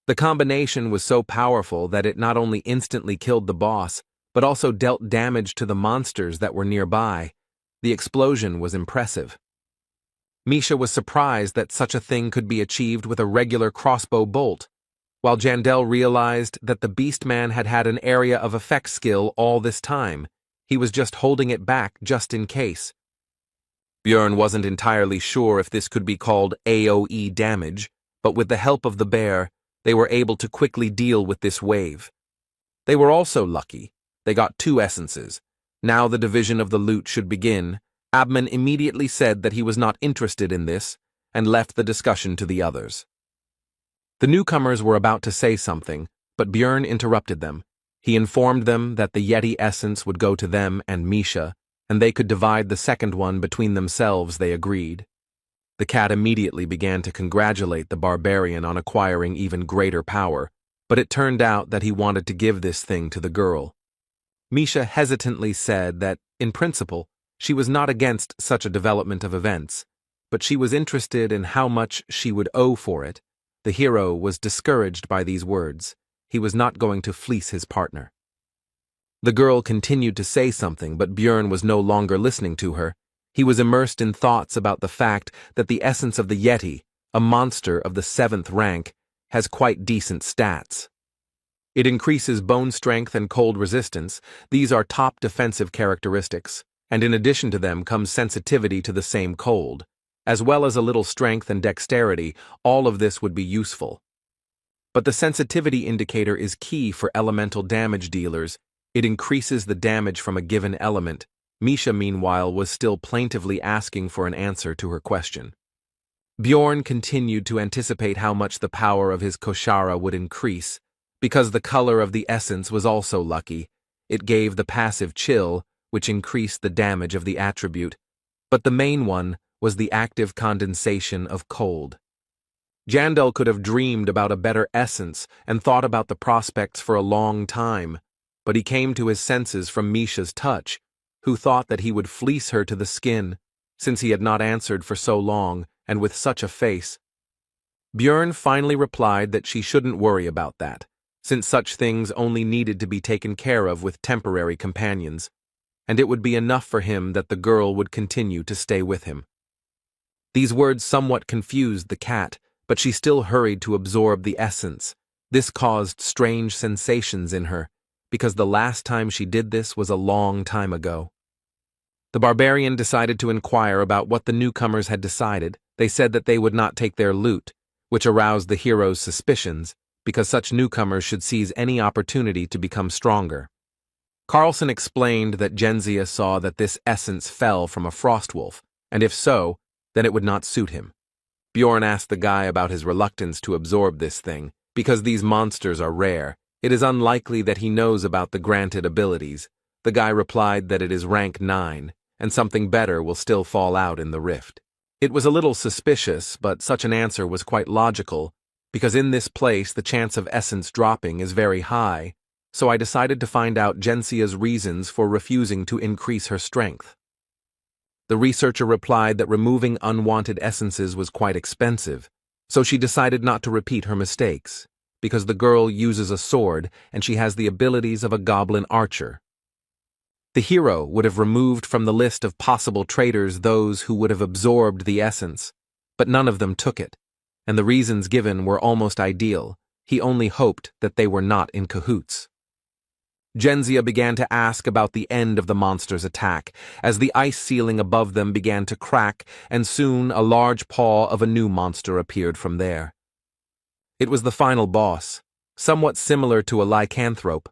The combination was so powerful that it not only instantly killed the boss, but also dealt damage to the monsters that were nearby. The explosion was impressive. Misha was surprised that such a thing could be achieved with a regular crossbow bolt, while Jandel realized that the Beastman had had an area of effect skill all this time. He was just holding it back just in case. Björn wasn't entirely sure if this could be called AoE damage, but with the help of the bear, they were able to quickly deal with this wave. They were also lucky. They got 2 essences. Now the division of the loot should begin. Abman immediately said that he was not interested in this, and left the discussion to the others. The newcomers were about to say something, but Björn interrupted them. He informed them that the Yeti essence would go to them and Misha, and they could divide the second one between themselves. They agreed. The cat immediately began to congratulate the barbarian on acquiring even greater power, but it turned out that he wanted to give this thing to the girl. Misha hesitantly said that, in principle, she was not against such a development of events, but she was interested in how much she would owe for it. The hero was discouraged by these words. He was not going to fleece his partner. The girl continued to say something, but Björn was no longer listening to her. He was immersed in thoughts about the fact that the essence of the Yeti, a monster of the 7th rank, has quite decent stats. It increases bone strength and cold resistance. These are top defensive characteristics, and in addition to them comes sensitivity to the same cold. As well as a little strength and dexterity, all of this would be useful. But the sensitivity indicator is key for elemental damage dealers. It increases the damage from a given element. Misha, meanwhile, was still plaintively asking for an answer to her question. Björn continued to anticipate how much the power of his Koshara would increase. Because the color of the essence was also lucky, it gave the passive chill, which increased the damage of the attribute. But the main one was the active condensation of cold. Jandel could have dreamed about a better essence and thought about the prospects for a long time, but he came to his senses from Misha's touch, who thought that he would fleece her to the skin, since he had not answered for so long and with such a face. Björn finally replied that she shouldn't worry about that, since such things only needed to be taken care of with temporary companions, and it would be enough for him that the girl would continue to stay with him. These words somewhat confused the cat, but she still hurried to absorb the essence. This caused strange sensations in her, because the last time she did this was a long time ago. The barbarian decided to inquire about what the newcomers had decided. They said that they would not take their loot, which aroused the hero's suspicions, because such newcomers should seize any opportunity to become stronger. Carlson explained that Genzia saw that this essence fell from a frostwolf, and if so, then it would not suit him. Björn asked the guy about his reluctance to absorb this thing. Because these monsters are rare, it is unlikely that he knows about the granted abilities. The guy replied that it is rank 9, and something better will still fall out in the rift. It was a little suspicious, but such an answer was quite logical, because in this place the chance of essence dropping is very high, so I decided to find out Gensia's reasons for refusing to increase her strength. The researcher replied that removing unwanted essences was quite expensive, so she decided not to repeat her mistakes, because the girl uses a sword and she has the abilities of a goblin archer. The hero would have removed from the list of possible traitors those who would have absorbed the essence, but none of them took it, and the reasons given were almost ideal. He only hoped that they were not in cahoots. Genzia began to ask about the end of the monster's attack, as the ice ceiling above them began to crack, and soon a large paw of a new monster appeared from there. It was the final boss, somewhat similar to a lycanthrope,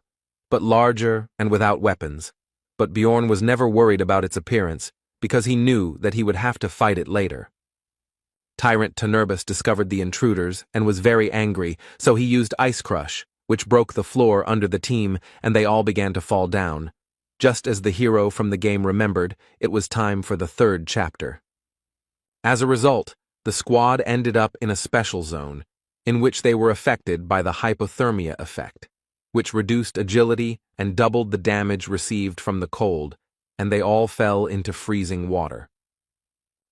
but larger and without weapons. But Björn was never worried about its appearance, because he knew that he would have to fight it later. Tyrant Tenerbus discovered the intruders and was very angry, so he used Ice Crush, which broke the floor under the team, and they all began to fall down. Just as the hero from the game remembered, it was time for the 3rd chapter. As a result, the squad ended up in a special zone, in which they were affected by the hypothermia effect, which reduced agility and doubled the damage received from the cold, and they all fell into freezing water.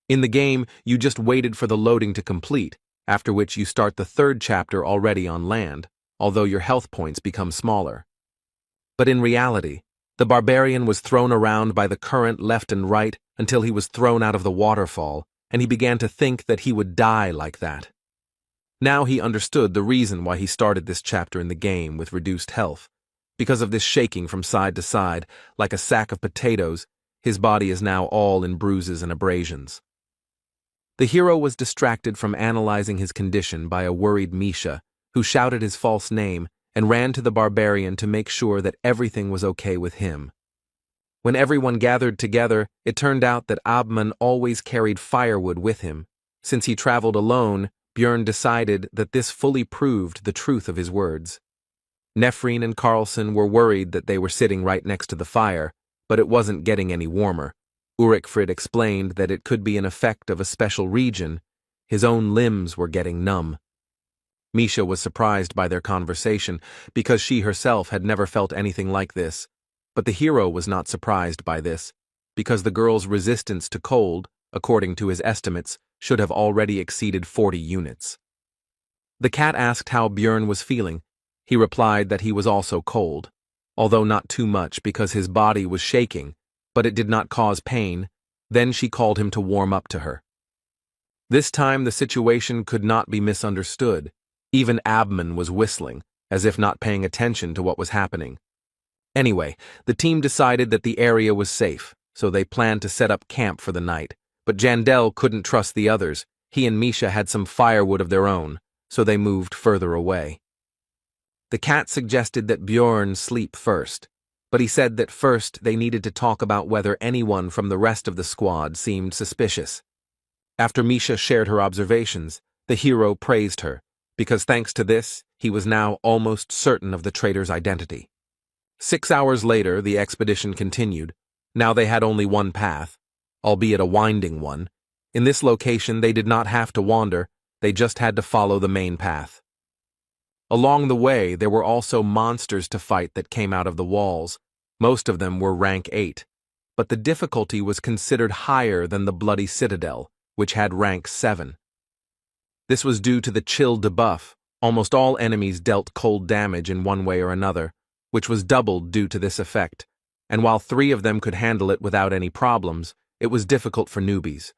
In the game, you just waited for the loading to complete, after which you start the 3rd chapter already on land, although your health points become smaller. But in reality, the barbarian was thrown around by the current left and right until he was thrown out of the waterfall, and he began to think that he would die like that. Now he understood the reason why he started this chapter in the game with reduced health. Because of this shaking from side to side, like a sack of potatoes, his body is now all in bruises and abrasions. The hero was distracted from analyzing his condition by a worried Misha, who shouted his false name and ran to the barbarian to make sure that everything was okay with him. When everyone gathered together, it turned out that Abman always carried firewood with him, Since he traveled alone, Björn decided that this fully proved the truth of his words. Nefrine and Carlson were worried that they were sitting right next to the fire, but it wasn't getting any warmer. Ulrichfrid explained that it could be an effect of a special region. His own limbs were getting numb. Misha was surprised by their conversation because she herself had never felt anything like this. But the hero was not surprised by this, because the girl's resistance to cold, according to his estimates, should have already exceeded 40 units. The cat asked how Björn was feeling. He replied that he was also cold, although not too much because his body was shaking, but it did not cause pain. Then she called him to warm up to her. This time the situation could not be misunderstood. Even Abman was whistling, as if not paying attention to what was happening. Anyway, the team decided that the area was safe, so they planned to set up camp for the night. But Jandel couldn't trust the others. He and Misha had some firewood of their own, so they moved further away. The cat suggested that Björn sleep first, but he said that first they needed to talk about whether anyone from the rest of the squad seemed suspicious. After Misha shared her observations, the hero praised her, because thanks to this, he was now almost certain of the traitor's identity. 6 hours later, the expedition continued. Now they had only one path, albeit a winding one. In this location, they did not have to wander, they just had to follow the main path. Along the way, there were also monsters to fight that came out of the walls. Most of them were rank 8, but the difficulty was considered higher than the Bloody Citadel, which had rank 7. This was due to the chill debuff. Almost all enemies dealt cold damage in one way or another, which was doubled due to this effect, and while 3 of them could handle it without any problems, it was difficult for newbies.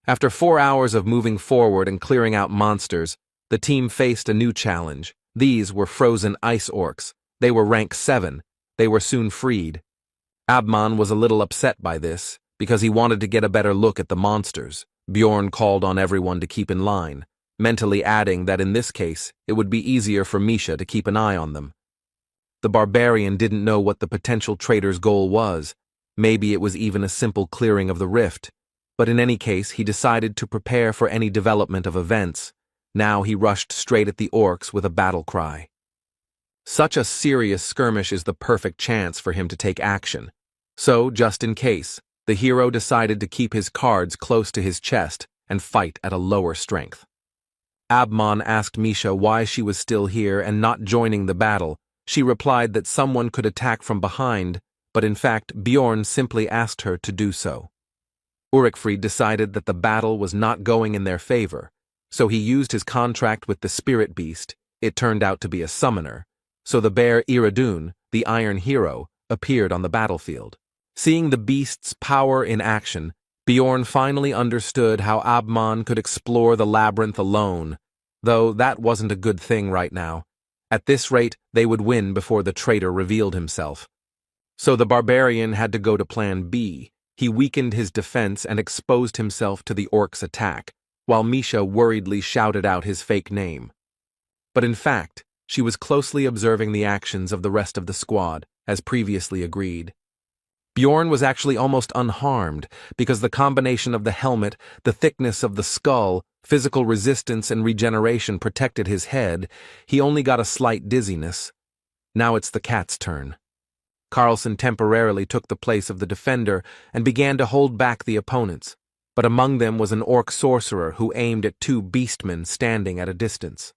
After 4 hours of moving forward and clearing out monsters, the team faced a new challenge. These were frozen ice orcs. They were rank 7. They were soon freed. Abman was a little upset by this, because he wanted to get a better look at the monsters. Björn called on everyone to keep in line, mentally adding that in this case, it would be easier for Misha to keep an eye on them. The barbarian didn't know what the potential traitor's goal was. Maybe it was even a simple clearing of the rift. But in any case, he decided to prepare for any development of events. Now he rushed straight at the orcs with a battle cry. Such a serious skirmish is the perfect chance for him to take action. So, just in case, the hero decided to keep his cards close to his chest and fight at a lower strength. Abman asked Misha why she was still here and not joining the battle. She replied that someone could attack from behind, but in fact Björn simply asked her to do so. Ulrichfrid decided that the battle was not going in their favor, so he used his contract with the spirit beast. It turned out to be a summoner, so the bear Iradun, the Iron Hero, appeared on the battlefield. Seeing the beast's power in action, Björn finally understood how Abman could explore the labyrinth alone, though that wasn't a good thing right now. At this rate, they would win before the traitor revealed himself. So the barbarian had to go to plan B. He weakened his defense and exposed himself to the orc's attack, while Misha worriedly shouted out his fake name. But in fact, she was closely observing the actions of the rest of the squad, as previously agreed. Björn was actually almost unharmed, because the combination of the helmet, the thickness of the skull, physical resistance and regeneration protected his head. He only got a slight dizziness. Now it's the cat's turn. Carlson temporarily took the place of the defender and began to hold back the opponents, but among them was an orc sorcerer who aimed at 2 beastmen standing at a distance.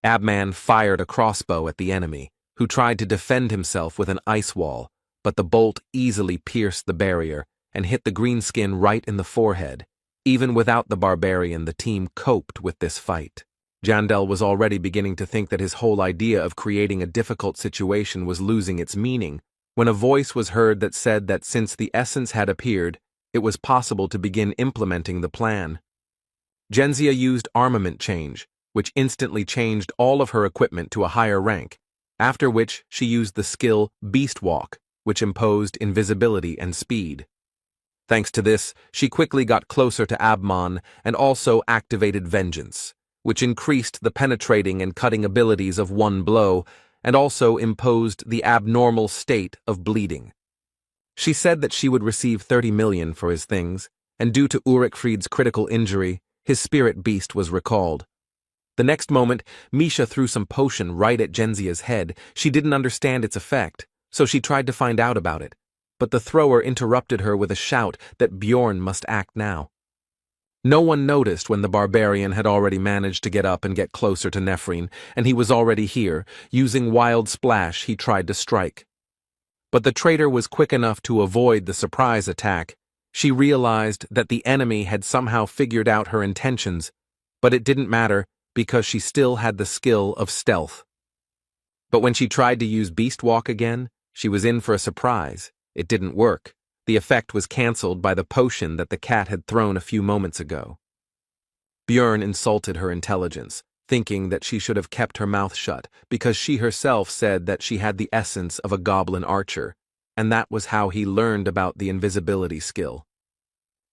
Abman fired a crossbow at the enemy, who tried to defend himself with an ice wall, but the bolt easily pierced the barrier and hit the greenskin right in the forehead. Even without the barbarian, the team coped with this fight. Jandel was already beginning to think that his whole idea of creating a difficult situation was losing its meaning, when a voice was heard that said that since the essence had appeared, it was possible to begin implementing the plan. Genzia used armament change, which instantly changed all of her equipment to a higher rank, after which she used the skill Beast Walk, which imposed invisibility and speed. Thanks to this, she quickly got closer to Abman and also activated Vengeance, which increased the penetrating and cutting abilities of one blow and also imposed the abnormal state of bleeding. She said that she would receive 30 million for his things, and due to Ulrichfried's critical injury, his spirit beast was recalled. The next moment, Misha threw some potion right at Genzia's head. She didn't understand its effect, so she tried to find out about it. But the thrower interrupted her with a shout that Bjorn must act now. No one noticed when the barbarian had already managed to get up and get closer to Nephrine, and he was already here. Using Wild Splash, he tried to strike. But the traitor was quick enough to avoid the surprise attack. She realized that the enemy had somehow figured out her intentions, but it didn't matter because she still had the skill of stealth. But when she tried to use Beast Walk again, she was in for a surprise. It didn't work. The effect was cancelled by the potion that the cat had thrown a few moments ago. Bjorn insulted her intelligence, thinking that she should have kept her mouth shut because she herself said that she had the essence of a goblin archer, and that was how he learned about the invisibility skill.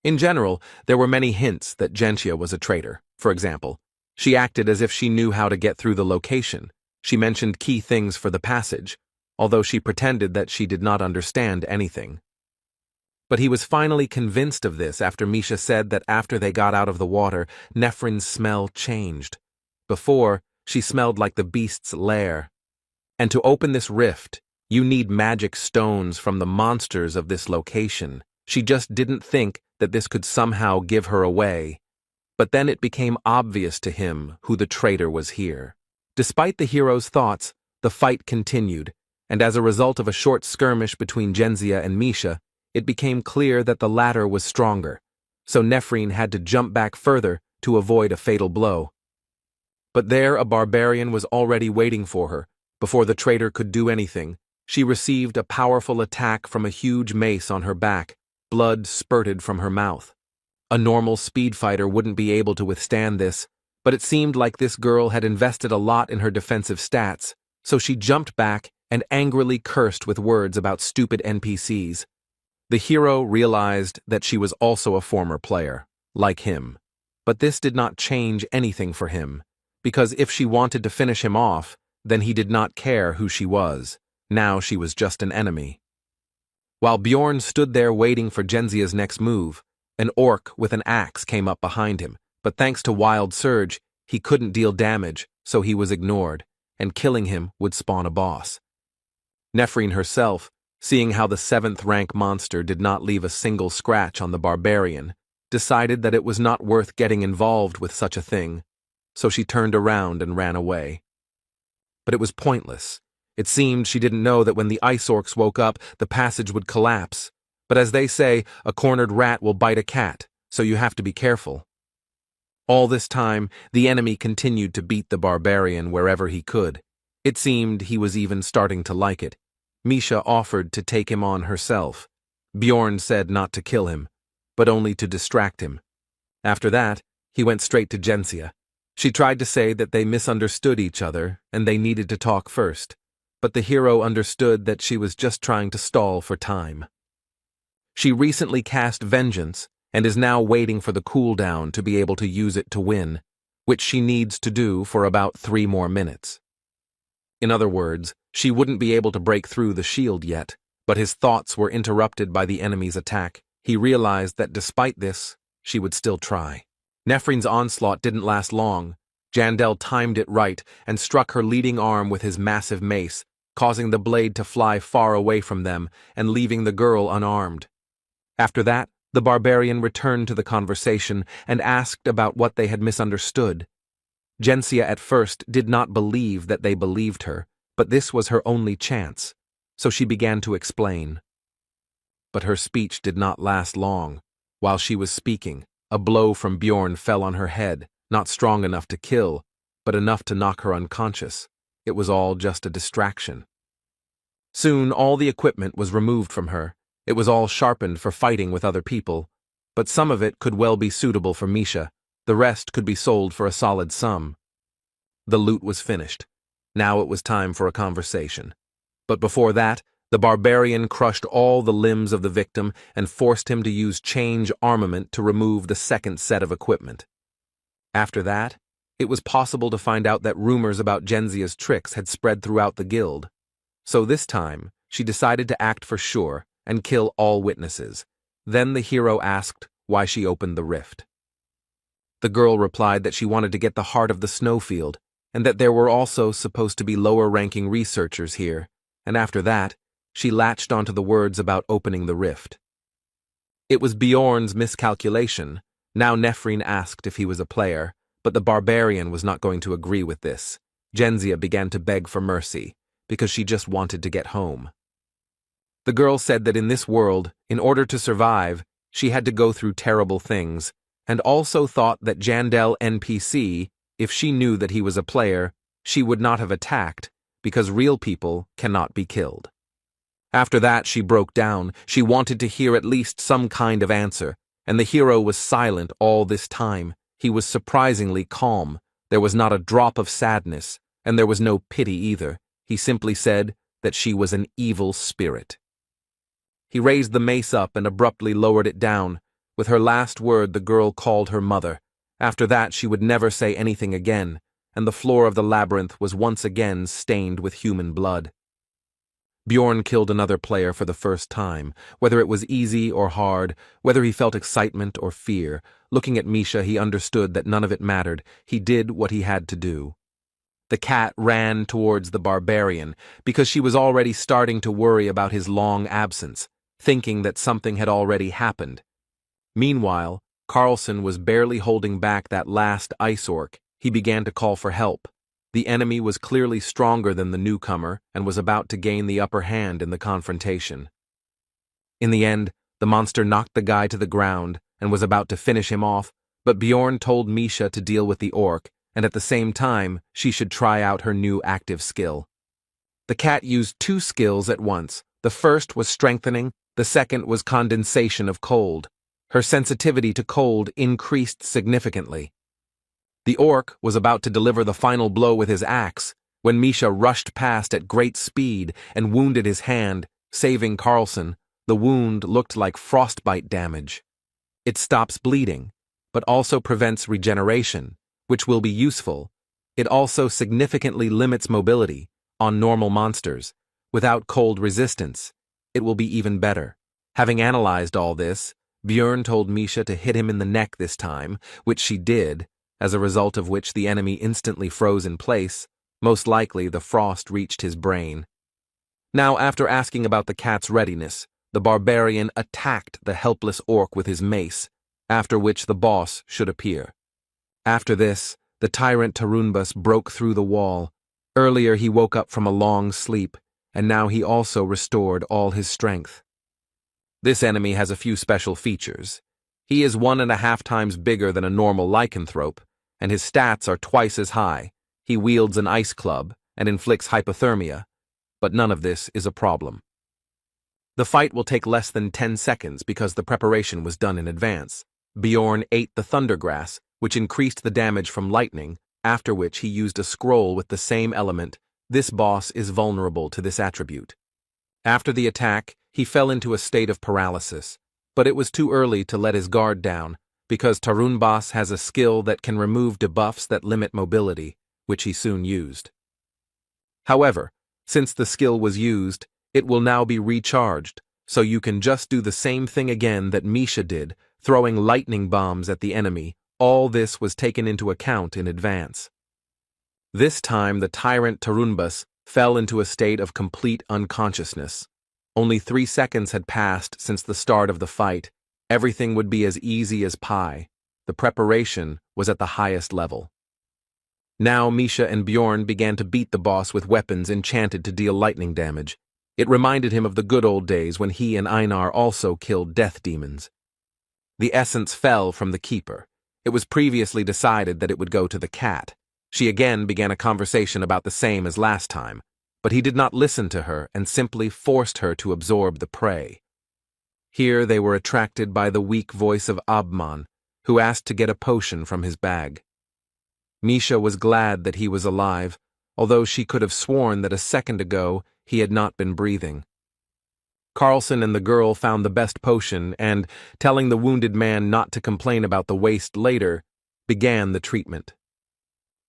In general, there were many hints that Gentia was a traitor. For example, she acted as if she knew how to get through the location. She mentioned key things for the passage, although she pretended that she did not understand anything. But he was finally convinced of this after Misha said that after they got out of the water, Nephrine's smell changed. Before, she smelled like the beast's lair. And to open this rift, you need magic stones from the monsters of this location. She just didn't think that this could somehow give her away. But then it became obvious to him who the traitor was here. Despite the hero's thoughts, the fight continued, and as a result of a short skirmish between Genzia and Misha, it became clear that the latter was stronger, so Nephrine had to jump back further to avoid a fatal blow. But there a barbarian was already waiting for her. Before the traitor could do anything, she received a powerful attack from a huge mace on her back. Blood spurted from her mouth. A normal speed fighter wouldn't be able to withstand this, but it seemed like this girl had invested a lot in her defensive stats, so she jumped back and angrily cursed with words about stupid NPCs. The hero realized that she was also a former player, like him. But this did not change anything for him, because if she wanted to finish him off, then he did not care who she was. Now she was just an enemy. While Bjorn stood there waiting for Genzia's next move, an orc with an axe came up behind him, but thanks to Wild Surge, he couldn't deal damage, so he was ignored, and killing him would spawn a boss. Nephrine herself, seeing how the 7th rank monster did not leave a single scratch on the barbarian, decided that it was not worth getting involved with such a thing, so she turned around and ran away. But it was pointless. It seemed she didn't know that when the ice orcs woke up, the passage would collapse. But as they say, a cornered rat will bite a cat, so you have to be careful. All this time, the enemy continued to beat the barbarian wherever he could. It seemed he was even starting to like it. Misha offered to take him on herself. Bjorn said not to kill him, but only to distract him. After that, he went straight to Genzia. She tried to say that they misunderstood each other and they needed to talk first, but the hero understood that she was just trying to stall for time. She recently cast Vengeance and is now waiting for the cooldown to be able to use it to win, which she needs to do for about 3 more minutes. In other words, she wouldn't be able to break through the shield yet, but his thoughts were interrupted by the enemy's attack. He realized that despite this, she would still try. Nephrine's onslaught didn't last long. Jandel timed it right and struck her leading arm with his massive mace, causing the blade to fly far away from them and leaving the girl unarmed. After that, the barbarian returned to the conversation and asked about what they had misunderstood. Genzia at first did not believe that they believed her, but this was her only chance, so she began to explain. But her speech did not last long. While she was speaking, a blow from Bjorn fell on her head, not strong enough to kill, but enough to knock her unconscious. It was all just a distraction. Soon all the equipment was removed from her. It was all sharpened for fighting with other people, but some of it could well be suitable for Misha. The rest could be sold for a solid sum. The loot was finished. Now it was time for a conversation. But before that, the barbarian crushed all the limbs of the victim and forced him to use change armament to remove the second set of equipment. After that, it was possible to find out that rumors about Genzia's tricks had spread throughout the guild. So this time, she decided to act for sure and kill all witnesses. Then the hero asked why she opened the rift. The girl replied that she wanted to get the heart of the snowfield, and that there were also supposed to be lower-ranking researchers here, and after that, she latched onto the words about opening the rift. It was Bjorn's miscalculation. Now Nephrine asked if he was a player, but the barbarian was not going to agree with this. Genzia began to beg for mercy, because she just wanted to get home. The girl said that in this world, in order to survive, she had to go through terrible things, and also thought that Jandel NPC, if she knew that he was a player, she would not have attacked, because real people cannot be killed. After that, she broke down. She wanted to hear at least some kind of answer, and the hero was silent all this time. He was surprisingly calm. There was not a drop of sadness, and there was no pity either. He simply said that she was an evil spirit. He raised the mace up and abruptly lowered it down. With her last word, the girl called her mother. After that, she would never say anything again, and the floor of the labyrinth was once again stained with human blood. Bjorn killed another player for the first time, whether it was easy or hard, whether he felt excitement or fear. Looking at Misha, he understood that none of it mattered. He did what he had to do. The cat ran towards the barbarian, because she was already starting to worry about his long absence, thinking that something had already happened. Meanwhile, Carlson was barely holding back that last ice orc. He began to call for help. The enemy was clearly stronger than the newcomer and was about to gain the upper hand in the confrontation. In the end, the monster knocked the guy to the ground and was about to finish him off, but Bjorn told Misha to deal with the orc, and at the same time, she should try out her new active skill. The cat used 2 skills at once. The first was strengthening, the second was condensation of cold. Her sensitivity to cold increased significantly. The orc was about to deliver the final blow with his axe when Misha rushed past at great speed and wounded his hand, saving Carlson. The wound looked like frostbite damage. It stops bleeding, but also prevents regeneration, which will be useful. It also significantly limits mobility on normal monsters. Without cold resistance, it will be even better. Having analyzed all this, Bjorn told Misha to hit him in the neck this time, which she did, as a result of which the enemy instantly froze in place. Most likely the frost reached his brain. Now, after asking about the cat's readiness, the barbarian attacked the helpless orc with his mace, after which the boss should appear. After this, the tyrant Tarunbas broke through the wall. Earlier he woke up from a long sleep, and now he also restored all his strength. This enemy has a few special features. He is 1.5 times bigger than a normal lycanthrope, and his stats are twice as high. He wields an ice club and inflicts hypothermia, but none of this is a problem. The fight will take less than 10 seconds because the preparation was done in advance. Bjorn ate the thundergrass, which increased the damage from lightning, after which he used a scroll with the same element. This boss is vulnerable to this attribute. After the attack, he fell into a state of paralysis, but it was too early to let his guard down, because Tarunbas has a skill that can remove debuffs that limit mobility, which he soon used. However, since the skill was used, it will now be recharged, so you can just do the same thing again that Misha did, throwing lightning bombs at the enemy. All this was taken into account in advance. This time the tyrant Tarunbas fell into a state of complete unconsciousness. Only 3 seconds had passed since the start of the fight. Everything would be as easy as pie. The preparation was at the highest level. Now Misha and Bjorn began to beat the boss with weapons enchanted to deal lightning damage. It reminded him of the good old days when he and Einar also killed death demons. The essence fell from the keeper. It was previously decided that it would go to the cat. She again began a conversation about the same as last time, but he did not listen to her and simply forced her to absorb the prey. Here they were attracted by the weak voice of Abman, who asked to get a potion from his bag. Misha was glad that he was alive, although she could have sworn that a second ago he had not been breathing. Carlson and the girl found the best potion and, telling the wounded man not to complain about the waste later, began the treatment.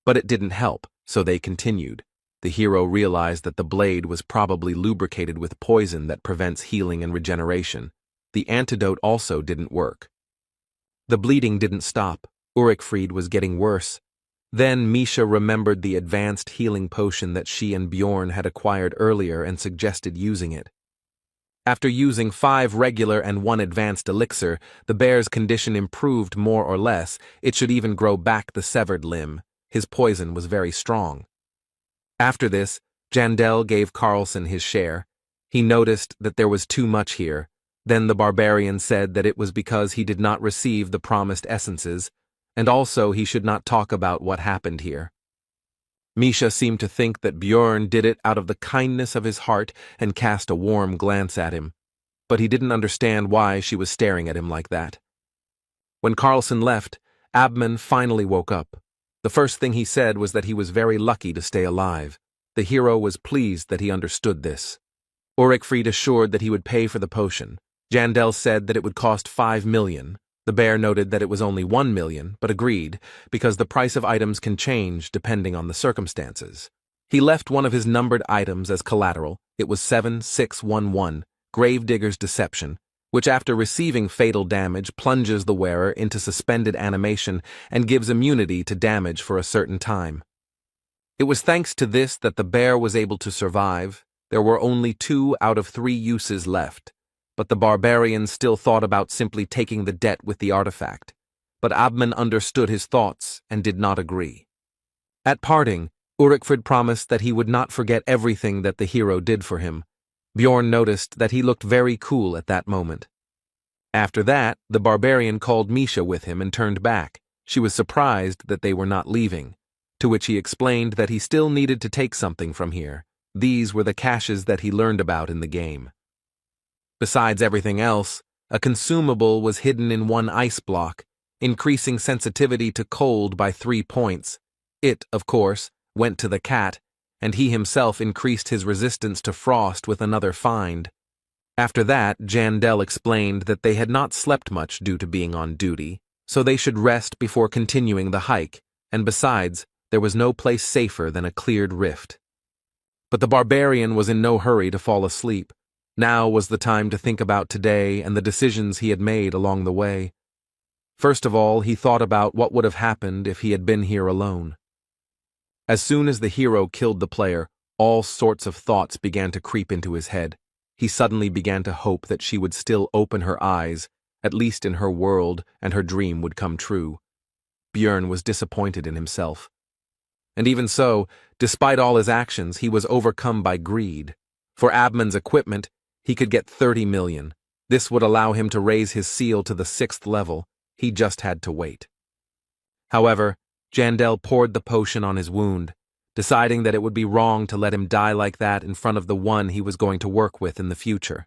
But it didn't help, so they continued. The hero realized that the blade was probably lubricated with poison that prevents healing and regeneration. The antidote also didn't work. The bleeding didn't stop. Ulrichfried was getting worse. Then Misha remembered the advanced healing potion that she and Bjorn had acquired earlier and suggested using it. After using 5 regular and 1 advanced elixir, the bear's condition improved more or less. It should even grow back the severed limb. His poison was very strong. After this, Jandel gave Carlson his share. He noticed that there was too much here. Then the barbarian said that it was because he did not receive the promised essences, and also he should not talk about what happened here. Misha seemed to think that Bjorn did it out of the kindness of his heart and cast a warm glance at him, but he didn't understand why she was staring at him like that. When Carlson left, Abman finally woke up. The first thing he said was that he was very lucky to stay alive. The hero was pleased that he understood this. Ulrichfried assured that he would pay for the potion. Jandel said that it would cost 5 million. The bear noted that it was only 1 million, but agreed, because the price of items can change depending on the circumstances. He left one of his numbered items as collateral. It was 7611, Gravedigger's Deception, which after receiving fatal damage plunges the wearer into suspended animation and gives immunity to damage for a certain time. It was thanks to this that the bear was able to survive. There were only 2 out of 3 uses left, but the barbarian still thought about simply taking the debt with the artifact. But Abman understood his thoughts and did not agree. At parting, Ulrichfried promised that he would not forget everything that the hero did for him. Bjorn noticed that he looked very cool at that moment. After that, the barbarian called Misha with him and turned back. She was surprised that they were not leaving, to which he explained that he still needed to take something from here. These were the caches that he learned about in the game. Besides everything else, a consumable was hidden in one ice block, increasing sensitivity to cold by 3 points. It, of course, went to the cat, and he himself increased his resistance to frost with another find. After that, Jandel explained that they had not slept much due to being on duty, so they should rest before continuing the hike, and besides, there was no place safer than a cleared rift. But the barbarian was in no hurry to fall asleep. Now was the time to think about today and the decisions he had made along the way. First of all, he thought about what would have happened if he had been here alone. As soon as the hero killed the player, all sorts of thoughts began to creep into his head. He suddenly began to hope that she would still open her eyes, at least in her world, and her dream would come true. Bjorn was disappointed in himself. And even so, despite all his actions, he was overcome by greed. For Abman's equipment, he could get 30 million. This would allow him to raise his seal to the 6th level. He just had to wait. However, Jandel poured the potion on his wound, deciding that it would be wrong to let him die like that in front of the one he was going to work with in the future.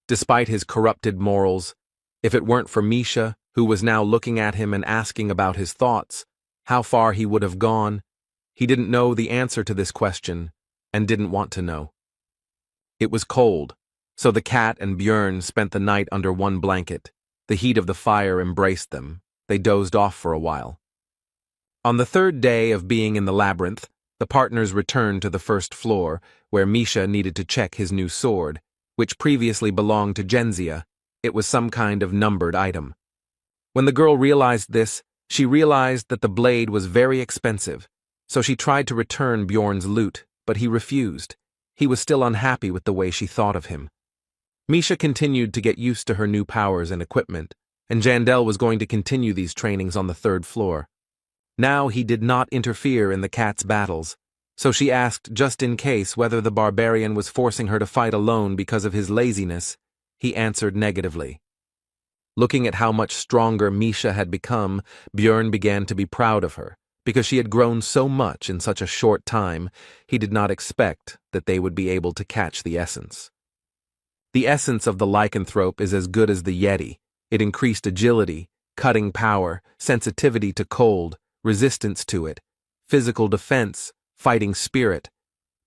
Despite his corrupted morals, if it weren't for Misha, who was now looking at him and asking about his thoughts, how far he would have gone, he didn't know the answer to this question and didn't want to know. It was cold, so the cat and Bjorn spent the night under one blanket. The heat of the fire embraced them. They dozed off for a while. On the 3rd day of being in the labyrinth, the partners returned to the 1st floor, where Misha needed to check his new sword, which previously belonged to Genzia. It was some kind of numbered item. When the girl realized this, she realized that the blade was very expensive, so she tried to return Bjorn's loot, but he refused. He was still unhappy with the way she thought of him. Misha continued to get used to her new powers and equipment, and Jandel was going to continue these trainings on the 3rd floor. Now he did not interfere in the cat's battles, so she asked just in case whether the barbarian was forcing her to fight alone because of his laziness. He answered negatively. Looking at how much stronger Misha had become, Bjorn began to be proud of her. Because she had grown so much in such a short time, he did not expect that they would be able to catch the essence. The essence of the lycanthrope is as good as the Yeti. It increased agility, cutting power, sensitivity to cold, resistance to it, physical defense, fighting spirit.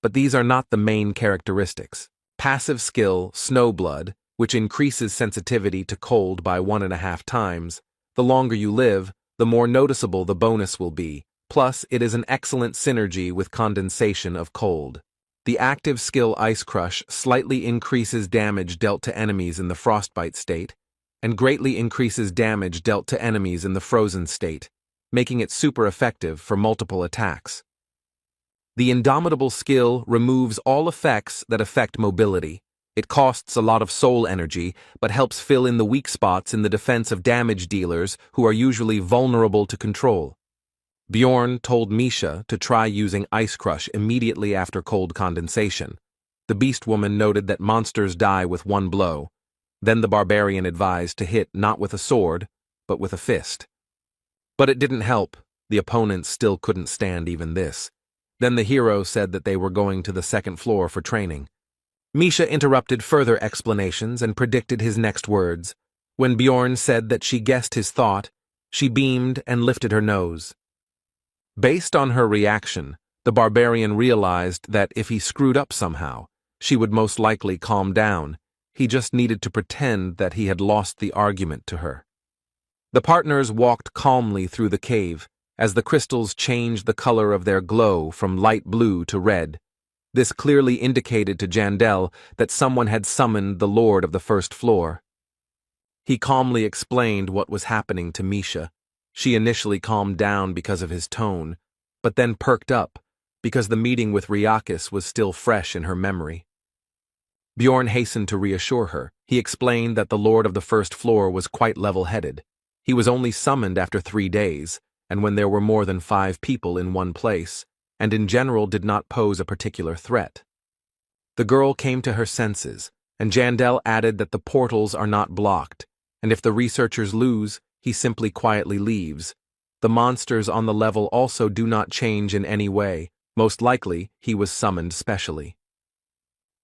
But these are not the main characteristics. Passive skill, Snowblood, which increases sensitivity to cold by 1.5 times. The longer you live, the more noticeable the bonus will be. Plus, it is an excellent synergy with condensation of cold. The active skill Ice Crush slightly increases damage dealt to enemies in the frostbite state. and greatly increases damage dealt to enemies in the frozen state, making it super effective for multiple attacks. The Indomitable skill removes all effects that affect mobility. It costs a lot of soul energy, but helps fill in the weak spots in the defense of damage dealers who are usually vulnerable to control. Bjorn told Misha to try using Ice Crush immediately after cold condensation. The Beast Woman noted that monsters die with one blow. Then the barbarian advised to hit not with a sword, but with a fist. But it didn't help. The opponents still couldn't stand even this. Then the hero said that they were going to the second floor for training. Misha interrupted further explanations and predicted his next words. When Bjorn said that she guessed his thought, she beamed and lifted her nose. Based on her reaction, the barbarian realized that if he screwed up somehow, she would most likely calm down. He just needed to pretend that he had lost the argument to her. The partners walked calmly through the cave, as the crystals changed the color of their glow from light blue to red. This clearly indicated to Jandel that someone had summoned the Lord of the First Floor. He calmly explained what was happening to Misha. She initially calmed down because of his tone, but then perked up because the meeting with Ryakis was still fresh in her memory. Bjorn hastened to reassure her. He explained that the Lord of the First Floor was quite level-headed. He was only summoned after 3 days, and when there were more than 5 people in one place, and in general did not pose a particular threat. The girl came to her senses, and Jandel added that the portals are not blocked, and if the researchers lose, he simply quietly leaves. The monsters on the level also do not change in any way. Most likely, he was summoned specially.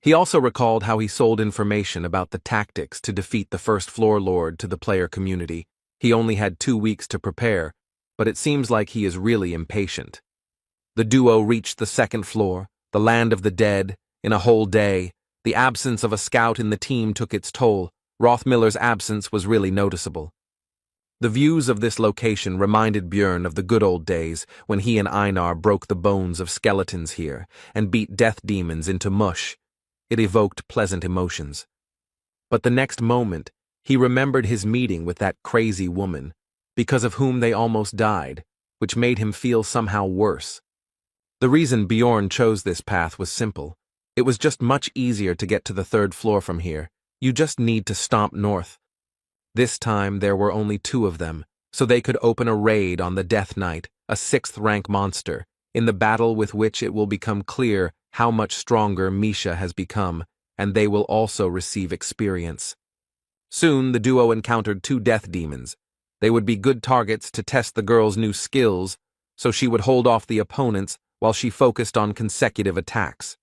He also recalled how he sold information about the tactics to defeat the First Floor Lord to the player community. He only had 2 weeks to prepare, but it seems like he is really impatient. The duo reached the second floor, the land of the dead, in a whole day. The absence of a scout in the team took its toll. Rothmiller's absence was really noticeable. The views of this location reminded Bjorn of the good old days when he and Einar broke the bones of skeletons here and beat death demons into mush. It evoked pleasant emotions. But the next moment, he remembered his meeting with that crazy woman, because of whom they almost died, which made him feel somehow worse. The reason Bjorn chose this path was simple. It was just much easier to get to the 3rd floor from here. You just need to stomp north. This time there were only 2 of them, so they could open a raid on the Death Knight, a 6th-rank monster, in the battle with which it will become clear how much stronger Misha has become, and they will also receive experience. Soon the duo encountered 2 death demons. They would be good targets to test the girl's new skills, so she would hold off the opponents while she focused on consecutive attacks.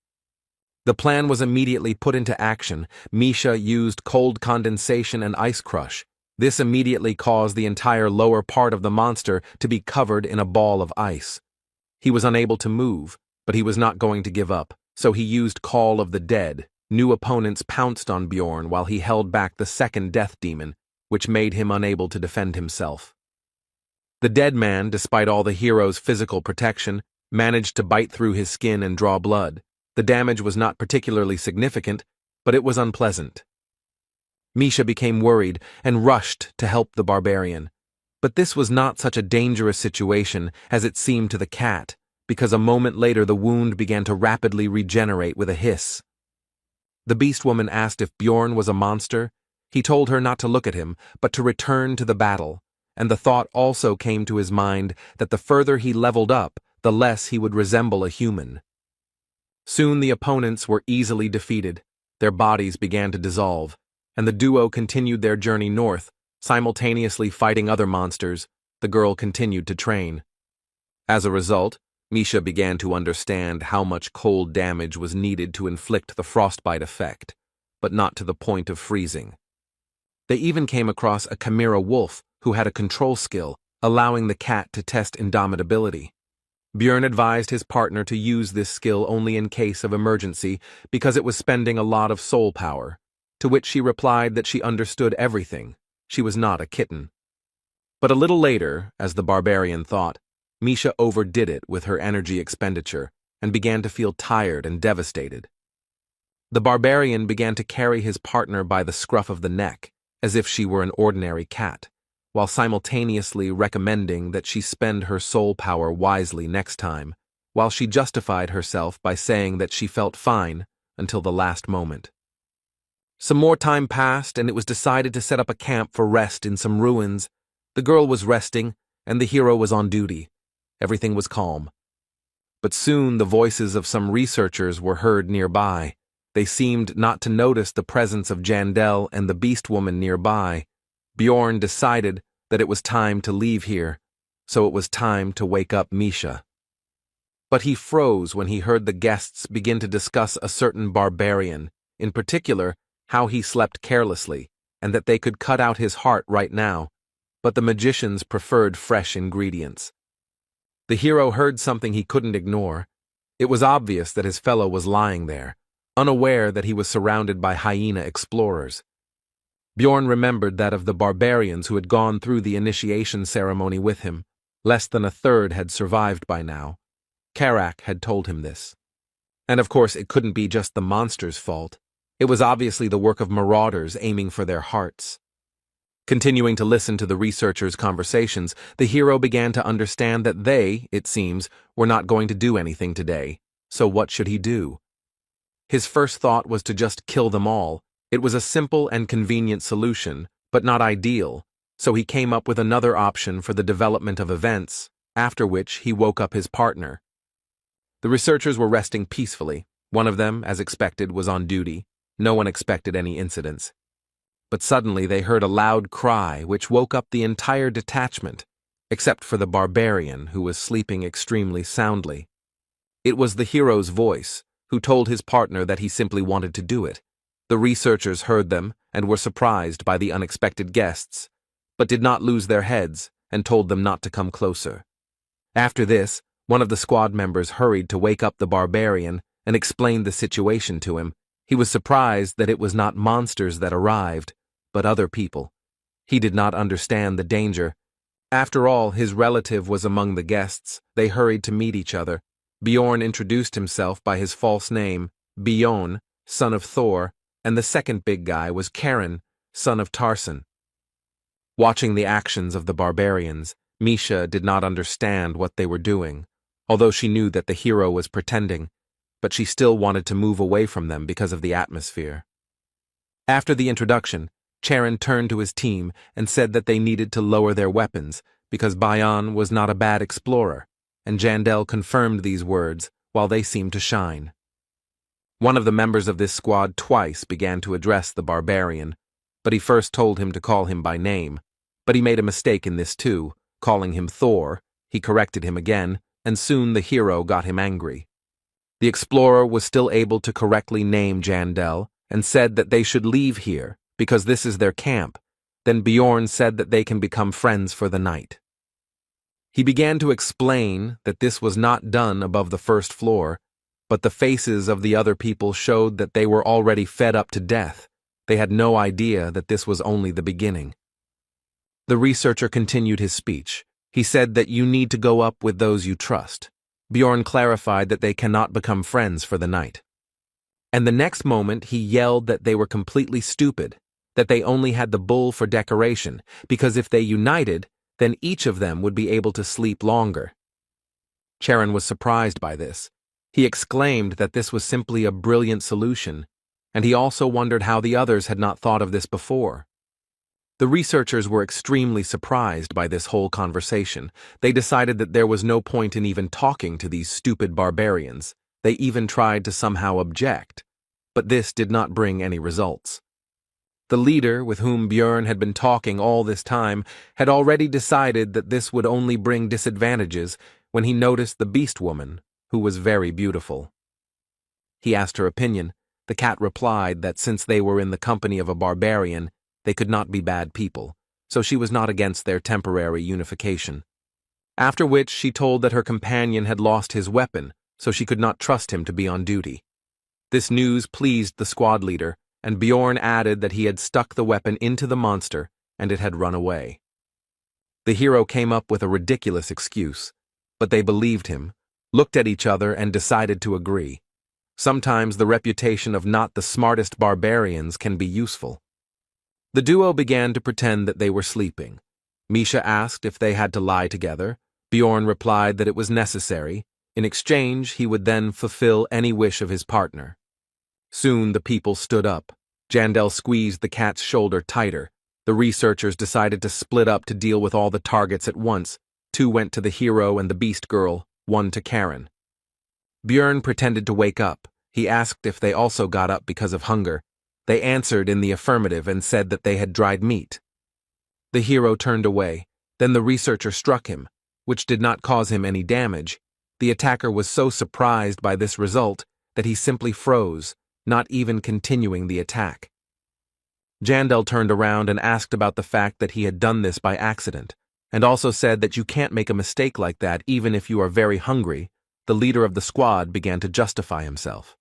The plan was immediately put into action. Misha used cold condensation and ice crush. This immediately caused the entire lower part of the monster to be covered in a ball of ice. He was unable to move, but he was not going to give up, so he used Call of the Dead. New opponents pounced on Bjorn while he held back the second death demon, which made him unable to defend himself. The dead man, despite all the hero's physical protection, managed to bite through his skin and draw blood. The damage was not particularly significant, but it was unpleasant. Misha became worried and rushed to help the barbarian. But this was not such a dangerous situation as it seemed to the cat, because a moment later the wound began to rapidly regenerate with a hiss. The beast woman asked if Bjorn was a monster. He told her not to look at him, but to return to the battle, and the thought also came to his mind that the further he leveled up, the less he would resemble a human. Soon the opponents were easily defeated, their bodies began to dissolve, and the duo continued their journey north, simultaneously fighting other monsters. The girl continued to train. As a result, Misha began to understand how much cold damage was needed to inflict the frostbite effect, but not to the point of freezing. They even came across a chimera wolf who had a control skill, allowing the cat to test indomitability. Bjorn advised his partner to use this skill only in case of emergency because it was spending a lot of soul power, to which she replied that she understood everything. She was not a kitten. But a little later, as the barbarian thought, Misha overdid it with her energy expenditure and began to feel tired and devastated. The barbarian began to carry his partner by the scruff of the neck, as if she were an ordinary cat, while simultaneously recommending that she spend her soul power wisely next time, while she justified herself by saying that she felt fine until the last moment. Some more time passed, and it was decided to set up a camp for rest in some ruins. The girl was resting, and the hero was on duty. Everything was calm. But soon the voices of some researchers were heard nearby. They seemed not to notice the presence of Jandel and the beast woman nearby. Bjorn decided that it was time to leave here, so it was time to wake up Misha. But he froze when he heard the guests begin to discuss a certain barbarian, in particular, how he slept carelessly, and that they could cut out his heart right now, but the magicians preferred fresh ingredients. The hero heard something he couldn't ignore. It was obvious that his fellow was lying there, unaware that he was surrounded by hyena explorers. Bjorn remembered that of the barbarians who had gone through the initiation ceremony with him, less than a third had survived by now. Karak had told him this. And of course it couldn't be just the monster's fault. It was obviously the work of marauders aiming for their hearts. Continuing to listen to the researchers' conversations, the hero began to understand that they, it seems, were not going to do anything today. So what should he do? His first thought was to just kill them all. It was a simple and convenient solution, but not ideal, so he came up with another option for the development of events, after which he woke up his partner. The researchers were resting peacefully. One of them, as expected, was on duty. No one expected any incidents. But suddenly they heard a loud cry which woke up the entire detachment, except for the barbarian who was sleeping extremely soundly. It was the hero's voice, who told his partner that he simply wanted to do it. The researchers heard them and were surprised by the unexpected guests, but did not lose their heads and told them not to come closer. After this, one of the squad members hurried to wake up the barbarian and explained the situation to him. He was surprised that it was not monsters that arrived, but other people. He did not understand the danger. After all, his relative was among the guests. They hurried to meet each other. Bjorn introduced himself by his false name, Bjorn, son of Thor, and the second big guy was Karen, son of Tarson. Watching the actions of the barbarians, Misha did not understand what they were doing, although she knew that the hero was pretending, but she still wanted to move away from them because of the atmosphere. After the introduction, Charon turned to his team and said that they needed to lower their weapons because Bayan was not a bad explorer, and Jandel confirmed these words while they seemed to shine. One of the members of this squad twice began to address the barbarian, but he first told him to call him by name, but he made a mistake in this too, calling him Thor. He corrected him again, and soon the hero got him angry. The explorer was still able to correctly name Jandel and said that they should leave here because this is their camp. Then Bjorn said that they can become friends for the night. He began to explain that this was not done above the first floor, but the faces of the other people showed that they were already fed up to death. They had no idea that this was only the beginning. The researcher continued his speech. He said that you need to go up with those you trust. Bjorn clarified that they cannot become friends for the night. And the next moment he yelled that they were completely stupid, that they only had the bull for decoration, because if they united, then each of them would be able to sleep longer. Charon was surprised by this. He exclaimed that this was simply a brilliant solution, and he also wondered how the others had not thought of this before. The researchers were extremely surprised by this whole conversation. They decided that there was no point in even talking to these stupid barbarians. They even tried to somehow object, but this did not bring any results. The leader, with whom Bjorn had been talking all this time, had already decided that this would only bring disadvantages when he noticed the beast woman, who was very beautiful. He asked her opinion. The cat replied that since they were in the company of a barbarian, they could not be bad people, so she was not against their temporary unification. After which she told that her companion had lost his weapon, so she could not trust him to be on duty. This news pleased the squad leader, and Bjorn added that he had stuck the weapon into the monster and it had run away. The hero came up with a ridiculous excuse, but they believed him, looked at each other and decided to agree. Sometimes the reputation of not the smartest barbarians can be useful. The duo began to pretend that they were sleeping. Misha asked if they had to lie together. Bjorn replied that it was necessary. In exchange, he would then fulfill any wish of his partner. Soon the people stood up. Jandel squeezed the cat's shoulder tighter. The researchers decided to split up to deal with all the targets at once. 2 went to the hero and the beast girl, 1 to Karen. Bjorn pretended to wake up. He asked if they also got up because of hunger. They answered in the affirmative and said that they had dried meat. The hero turned away. Then the researcher struck him, which did not cause him any damage. The attacker was so surprised by this result that he simply froze, not even continuing the attack. Jandel turned around and asked about the fact that he had done this by accident, and also said that you can't make a mistake like that even if you are very hungry. The leader of the squad began to justify himself.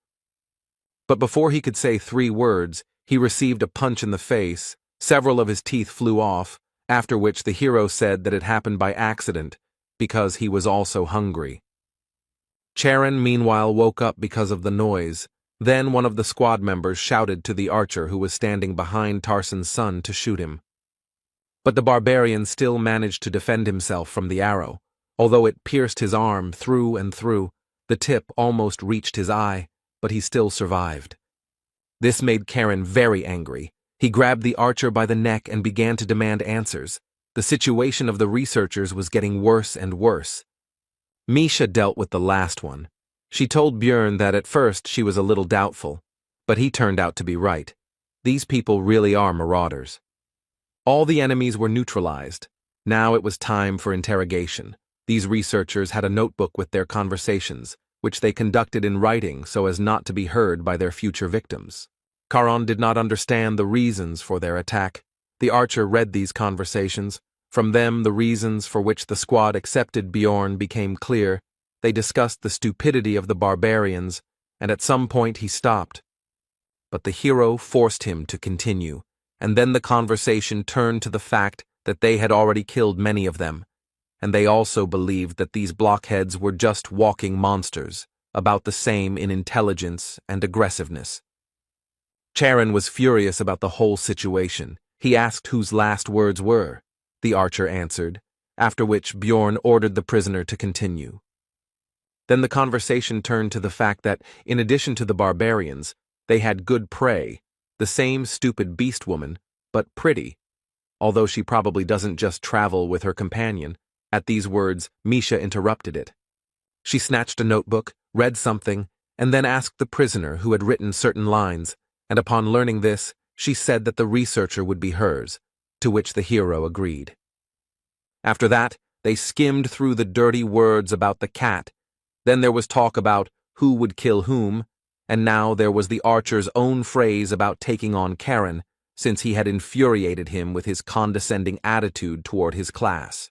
But before he could say 3 words, he received a punch in the face. Several of his teeth flew off, after which the hero said that it happened by accident, because he was also hungry. Charon meanwhile woke up because of the noise. Then one of the squad members shouted to the archer who was standing behind Tarson's son to shoot him. But the barbarian still managed to defend himself from the arrow. Although it pierced his arm through and through, the tip almost reached his eye, but he still survived. This made Karen very angry. He grabbed the archer by the neck and began to demand answers. The situation of the researchers was getting worse and worse. Misha dealt with the last one. She told Bjorn that at first she was a little doubtful, but he turned out to be right. These people really are marauders. All the enemies were neutralized. Now it was time for interrogation. These researchers had a notebook with their conversations, which they conducted in writing so as not to be heard by their future victims. Charon did not understand the reasons for their attack. The archer read these conversations. From them, the reasons for which the squad accepted Bjorn became clear. They discussed the stupidity of the barbarians, and at some point he stopped. But the hero forced him to continue, and then the conversation turned to the fact that they had already killed many of them, and they also believed that these blockheads were just walking monsters, about the same in intelligence and aggressiveness. Charon was furious about the whole situation. He asked whose last words were. The archer answered, after which Bjorn ordered the prisoner to continue. Then the conversation turned to the fact that, in addition to the barbarians, they had good prey, the same stupid beast woman, but pretty, although she probably doesn't just travel with her companion. At these words, Misha interrupted it. She snatched a notebook, read something, and then asked the prisoner who had written certain lines, and upon learning this, she said that the researcher would be hers, to which the hero agreed. After that, they skimmed through the dirty words about the cat. Then there was talk about who would kill whom, and now there was the archer's own phrase about taking on Karen, since he had infuriated him with his condescending attitude toward his class.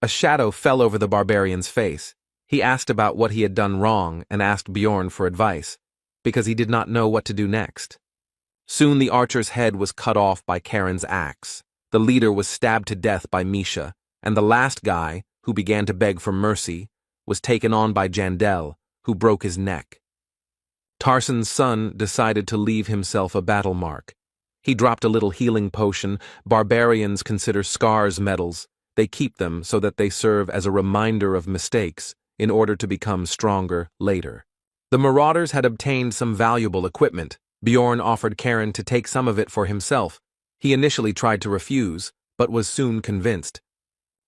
A shadow fell over the barbarian's face. He asked about what he had done wrong and asked Bjorn for advice, because he did not know what to do next. Soon the archer's head was cut off by Karen's axe. The leader was stabbed to death by Misha, and the last guy, who began to beg for mercy, was taken on by Jandel, who broke his neck. Tarson's son decided to leave himself a battle mark. He dropped a little healing potion. Barbarians consider scars medals. They keep them so that they serve as a reminder of mistakes in order to become stronger later. The marauders had obtained some valuable equipment. Bjorn offered Karen to take some of it for himself. He initially tried to refuse, but was soon convinced.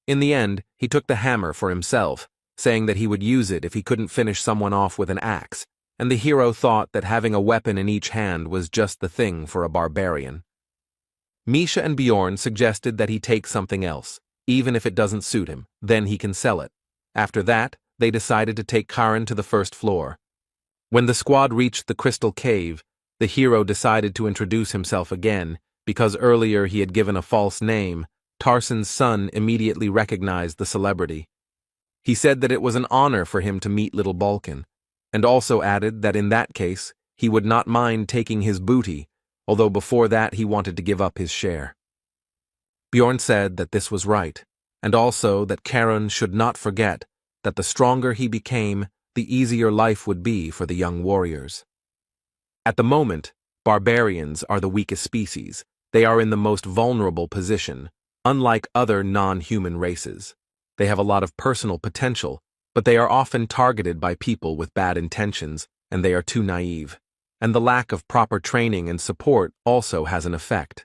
In the end, he took the hammer for himself, saying that he would use it if he couldn't finish someone off with an axe, and the hero thought that having a weapon in each hand was just the thing for a barbarian. Misha and Bjorn suggested that he take something else, even if it doesn't suit him, then he can sell it. After that, they decided to take Karen to the first floor. When the squad reached the crystal cave, the hero decided to introduce himself again, because earlier he had given a false name. Tarson's son immediately recognized the celebrity. He said that it was an honor for him to meet little Balkan, and also added that in that case, he would not mind taking his booty, although before that he wanted to give up his share. Bjorn said that this was right, and also that Karen should not forget that the stronger he became, the easier life would be for the young warriors. At the moment, barbarians are the weakest species. They are in the most vulnerable position, unlike other non-human races. They have a lot of personal potential, but they are often targeted by people with bad intentions, and they are too naive. And the lack of proper training and support also has an effect.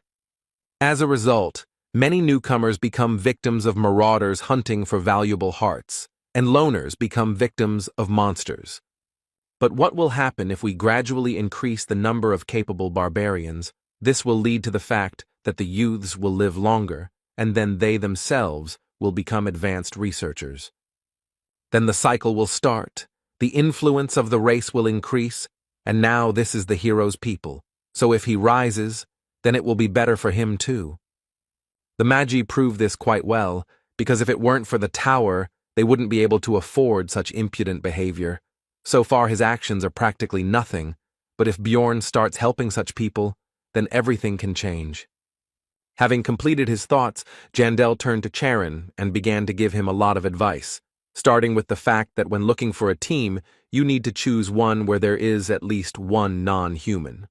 As a result, many newcomers become victims of marauders hunting for valuable hearts, and loners become victims of monsters. But what will happen if we gradually increase the number of capable barbarians? This will lead to the fact that the youths will live longer, and then they themselves will become advanced researchers. Then the cycle will start, the influence of the race will increase, and now this is the hero's people, so if he rises, then it will be better for him too. The Magi prove this quite well, because if it weren't for the tower, they wouldn't be able to afford such impudent behavior. So far his actions are practically nothing, but if Bjorn starts helping such people, then everything can change. Having completed his thoughts, Jandel turned to Charon and began to give him a lot of advice, starting with the fact that when looking for a team, you need to choose one where there is at least one non-human.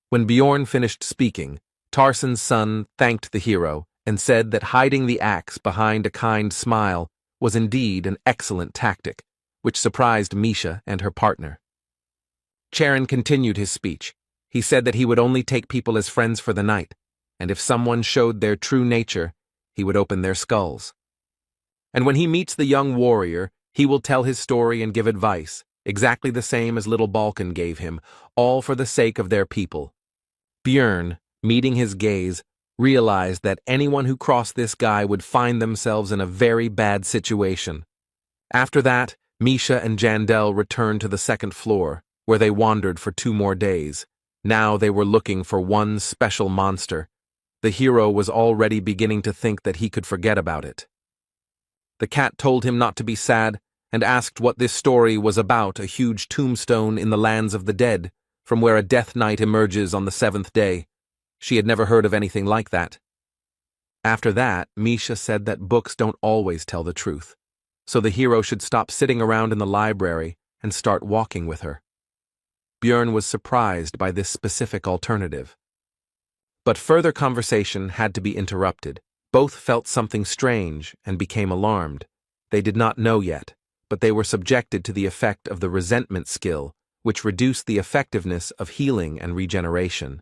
When Bjorn finished speaking, Tarsen's son thanked the hero and said that hiding the axe behind a kind smile was indeed an excellent tactic, which surprised Misha and her partner. Charon continued his speech. He said that he would only take people as friends for the night, and if someone showed their true nature, he would open their skulls. And when he meets the young warrior, he will tell his story and give advice, exactly the same as little Balkan gave him, all for the sake of their people. Björn, meeting his gaze, realized that anyone who crossed this guy would find themselves in a very bad situation. After that, Misha and Jandel returned to the second floor, where they wandered for 2 more days. Now they were looking for one special monster. The hero was already beginning to think that he could forget about it. The cat told him not to be sad and asked what this story was about, a huge tombstone in the lands of the dead, from where a death knight emerges on the 7th day. She had never heard of anything like that. After that, Misha said that books don't always tell the truth, so the hero should stop sitting around in the library and start walking with her. Björn was surprised by this specific alternative. But further conversation had to be interrupted. Both felt something strange and became alarmed. They did not know yet, but they were subjected to the effect of the resentment skill, which reduced the effectiveness of healing and regeneration.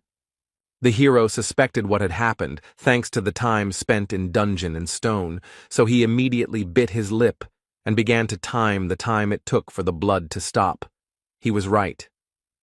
The hero suspected what had happened, thanks to the time spent in dungeon and stone, so he immediately bit his lip and began to time the time it took for the blood to stop. He was right.